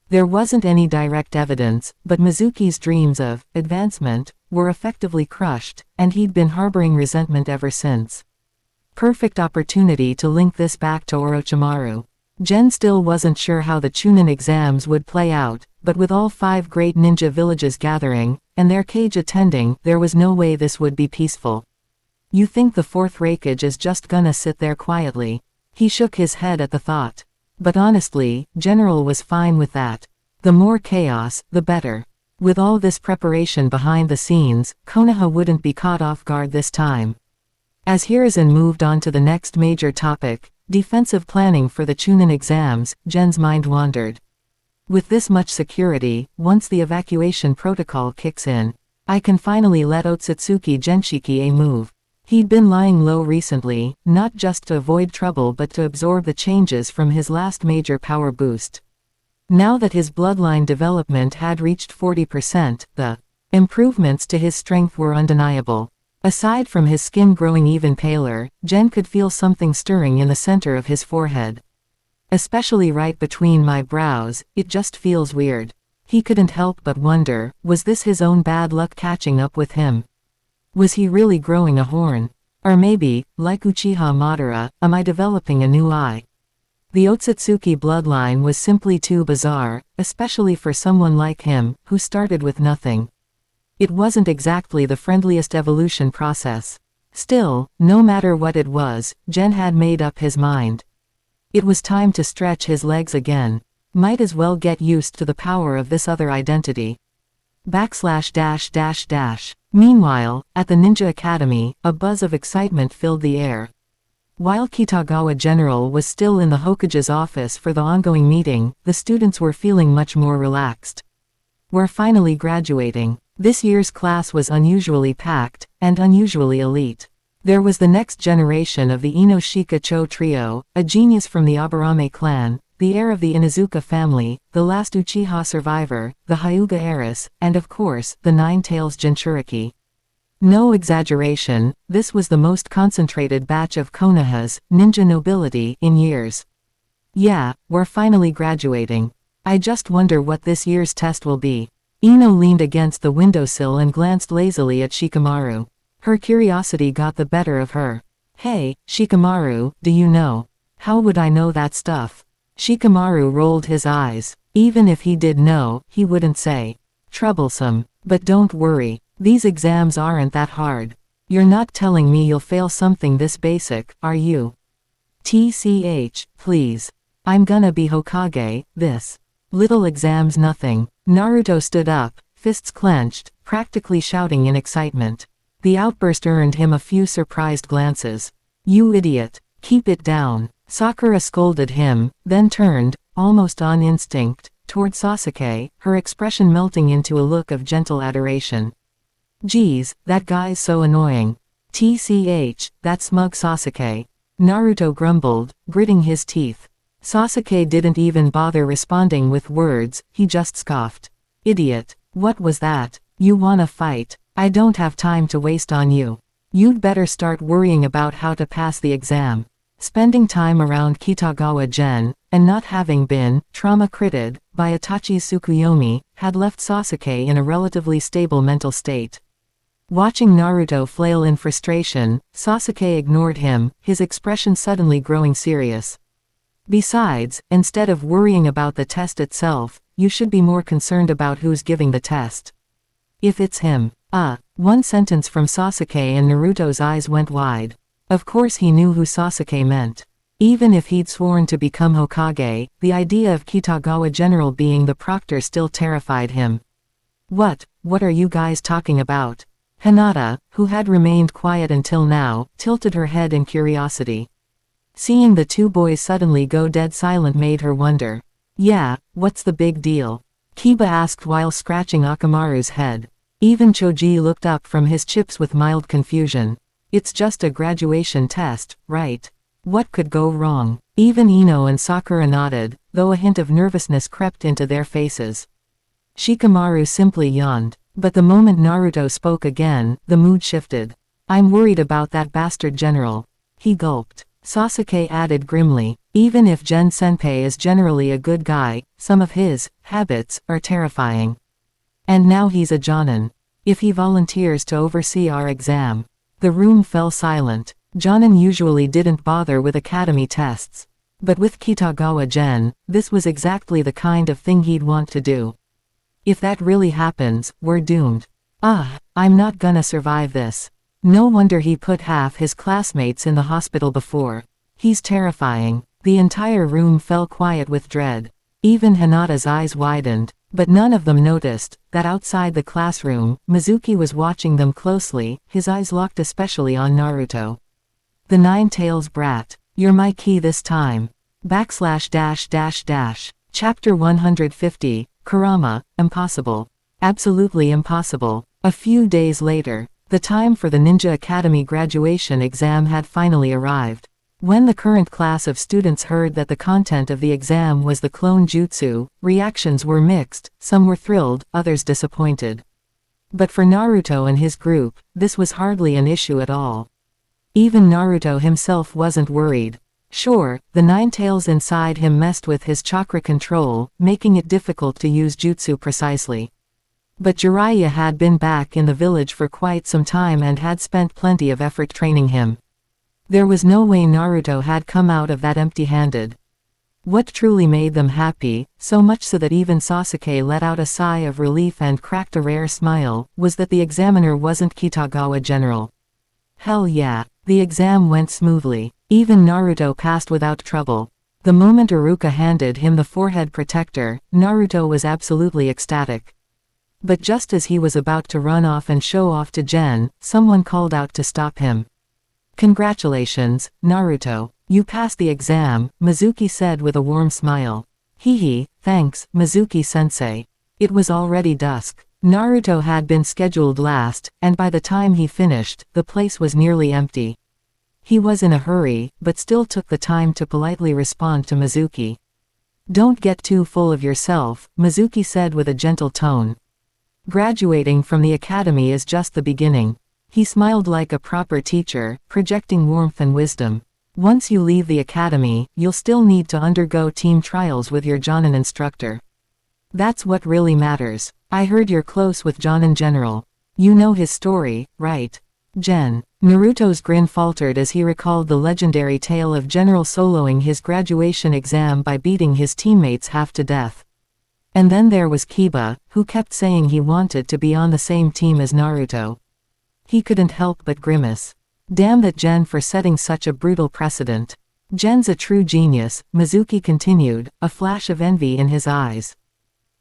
There wasn't any direct evidence, but Mizuki's dreams of advancement were effectively crushed, and he'd been harboring resentment ever since. Perfect opportunity to link this back to Orochimaru. Gen still wasn't sure how the Chunin exams would play out, but with all 5 great ninja villages gathering, and their cage attending, there was no way this would be peaceful. You think the 4th Raikage is just gonna sit there quietly? He shook his head at the thought. But honestly, General was fine with that. The more chaos, the better. With all this preparation behind the scenes, Konoha wouldn't be caught off guard this time. As Hiruzen moved on to the next major topic, defensive planning for the Chunin exams, Gen's mind wandered. With this much security, once the evacuation protocol kicks in, I can finally let Ōtsutsuki Genshiki move. He'd been lying low recently, not just to avoid trouble but to absorb the changes from his last major power boost. Now that his bloodline development had reached 40%, the improvements to his strength were undeniable. Aside from his skin growing even paler, Gen could feel something stirring in the center of his forehead. Especially right between my brows, it just feels weird. He couldn't help but wonder, was this his own bad luck catching up with him? Was he really growing a horn? Or maybe, like Uchiha Madara, am I developing a new eye? The Ōtsutsuki bloodline was simply too bizarre, especially for someone like him, who started with nothing. It wasn't exactly the friendliest evolution process. Still, no matter what it was, Gen had made up his mind. It was time to stretch his legs again. Might as well get used to the power of this other identity. ///. Meanwhile, at the Ninja Academy, a buzz of excitement filled the air. While Kitagawa General was still in the Hokage's office for the ongoing meeting, the students were feeling much more relaxed. We're finally graduating. This year's class was unusually packed, and unusually elite. There was the next generation of the Inoshika Cho trio, a genius from the Aburame clan, the heir of the Inuzuka family, the last Uchiha survivor, the Hyuga heiress, and of course, the Nine-Tails Jinchuriki. No exaggeration, this was the most concentrated batch of Konoha's ninja nobility in years. Yeah, we're finally graduating. I just wonder what this year's test will be. Ino leaned against the windowsill and glanced lazily at Shikamaru. Her curiosity got the better of her. Hey, Shikamaru, do you know? How would I know that stuff? Shikamaru rolled his eyes. Even if he did know, he wouldn't say. Troublesome. But don't worry. These exams aren't that hard. You're not telling me you'll fail something this basic, are you? TCH, please. I'm gonna be Hokage, this. Little exam's nothing. Naruto stood up, fists clenched, practically shouting in excitement. The outburst earned him a few surprised glances. You idiot. Keep it down. Sakura scolded him, then turned, almost on instinct, toward Sasuke, her expression melting into a look of gentle adoration. Geez, that guy's so annoying. TCH, that smug Sasuke. Naruto grumbled, gritting his teeth. Sasuke didn't even bother responding with words, he just scoffed. Idiot. What was that? You wanna fight? I don't have time to waste on you. You'd better start worrying about how to pass the exam. Spending time around Kitagawa Gen, and not having been trauma-critted by Itachi's Tsukuyomi, had left Sasuke in a relatively stable mental state. Watching Naruto flail in frustration, Sasuke ignored him, his expression suddenly growing serious. Besides, instead of worrying about the test itself, you should be more concerned about who's giving the test. If it's him. One sentence from Sasuke and Naruto's eyes went wide. Of course he knew who Sasuke meant. Even if he'd sworn to become Hokage, the idea of Kitagawa General being the proctor still terrified him. What are you guys talking about? Hinata, who had remained quiet until now, tilted her head in curiosity. Seeing the two boys suddenly go dead silent made her wonder. Yeah, what's the big deal? Kiba asked while scratching Akamaru's head. Even Choji looked up from his chips with mild confusion. It's just a graduation test, right? What could go wrong? Even Ino and Sakura nodded, though a hint of nervousness crept into their faces. Shikamaru simply yawned. But the moment Naruto spoke again, the mood shifted. I'm worried about that bastard general. He gulped. Sasuke added grimly, even if Gen Senpai is generally a good guy, some of his habits are terrifying. And now he's a Jonin. If he volunteers to oversee our exam. The room fell silent. Jonin usually didn't bother with academy tests. But with Kitagawa Gen, this was exactly the kind of thing he'd want to do. If that really happens, we're doomed. I'm not gonna survive this. No wonder he put half his classmates in the hospital before. He's terrifying. The entire room fell quiet with dread. Even Hinata's eyes widened, but none of them noticed that outside the classroom, Mizuki was watching them closely, his eyes locked especially on Naruto. The Nine-Tails brat. You're my key this time. // Chapter 150, Kurama, impossible. Absolutely impossible. A few days later, the time for the Ninja Academy graduation exam had finally arrived. When the current class of students heard that the content of the exam was the clone jutsu, reactions were mixed, some were thrilled, others disappointed. But for Naruto and his group, this was hardly an issue at all. Even Naruto himself wasn't worried. Sure, the Nine-Tails inside him messed with his chakra control, making it difficult to use jutsu precisely. But Jiraiya had been back in the village for quite some time and had spent plenty of effort training him. There was no way Naruto had come out of that empty-handed. What truly made them happy, so much so that even Sasuke let out a sigh of relief and cracked a rare smile, was that the examiner wasn't Kitagawa General. Hell yeah, the exam went smoothly. Even Naruto passed without trouble. The moment Iruka handed him the forehead protector, Naruto was absolutely ecstatic. But just as he was about to run off and show off to Gen, someone called out to stop him. Congratulations, Naruto. You passed the exam, Mizuki said with a warm smile. Hee, thanks, Mizuki-sensei. It was already dusk. Naruto had been scheduled last, and by the time he finished, the place was nearly empty. He was in a hurry, but still took the time to politely respond to Mizuki. Don't get too full of yourself, Mizuki said with a gentle tone. Graduating from the academy is just the beginning. He smiled like a proper teacher, projecting warmth and wisdom. Once you leave the academy, you'll still need to undergo team trials with your Jonin instructor. That's what really matters. I heard you're close with Jonin General. You know his story, right? Gen. Naruto's grin faltered as he recalled the legendary tale of General soloing his graduation exam by beating his teammates half to death. And then there was Kiba, who kept saying he wanted to be on the same team as Naruto. He couldn't help but grimace. Damn that Gen for setting such a brutal precedent. Gen's a true genius, Mizuki continued, a flash of envy in his eyes.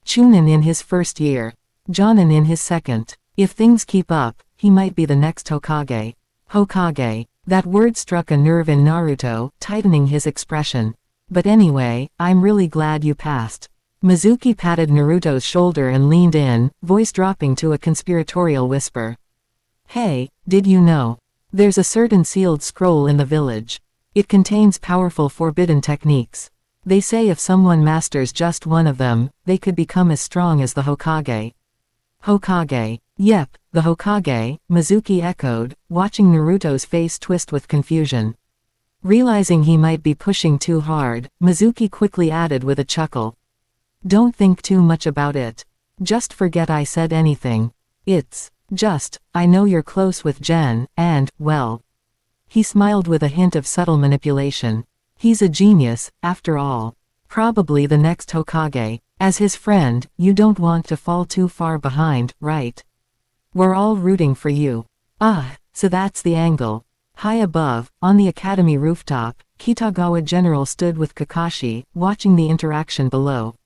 Chunin in his first year. Jonin in his second. If things keep up, he might be the next Hokage. Hokage. That word struck a nerve in Naruto, tightening his expression. But anyway, I'm really glad you passed. Mizuki patted Naruto's shoulder and leaned in, voice dropping to a conspiratorial whisper. Hey, did you know? There's a certain sealed scroll in the village. It contains powerful forbidden techniques. They say if someone masters just one of them, they could become as strong as the Hokage. Hokage. Yep, the Hokage, Mizuki echoed, watching Naruto's face twist with confusion. Realizing he might be pushing too hard, Mizuki quickly added with a chuckle. Don't think too much about it. Just forget I said anything. It's just, I know you're close with Gen, and, well. He smiled with a hint of subtle manipulation. He's a genius, after all. Probably the next Hokage. As his friend, you don't want to fall too far behind, right? We're all rooting for you. So that's the angle. High above, on the academy rooftop, Kitagawa General stood with Kakashi, watching the interaction below.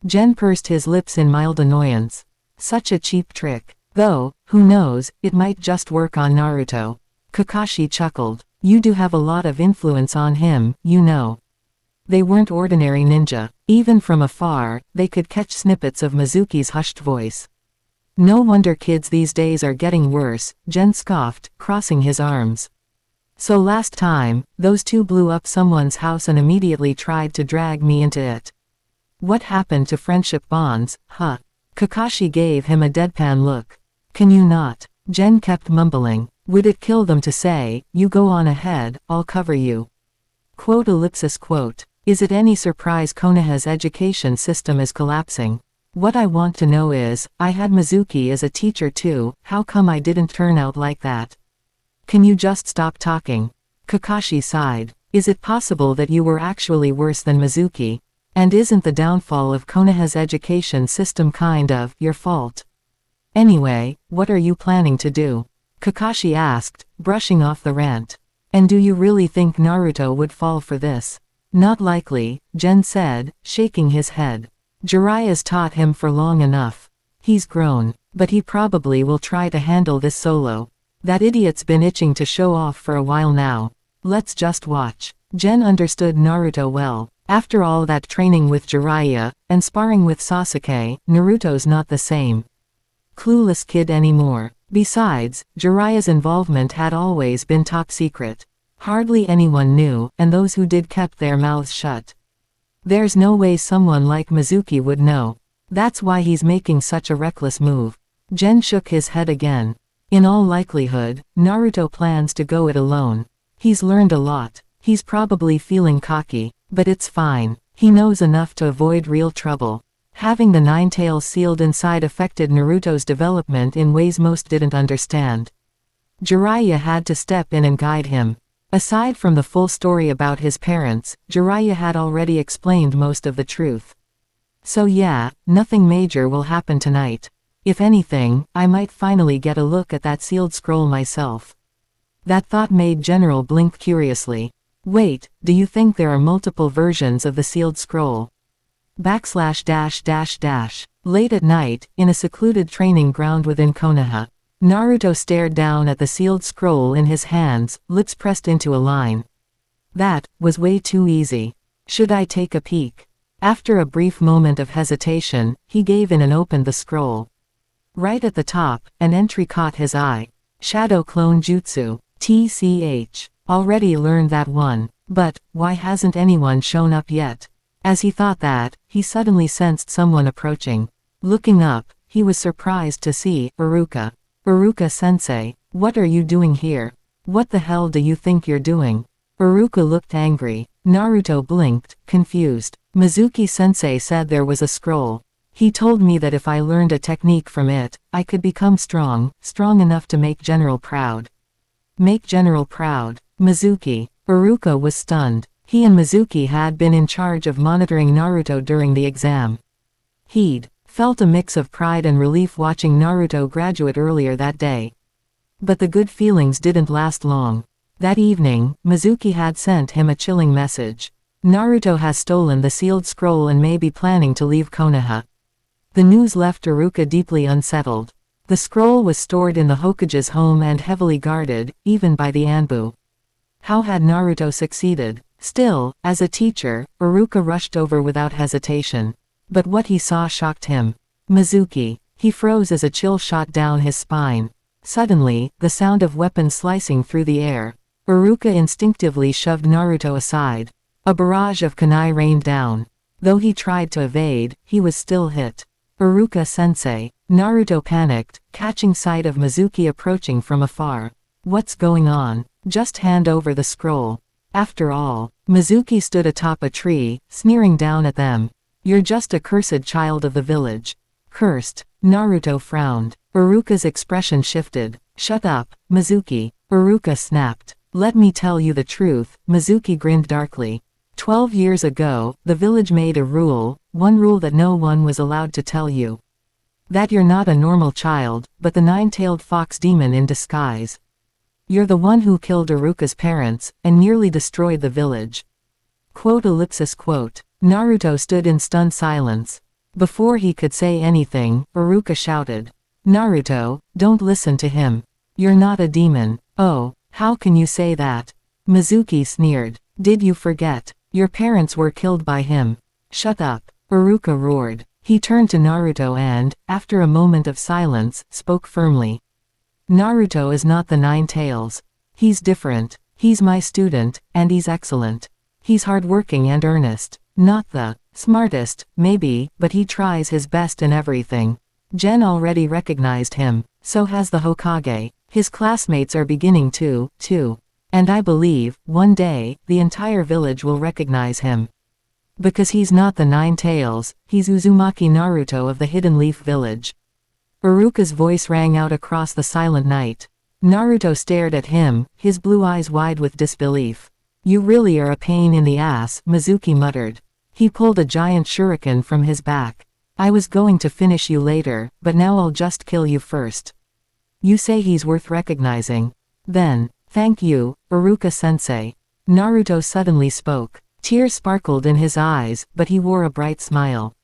Gen pursed his lips in mild annoyance. Such a cheap trick. Though, who knows, it might just work on Naruto. Kakashi chuckled. You do have a lot of influence on him, you know. They weren't ordinary ninja. Even from afar, they could catch snippets of Mizuki's hushed voice. No wonder kids these days are getting worse, Gen scoffed, crossing his arms. So last time, those two blew up someone's house and immediately tried to drag me into it. What happened to friendship bonds, huh? Kakashi gave him a deadpan look. Can you not? Gen kept mumbling. Would it kill them to say, you go on ahead, I'll cover you? Quote. Is it any surprise Konoha's education system is collapsing? What I want to know is, I had Mizuki as a teacher too, how come I didn't turn out like that? Can you just stop talking? Kakashi sighed. Is it possible that you were actually worse than Mizuki? And isn't the downfall of Konoha's education system kind of your fault? Anyway, what are you planning to do? Kakashi asked, brushing off the rant. And do you really think Naruto would fall for this? Not likely, Gen said, shaking his head. Jiraiya's taught him for long enough. He's grown, but he probably will try to handle this solo. That idiot's been itching to show off for a while now. Let's just watch. Gen understood Naruto well. After all that training with Jiraiya, and sparring with Sasuke, Naruto's not the same clueless kid anymore. Besides, Jiraiya's involvement had always been top secret. Hardly anyone knew, and those who did kept their mouths shut. There's no way someone like Mizuki would know. That's why he's making such a reckless move. Gen shook his head again. In all likelihood, Naruto plans to go it alone. He's learned a lot. He's probably feeling cocky, but it's fine. He knows enough to avoid real trouble. Having the nine tails sealed inside affected Naruto's development in ways most didn't understand. Jiraiya had to step in and guide him. Aside from the full story about his parents, Jiraiya had already explained most of the truth. So yeah, nothing major will happen tonight. If anything, I might finally get a look at that sealed scroll myself. That thought made General blink curiously. Wait, do you think there are multiple versions of the sealed scroll? //. Late at night, in a secluded training ground within Konoha, Naruto stared down at the sealed scroll in his hands, lips pressed into a line. That was way too easy. Should I take a peek? After a brief moment of hesitation, he gave in and opened the scroll. Right at the top, an entry caught his eye. Shadow Clone Jutsu. TCH. Already learned that one. But, why hasn't anyone shown up yet? As he thought that, he suddenly sensed someone approaching. Looking up, he was surprised to see Iruka. Iruka-sensei, what are you doing here? What the hell do you think you're doing? Iruka looked angry. Naruto blinked, confused. Mizuki-sensei said there was a scroll. He told me that if I learned a technique from it, I could become strong enough to make General proud. Make General proud. Mizuki. Iruka was stunned. He and Mizuki had been in charge of monitoring Naruto during the exam. He'd felt a mix of pride and relief watching Naruto graduate earlier that day. But the good feelings didn't last long. That evening, Mizuki had sent him a chilling message. Naruto has stolen the sealed scroll and may be planning to leave Konoha. The news left Iruka deeply unsettled. The scroll was stored in the Hokage's home and heavily guarded, even by the Anbu. How had Naruto succeeded? Still, as a teacher, Iruka rushed over without hesitation. But what he saw shocked him. Mizuki. He froze as a chill shot down his spine. Suddenly, the sound of weapons slicing through the air. Iruka instinctively shoved Naruto aside. A barrage of kunai rained down. Though he tried to evade, he was still hit. Iruka-sensei. Naruto panicked, catching sight of Mizuki approaching from afar. What's going on? Just hand over the scroll. After all, Mizuki stood atop a tree, sneering down at them. You're just a cursed child of the village. Cursed. Naruto frowned. Iruka's expression shifted. Shut up, Mizuki. Iruka snapped. Let me tell you the truth, Mizuki grinned darkly. 12 years ago, the village made a rule, one rule that no one was allowed to tell you. That you're not a normal child, but the nine-tailed fox demon in disguise. You're the one who killed Iruka's parents, and nearly destroyed the village. Naruto stood in stunned silence. Before he could say anything, Iruka shouted. Naruto, don't listen to him. You're not a demon. Oh, how can you say that? Mizuki sneered. Did you forget? Your parents were killed by him. Shut up. Iruka roared. He turned to Naruto and, after a moment of silence, spoke firmly. Naruto is not the Nine Tails. He's different. He's my student, and he's excellent. He's hardworking and earnest. Not the smartest, maybe, but he tries his best in everything. Gen already recognized him. So has the Hokage. His classmates are beginning to, too. And I believe, one day, the entire village will recognize him. Because he's not the Nine Tails, he's Uzumaki Naruto of the Hidden Leaf Village. Iruka's voice rang out across the silent night. Naruto stared at him, his blue eyes wide with disbelief. You really are a pain in the ass, Mizuki muttered. He pulled a giant shuriken from his back. I was going to finish you later, but now I'll just kill you first. You say he's worth recognizing. Then, thank you, Iruka-sensei. Naruto suddenly spoke. Tears sparkled in his eyes, but he wore a bright smile.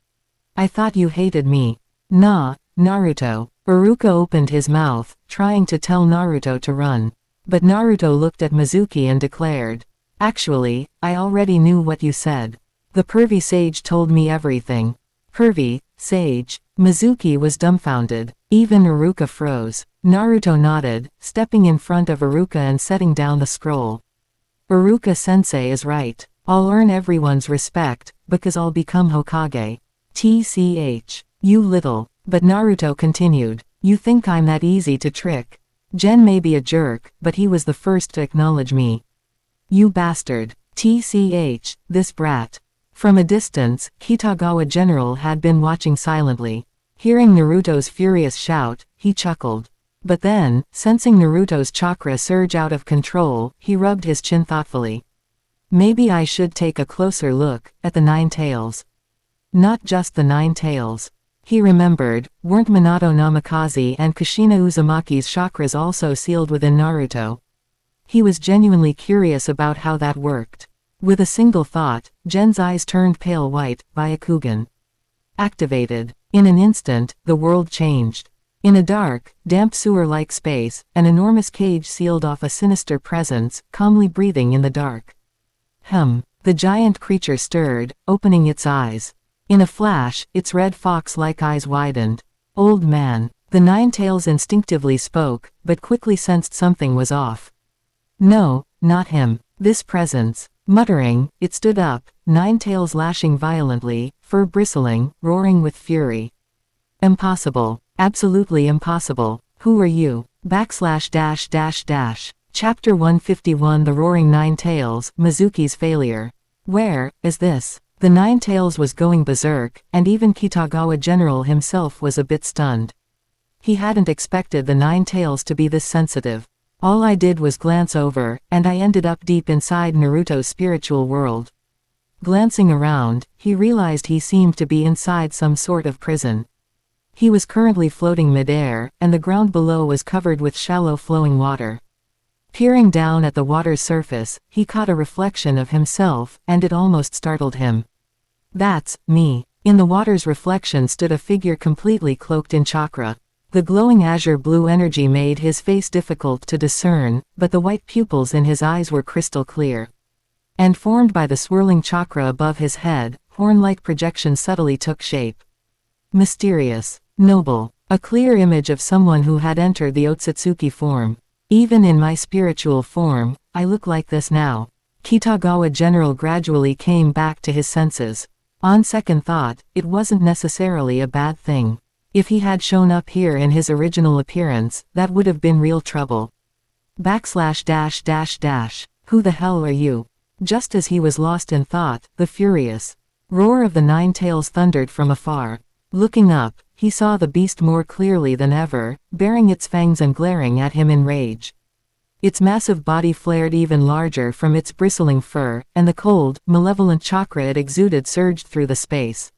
I thought you hated me. Nah, Naruto. Iruka opened his mouth, trying to tell Naruto to run. But Naruto looked at Mizuki and declared. Actually, I already knew what you said. The pervy sage told me everything. Pervy, sage. Mizuki was dumbfounded. Even Iruka froze. Naruto nodded, stepping in front of Iruka and setting down the scroll. Iruka-sensei is right. I'll earn everyone's respect, because I'll become Hokage. TCH. You little. But Naruto continued. You think I'm that easy to trick? Gen may be a jerk, but he was the first to acknowledge me. You bastard. TCH, this brat. From a distance, Kitagawa General had been watching silently. Hearing Naruto's furious shout, he chuckled. But then, sensing Naruto's chakra surge out of control, he rubbed his chin thoughtfully. Maybe I should take a closer look at the Nine Tails. Not just the Nine Tails. He remembered, weren't Minato Namikaze and Kushina Uzumaki's chakras also sealed within Naruto? He was genuinely curious about how that worked. With a single thought, Gen's eyes turned pale white. Byakugan. Activated. In an instant, the world changed. In a dark, damp sewer-like space, an enormous cage sealed off a sinister presence, calmly breathing in the dark. The giant creature stirred, opening its eyes. In a flash, its red fox-like eyes widened. Old man. The Nine Tails instinctively spoke, but quickly sensed something was off. No, not him. This presence. Muttering, it stood up, Nine Tails lashing violently, fur bristling, roaring with fury. Impossible. Absolutely impossible. Who are you? // Chapter 151 The Roaring Nine Tails, Mizuki's Failure. Where is this? The Nine Tails was going berserk, and even Kitagawa General himself was a bit stunned. He hadn't expected the Nine Tails to be this sensitive. All I did was glance over, and I ended up deep inside Naruto's spiritual world. Glancing around, he realized he seemed to be inside some sort of prison. He was currently floating midair, and the ground below was covered with shallow flowing water. Peering down at the water's surface, he caught a reflection of himself, and it almost startled him. That's me. In the water's reflection stood a figure completely cloaked in chakra. The glowing azure blue energy made his face difficult to discern, but the white pupils in his eyes were crystal clear. And formed by the swirling chakra above his head, horn-like projections subtly took shape. Mysterious. Noble. A clear image of someone who had entered the Ōtsutsuki form. Even in my spiritual form, I look like this now. Kitagawa General gradually came back to his senses. On second thought, it wasn't necessarily a bad thing. If he had shown up here in his original appearance, that would have been real trouble. // Who the hell are you? Just as he was lost in thought, the furious roar of the Nine Tails thundered from afar. Looking up, he saw the beast more clearly than ever, baring its fangs and glaring at him in rage. Its massive body flared even larger from its bristling fur, and the cold, malevolent chakra it exuded surged through the space.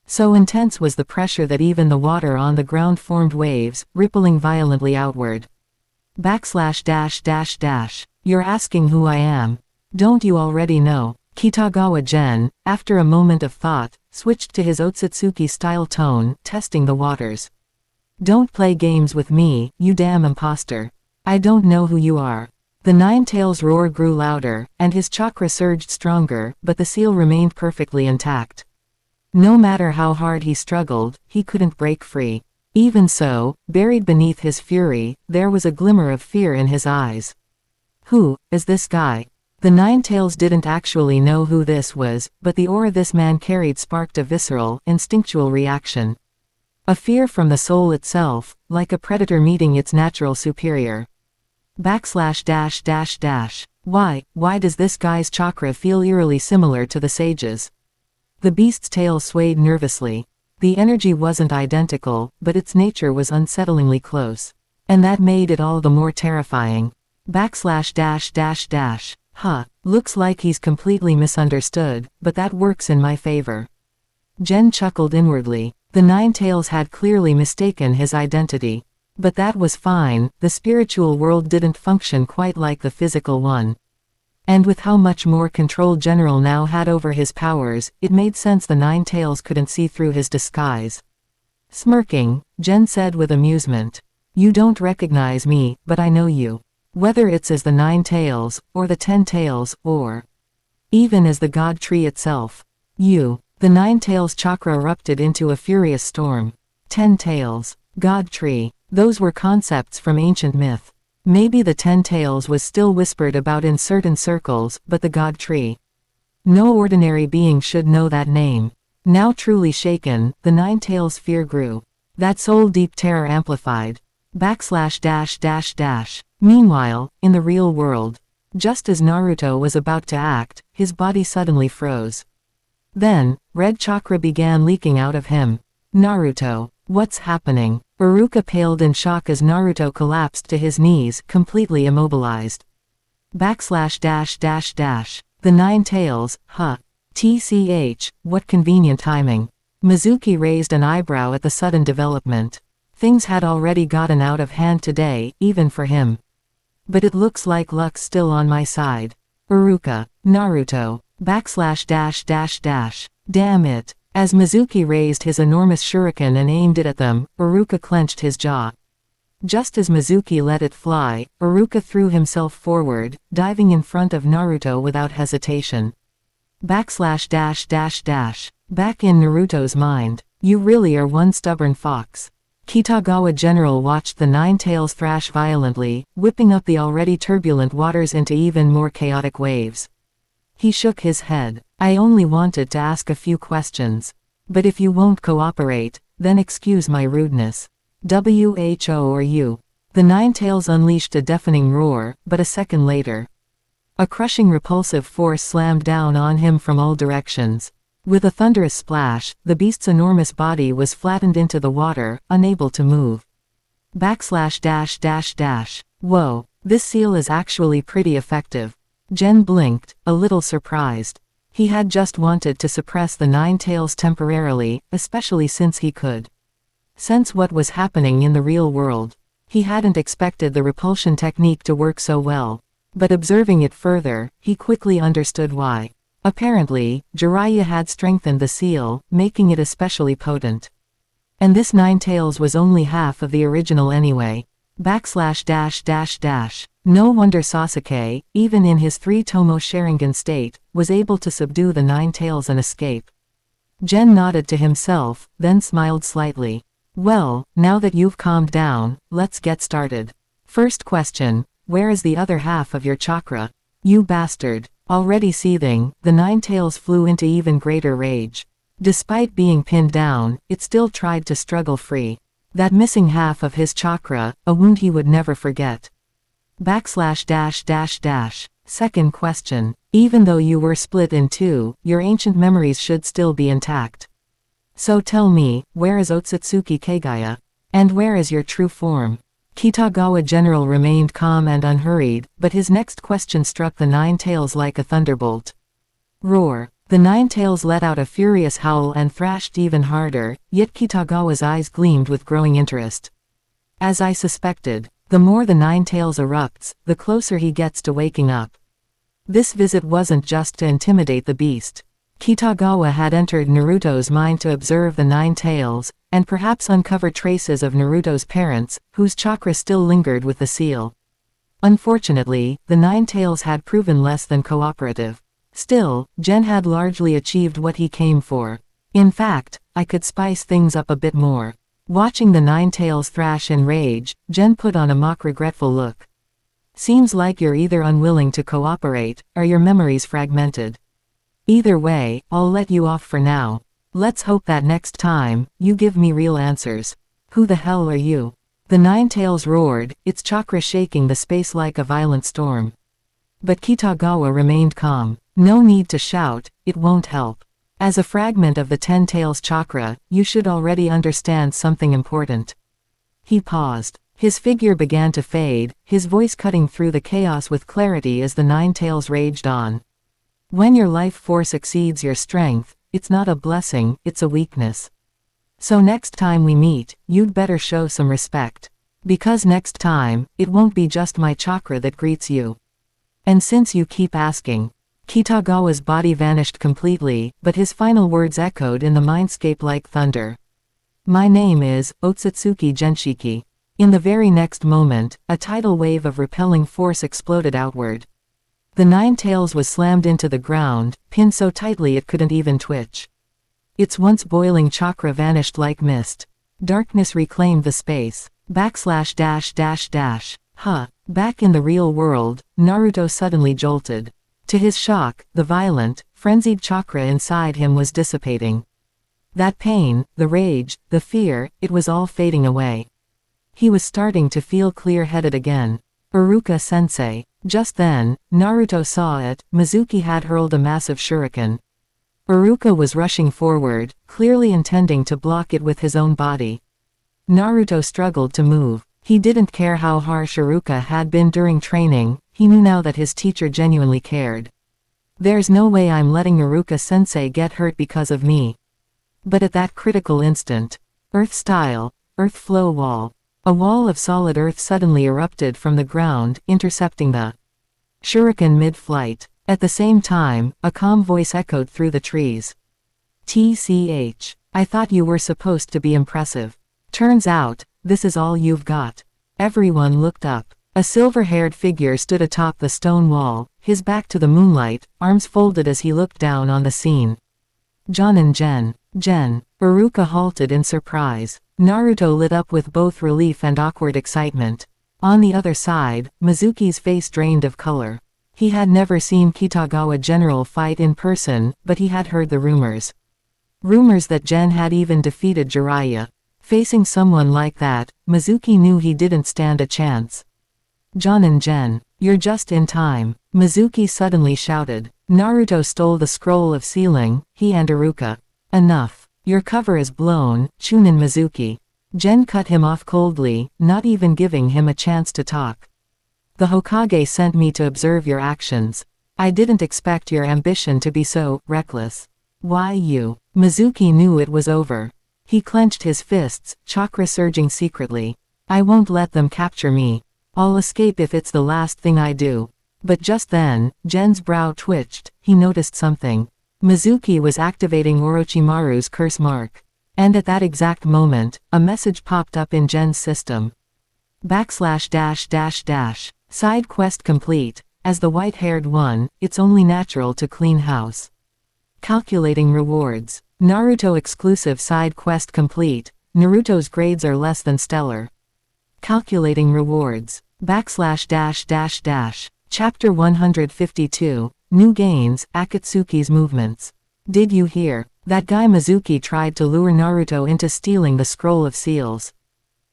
So intense was the pressure that even the water on the ground formed waves, rippling violently outward. // You're asking who I am. Don't you already know? Kitagawa Gen, after a moment of thought, switched to his Ōtsutsuki-style tone, testing the waters. Don't play games with me, you damn imposter. I don't know who you are. The Nine Tails' roar grew louder, and his chakra surged stronger, but the seal remained perfectly intact. No matter how hard he struggled, he couldn't break free. Even so, buried beneath his fury, there was a glimmer of fear in his eyes. Who is this guy? The Nine-Tails didn't actually know who this was, but the aura this man carried sparked a visceral, instinctual reaction. A fear from the soul itself, like a predator meeting its natural superior. Why does this guy's chakra feel eerily similar to the sage's? The beast's tail swayed nervously. The energy wasn't identical, but its nature was unsettlingly close. And that made it all the more terrifying. Looks like he's completely misunderstood, but that works in my favor. Gen chuckled inwardly. The Nine-Tails had clearly mistaken his identity. But that was fine, the spiritual world didn't function quite like the physical one. And with how much more control General now had over his powers, it made sense the Nine-Tails couldn't see through his disguise. Smirking, Gen said with amusement. You don't recognize me, but I know you. Whether it's as the Nine-Tails, or the Ten-Tails, or even as the God Tree itself. The Nine-Tails chakra erupted into a furious storm. Ten-Tails, God Tree, those were concepts from ancient myth. Maybe the Ten-Tails was still whispered about in certain circles, but the God Tree. No ordinary being should know that name. Now truly shaken, the Nine-Tails' fear grew. That soul-deep terror amplified. Meanwhile, in the real world, just as Naruto was about to act, his body suddenly froze. Then, red chakra began leaking out of him. Naruto, what's happening? Iruka paled in shock as Naruto collapsed to his knees, completely immobilized. The Nine-Tails, TCH, what convenient timing. Mizuki raised an eyebrow at the sudden development. Things had already gotten out of hand today, even for him. But it looks like luck's still on my side. Iruka, Naruto, Damn it. As Mizuki raised his enormous shuriken and aimed it at them, Iruka clenched his jaw. Just as Mizuki let it fly, Iruka threw himself forward, diving in front of Naruto without hesitation. Back in Naruto's mind, you really are one stubborn fox. Kitagawa General watched the Nine-Tails thrash violently, whipping up the already turbulent waters into even more chaotic waves. He shook his head. I only wanted to ask a few questions. But if you won't cooperate, then excuse my rudeness. WHO or you. The Nine-Tails unleashed a deafening roar, but a second later, a crushing repulsive force slammed down on him from all directions. With a thunderous splash, the beast's enormous body was flattened into the water, unable to move. Whoa, this seal is actually pretty effective. Gen blinked, a little surprised. He had just wanted to suppress the Nine-Tails temporarily, especially since he could sense what was happening in the real world. He hadn't expected the repulsion technique to work so well. But observing it further, he quickly understood why. Apparently, Jiraiya had strengthened the seal, making it especially potent. And this Nine-Tails was only half of the original anyway. No wonder Sasuke, even in his 3-Tomo Sharingan state, was able to subdue the Nine-Tails and escape. Gen nodded to himself, then smiled slightly. Well, now that you've calmed down, let's get started. First question, where is the other half of your chakra? You bastard. Already seething, the Nine-Tails flew into even greater rage. Despite being pinned down, it still tried to struggle free. That missing half of his chakra, a wound he would never forget. Second question. Even though you were split in two, your ancient memories should still be intact. So tell me, where is Ōtsutsuki Kagaya? And where is your true form? Kitagawa General remained calm and unhurried, but his next question struck the Nine-Tails like a thunderbolt. Roar. The Nine-Tails let out a furious howl and thrashed even harder, yet Kitagawa's eyes gleamed with growing interest. As I suspected, the more the Nine-Tails erupts, the closer he gets to waking up. This visit wasn't just to intimidate the beast. Kitagawa had entered Naruto's mind to observe the Nine-Tails, and perhaps uncover traces of Naruto's parents, whose chakra still lingered with the seal. Unfortunately, the Nine-Tails had proven less than cooperative. Still, Gen had largely achieved what he came for. In fact, I could spice things up a bit more. Watching the Nine-Tails thrash in rage, Gen put on a mock regretful look. Seems like you're either unwilling to cooperate, or your memory's fragmented. Either way, I'll let you off for now. Let's hope that next time, you give me real answers. Who the hell are you? The Nine Tails roared, its chakra shaking the space like a violent storm. But Kitagawa remained calm. No need to shout, it won't help. As a fragment of the Ten Tails chakra, you should already understand something important. He paused. His figure began to fade, his voice cutting through the chaos with clarity as the Nine Tails raged on. When your life force exceeds your strength, it's not a blessing, it's a weakness. So next time we meet, you'd better show some respect. Because next time, it won't be just my chakra that greets you. And since you keep asking. Kitagawa's body vanished completely, but his final words echoed in the mindscape like thunder. My name is Ōtsutsuki Genshiki. In the very next moment, a tidal wave of repelling force exploded outward. The Nine Tails was slammed into the ground, pinned so tightly it couldn't even twitch. Its once boiling chakra vanished like mist. Darkness reclaimed the space. Back in the real world, Naruto suddenly jolted. To his shock, the violent, frenzied chakra inside him was dissipating. That pain, the rage, the fear, it was all fading away. He was starting to feel clear-headed again. Iruka-sensei. Just then, Naruto saw it. Mizuki had hurled a massive shuriken. Iruka was rushing forward, clearly intending to block it with his own body. Naruto struggled to move. He didn't care how harsh Iruka had been during training, he knew now that his teacher genuinely cared. There's no way I'm letting Iruka-sensei get hurt because of me. But at that critical instant, Earth-style, Earth flow wall. A wall of solid earth suddenly erupted from the ground, intercepting the shuriken mid-flight. At the same time, a calm voice echoed through the trees. TCH. I thought you were supposed to be impressive. Turns out, this is all you've got. Everyone looked up. A silver-haired figure stood atop the stone wall, his back to the moonlight, arms folded as he looked down on the scene. Jonin Gen. Iruka halted in surprise. Naruto lit up with both relief and awkward excitement. On the other side, Mizuki's face drained of color. He had never seen Kitagawa General fight in person, but he had heard the rumors. Rumors that Gen had even defeated Jiraiya. Facing someone like that, Mizuki knew he didn't stand a chance. Jonin Gen, you're just in time, Mizuki suddenly shouted. Naruto stole the scroll of sealing, he and Iruka. Enough. Your cover is blown, Chunin Mizuki. Gen cut him off coldly, not even giving him a chance to talk. The Hokage sent me to observe your actions. I didn't expect your ambition to be so reckless. Why you? Mizuki knew it was over. He clenched his fists, chakra surging secretly. I won't let them capture me. I'll escape if it's the last thing I do. But just then, Gen's brow twitched, he noticed something. Mizuki was activating Orochimaru's curse mark. And at that exact moment, a message popped up in Gen's system. // Side quest complete. As the white-haired one, it's only natural to clean house. Calculating rewards. Naruto exclusive side quest complete. Naruto's grades are less than stellar. Calculating rewards. // Chapter 152. New gains, Akatsuki's movements. Did you hear? That guy Mizuki tried to lure Naruto into stealing the scroll of seals.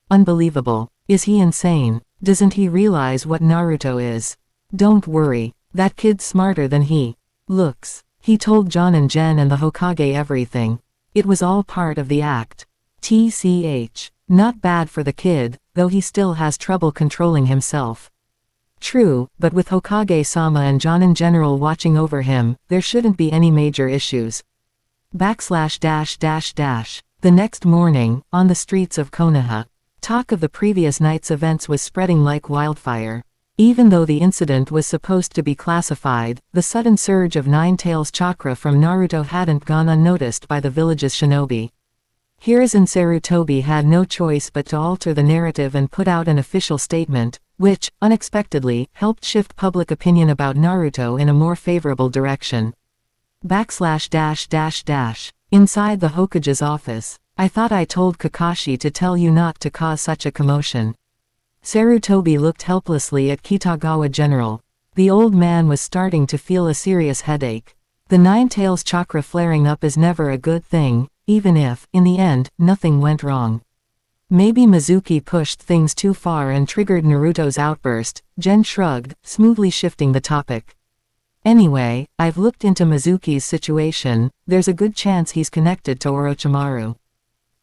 Unbelievable. Is he insane? Doesn't he realize what Naruto is? Don't worry. That kid's smarter than he looks. He told Jonin Gen and the Hokage everything. It was all part of the act. TCH. Not bad for the kid, though he still has trouble controlling himself. True, but with Hokage-sama and Jonin General watching over him, there shouldn't be any major issues. // The next morning, on the streets of Konoha, talk of the previous night's events was spreading like wildfire. Even though the incident was supposed to be classified, the sudden surge of Nine Tails chakra from Naruto hadn't gone unnoticed by the village's shinobi. Hiruzen Sarutobi had no choice but to alter the narrative and put out an official statement, which, unexpectedly, helped shift public opinion about Naruto in a more favorable direction. // Inside the Hokage's office. I thought I told Kakashi to tell you not to cause such a commotion. Sarutobi looked helplessly at Kitagawa General. The old man was starting to feel a serious headache. The Nine Tails chakra flaring up is never a good thing, even if, in the end, nothing went wrong. Maybe Mizuki pushed things too far and triggered Naruto's outburst. Gen shrugged, smoothly shifting the topic. Anyway, I've looked into Mizuki's situation. There's a good chance he's connected to Orochimaru.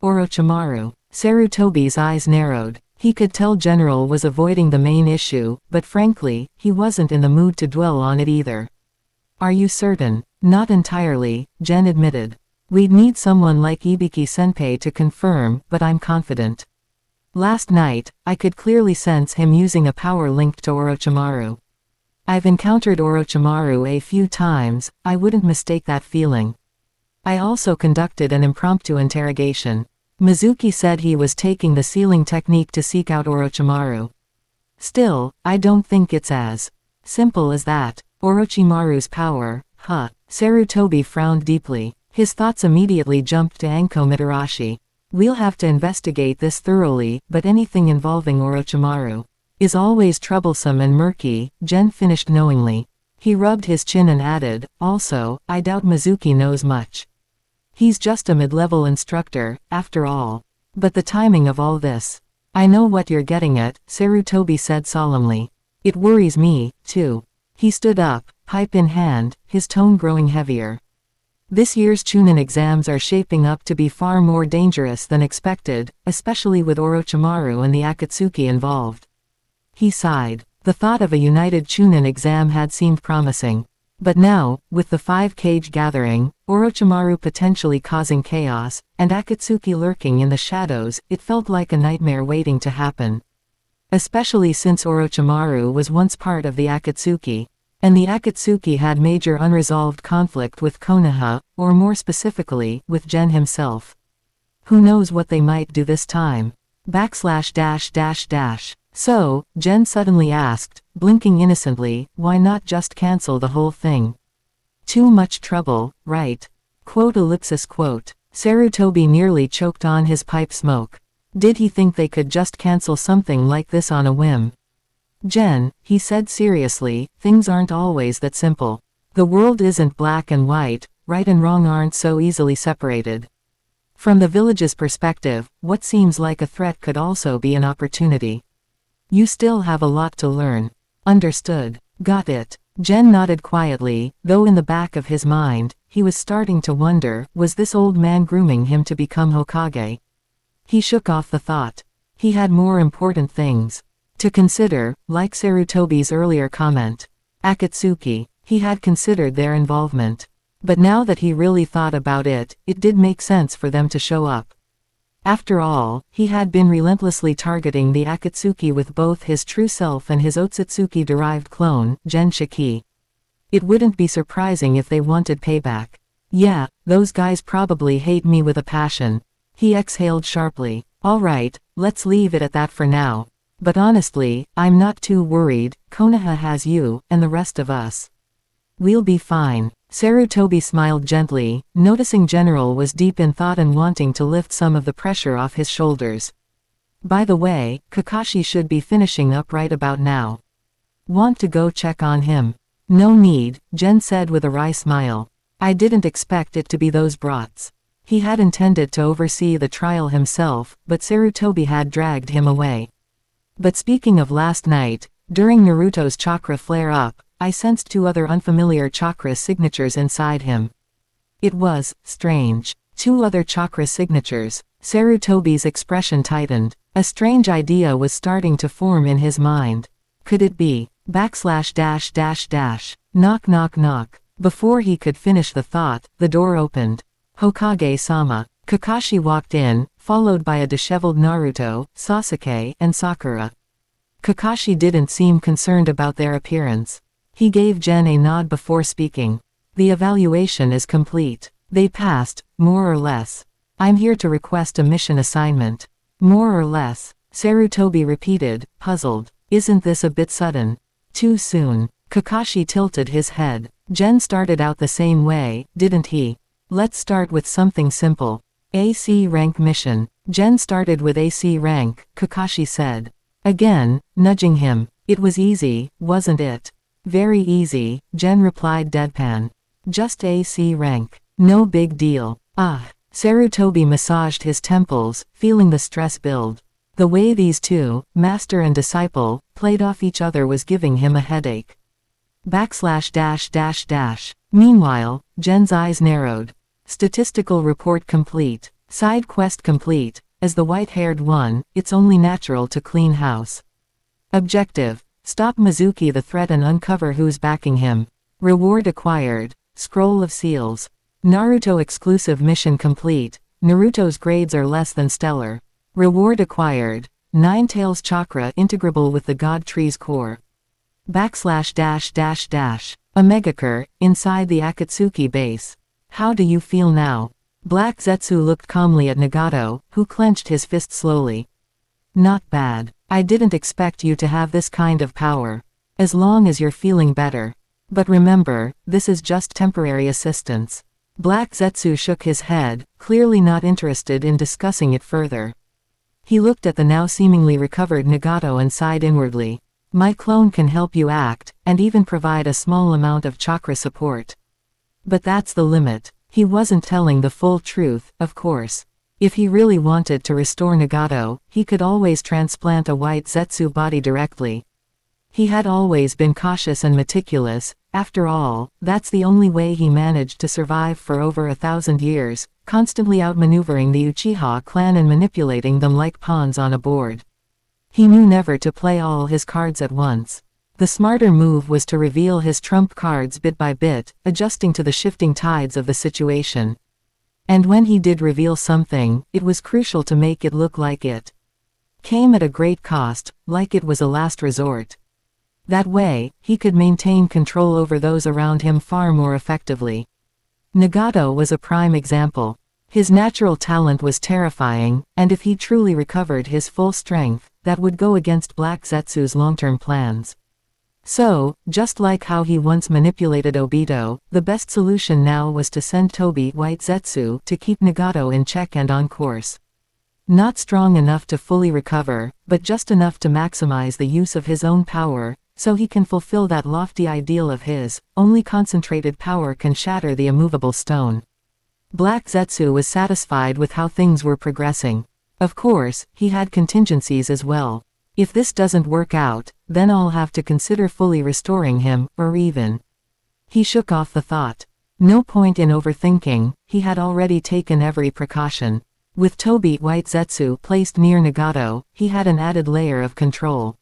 Orochimaru. Sarutobi's eyes narrowed. He could tell General was avoiding the main issue, but frankly, he wasn't in the mood to dwell on it either. Are you certain? Not entirely, Gen admitted. We'd need someone like Ibiki-senpai to confirm, but I'm confident. Last night, I could clearly sense him using a power linked to Orochimaru. I've encountered Orochimaru a few times, I wouldn't mistake that feeling. I also conducted an impromptu interrogation. Mizuki said he was taking the sealing technique to seek out Orochimaru. Still, I don't think it's as simple as that. Orochimaru's power, huh? Sarutobi frowned deeply. His thoughts immediately jumped to Anko Mitarashi. We'll have to investigate this thoroughly, but anything involving Orochimaru is always troublesome and murky, Gen finished knowingly. He rubbed his chin and added, also, I doubt Mizuki knows much. He's just a mid-level instructor, after all. But the timing of all this. I know what you're getting at, Sarutobi said solemnly. It worries me, too. He stood up, pipe in hand, his tone growing heavier. This year's Chunin exams are shaping up to be far more dangerous than expected, especially with Orochimaru and the Akatsuki involved. He sighed. The thought of a united Chunin exam had seemed promising. But now, with the 5-cage gathering, Orochimaru potentially causing chaos, and Akatsuki lurking in the shadows, it felt like a nightmare waiting to happen. Especially since Orochimaru was once part of the Akatsuki, and the Akatsuki had major unresolved conflict with Konoha, or more specifically, with Gen himself. Who knows what they might do this time? //. So, Gen suddenly asked, blinking innocently, why not just cancel the whole thing? Too much trouble, right? Quote. Sarutobi nearly choked on his pipe smoke. Did he think they could just cancel something like this on a whim? Gen, he said seriously, things aren't always that simple. The world isn't black and white, right and wrong aren't so easily separated. From the village's perspective, what seems like a threat could also be an opportunity. You still have a lot to learn. Understood. Got it. Gen nodded quietly, though in the back of his mind, he was starting to wonder, was this old man grooming him to become Hokage? He shook off the thought. He had more important things to consider, like Sarutobi's earlier comment. Akatsuki. He had considered their involvement. But now that he really thought about it, it did make sense for them to show up. After all, he had been relentlessly targeting the Akatsuki with both his true self and his Ōtsutsuki-derived clone, Gen Shiki. It wouldn't be surprising if they wanted payback. Yeah, those guys probably hate me with a passion. He exhaled sharply. Alright, let's leave it at that for now. But honestly, I'm not too worried. Konoha has you, and the rest of us. We'll be fine. Sarutobi smiled gently, noticing General was deep in thought and wanting to lift some of the pressure off his shoulders. By the way, Kakashi should be finishing up right about now. Want to go check on him? No need, Gen said with a wry smile. I didn't expect it to be those brats. He had intended to oversee the trial himself, but Sarutobi had dragged him away. But speaking of last night, during Naruto's chakra flare-up, I sensed 2 other unfamiliar chakra signatures inside him. It was strange. 2 other chakra signatures. Sarutobi's expression tightened. A strange idea was starting to form in his mind. Could it be? //. Knock knock knock. Before he could finish the thought, the door opened. Hokage-sama. Kakashi walked in, followed by a disheveled Naruto, Sasuke, and Sakura. Kakashi didn't seem concerned about their appearance. He gave Gen a nod before speaking. The evaluation is complete. They passed, more or less. I'm here to request a mission assignment. More or less. Sarutobi repeated, puzzled. Isn't this a bit sudden? Too soon. Kakashi tilted his head. Gen started out the same way, didn't he? Let's start with something simple. AC rank mission. Gen started with AC rank, Kakashi said. Again, nudging him. It was easy, wasn't it? Very easy, Gen replied deadpan. Just AC rank. No big deal. Ah. Sarutobi massaged his temples, feeling the stress build. The way these two, master and disciple, played off each other was giving him a headache. /. Meanwhile, Gen's eyes narrowed. Statistical report complete. Side quest complete. As the white-haired one, it's only natural to clean house. Objective. Stop Mizuki the threat and uncover who's backing him. Reward acquired. Scroll of Seals. Naruto exclusive mission complete. Naruto's grades are less than stellar. Reward acquired. Nine Tails chakra integrable with the God Tree's core. / A Megacur, inside the Akatsuki base. How do you feel now? Black Zetsu looked calmly at Nagato, who clenched his fist slowly. Not bad. I didn't expect you to have this kind of power. As long as you're feeling better. But remember, this is just temporary assistance. Black Zetsu shook his head, clearly not interested in discussing it further. He looked at the now seemingly recovered Nagato and sighed inwardly. My clone can help you act, and even provide a small amount of chakra support. But that's the limit. He wasn't telling the full truth, of course. If he really wanted to restore Nagato, he could always transplant a white Zetsu body directly. He had always been cautious and meticulous. After all, that's the only way he managed to survive for over 1,000 years, constantly outmaneuvering the Uchiha clan and manipulating them like pawns on a board. He knew never to play all his cards at once. The smarter move was to reveal his trump cards bit by bit, adjusting to the shifting tides of the situation. And when he did reveal something, it was crucial to make it look like it came at a great cost, like it was a last resort. That way, he could maintain control over those around him far more effectively. Nagato was a prime example. His natural talent was terrifying, and if he truly recovered his full strength, that would go against Black Zetsu's long-term plans. So, just like how he once manipulated Obito, the best solution now was to send Tobi White Zetsu to keep Nagato in check and on course. Not strong enough to fully recover, but just enough to maximize the use of his own power, so he can fulfill that lofty ideal of his, only concentrated power can shatter the immovable stone. Black Zetsu was satisfied with how things were progressing. Of course, he had contingencies as well. If this doesn't work out, then I'll have to consider fully restoring him, or even. He shook off the thought. No point in overthinking, he had already taken every precaution. With Tobi White Zetsu placed near Nagato, he had an added layer of control.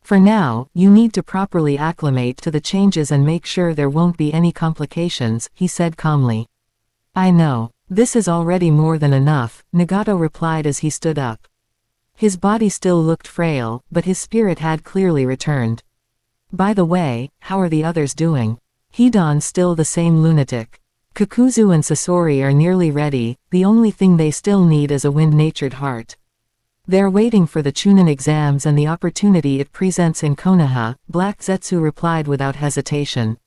For now, you need to properly acclimate to the changes and make sure there won't be any complications, he said calmly. I know. This is already more than enough, Nagato replied as he stood up. His body still looked frail, but his spirit had clearly returned. By the way, how are the others doing? Hidan's still the same lunatic. Kakuzu and Sasori are nearly ready, the only thing they still need is a wind-natured heart. They're waiting for the Chunin exams and the opportunity it presents in Konoha, Black Zetsu replied without hesitation.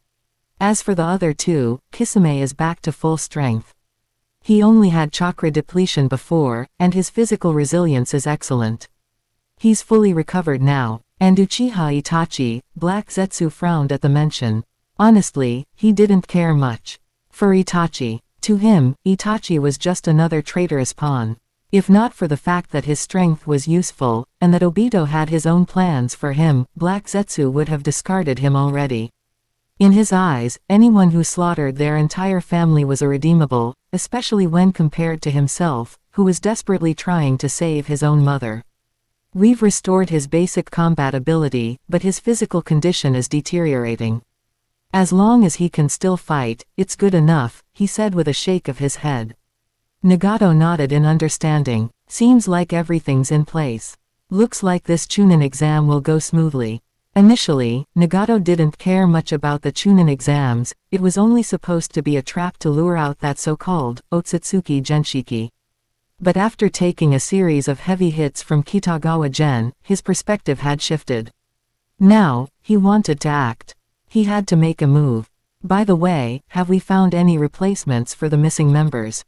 As for the other two, Kisame is back to full strength. He only had chakra depletion before, and his physical resilience is excellent. He's fully recovered now. And Uchiha Itachi, Black Zetsu frowned at the mention. Honestly, he didn't care much. For Itachi. To him, Itachi was just another traitorous pawn. If not for the fact that his strength was useful, and that Obito had his own plans for him, Black Zetsu would have discarded him already. In his eyes, anyone who slaughtered their entire family was irredeemable, especially when compared to himself, who was desperately trying to save his own mother. We've restored his basic combat ability, but his physical condition is deteriorating. As long as he can still fight, it's good enough, he said with a shake of his head. Nagato nodded in understanding. Seems like everything's in place. Looks like this Chunin exam will go smoothly. Initially, Nagato didn't care much about the Chunin exams, it was only supposed to be a trap to lure out that so-called Ōtsutsuki Genshiki. But after taking a series of heavy hits from Kitagawa Gen, his perspective had shifted. Now, he wanted to act. He had to make a move. By the way, have we found any replacements for the missing members?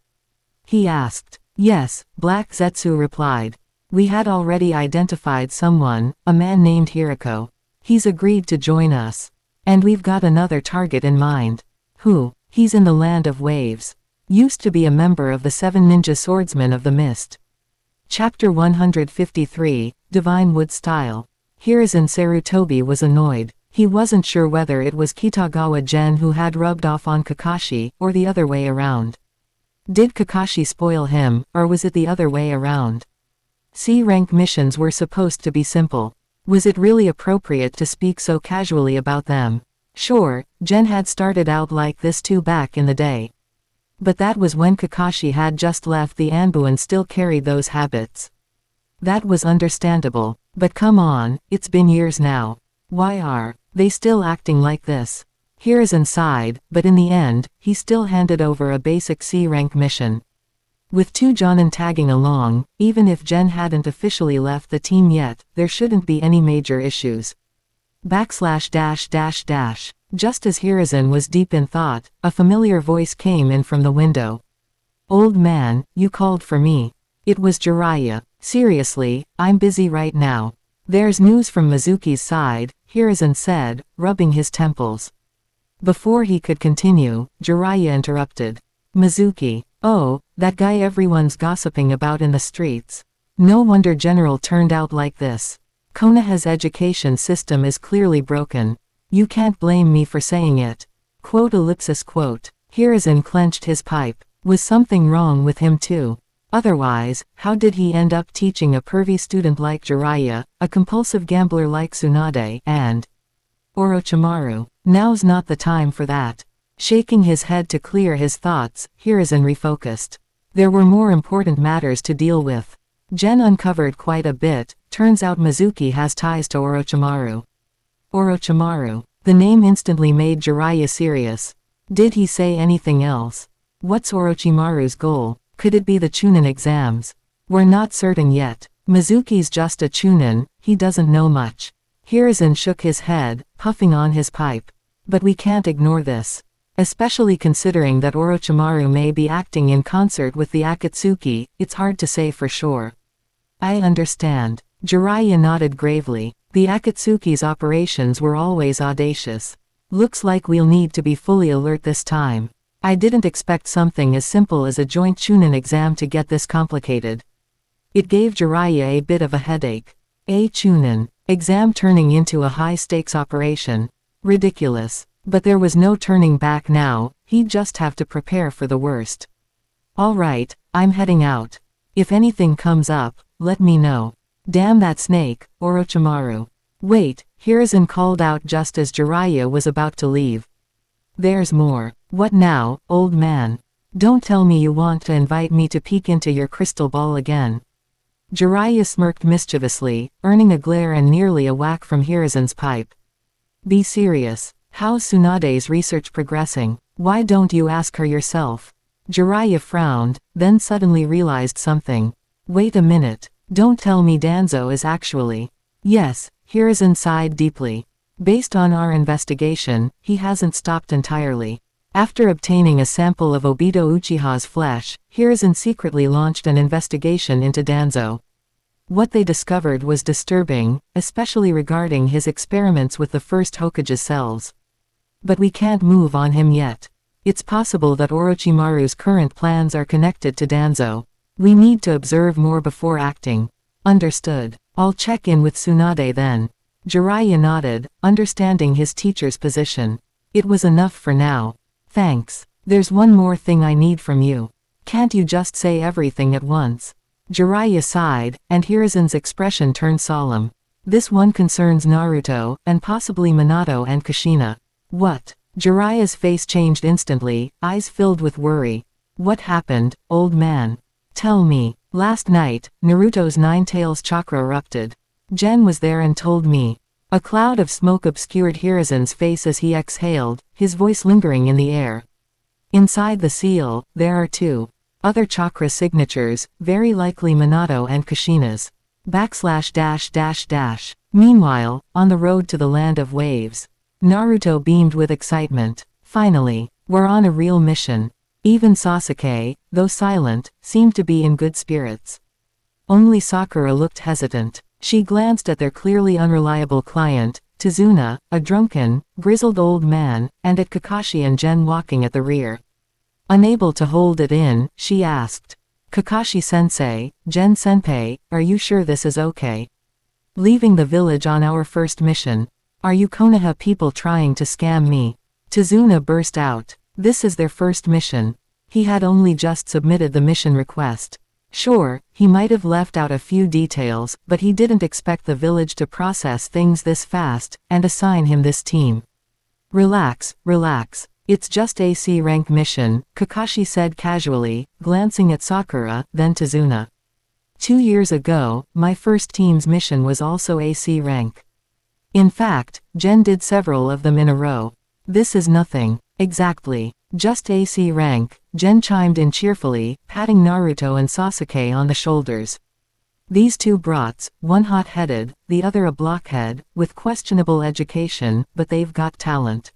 He asked. Yes, Black Zetsu replied. We had already identified someone, a man named Hirako. He's agreed to join us. And we've got another target in mind. Who? He's in the Land of Waves. Used to be a member of the 7 Ninja Swordsmen of the Mist. Chapter 153, Divine Wood Style. Hiruzen Sarutobi was annoyed. He wasn't sure whether it was Kitagawa Gen who had rubbed off on Kakashi, or the other way around. Did Kakashi spoil him, or was it the other way around? C-rank missions were supposed to be simple. Was it really appropriate to speak so casually about them? Sure, Gen had started out like this too back in the day. But that was when Kakashi had just left the Anbu and still carried those habits. That was understandable, but come on, it's been years now. Why are they still acting like this? Hiruzen sighed, but in the end, he still handed over a basic C-rank mission. With 2 Jonin tagging along, even if Gen hadn't officially left the team yet, there shouldn't be any major issues. Just as Hiruzen was deep in thought, a familiar voice came in from the window. Old man, you called for me. It was Jiraiya. Seriously, I'm busy right now. There's news from Mizuki's side, Hiruzen said, rubbing his temples. Before he could continue, Jiraiya interrupted. Mizuki. Oh, that guy everyone's gossiping about in the streets. No wonder General turned out like this. Konoha's education system is clearly broken. You can't blame me for saying it. Hiruzen clenched his pipe. Was something wrong with him too? Otherwise, how did he end up teaching a pervy student like Jiraiya, a compulsive gambler like Tsunade, and Orochimaru? Now's not the time for that. Shaking his head to clear his thoughts, Hiruzen refocused. There were more important matters to deal with. Gen uncovered quite a bit. Turns out Mizuki has ties to Orochimaru. Orochimaru. The name instantly made Jiraiya serious. Did he say anything else? What's Orochimaru's goal? Could it be the Chunin exams? We're not certain yet. Mizuki's just a Chunin, he doesn't know much. Hiruzen shook his head, puffing on his pipe. But we can't ignore this. Especially considering that Orochimaru may be acting in concert with the Akatsuki, it's hard to say for sure. I understand. Jiraiya nodded gravely. The Akatsuki's operations were always audacious. Looks like we'll need to be fully alert this time. I didn't expect something as simple as a joint Chunin exam to get this complicated. It gave Jiraiya a bit of a headache. A Chunin exam turning into a high-stakes operation. Ridiculous. But there was no turning back now, he'd just have to prepare for the worst. All right, I'm heading out. If anything comes up, let me know. Damn that snake, Orochimaru. Wait, Hiruzen called out just as Jiraiya was about to leave. There's more. What now, old man? Don't tell me you want to invite me to peek into your crystal ball again. Jiraiya smirked mischievously, earning a glare and nearly a whack from Hiruzen's pipe. Be serious. How's Tsunade's research progressing? Why don't you ask her yourself? Jiraiya frowned, then suddenly realized something. Wait a minute. Don't tell me Danzo is actually. Yes, Hiruzen sighed deeply. Based on our investigation, he hasn't stopped entirely. After obtaining a sample of Obito Uchiha's flesh, Hiruzen secretly launched an investigation into Danzo. What they discovered was disturbing, especially regarding his experiments with the first Hokage's cells. But we can't move on him yet. It's possible that Orochimaru's current plans are connected to Danzo. We need to observe more before acting. Understood. I'll check in with Tsunade then. Jiraiya nodded, understanding his teacher's position. It was enough for now. Thanks. There's one more thing I need from you. Can't you just say everything at once? Jiraiya sighed, and Hiruzen's expression turned solemn. This one concerns Naruto, and possibly Minato and Kushina. What? Jiraiya's face changed instantly, eyes filled with worry. What happened, old man? Tell me. Last night, Naruto's Nine Tails chakra erupted. Gen was there and told me. A cloud of smoke obscured Hiruzen's face as he exhaled, his voice lingering in the air. Inside the seal, there are 2 other chakra signatures, very likely Minato and Kushina's. //. Meanwhile, on the road to the Land of Waves, Naruto beamed with excitement. Finally, we're on a real mission. Even Sasuke, though silent, seemed to be in good spirits. Only Sakura looked hesitant. She glanced at their clearly unreliable client, Tizuna, a drunken, grizzled old man, and at Kakashi and Gen walking at the rear. Unable to hold it in, she asked. Kakashi-sensei, Gen-senpai, are you sure this is okay? Leaving the village on our first mission. Are you Konoha people trying to scam me? Tizuna burst out. This is their first mission. He had only just submitted the mission request. Sure, he might have left out a few details, but he didn't expect the village to process things this fast, and assign him this team. Relax, relax. It's just a C rank mission, Kakashi said casually, glancing at Sakura, then Tizuna. 2 years ago, my first team's mission was also a C rank. In fact, Gen did several of them in a row. This is nothing. Exactly. Just AC rank, Gen chimed in cheerfully, patting Naruto and Sasuke on the shoulders. These two brats, one hot-headed, the other a blockhead, with questionable education, but they've got talent.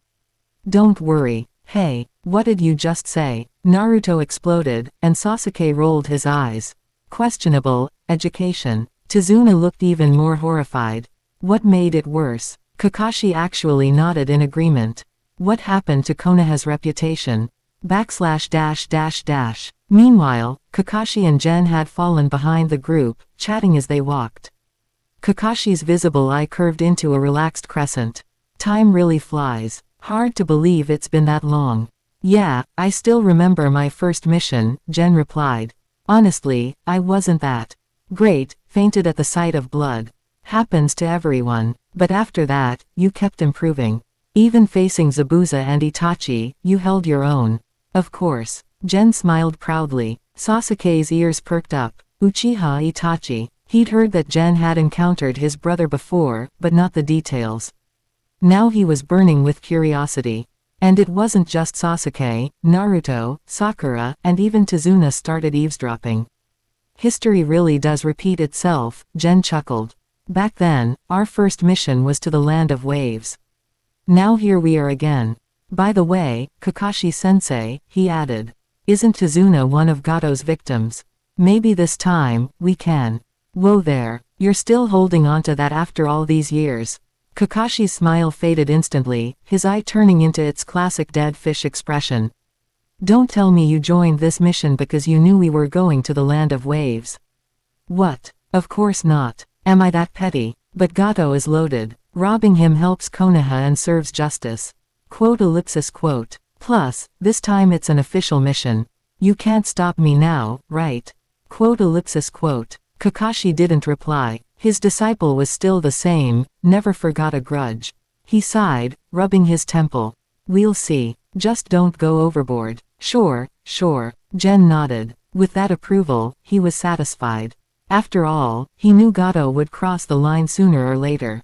Don't worry. Hey, what did you just say? Naruto exploded, and Sasuke rolled his eyes. Questionable education. Tizuna looked even more horrified. What made it worse? Kakashi actually nodded in agreement. What happened to Konoha's reputation? /. Meanwhile, Kakashi and Gen had fallen behind the group, chatting as they walked. Kakashi's visible eye curved into a relaxed crescent. Time really flies. Hard to believe it's been that long. Yeah, I still remember my first mission, Gen replied. Honestly, I wasn't that great, fainted at the sight of blood. Happens to everyone. But after that, you kept improving. Even facing Zabuza and Itachi, you held your own. Of course. Gen smiled proudly. Sasuke's ears perked up. Uchiha Itachi. He'd heard that Gen had encountered his brother before, but not the details. Now he was burning with curiosity. And it wasn't just Sasuke, Naruto, Sakura, and even Tizuna started eavesdropping. History really does repeat itself, Gen chuckled. Back then, our first mission was to the Land of Waves. Now here we are again. By the way, Kakashi-sensei, he added. Isn't Tizuna one of Gato's victims? Maybe this time, we can. Whoa there, you're still holding on to that after all these years. Kakashi's smile faded instantly, his eye turning into its classic dead fish expression. Don't tell me you joined this mission because you knew we were going to the Land of Waves. What? Of course not. Am I that petty? But Gato is loaded. Robbing him helps Konoha and serves justice. Quote. Plus, this time it's an official mission. You can't stop me now, right? Quote. Kakashi didn't reply. His disciple was still the same, never forgot a grudge. He sighed, rubbing his temple. We'll see. Just don't go overboard. Sure. Gen nodded. With that approval, he was satisfied. After all, he knew Gato would cross the line sooner or later.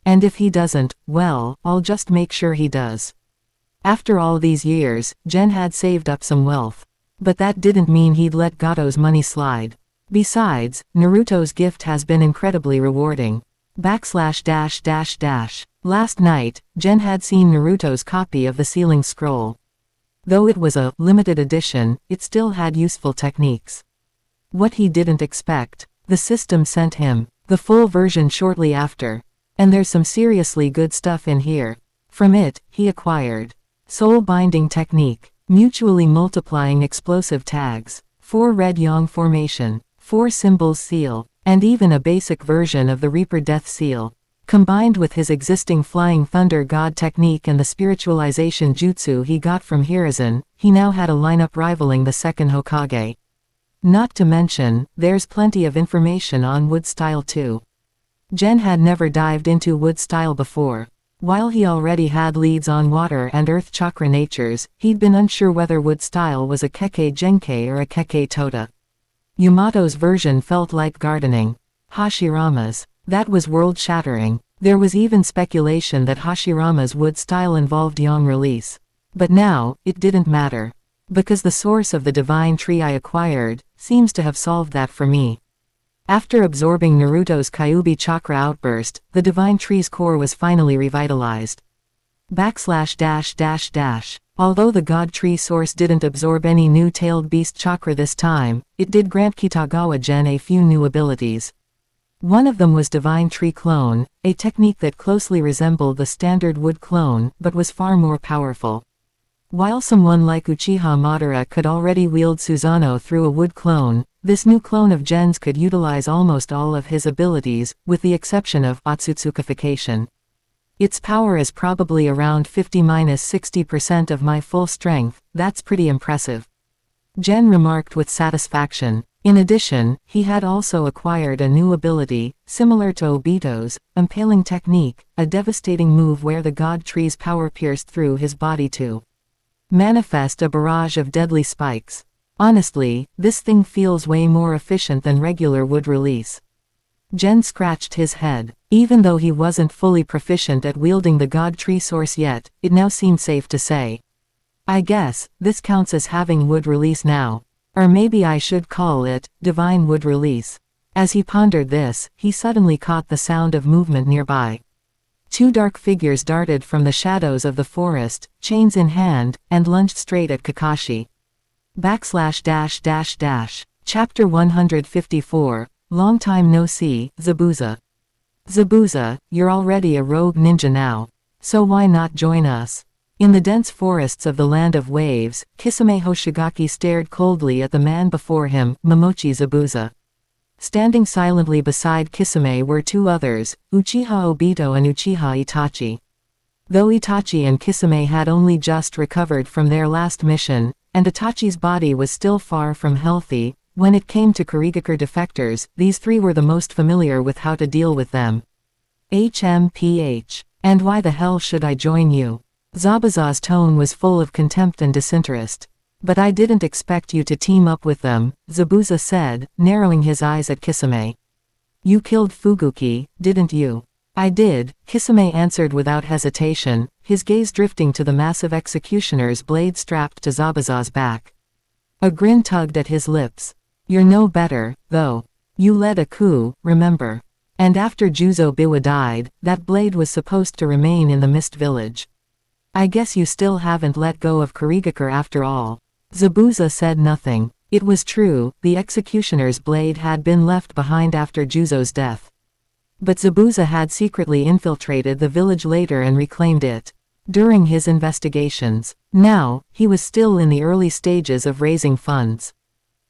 And if he doesn't, well, I'll just make sure he does. After all these years, Gen had saved up some wealth. But that didn't mean he'd let Gato's money slide. Besides, Naruto's gift has been incredibly rewarding. Last night, Gen had seen Naruto's copy of the Sealing Scroll. Though it was a limited edition, it still had useful techniques. What he didn't expect, the system sent him the full version shortly after. And there's some seriously good stuff in here. From it, he acquired soul binding technique, mutually multiplying explosive tags, 4 red yang formation, 4 symbols seal, and even a basic version of the Reaper Death Seal. Combined with his existing Flying Thunder God technique and the spiritualization jutsu he got from Hiruzen, he now had a lineup rivaling the second Hokage. Not to mention, there's plenty of information on wood style too. Gen had never dived into wood style before. While he already had leads on water and earth chakra natures, he'd been unsure whether wood style was a Kekkei Genkei or a Kekkei Tota. Yamato's version felt like gardening. Hashirama's. That was world-shattering. There was even speculation that Hashirama's wood style involved yang release. But now, it didn't matter. Because the source of the divine tree I acquired seems to have solved that for me. After absorbing Naruto's Kyuubi chakra outburst, the divine tree's core was finally revitalized. Although the God Tree source didn't absorb any new tailed beast chakra this time, it did grant Kitagawa Gen a few new abilities. One of them was Divine Tree Clone, a technique that closely resembled the standard wood clone but was far more powerful. While someone like Uchiha Madara could already wield Susanoo through a wood clone, this new clone of Gen's could utilize almost all of his abilities, with the exception of Ōtsutsukification. Its power is probably around 50–60% of my full strength. That's pretty impressive. Gen remarked with satisfaction. In addition, he had also acquired a new ability, similar to Obito's, Impaling Technique, a devastating move where the God Tree's power pierced through his body to manifest a barrage of deadly spikes. Honestly, this thing feels way more efficient than regular wood release. Gen scratched his head. Even though he wasn't fully proficient at wielding the God Tree source yet, it now seemed safe to say. I guess, this counts as having wood release now. Or maybe I should call it, divine wood release. As he pondered this, he suddenly caught the sound of movement nearby. Two dark figures darted from the shadows of the forest, chains in hand, and lunged straight at Kakashi. Chapter 154, Long Time No See, Zabuza. Zabuza, you're already a rogue ninja now. So why not join us? In the dense forests of the Land of Waves, Kisame Hoshigaki stared coldly at the man before him, Momochi Zabuza. Standing silently beside Kisame were two others, Uchiha Obito and Uchiha Itachi. Though Itachi and Kisame had only just recovered from their last mission, and Itachi's body was still far from healthy, when it came to Kurigakure defectors, these three were the most familiar with how to deal with them. HMPH. And why the hell should I join you? Zabuza's tone was full of contempt and disinterest. But I didn't expect you to team up with them, Zabuza said, narrowing his eyes at Kisame. You killed Fuguki, didn't you? I did, Kisame answered without hesitation, his gaze drifting to the massive executioner's blade strapped to Zabuza's back. A grin tugged at his lips. You're no better, though. You led a coup, remember? And after Juzo Biwa died, that blade was supposed to remain in the Mist Village. I guess you still haven't let go of Kurigakure after all. Zabuza said nothing. It was true, the executioner's blade had been left behind after Juzo's death. But Zabuza had secretly infiltrated the village later and reclaimed it. During his investigations. Now, he was still in the early stages of raising funds.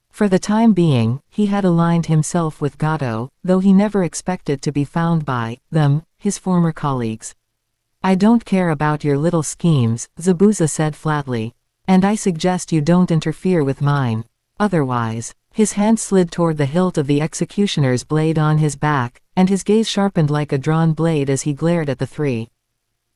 For the time being, he had aligned himself with Gato, though he never expected to be found by them, his former colleagues. I don't care about your little schemes, Zabuza said flatly. And I suggest you don't interfere with mine. Otherwise, his hand slid toward the hilt of the executioner's blade on his back, and his gaze sharpened like a drawn blade as he glared at the three.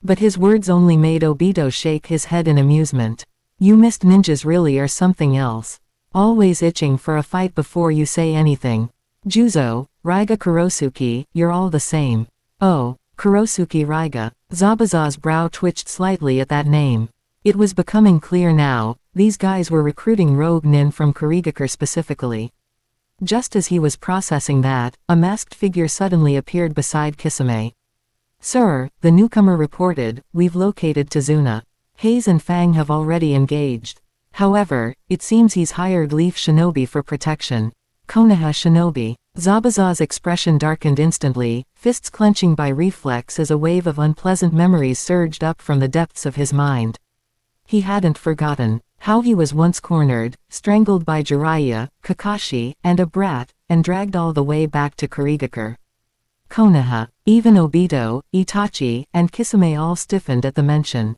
But his words only made Obito shake his head in amusement. You missed ninjas really are something else. Always itching for a fight before you say anything. Juzo, Raiga Kurosuke, you're all the same. Oh, Kurosuke Raiga. Zabuza's brow twitched slightly at that name. It was becoming clear now, these guys were recruiting rogue nin from Kurigakure specifically. Just as he was processing that, a masked figure suddenly appeared beside Kisame. Sir, the newcomer reported, we've located Tazuna. Hayes and Fang have already engaged. However, it seems he's hired Leaf Shinobi for protection. Konoha Shinobi. Zabuza's expression darkened instantly, fists clenching by reflex as a wave of unpleasant memories surged up from the depths of his mind. He hadn't forgotten how he was once cornered, strangled by Jiraiya, Kakashi, and a brat, and dragged all the way back to Kurigakure. Konoha, even Obito, Itachi, and Kisame all stiffened at the mention.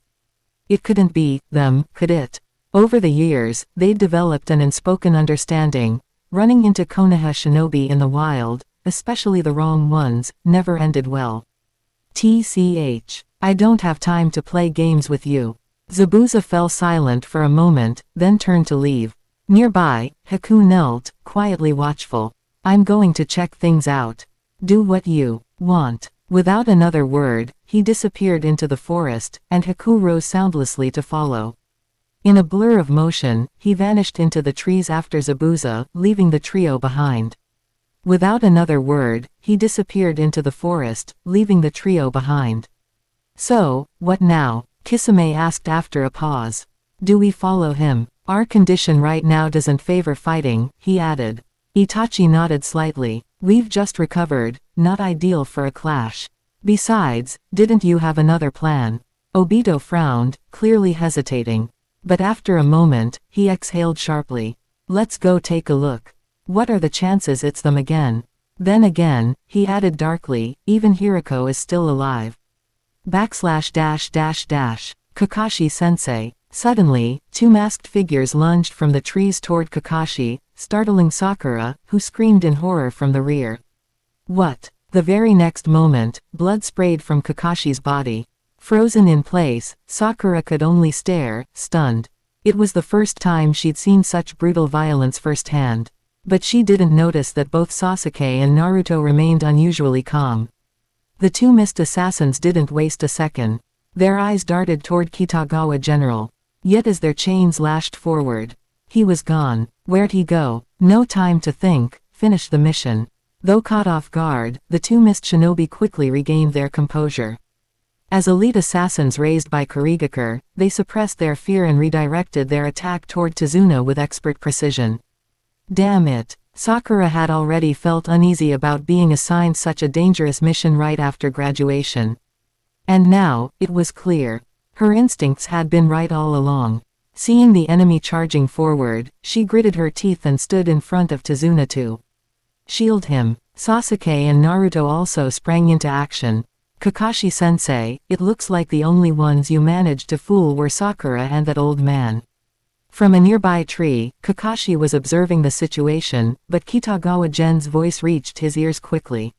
It couldn't be them, could it? Over the years, they'd developed an unspoken understanding. Running into Konoha shinobi in the wild, especially the wrong ones, never ended well. TCH. I don't have time to play games with you. Zabuza fell silent for a moment, then turned to leave. Nearby, Haku knelt, quietly watchful. I'm going to check things out. Do what you want. Without another word, he disappeared into the forest, and Haku rose soundlessly to follow. In a blur of motion, he vanished into the trees after Zabuza, leaving the trio behind. Without another word, he disappeared into the forest, leaving the trio behind. So, what now? Kisame asked after a pause. Do we follow him? Our condition right now doesn't favor fighting, he added. Itachi nodded slightly. We've just recovered, not ideal for a clash. Besides, didn't you have another plan? Obito frowned, clearly hesitating. But after a moment, he exhaled sharply. Let's go take a look. What are the chances it's them again? Then again, he added darkly, even Hiriko is still alive. Kakashi-sensei. Suddenly, two masked figures lunged from the trees toward Kakashi, startling Sakura, who screamed in horror from the rear. What? The very next moment, blood sprayed from Kakashi's body. Frozen in place, Sakura could only stare, stunned. It was the first time she'd seen such brutal violence firsthand. But she didn't notice that both Sasuke and Naruto remained unusually calm. The two mist assassins didn't waste a second. Their eyes darted toward Kitagawa General. Yet as their chains lashed forward, he was gone. Where'd he go? No time to think, finish the mission. Though caught off guard, the two mist shinobi quickly regained their composure. As elite assassins raised by Kurigakure, they suppressed their fear and redirected their attack toward Tazuna with expert precision. Damn it. Sakura had already felt uneasy about being assigned such a dangerous mission right after graduation. And now, it was clear. Her instincts had been right all along. Seeing the enemy charging forward, she gritted her teeth and stood in front of Tazuna to shield him. Sasuke and Naruto also sprang into action. Kakashi-sensei, it looks like the only ones you managed to fool were Sakura and that old man. From a nearby tree, Kakashi was observing the situation, but Kitagawa Gen's voice reached his ears quickly.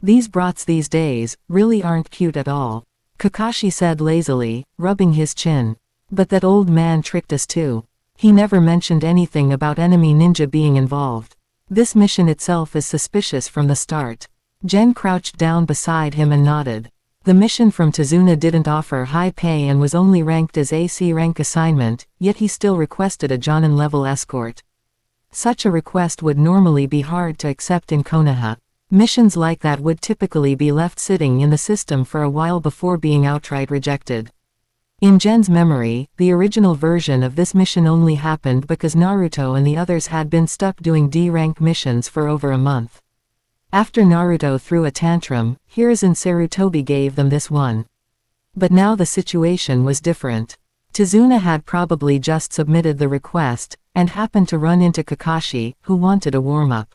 These brats these days, really aren't cute at all. Kakashi said lazily, rubbing his chin. But that old man tricked us too. He never mentioned anything about enemy ninja being involved. This mission itself is suspicious from the start. Gen crouched down beside him and nodded. The mission from Tazuna didn't offer high pay and was only ranked as AC rank assignment, yet he still requested a Jonin level escort. Such a request would normally be hard to accept in Konoha. Missions like that would typically be left sitting in the system for a while before being outright rejected. In Gen's memory, the original version of this mission only happened because Naruto and the others had been stuck doing D-rank missions for over a month. After Naruto threw a tantrum, Hiruzen Sarutobi gave them this one. But now the situation was different. Tazuna had probably just submitted the request, and happened to run into Kakashi, who wanted a warm-up.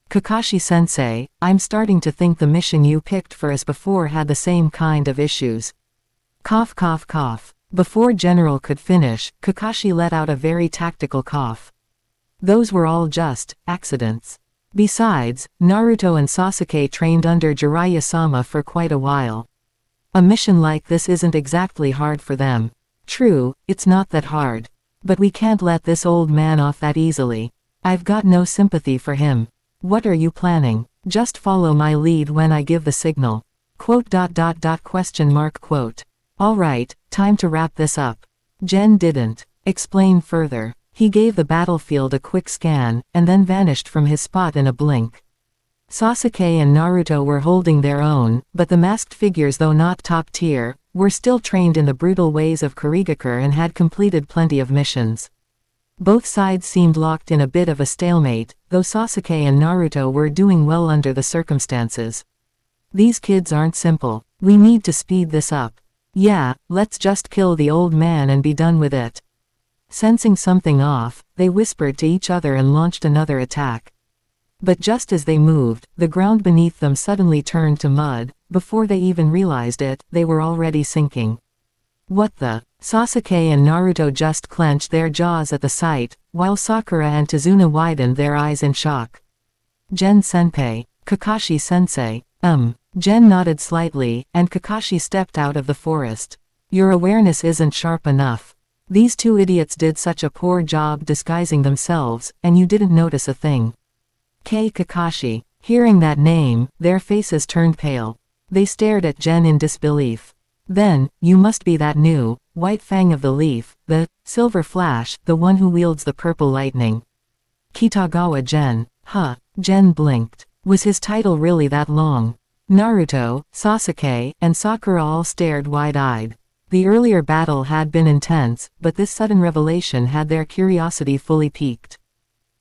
Kakashi-sensei, I'm starting to think the mission you picked for us before had the same kind of issues. Cough cough cough. Before General could finish, Kakashi let out a very tactical cough. Those were all just accidents. Besides, Naruto and Sasuke trained under Jiraiya-sama for quite a while. A mission like this isn't exactly hard for them. True, it's not that hard. But we can't let this old man off that easily. I've got no sympathy for him. What are you planning? Just follow my lead when I give the signal. Quote. Alright, time to wrap this up. Gen didn't explain further. He gave the battlefield a quick scan, and then vanished from his spot in a blink. Sasuke and Naruto were holding their own, but the masked figures, though not top tier, were still trained in the brutal ways of Kurigakure and had completed plenty of missions. Both sides seemed locked in a bit of a stalemate, though Sasuke and Naruto were doing well under the circumstances. These kids aren't simple. We need to speed this up. Yeah, let's just kill the old man and be done with it. Sensing something off, they whispered to each other and launched another attack. But just as they moved, the ground beneath them suddenly turned to mud. Before they even realized it, they were already sinking. What the? Sasuke and Naruto just clenched their jaws at the sight, while Sakura and Tazuna widened their eyes in shock. Gen-senpai. Kakashi-sensei. Gen nodded slightly, and Kakashi stepped out of the forest. Your awareness isn't sharp enough. These two idiots did such a poor job disguising themselves, and you didn't notice a thing. Kakashi. Hearing that name, their faces turned pale. They stared at Gen in disbelief. Then, you must be that new, White Fang of the Leaf, the Silver Flash, the one who wields the purple lightning. Kitagawa Gen. Huh. Gen blinked. Was his title really that long? Naruto, Sasuke, and Sakura all stared wide-eyed. The earlier battle had been intense, but this sudden revelation had their curiosity fully piqued.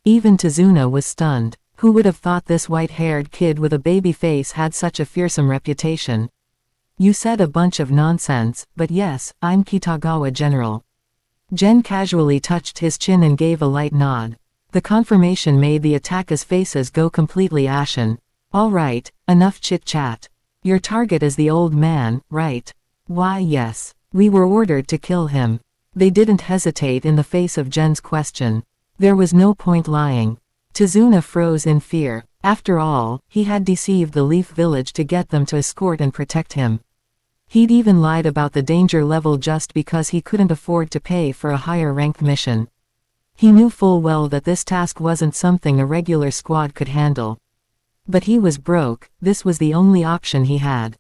Even Tazuna was stunned. Who would have thought this white-haired kid with a baby face had such a fearsome reputation? You said a bunch of nonsense, but yes, I'm Kitagawa General. Gen casually touched his chin and gave a light nod. The confirmation made the attackers' faces go completely ashen. All right, enough chit-chat. Your target is the old man, right? Why yes. We were ordered to kill him. They didn't hesitate in the face of Gen's question. There was no point lying. Tazuna froze in fear. After all, he had deceived the Leaf Village to get them to escort and protect him. He'd even lied about the danger level just because he couldn't afford to pay for a higher-ranked mission. He knew full well that this task wasn't something a regular squad could handle. But he was broke, this was the only option he had.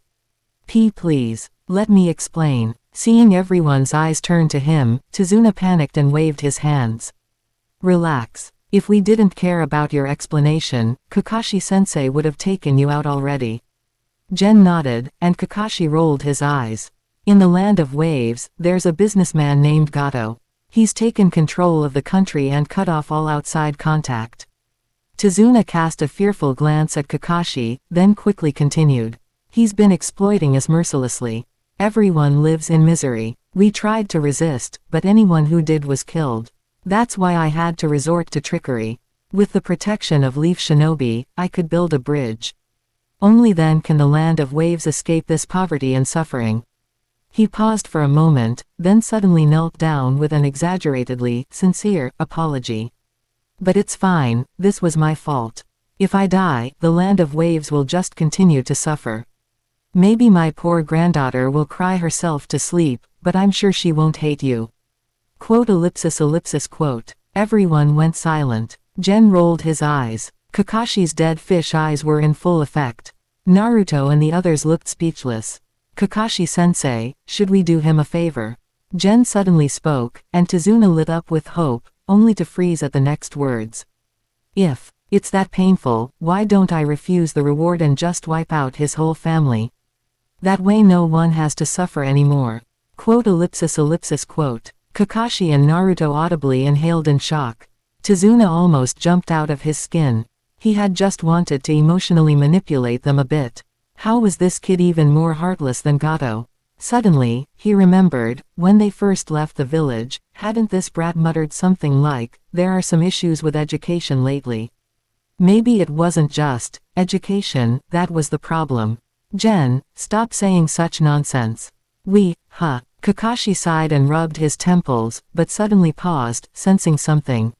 Please, let me explain. Seeing everyone's eyes turn to him, Tazuna panicked and waved his hands. Relax. If we didn't care about your explanation, Kakashi-sensei would have taken you out already. Gen nodded, and Kakashi rolled his eyes. In the land of waves, there's a businessman named Gato. He's taken control of the country and cut off all outside contact. Tazuna cast a fearful glance at Kakashi, then quickly continued. He's been exploiting us mercilessly. Everyone lives in misery. We tried to resist, but anyone who did was killed. That's why I had to resort to trickery. With the protection of Leaf Shinobi, I could build a bridge. Only then can the land of waves escape this poverty and suffering. He paused for a moment, then suddenly knelt down with an exaggeratedly sincere apology. But it's fine, this was my fault. If I die, the land of waves will just continue to suffer. Maybe my poor granddaughter will cry herself to sleep, but I'm sure she won't hate you. Quote ellipsis ellipsis quote. Everyone went silent. Gen rolled his eyes. Kakashi's dead fish eyes were in full effect. Naruto and the others looked speechless. Kakashi-sensei, should we do him a favor? Gen suddenly spoke, and Tazuna lit up with hope, only to freeze at the next words. If it's that painful, why don't I refuse the reward and just wipe out his whole family? That way no one has to suffer anymore. Quote ellipsis ellipsis quote. Kakashi and Naruto audibly inhaled in shock. Tazuna almost jumped out of his skin. He had just wanted to emotionally manipulate them a bit. How was this kid even more heartless than Gato? Suddenly, he remembered, when they first left the village, hadn't this brat muttered something like, there are some issues with education lately. Maybe it wasn't just education that was the problem. Gen, stop saying such nonsense. Kakashi sighed and rubbed his temples, but suddenly paused, sensing something.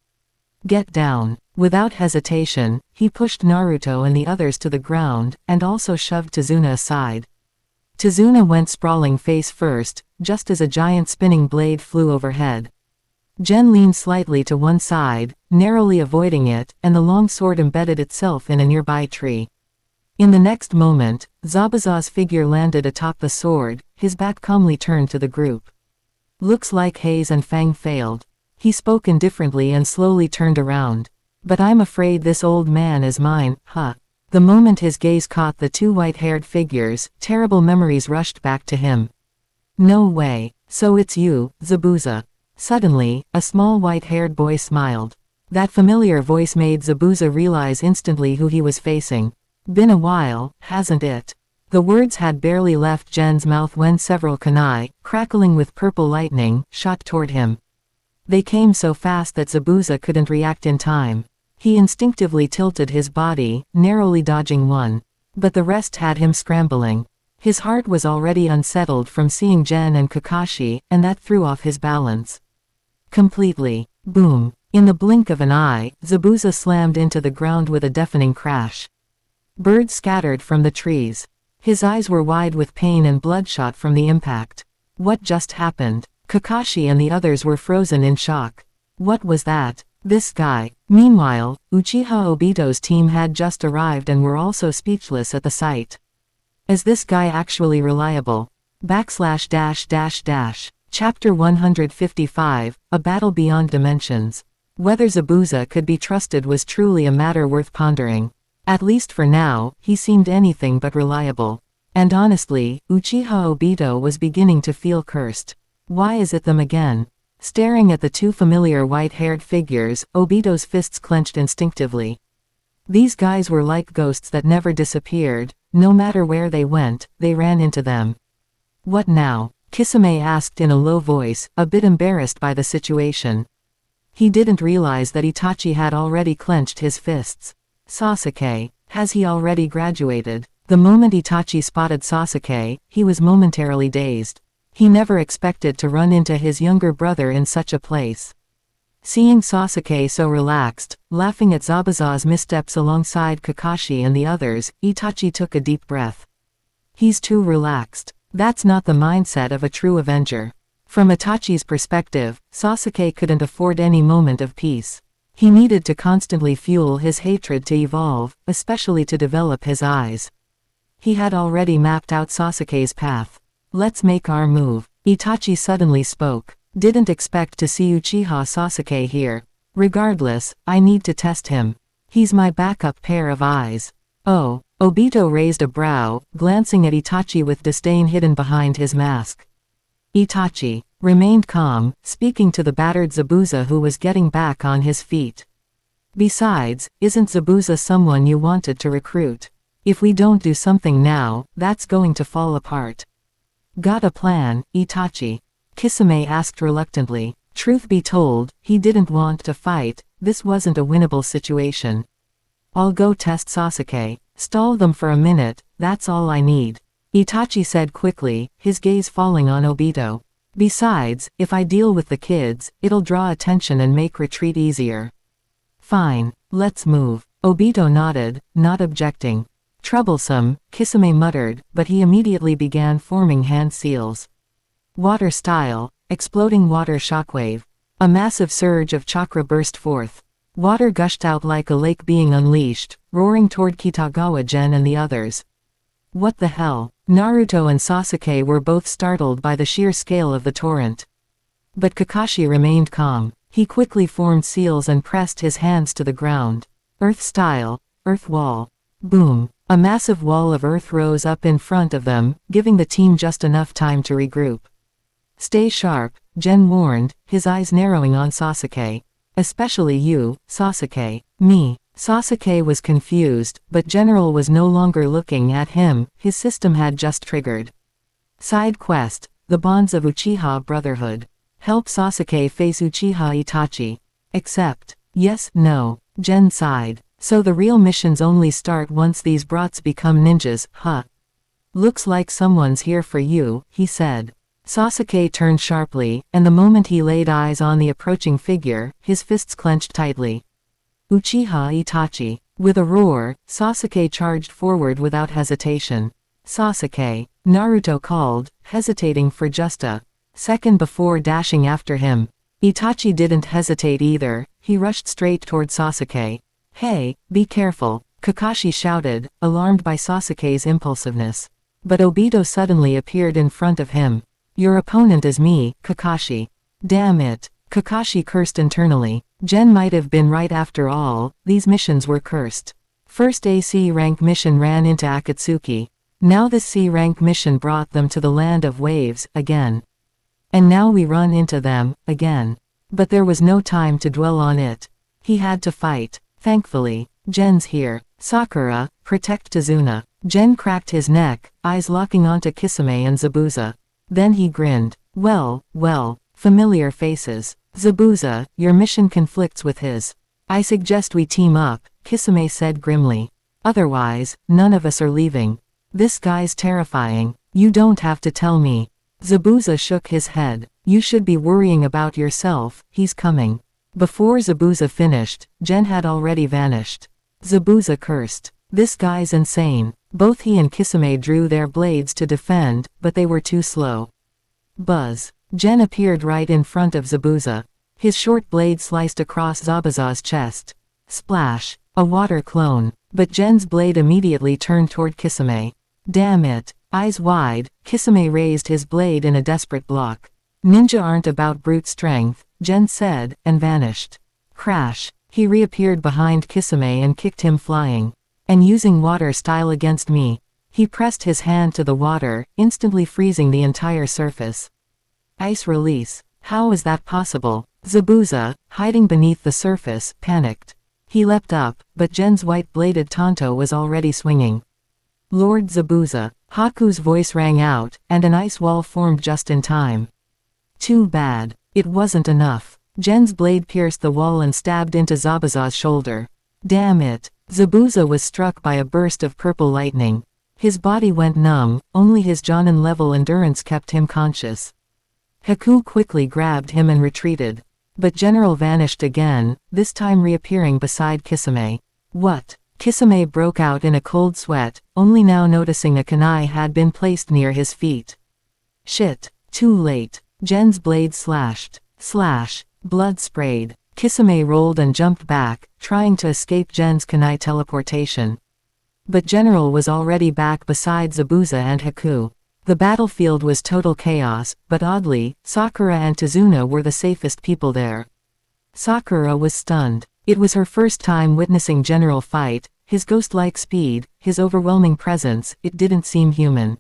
Get down. Without hesitation, he pushed Naruto and the others to the ground, and also shoved Tazuna aside. Tazuna went sprawling face first, just as a giant spinning blade flew overhead. Gen leaned slightly to one side, narrowly avoiding it, and the long sword embedded itself in a nearby tree. In the next moment, Zabuza's figure landed atop the sword, his back calmly turned to the group. Looks like Haze and Fang failed. He spoke indifferently and slowly turned around. But I'm afraid this old man is mine, The moment his gaze caught the two white-haired figures, terrible memories rushed back to him. No way. So it's you, Zabuza. Suddenly, a small white-haired boy smiled. That familiar voice made Zabuza realize instantly who he was facing. Been a while, hasn't it? The words had barely left Gen's mouth when several kunai, crackling with purple lightning, shot toward him. They came so fast that Zabuza couldn't react in time. He instinctively tilted his body, narrowly dodging one. But the rest had him scrambling. His heart was already unsettled from seeing Gen and Kakashi, and that threw off his balance. Completely. Boom. In the blink of an eye, Zabuza slammed into the ground with a deafening crash. Birds scattered from the trees. His eyes were wide with pain and bloodshot from the impact. What just happened? Kakashi and the others were frozen in shock. What was that? This guy. Meanwhile, Uchiha Obito's team had just arrived and were also speechless at the sight. Is this guy actually reliable? // Chapter 155, A Battle Beyond Dimensions. Whether Zabuza could be trusted was truly a matter worth pondering. At least for now, he seemed anything but reliable. And honestly, Uchiha Obito was beginning to feel cursed. Why is it them again? Staring at the two familiar white-haired figures, Obito's fists clenched instinctively. These guys were like ghosts that never disappeared. No matter where they went, they ran into them. What now? Kisame asked in a low voice, a bit embarrassed by the situation. He didn't realize that Itachi had already clenched his fists. Sasuke, has he already graduated? The moment Itachi spotted Sasuke, he was momentarily dazed. He never expected to run into his younger brother in such a place. Seeing Sasuke so relaxed, laughing at Zabuza's missteps alongside Kakashi and the others, Itachi took a deep breath. He's too relaxed. That's not the mindset of a true Avenger. From Itachi's perspective, Sasuke couldn't afford any moment of peace. He needed to constantly fuel his hatred to evolve, especially to develop his eyes. He had already mapped out Sasuke's path. Let's make our move. Itachi suddenly spoke. Didn't expect to see Uchiha Sasuke here. Regardless, I need to test him. He's my backup pair of eyes. Oh, Obito raised a brow, glancing at Itachi with disdain hidden behind his mask. Itachi remained calm, speaking to the battered Zabuza who was getting back on his feet. Besides, isn't Zabuza someone you wanted to recruit? If we don't do something now, that's going to fall apart. Got a plan, Itachi? Kisame asked reluctantly. Truth be told, he didn't want to fight. This wasn't a winnable situation. I'll go test Sasuke. Stall them for a minute, that's all I need. Itachi said quickly, his gaze falling on Obito. Besides, if I deal with the kids, it'll draw attention and make retreat easier. Fine, let's move. Obito nodded, not objecting. Troublesome, Kisame muttered, but he immediately began forming hand seals. Water style, exploding water shockwave. A massive surge of chakra burst forth. Water gushed out like a lake being unleashed, roaring toward Kitagawa Gen and the others. What the hell? Naruto and Sasuke were both startled by the sheer scale of the torrent. But Kakashi remained calm. He quickly formed seals and pressed his hands to the ground. Earth style, earth wall. Boom. A massive wall of earth rose up in front of them, giving the team just enough time to regroup. Stay sharp, Gen warned, his eyes narrowing on Sasuke. Especially you, Sasuke. Me. Sasuke was confused, but General was no longer looking at him, his system had just triggered. Side quest, the bonds of Uchiha Brotherhood. Help Sasuke face Uchiha Itachi. Accept. Yes, no. Gen sighed. So the real missions only start once these brats become ninjas, huh? Looks like someone's here for you, he said. Sasuke turned sharply, and the moment he laid eyes on the approaching figure, his fists clenched tightly. Uchiha Itachi. With a roar, Sasuke charged forward without hesitation. Sasuke, Naruto called, hesitating for just a second before dashing after him. Itachi didn't hesitate either, he rushed straight toward Sasuke. Hey, be careful, Kakashi shouted, alarmed by Sasuke's impulsiveness. But Obito suddenly appeared in front of him. Your opponent is me, Kakashi. Damn it. Kakashi cursed internally. Gen might have been right after all, these missions were cursed. First a C-rank mission ran into Akatsuki. Now this C-rank mission brought them to the land of waves, again. And now we run into them, again. But there was no time to dwell on it. He had to fight. Thankfully, Gen's here. Sakura, protect Tazuna. Gen cracked his neck, eyes locking onto Kisame and Zabuza. Then he grinned. Well, familiar faces. Zabuza, your mission conflicts with his. I suggest we team up, Kisame said grimly. Otherwise, none of us are leaving. This guy's terrifying. You don't have to tell me. Zabuza shook his head. You should be worrying about yourself, he's coming. Before Zabuza finished, Gen had already vanished. Zabuza cursed. This guy's insane. Both he and Kisame drew their blades to defend, but they were too slow. Buzz. Gen appeared right in front of Zabuza. His short blade sliced across Zabuza's chest. Splash. A water clone. But Gen's blade immediately turned toward Kisame. Damn it. Eyes wide, Kisame raised his blade in a desperate block. Ninja aren't about brute strength, Gen said, and vanished. Crash. He reappeared behind Kisame and kicked him flying. And using water style against me. He pressed his hand to the water, instantly freezing the entire surface. Ice release. How is that possible? Zabuza, hiding beneath the surface, panicked. He leapt up, but Gen's white-bladed tanto was already swinging. Lord Zabuza. Haku's voice rang out, and an ice wall formed just in time. Too bad. It wasn't enough. Gen's blade pierced the wall and stabbed into Zabuza's shoulder. Damn it. Zabuza was struck by a burst of purple lightning. His body went numb, only his Jonin-level endurance kept him conscious. Haku quickly grabbed him and retreated. But General vanished again, this time reappearing beside Kisame. What? Kisame broke out in a cold sweat, only now noticing a kunai had been placed near his feet. Shit. Too late. Gen's blade slashed. Slash. Blood sprayed. Kisame rolled and jumped back, trying to escape Gen's kunai teleportation. But General was already back beside Zabuza and Haku. The battlefield was total chaos, but oddly, Sakura and Tazuna were the safest people there. Sakura was stunned. It was her first time witnessing General fight, his ghost-like speed, his overwhelming presence, it didn't seem human.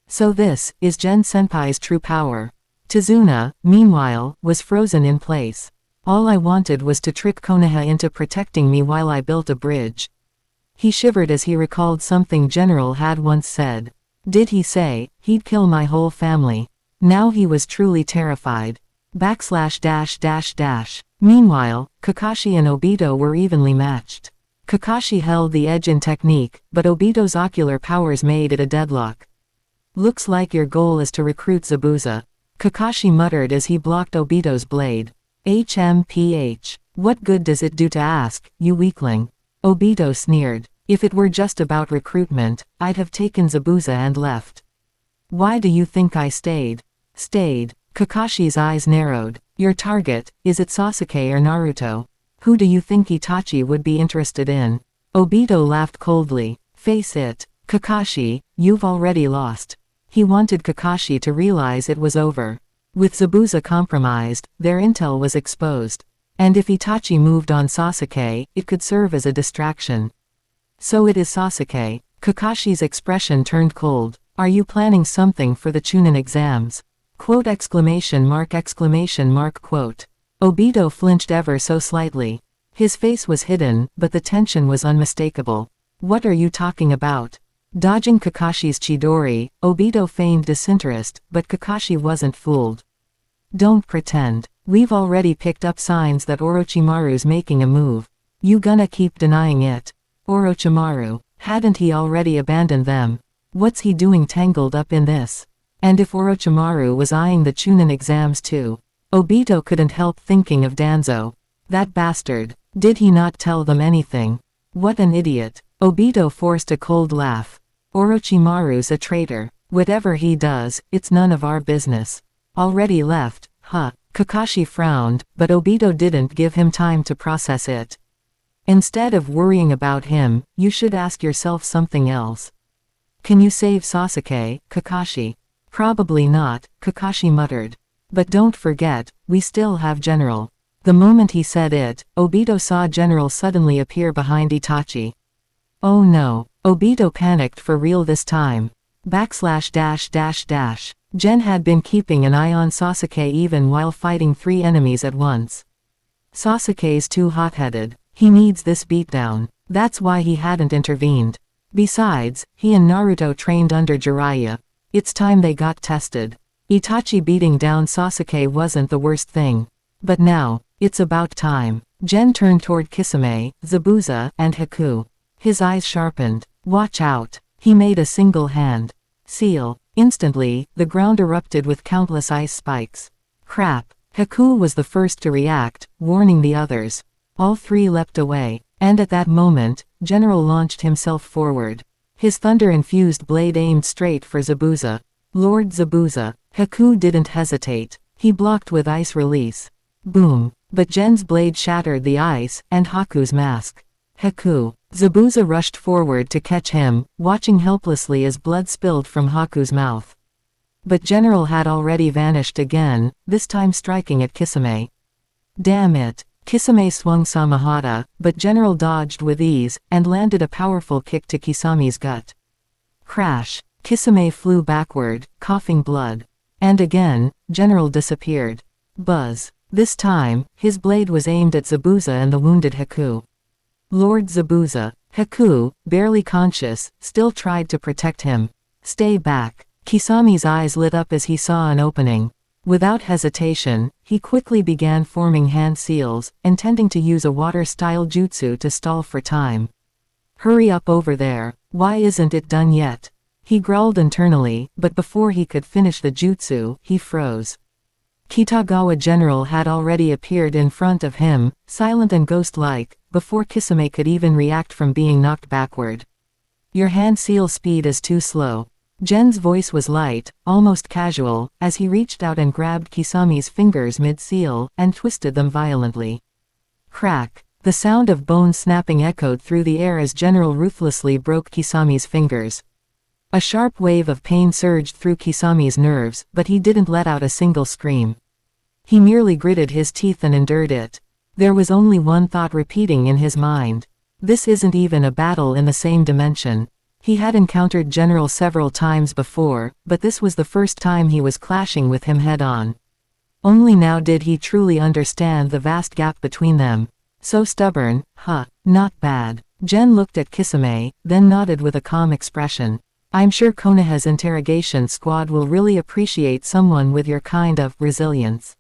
So this is Gen Senpai's true power. Tazuna, meanwhile, was frozen in place. All I wanted was to trick Konoha into protecting me while I built a bridge. He shivered as he recalled something General had once said. Did he say, he'd kill my whole family? Now he was truly terrified. Meanwhile, Kakashi and Obito were evenly matched. Kakashi held the edge in technique, but Obito's ocular powers made it a deadlock. Looks like your goal is to recruit Zabuza. Kakashi muttered as he blocked Obito's blade. HMPH. What good does it do to ask, you weakling? Obito sneered. If it were just about recruitment, I'd have taken Zabuza and left. Why do you think I stayed? Stayed. Kakashi's eyes narrowed. Your target, is it Sasuke or Naruto? Who do you think Itachi would be interested in? Obito laughed coldly. Face it, Kakashi, you've already lost. He wanted Kakashi to realize it was over. With Zabuza compromised, their intel was exposed. And if Itachi moved on Sasuke, it could serve as a distraction. So it is Sasuke. Kakashi's expression turned cold. Are you planning something for the Chunin exams? Quote exclamation mark. Quote. Obito flinched ever so slightly. His face was hidden, but the tension was unmistakable. What are you talking about? Dodging Kakashi's Chidori, Obito feigned disinterest, but Kakashi wasn't fooled. Don't pretend. We've already picked up signs that Orochimaru's making a move. You gonna keep denying it? Orochimaru, hadn't he already abandoned them? What's he doing tangled up in this? And if Orochimaru was eyeing the Chunin exams too? Obito couldn't help thinking of Danzo. That bastard. Did he not tell them anything? What an idiot. Obito forced a cold laugh. Orochimaru's a traitor. Whatever he does, it's none of our business. Already left, huh? Kakashi frowned, but Obito didn't give him time to process it. Instead of worrying about him, you should ask yourself something else. Can you save Sasuke, Kakashi? Probably not, Kakashi muttered. But don't forget, we still have General. The moment he said it, Obito saw General suddenly appear behind Itachi. Oh no, Obito panicked for real this time. Gen had been keeping an eye on Sasuke even while fighting 3 enemies at once. Sasuke's too hot-headed. He needs this beatdown. That's why he hadn't intervened. Besides, he and Naruto trained under Jiraiya. It's time they got tested. Itachi beating down Sasuke wasn't the worst thing. But now, it's about time. Gen turned toward Kisame, Zabuza, and Haku. His eyes sharpened. Watch out. He made a single hand seal. Instantly, the ground erupted with countless ice spikes. Crap. Haku was the first to react, warning the others. All 3 leapt away, and at that moment, General launched himself forward. His thunder-infused blade aimed straight for Zabuza. Lord Zabuza. Haku didn't hesitate. He blocked with ice release. Boom. But Gen's blade shattered the ice, and Haku's mask. Haku. Zabuza rushed forward to catch him, watching helplessly as blood spilled from Haku's mouth. But General had already vanished again, this time striking at Kisame. Damn it. Kisame swung Samahata, but General dodged with ease, and landed a powerful kick to Kisame's gut. Crash. Kisame flew backward, coughing blood. And again, General disappeared. Buzz. This time, his blade was aimed at Zabuza and the wounded Haku. Lord Zabuza. Haku, barely conscious, still tried to protect him. Stay back. Kisami's eyes lit up as he saw an opening. Without hesitation, he quickly began forming hand seals, intending to use a water-style jutsu to stall for time. Hurry up over there, why isn't it done yet? He growled internally, but before he could finish the jutsu, he froze. Kitagawa General had already appeared in front of him, silent and ghost-like, before Kisame could even react from being knocked backward. Your hand seal speed is too slow. Gen's voice was light, almost casual, as he reached out and grabbed Kisami's fingers mid-seal, and twisted them violently. Crack! The sound of bones snapping echoed through the air as General ruthlessly broke Kisami's fingers. A sharp wave of pain surged through Kisami's nerves, but he didn't let out a single scream. He merely gritted his teeth and endured it. There was only one thought repeating in his mind. This isn't even a battle in the same dimension. He had encountered General several times before, but this was the first time he was clashing with him head-on. Only now did he truly understand the vast gap between them. So stubborn, not bad. Gen looked at Kisame, then nodded with a calm expression. I'm sure Konoha's interrogation squad will really appreciate someone with your kind of resilience.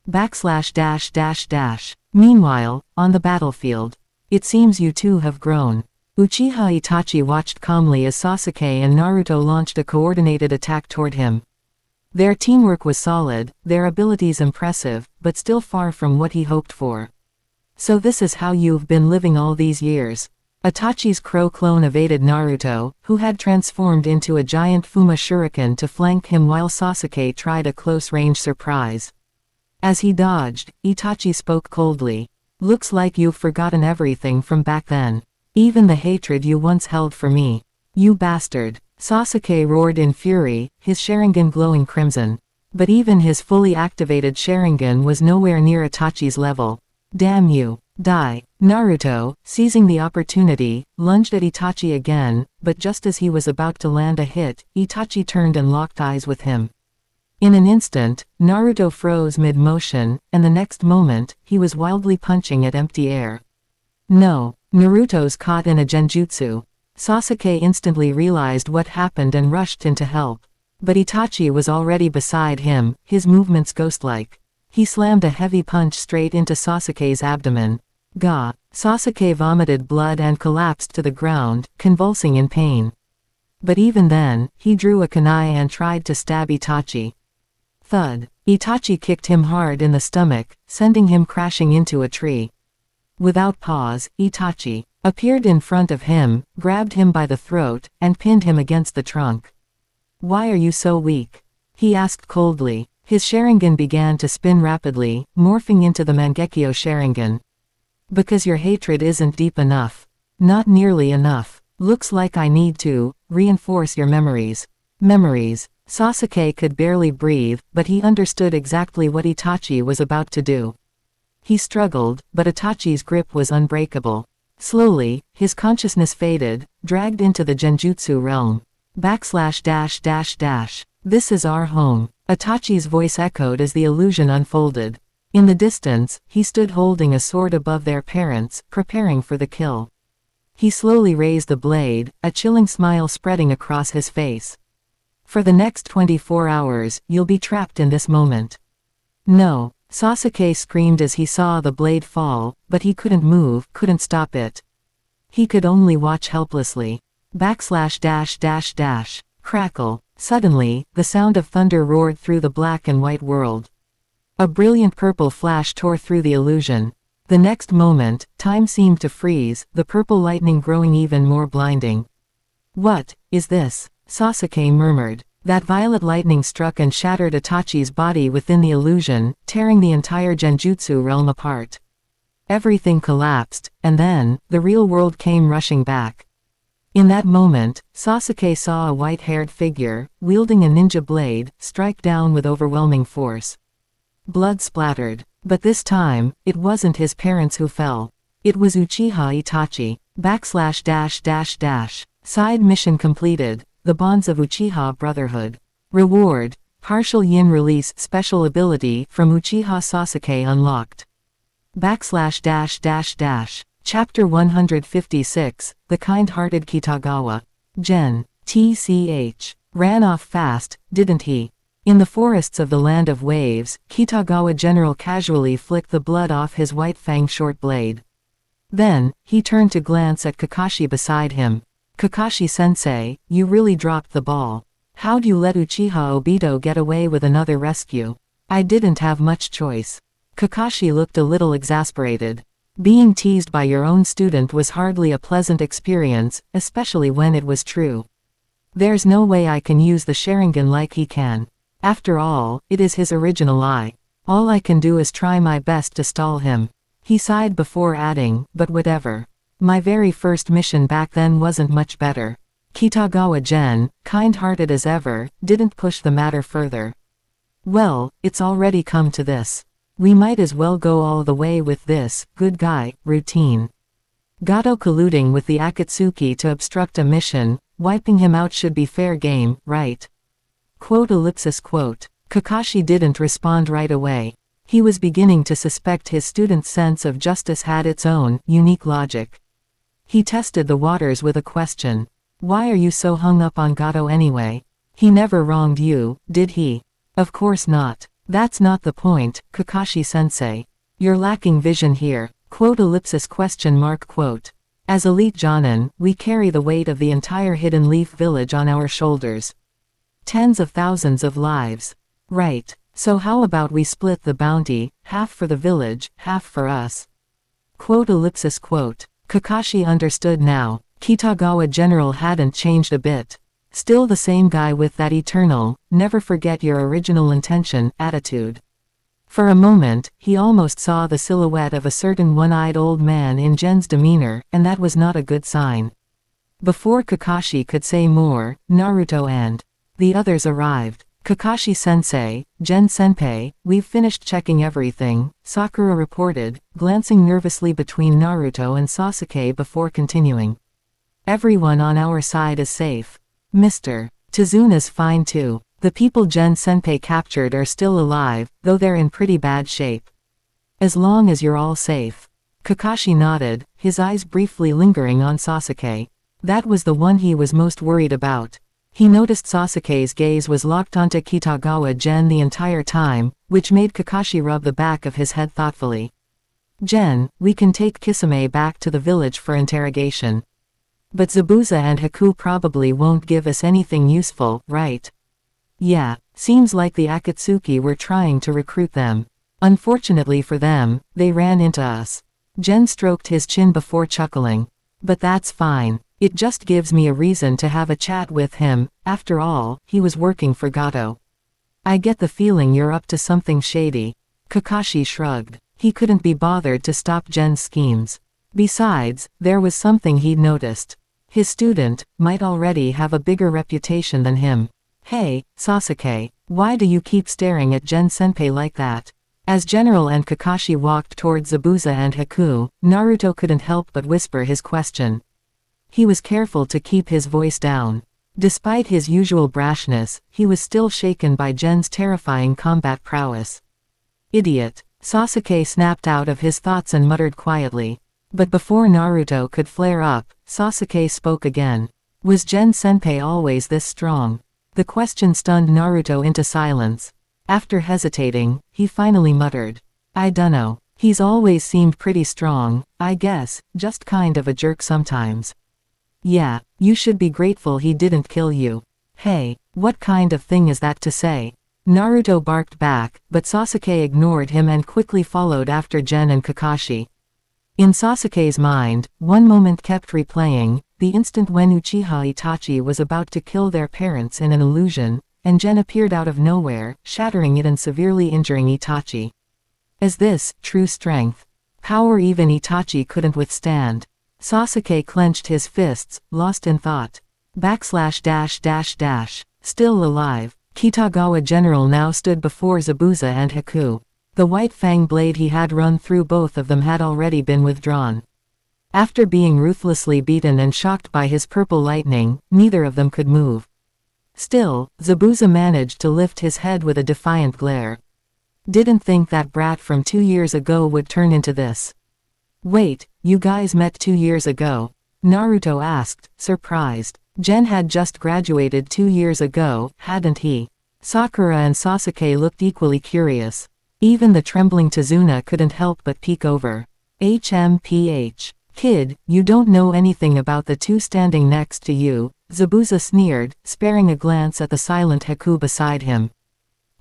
//. Meanwhile, on the battlefield. It seems you two have grown. Uchiha Itachi watched calmly as Sasuke and Naruto launched a coordinated attack toward him. Their teamwork was solid, their abilities impressive, but still far from what he hoped for. So this is how you've been living all these years. Itachi's crow clone evaded Naruto, who had transformed into a giant Fuma shuriken to flank him while Sasuke tried a close-range surprise. As he dodged, Itachi spoke coldly. Looks like you've forgotten everything from back then. Even the hatred you once held for me. You bastard. Sasuke roared in fury, his Sharingan glowing crimson. But even his fully activated Sharingan was nowhere near Itachi's level. Damn you. Die. Naruto, seizing the opportunity, lunged at Itachi again, but just as he was about to land a hit, Itachi turned and locked eyes with him. In an instant, Naruto froze mid-motion, and the next moment, he was wildly punching at empty air. No. Naruto's caught in a genjutsu. Sasuke instantly realized what happened and rushed in to help. But Itachi was already beside him, his movements ghost-like. He slammed a heavy punch straight into Sasuke's abdomen. Gah! Sasuke vomited blood and collapsed to the ground, convulsing in pain. But even then, he drew a kunai and tried to stab Itachi. Thud! Itachi kicked him hard in the stomach, sending him crashing into a tree. Without pause, Itachi appeared in front of him, grabbed him by the throat, and pinned him against the trunk. Why are you so weak? He asked coldly. His Sharingan began to spin rapidly, morphing into the Mangekyo Sharingan. Because your hatred isn't deep enough. Not nearly enough. Looks like I need to reinforce your memories. Memories. Sasuke could barely breathe, but he understood exactly what Itachi was about to do. He struggled, but Itachi's grip was unbreakable. Slowly, his consciousness faded, dragged into the genjutsu realm. //. This is our home. Itachi's voice echoed as the illusion unfolded. In the distance, he stood holding a sword above their parents, preparing for the kill. He slowly raised the blade, a chilling smile spreading across his face. For the next 24 hours, you'll be trapped in this moment. No. Sasuke screamed as he saw the blade fall, but he couldn't move, couldn't stop it. He could only watch helplessly. //. Crackle. Suddenly, the sound of thunder roared through the black and white world. A brilliant purple flash tore through the illusion. The next moment, time seemed to freeze, the purple lightning growing even more blinding. What is this? Sasuke murmured. That violet lightning struck and shattered Itachi's body within the illusion, tearing the entire genjutsu realm apart. Everything collapsed, and then, the real world came rushing back. In that moment, Sasuke saw a white-haired figure, wielding a ninja blade, strike down with overwhelming force. Blood splattered. But this time, it wasn't his parents who fell. It was Uchiha Itachi. //. Side mission completed. the bonds of Uchiha Brotherhood. Reward, partial yin release special ability from Uchiha Sasuke unlocked. // Chapter 156, The Kind-Hearted Kitagawa Gen. TCH. Ran off fast, didn't he? In the forests of the Land of Waves, Kitagawa General casually flicked the blood off his white fang short blade. Then, he turned to glance at Kakashi beside him. Kakashi-sensei, you really dropped the ball. How'd you let Uchiha Obito get away with another rescue? I didn't have much choice. Kakashi looked a little exasperated. Being teased by your own student was hardly a pleasant experience, especially when it was true. There's no way I can use the Sharingan like he can. After all, it is his original eye. All I can do is try my best to stall him. He sighed before adding, but whatever. My very first mission back then wasn't much better. Kitagawa Gen, kind-hearted as ever, didn't push the matter further. Well, it's already come to this. We might as well go all the way with this, good guy, routine. Gato colluding with the Akatsuki to obstruct a mission, wiping him out should be fair game, right? Kakashi didn't respond right away. He was beginning to suspect his student's sense of justice had its own, unique logic. He tested the waters with a question. Why are you so hung up on Gato anyway? He never wronged you, did he? Of course not. That's not the point, Kakashi-sensei. You're lacking vision here. As elite Jonin, we carry the weight of the entire Hidden Leaf Village on our shoulders. Tens of thousands of lives. Right. So how about we split the bounty, half for the village, half for us? Kakashi understood now. Kitagawa General hadn't changed a bit. Still the same guy with that eternal, never forget your original intention, attitude. For a moment, he almost saw the silhouette of a certain one-eyed old man in Gen's demeanor, and that was not a good sign. Before Kakashi could say more, Naruto and the others arrived. Kakashi-sensei, Gen-senpai, we've finished checking everything, Sakura reported, glancing nervously between Naruto and Sasuke before continuing. Everyone on our side is safe. Mr. Tizuna's fine too. The people Gen-senpai captured are still alive, though they're in pretty bad shape. As long as you're all safe. Kakashi nodded, his eyes briefly lingering on Sasuke. That was the one he was most worried about. He noticed Sasuke's gaze was locked onto Kitagawa Gen the entire time, which made Kakashi rub the back of his head thoughtfully. Gen, we can take Kisame back to the village for interrogation. But Zabuza and Haku probably won't give us anything useful, right? Yeah, seems like the Akatsuki were trying to recruit them. Unfortunately for them, they ran into us. Gen stroked his chin before chuckling. But that's fine. It just gives me a reason to have a chat with him, after all, he was working for Gato. I get the feeling you're up to something shady. Kakashi shrugged. He couldn't be bothered to stop Gen's schemes. Besides, there was something he'd noticed. His student might already have a bigger reputation than him. Hey, Sasuke, why do you keep staring at Gen-senpai like that? As General and Kakashi walked towards Zabuza and Haku, Naruto couldn't help but whisper his question. He was careful to keep his voice down. Despite his usual brashness, he was still shaken by Gen's terrifying combat prowess. Idiot. Sasuke snapped out of his thoughts and muttered quietly. But before Naruto could flare up, Sasuke spoke again. Was Gen-senpai always this strong? The question stunned Naruto into silence. After hesitating, he finally muttered. I dunno. He's always seemed pretty strong, I guess, just kind of a jerk sometimes. Yeah, you should be grateful he didn't kill you. Hey, what kind of thing is that to say? Naruto barked back, but Sasuke ignored him and quickly followed after Gen and Kakashi. In Sasuke's mind, one moment kept replaying, the instant when Uchiha Itachi was about to kill their parents in an illusion, and Gen appeared out of nowhere, shattering it and severely injuring Itachi. Is this true strength? Power even Itachi couldn't withstand. Sasuke clenched his fists, lost in thought. // Still alive. Kitagawa General now stood before Zabuza and Haku. The white fang blade he had run through both of them had already been withdrawn. After being ruthlessly beaten and shocked by his purple lightning, neither of them could move. Still, Zabuza managed to lift his head with a defiant glare. Didn't think that brat from 2 years ago would turn into this. Wait, you guys met 2 years ago? Naruto asked, surprised. Gen had just graduated 2 years ago, hadn't he? Sakura and Sasuke looked equally curious. Even the trembling Tazuna couldn't help but peek over. HMPH. Kid, you don't know anything about the two standing next to you, Zabuza sneered, sparing a glance at the silent Haku beside him.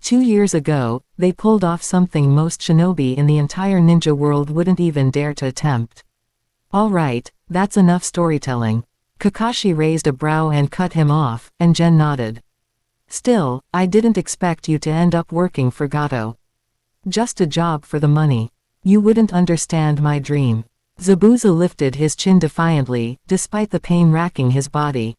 2 years ago, they pulled off something most shinobi in the entire ninja world wouldn't even dare to attempt. Alright, that's enough storytelling. Kakashi raised a brow and cut him off, and Gen nodded. Still, I didn't expect you to end up working for Gato. Just a job for the money. You wouldn't understand my dream. Zabuza lifted his chin defiantly, despite the pain racking his body.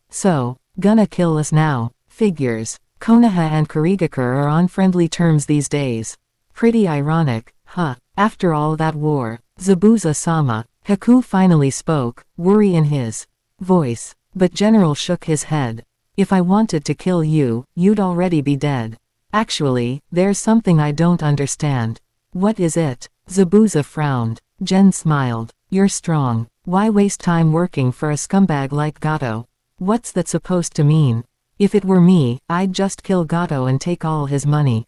So, gonna kill us now? Figures. Konoha and Kurigakure are on friendly terms these days. Pretty ironic, huh? After all that war. Zabuza-sama. Haku finally spoke, worry in his voice. But General shook his head. If I wanted to kill you, you'd already be dead. Actually, there's something I don't understand. What is it? Zabuza frowned. Gen smiled. You're strong. Why waste time working for a scumbag like Gato? What's that supposed to mean? If it were me, I'd just kill Gato and take all his money.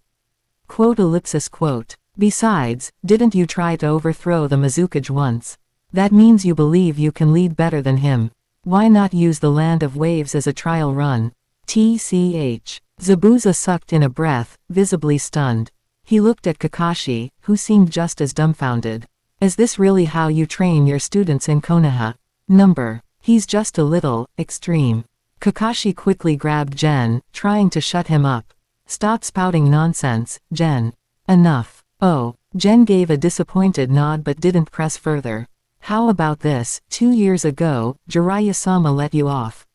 Quote. Besides, didn't you try to overthrow the Mizukage once? That means you believe you can lead better than him. Why not use the Land of Waves as a trial run? TCH. Zabuza sucked in a breath, visibly stunned. He looked at Kakashi, who seemed just as dumbfounded. Is this really how you train your students in Konoha? He's just a little extreme. Kakashi quickly grabbed Gen, trying to shut him up. Stop spouting nonsense, Gen. Enough. Oh, Gen gave a disappointed nod but didn't press further. How about this? 2 years ago, Jiraiya-sama let you off.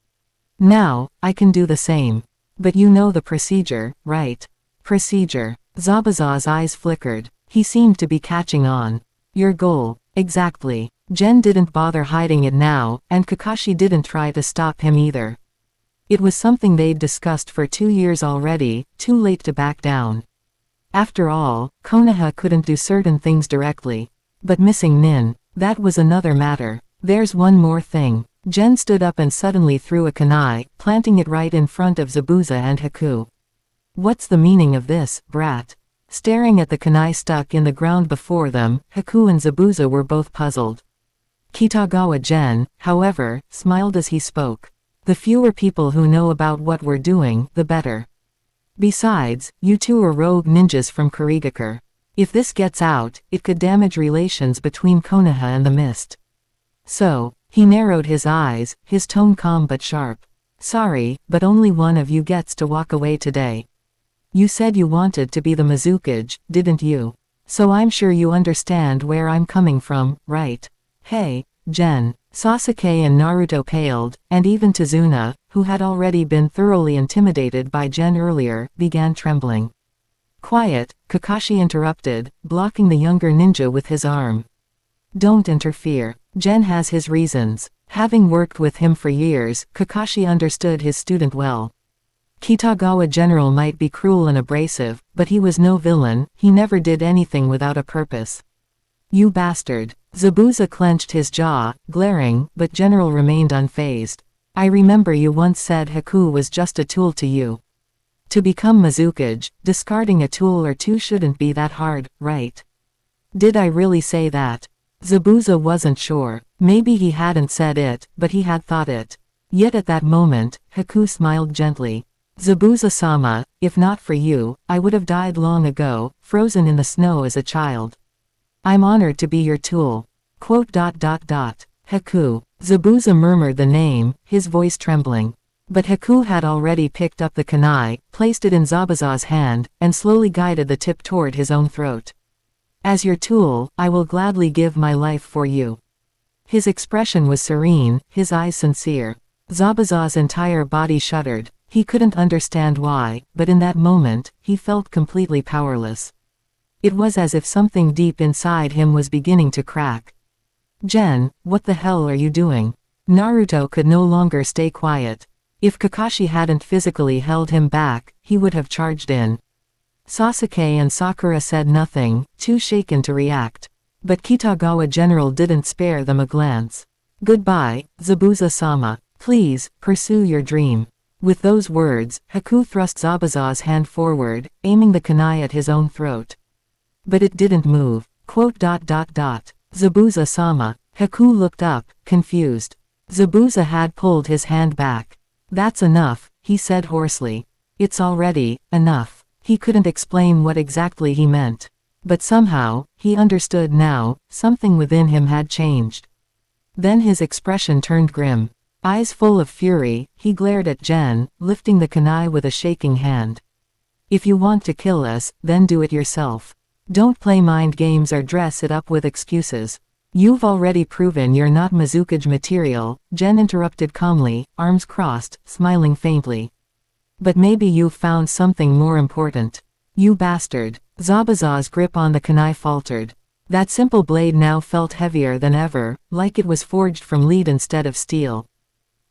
Now, I can do the same. But you know the procedure, right? Procedure. Zabuza's eyes flickered. He seemed to be catching on. Your goal. Exactly. Gen didn't bother hiding it now, and Kakashi didn't try to stop him either. It was something they'd discussed for 2 years already, too late to back down. After all, Konoha couldn't do certain things directly. But missing Nin, that was another matter. There's one more thing. Gen stood up and suddenly threw a kunai, planting it right in front of Zabuza and Haku. What's the meaning of this, brat? Staring at the kunai stuck in the ground before them, Haku and Zabuza were both puzzled. Kitagawa Gen, however, smiled as he spoke. The fewer people who know about what we're doing, the better. Besides, you two are rogue ninjas from Kurigakure. If this gets out, it could damage relations between Konoha and the Mist. So, he narrowed his eyes, his tone calm but sharp. Sorry, but only one of you gets to walk away today. You said you wanted to be the Mizukage, didn't you? So I'm sure you understand where I'm coming from, right? Hey, Gen. Sasuke and Naruto paled, and even Tazuna, who had already been thoroughly intimidated by Gen earlier, began trembling. Quiet, Kakashi interrupted, blocking the younger ninja with his arm. Don't interfere. Gen has his reasons. Having worked with him for years, Kakashi understood his student well. Kitagawa General might be cruel and abrasive, but he was no villain, he never did anything without a purpose. You bastard. Zabuza clenched his jaw, glaring, but General remained unfazed. I remember you once said Haku was just a tool to you. To become Mizukage, discarding a tool or two shouldn't be that hard, right? Did I really say that? Zabuza wasn't sure. Maybe he hadn't said it, but he had thought it. Yet at that moment, Haku smiled gently. Zabuza-sama, if not for you, I would have died long ago, frozen in the snow as a child. I'm honored to be your tool. Haku. Zabuza murmured the name, his voice trembling. But Haku had already picked up the kunai, placed it in Zabuza's hand, and slowly guided the tip toward his own throat. As your tool, I will gladly give my life for you. His expression was serene, his eyes sincere. Zabuza's entire body shuddered. He couldn't understand why, but in that moment, he felt completely powerless. It was as if something deep inside him was beginning to crack. Gen, what the hell are you doing? Naruto could no longer stay quiet. If Kakashi hadn't physically held him back, he would have charged in. Sasuke and Sakura said nothing, too shaken to react. But Kitagawa General didn't spare them a glance. "Goodbye, Zabuza-sama. Please, pursue your dream." With those words, Haku thrust Zabuza's hand forward, aiming the kunai at his own throat. But it didn't move. Zabuza-sama. Haku looked up, confused. Zabuza had pulled his hand back. "That's enough," he said hoarsely. "It's already enough." He couldn't explain what exactly he meant. But somehow, he understood now, something within him had changed. Then his expression turned grim. Eyes full of fury, he glared at Gen, lifting the kunai with a shaking hand. "If you want to kill us, then do it yourself. Don't play mind games or dress it up with excuses. You've already proven you're not Mizukage material," Gen interrupted calmly, arms crossed, smiling faintly. "But maybe you've found something more important. You bastard." Zabuza's grip on the kunai faltered. That simple blade now felt heavier than ever, like it was forged from lead instead of steel.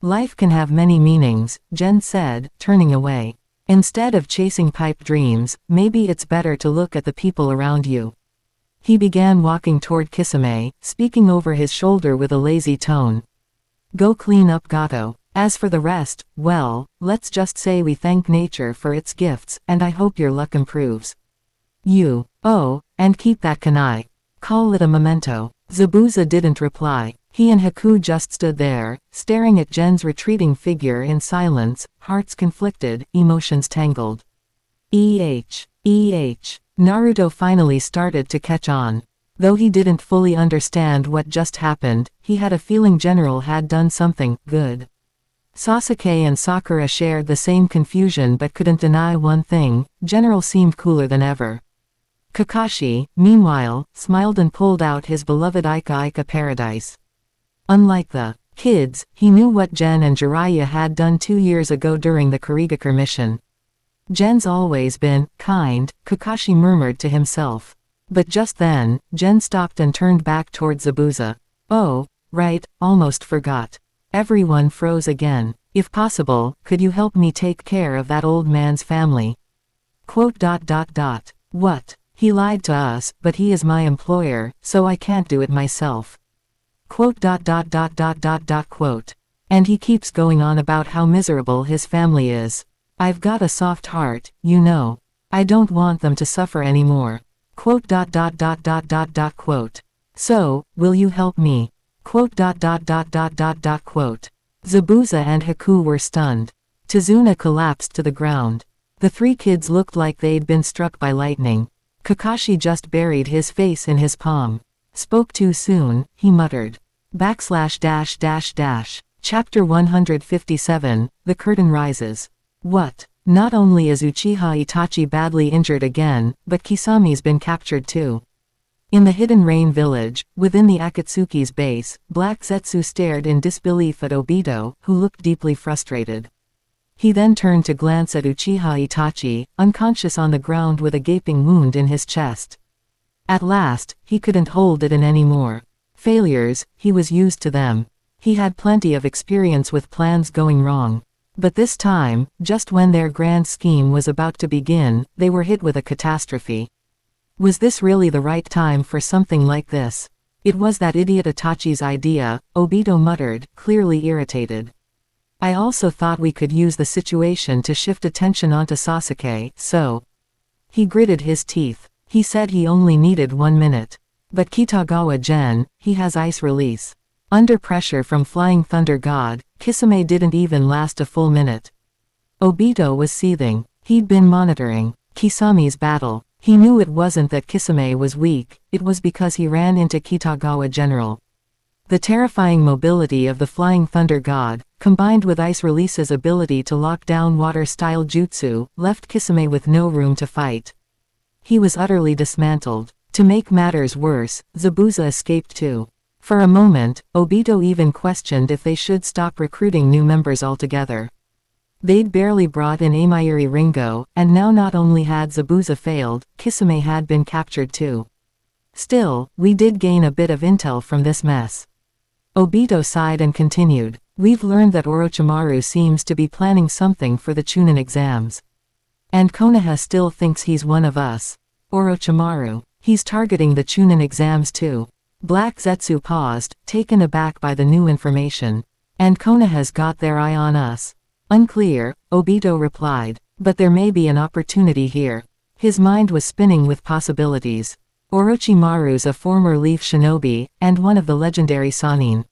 "Life can have many meanings," Gen said, turning away. "Instead of chasing pipe dreams, maybe it's better to look at the people around you." He began walking toward Kisame, speaking over his shoulder with a lazy tone. "Go clean up Gato. As for the rest, well, let's just say we thank nature for its gifts, and I hope your luck improves. And keep that kunai. Call it a memento." Zabuza didn't reply. He and Haku just stood there, staring at Gen's retreating figure in silence, hearts conflicted, emotions tangled. Naruto finally started to catch on. Though he didn't fully understand what just happened, he had a feeling General had done something good. Sasuke and Sakura shared the same confusion but couldn't deny one thing: General seemed cooler than ever. Kakashi, meanwhile, smiled and pulled out his beloved Ika paradise. Unlike the kids, he knew what Gen and Jiraiya had done 2 years ago during the Kurigakure mission. "Gen's always been kind," Kakashi murmured to himself. But just then, Gen stopped and turned back toward Zabuza. "Oh, right, almost forgot." Everyone froze again. "If possible, could you help me take care of that old man's family?" "What? He lied to us, but he is my employer, so I can't do it myself." "And he keeps going on about how miserable his family is. I've got a soft heart, you know. I don't want them to suffer anymore." "So, will you help me?" Zabuza and Haku were stunned. Tazuna collapsed to the ground. The 3 kids looked like they'd been struck by lightning. Kakashi just buried his face in his palm. "Spoke too soon," he muttered. Chapter 157, The Curtain Rises. What? Not only is Uchiha Itachi badly injured again, but Kisami's been captured too. In the Hidden Rain village, within the Akatsuki's base, Black Zetsu stared in disbelief at Obito, who looked deeply frustrated. He then turned to glance at Uchiha Itachi, unconscious on the ground with a gaping wound in his chest. At last, he couldn't hold it in anymore. Failures, he was used to them. He had plenty of experience with plans going wrong. But this time, just when their grand scheme was about to begin, they were hit with a catastrophe. Was this really the right time for something like this? "It was that idiot Itachi's idea," Obito muttered, clearly irritated. "I also thought we could use the situation to shift attention onto Sasuke, so..." He gritted his teeth. He said he only needed 1 minute. But Kitagawa Gen, he has ice release. Under pressure from Flying Thunder God, Kisame didn't even last a full minute. Obito was seething. He'd been monitoring Kisami's battle. He knew it wasn't that Kisame was weak, it was because he ran into Kitagawa General. The terrifying mobility of the Flying Thunder God, combined with Ice Release's ability to lock down water-style jutsu, left Kisame with no room to fight. He was utterly dismantled. To make matters worse, Zabuza escaped too. For a moment, Obito even questioned if they should stop recruiting new members altogether. They'd barely brought in Amayuri Ringo, and now not only had Zabuza failed, Kisame had been captured too. Still, we did gain a bit of intel from this mess. Obito sighed and continued. We've learned that Orochimaru seems to be planning something for the Chunin exams. And Konoha still thinks he's one of us. Orochimaru. He's targeting the Chunin exams too. Black Zetsu paused, taken aback by the new information. And Konoha's got their eye on us. Unclear, Obito replied. But there may be an opportunity here. His mind was spinning with possibilities. Orochimaru's a former Leaf Shinobi, and one of the legendary Sannin.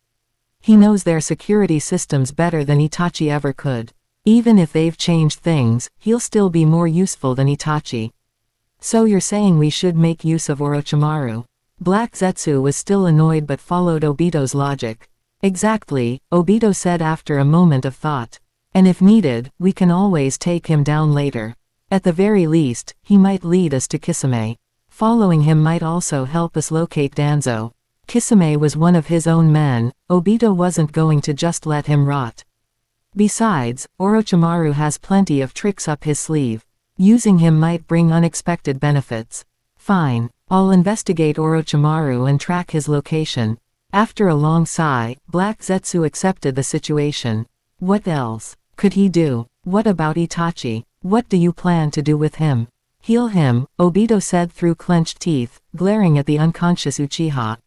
He knows their security systems better than Itachi ever could. Even if they've changed things, he'll still be more useful than Itachi. So you're saying we should make use of Orochimaru? Black Zetsu was still annoyed but followed Obito's logic. Exactly, Obito said after a moment of thought. And if needed, we can always take him down later. At the very least, he might lead us to Kisame. Following him might also help us locate Danzo. Kisame was one of his own men, Obito wasn't going to just let him rot. Besides, Orochimaru has plenty of tricks up his sleeve. Using him might bring unexpected benefits. Fine, I'll investigate Orochimaru and track his location. After a long sigh, Black Zetsu accepted the situation. What else could he do? What about Itachi? What do you plan to do with him? Heal him, Obito said through clenched teeth, glaring at the unconscious Uchiha.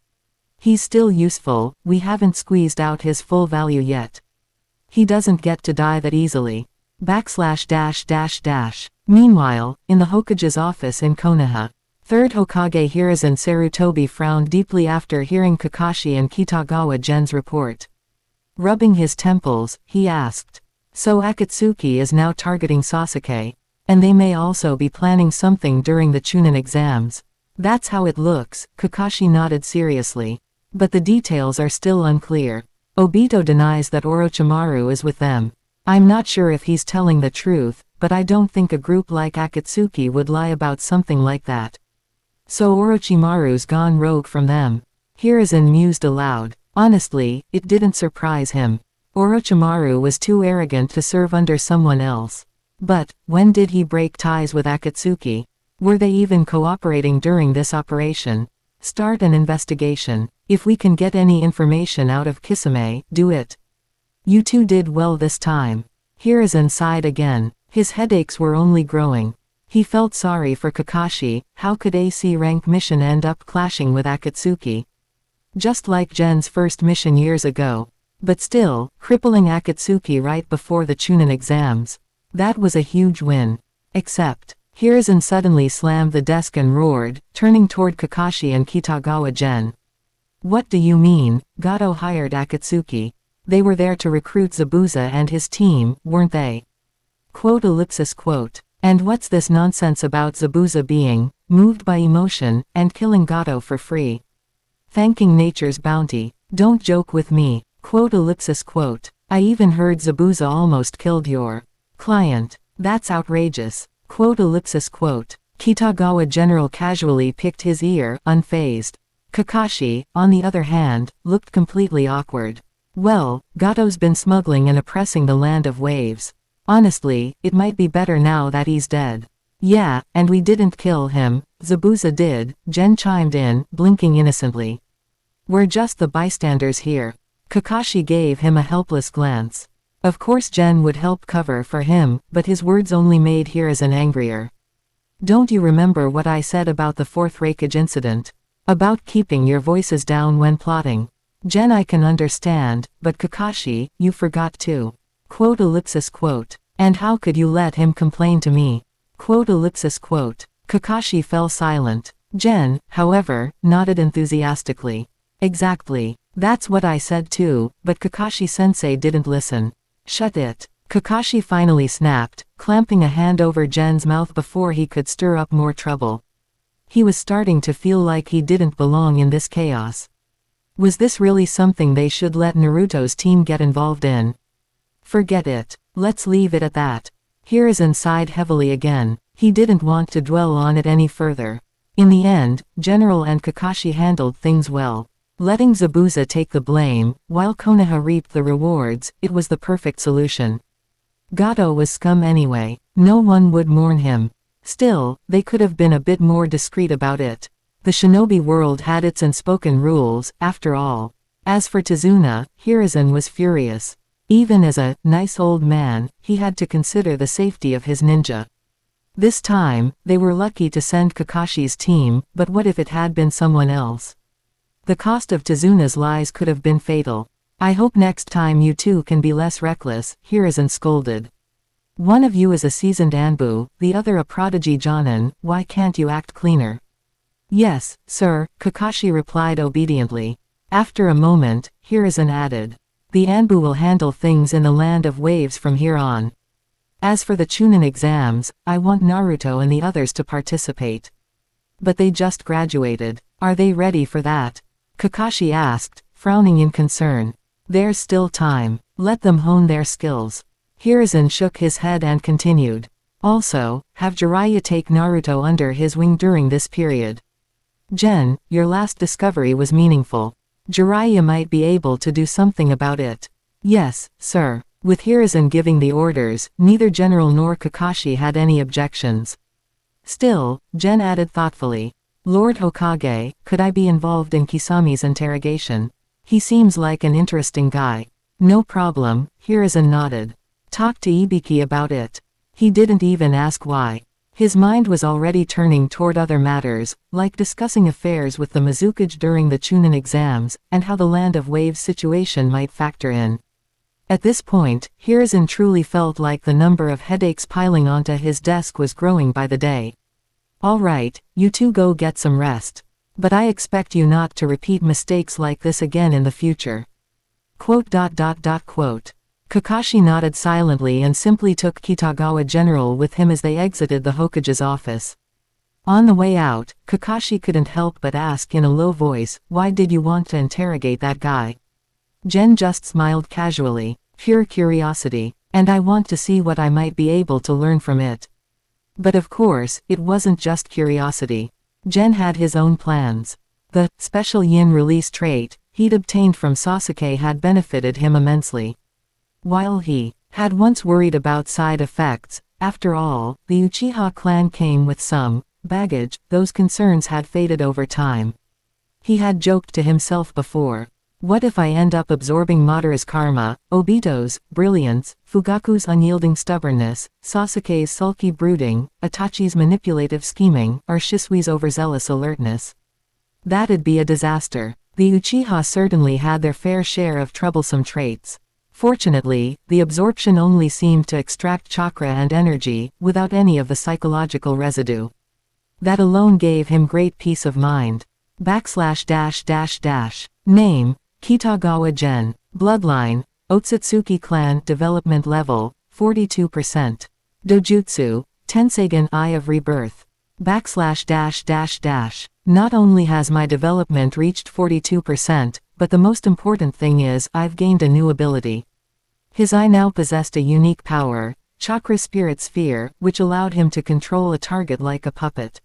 He's still useful, we haven't squeezed out his full value yet. He doesn't get to die that easily. / Meanwhile, in the Hokage's office in Konoha, Third Hokage Hiruzen Sarutobi frowned deeply after hearing Kakashi and Kitagawa Gen's report. Rubbing his temples, he asked. So Akatsuki is now targeting Sasuke. And they may also be planning something during the Chunin exams. That's how it looks, Kakashi nodded seriously. But the details are still unclear. Obito denies that Orochimaru is with them. I'm not sure if he's telling the truth, but I don't think a group like Akatsuki would lie about something like that. So Orochimaru's gone rogue from them. Hiruzen mused aloud. Honestly, it didn't surprise him. Orochimaru was too arrogant to serve under someone else. But, when did he break ties with Akatsuki? Were they even cooperating during this operation? Start an investigation. If we can get any information out of Kisame, do it. You two did well this time. Hiruzen sighed again. His headaches were only growing. He felt sorry for Kakashi. How could a C-rank mission end up clashing with Akatsuki? Just like Gen's first mission years ago. But still, crippling Akatsuki right before the Chunin exams. That was a huge win. Except, Hiruzen suddenly slammed the desk and roared, turning toward Kakashi and Kitagawa Gen. What do you mean? Gato hired Akatsuki. They were there to recruit Zabuza and his team, weren't they? Quote. And what's this nonsense about Zabuza being moved by emotion and killing Gato for free? Thanking nature's bounty. Don't joke with me. Quote. I even heard Zabuza almost killed your client. That's outrageous. Quote. Kitagawa General casually picked his ear, unfazed. Kakashi, on the other hand, looked completely awkward. Well, Gato's been smuggling and oppressing the land of waves. Honestly, it might be better now that he's dead. Yeah, and we didn't kill him, Zabuza did, Gen chimed in, blinking innocently. We're just the bystanders here. Kakashi gave him a helpless glance. Of course Gen would help cover for him, but his words only made Hiruzen angrier. Don't you remember what I said about the fourth Raikage incident? About keeping your voices down when plotting. Gen, I can understand, but Kakashi, you forgot too. Quote. And how could you let him complain to me? Quote. Kakashi fell silent. Gen, however, nodded enthusiastically. Exactly. That's what I said too, but Kakashi-sensei didn't listen. Shut it. Kakashi finally snapped, clamping a hand over Gen's mouth before he could stir up more trouble. He was starting to feel like he didn't belong in this chaos. Was this really something they should let Naruto's team get involved in? Forget it. Let's leave it at that. Hiruzen sighed heavily again. He didn't want to dwell on it any further. In the end, General and Kakashi handled things well. Letting Zabuza take the blame, while Konoha reaped the rewards, it was the perfect solution. Gato was scum anyway. No one would mourn him. Still, they could have been a bit more discreet about it. The shinobi world had its unspoken rules, after all. As for Tazuna, Hiruzen was furious. Even as a nice old man, he had to consider the safety of his ninja. This time, they were lucky to send Kakashi's team, but what if it had been someone else? The cost of Tezuna's lies could have been fatal. I hope next time you two can be less reckless, Hiruzen scolded. One of you is a seasoned Anbu, the other a prodigy Jonin, why can't you act cleaner? Yes, sir, Kakashi replied obediently. After a moment, Hiruzen added. The Anbu will handle things in the land of waves from here on. As for the Chunin exams, I want Naruto and the others to participate. But they just graduated. Are they ready for that? Kakashi asked, frowning in concern. There's still time. Let them hone their skills. Hiruzen shook his head and continued. Also, have Jiraiya take Naruto under his wing during this period. Gen, your last discovery was meaningful. Jiraiya might be able to do something about it. Yes, sir. With Hiruzen giving the orders, neither General nor Kakashi had any objections. Still, Gen added thoughtfully. Lord Hokage, could I be involved in Kisami's interrogation? He seems like an interesting guy. No problem, Hiruzen nodded. Talk to Ibiki about it. He didn't even ask why. His mind was already turning toward other matters, like discussing affairs with the Mizukage during the Chunin exams, and how the Land of Waves situation might factor in. At this point, Hiruzen truly felt like the number of headaches piling onto his desk was growing by the day. All right, you two go get some rest. But I expect you not to repeat mistakes like this again in the future. Kakashi nodded silently and simply took Kitagawa General with him as they exited the Hokage's office. On the way out, Kakashi couldn't help but ask in a low voice, why did you want to interrogate that guy? Gen just smiled casually. Pure curiosity, and I want to see what I might be able to learn from it. But of course, it wasn't just curiosity. Gen had his own plans. The special yin release trait he'd obtained from Sasuke had benefited him immensely. While he had once worried about side effects, after all, the Uchiha clan came with some baggage, those concerns had faded over time. He had joked to himself before. What if I end up absorbing Madara's karma, Obito's brilliance, Fugaku's unyielding stubbornness, Sasuke's sulky brooding, Itachi's manipulative scheming, or Shisui's overzealous alertness? That'd be a disaster. The Uchiha certainly had their fair share of troublesome traits. Fortunately, the absorption only seemed to extract chakra and energy, without any of the psychological residue. That alone gave him great peace of mind. Name, Kitagawa Gen. Bloodline, Ōtsutsuki clan development level, 42%. Dojutsu, Tenseigen Eye of Rebirth. Not only has my development reached 42%, but the most important thing is, I've gained a new ability. His eye now possessed a unique power, Chakra Spirit Sphere, which allowed him to control a target like a puppet.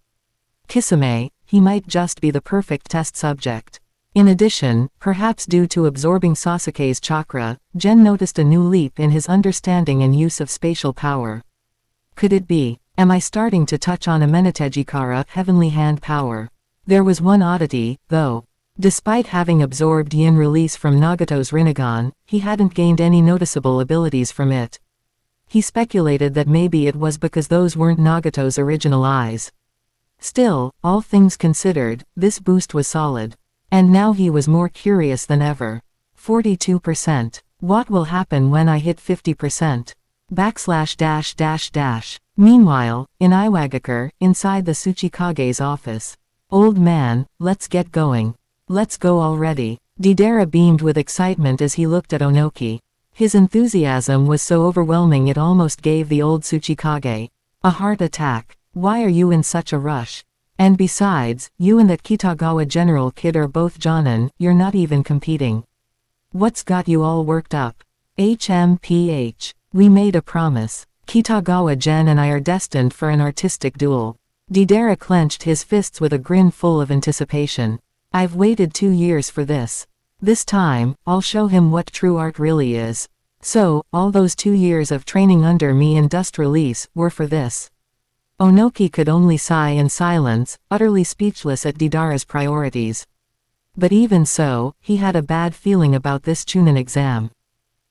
Kisame, he might just be the perfect test subject. In addition, perhaps due to absorbing Sasuke's chakra, Gen noticed a new leap in his understanding and use of spatial power. Could it be? Am I starting to touch on a Menetejikara heavenly hand power? There was one oddity, though. Despite having absorbed yin release from Nagato's Rinnegan, he hadn't gained any noticeable abilities from it. He speculated that maybe it was because those weren't Nagato's original eyes. Still, all things considered, this boost was solid. And now he was more curious than ever. 42%. What will happen when I hit 50%? Meanwhile, in Iwagakure, inside the Tsuchikage's office. Old man, let's get going. Let's go already. Deidara beamed with excitement as he looked at Onoki. His enthusiasm was so overwhelming it almost gave the old Tsuchikage a heart attack. Why are you in such a rush? And besides, you and that Kitagawa General kid are both Jonin, you're not even competing. What's got you all worked up? HMPH. We made a promise. Kitagawa Gen and I are destined for an artistic duel. Deidara clenched his fists with a grin full of anticipation. I've waited 2 years for this. This time, I'll show him what true art really is. So, all those 2 years of training under me in Dust Release were for this. Onoki could only sigh in silence, utterly speechless at Deidara's priorities. But even so, he had a bad feeling about this Chunin exam.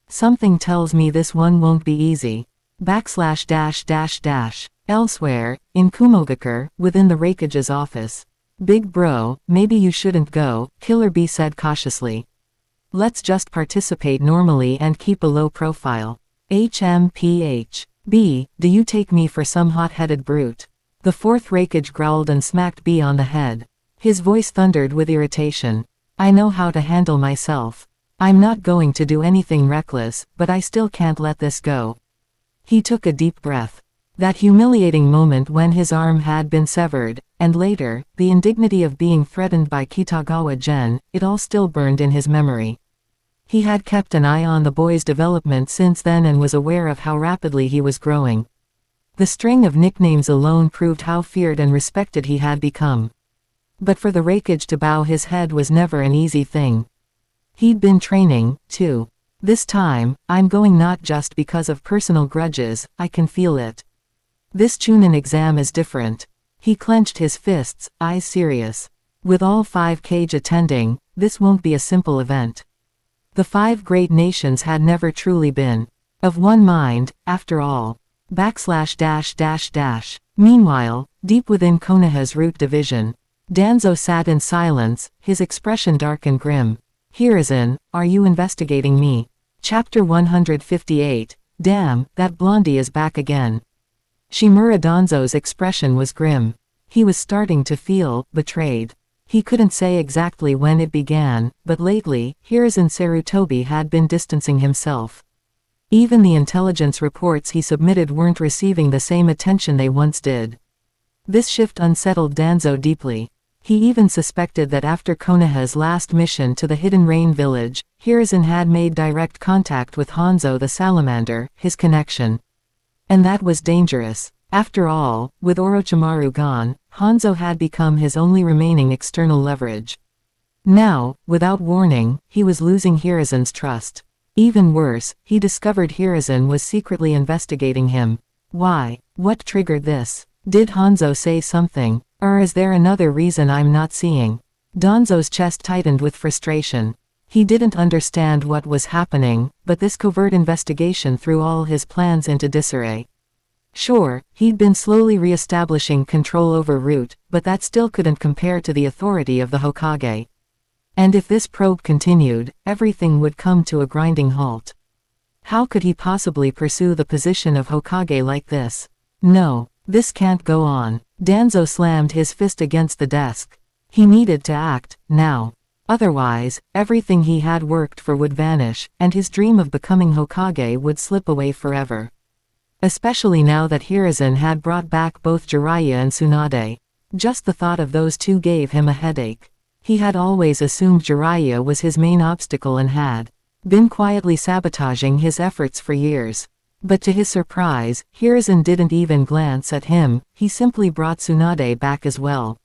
Something tells me this one won't be easy. //. Elsewhere, in Kumogakure, within the Raikage's office. Big bro, maybe you shouldn't go, Killer B said cautiously. Let's just participate normally and keep a low profile. HMPH. B, do you take me for some hot-headed brute? The fourth Raikage growled and smacked B on the head. His voice thundered with irritation. I know how to handle myself. I'm not going to do anything reckless, but I still can't let this go. He took a deep breath. That humiliating moment when his arm had been severed, and later, the indignity of being threatened by Kitagawa Gen, it all still burned in his memory. He had kept an eye on the boy's development since then and was aware of how rapidly he was growing. The string of nicknames alone proved how feared and respected he had become. But for the Raikage to bow his head was never an easy thing. He'd been training, too. This time, I'm going not just because of personal grudges, I can feel it. This Chunin exam is different. He clenched his fists, eyes serious. With all 5 Kage attending, this won't be a simple event. The 5 great nations had never truly been of one mind, after all. //. Meanwhile, deep within Konoha's root division, Danzo sat in silence, his expression dark and grim. Hiruzen, are you investigating me? Chapter 158. Damn, that blondie is back again. Shimura Danzo's expression was grim. He was starting to feel betrayed. He couldn't say exactly when it began, but lately, Hiruzen Sarutobi had been distancing himself. Even the intelligence reports he submitted weren't receiving the same attention they once did. This shift unsettled Danzo deeply. He even suspected that after Konoha's last mission to the Hidden Rain village, Hiruzen had made direct contact with Hanzo the Salamander, his connection. And that was dangerous. After all, with Orochimaru gone, Hanzo had become his only remaining external leverage. Now, without warning, he was losing Hiruzen's trust. Even worse, he discovered Hiruzen was secretly investigating him. Why? What triggered this? Did Hanzo say something? Or is there another reason I'm not seeing? Danzo's chest tightened with frustration. He didn't understand what was happening, but this covert investigation threw all his plans into disarray. Sure, he'd been slowly re-establishing control over Root, but that still couldn't compare to the authority of the Hokage. And if this probe continued, everything would come to a grinding halt. How could he possibly pursue the position of Hokage like this? No, this can't go on. Danzo slammed his fist against the desk. He needed to act, now. Otherwise, everything he had worked for would vanish, and his dream of becoming Hokage would slip away forever. Especially now that Hiruzen had brought back both Jiraiya and Tsunade. Just the thought of those two gave him a headache. He had always assumed Jiraiya was his main obstacle and had been quietly sabotaging his efforts for years. But to his surprise, Hiruzen didn't even glance at him, he simply brought Tsunade back as well.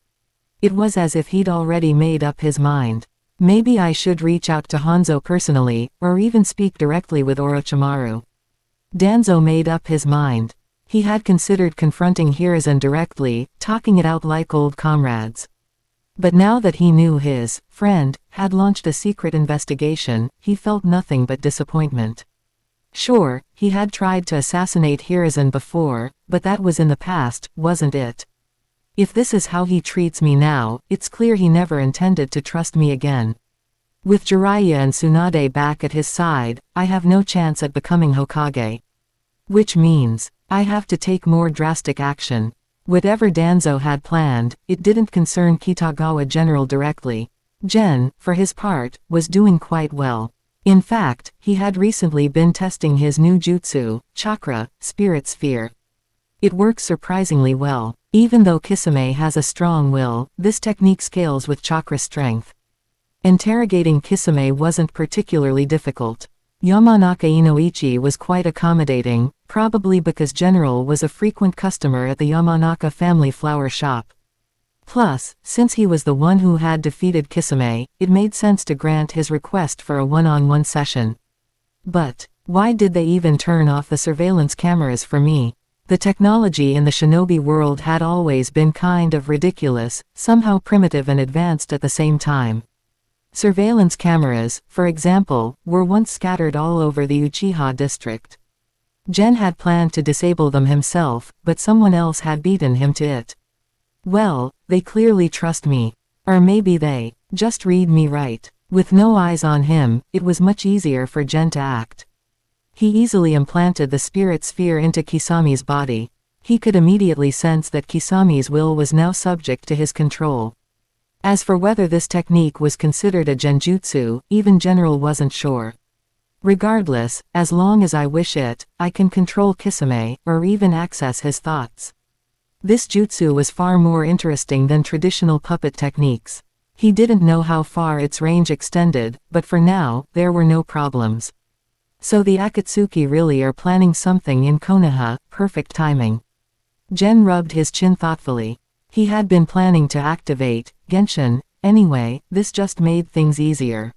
It was as if he'd already made up his mind. Maybe I should reach out to Hanzo personally, or even speak directly with Orochimaru. Danzo made up his mind. He had considered confronting Hiruzen directly, talking it out like old comrades. But now that he knew his friend had launched a secret investigation, he felt nothing but disappointment. Sure, he had tried to assassinate Hiruzen before, but that was in the past, wasn't it? If this is how he treats me now, it's clear he never intended to trust me again. With Jiraiya and Tsunade back at his side, I have no chance at becoming Hokage. Which means, I have to take more drastic action. Whatever Danzo had planned, it didn't concern Kitagawa General directly. Gen, for his part, was doing quite well. In fact, he had recently been testing his new jutsu, chakra, spirit sphere. It works surprisingly well. Even though Kisame has a strong will, this technique scales with chakra strength. Interrogating Kisame wasn't particularly difficult. Yamanaka Inoichi was quite accommodating, probably because General was a frequent customer at the Yamanaka family flower shop. Plus, since he was the one who had defeated Kisame, it made sense to grant his request for a one-on-one session. But why did they even turn off the surveillance cameras for me? The technology in the shinobi world had always been kind of ridiculous, somehow primitive and advanced at the same time. Surveillance cameras, for example, were once scattered all over the Uchiha district. Gen had planned to disable them himself, but someone else had beaten him to it. Well, they clearly trust me. Or maybe they just read me right. With no eyes on him, it was much easier for Gen to act. He easily implanted the spirit sphere into Kisami's body. He could immediately sense that Kisami's will was now subject to his control. As for whether this technique was considered a genjutsu, even General wasn't sure. Regardless, as long as I wish it, I can control Kisame, or even access his thoughts. This jutsu was far more interesting than traditional puppet techniques. He didn't know how far its range extended, but for now, there were no problems. So the Akatsuki really are planning something in Konoha, perfect timing. Gen rubbed his chin thoughtfully. He had been planning to activate Genshin, anyway, this just made things easier.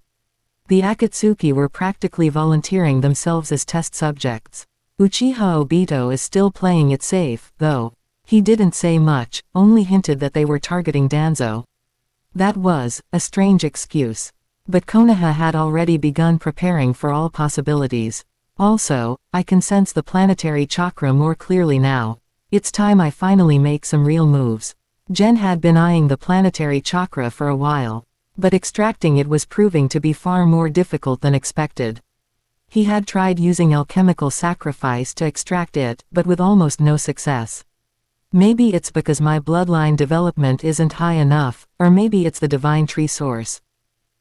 The Akatsuki were practically volunteering themselves as test subjects. Uchiha Obito is still playing it safe, though. He didn't say much, only hinted that they were targeting Danzo. That was a strange excuse. But Konoha had already begun preparing for all possibilities. Also, I can sense the planetary chakra more clearly now. It's time I finally make some real moves. Gen had been eyeing the planetary chakra for a while. But extracting it was proving to be far more difficult than expected. He had tried using alchemical sacrifice to extract it, but with almost no success. Maybe it's because my bloodline development isn't high enough, or maybe it's the divine tree source.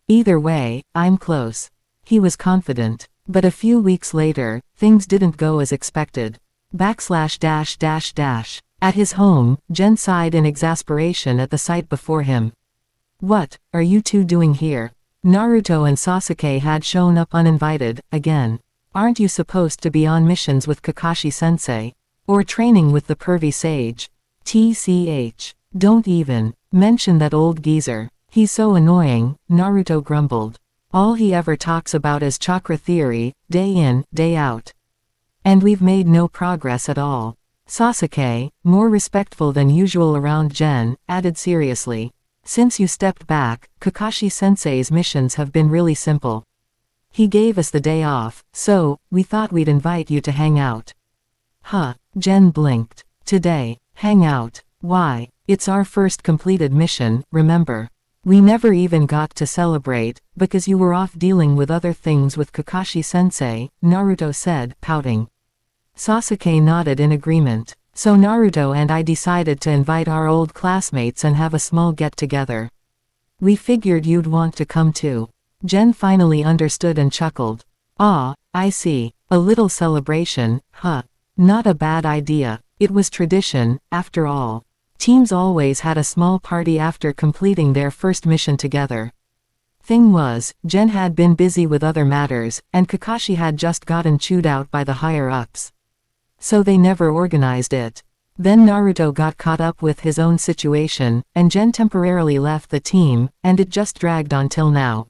Either way, I'm close. He was confident. But a few weeks later, things didn't go as expected. At his home, Gen sighed in exasperation at the sight before him. What are you two doing here? Naruto and Sasuke had shown up uninvited, again. Aren't you supposed to be on missions with Kakashi-sensei? Or training with the pervy sage? TCH. Don't even mention that old geezer. He's so annoying, Naruto grumbled. All he ever talks about is chakra theory, day in, day out. And we've made no progress at all. Sasuke, more respectful than usual around Gen, added seriously. Since you stepped back, Kakashi-sensei's missions have been really simple. He gave us the day off, so, we thought we'd invite you to hang out. Huh, Gen blinked. Today, hang out. Why? It's our first completed mission, remember? We never even got to celebrate, because you were off dealing with other things with Kakashi-sensei, Naruto said, pouting. Sasuke nodded in agreement. So Naruto and I decided to invite our old classmates and have a small get-together. We figured you'd want to come too. Gen finally understood and chuckled. Ah, I see. A little celebration, huh? Not a bad idea. It was tradition, after all. Teams always had a small party after completing their first mission together. Thing was, Gen had been busy with other matters, and Kakashi had just gotten chewed out by the higher-ups. So they never organized it. Then Naruto got caught up with his own situation, and Gen temporarily left the team, and it just dragged on till now.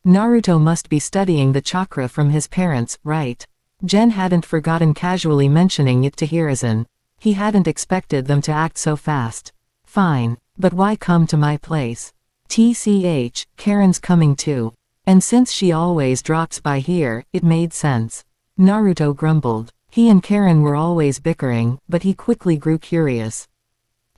Naruto must be studying the chakra from his parents, right? Gen hadn't forgotten casually mentioning it to Hiruzen. He hadn't expected them to act so fast. Fine, but why come to my place? TCH, Karen's coming too. And since she always drops by here, it made sense. Naruto grumbled. He and Karen were always bickering, but he quickly grew curious.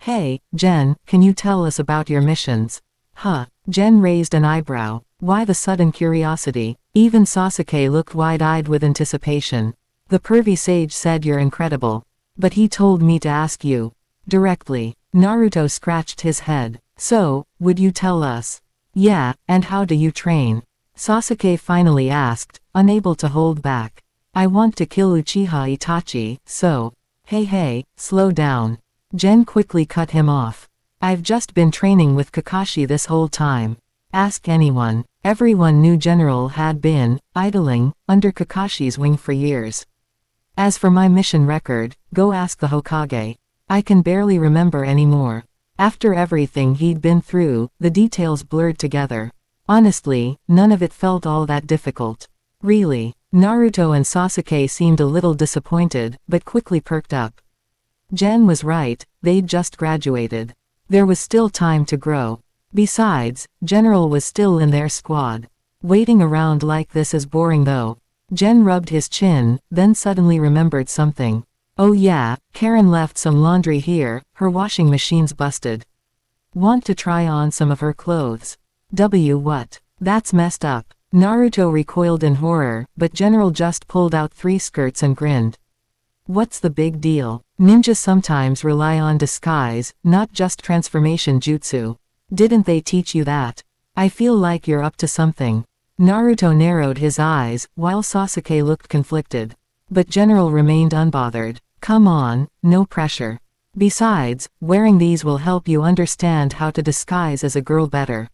Hey, Gen, can you tell us about your missions? Huh. Gen raised an eyebrow. Why the sudden curiosity? Even Sasuke looked wide-eyed with anticipation. The pervy sage said you're incredible. But he told me to ask you. Directly. Naruto scratched his head. So, would you tell us? Yeah, and how do you train? Sasuke finally asked, unable to hold back. I want to kill Uchiha Itachi, so. Hey, slow down. Gen quickly cut him off. I've just been training with Kakashi this whole time. Ask anyone. Everyone knew General had been, idling, under Kakashi's wing for years. As for my mission record, go ask the Hokage. I can barely remember anymore. After everything he'd been through, the details blurred together. Honestly, none of it felt all that difficult. Really. Naruto and Sasuke seemed a little disappointed, but quickly perked up. Gen was right, they'd just graduated. There was still time to grow. Besides, General was still in their squad. Waiting around like this is boring though. Gen rubbed his chin, then suddenly remembered something. Oh yeah, Karen left some laundry here, her washing machine's busted. Want to try on some of her clothes? What? That's messed up. Naruto recoiled in horror, but General just pulled out 3 skirts and grinned. What's the big deal? Ninjas sometimes rely on disguise, not just transformation jutsu. Didn't they teach you that? I feel like you're up to something. Naruto narrowed his eyes, while Sasuke looked conflicted. But General remained unbothered. Come on, no pressure. Besides, wearing these will help you understand how to disguise as a girl better.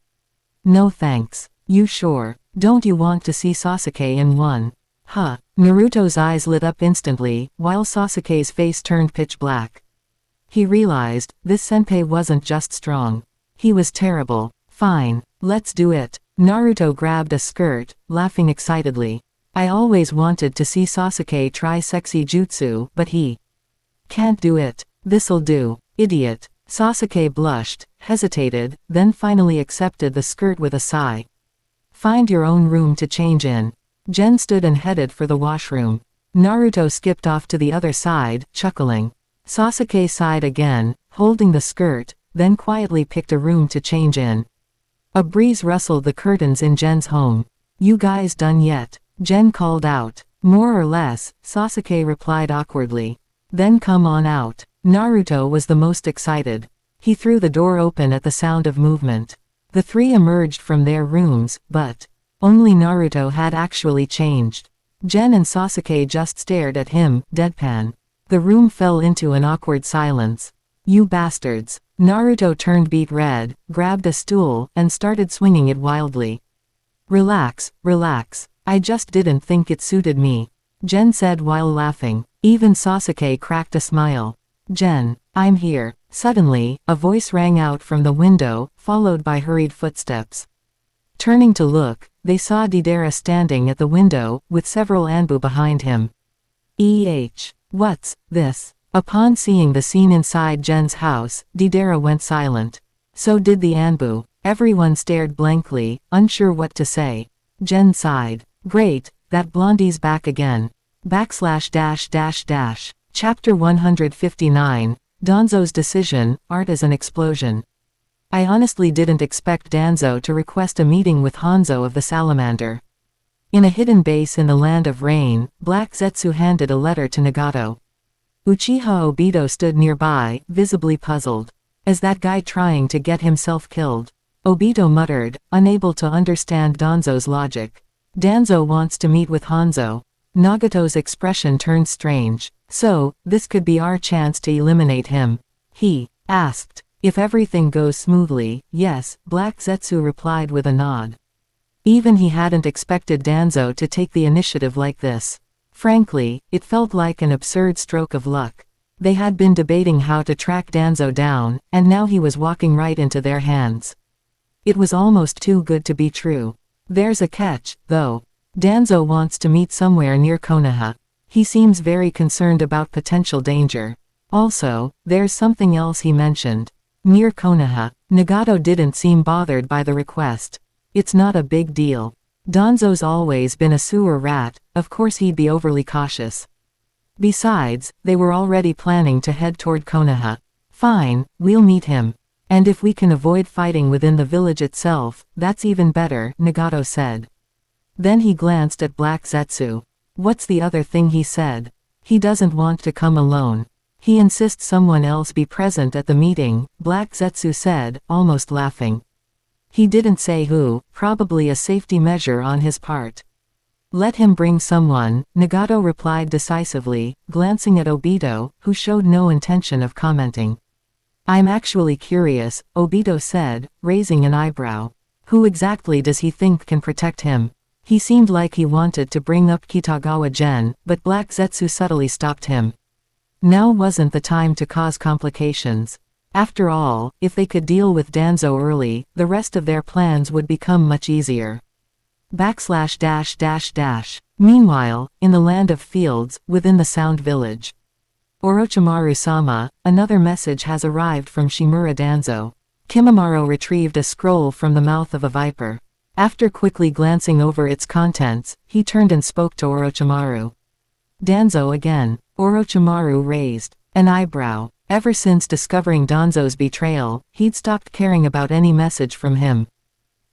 No thanks. You sure? Don't you want to see Sasuke in one? Huh. Naruto's eyes lit up instantly, while Sasuke's face turned pitch black. He realized, this senpai wasn't just strong. He was terrible. Fine, let's do it. Naruto grabbed a skirt, laughing excitedly. I always wanted to see Sasuke try sexy jutsu, but he can't do it. This'll do, idiot. Sasuke blushed, hesitated, then finally accepted the skirt with a sigh. Find your own room to change in. Gen stood and headed for the washroom. Naruto skipped off to the other side, chuckling. Sasuke sighed again, holding the skirt, then quietly picked a room to change in. A breeze rustled the curtains in Gen's home. You guys done yet? Gen called out. More or less, Sasuke replied awkwardly. Then come on out. Naruto was the most excited. He threw the door open at the sound of movement. The 3 emerged from their rooms, but only Naruto had actually changed. Gen and Sasuke just stared at him, deadpan. The room fell into an awkward silence. You bastards. Naruto turned beet red, grabbed a stool, and started swinging it wildly. Relax, relax. I just didn't think it suited me. Gen said while laughing. Even Sasuke cracked a smile. Gen, I'm here. Suddenly, a voice rang out from the window, followed by hurried footsteps. Turning to look, they saw Deidara standing at the window, with several Anbu behind him. What's this? Upon seeing the scene inside Gen's house, Deidara went silent. So did the Anbu. Everyone stared blankly, unsure what to say. Gen sighed. Great, that blondie's back again. // Chapter 159, Danzo's Decision, Art as an Explosion. I honestly didn't expect Danzo to request a meeting with Hanzo of the Salamander. In a hidden base in the Land of Rain, Black Zetsu handed a letter to Nagato. Uchiha Obito stood nearby, visibly puzzled. Is that guy trying to get himself killed? Obito muttered, unable to understand Danzo's logic. Danzo wants to meet with Hanzo. Nagato's expression turned strange. So, this could be our chance to eliminate him. He asked. If everything goes smoothly, yes, Black Zetsu replied with a nod. Even he hadn't expected Danzo to take the initiative like this. Frankly, it felt like an absurd stroke of luck. They had been debating how to track Danzo down, and now he was walking right into their hands. It was almost too good to be true. There's a catch, though. Danzo wants to meet somewhere near Konoha. He seems very concerned about potential danger. Also, there's something else he mentioned. Near Konoha. Nagato didn't seem bothered by the request. It's not a big deal. Danzo's always been a sewer rat, of course he'd be overly cautious. Besides, they were already planning to head toward Konoha. Fine, we'll meet him. And if we can avoid fighting within the village itself, that's even better, Nagato said. Then he glanced at Black Zetsu. What's the other thing he said? He doesn't want to come alone. He insists someone else be present at the meeting, Black Zetsu said, almost laughing. He didn't say who, probably a safety measure on his part. Let him bring someone, Nagato replied decisively, glancing at Obito, who showed no intention of commenting. I'm actually curious, Obito said, raising an eyebrow. Who exactly does he think can protect him? He seemed like he wanted to bring up Kitagawa Gen, but Black Zetsu subtly stopped him. Now wasn't the time to cause complications. After all, if they could deal with Danzo early, the rest of their plans would become much easier. // Meanwhile, in the Land of Fields, within the Sound Village. Orochimaru-sama, another message has arrived from Shimura Danzo. Kimimaro retrieved a scroll from the mouth of a viper. After quickly glancing over its contents, he turned and spoke to Orochimaru. Danzo again. Orochimaru raised an eyebrow. Ever since discovering Danzo's betrayal, he'd stopped caring about any message from him.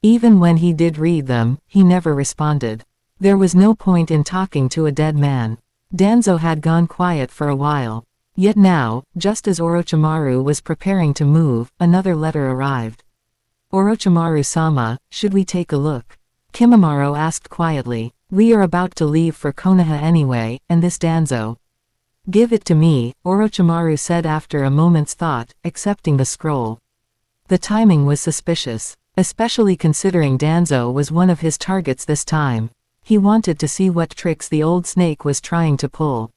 Even when he did read them, he never responded. There was no point in talking to a dead man. Danzo had gone quiet for a while. Yet now, just as Orochimaru was preparing to move, another letter arrived. Orochimaru-sama, should we take a look? Kimimaro asked quietly. We are about to leave for Konoha anyway, and this Danzo. Give it to me, Orochimaru said after a moment's thought, accepting the scroll. The timing was suspicious, especially considering Danzo was one of his targets this time. He wanted to see what tricks the old snake was trying to pull.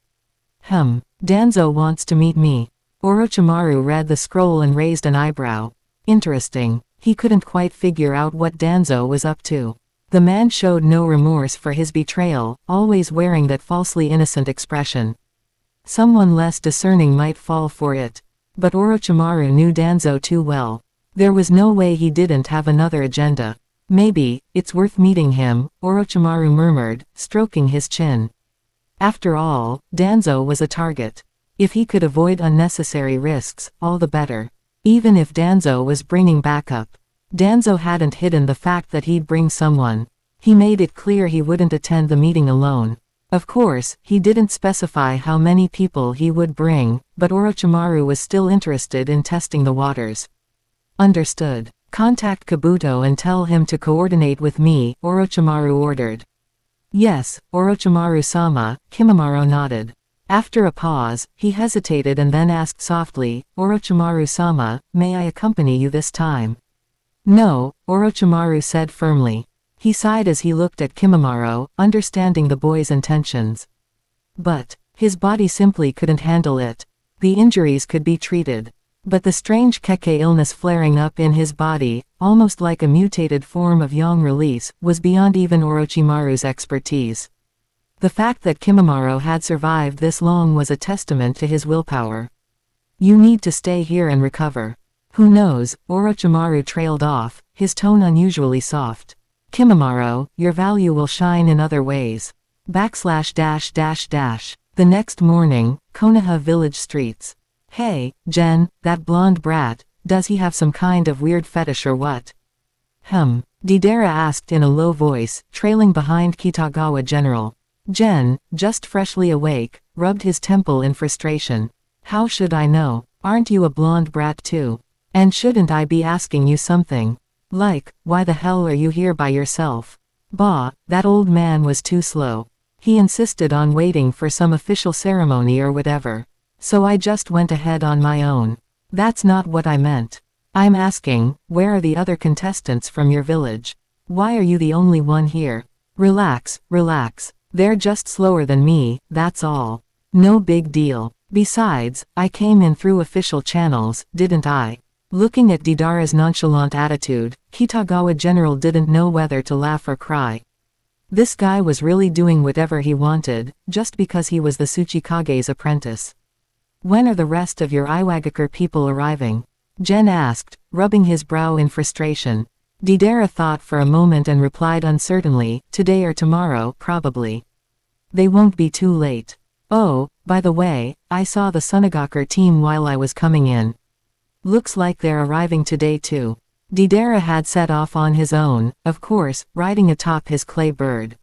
Danzo wants to meet me. Orochimaru read the scroll and raised an eyebrow. Interesting. He couldn't quite figure out what Danzo was up to. The man showed no remorse for his betrayal, always wearing that falsely innocent expression. Someone less discerning might fall for it. But Orochimaru knew Danzo too well. There was no way he didn't have another agenda. Maybe, it's worth meeting him, Orochimaru murmured, stroking his chin. After all, Danzo was a target. If he could avoid unnecessary risks, all the better. Even if Danzo was bringing backup. Danzo hadn't hidden the fact that he'd bring someone. He made it clear he wouldn't attend the meeting alone. Of course, he didn't specify how many people he would bring, but Orochimaru was still interested in testing the waters. Understood. Contact Kabuto and tell him to coordinate with me, Orochimaru ordered. Yes, Orochimaru-sama, Kimimaro nodded. After a pause, he hesitated and then asked softly, Orochimaru-sama, may I accompany you this time? No, Orochimaru said firmly. He sighed as he looked at Kimimaro, understanding the boy's intentions. But his body simply couldn't handle it. The injuries could be treated. But the strange Keke illness flaring up in his body, almost like a mutated form of yang release, was beyond even Orochimaru's expertise. The fact that Kimimaro had survived this long was a testament to his willpower. You need to stay here and recover. Who knows, Orochimaru trailed off, his tone unusually soft. Kimimaro, your value will shine in other ways. The next morning, Konoha village streets. Hey, Gen, that blonde brat, does he have some kind of weird fetish or what? Deidara asked in a low voice, trailing behind Kitagawa General. Gen, just freshly awake, rubbed his temple in frustration. How should I know? Aren't you a blonde brat too? And shouldn't I be asking you something? Like, why the hell are you here by yourself? Bah, that old man was too slow. He insisted on waiting for some official ceremony or whatever. So I just went ahead on my own. That's not what I meant. I'm asking, where are the other contestants from your village? Why are you the only one here? Relax. They're just slower than me, that's all. No big deal. Besides, I came in through official channels, didn't I? Looking at Deidara's nonchalant attitude, Kitagawa General didn't know whether to laugh or cry. This guy was really doing whatever he wanted, just because he was the Tsuchikage's apprentice. When are the rest of your Iwagakure people arriving? Gen asked, rubbing his brow in frustration. Deidara thought for a moment and replied uncertainly, today or tomorrow, probably. They won't be too late. Oh, by the way, I saw the Sunagakure team while I was coming in. Looks like they're arriving today too. Deidara had set off on his own, of course, riding atop his clay bird.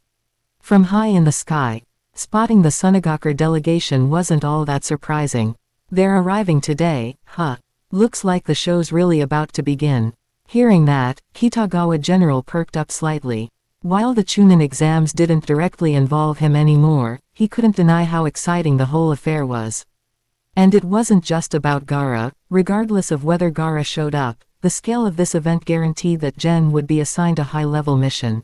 From high in the sky, spotting the Sunagakure delegation wasn't all that surprising. They're arriving today, huh? Looks like the show's really about to begin. Hearing that, Kitagawa General perked up slightly. While the Chunin exams didn't directly involve him anymore, he couldn't deny how exciting the whole affair was. And it wasn't just about Gaara. Regardless of whether Gaara showed up, the scale of this event guaranteed that Gen would be assigned a high-level mission.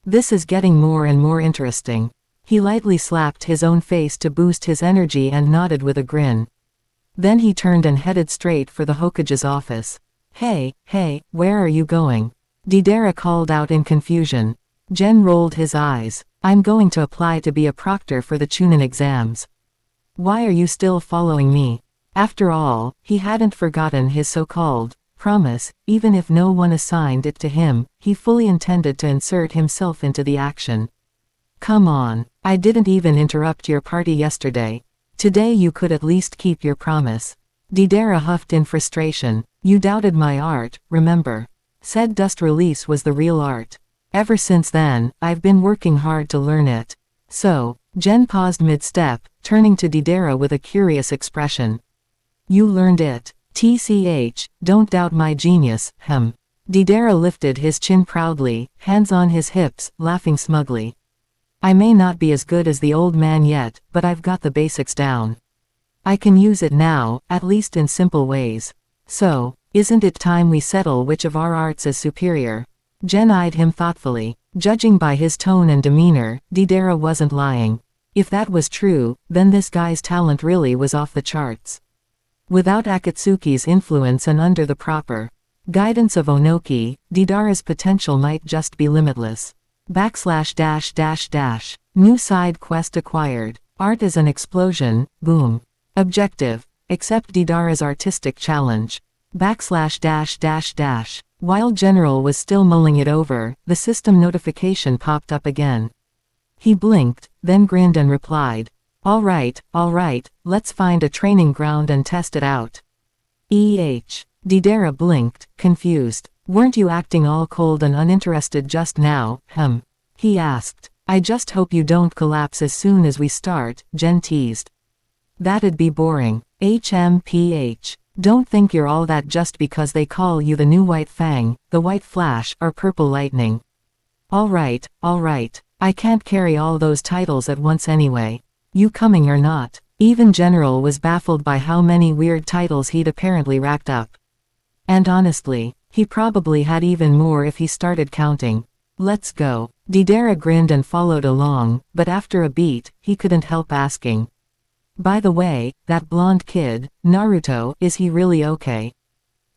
This is getting more and more interesting. He lightly slapped his own face to boost his energy and nodded with a grin. Then he turned and headed straight for the Hokage's office. Hey, where are you going? Deidara called out in confusion. Gen rolled his eyes. I'm going to apply to be a proctor for the Chunin exams. Why are you still following me? After all, he hadn't forgotten his so-called Promise, even if no one assigned it to him, he fully intended to insert himself into the action. Come on, I didn't even interrupt your party yesterday. Today you could at least keep your promise. Deidara huffed in frustration. You doubted my art, remember? Said dust release was the real art. Ever since then, I've been working hard to learn it. So, Gen paused mid-step, turning to Deidara with a curious expression. You learned it. TCH, don't doubt my genius, Deidara lifted his chin proudly, hands on his hips, laughing smugly. I may not be as good as the old man yet, but I've got the basics down. I can use it now, at least in simple ways. So, isn't it time we settle which of our arts is superior? Gen eyed him thoughtfully. Judging by his tone and demeanor, Deidara wasn't lying. If that was true, then this guy's talent really was off the charts. Without Akatsuki's influence and under the proper guidance of Onoki, Deidara's potential might just be limitless. / New side quest acquired. Art is an explosion, boom. Objective. Accept Deidara's artistic challenge. / While General was still mulling it over, the system notification popped up again. He blinked, then grinned and replied. All right, let's find a training ground and test it out. Deidara blinked, confused. Weren't you acting all cold and uninterested just now, He asked. I just hope you don't collapse as soon as we start, Gen teased. That'd be boring. HMPH. Don't think you're all that just because they call you the new White Fang, the White Flash, or Purple Lightning. All right, I can't carry all those titles at once anyway. You coming or not? Even General was baffled by how many weird titles he'd apparently racked up. And honestly, he probably had even more if he started counting. Let's go. Deidara grinned and followed along, but after a beat, he couldn't help asking. By the way, that blonde kid, Naruto, is he really okay?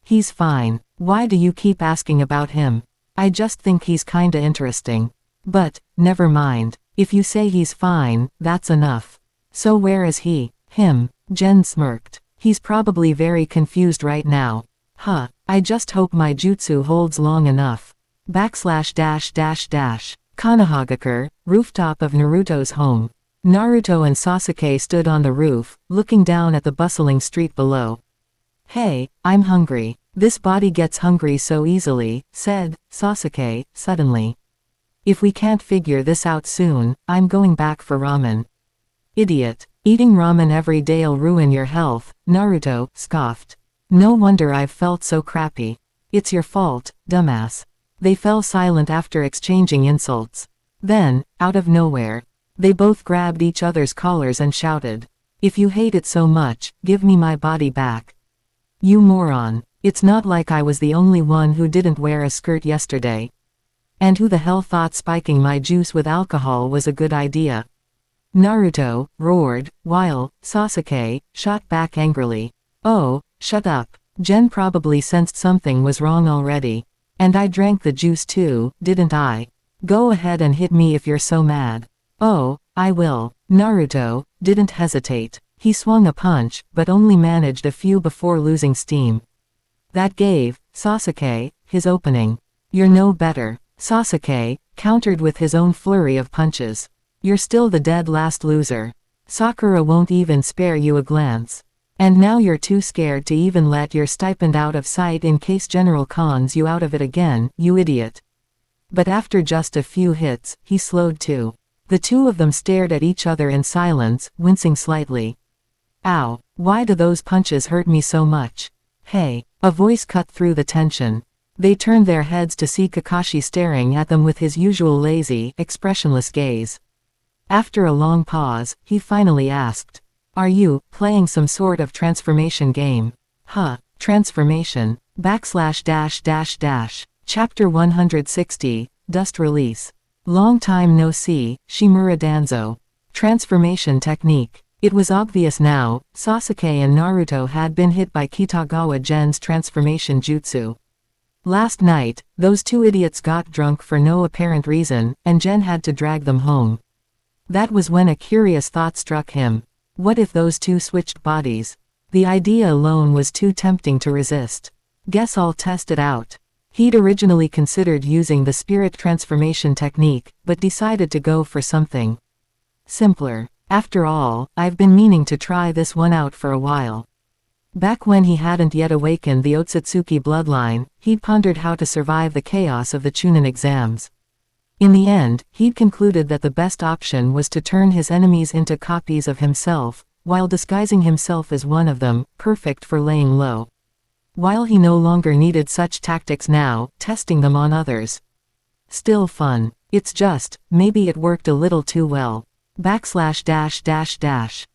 He's fine. Why do you keep asking about him? I just think he's kinda interesting. But, never mind. If you say he's fine, that's enough. So where is he? Him. Gen smirked. He's probably very confused right now. I just hope my jutsu holds long enough. / Konohagakure, rooftop of Naruto's home. Naruto and Sasuke stood on the roof, looking down at the bustling street below. Hey, I'm hungry. This body gets hungry so easily, said Sasuke, suddenly. If we can't figure this out soon, I'm going back for ramen. Idiot. Eating ramen every day'll ruin your health, Naruto scoffed. No wonder I've felt so crappy. It's your fault, dumbass. They fell silent after exchanging insults. Then, out of nowhere, they both grabbed each other's collars and shouted. If you hate it so much, give me my body back. You moron. It's not like I was the only one who didn't wear a skirt yesterday. And who the hell thought spiking my juice with alcohol was a good idea? Naruto roared, while Sasuke shot back angrily. Oh, shut up. Gen probably sensed something was wrong already. And I drank the juice too, didn't I? Go ahead and hit me if you're so mad. Oh, I will. Naruto didn't hesitate. He swung a punch, but only managed a few before losing steam. That gave Sasuke his opening. You're no better. Sasuke countered with his own flurry of punches. You're still the dead last loser. Sakura won't even spare you a glance. And now you're too scared to even let your stipend out of sight in case General cons you out of it again, you idiot. But after just a few hits, he slowed too. The two of them stared at each other in silence, wincing slightly. Ow, why do those punches hurt me so much? Hey, a voice cut through the tension. They turned their heads to see Kakashi staring at them with his usual lazy, expressionless gaze. After a long pause, he finally asked. Are you playing some sort of transformation game? Transformation. / Chapter 160, Dust Release. Long time no see, Shimura Danzo. Transformation technique. It was obvious now, Sasuke and Naruto had been hit by Kitagawa Gen's transformation jutsu. Last night, those two idiots got drunk for no apparent reason, and Gen had to drag them home. That was when a curious thought struck him. What if those two switched bodies? The idea alone was too tempting to resist. Guess I'll test it out. He'd originally considered using the spirit transformation technique, but decided to go for something simpler. After all, I've been meaning to try this one out for a while. Back when he hadn't yet awakened the Ōtsutsuki bloodline, he'd pondered how to survive the chaos of the Chunin exams. In the end, he'd concluded that the best option was to turn his enemies into copies of himself, while disguising himself as one of them, perfect for laying low. While he no longer needed such tactics now, testing them on others. Still fun. It's just, maybe it worked a little too well. ///.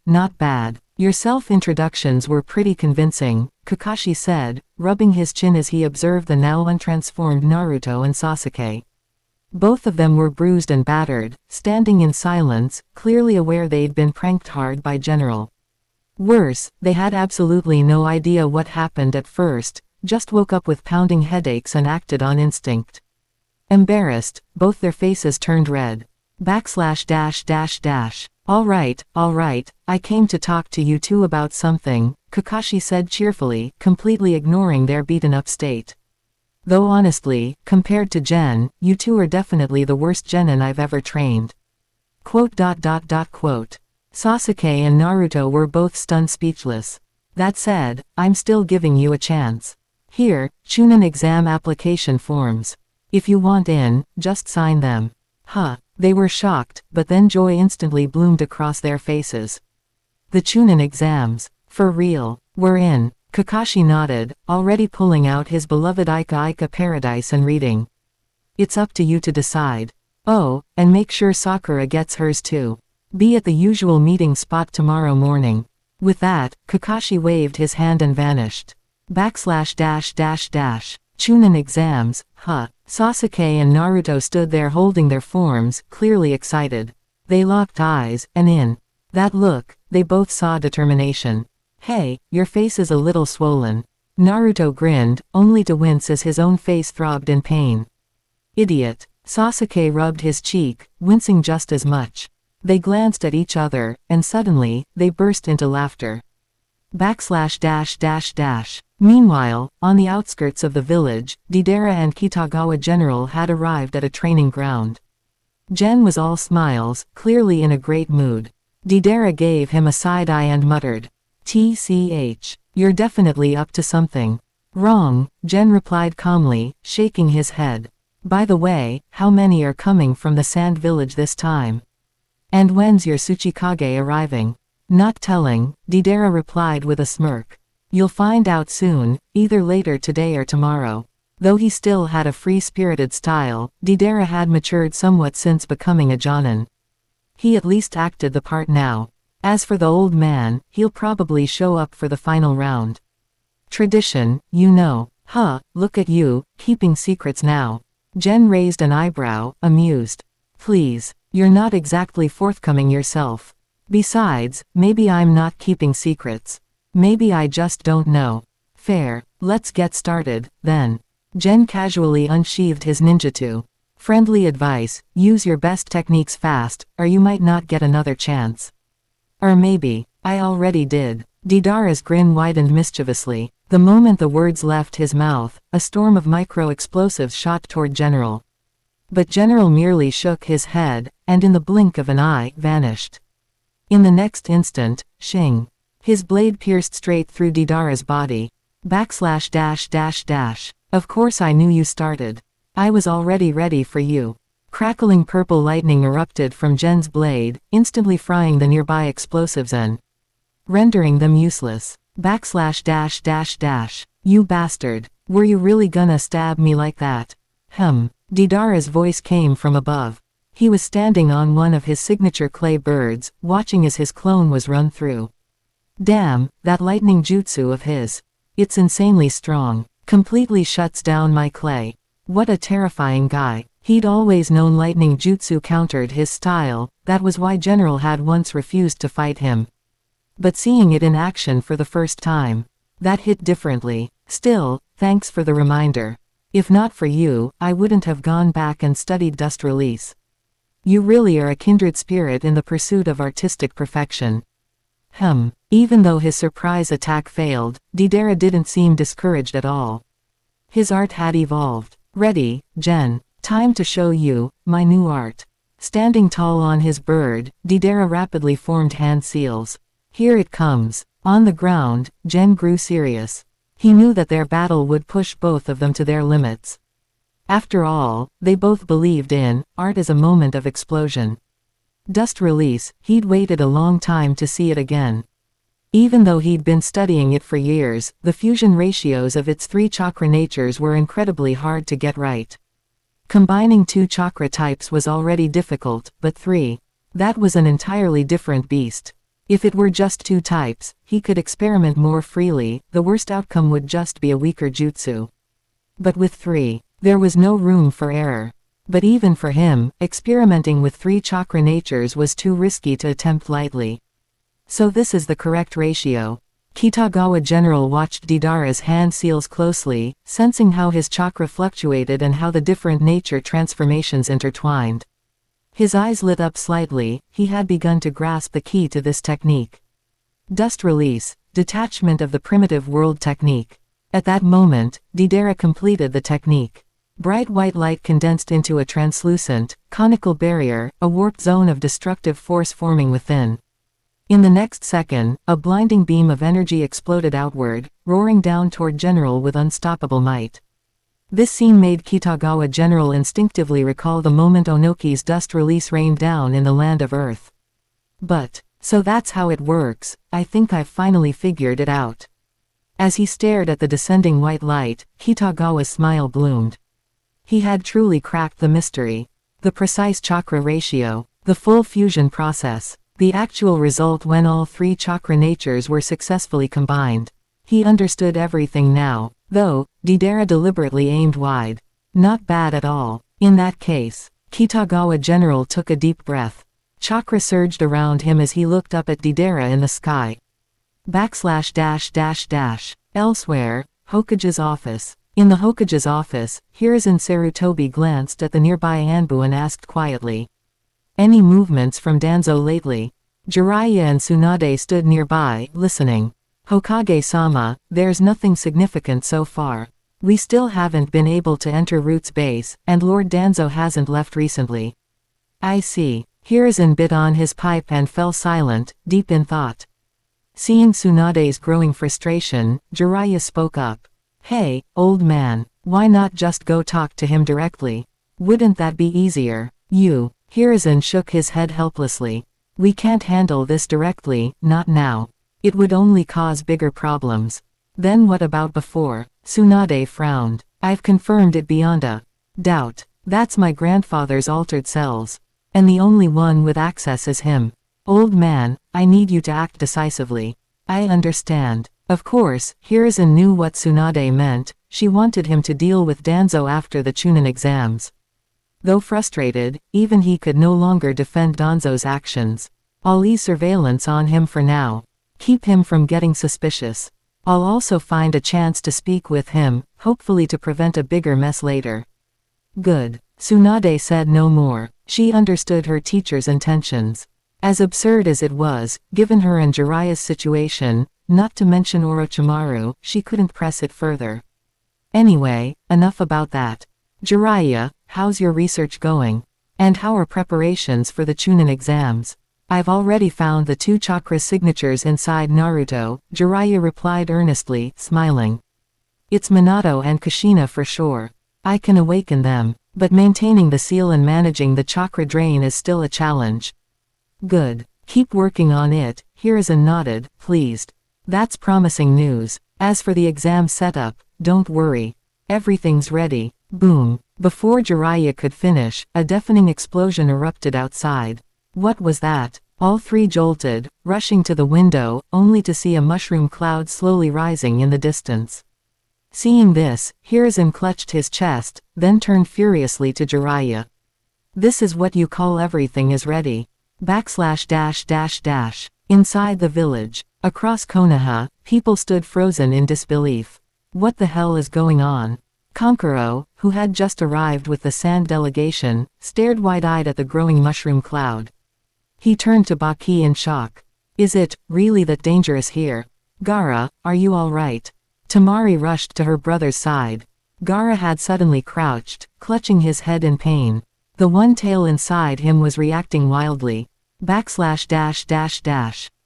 Not bad. Your self-introductions were pretty convincing, Kakashi said, rubbing his chin as he observed the now untransformed Naruto and Sasuke. Both of them were bruised and battered, standing in silence, clearly aware they'd been pranked hard by General. Worse, they had absolutely no idea what happened at first, just woke up with pounding headaches and acted on instinct. Embarrassed, both their faces turned red. //. All right, I came to talk to you two about something, Kakashi said cheerfully, completely ignoring their beaten-up state. Though honestly, compared to Gen, you two are definitely the worst genin I've ever trained. Sasuke and Naruto were both stunned speechless. That said, I'm still giving you a chance. Here, Chunin exam application forms. If you want in, just sign them. They were shocked, but then joy instantly bloomed across their faces. The Chunin exams. For real. We're in. Kakashi nodded, already pulling out his beloved Ika Paradise and reading. It's up to you to decide. Oh, and make sure Sakura gets hers too. Be at the usual meeting spot tomorrow morning. With that, Kakashi waved his hand and vanished. Chunin exams, Sasuke and Naruto stood there holding their forms, clearly excited. They locked eyes, and in that look, they both saw determination. Hey, your face is a little swollen. Naruto grinned, only to wince as his own face throbbed in pain. Idiot. Sasuke rubbed his cheek, wincing just as much. They glanced at each other, and suddenly, they burst into laughter. Meanwhile, on the outskirts of the village, Deidara and Kitagawa General had arrived at a training ground. Gen was all smiles, clearly in a great mood. Deidara gave him a side eye and muttered, "TCH, you're definitely up to something." "Wrong," Gen replied calmly, shaking his head. "By the way, how many are coming from the Sand Village this time? And when's your Tsuchikage arriving?" "Not telling," Deidara replied with a smirk. "You'll find out soon, either later today or tomorrow." Though he still had a free-spirited style, Deidara had matured somewhat since becoming a jonin. He at least acted the part now. As for the old man, he'll probably show up for the final round. Tradition, you know. Look at you, keeping secrets now. Gen raised an eyebrow, amused. "Please, you're not exactly forthcoming yourself. Besides, maybe I'm not keeping secrets. Maybe I just don't know." "Fair, let's get started, then." Gen casually unsheathed his ninjutsu. "Friendly advice, use your best techniques fast, or you might not get another chance." "Or maybe, I already did." Deidara's grin widened mischievously. The moment the words left his mouth, a storm of micro-explosives shot toward General. But General merely shook his head, and in the blink of an eye, vanished. In the next instant, shing. His blade pierced straight through Deidara's body. Of course I knew you started. I was already ready for you. Crackling purple lightning erupted from Gen's blade, instantly frying the nearby explosives and rendering them useless. You bastard. Were you really gonna stab me like that? Deidara's voice came from above. He was standing on one of his signature clay birds, watching as his clone was run through. Damn, that lightning jutsu of his. It's insanely strong. Completely shuts down my clay. What a terrifying guy. He'd always known lightning jutsu countered his style, that was why General had once refused to fight him. But seeing it in action for the first time, that hit differently. Still, thanks for the reminder. If not for you, I wouldn't have gone back and studied dust release. You really are a kindred spirit in the pursuit of artistic perfection. Even though his surprise attack failed, Deidara didn't seem discouraged at all. His art had evolved. Ready, Gen. Time to show you my new art. Standing tall on his bird, Deidara rapidly formed hand seals. Here it comes. On the ground, Gen grew serious. He knew that their battle would push both of them to their limits. After all, they both believed in art as a moment of explosion. Dust release, he'd waited a long time to see it again. Even though he'd been studying it for years, the fusion ratios of its 3 chakra natures were incredibly hard to get right. Combining 2 chakra types was already difficult, but 3. That was an entirely different beast. If it were just 2 types, he could experiment more freely, the worst outcome would just be a weaker jutsu. But with 3, there was no room for error. But even for him, experimenting with 3 chakra natures was too risky to attempt lightly. So this is the correct ratio. Kitagawa General watched Deidara's hand seals closely, sensing how his chakra fluctuated and how the different nature transformations intertwined. His eyes lit up slightly, he had begun to grasp the key to this technique. Dust release, detachment of the primitive world technique. At that moment, Deidara completed the technique. Bright white light condensed into a translucent, conical barrier, a warped zone of destructive force forming within. In the next second, a blinding beam of energy exploded outward, roaring down toward General with unstoppable might. This scene made Kitagawa General instinctively recall the moment Onoki's dust release rained down in the land of Earth. But, so that's how it works, I think I've finally figured it out. As he stared at the descending white light, Kitagawa's smile bloomed. He had truly cracked the mystery. The precise chakra ratio, the full fusion process, the actual result when all 3 chakra natures were successfully combined. He understood everything now, though, Deidara deliberately aimed wide. Not bad at all. In that case, Kitagawa General took a deep breath. Chakra surged around him as he looked up at Deidara in the sky. // Elsewhere, Hokage's office. In the Hokage's office, Hiruzen Sarutobi glanced at the nearby Anbu and asked quietly. Any movements from Danzo lately? Jiraiya and Tsunade stood nearby, listening. Hokage-sama, there's nothing significant so far. We still haven't been able to enter Root's base, and Lord Danzo hasn't left recently. I see. Hiruzen bit on his pipe and fell silent, deep in thought. Seeing Tsunade's growing frustration, Jiraiya spoke up. Hey, old man, why not just go talk to him directly? Wouldn't that be easier? Hiruzen shook his head helplessly. We can't handle this directly, not now. It would only cause bigger problems. Then what about before? Tsunade frowned. I've confirmed it beyond a doubt. That's my grandfather's altered cells. And the only one with access is him. Old man, I need you to act decisively. I understand. Of course, Hiruzen knew what Tsunade meant. She wanted him to deal with Danzo after the Chunin exams. Though frustrated, even he could no longer defend Danzo's actions. I'll ease surveillance on him for now. Keep him from getting suspicious. I'll also find a chance to speak with him, hopefully to prevent a bigger mess later. Good. Tsunade said no more. She understood her teacher's intentions. As absurd as it was, given her and Jiraiya's situation, not to mention Orochimaru, she couldn't press it further. Anyway, enough about that. Jiraiya, how's your research going? And how are preparations for the Chunin exams? I've already found the 2 chakra signatures inside Naruto, Jiraiya replied earnestly, smiling. It's Minato and Kushina for sure. I can awaken them, but maintaining the seal and managing the chakra drain is still a challenge. Good. Keep working on it, Hiruzen nodded, pleased. That's promising news. As for the exam setup, don't worry. Everything's ready. Boom. Before Jiraiya could finish, a deafening explosion erupted outside. What was that? All 3 jolted, rushing to the window, only to see a mushroom cloud slowly rising in the distance. Seeing this, Hiruzen clutched his chest, then turned furiously to Jiraiya. This is what you call everything is ready. // Inside the village. Across Konoha, people stood frozen in disbelief. What the hell is going on? Kankuro, who had just arrived with the sand delegation, stared wide-eyed at the growing mushroom cloud. He turned to Baki in shock. Is it really that dangerous here? Gaara, are you all right? Temari rushed to her brother's side. Gaara had suddenly crouched, clutching his head in pain. The one tail inside him was reacting wildly.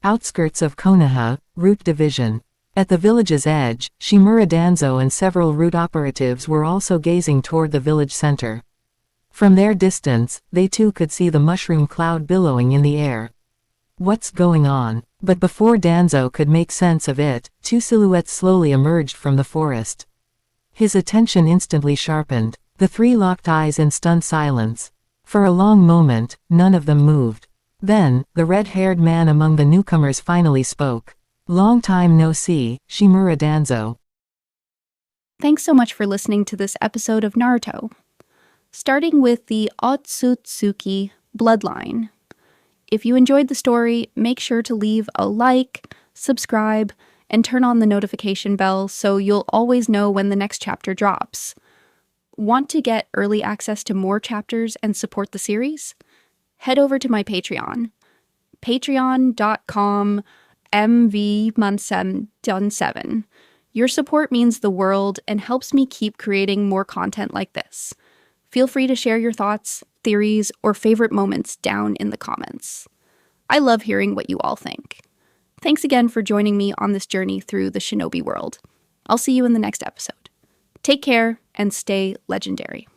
Outskirts of Konoha, Root Division. At the village's edge, Shimura Danzo and several root operatives were also gazing toward the village center. From their distance, they too could see the mushroom cloud billowing in the air. What's going on? But before Danzo could make sense of it, two silhouettes slowly emerged from the forest. His attention instantly sharpened. The three locked eyes in stunned silence. For a long moment, none of them moved. Then, the red-haired man among the newcomers finally spoke. Long time no see, Shimura Danzo. Thanks so much for listening to this episode of Naruto. Starting with the Ōtsutsuki Bloodline. If you enjoyed the story, make sure to leave a like, subscribe, and turn on the notification bell so you'll always know when the next chapter drops. Want to get early access to more chapters and support the series? Head over to my Patreon, patreon.com/mvmunsem7. Your support means the world and helps me keep creating more content like this. Feel free to share your thoughts, theories, or favorite moments down in the comments. I love hearing what you all think. Thanks again for joining me on this journey through the shinobi world. I'll see you in the next episode. Take care and stay legendary.